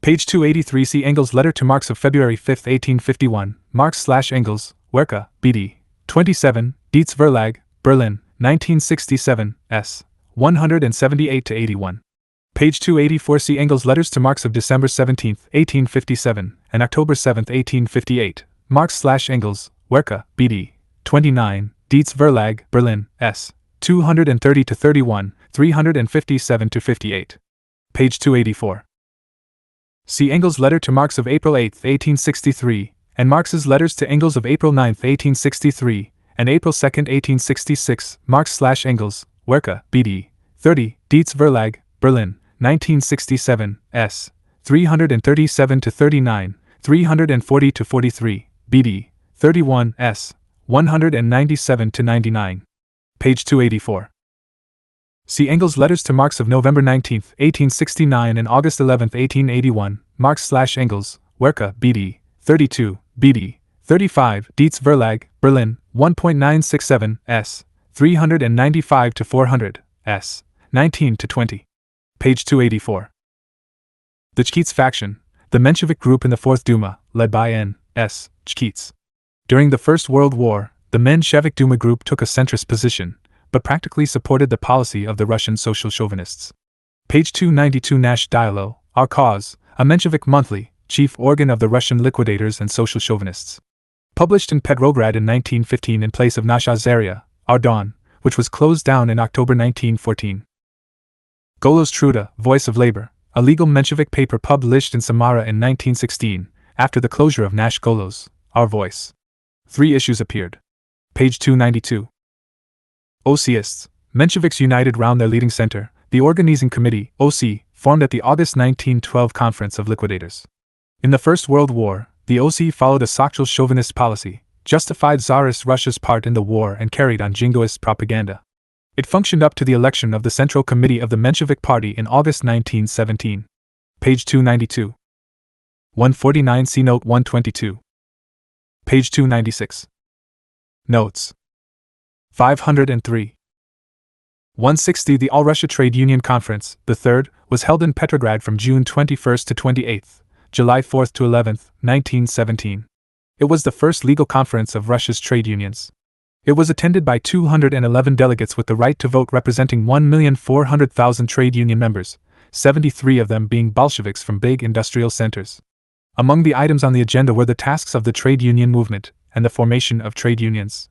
Page 283 See Engels' letter to Marx of February 5, 1851, Marx/Engels, Werke, B.D. 27, Dietz Verlag, Berlin, 1967, s. 178-81. Page 284 See Engels' letters to Marx of December 17, 1857, and October 7, 1858, Marx/Engels, Werke, B.D. 29, Dietz Verlag, Berlin, s. 230-31, 357-58. Page 284. See Engels' letter to Marx of April 8, 1863, and Marx's letters to Engels of April 9, 1863, and April 2, 1866, Marx/Engels, Werke, B.D. 30, Dietz Verlag, Berlin, 1967, s. 337-39, 340-43, B.D. 31, s. 197-99. Page 284. See Engels' letters to Marx of November 19, 1869 and August 11, 1881, Marx/Engels, Werke, B.D. 32, B.D. 35, Dietz Verlag, Berlin, 1.967, s. 395-400, s. 19-20. Page 284. The Chkits faction, the Menshevik group in the Fourth Duma, led by N.S. Chkits. During the First World War, the Menshevik Duma group took a centrist position, but practically supported the policy of the Russian social chauvinists. Page 292 Nash Dialo, Our Cause, a Menshevik monthly, chief organ of the Russian liquidators and social chauvinists. Published in Petrograd in 1915 in place of Nasha Zarya, Our Dawn, which was closed down in October 1914. Golos Truda, Voice of Labor, a legal Menshevik paper published in Samara in 1916, after the closure of Nash Golos, Our Voice. 3 issues appeared. Page 292. OCists, Mensheviks united round their leading center, the organizing committee, OC, formed at the August 1912 Conference of Liquidators. In the First World War, the OC followed a social chauvinist policy, justified Tsarist Russia's part in the war and carried on jingoist propaganda. It functioned up to the election of the Central Committee of the Menshevik Party in August 1917. Page 292. 149 See Note 122. Page 296. Notes. 503. 160 The All-Russia Trade Union Conference, the third, was held in Petrograd from June 21 to 28, July 4 to 11, 1917. It was the first legal conference of Russia's trade unions. It was attended by 211 delegates with the right to vote representing 1,400,000 trade union members, 73 of them being Bolsheviks from big industrial centers. Among the items on the agenda were the tasks of the trade union movement and the formation of trade unions.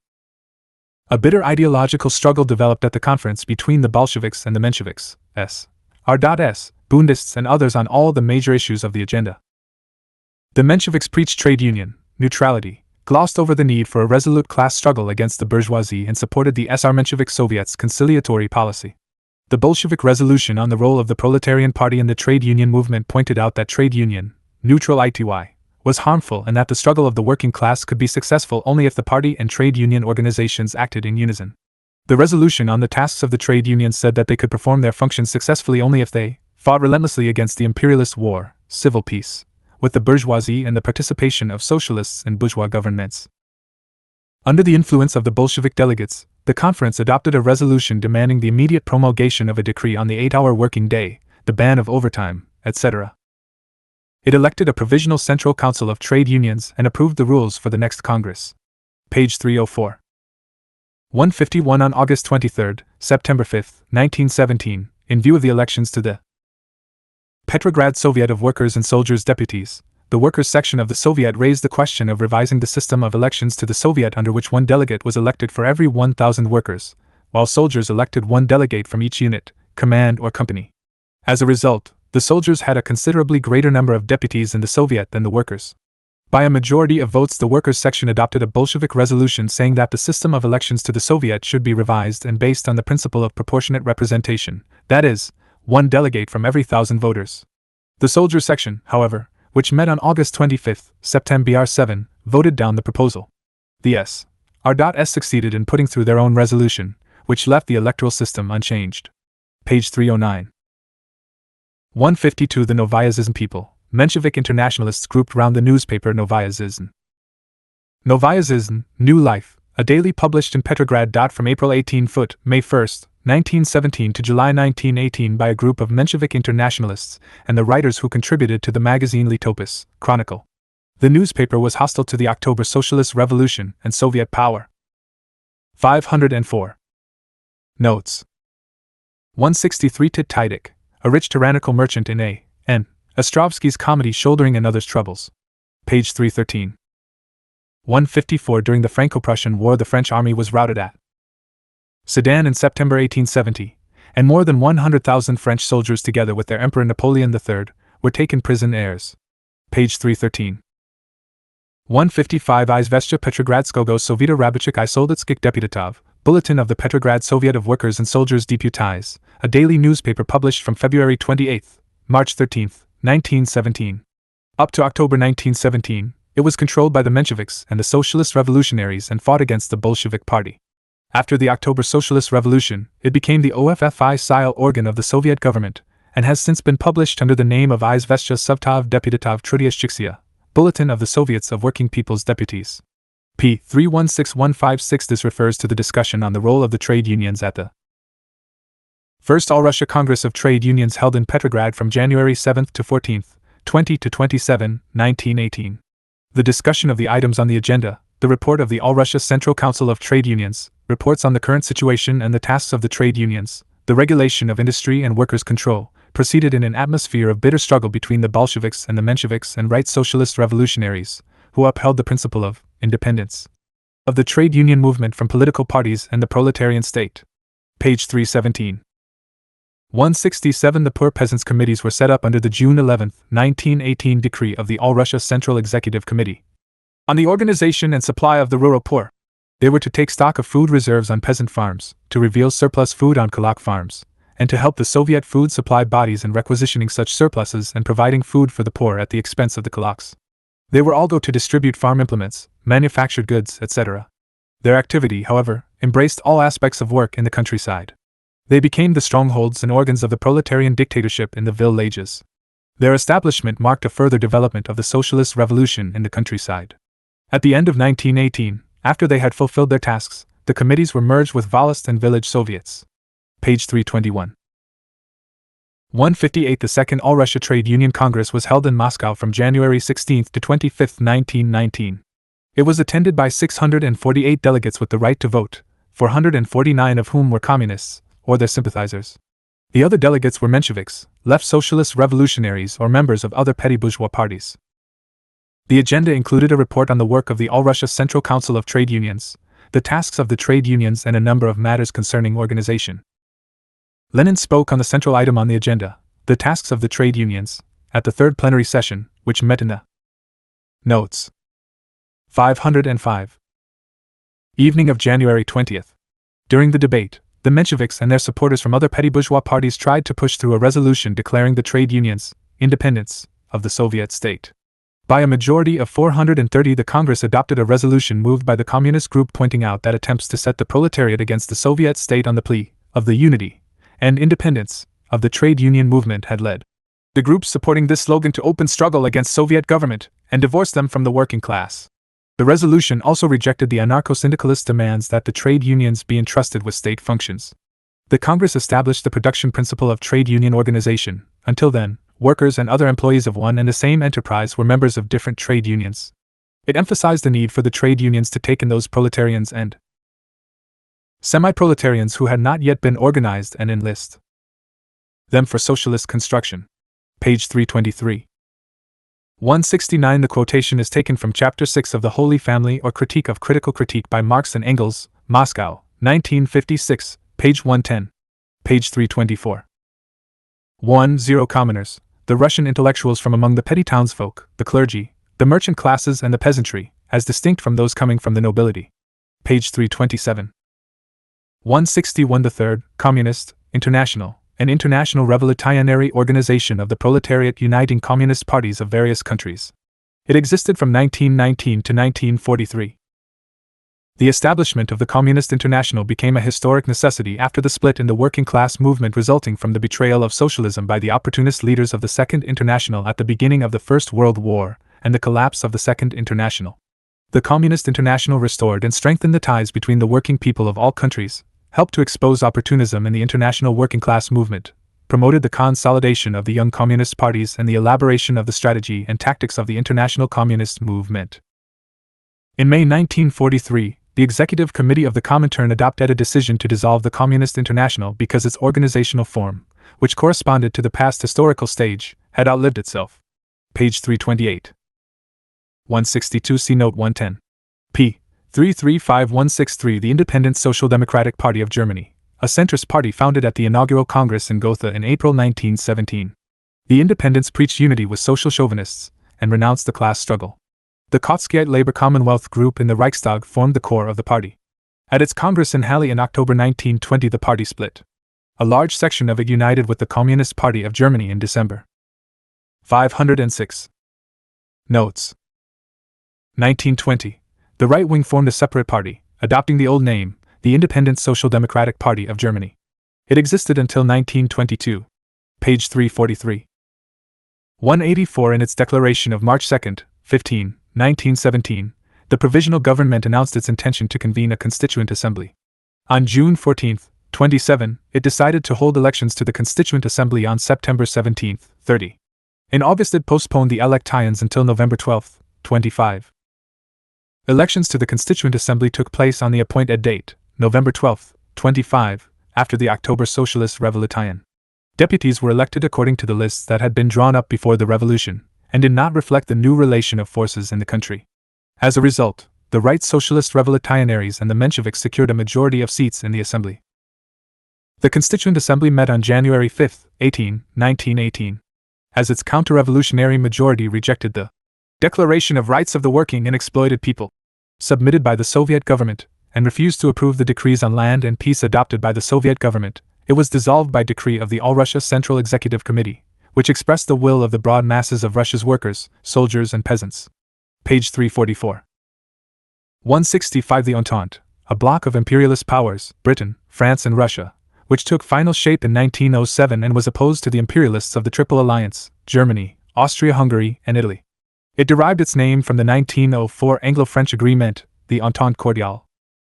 A bitter ideological struggle developed at the conference between the Bolsheviks and the Mensheviks, R.S., Bundists and others on all the major issues of the agenda. The Mensheviks preached trade union, neutrality, glossed over the need for a resolute class struggle against the bourgeoisie and supported the SR Menshevik Soviet's conciliatory policy. The Bolshevik resolution on the role of the proletarian party in the trade union movement pointed out that trade union, neutral ity, was harmful and that the struggle of the working class could be successful only if the party and trade union organizations acted in unison. The resolution on the tasks of the trade unions said that they could perform their functions successfully only if they fought relentlessly against the imperialist war, civil peace, with the bourgeoisie and the participation of socialists and bourgeois governments. Under the influence of the Bolshevik delegates, the conference adopted a resolution demanding the immediate promulgation of a decree on the 8-hour working day, the ban of overtime, etc. It elected a provisional Central Council of Trade Unions and approved the rules for the next Congress. Page 304. 151 On August 23, September 5, 1917, in view of the elections to the Petrograd Soviet of Workers' and Soldiers' Deputies, the Workers' section of the Soviet raised the question of revising the system of elections to the Soviet under which one delegate was elected for every 1,000 workers, while soldiers elected one delegate from each unit, command or company. As a result, the soldiers had a considerably greater number of deputies in the Soviet than the workers. By a majority of votes, the Workers' section adopted a Bolshevik resolution saying that the system of elections to the Soviet should be revised and based on the principle of proportionate representation, that is, one delegate from every 1,000 voters. The Soldiers' section, however, which met on August 25, September 7, voted down the proposal. The S.R.S. succeeded in putting through their own resolution, which left the electoral system unchanged. Page 309. 152 The Novaya Zhizn people, Menshevik internationalists grouped round the newspaper Novaya Zhizn. Novaya Zhizn, New Life, a daily published in Petrograd. From April 18 May 1, 1917 to July 1918 by a group of Menshevik internationalists and the writers who contributed to the magazine Letopis, Chronicle. The newspaper was hostile to the October Socialist Revolution and Soviet power. 504. Notes. 163 Tit Tidik, a rich tyrannical merchant in A.N. Ostrovsky's comedy Shouldering Another's Troubles. Page 313. 154 During the Franco-Prussian War, the French army was routed at Sedan in September 1870, and more than 100,000 French soldiers, together with their Emperor Napoleon III, were taken prisoners. Page 313. 155 Izvestia Petrogradskogo Sovita Rabotchik I Soldotskich Deputatov, Bulletin of the Petrograd Soviet of Workers and Soldiers Deputies, a daily newspaper published from February 28, March 13, 1917. Up to October 1917, it was controlled by the Mensheviks and the Socialist Revolutionaries and fought against the Bolshevik Party. After the October Socialist Revolution, it became the OFFI-style organ of the Soviet government, and has since been published under the name of Izvestia Subtov Deputatov Trudyashchiksia, Bulletin of the Soviets of Working People's Deputies. p. 316156. This refers to the discussion on the role of the trade unions at the First All-Russia Congress of Trade Unions held in Petrograd from January 7 to 14, 20 to 27, 1918. The discussion of the items on the agenda, the report of the All-Russia Central Council of Trade Unions, reports on the current situation and the tasks of the trade unions, the regulation of industry and workers' control, proceeded in an atmosphere of bitter struggle between the Bolsheviks and the Mensheviks and right socialist revolutionaries, who upheld the principle of independence of the trade union movement from political parties and the proletarian state. Page 317. 167 The Poor Peasants' Committees were set up under the June 11, 1918 decree of the All-Russia Central Executive Committee on the organization and supply of the rural poor. They were to take stock of food reserves on peasant farms, to reveal surplus food on kulak farms, and to help the Soviet food supply bodies in requisitioning such surpluses and providing food for the poor at the expense of the kulaks. They were also to distribute farm implements, manufactured goods, etc. Their activity, however, embraced all aspects of work in the countryside. They became the strongholds and organs of the proletarian dictatorship in the villages. Their establishment marked a further development of the socialist revolution in the countryside. At the end of 1918, after they had fulfilled their tasks, the committees were merged with Volist and village Soviets. Page 321. 158 The Second All-Russia Trade Union Congress was held in Moscow from January 16 to 25, 1919. It was attended by 648 delegates with the right to vote, 449 of whom were communists, or their sympathizers. The other delegates were Mensheviks, left socialist revolutionaries, or members of other petty bourgeois parties. The agenda included a report on the work of the All-Russia Central Council of Trade Unions, the tasks of the trade unions, and a number of matters concerning organization. Lenin spoke on the central item on the agenda, the tasks of the trade unions, at the third plenary session, which met in the Notes. 505. Evening of January 20th. During the debate, the Mensheviks and their supporters from other petty bourgeois parties tried to push through a resolution declaring the trade unions independence of the Soviet state. By a majority of 430, the Congress adopted a resolution moved by the Communist group pointing out that attempts to set the proletariat against the Soviet state on the plea of the unity and independence of the trade union movement had led the groups supporting this slogan to open struggle against Soviet government and divorce them from the working class. The resolution also rejected the anarcho-syndicalist demands that the trade unions be entrusted with state functions. The Congress established the production principle of trade union organization. Until then, workers and other employees of one and the same enterprise were members of different trade unions. It emphasized the need for the trade unions to take in those proletarians and semi-proletarians who had not yet been organized and enlist them for socialist construction. Page 323. 169 The quotation is taken from Chapter 6 of The Holy Family or Critique of Critical Critique by Marx and Engels, Moscow, 1956, page 110. Page 324. 1. Commoners, the Russian intellectuals from among the petty townsfolk, the clergy, the merchant classes and the peasantry, as distinct from those coming from the nobility. Page 327. 161 The Third, Communist, International, an international revolutionary organization of the proletariat uniting communist parties of various countries. It existed from 1919 to 1943. The establishment of the Communist International became a historic necessity after the split in the working class movement resulting from the betrayal of socialism by the opportunist leaders of the Second International at the beginning of the First World War, and the collapse of the Second International. The Communist International restored and strengthened the ties between the working people of all countries, helped to expose opportunism in the international working class movement, promoted the consolidation of the young communist parties and the elaboration of the strategy and tactics of the international communist movement. In May 1943, the Executive Committee of the Comintern adopted a decision to dissolve the Communist International because its organizational form, which corresponded to the past historical stage, had outlived itself. Page 328. 162 see Note 110. p. 335163 The Independent Social Democratic Party of Germany, a centrist party founded at the inaugural Congress in Gotha in April 1917. The independents preached unity with social chauvinists, and renounced the class struggle. The Kotskiite Labor Commonwealth group in the Reichstag formed the core of the party. At its Congress in Halle in October 1920 the party split. A large section of it united with the Communist Party of Germany in December. 506. Notes. 1920. The right wing formed a separate party, adopting the old name, the Independent Social Democratic Party of Germany. It existed until 1922. Page 343. 184 In its declaration of March 2, 1917, the Provisional Government announced its intention to convene a Constituent Assembly. On June 14, 27, it decided to hold elections to the Constituent Assembly on September 17, 30. In August it postponed the elections until November 12, 25. Elections to the Constituent Assembly took place on the appointed date, November 12, 25, after the October Socialist Revolution. Deputies were elected according to the lists that had been drawn up before the revolution, and did not reflect the new relation of forces in the country. As a result, the right socialist revolutionaries and the Mensheviks secured a majority of seats in the assembly. The Constituent Assembly met on January 5, 1918. As its counter-revolutionary majority rejected the Declaration of Rights of the Working and Exploited People, submitted by the Soviet government, and refused to approve the decrees on land and peace adopted by the Soviet government, it was dissolved by decree of the All-Russia Central Executive Committee, which expressed the will of the broad masses of Russia's workers, soldiers and peasants. Page 344. 165 The Entente, a bloc of imperialist powers, Britain, France and Russia, which took final shape in 1907 and was opposed to the imperialists of the Triple Alliance, Germany, Austria-Hungary and Italy. It derived its name from the 1904 Anglo-French agreement, the Entente Cordiale.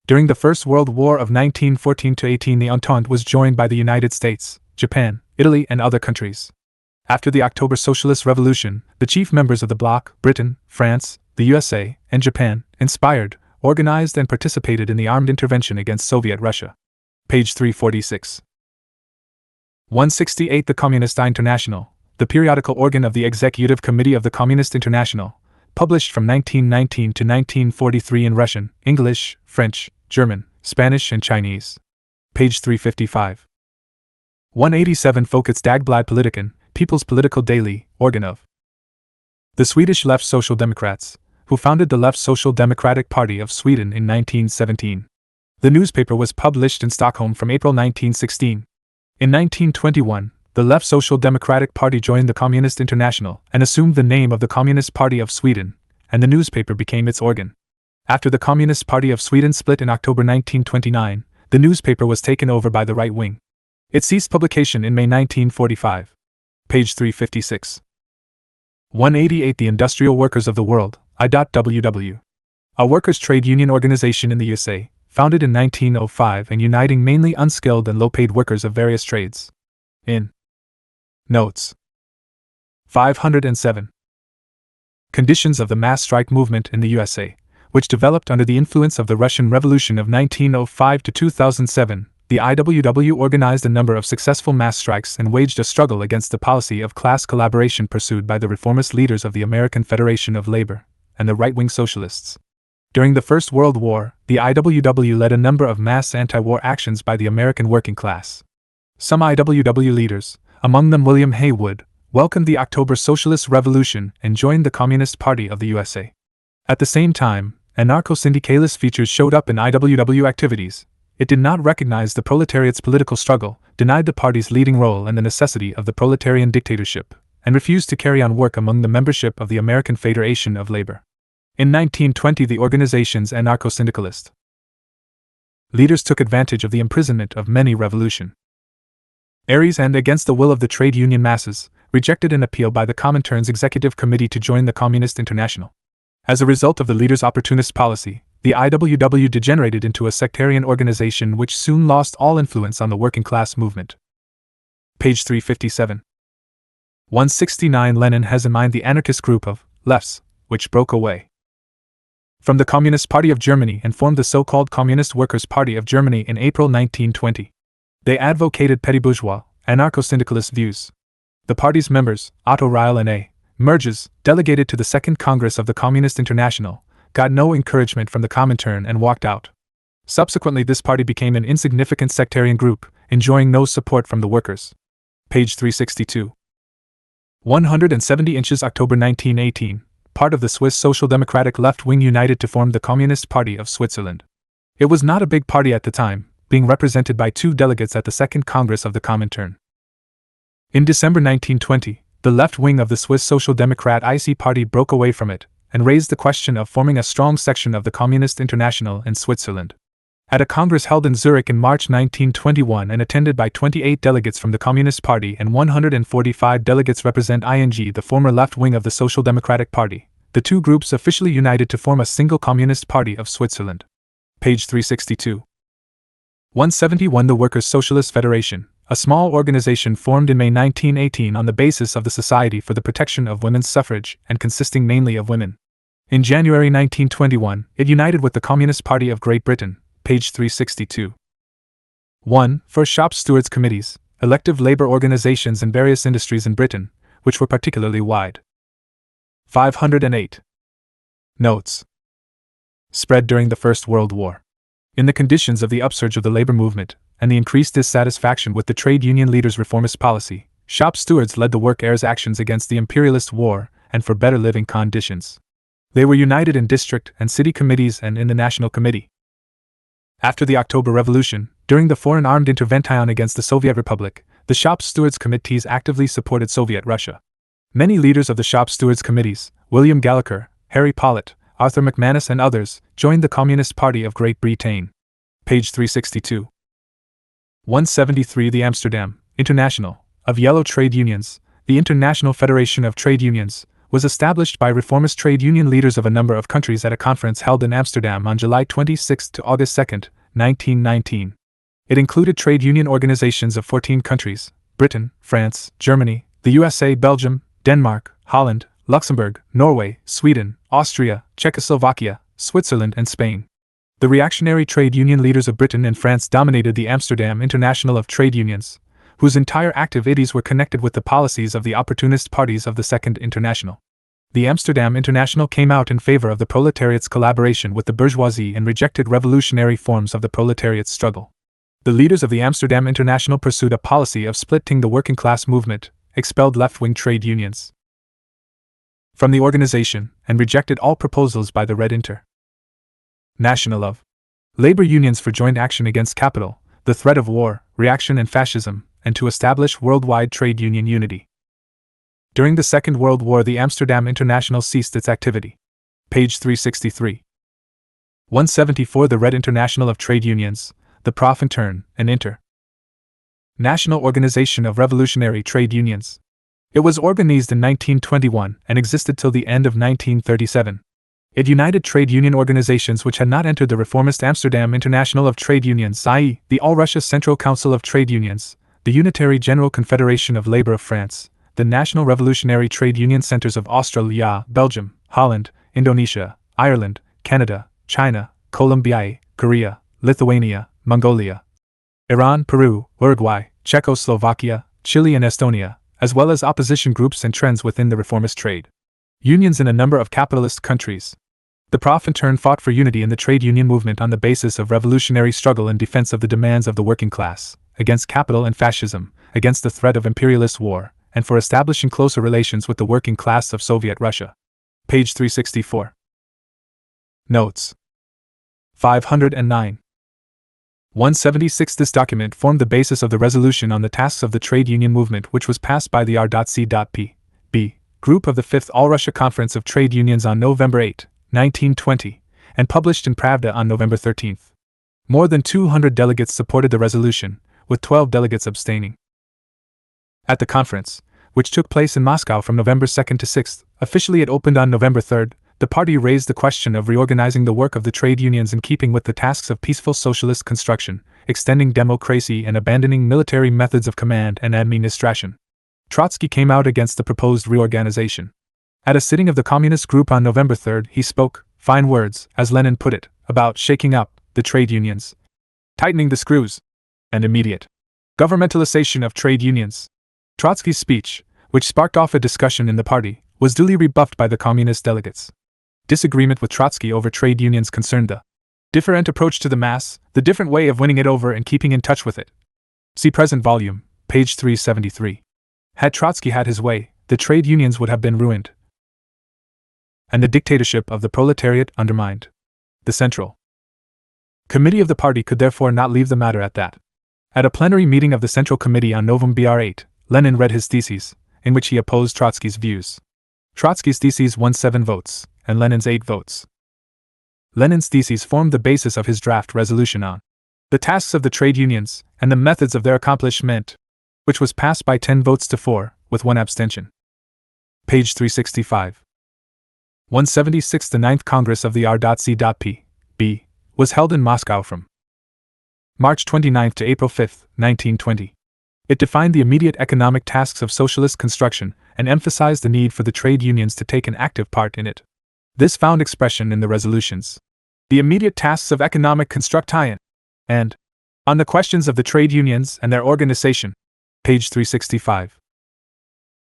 During the First World War of 1914-18 the Entente was joined by the United States, Japan, Italy and other countries. After the October Socialist Revolution, the chief members of the bloc, Britain, France, the USA, and Japan, inspired, organized and participated in the armed intervention against Soviet Russia. Page 346. 168 The Communist International, the periodical organ of the Executive Committee of the Communist International, published from 1919 to 1943 in Russian, English, French, German, Spanish and Chinese. Page 355. 187 Folkets Dagblad Politiken, People's Political Daily, organ of the Swedish Left Social Democrats, who founded the Left Social Democratic Party of Sweden in 1917. The newspaper was published in Stockholm from April 1916. In 1921, the Left Social Democratic Party joined the Communist International and assumed the name of the Communist Party of Sweden, and the newspaper became its organ. After the Communist Party of Sweden split in October 1929, the newspaper was taken over by the right wing. It ceased publication in May 1945. Page 356. 188 The Industrial Workers of the World, IWW. A workers' trade union organization in the USA, founded in 1905 and uniting mainly unskilled and low-paid workers of various trades. In Notes. 507. Conditions of the mass strike movement in the USA, which developed under the influence of the Russian Revolution of 1905 to 2007, the IWW organized a number of successful mass strikes and waged a struggle against the policy of class collaboration pursued by the reformist leaders of the American Federation of Labor and the right-wing socialists. During the First World War, the IWW led a number of mass anti-war actions by the American working class. Some IWW leaders, among them William Haywood, welcomed the October Socialist Revolution and joined the Communist Party of the USA. At the same time, anarcho-syndicalist features showed up in IWW activities. It did not recognize the proletariat's political struggle, denied the party's leading role and the necessity of the proletarian dictatorship, and refused to carry on work among the membership of the American Federation of Labor. In 1920, the organization's anarcho-syndicalist leaders took advantage of the imprisonment of many revolutionaries and, against the will of the trade union masses, rejected an appeal by the Comintern's Executive Committee to join the Communist International. As a result of the leaders' opportunist policy, the IWW degenerated into a sectarian organization which soon lost all influence on the working class movement. Page 357. 169. Lenin has in mind the anarchist group of lefts, which broke away from the Communist Party of Germany and formed the so-called Communist Workers' Party of Germany in April 1920. They advocated petty bourgeois, anarcho-syndicalist views. The party's members, Otto Ryle and A. Merges, delegated to the Second Congress of the Communist International, got no encouragement from the Comintern and walked out. Subsequently, this party became an insignificant sectarian group, enjoying no support from the workers. Page 362. 170 inches. October 1918, part of the Swiss Social Democratic left wing united to form the Communist Party of Switzerland. It was not a big party at the time, being represented by 2 delegates at the Second Congress of the Comintern. In December 1920, the left wing of the Swiss Social Democrat IC Party broke away from it, and raised the question of forming a strong section of the Communist International in Switzerland. At a congress held in Zurich in March 1921 and attended by 28 delegates from the Communist Party and 145 delegates represent the former left wing of the Social Democratic Party, the 2 groups officially united to form a single Communist Party of Switzerland. Page 362. 171. The Workers' Socialist Federation, a small organization formed in May 1918 on the basis of the Society for the Protection of Women's Suffrage and consisting mainly of women. In January 1921, it united with the Communist Party of Great Britain. Page 362. 1. For shop stewards' committees, elective labor organizations in various industries in Britain, which were particularly wide. 508. Notes. Spread during the First World War. In the conditions of the upsurge of the labor movement, and the increased dissatisfaction with the trade union leaders' reformist policy, shop stewards led the workers' actions against the imperialist war and for better living conditions. They were united in district and city committees and in the National Committee. After the October Revolution, during the foreign armed intervention against the Soviet Republic, the shop stewards' committees actively supported Soviet Russia. Many leaders of the shop stewards' committees, William Gallagher, Harry Pollitt, Arthur McManus and others, joined the Communist Party of Great Britain. Page 362. 173. The Amsterdam International of Yellow Trade Unions, the International Federation of Trade Unions, was established by reformist trade union leaders of a number of countries at a conference held in Amsterdam on July 26 to August 2, 1919. It included trade union organizations of 14 countries: Britain, France, Germany, the USA, Belgium, Denmark, Holland, Luxembourg, Norway, Sweden, Austria, Czechoslovakia, Switzerland, and Spain. The reactionary trade union leaders of Britain and France dominated the Amsterdam International of Trade Unions, whose entire activities were connected with the policies of the opportunist parties of the Second International. The Amsterdam International came out in favor of the proletariat's collaboration with the bourgeoisie and rejected revolutionary forms of the proletariat's struggle. The leaders of the Amsterdam International pursued a policy of splitting the working class movement, expelled left-wing trade unions from the organization, and rejected all proposals by the Red International of labor unions for joint action against capital, the threat of war, reaction and fascism, and to establish worldwide trade union unity. During the Second World War, the Amsterdam International ceased its activity. Page 363. 174. The Red International of Trade Unions, the Profintern, an international organization of revolutionary trade unions. It was organized in 1921 and existed till the end of 1937. It united trade union organizations which had not entered the reformist Amsterdam International of Trade Unions, i.e., the All-Russia Central Council of Trade Unions, the Unitary General Confederation of Labor of France, the National Revolutionary Trade Union Centers of Australia, Belgium, Holland, Indonesia, Ireland, Canada, China, Colombia, Korea, Lithuania, Mongolia, Iran, Peru, Uruguay, Czechoslovakia, Chile and Estonia, as well as opposition groups and trends within the reformist trade unions in a number of capitalist countries. The Profintern fought for unity in the trade union movement on the basis of revolutionary struggle in defense of the demands of the working class, against capital and fascism, against the threat of imperialist war, and for establishing closer relations with the working class of Soviet Russia. Page 364. Notes. 509. 176. This document formed the basis of the resolution on the tasks of the trade union movement, which was passed by the R.C.P.B. group of the 5th All-Russia Conference of Trade Unions on November 8, 1920, and published in Pravda on November 13. More than 200 delegates supported the resolution, with 12 delegates abstaining. At the conference, which took place in Moscow from November 2 to 6, officially it opened on November 3, the party raised the question of reorganizing the work of the trade unions in keeping with the tasks of peaceful socialist construction, extending democracy and abandoning military methods of command and administration. Trotsky came out against the proposed reorganization. At a sitting of the Communist group on November 3, he spoke, fine words, as Lenin put it, about shaking up the trade unions, tightening the screws, and immediate governmentalization of trade unions. Trotsky's speech, which sparked off a discussion in the party, was duly rebuffed by the Communist delegates. Disagreement with Trotsky over trade unions concerned the different approach to the mass, the different way of winning it over and keeping in touch with it. See present volume, page 373. Had Trotsky had his way, the trade unions would have been ruined, and the dictatorship of the proletariat undermined. The Central Committee of the party could therefore not leave the matter at that. At a plenary meeting of the Central Committee on November 8, Lenin read his theses, in which he opposed Trotsky's views. Trotsky's theses won 7 votes, and Lenin's 8 votes. Lenin's theses formed the basis of his draft resolution on the tasks of the trade unions and the methods of their accomplishment, which was passed by 10 votes to 4, with 1 abstention. Page 365. 176. The 9th Congress of the R.C.P.B. was held in Moscow from March 29 to April 5, 1920. It defined the immediate economic tasks of socialist construction and emphasized the need for the trade unions to take an active part in it. This found expression in the resolutions. The immediate tasks of economic construction and on the questions of the trade unions and their organization. Page 365.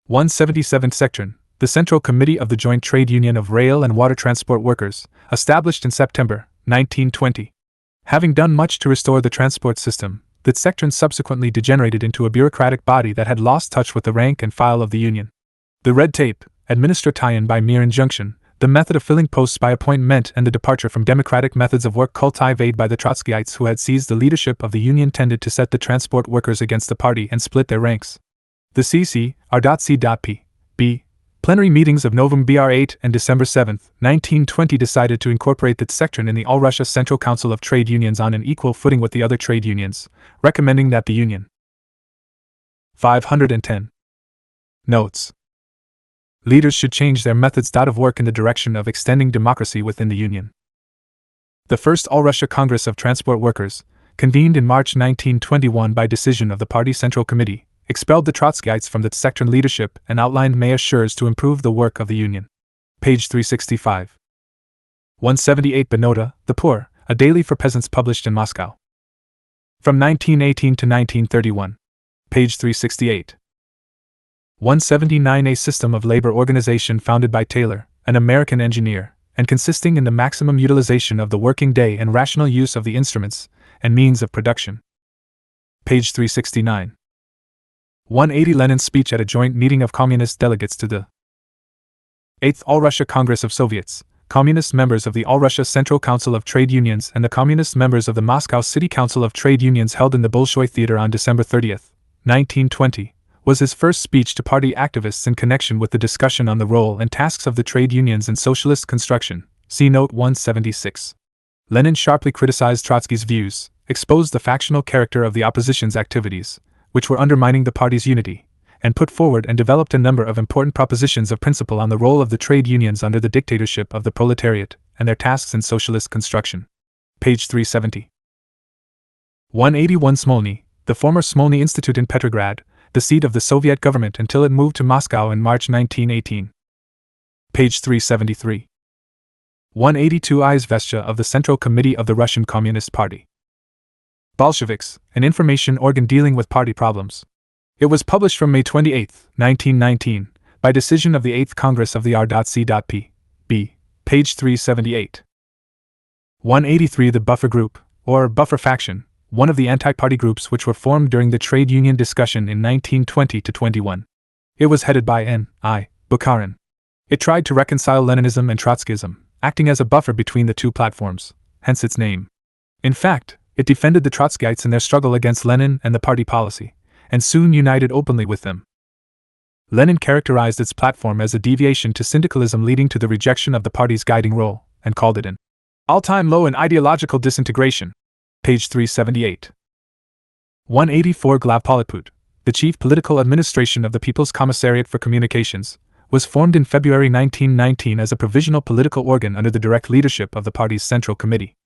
177th Section. The Central Committee of the Joint Trade Union of Rail and Water Transport Workers, established in September 1920. Having done much to restore the transport system, that section subsequently degenerated into a bureaucratic body that had lost touch with the rank and file of the union. The red tape, administration by mere injunction, the method of filling posts by appointment, and the departure from democratic methods of work cultivated by the Trotskyites who had seized the leadership of the union tended to set the transport workers against the party and split their ranks. The C.C.R.C.P.B. plenary meetings of November 8 and December 7, 1920 decided to incorporate that section in the All-Russia Central Council of Trade Unions on an equal footing with the other trade unions, recommending that the union 510 notes. Leaders should change their methods of work in the direction of extending democracy within the union. The first All-Russia Congress of Transport Workers, convened in March 1921 by decision of the Party Central Committee, expelled the Trotskyites from the section leadership and outlined measures to improve the work of the union. Page 365. 178. Benota, The Poor, a daily for peasants published in Moscow. From 1918 to 1931. Page 368. 179. A system of labor organization founded by Taylor, an American engineer, and consisting in the maximum utilization of the working day and rational use of the instruments and means of production. Page 369. 180. Lenin's speech at a joint meeting of Communist delegates to the 8th All-Russia Congress of Soviets, Communist members of the All-Russia Central Council of Trade Unions and the Communist members of the Moscow City Council of Trade Unions held in the Bolshoi Theater on December 30, 1920, was his first speech to party activists in connection with the discussion on the role and tasks of the trade unions in socialist construction. See Note 176. Lenin sharply criticized Trotsky's views, exposed the factional character of the opposition's activities, which were undermining the party's unity, and put forward and developed a number of important propositions of principle on the role of the trade unions under the dictatorship of the proletariat and their tasks in socialist construction. Page 370. 181. Smolny, the former Smolny Institute in Petrograd, the seat of the Soviet government until it moved to Moscow in March 1918. Page 373. 182. Izvestia of the Central Committee of the Russian Communist Party. Bolsheviks, an information organ dealing with party problems. It was published from May 28, 1919, by decision of the 8th Congress of the R.C.P.B. Page 378. 183. The Buffer Group, or Buffer Faction, one of the anti-party groups which were formed during the trade union discussion in 1920-21. It was headed by N.I. Bukharin. It tried to reconcile Leninism and Trotskyism, acting as a buffer between the two platforms, hence its name. In fact, It defended the Trotskyites in their struggle against Lenin and the party policy, and soon united openly with them. Lenin characterized its platform as a deviation to syndicalism leading to the rejection of the party's guiding role, and called it an all-time low in ideological disintegration. Page 378. 184 Glavpolitput, the chief political administration of the People's Commissariat for Communications, was formed in February 1919 as a provisional political organ under the direct leadership of the party's Central Committee.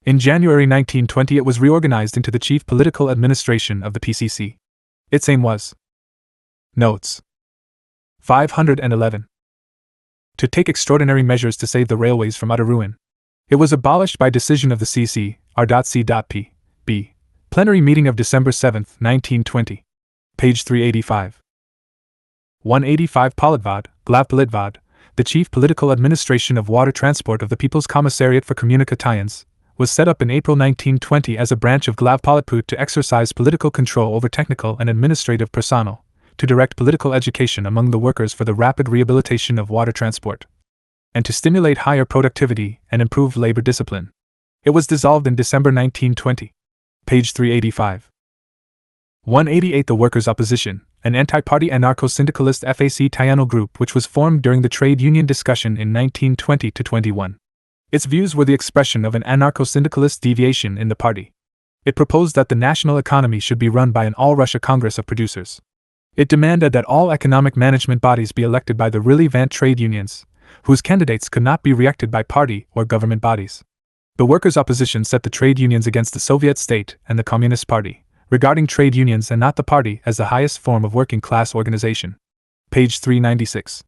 In January 1920 it was reorganized into the chief political administration of the PCC. Its aim was Notes 511. To take extraordinary measures to save the railways from utter ruin. It was abolished by decision of the CC, R.C.P. B. Plenary meeting of December 7, 1920. Page 385. 185 Politvod, Glavpolitvod, the chief political administration of water transport of the People's Commissariat for Communications, was set up in April 1920 as a branch of Glavpolitput to exercise political control over technical and administrative personnel, to direct political education among the workers for the rapid rehabilitation of water transport, and to stimulate higher productivity and improve labor discipline. It was dissolved in December 1920. Page 385. 188 The Workers' Opposition, an anti-party anarcho-syndicalist FAC Tayano group which was formed during the trade union discussion in 1920-21. Its views were the expression of an anarcho-syndicalist deviation in the party. It proposed that the national economy should be run by an all-Russia Congress of Producers. It demanded that all economic management bodies be elected by the relevant trade unions, whose candidates could not be re-elected by party or government bodies. The workers' opposition set the trade unions against the Soviet state and the Communist Party, regarding trade unions and not the party as the highest form of working-class organization. Page 396.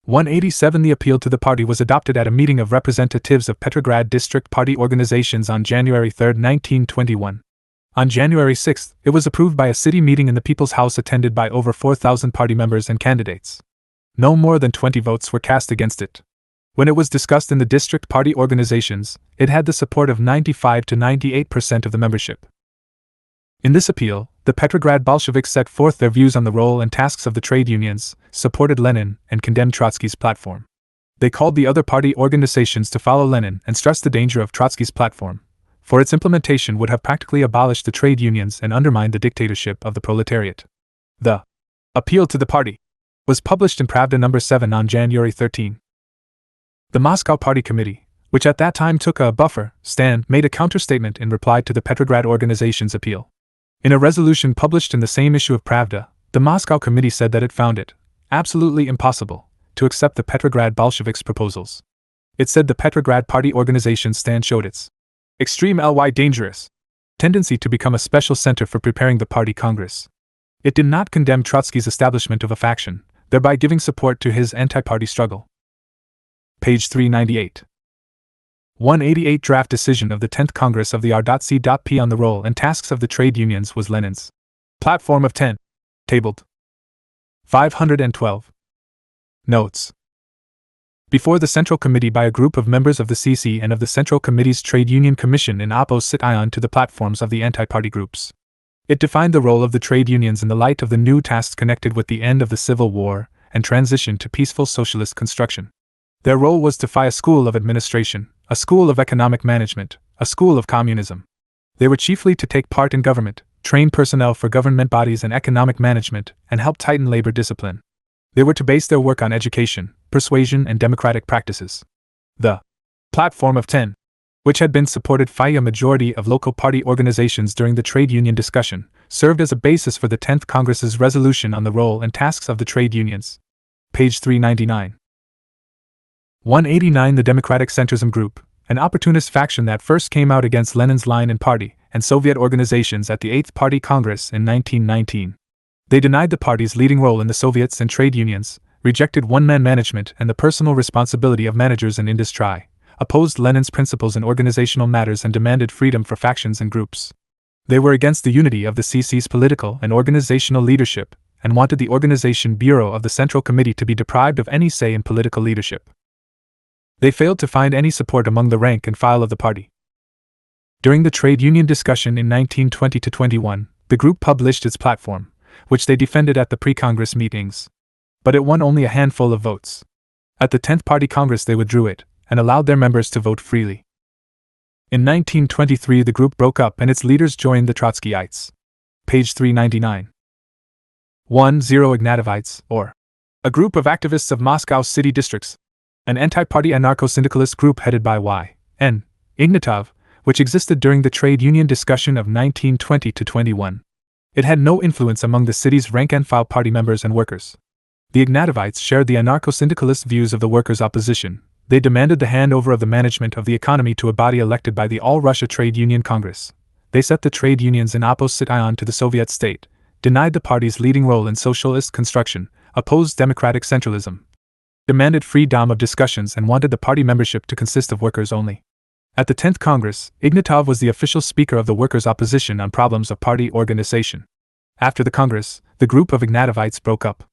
187 The appeal to the party was adopted at a meeting of representatives of Petrograd district party organizations on January 3, 1921. On January 6, it was approved by a city meeting in the People's House attended by over 4,000 party members and candidates. No more than 20 votes were cast against it. When it was discussed in the district party organizations, it had the support of 95 to 98% of the membership. In this appeal, the Petrograd Bolsheviks set forth their views on the role and tasks of the trade unions, supported Lenin, and condemned Trotsky's platform. They called the other party organizations to follow Lenin and stressed the danger of Trotsky's platform, for its implementation would have practically abolished the trade unions and undermined the dictatorship of the proletariat. The appeal to the party was published in Pravda No. 7 on January 13. The Moscow Party Committee, which at that time took a buffer stand, made a counterstatement in reply to the Petrograd organization's appeal. In a resolution published in the same issue of Pravda, the Moscow Committee said that it found it absolutely impossible to accept the Petrograd Bolsheviks' proposals. It said the Petrograd Party organization's stand showed its extreme dangerous tendency to become a special center for preparing the party congress. It did not condemn Trotsky's establishment of a faction, thereby giving support to his anti-party struggle. Page 398. 188 Draft decision of the 10th Congress of the R.C.P. on the role and tasks of the trade unions was Lenin's Platform of 10. Tabled 512. Notes. Before the Central Committee by a group of members of the CC and of the Central Committee's Trade Union Commission in opposition to the platforms of the anti-party groups. It defined the role of the trade unions in the light of the new tasks connected with the end of the Civil War and transition to peaceful socialist construction. Their role was to found a school of administration, a school of economic management, a school of communism. They were chiefly to take part in government, train personnel for government bodies and economic management, and help tighten labor discipline. They were to base their work on education, persuasion, and democratic practices. The Platform of 10, which had been supported by a majority of local party organizations during the trade union discussion, served as a basis for the 10th Congress's resolution on the role and tasks of the trade unions. Page 399. 189 The Democratic Centrism Group, an opportunist faction that first came out against Lenin's line and party and Soviet organizations at the 8th Party Congress in 1919. They denied the party's leading role in the Soviets and trade unions, rejected one-man management and the personal responsibility of managers in industry, opposed Lenin's principles in organizational matters and demanded freedom for factions and groups. They were against the unity of the CC's political and organizational leadership, and wanted the Organization Bureau of the Central Committee to be deprived of any say in political leadership. They failed to find any support among the rank and file of the party. During the trade union discussion in 1920-21, the group published its platform, which they defended at the pre-Congress meetings. But it won only a handful of votes. At the 10th Party Congress they withdrew it, and allowed their members to vote freely. In 1923 the group broke up and its leaders joined the Trotskyites. Page 399. 10 Ignatovites, or a group of activists of Moscow city districts, an anti-party anarcho-syndicalist group headed by Y.N. Ignatov, which existed during the trade union discussion of 1920-21. It had no influence among the city's rank-and-file party members and workers. The Ignatovites shared the anarcho-syndicalist views of the workers' opposition. They demanded the handover of the management of the economy to a body elected by the All-Russia Trade Union Congress. They set the trade unions in opposition to the Soviet state, denied the party's leading role in socialist construction, opposed democratic centralism, demanded freedom of discussions and wanted the party membership to consist of workers only. At the 10th Congress, Ignatov was the official speaker of the workers' opposition on problems of party organization. After the Congress, the group of Ignatovites broke up.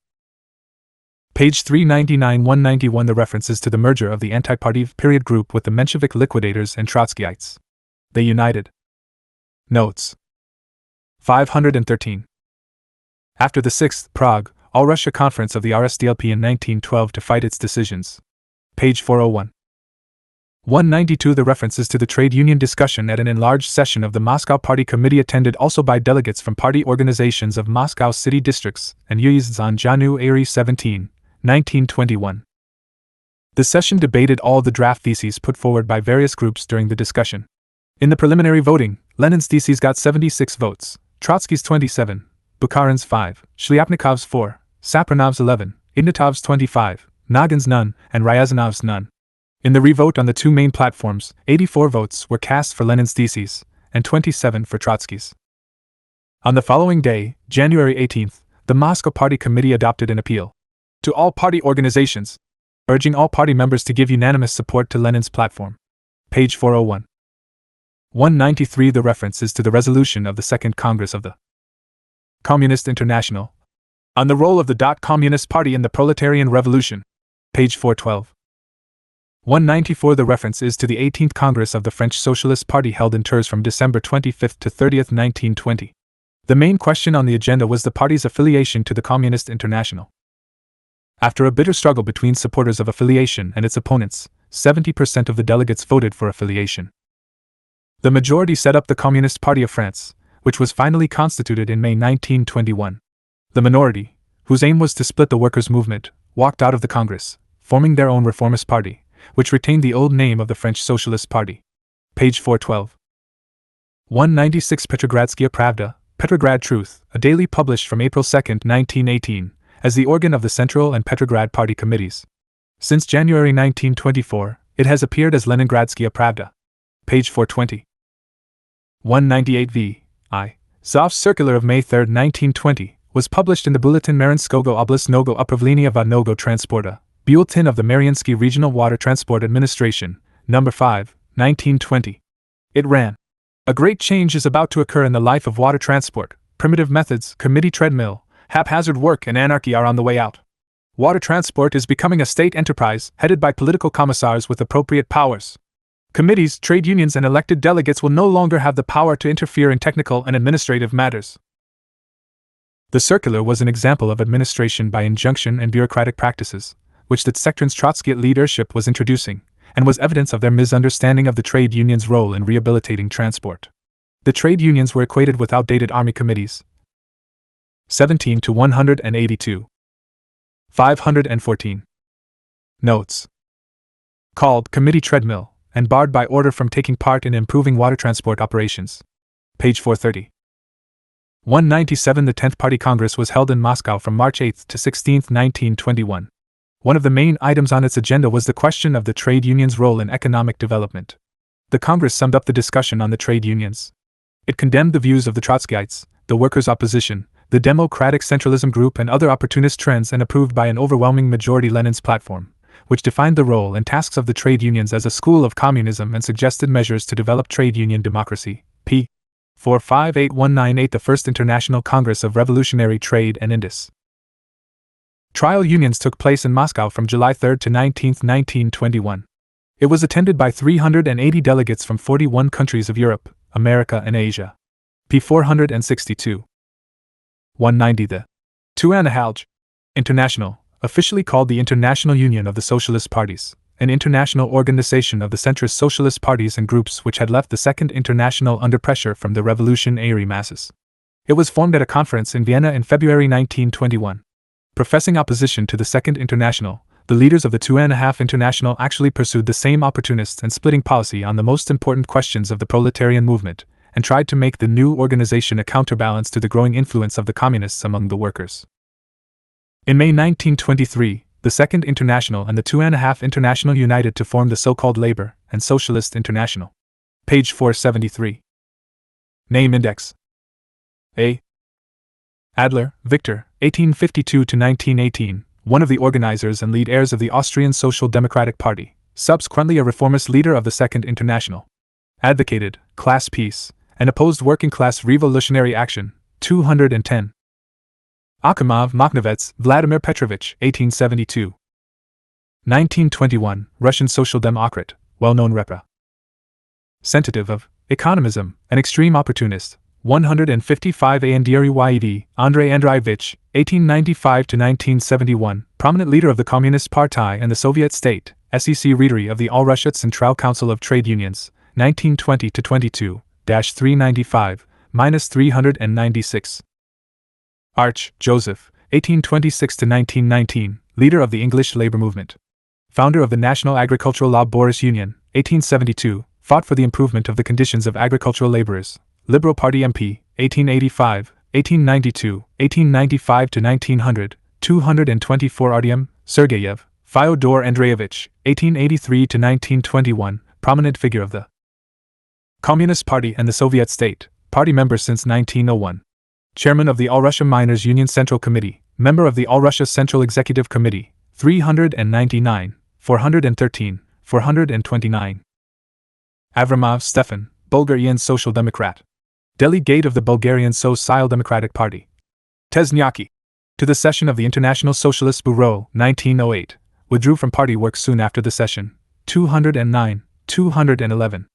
Page 399-191 The references to the merger of the anti-party period group with the Menshevik liquidators and Trotskyites. They united. Notes. 513. After the 6th Prague, All-Russia Conference of the RSDLP in 1912 to fight its decisions. Page 401. 192 The references to the trade union discussion at an enlarged session of the Moscow Party Committee attended also by delegates from party organizations of Moscow city districts and Uyezds on January 17, 1921. The session debated all the draft theses put forward by various groups during the discussion. In the preliminary voting, Lenin's theses got 76 votes, Trotsky's 27, Bukharin's 5, Shliapnikov's 4, Sapronov's 11, Ignatov's 25, Nogin's none, and Ryazanov's none. In the revote on the two main platforms, 84 votes were cast for Lenin's theses, and 27 for Trotsky's. On the following day, January 18, the Moscow Party Committee adopted an appeal to all party organizations, urging all party members to give unanimous support to Lenin's platform. Page 401. 193 The reference is to the resolution of the Second Congress of the Communist International on the role of the Communist Party in the Proletarian Revolution. Page 412. 194 The reference is to the 18th Congress of the French Socialist Party held in Tours from December 25 to 30, 1920. The main question on the agenda was the party's affiliation to the Communist International. After a bitter struggle between supporters of affiliation and its opponents, 70% of the delegates voted for affiliation. The majority set up the Communist Party of France, which was finally constituted in May 1921. The minority, whose aim was to split the workers' movement, walked out of the Congress, forming their own reformist party, which retained the old name of the French Socialist Party. Page 412. 196 Petrogradskaya Pravda, Petrograd Truth, a daily published from April 2, 1918, as the organ of the Central and Petrograd Party Committees. Since January 1924, it has appeared as Leningradskaya Pravda. Page 420. 198 V.I. Zov's circular of May 3, 1920, was published in the Bulletin Marinskogo Oblastnogo Upravlenia Vodnogo Transporta, Bulletin of the Mariinsky Regional Water Transport Administration, No. 5, 1920. It ran: a great change is about to occur in the life of water transport. Primitive methods, committee treadmill, haphazard work and anarchy are on the way out. Water transport is becoming a state enterprise, headed by political commissars with appropriate powers. Committees, trade unions and elected delegates will no longer have the power to interfere in technical and administrative matters. The circular was an example of administration by injunction and bureaucratic practices, which the Section's Trotskyite leadership was introducing, and was evidence of their misunderstanding of the trade unions' role in rehabilitating transport. The trade unions were equated with outdated army committees. 17 to 182. 514. Notes. Called Committee Treadmill, and barred by order from taking part in improving water transport operations. Page 430. 197 The 10th Party Congress was held in Moscow from March 8 to 16, 1921. One of the main items on its agenda was the question of the trade unions' role in economic development. The Congress summed up the discussion on the trade unions. It condemned the views of the Trotskyites, the workers' opposition, the democratic centralism group and other opportunist trends, and approved by an overwhelming majority Lenin's platform, which defined the role and tasks of the trade unions as a school of communism and suggested measures to develop trade union democracy. P. 458198 The First International Congress of Revolutionary Trade and Indus. Trial unions took place in Moscow from July 3 to 19, 1921. It was attended by 380 delegates from 41 countries of Europe, America and Asia. P. 462. 190 The Tuanahalj International, officially called the International Union of the Socialist Parties, an international organization of the centrist socialist parties and groups which had left the Second International under pressure from the revolutionary masses. It was formed at a conference in Vienna in February 1921. Professing opposition to the Second International, the leaders of the Two and a Half International actually pursued the same opportunist and splitting policy on the most important questions of the proletarian movement, and tried to make the new organization a counterbalance to the growing influence of the communists among the workers. In May 1923, the Second International and the Two and a Half International united to form the so-called Labor and Socialist International. Page 473. Name Index. A. Adler, Victor, 1852–1918, one of the organizers and lead heirs of the Austrian Social Democratic Party, subsequently a reformist leader of the Second International. Advocated class peace and opposed working-class revolutionary action. 210. Akhimov Makhnovets, Vladimir Petrovich, 1872. 1921, Russian Social Democrat, well-known representative of economism, an extreme opportunist. 155 Andrei Andrei Andreevich, 1895–1971, prominent leader of the Communist Party and the Soviet state, SEC Readery of the All-Russia Central Council of Trade Unions, 1920–22, 395–396. Arch, Joseph, 1826–1919, leader of the English labor movement. Founder of the National Agricultural Laborers Union, 1872, fought for the improvement of the conditions of agricultural laborers. Liberal Party MP, 1885, 1892, 1895–1900, 224 Artyom, Sergeyev, Fyodor Andreevich, 1883–1921, prominent figure of the Communist Party and the Soviet state, party member since 1901. Chairman of the All-Russia Miners' Union Central Committee, member of the All-Russia Central Executive Committee, 399, 413, 429. Avramov Stefan, Bulgarian Social Democrat. Delegate of the Bulgarian Social Democratic Party. Tesnyaki. To the session of the International Socialist Bureau, 1908, withdrew from party work soon after the session, 209, 211.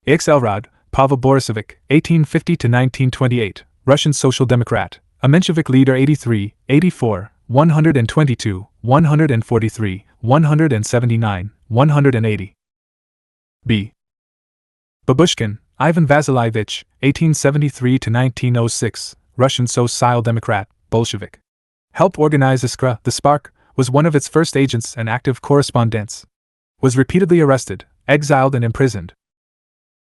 Elrod, Pavel Borisovich, 1850–1928, Russian Social Democrat, a Menshevik leader 83, 84, 122, 143, 179, 180. B. Babushkin, Ivan Vasilyevich, 1873–1906, Russian Social Democrat, Bolshevik. Helped organize Iskra, the Spark, was one of its first agents and active correspondents. Was repeatedly arrested, exiled and imprisoned.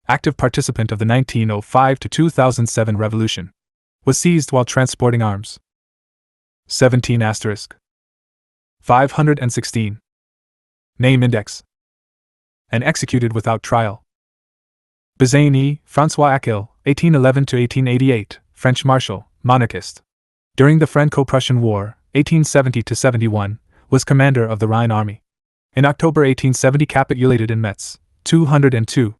Active participant of the 1905–2007 revolution. Was seized while transporting arms. 17 *. 516. Name Index. And executed without trial. Bazaine, François Achille, 1811–1888, French marshal, monarchist. During the Franco-Prussian War, 1870–71, was commander of the Rhine Army. In October 1870 capitulated in Metz, 202.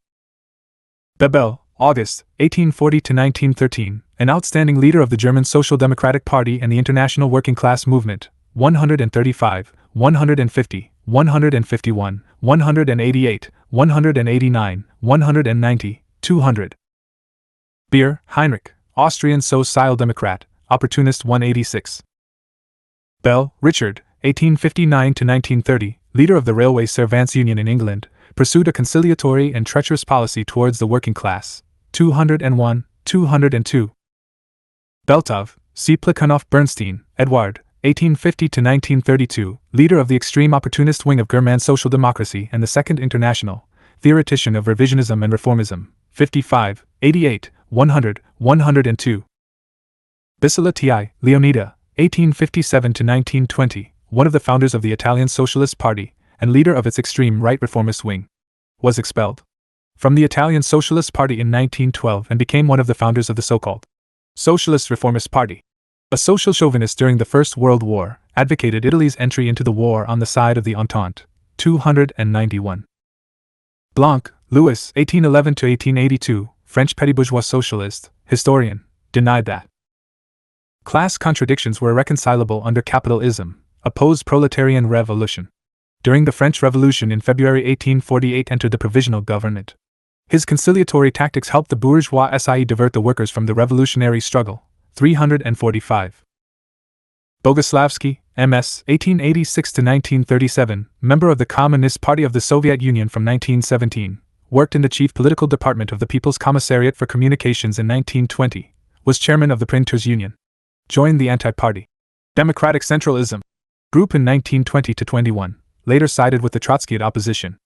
Bebel, August, 1840–1913, an outstanding leader of the German Social Democratic Party and the International Working Class Movement, 135, 150, 151, 188, 189, 190, 200. Beer, Heinrich, Austrian Social Democrat, opportunist 186. Bell, Richard, 1859–1930, leader of the Railway Servants' Union in England, pursued a conciliatory and treacherous policy towards the working class, 201, 202. Beltov, C. Plekhanov Bernstein, Edward, 1850–1932, leader of the extreme opportunist wing of German social democracy and the Second International, theoretician of revisionism and reformism, 55, 88, 100, 102. Bisola Ti, Leonida, 1857–1920, one of the founders of the Italian Socialist Party and leader of its extreme right reformist wing. Was expelled from the Italian Socialist Party in 1912 and became one of the founders of the so-called Socialist Reformist Party. A social chauvinist during the First World War, advocated Italy's entry into the war on the side of the Entente, 291. Blanc, Louis, 1811–1882, French petty bourgeois socialist, historian, denied that class contradictions were irreconcilable under capitalism, opposed proletarian revolution. During the French Revolution in February 1848 entered the provisional government. His conciliatory tactics helped the bourgeoisie divert the workers from the revolutionary struggle, 345. Boguslavsky, MS, 1886 to 1937, member of the Communist Party of the Soviet Union from 1917, worked in the Chief Political Department of the People's Commissariat for Communications in 1920, was chairman of the Printers Union. Joined the Anti-Party Democratic Centralism group in 1920 to 21, later sided with the Trotskyite opposition.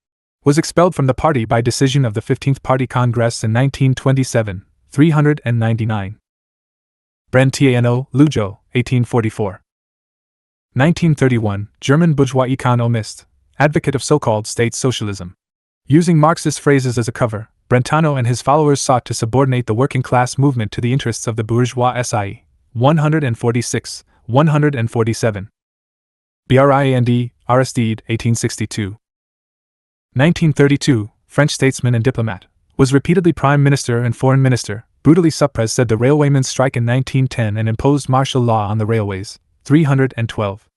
Was expelled from the party by decision of the 15th Party Congress in 1927, 399. Brentiano, Lujo, 1844. 1931, German bourgeois economist, advocate of so-called state socialism. Using Marxist phrases as a cover, Brentano and his followers sought to subordinate the working class movement to the interests of the bourgeois SIE. 146, 147. Briand, Aristide, 1862. 1932, French statesman and diplomat, was repeatedly prime minister and foreign minister, brutally suppressed the railwaymen's strike in 1910 and imposed martial law on the railways. 312.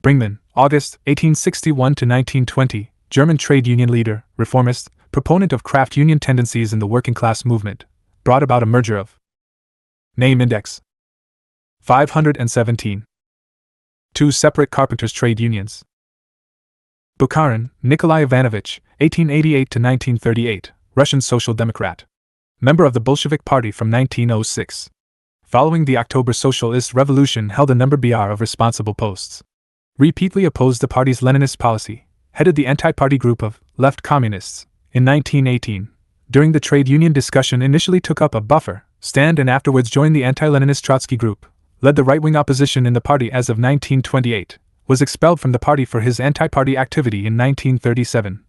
Brinkmann, August, 1861 to 1920, German trade union leader, reformist, proponent of craft union tendencies in the working class movement, brought about a merger of Name Index 517. Two separate carpenters' trade unions. Bukharin, Nikolai Ivanovich, 1888 to 1938, Russian Social Democrat. Member of the Bolshevik Party from 1906. Following the October Socialist Revolution, held a number of responsible posts. Repeatedly opposed the party's Leninist policy, headed the anti-party group of left communists. In 1918, during the trade union discussion, initially took up a buffer stand and afterwards joined the anti-Leninist Trotsky group, led the right-wing opposition in the party as of 1928, was expelled from the party for his anti-party activity in 1937.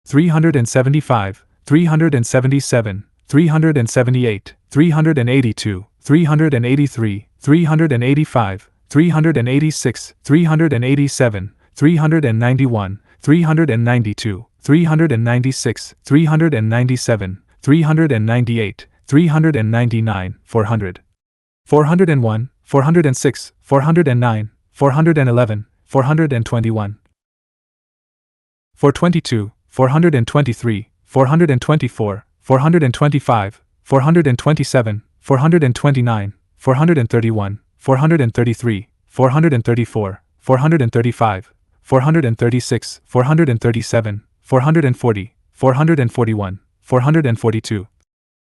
375, 377, 378, 382, 383, 385, 386, 387, 391, 392, 396, 397, 398, 399, 400. 401, 406, 409, 411, 421. 422, 423, 424, 425, 427, 429, 431, 433, 434, 435, 436, 437, 440, 441, 442,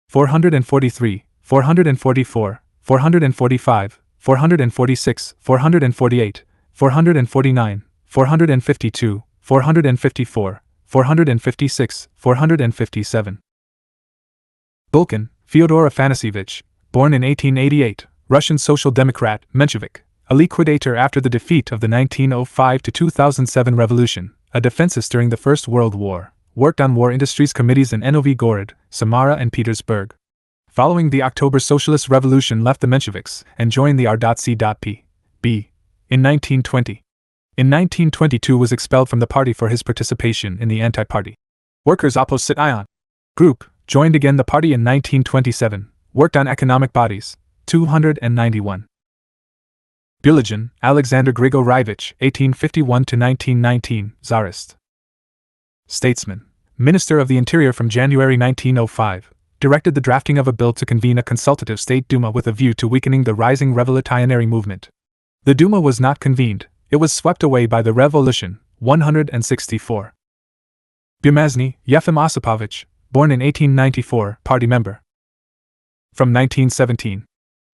443, 444, 445, 446, 448, 449, 452, 454, 456, 457. Bulkin, Fyodor Afanasyevich, born in 1888, Russian Social Democrat, Menshevik, a liquidator after the defeat of the 1905-2007 revolution, a defensist during the First World War, worked on war industries committees in Novgorod, Samara and Petersburg. Following the October Socialist Revolution, left the Mensheviks and joined the R.C.P.B. in 1920. In 1922 was expelled from the party for his participation in the anti-party Workers' Opposite Ion group, joined again the party in 1927, worked on economic bodies. 291. Buligin, Alexander Grigoryevich, 1851-1919, Tsarist. Statesman, Minister of the Interior from January 1905, directed the drafting of a bill to convene a consultative State Duma with a view to weakening the rising revolutionary movement. The Duma was not convened, it was swept away by the revolution. 164. Bumazny, Yefim Osipovich, born in 1894, party member. From 1917.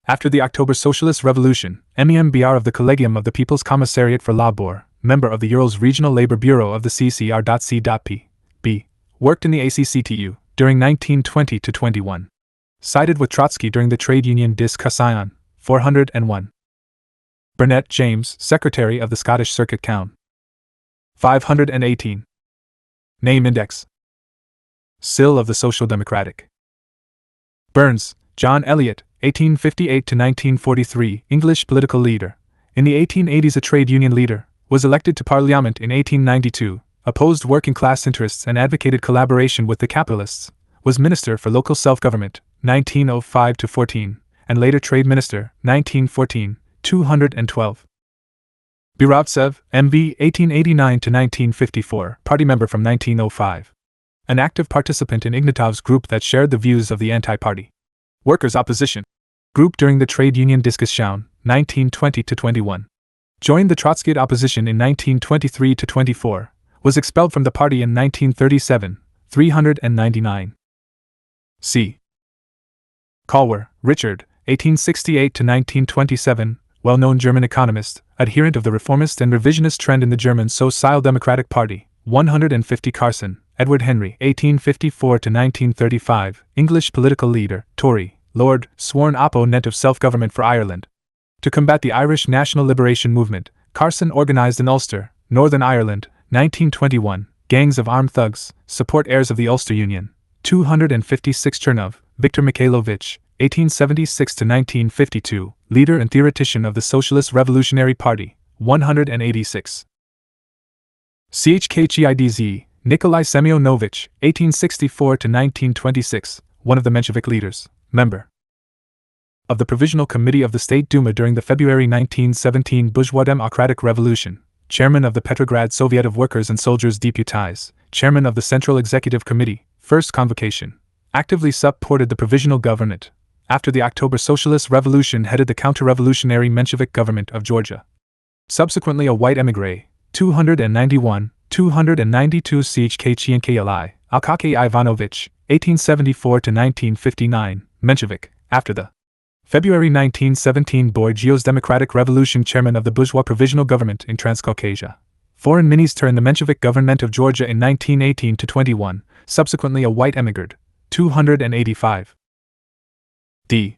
After the October Socialist Revolution, MEMBR of the Collegium of the People's Commissariat for Labor, member of the Urals Regional Labor Bureau of the CCR.C.P.B., worked in the ACCTU during 1920-21. Sided with Trotsky during the trade union discussion. 401. Burnett James, Secretary of the Scottish Circuit Count. 518. Name Index. Sill of the Social Democratic. Burns, John Eliot, 1858-1943, English political leader. In the 1880s a trade union leader, was elected to Parliament in 1892, opposed working class interests and advocated collaboration with the capitalists, was Minister for Local Self-Government, 1905-14, and later Trade Minister, 1914, 212. Birovtsev, M.V., 1889-1954, party member from 1905. An active participant in Ignatov's group that shared the views of the anti-party Workers' Opposition group during the trade union discussion, 1920-21. joined the Trotskyite opposition in 1923–24, was expelled from the party in 1937, 399. C. Kalwer, Richard, 1868–1927, well-known German economist, adherent of the reformist and revisionist trend in the German Social Democratic Party. 150. Carson, Edward Henry, 1854–1935, English political leader, Tory, Lord, sworn opponent of self-government for Ireland. To combat the Irish national liberation movement, Carson organized in Ulster, Northern Ireland, 1921, gangs of armed thugs, support heirs of the Ulster Union. 256. Chernov, Viktor Mikhailovich, 1876–1952, leader and theoretician of the Socialist Revolutionary Party. 186. Chkidz, Nikolai Semyonovich, 1864–1926, one of the Menshevik leaders, member of the Provisional Committee of the State Duma during the February 1917 bourgeois democratic revolution, chairman of the Petrograd Soviet of Workers and Soldiers Deputies, chairman of the Central Executive Committee, first convocation, actively supported the provisional government. After the October Socialist Revolution, headed the counter-revolutionary Menshevik government of Georgia. Subsequently a white émigré. 291, 292. Chkidz, Alkaki Ivanovich, 1874–1959, Menshevik, after the February 1917 Bourgeois Democratic Revolution, chairman of the bourgeois provisional government in Transcaucasia. Foreign minister in the Menshevik government of Georgia in 1918–21, subsequently a white emigrant. 285. D.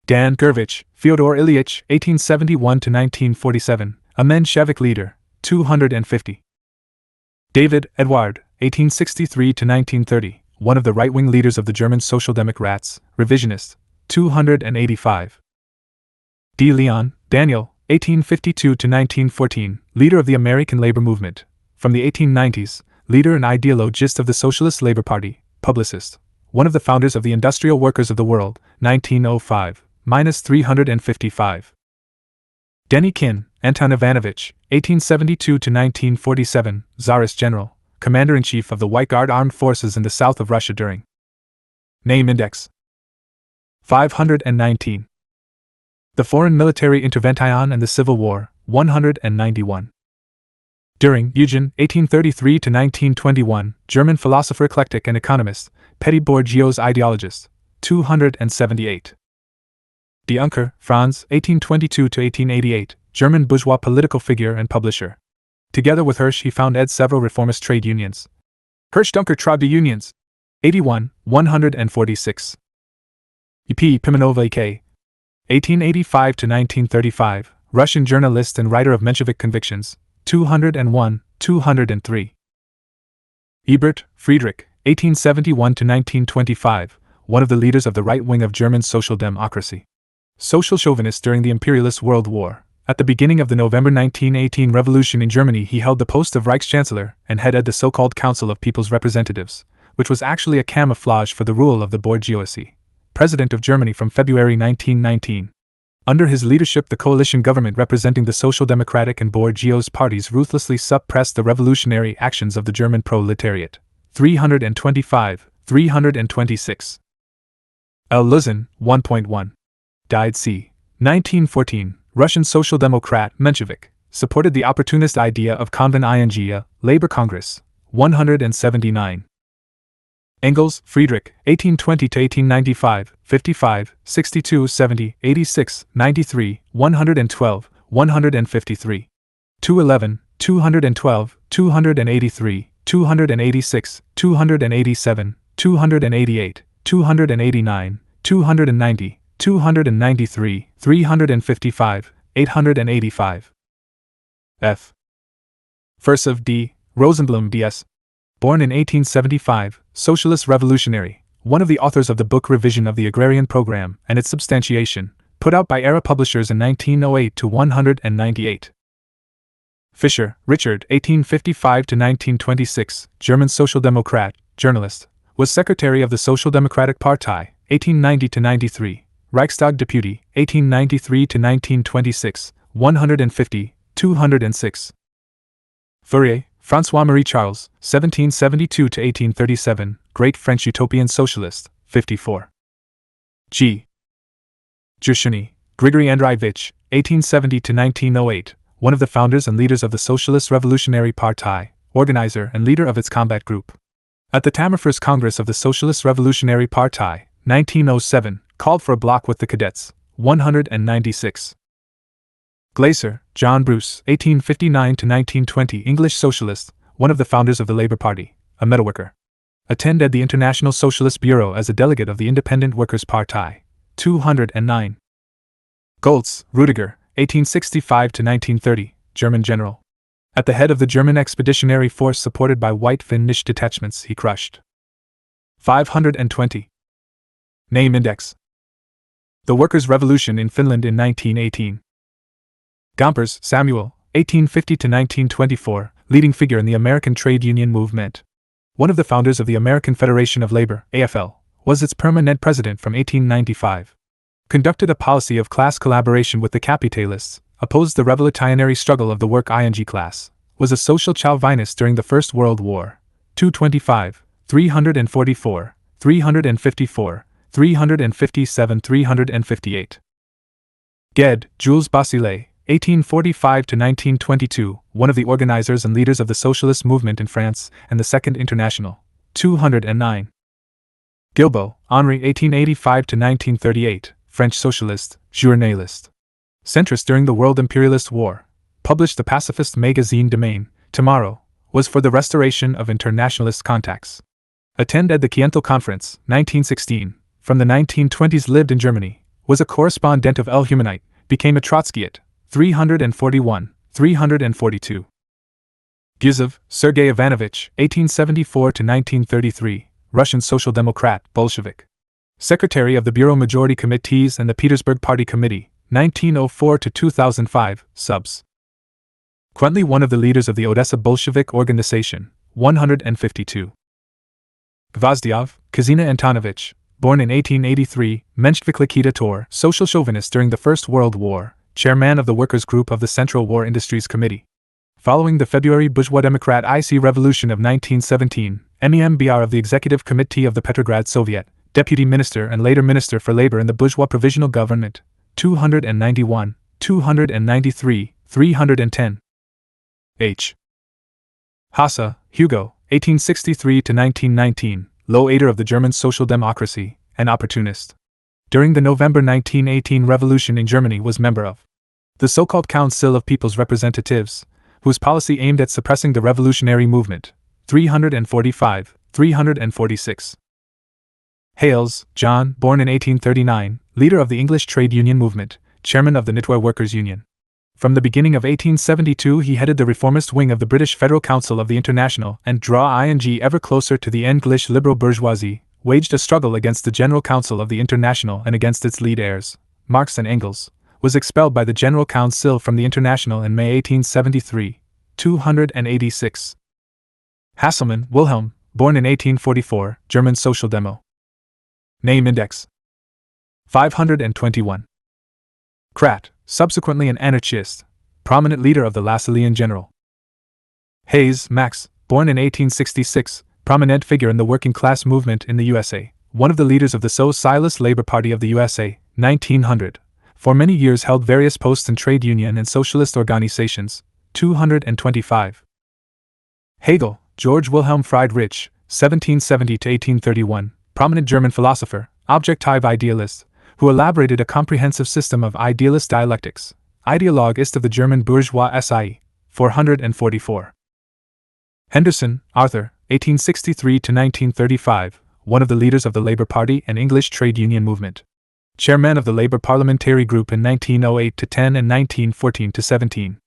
Dan Gurvich, Fyodor Ilyich, 1871–1947, a Menshevik leader. 250. David Edward, 1863–1930, one of the right-wing leaders of the German Social Democrats, revisionist. 285. D. Leon, Daniel, 1852–1914, leader of the American labor movement. From the 1890s, leader and ideologist of the Socialist Labor Party, publicist. One of the founders of the Industrial Workers of the World, 1905–355. Denikin, Anton Ivanovich, 1872–1947, Tsarist general, commander-in-chief of the White Guard armed forces in the south of Russia during. Name index 519. The Foreign Military Intervention and the Civil War, 191. During Eugen, 1833–1921, German philosopher, eclectic and economist, petty bourgeois ideologist, 278. De Unker, Franz, 1822–1888, German bourgeois political figure and publisher. Together with Hirsch, he founded several reformist trade unions. Hirsch-Dunker Trade Unions. 81, 146. E.P. Pimenova E.K. 1885–1935, Russian journalist and writer of Menshevik Convictions. 201, 203. Ebert, Friedrich, 1871–1925, one of the leaders of the right wing of German social democracy. Social chauvinist during the imperialist World War. At the beginning of the November 1918 revolution in Germany, he held the post of Reichschancellor and headed the so-called Council of People's Representatives, which was actually a camouflage for the rule of the bourgeoisie. President of Germany from February 1919. Under his leadership, the coalition government representing the Social Democratic and Bourgeois parties ruthlessly suppressed the revolutionary actions of the German proletariat. 325, 326. L. Luzin, 1.1. Died c. 1914, Russian Social Democrat, Menshevik, supported the opportunist idea of Konventionelle Labor Congress. 179. Engels, Friedrich, 1820–1895, 55, 62, 70, 86, 93, 112, 153. 211, 212, 283, 286, 287, 288, 289, 290, 293, 355, 885. F. Fursov D. Rosenblum D.S. Born in 1875, socialist revolutionary, one of the authors of the book Revision of the Agrarian Program and its Substantiation, put out by Era Publishers in 1908–198. Fischer, Richard, 1855–1926, German Social Democrat, journalist, was secretary of the Social Democratic Party, 1890–93, Reichstag Deputy, 1893–1926, 150, 206. Fourier, François-Marie Charles, 1772–1837, great French utopian socialist, 54. G. Gershuni, Grigory Andreevich, 1870 to 1908, one of the founders and leaders of the Socialist Revolutionary Party, organizer and leader of its combat group. At the Tammerfors Congress of the Socialist Revolutionary Party, 1907, called for a bloc with the cadets, 196. Glaser, John Bruce, 1859 to 1920, English socialist, one of the founders of the Labour Party, a metalworker. Attended the International Socialist Bureau as a delegate of the Independent Workers' Party, 209. Goltz, Rudiger, 1865 to 1930, German general. At the head of the German expeditionary force supported by white Finnish detachments, he crushed 520. Name index. The Workers' Revolution in Finland in 1918. Gompers, Samuel, 1850 to 1924, leading figure in the American trade union movement. One of the founders of the American Federation of Labor, AFL, was its permanent president from 1895. Conducted a policy of class collaboration with the capitalists, opposed the revolutionary struggle of the working class, was a social Chauvinist during the First World War. 225, 344, 354, 357, 358. Ged, Jules Basile, 1845 to 1922, one of the organizers and leaders of the socialist movement in France and the Second International. 209. Guilbeault, Henri, 1885 to 1938, French socialist, journalist. Centrist during the World Imperialist War. Published the pacifist magazine Demain, Tomorrow, was for the restoration of internationalist contacts. Attended the Kyoto Conference, 1916, from the 1920s lived in Germany, was a correspondent of El Humanite, became a Trotskyite, 341, 342. Guzov, Sergei Ivanovich, 1874 to 1933, Russian Social Democrat, Bolshevik. Secretary of the Bureau Majority Committees and the Petersburg Party Committee, 1904 to 2005, subs. Currently one of the leaders of the Odessa Bolshevik Organization, 152. Gvozdyov, Kazina Antonovich, born in 1883, Menshevik-Tor, social chauvinist during the First World War, chairman of the Workers' Group of the Central War Industries Committee. Following the February Bourgeois Democrat IC Revolution of 1917, MEMBR of the Executive Committee of the Petrograd Soviet, Deputy Minister and later Minister for Labor in the Bourgeois Provisional Government, 291, 293, 310. H. Hasse, Hugo, 1863 to 1919, low aider of the German social democracy, an opportunist. During the November 1918 revolution in Germany was member of the so-called Council of People's Representatives, whose policy aimed at suppressing the revolutionary movement, 345, 346. Hales, John, born in 1839, leader of the English trade union movement, chairman of the Knitwear Workers' Union. From the beginning of 1872 he headed the reformist wing of the British Federal Council of the International and draw ing ever closer to the English liberal bourgeoisie, waged a struggle against the General Council of the International and against its lead heirs, Marx and Engels, was expelled by the General Council from the International in May 1873, 286. Hasselmann, Wilhelm, born in 1844, German Social Demo. Name index. 521. Kratt, subsequently an anarchist, prominent leader of the Lassallean General. Hayes, Max, born in 1866, prominent figure in the working class movement in the USA, one of the leaders of the Socialist Labor Party of the USA, 1900, for many years held various posts in trade union and socialist organizations, 225. Hegel, George Wilhelm Friedrich, 1770 to 1831, prominent German philosopher, objective idealist, who elaborated a comprehensive system of idealist dialectics, ideologue ist of the German bourgeois SIE, 444. Henderson, Arthur, 1863 to 1935, one of the leaders of the Labour Party and English trade union movement. Chairman of the Labour Parliamentary Group in 1908 to 10 and 1914 to 17.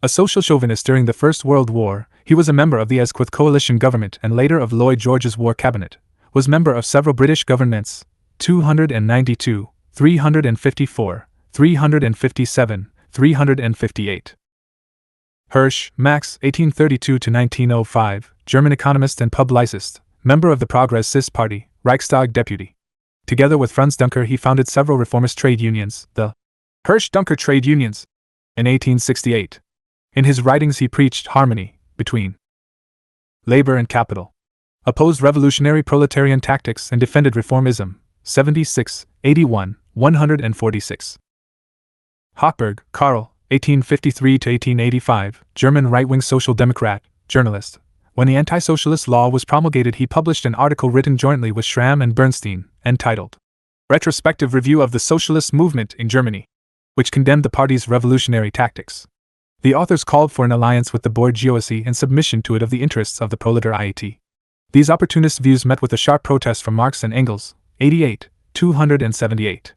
A social chauvinist during the First World War, he was a member of the Asquith coalition government and later of Lloyd George's war cabinet, was member of several British governments, 292, 354, 357, 358. Hirsch, Max, 1832 to 1905, German economist and publicist, member of the Progressist Party, Reichstag deputy. Together with Franz Dunker he founded several reformist trade unions, the Hirsch-Dunker Trade Unions, in 1868. In his writings he preached harmony between labor and capital, opposed revolutionary proletarian tactics and defended reformism, 76, 81, 146. Hochberg, Karl, 1853–1885, German right-wing social democrat, journalist. When the anti-socialist law was promulgated, he published an article written jointly with Schramm and Bernstein, entitled Retrospective Review of the Socialist Movement in Germany, which condemned the party's revolutionary tactics. The authors called for an alliance with the bourgeoisie and submission to it of the interests of the proletariat. These opportunist views met with a sharp protest from Marx and Engels, 88, 278.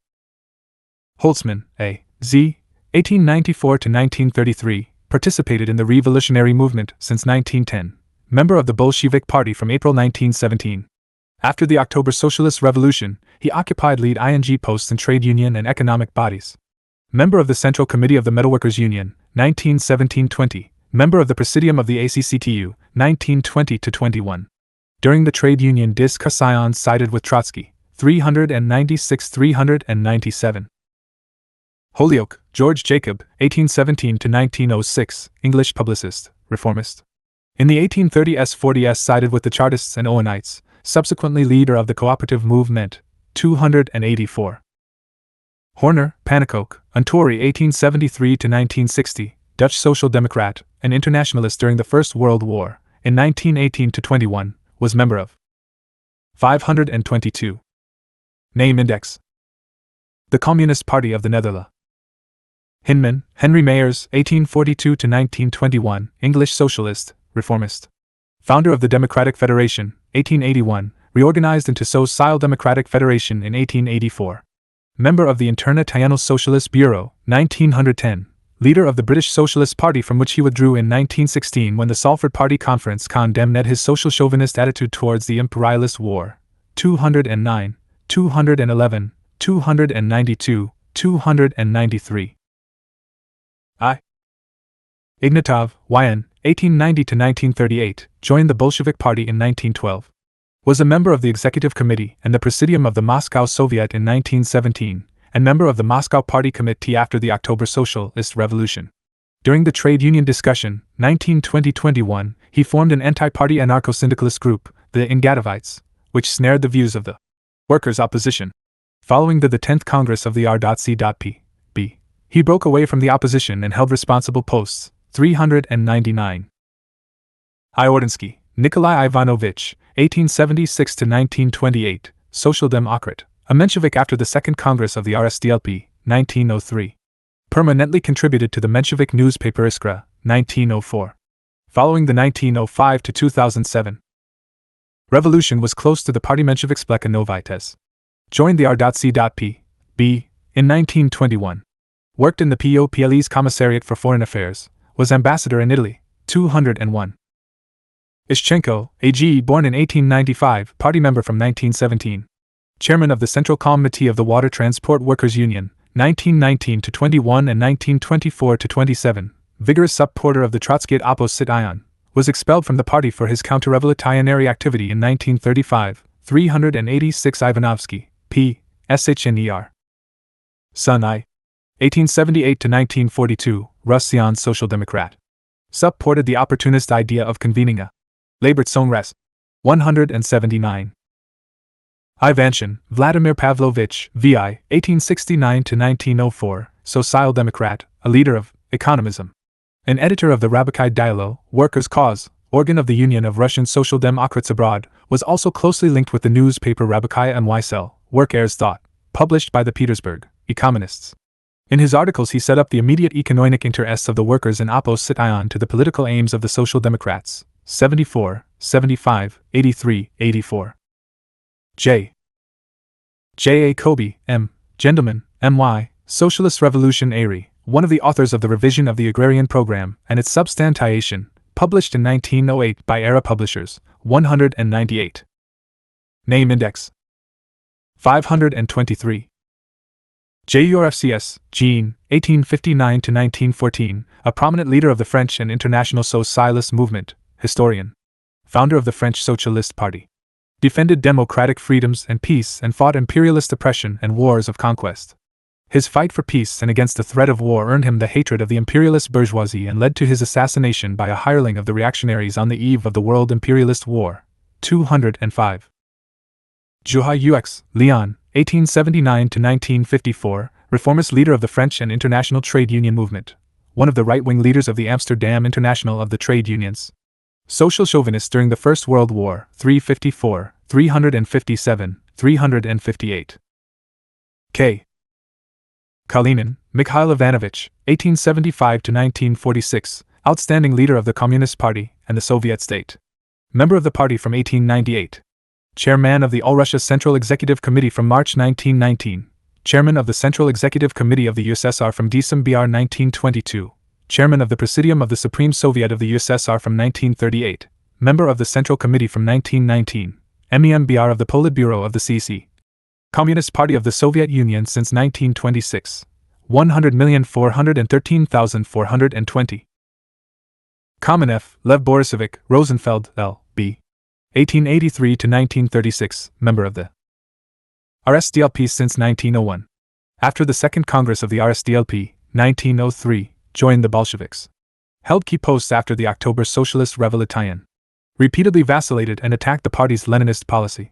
Holtzmann, A. Z. 1894–1933, participated in the revolutionary movement since 1910, member of the Bolshevik Party from April 1917. After the October Socialist Revolution, he occupied lead ing posts in trade union and economic bodies. Member of the Central Committee of the Metalworkers Union, 1917–20, member of the Presidium of the ACCTU, 1920–21. During the trade union discussions sided with Trotsky, 396–397. Holyoake, George Jacob, 1817–1906, English publicist, reformist. In the 1830s-40s sided with the Chartists and Owenites, subsequently leader of the cooperative movement, 284. Horner, Pannekoek, een Tory, 1873–1960, Dutch social democrat, an internationalist during the First World War, in 1918–21, was member of 522. Name index. The Communist Party of the Netherlands. Hinman, Henry Mayers, 1842–1921, English socialist, reformist. Founder of the Democratic Federation, 1881, reorganized into Social-Democratic Federation in 1884. Member of the International Socialist Bureau, 1910. Leader of the British Socialist Party, from which he withdrew in 1916 when the Salford Party Conference condemned his social chauvinist attitude towards the imperialist war, 209, 211, 292, 293. Ignatov, Y.N., 1890–1938, joined the Bolshevik Party in 1912. Was a member of the Executive Committee and the Presidium of the Moscow Soviet in 1917, and member of the Moscow Party Committee after the October Socialist Revolution. During the trade union discussion, 1920–21, he formed an anti-party anarcho-syndicalist group, the Ingatovites, which snared the views of the workers' opposition. Following the 10th Congress of the R.C.P.B., he broke away from the opposition and held responsible posts, 399. Iordinsky, Nikolai Ivanovich, 1876–1928, Social Democrat, a Menshevik after the Second Congress of the RSDLP, 1903. Permanently contributed to the Menshevik newspaper Iskra, 1904. Following the 1905–2007 revolution, was close to the party Mensheviks Plekhanovitez. Joined the R.C.P.B. in 1921. Worked in the POPLE's Commissariat for Foreign Affairs, was ambassador in Italy, 201. Ischenko, A.G., born in 1895, party member from 1917. Chairman of the Central Committee of the Water Transport Workers Union, 1919–21 and 1924–27, vigorous supporter of the Trotskyite opposite Ion, was expelled from the party for his counter-revolutionary activity in 1935, 386. Ivanovsky, P. Shner. Son I. 1878–1942, Russian Social Democrat. Supported the opportunist idea of convening a Labour-Congress. 179. Ivanshin, Vladimir Pavlovich, V.I., 1869–1904, Social Democrat, a leader of economism. An editor of the Rabbiki Dialo, Workers' Cause, organ of the Union of Russian Social Democrats Abroad, was also closely linked with the newspaper Rabbiki and Weissel, Work Heirs Thought, published by the Petersburg Economists. In his articles he set up the immediate economic interests of the workers in opposite ion to the political aims of the Social Democrats, 74, 75, 83, 84. J. A. Kobe, M. Gentleman, M.Y., Socialist Revolution Airy, one of the authors of the revision of the Agrarian Program and its substantiation, published in 1908 by Era Publishers, 198. Name Index. 523. JURFCS, Jean, 1859–1914, a prominent leader of the French and international socialist movement, historian. Founder of the French Socialist Party. Defended democratic freedoms and peace and fought imperialist oppression and wars of conquest. His fight for peace and against the threat of war earned him the hatred of the imperialist bourgeoisie and led to his assassination by a hireling of the reactionaries on the eve of the World Imperialist War, 205. Juha Ux, Leon, 1879–1954, reformist leader of the French and international trade union movement, one of the right-wing leaders of the Amsterdam International of the Trade Unions. Social chauvinist during the First World War, 354, 357, 358. K. Kalinin, Mikhail Ivanovich, 1875–1946, outstanding leader of the Communist Party and the Soviet state. Member of the party from 1898. Chairman of the All-Russia Central Executive Committee from March 1919. Chairman of the Central Executive Committee of the USSR from December 1922. Chairman of the Presidium of the Supreme Soviet of the USSR from 1938. Member of the Central Committee from 1919. MEMBR of the Politburo of the CC. Communist Party of the Soviet Union since 1926. 100,413,420. Kamenev, Lev Borisovich Rosenfeld, L.B. 1883–1936, member of the RSDLP since 1901. After the Second Congress of the RSDLP, 1903, joined the Bolsheviks. Held key posts after the October Socialist Revolution. Repeatedly vacillated and attacked the party's Leninist policy.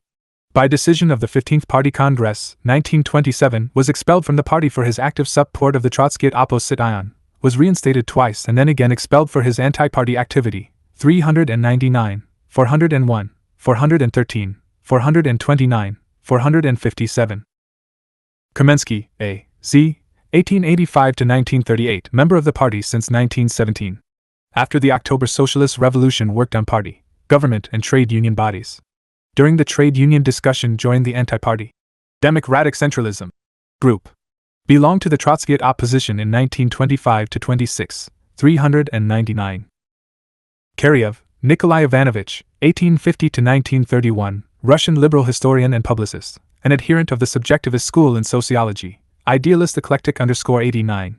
By decision of the 15th Party Congress, 1927, was expelled from the party for his active support of the Trotskyite opposition, was reinstated twice and then again expelled for his anti-party activity, 399, 401, 413, 429, 457. Kamensky, A. Z. 1885–1938, member of the party since 1917. After the October Socialist Revolution worked on party, government and trade union bodies. During the trade union discussion joined the anti-party Democratic Centralism group. Belonged to the Trotskyite opposition in 1925–26, 399. Karyev, Nikolai Ivanovich, 1850–1931, Russian liberal historian and publicist, an adherent of the subjectivist school in sociology, idealist eclectic _89.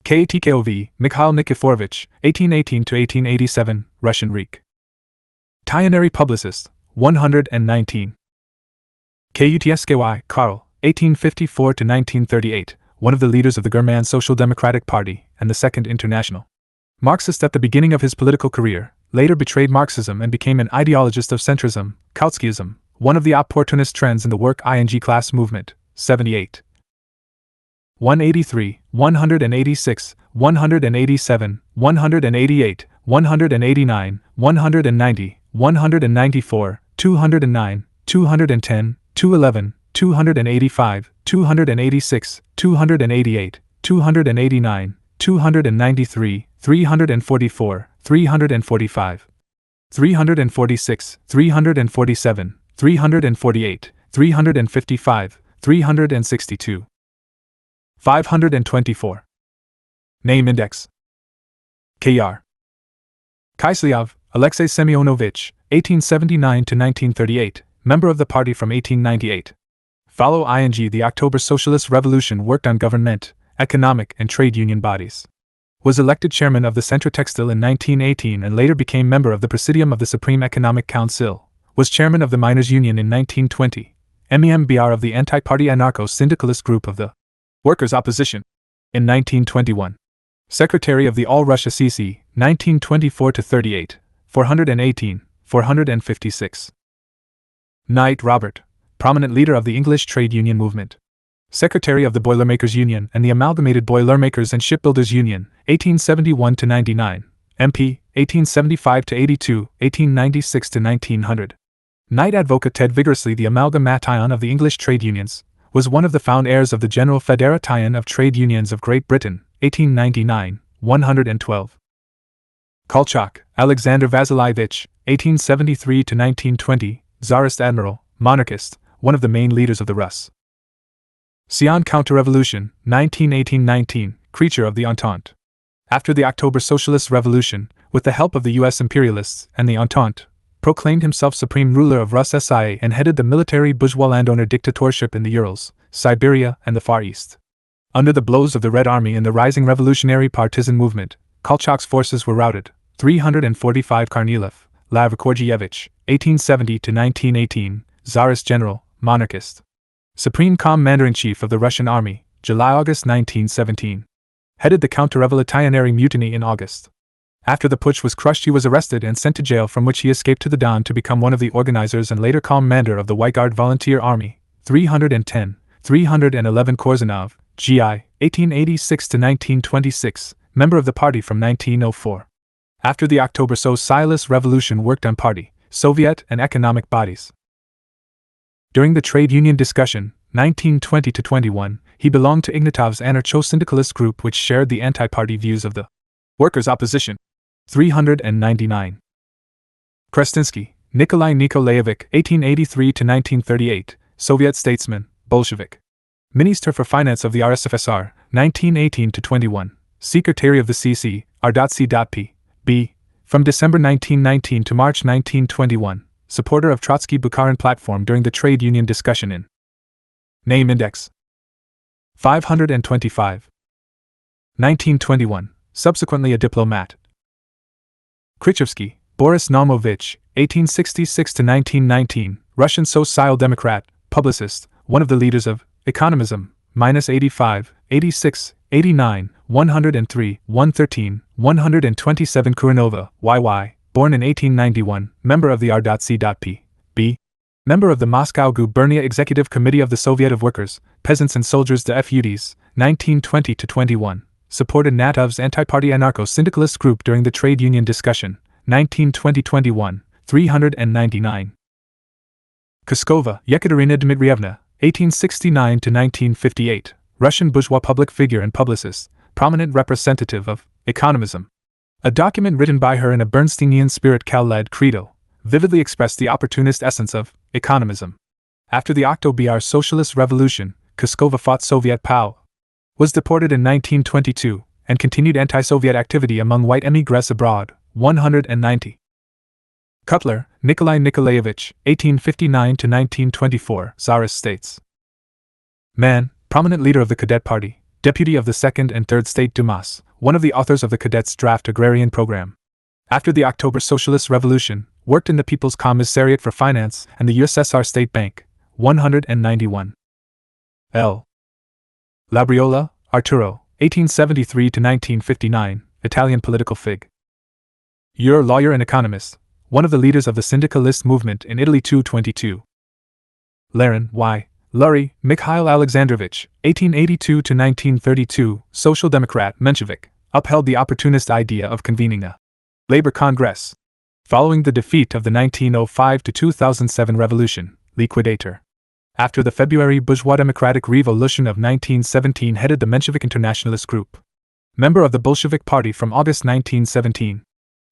Katkov, Mikhail Nikiforovich, 1818–1887, Russian Greek. Tyenary publicist, 119. Kutsky, Karl, 1854–1938, one of the leaders of the German Social Democratic Party and the Second International. Marxist at the beginning of his political career, later betrayed Marxism and became an ideologist of centrism, Kautskyism, one of the opportunist trends in the work-ing class movement, 78. 183, 186, 187, 188, 189, 190, 194, 209, 210, 211, 285, 286, 288, 289, 293, 344, 345, 346, 347, 348, 355, 362. 524. Name Index. Kr. Kyslyev, Alexei Semyonovich, 1879–1938, member of the party from 1898. Follow ing the October Socialist Revolution worked on government, economic and trade union bodies. Was elected chairman of the Centrotextile in 1918 and later became member of the Presidium of the Supreme Economic Council. Was chairman of the Miners' Union in 1920. MEMBR of the anti-party anarcho-syndicalist group of the Workers' Opposition in 1921. Secretary of the All-Russia CC, 1924–38, 418, 456. Knight Robert, prominent leader of the English trade union movement. Secretary of the Boilermakers Union and the Amalgamated Boilermakers and Shipbuilders Union, 1871–99, MP, 1875–82, 1896–1900. Knight advocated vigorously the amalgamation of the English trade unions, was one of the found heirs of the General Federation of Trade Unions of Great Britain, 1899, 112. Kolchak, Alexander Vasilyevich, 1873–1920, Tsarist admiral, monarchist, one of the main leaders of the Rus. Sion Counter-Revolution, 1918–19, creature of the Entente. After the October Socialist Revolution, with the help of the U.S. imperialists and the Entente, proclaimed himself supreme ruler of Rus SIA and headed the military bourgeois landowner dictatorship in the Urals, Siberia, and the Far East. Under the blows of the Red Army and the rising revolutionary partisan movement, Kolchak's forces were routed. 345 Kornilov, Lav Korgievich, 1870–1918, Tsarist general, monarchist. Supreme Commander-in-Chief of the Russian Army, July-August 1917. Headed the counter-revolutionary mutiny in August. After the putsch was crushed, he was arrested and sent to jail, from which he escaped to the Don to become one of the organizers and later commander of the White Guard Volunteer Army, 310, 311 Korzanov, GI, 1886 to 1926, member of the party from 1904. After the October Socialist Revolution worked on party, Soviet, and economic bodies. During the trade union discussion, 1920 to 21, he belonged to Ignatov's anarcho-syndicalist group which shared the anti-party views of the workers' opposition. 399. Krestinsky, Nikolai Nikolaevich, 1883 to 1938, Soviet statesman, Bolshevik. Minister for Finance of the RSFSR, 1918 to 21, Secretary of the CC, R.C.P. B. From December 1919 to March 1921, supporter of Trotsky-Bukharin platform during the trade union discussion in Name Index 525. 1921, subsequently a diplomat. Khrushchevsky, Boris Naumovich, 1866 to 1919, Russian social democrat, publicist, one of the leaders of economism, -85, 86, 89, 103, 113, 127 Kurinova, YY, born in 1891, member of the R.C.P. B. Member of the Moscow Gubernia Executive Committee of the Soviet of Workers, Peasants and Soldiers de FUDs, 1920 to 21, supported Natov's anti-party anarcho-syndicalist group during the trade union discussion, 1920-21, 399. Kuskova, Yekaterina Dmitrievna, 1869 to 1958, Russian bourgeois public figure and publicist, prominent representative of economism. A document written by her in a Bernsteinian spirit Cal-led credo, vividly expressed the opportunist essence of economism. After the October Socialist Revolution, Kuskova fought Soviet POW, was deported in 1922, and continued anti-Soviet activity among white émigrés abroad, 190. Cutler, Nikolai Nikolaevich, 1859 to 1924, Tsarist states. Man, prominent leader of the Cadet Party, deputy of the 2nd and 3rd State Dumas, one of the authors of the Cadets' Draft Agrarian Program. After the October Socialist Revolution, worked in the People's Commissariat for Finance and the USSR State Bank, 191. L. Labriola, Arturo, 1873 to 1959, Italian political fig. Lawyer and economist, one of the leaders of the syndicalist movement in Italy. 222. Lenin, Y. Lurie, Mikhail Alexandrovich, 1882 to 1932, Social Democrat, Menshevik, upheld the opportunist idea of convening a labor congress. Following the defeat of the 1905 to 2007 revolution, liquidator. After the February Bourgeois Democratic Revolution of 1917, headed the Menshevik Internationalist Group. Member of the Bolshevik Party from August 1917.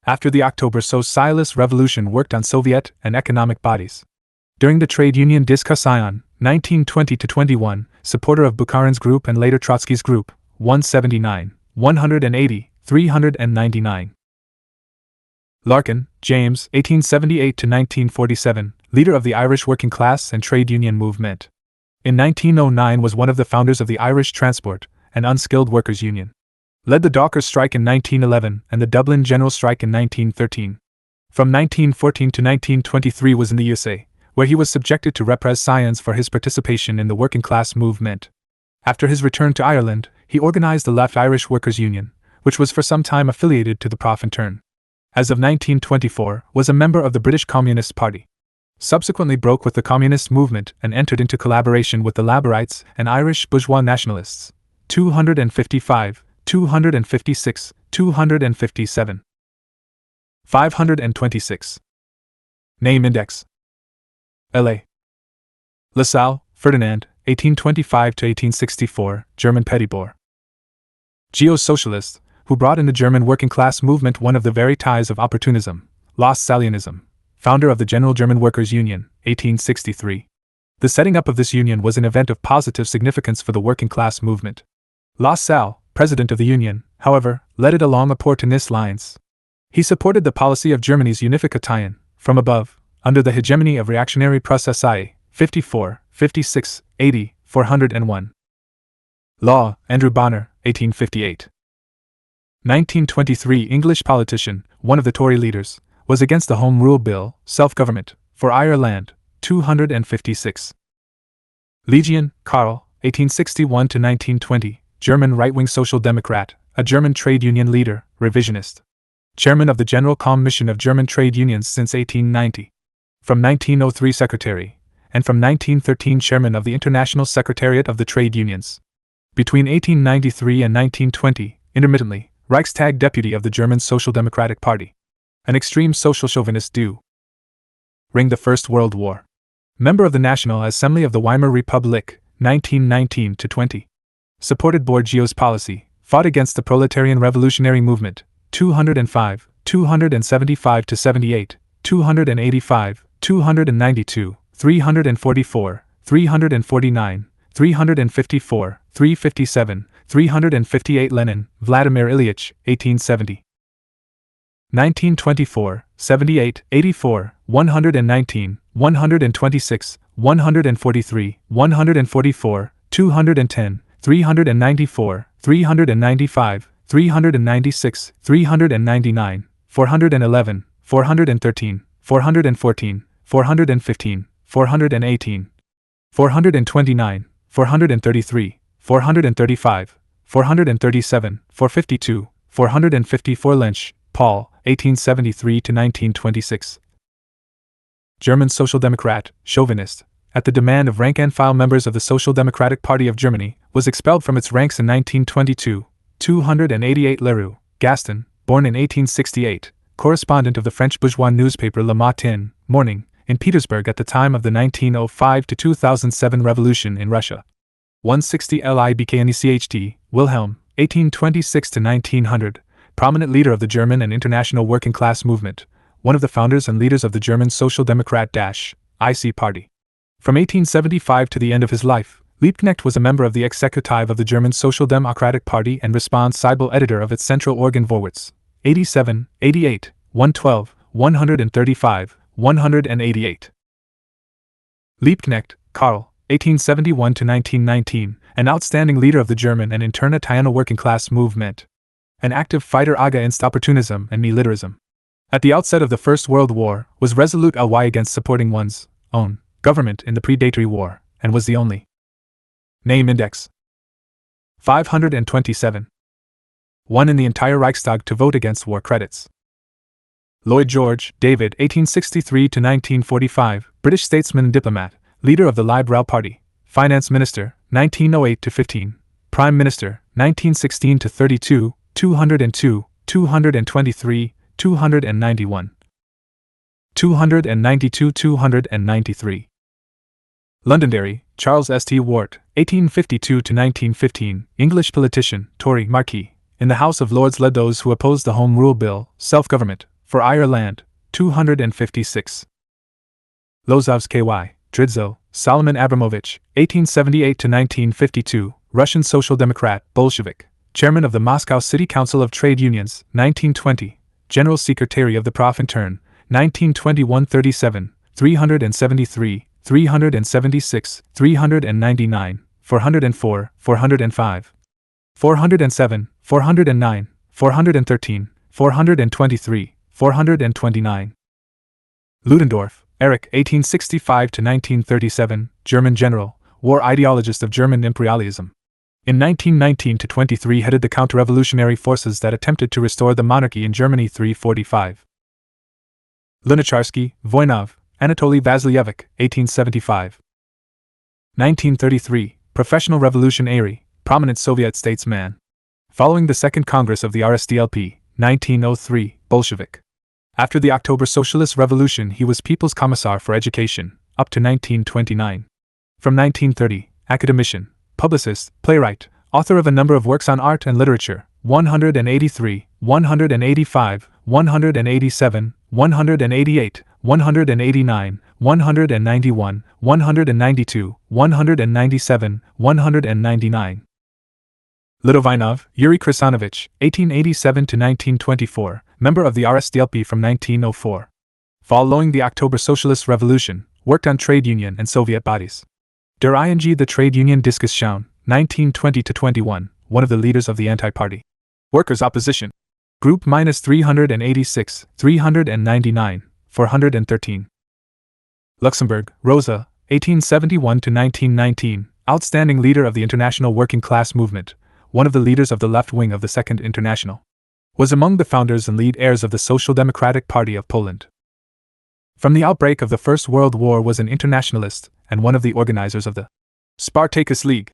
After the October Socialist Revolution, worked on Soviet and economic bodies. During the trade union discussion, 1920 to 21, supporter of Bukharin's group and later Trotsky's group, 179, 180, 399. Larkin, James, 1878 to 1947, leader of the Irish working class and trade union movement. In 1909 was one of the founders of the Irish Transport and Unskilled Workers Union. Led the Dockers strike in 1911 and the Dublin General Strike in 1913. From 1914 to 1923 was in the USA, where he was subjected to repressions for his participation in the working class movement. After his return to Ireland, he organized the Left Irish Workers' Union, which was for some time affiliated to the Profintern. As of 1924, was a member of the British Communist Party. Subsequently broke with the communist movement and entered into collaboration with the Laborites and Irish bourgeois nationalists. 255, 256, 257. 526. Name Index. L.A. LaSalle, Ferdinand, 1825 to 1864, German petty boor. Geo-socialist, who brought in the German working class movement one of the very ties of opportunism, Lassalleanism, founder of the General German Workers' Union, 1863. The setting up of this union was an event of positive significance for the working class movement. Lassalle, president of the union, however, led it along opportunist lines. He supported the policy of Germany's unification, from above, under the hegemony of reactionary Prussia, 54, 56, 80, 401. Law, Andrew Bonner, 1858. 1923 English politician, one of the Tory leaders, was against the Home Rule Bill, self-government, for Ireland, 256. Legion, Karl, 1861 to 1920, German right-wing social democrat, a German trade union leader, revisionist. Chairman of the General Commission of German Trade Unions since 1890. From 1903 Secretary, and from 1913 Chairman of the International Secretariat of the Trade Unions. Between 1893 and 1920, intermittently, Reichstag deputy of the German Social Democratic Party. An extreme social chauvinist during the First World War. Member of the National Assembly of the Weimar Republic, 1919-20. Supported Borgio's policy, fought against the proletarian revolutionary movement, 205, 275-78, 285, 292, 344, 349, 354, 357, 358 Lenin, Vladimir Ilyich, 1870. 1924, 78, 84, 119, 126, 143, 144, 210, 394, 395, 396, 399, 411, 413, 414, 415, 418, 429, 433, 435, 437, 452, 454 Lynch, Paul, 1873-1926. German Social Democrat, chauvinist, at the demand of rank-and-file members of the Social Democratic Party of Germany, was expelled from its ranks in 1922. 288 Leroux, Gaston, born in 1868, correspondent of the French bourgeois newspaper Le Matin, Morning, in Petersburg at the time of the 1905-2007 revolution in Russia. 160 Libknicht, Wilhelm, 1826-1900, prominent leader of the German and international working class movement, one of the founders and leaders of the German Social Democrat-IC Party. From 1875 to the end of his life, Liebknecht was a member of the executive of the German Social Democratic Party and responsible editor of its central organ Vorwärts, 87, 88, 112, 135, 188. Liebknecht, Karl, 1871-1919, an outstanding leader of the German and international working class movement. An active fighter against opportunism and militarism. At the outset of the First World War, was resolute against supporting one's own government in the predatory war, and was the only name index 527. One in the entire Reichstag to vote against war credits. Lloyd George, David, 1863-1945, British statesman and diplomat, leader of the Liberal Party, finance minister, 1908-15, prime minister, 1916-32, 202, 223, 291, 292, 293. Londonderry, Charles St. Wart, 1852-1915, English politician, Tory, Marquis, in the House of Lords led those who opposed the Home Rule Bill, self-government, for Ireland, 256. Lozovs K.Y., Dridzo, Solomon Abramovich, 1878-1952, Russian Social Democrat, Bolshevik, Chairman of the Moscow City Council of Trade Unions, 1920, General Secretary of the Profintern, 1921-37, 373, 376, 399, 404, 405, 407, 409, 413, 423, 429. Ludendorff, Erich, 1865-1937, German general, war ideologist of German imperialism. In 1919-23 headed the counter-revolutionary forces that attempted to restore the monarchy in Germany. 345. Lunacharsky, Voinov, Anatoly Vasilyevic, 1875. 1933, professional revolutionary, prominent Soviet statesman. Following the Second Congress of the RSDLP, 1903, Bolshevik. After the October Socialist Revolution he was People's Commissar for Education, up to 1929. From 1930, academician, publicist, playwright, author of a number of works on art and literature, 183, 185, 187, 188, 189, 191, 192, 197, 199. Litvinov, Yuri Krisanovich, 1887-1924, member of the RSDLP from 1904. Following the October Socialist Revolution, worked on trade union and Soviet bodies. Der ING the Trade Union Diskussion, 1920-21, one of the leaders of the anti-party. Workers' Opposition. Group -386, 399, 413. Luxemburg, Rosa, 1871-1919, outstanding leader of the international working class movement, one of the leaders of the left wing of the Second International. Was among the founders and lead heirs of the Social Democratic Party of Poland. From the outbreak of the First World War was an internationalist, and one of the organizers of the Spartacus League.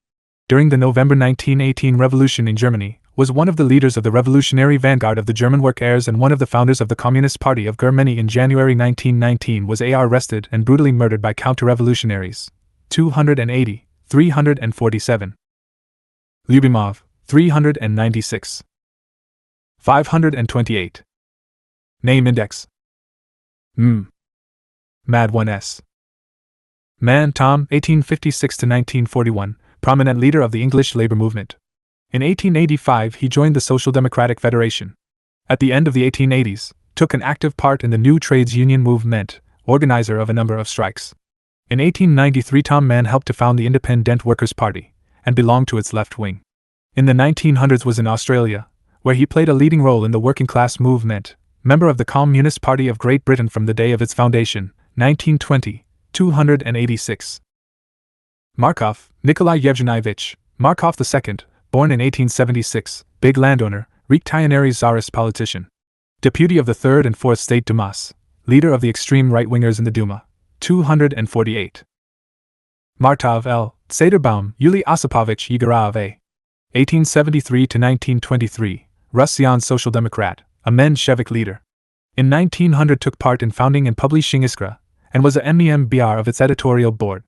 During the November 1918 revolution in Germany, was one of the leaders of the revolutionary vanguard of the German workers and one of the founders of the Communist Party of Germany. In January 1919 was arrested and brutally murdered by counter-revolutionaries. 280, 347. Lyubimov, 396. 528. Name Index. Mad 1S. Mann Tom, 1856 to 1941, prominent leader of the English labor movement. In 1885 he joined the Social Democratic Federation. At the end of the 1880s, took an active part in the new trades union movement, organizer of a number of strikes. In 1893 Tom Mann helped to found the Independent Workers' Party, and belonged to its left wing. In the 1900s was in Australia, where he played a leading role in the working class movement, member of the Communist Party of Great Britain from the day of its foundation, 1920, 286. Markov, Nikolai Yevgenyevich, Markov II, born in 1876, big landowner, reactionary Tsarist politician. Deputy of the 3rd and 4th State Dumas, leader of the extreme right-wingers in the Duma, 248. Martov L. Sederbaum, Yuli Osipovich Yegorov A. 1873 to 1923, Russian Social Democrat, a Menshevik leader. In 1900 took part in founding and publishing Iskra, and was a member of its editorial board.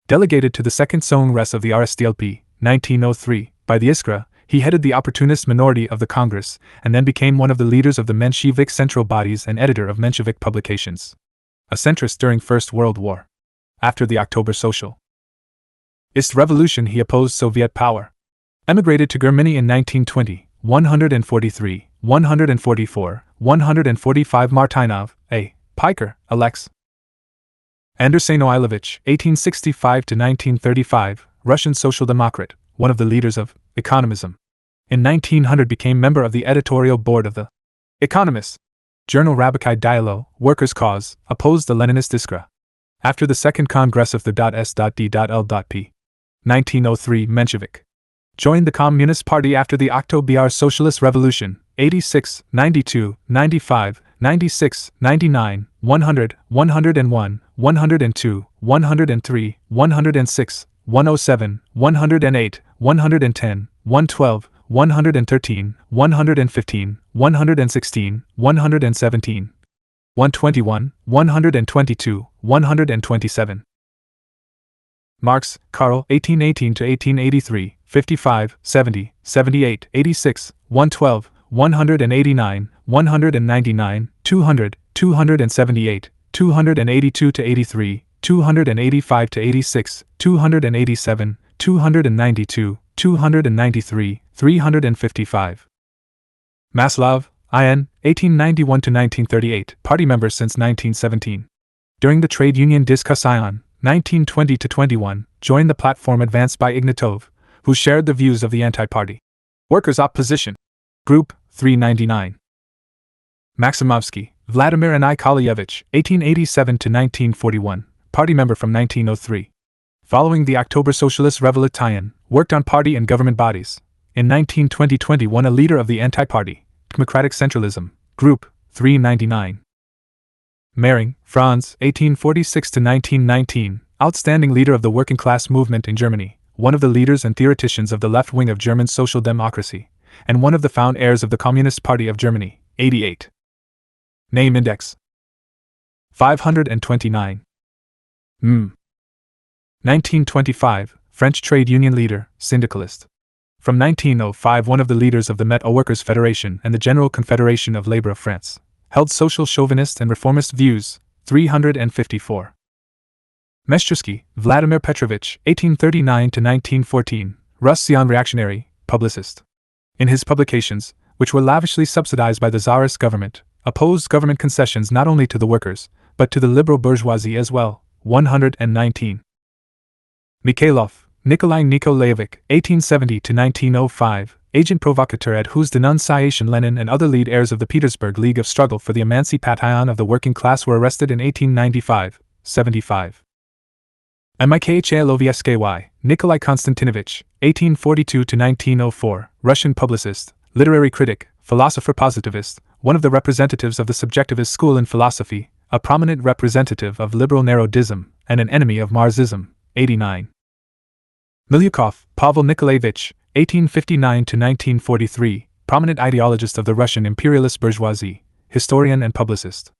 Delegated to the Second Congress of the RSDLP, 1903, by the Iskra, he headed the opportunist minority of the Congress, and then became one of the leaders of the Menshevik central bodies and editor of Menshevik publications. A centrist during First World War. After the October Socialist Revolution he opposed Soviet power. Emigrated to Germany in 1920, 143, 144, 145 Martynov, A. Piker, Alex. Andersenoilovich, 1865 to 1935, Russian Social Democrat, one of the leaders of economism. In 1900 became member of the editorial board of the Economist. Journal Rabbiki Dialo, Workers' Cause, opposed the Leninist Iskra. After the Second Congress of the S.D.L.P. 1903 Menshevik. Joined the Communist Party after the October Socialist Revolution, 86, 92, 95, 96, 99, 100, 101, 102, 103, 106, 107, 108, 110, 112, 113, 115, 116, 117, 121, 122, 127. Marx, Karl, 1818 to 1883, 55, 70, 78, 86, 112, 189, 199, 200, 278, 282 to 83, 285 to 86, 287, 292, 293, 355. Maslov, I.N., 1891 to 1938, party member since 1917. During the trade union discussion, 1920 to 21, joined the platform advanced by Ignatov, who shared the views of the anti-party workers' opposition. Group, 399. Maximovsky, Vladimir Nikolaevich, 1887 to 1941, party member from 1903. Following the October Socialist Revolution, worked on party and government bodies. In 1920-21 a leader of the anti-party, Democratic Centralism, Group, 399. Mehring, Franz, 1846 to 1919, outstanding leader of the working class movement in Germany, one of the leaders and theoreticians of the left wing of German social democracy, and one of the found heirs of the Communist Party of Germany, 88. Name Index. 529. 1925, French trade union leader, syndicalist. From 1905 one of the leaders of the Metal Workers' Federation and the General Confederation of Labor of France. Held social chauvinist and reformist views, 354. Meshchersky, Vladimir Petrovich, 1839 to 1914, Russian reactionary, publicist. In his publications, which were lavishly subsidized by the Tsarist government, opposed government concessions not only to the workers, but to the liberal bourgeoisie as well, 119. Mikhailov, Nikolai Nikolaevich, 1870 to 1905, agent provocateur at whose denunciation Lenin and other lead heirs of the Petersburg League of Struggle for the Emancipation of the Working Class were arrested in 1895, 75. Mikhailovsky, Nikolai Konstantinovich, 1842 to 1904, Russian publicist, literary critic, philosopher positivist, one of the representatives of the subjectivist school in philosophy, a prominent representative of liberal narodism, and an enemy of Marxism, 89. Milyukov, Pavel Nikolaevich, 1859–1943, prominent ideologist of the Russian imperialist bourgeoisie, historian and publicist.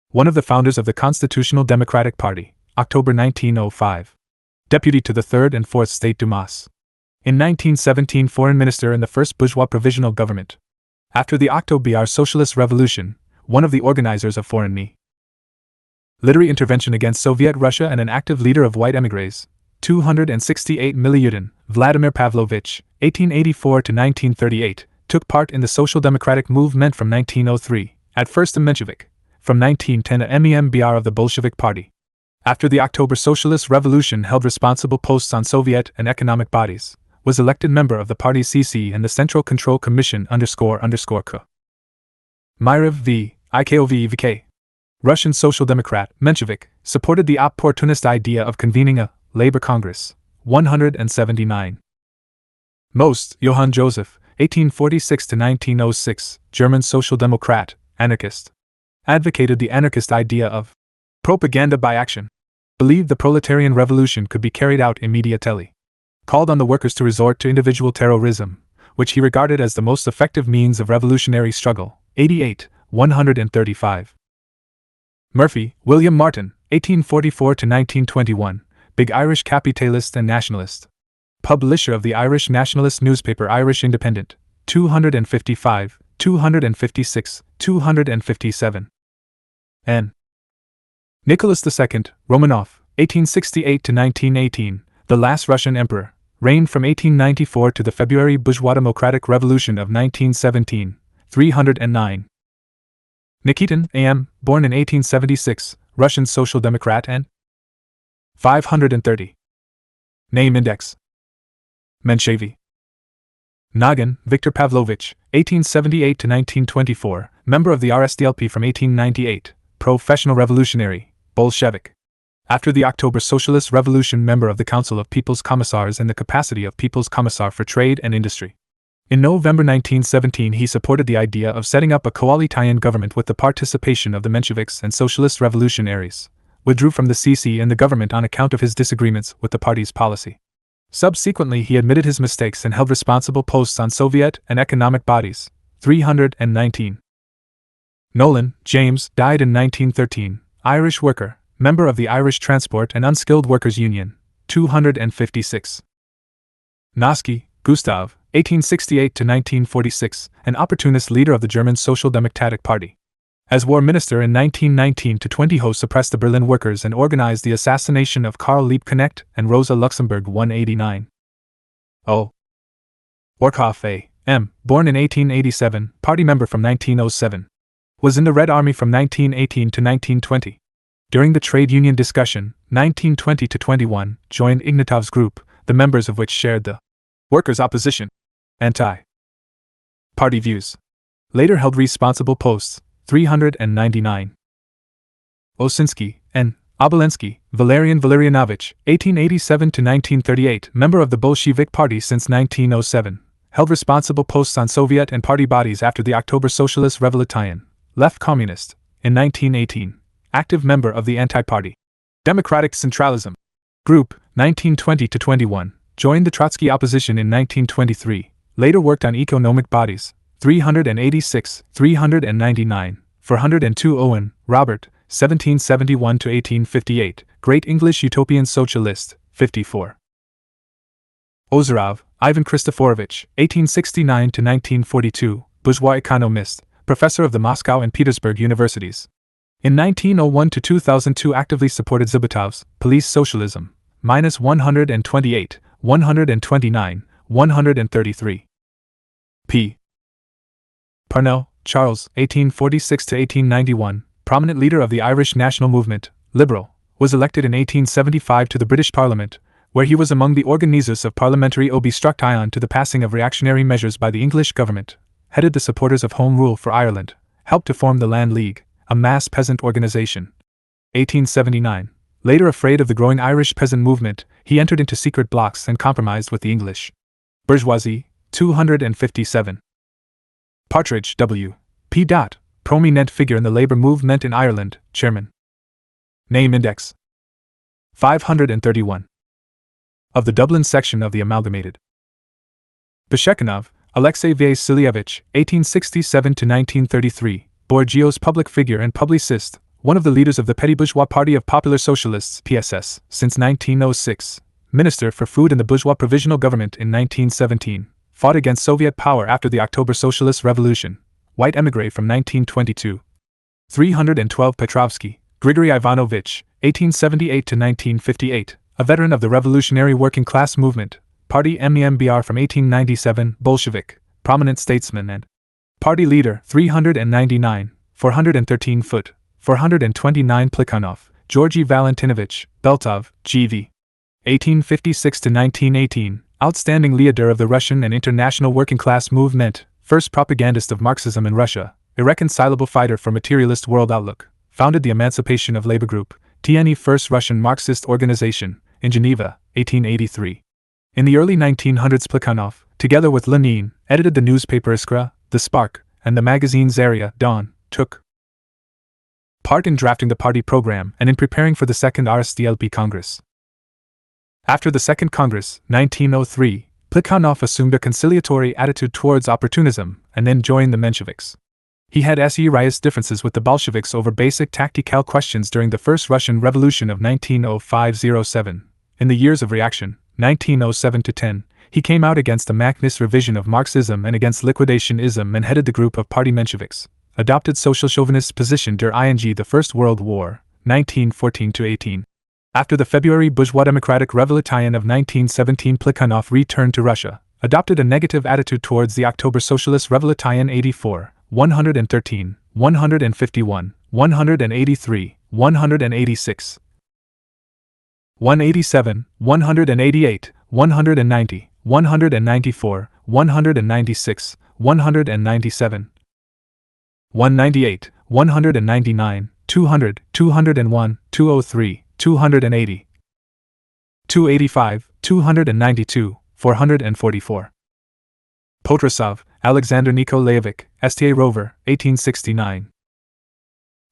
One of the founders of the Constitutional Democratic Party, October 1905. Deputy to the Third and Fourth State Dumas. In 1917, foreign minister in the first bourgeois provisional government. After the October Socialist Revolution, one of the organizers of foreign literary intervention against Soviet Russia and an active leader of white émigrés. 268 Milyutin, Vladimir Pavlovich, 1884–1938, took part in the Social Democratic movement from 1903, at first a Menshevik, from 1910 a MEMBR of the Bolshevik Party. After the October Socialist Revolution, held responsible posts on Soviet and economic bodies, was elected member of the party's CC and the Central Control Commission __K. Myriv V. Ikovvk. Russian Social Democrat, Menshevik, supported the opportunist idea of convening a Labor Congress. 179. Most, Johann Joseph, 1846–1906, German Social Democrat, anarchist. Advocated the anarchist idea of propaganda by action. Believed the proletarian revolution could be carried out immediately. Called on the workers to resort to individual terrorism, which he regarded as the most effective means of revolutionary struggle. 88, 135. Murphy, William Martin, 1844–1921, Big Irish capitalist and nationalist. Publisher of the Irish nationalist newspaper Irish Independent, 255, 256, 257. N. Nicholas II, Romanov, 1868–1918, the last Russian emperor, reigned from 1894 to the February bourgeois democratic revolution of 1917, 309. Nikitin, A.M., born in 1876, Russian Social Democrat and 530. Name index. Menshevik. Nagin, Viktor Pavlovich, 1878–1924, member of the RSDLP from 1898, professional revolutionary, Bolshevik. After the October Socialist Revolution, member of the Council of People's Commissars in the capacity of People's Commissar for Trade and Industry. In November 1917, he supported the idea of setting up a coalition government with the participation of the Mensheviks and Socialist Revolutionaries, withdrew from the CC and the government on account of his disagreements with the party's policy. Subsequently, he admitted his mistakes and held responsible posts on Soviet and economic bodies. 319. Nolan, James, died in 1913, Irish worker, member of the Irish Transport and Unskilled Workers Union. 256. Noski, Gustav, 1868–1946, an opportunist leader of the German Social Democratic Party. As war minister in 1919–20, Ho suppressed the Berlin workers and organized the assassination of Karl Liebknecht and Rosa Luxemburg. 189. O. Orkhoff A.M., born in 1887, party member from 1907. Was in the Red Army from 1918 to 1920. During the trade union discussion, 1920–21, joined Ignatov's group, the members of which shared the workers' opposition, anti-party views. Later held responsible posts. 399. Osinski, N. Obolensky, Valerian Valerianovich, 1887–1938, member of the Bolshevik Party since 1907, held responsible posts on Soviet and party bodies after the October Socialist Revolution, left communist, in 1918, active member of the anti-party Democratic Centralism Group, 1920–21, joined the Trotsky opposition in 1923, later worked on economic bodies. 386, 399, 402. Owen, Robert, 1771–1858, Great English Utopian Socialist, 54. Ozerov, Ivan Christoforovich, 1869–1942, bourgeois economist, professor of the Moscow and Petersburg universities. In 1901–2002 actively supported Zhybotov's Police Socialism, -128, 129, 133. P. Parnell, Charles, 1846–1891, prominent leader of the Irish national movement, Liberal, was elected in 1875 to the British Parliament, where he was among the organisers of parliamentary obstruction to the passing of reactionary measures by the English government, headed the supporters of Home Rule for Ireland, helped to form the Land League, a mass peasant organization. 1879. Later afraid of the growing Irish peasant movement, he entered into secret blocks and compromised with the English bourgeoisie. 257. Partridge, W. P. Prominent figure in the labor movement in Ireland, chairman. Name index. 531. of the Dublin section of the Amalgamated. Beshekhanov, Alexey Vasylyevich, 1867–1933, Bourgeois public figure and publicist, one of the leaders of the Petty Bourgeois Party of Popular Socialists (PSS) since 1906, Minister for Food in the Bourgeois Provisional Government in 1917, fought against Soviet power after the October Socialist Revolution, white émigré from 1922. 312 Petrovsky, Grigory Ivanovich, 1878–1958, a veteran of the Revolutionary Working Class Movement, Party MEMBR from 1897, Bolshevik, prominent statesman and party leader. 399, 413 foot, 429 Plekhanov, Georgy Valentinovich, Beltov, G.V. 1856–1918, outstanding leader of the Russian and international working class movement, first propagandist of Marxism in Russia, irreconcilable fighter for materialist world outlook, founded the Emancipation of Labor Group, TNE, first Russian Marxist organization, in Geneva, 1883. In the early 1900s, Plekhanov, together with Lenin, edited the newspaper Iskra, The Spark, and the magazine Zarya, Dawn, took part in drafting the party program and in preparing for the Second RSDLP Congress. After the Second Congress, 1903, Plekhanov assumed a conciliatory attitude towards opportunism and then joined the Mensheviks. He had serious differences with the Bolsheviks over basic tactical questions during the First Russian Revolution of 1905–07. In the years of reaction, 1907–10, he came out against the Machnist revision of Marxism and against liquidationism and headed the group of party Mensheviks, adopted social chauvinist position during the First World War, 1914–18. After the February Bourgeois Democratic Revolution of 1917, Plekhanov returned to Russia, adopted a negative attitude towards the October Socialist Revolution. 84, 113, 151, 183, 186, 187, 188, 190, 194, 196, 197, 198, 199, 200, 201, 203, 280, 285, 292, 444. Potrasov, Alexander Nikolaevich, STA Rover, 1869.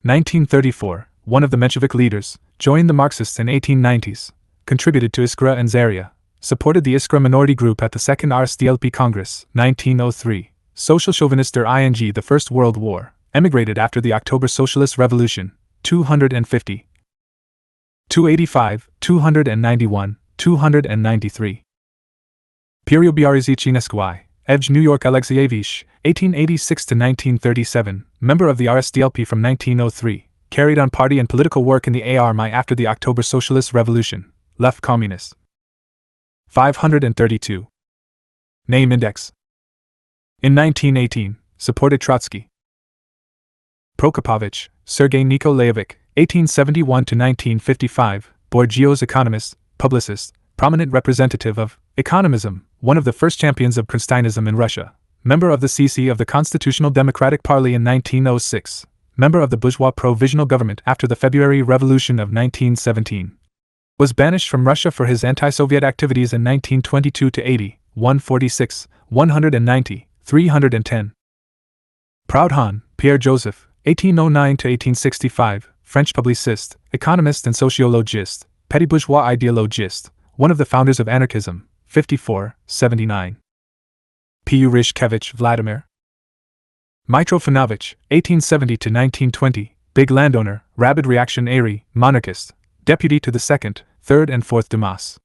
1934, one of the Menshevik leaders, joined the Marxists in 1890s, contributed to Iskra and Zarya, supported the Iskra minority group at the Second RSDLP Congress, 1903, social chauvinist during the First World War, emigrated after the October Socialist Revolution, 250. 285, 291, 293. Periobiarizichineskwy, Evge New York Alexeyevich, 1886–1937, member of the RSDLP from 1903, carried on party and political work in the Army after the October Socialist Revolution, left communist. 532. Name index. In 1918, supported Trotsky. Prokopovich, Sergei Nikolaevich, 1871–1955, Bourgeois economist, publicist, prominent representative of economism, one of the first champions of Kronsteinism in Russia, member of the CC of the Constitutional Democratic Party in 1906, member of the bourgeois provisional government after the February Revolution of 1917. Was banished from Russia for his anti-Soviet activities in 1922–80, 146, 190, 310. Proudhon, Pierre-Joseph, 1809–1865, French publicist, economist and sociologist, petty bourgeois ideologist, one of the founders of anarchism, 54, 79. Pyurishkevich Vladimir. Mitrofanovich, 1870–1920, big landowner, rabid reactionary, monarchist, deputy to the 2nd, 3rd and 4th Dumas.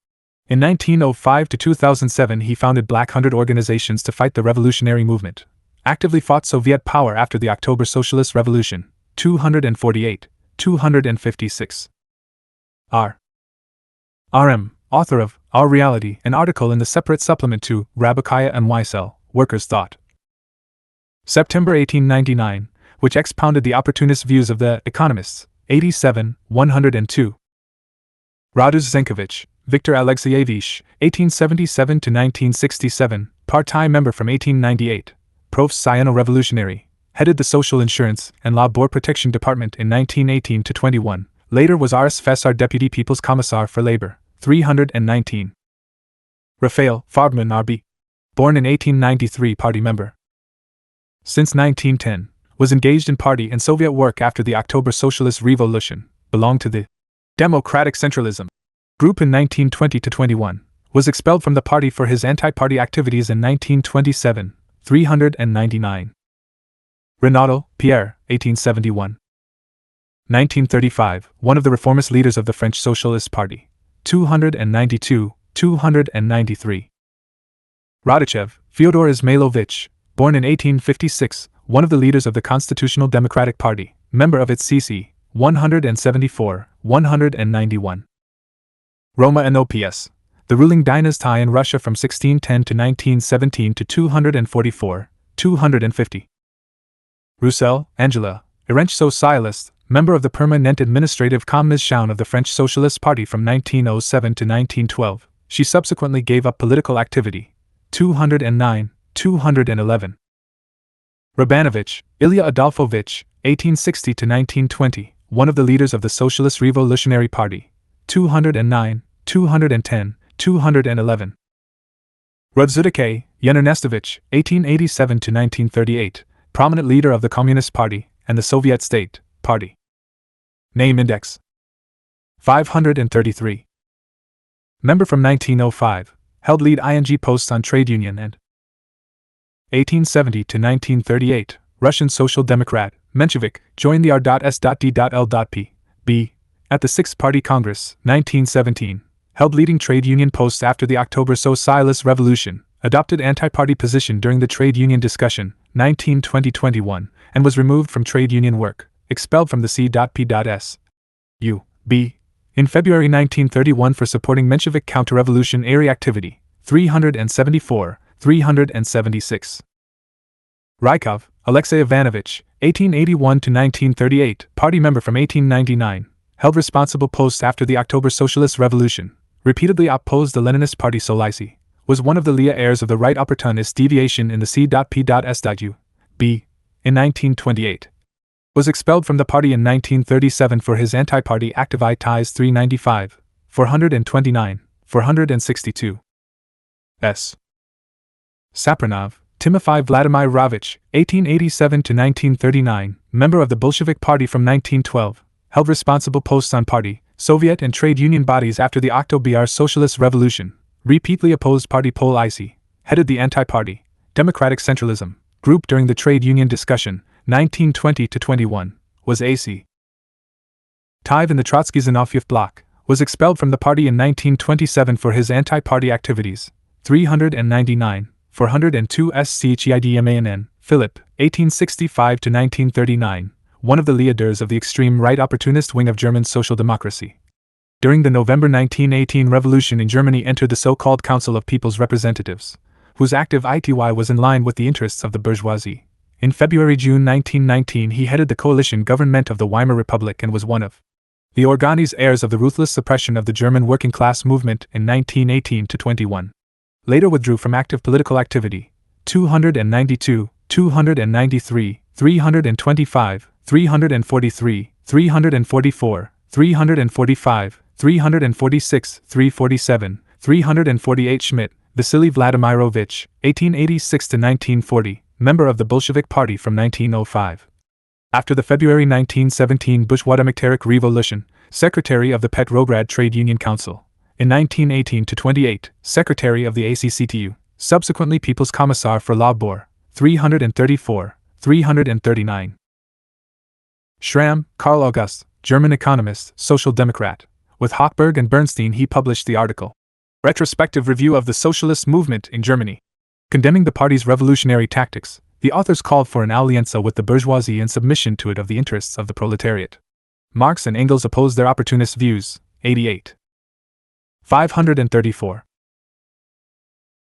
In 1905–2007 he founded Black Hundred organizations to fight the revolutionary movement, actively fought Soviet power after the October Socialist Revolution, 248, 256. R.M., author of Our Reality, an article in the separate supplement to Rabakaya and Weissel, Workers' Thought. September 1899, which expounded the opportunist views of the economists, 87, 102. Radus Zenkovich, Viktor Alexeyevich, 1877–1967, part-time member from 1898, Prof. Cyano-revolutionary, headed the Social Insurance and Labor Protection Department in 1918–21, later was RSFSR Deputy People's Commissar for Labor, 319. Raphael Farbman R.B., born in 1893, party member. Since 1910, was engaged in party and Soviet work after the October Socialist Revolution, belonged to the Democratic Centralism group in 1920–21, was expelled from the party for his anti-party activities in 1927, 399. Renaudot, Pierre, 1871. 1935, one of the reformist leaders of the French Socialist Party, 292, 293. Radichev, Fyodor Izmailovich, born in 1856, one of the leaders of the Constitutional Democratic Party, member of its CC, 174, 191. Romanovs, the ruling dynasty in Russia from 1610 to 1917 to 244, 250. Roussel, Angela, French socialist, member of the Permanent Administrative Commission of the French Socialist Party from 1907 to 1912, she subsequently gave up political activity. 209, 211. Rabanovich, Ilya Adolfovich, 1860 to 1920, one of the leaders of the Socialist Revolutionary Party. 209, 210, 211. Radzutake, Yen Ernestovich, 1887 to 1938, prominent leader of the Communist Party and the Soviet State Party. Name Index 533. Member from 1905, held lead ing posts on trade union and 1870 to 1938, Russian Social Democrat, Menshevik, joined the R.S.D.L.P. B. At the Sixth Party Congress, 1917, held leading trade union posts after the October Socialist Revolution, adopted anti-party position during the trade union discussion, 1920-21, and was removed from trade union work, expelled from the C.P.S. U. B. in February 1931 for supporting Menshevik counter-revolutionary activity, 374, 376. Rykov, Alexey Ivanovich, 1881-1938, party member from 1899, held responsible posts after the October Socialist Revolution, repeatedly opposed the Leninist party Solicy, was one of the Leah heirs of the right opportunist deviation in the C.P.S.U. B. in 1928. Was expelled from the party in 1937 for his anti-party activities 395, 429, 462. S. Sapronov, Timofey Vladimirovich, 1887-1939, member of the Bolshevik Party from 1912, held responsible posts on party, Soviet and trade union bodies after the October Socialist Revolution, repeatedly opposed Party Pol-IC, headed the anti-party, Democratic Centralism, group during the trade union discussion, 1920-21, was AC. Tive in the Trotsky Zinoviev bloc, was expelled from the party in 1927 for his anti-party activities, 399, 402 SCHIDMANN, Philip, 1865-1939, one of the leaders of the extreme right opportunist wing of German social democracy. During the November 1918 revolution in Germany entered the so-called Council of People's Representatives, whose active ITY was in line with the interests of the bourgeoisie. In February-June 1919 he headed the coalition government of the Weimar Republic and was one of the organized heirs of the ruthless suppression of the German working class movement in 1918-21. Later withdrew from active political activity, 292, 293, 325, 343, 344, 345, 346, 347, 348 Schmidt, Vasily Vladimirovich, 1886-1940, member of the Bolshevik Party from 1905. After the February 1917 Bolshevik Revolution, secretary of the Petrograd Trade Union Council. In 1918-28, secretary of the ACCTU, subsequently People's Commissar for Labor, 334, 339. Schramm, Karl August, German economist, social democrat. With Hochberg and Bernstein he published the article, Retrospective Review of the Socialist Movement in Germany. Condemning the party's revolutionary tactics, the authors called for an alliance with the bourgeoisie and submission to it of the interests of the proletariat. Marx and Engels opposed their opportunist views, 88. 534.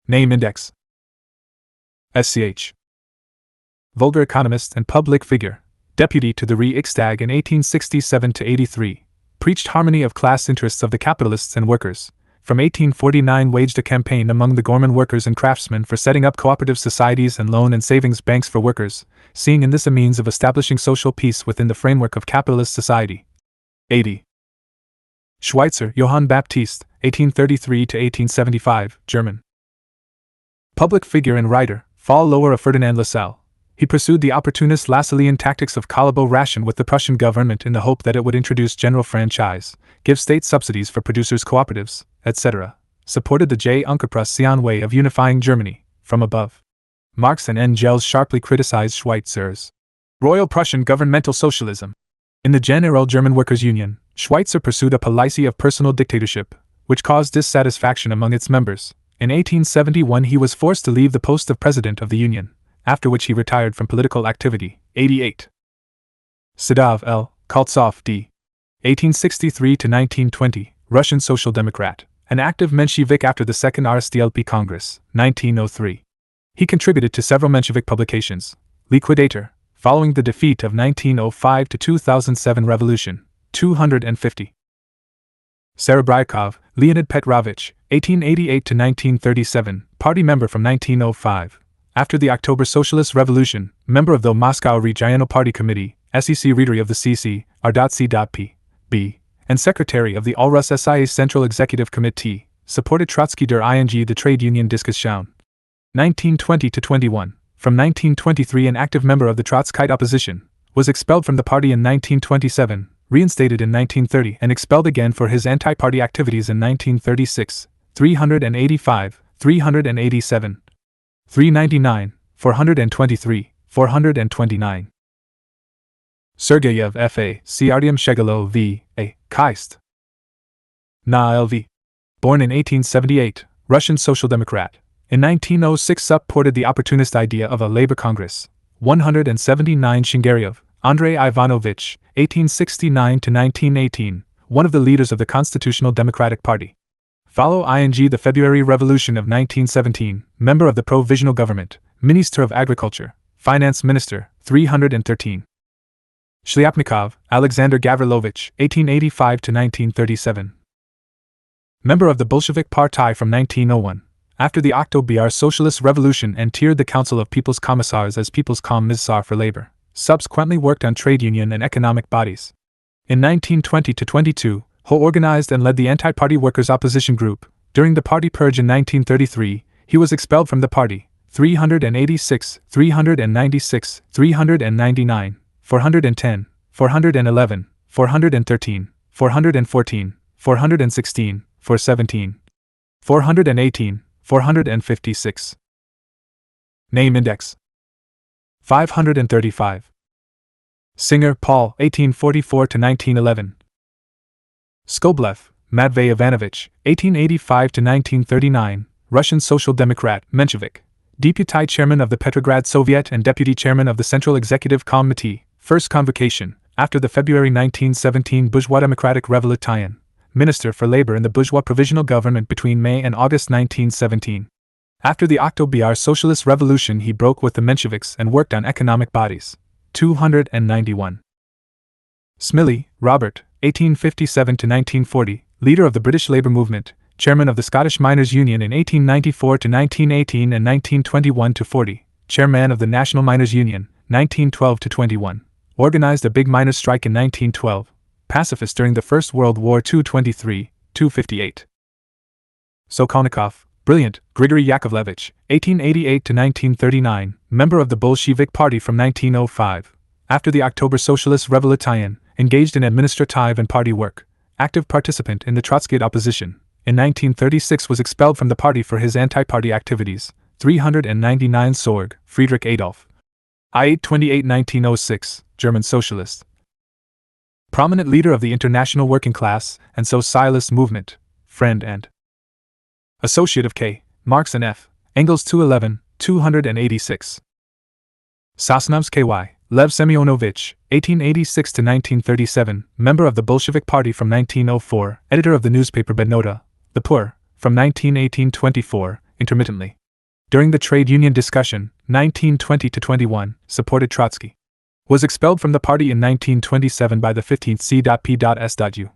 Name Index SCH. Vulgar economist and public figure, deputy to the Reichstag in 1867-83, preached harmony of class interests of the capitalists and workers. From 1849 waged a campaign among the Gorman workers and craftsmen for setting up cooperative societies and loan and savings banks for workers, seeing in this a means of establishing social peace within the framework of capitalist society. 80. Schweitzer, Johann Baptist, 1833-1875, German. Public figure and writer, follower of Ferdinand Lassalle. He pursued the opportunist Lassallean tactics of collaboration with the Prussian government in the hope that it would introduce general franchise, give state subsidies for producers' cooperatives, etc., supported the Junkerprussion way of unifying Germany, from above. Marx and Engels sharply criticized Schweitzer's Royal Prussian governmental socialism. In the General German Workers' Union, Schweitzer pursued a policy of personal dictatorship, which caused dissatisfaction among its members. In 1871 he was forced to leave the post of president of the Union, after which he retired from political activity. 88. Sidov L. Koltsov D. 1863–1920, Russian Social Democrat, an active Menshevik after the Second RSDLP Congress, 1903. He contributed to several Menshevik publications. Liquidator, following the defeat of 1905–2007 revolution, 250. Serebryakov, Leonid Petrovich, 1888–1937, party member from 1905. After the October Socialist Revolution, member of the Moscow Regional Party Committee, SEC Reader of the CC, R.C.P.B., and secretary of the All-Rus SIA's Central Executive Committee, supported Trotsky der ING the trade union Diskussion. 1920–21. From 1923 an active member of the Trotskyite opposition, was expelled from the party in 1927, reinstated in 1930 and expelled again for his anti-party activities in 1936, 385, 387, 399, 423, 429. Sergeyev F.A. C. Artyom Shegalo V.A. Kaist. Na L.V. Born in 1878, Russian Social Democrat. In 1906 supported the opportunist idea of a labor congress. 179 Shingaryev, Andrei Ivanovich, 1869–1918, one of the leaders of the Constitutional Democratic Party. Follow ING the February Revolution of 1917, member of the Provisional Government, Minister of Agriculture, Finance Minister, 313. Shliapnikov, Alexander Gavrilovich, 1885–1937. Member of the Bolshevik Party from 1901. After the October Socialist Revolution entered the Council of People's Commissars as People's Commissar for Labor, subsequently worked on trade union and economic bodies. In 1920–22, Ho organized and led the anti-party workers' opposition group. During the party purge in 1933, he was expelled from the party. 386, 396, 399, 410, 411, 413, 414, 416, 417, 418, 456. Name Index 535. Singer Paul, 1844–1911. Skoblev, Matvey Ivanovich, 1885–1939, Russian Social Democrat, Menshevik, Deputy Chairman of the Petrograd Soviet and Deputy Chairman of the Central Executive Committee, first convocation, after the February 1917 Bourgeois Democratic Revolution, Minister for Labor in the Bourgeois Provisional Government between May and August 1917. After the October Socialist Revolution he broke with the Mensheviks and worked on economic bodies. 291. Smiley, Robert, 1857–1940, leader of the British Labour Movement, chairman of the Scottish Miners' Union in 1894–1918 and 1921–40, chairman of the National Miners' Union, 1912–21, organized a big miners' strike in 1912, pacifist during the First World War. 223, 258. Sokolnikov, brilliant, Grigory Yakovlevich, 1888–1939, member of the Bolshevik Party from 1905. After the October Socialist Revolution, engaged in administrative and party work, active participant in the Trotskyite opposition. In 1936 was expelled from the party for his anti-party activities. 399 Sorg, Friedrich Adolf. I 8/28/1906, German socialist. Prominent leader of the international working class and socialist movement, friend and associate of K. Marx and F. Engels. 211, 286. Sosnovs K.Y., Lev Semyonovich, 1886–1937, member of the Bolshevik Party from 1904, editor of the newspaper Bednota, The Poor, from 1918–24, intermittently. During the trade union discussion, 1920–21, supported Trotsky. Was expelled from the party in 1927 by the 15th C.P.S.U.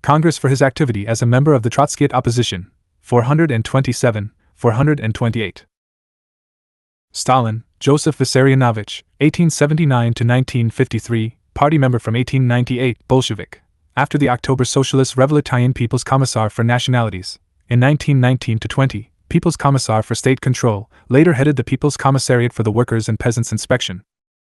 Congress for his activity as a member of the Trotskyite opposition. 427, 428. Stalin, Joseph Vissarionovich, 1879–1953, party member from 1898, Bolshevik. After the October Socialist Revolution, People's Commissar for Nationalities. In 1919–20, People's Commissar for State Control, later headed the People's Commissariat for the Workers' and Peasants' Inspection.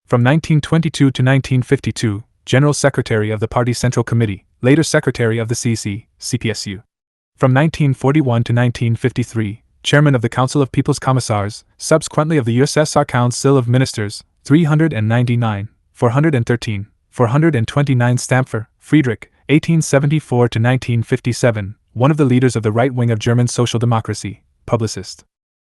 From 1922–1952, General Secretary of the Party Central Committee, later Secretary of the CPSU. From 1941 to 1953, Chairman of the Council of People's Commissars, subsequently of the USSR Council of Ministers, 399, 413, 429 Stampfer, Friedrich, 1874 to 1957, one of the leaders of the right wing of German social democracy, publicist.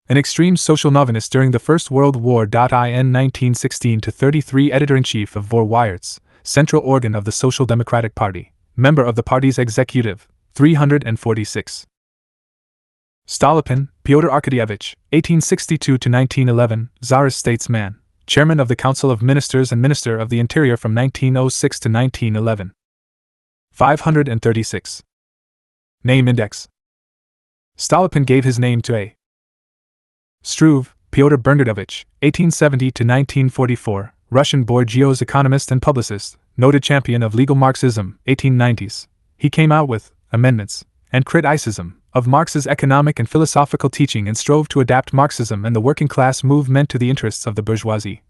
An extreme social Novenist during the First World War. In 1916 to 33, editor-in-chief of Vorwärts, central organ of the Social Democratic Party, member of the party's executive, 346. Stolypin, Pyotr Arkadyevich, 1862 to 1911, Tsarist statesman, chairman of the Council of Ministers and Minister of the Interior from 1906 to 1911. 536. Name index. Stolypin gave his name to a. Struve, Pyotr Bernardovich, 1870 to 1944, Russian bourgeois economist and publicist, noted champion of legal Marxism, 1890s. He came out with amendments and criticism of Marx's economic and philosophical teaching and strove to adapt Marxism and the working class movement to the interests of the bourgeoisie.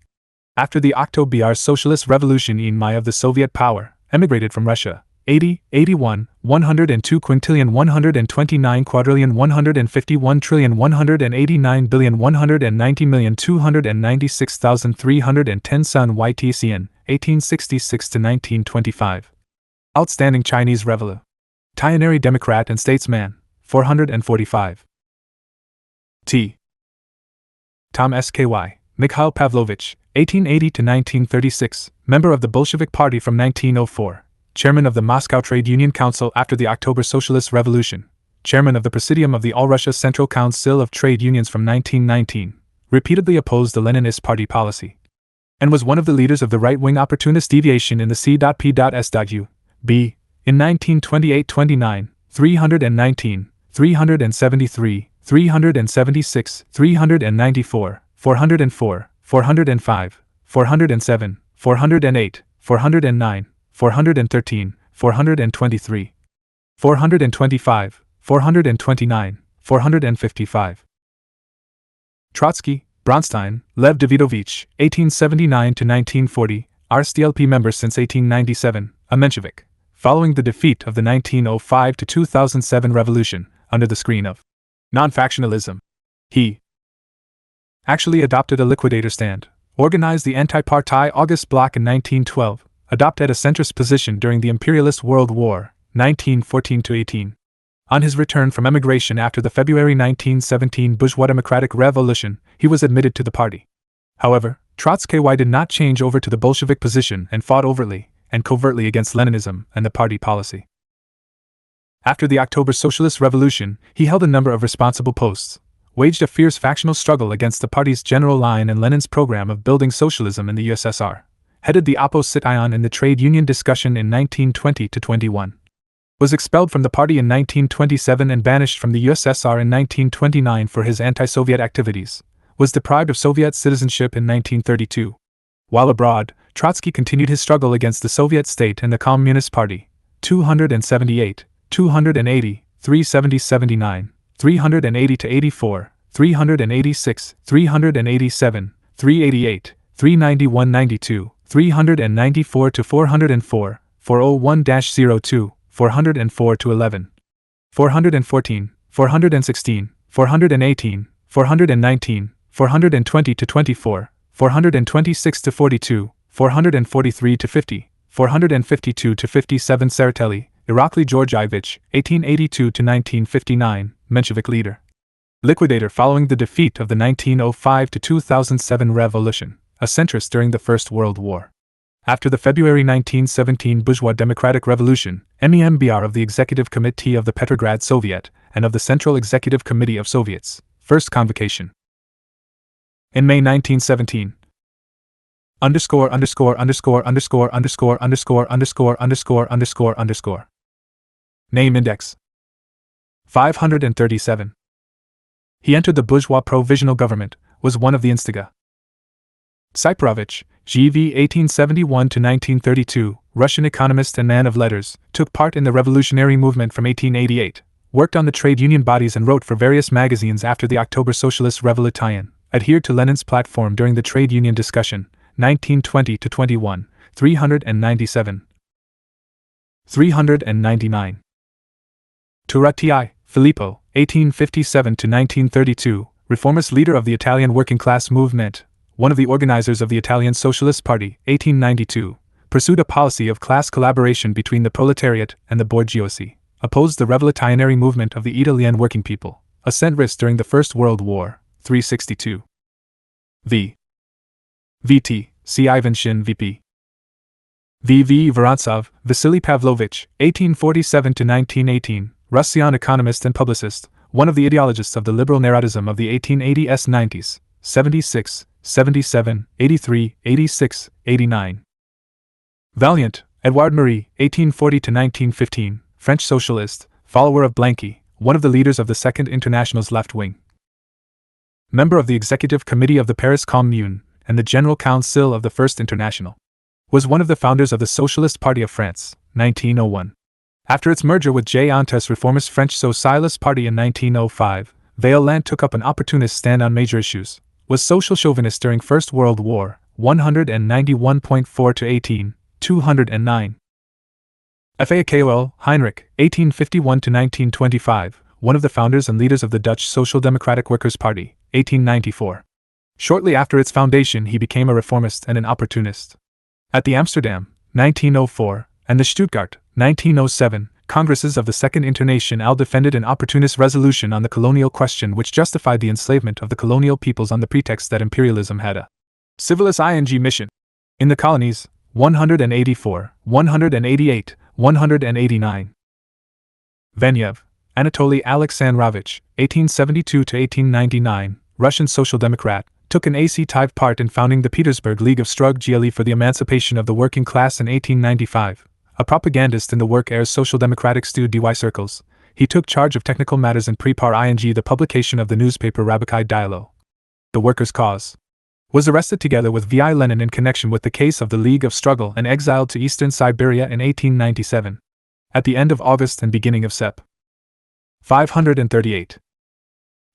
After the October Socialist Revolution in May of the Soviet power, emigrated from Russia, 80, 81, 102 quintillion 129 quadrillion 151 trillion 189 billion 190 million 296,310 Sun YTCN, 1866 to 1925. Outstanding Chinese Revolutionary Democrat and statesman, 445. T. Tom Sky, Mikhail Pavlovich, 1880 to 1936, member of the Bolshevik Party from 1904. Chairman of the Moscow Trade Union Council after the October Socialist Revolution, chairman of the Presidium of the All-Russia Central Council of Trade Unions from 1919, repeatedly opposed the Leninist party policy, and was one of the leaders of the right-wing opportunist deviation in the C.P.S.U. B. In 1928-29, 319, 373, 376, 394, 404, 405, 407, 408, 409, 413, 423, 425, 429, 455. Trotsky, Bronstein, Lev Davidovich, 1879 to 1940, RSTLP member since 1897, a Menshevik. Following the defeat of the 1905 to 2007 revolution, under the screen of non-factionalism, he actually adopted a liquidator stand, organized the anti-party August Bloc in 1912, adopted a centrist position during the imperialist World War, 1914-18. On his return from emigration after the February 1917 bourgeois democratic revolution, he was admitted to the party. However, Trotsky did not change over to the Bolshevik position and fought overtly and covertly against Leninism and the party policy. After the October Socialist Revolution, he held a number of responsible posts, waged a fierce factional struggle against the party's general line and Lenin's program of building socialism in the USSR, headed the Opposition in the trade union discussion in 1920-21, was expelled from the party in 1927 and banished from the USSR in 1929 for his anti-Soviet activities, was deprived of Soviet citizenship in 1932. While abroad, Trotsky continued his struggle against the Soviet state and the Communist Party, 278, 280, 370-79, 380-84, 386, 387, 388, 391-92, 394 to 404, 401-02, 404 to 11, 414, 416, 418, 419, 420 to 24, 426 to 42, 443 to 50, 452 to 57 Tsereteli, Irakli Georgievich, 1882 to 1959, Menshevik leader. Liquidator following the defeat of the 1905 to 2007 revolution, a centrist during the First World War. After the February 1917 bourgeois democratic revolution, MEMBR of the Executive Committee of the Petrograd Soviet and of the Central Executive Committee of Soviets, first convocation. In May 1917. Underscore. Name index. 537. He entered the bourgeois provisional government, was one of the instiga. Tsiperovich, G.V. 1871-1932, Russian economist and man of letters, took part in the revolutionary movement from 1888, worked on the trade union bodies and wrote for various magazines after the October Socialist Revolution, adhered to Lenin's platform during the trade union discussion, 1920-21, 397. 399. Turati, Filippo, 1857–1932, reformist leader of the Italian working class movement, one of the organizers of the Italian Socialist Party, 1892, pursued a policy of class collaboration between the proletariat and the bourgeoisie, opposed the revolutionary movement of the Italian working people, a centrist during the First World War, 362. VT, C. Ivan Shin VP. V. Vorontsov, Vasily Pavlovich, 1847–1918, Russian economist and publicist, one of the ideologists of the liberal narratism of the 1880s 90s, 76, 77, 83, 86, 89. Valiant, Edouard Marie, 1840–1915, French socialist, follower of Blanqui, one of the leaders of the Second International's left wing. Member of the Executive Committee of the Paris Commune and the General Council of the First International. Was one of the founders of the Socialist Party of France, 1901. After its merger with J'Entends reformist French Socialist Party in 1905, Vaillant took up an opportunist stand on major issues, was social chauvinist during First World War, 191.4–18, 209. Fakol Heinrich, 1851–1925, one of the founders and leaders of the Dutch Social Democratic Workers' Party, 1894. Shortly after its foundation he became a reformist and an opportunist. At the Amsterdam, 1904, and the Stuttgart, 1907, Congresses of the Second Internationale defended an opportunist resolution on the colonial question which justified the enslavement of the colonial peoples on the pretext that imperialism had a civilist mission. In the colonies, 184, 188, 189. Venev, Anatoly Alexandrovich, 1872–1899, Russian Social Democrat, took an active part in founding the Petersburg League of Struggle for the Emancipation of the Working Class in 1895. A propagandist in the work-heirs social democratic dy circles, he took charge of technical matters and prepared the publication of the newspaper Rabakai Dialo. The Workers' Cause. Was arrested together with V.I. Lenin in connection with the case of the League of Struggle and exiled to eastern Siberia in 1897. At the end of August and beginning of Sep. 538.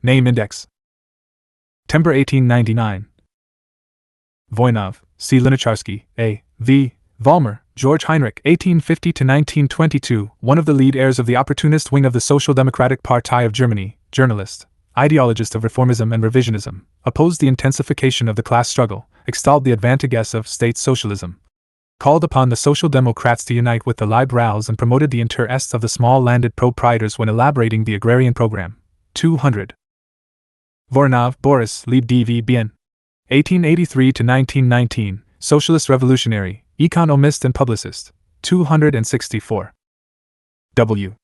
Name Index. September 1899. Voinov, C. Lunacharsky, A. V. Vollmer, George Heinrich, 1850–1922, one of the lead heirs of the opportunist wing of the Social Democratic Party of Germany, journalist, ideologist of reformism and revisionism, opposed the intensification of the class struggle, extolled the advantages of state socialism, called upon the Social Democrats to unite with the liberals and promoted the interests of the small landed proprietors when elaborating the agrarian program. 200. Voronov, Boris, lead DV Bien. 1883–1919, socialist revolutionary, economist and publicist. 264. W.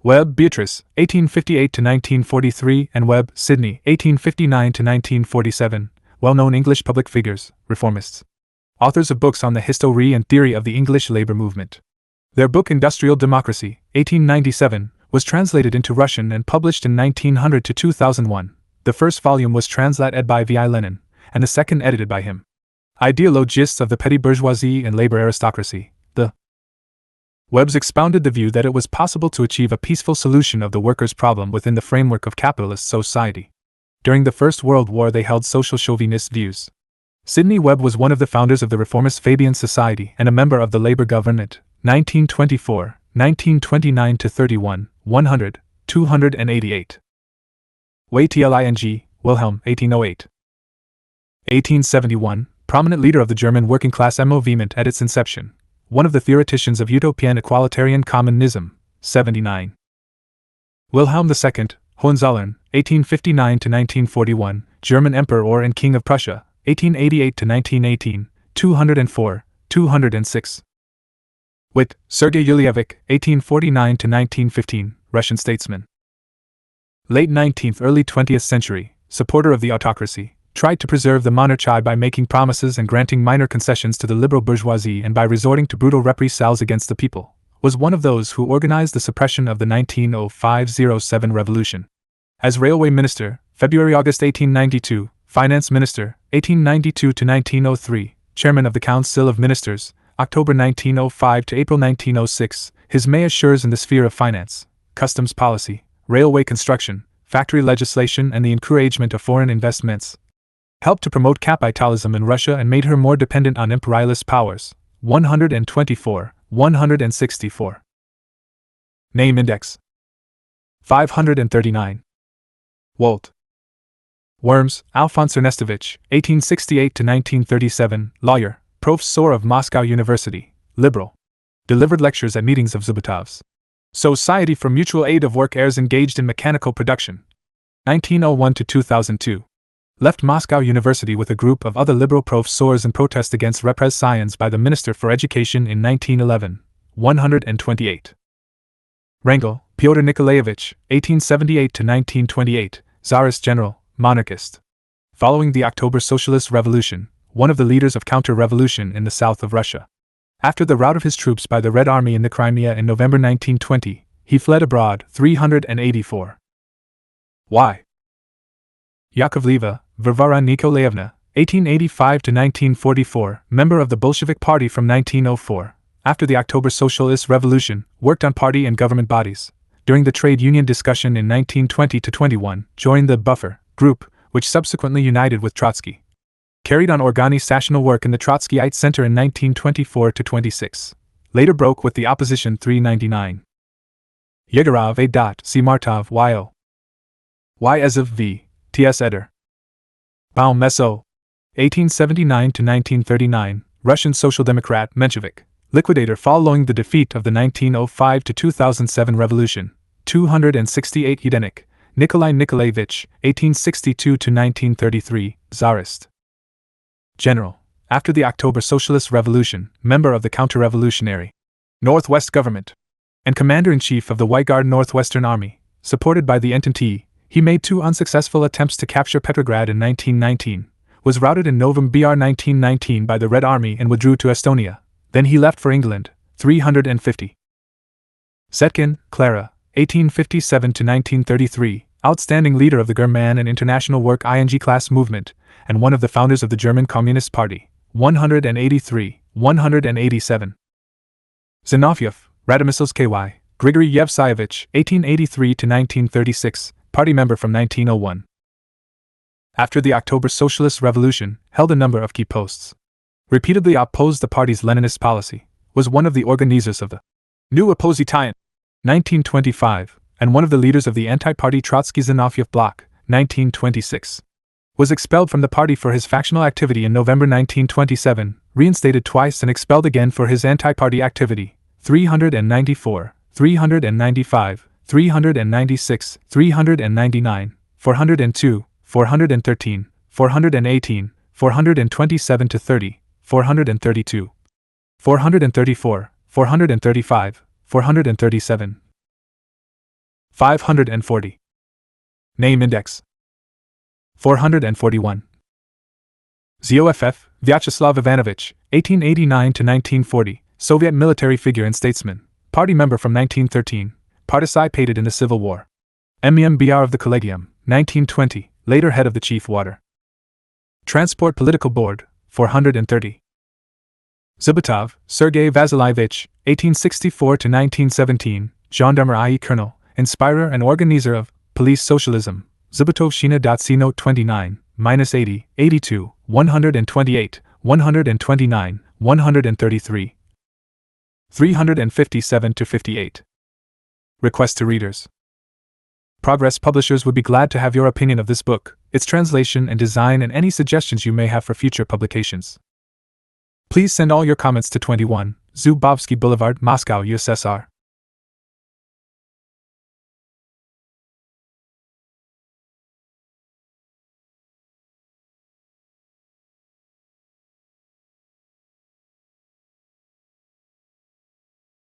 Webb, Beatrice, 1858–1943, and Webb, Sidney, 1859–1947, well-known English public figures, reformists. Authors of books on the history and theory of the English labor movement. Their book Industrial Democracy, 1897, was translated into Russian and published in 1900–2001. The first volume was translated by V.I. Lenin, and the second edited by him. Ideologists of the petty bourgeoisie and labor aristocracy, the Webbs expounded the view that it was possible to achieve a peaceful solution of the workers' problem within the framework of capitalist society. During the First World War they held social chauvinist views. Sidney Webb was one of the founders of the reformist Fabian Society and a member of the Labour government, 1924, 1929–31, 100, 288. Weytling, Wilhelm, 1808. 1871, prominent leader of the German working class movement at its inception, one of the theoreticians of utopian equalitarian communism, 79. Wilhelm II, Hohenzollern, 1859–1941, German Emperor and King of Prussia, 1888–1918, 204, 206. Witt, Sergei Yulievich, 1849–1915, Russian statesman. Late 19th, early 20th century, supporter of the autocracy, tried to preserve the monarchy by making promises and granting minor concessions to the liberal bourgeoisie and by resorting to brutal reprisals against the people, was one of those who organized the suppression of the 1905–07 revolution. As railway minister, February–August 1892, finance minister, 1892–1903, chairman of the Council of Ministers, October 1905 to April 1906, his measures in the sphere of finance, customs policy, railway construction, factory legislation and the encouragement of foreign investments helped to promote capitalism in Russia and made her more dependent on imperialist powers. 124, 164. Name Index. 539. Wolt. Worms, Alphonse Ernestovich, 1868–1937, lawyer, professor of Moscow University, liberal. Delivered lectures at meetings of Zubatov's Society for Mutual Aid of Work Heirs engaged in mechanical production. 1901–2002. Left Moscow University with a group of other liberal professors in protest against repressions by the Minister for Education in 1911. 128. Wrangel, Pyotr Nikolaevich, 1878–1928, Tsarist general, monarchist. Following the October Socialist Revolution, one of the leaders of counter-revolution in the south of Russia. After the rout of his troops by the Red Army in the Crimea in November 1920, he fled abroad. 384. Why? Yakovleva, Varvara Nikolaevna, 1885–1944, member of the Bolshevik Party from 1904. After the October Socialist Revolution, worked on party and government bodies. During the trade union discussion in 1920–21, joined the Buffer group, which subsequently united with Trotsky. Carried on organizational work in the Trotskyite Center in 1924–26. Later broke with the opposition. 399. Yegorov A. C. Martov Y.O. Y. Ezov V. T.S. Eder. Baum Meso. 1879–1939, Russian Social Democrat Menshevik. Liquidator following the defeat of the 1905–2007 revolution. 268. Yudenik, Nikolai Nikolaevich, 1862–1933, Tsarist general. After the October Socialist Revolution, member of the counter-revolutionary Northwest government and commander-in-chief of the White Guard Northwestern Army, supported by the Entente, he made 2 unsuccessful attempts to capture Petrograd in 1919, was routed in November 1919 by the Red Army and withdrew to Estonia. Then he left for England. 350. Zetkin, Clara, 1857–1933, outstanding leader of the German and International Work Ing class movement, and one of the founders of the German Communist Party. 183, 187. Zinoviev, Radomysls K.Y., Grigory Yevseyevich, 1883–1936, party member from 1901. After the October Socialist Revolution, held a number of key posts. Repeatedly opposed the party's Leninist policy, was one of the organizers of the New Opposition, 1925, and one of the leaders of the anti-party Trotsky Zinoviev bloc, 1926. Was expelled from the party for his factional activity in November 1927, reinstated twice and expelled again for his anti-party activity. 394, 395, 396, 399, 402, 413, 418, 427–30, 432, 434, 435, 437. 540. Name Index. 441. Zoff, Vyacheslav Ivanovich, 1889–1940, Soviet military figure and statesman, party member from 1913, participated in the Civil War. MEMBR of the Collegium, 1920, later head of the Chief Water Transport Political Board, 430. Zubotov, Sergei Vasilievich, 1864–1917, Gendarmerie Colonel, inspirer and organizer of Police Socialism, Zubotovshina.C Note 29, -80, 82, 128, 129, 133. 357–58. Request to readers. Progress Publishers would be glad to have your opinion of this book, its translation and design, and any suggestions you may have for future publications. Please send all your comments to 21 Zubovsky Boulevard, Moscow, USSR.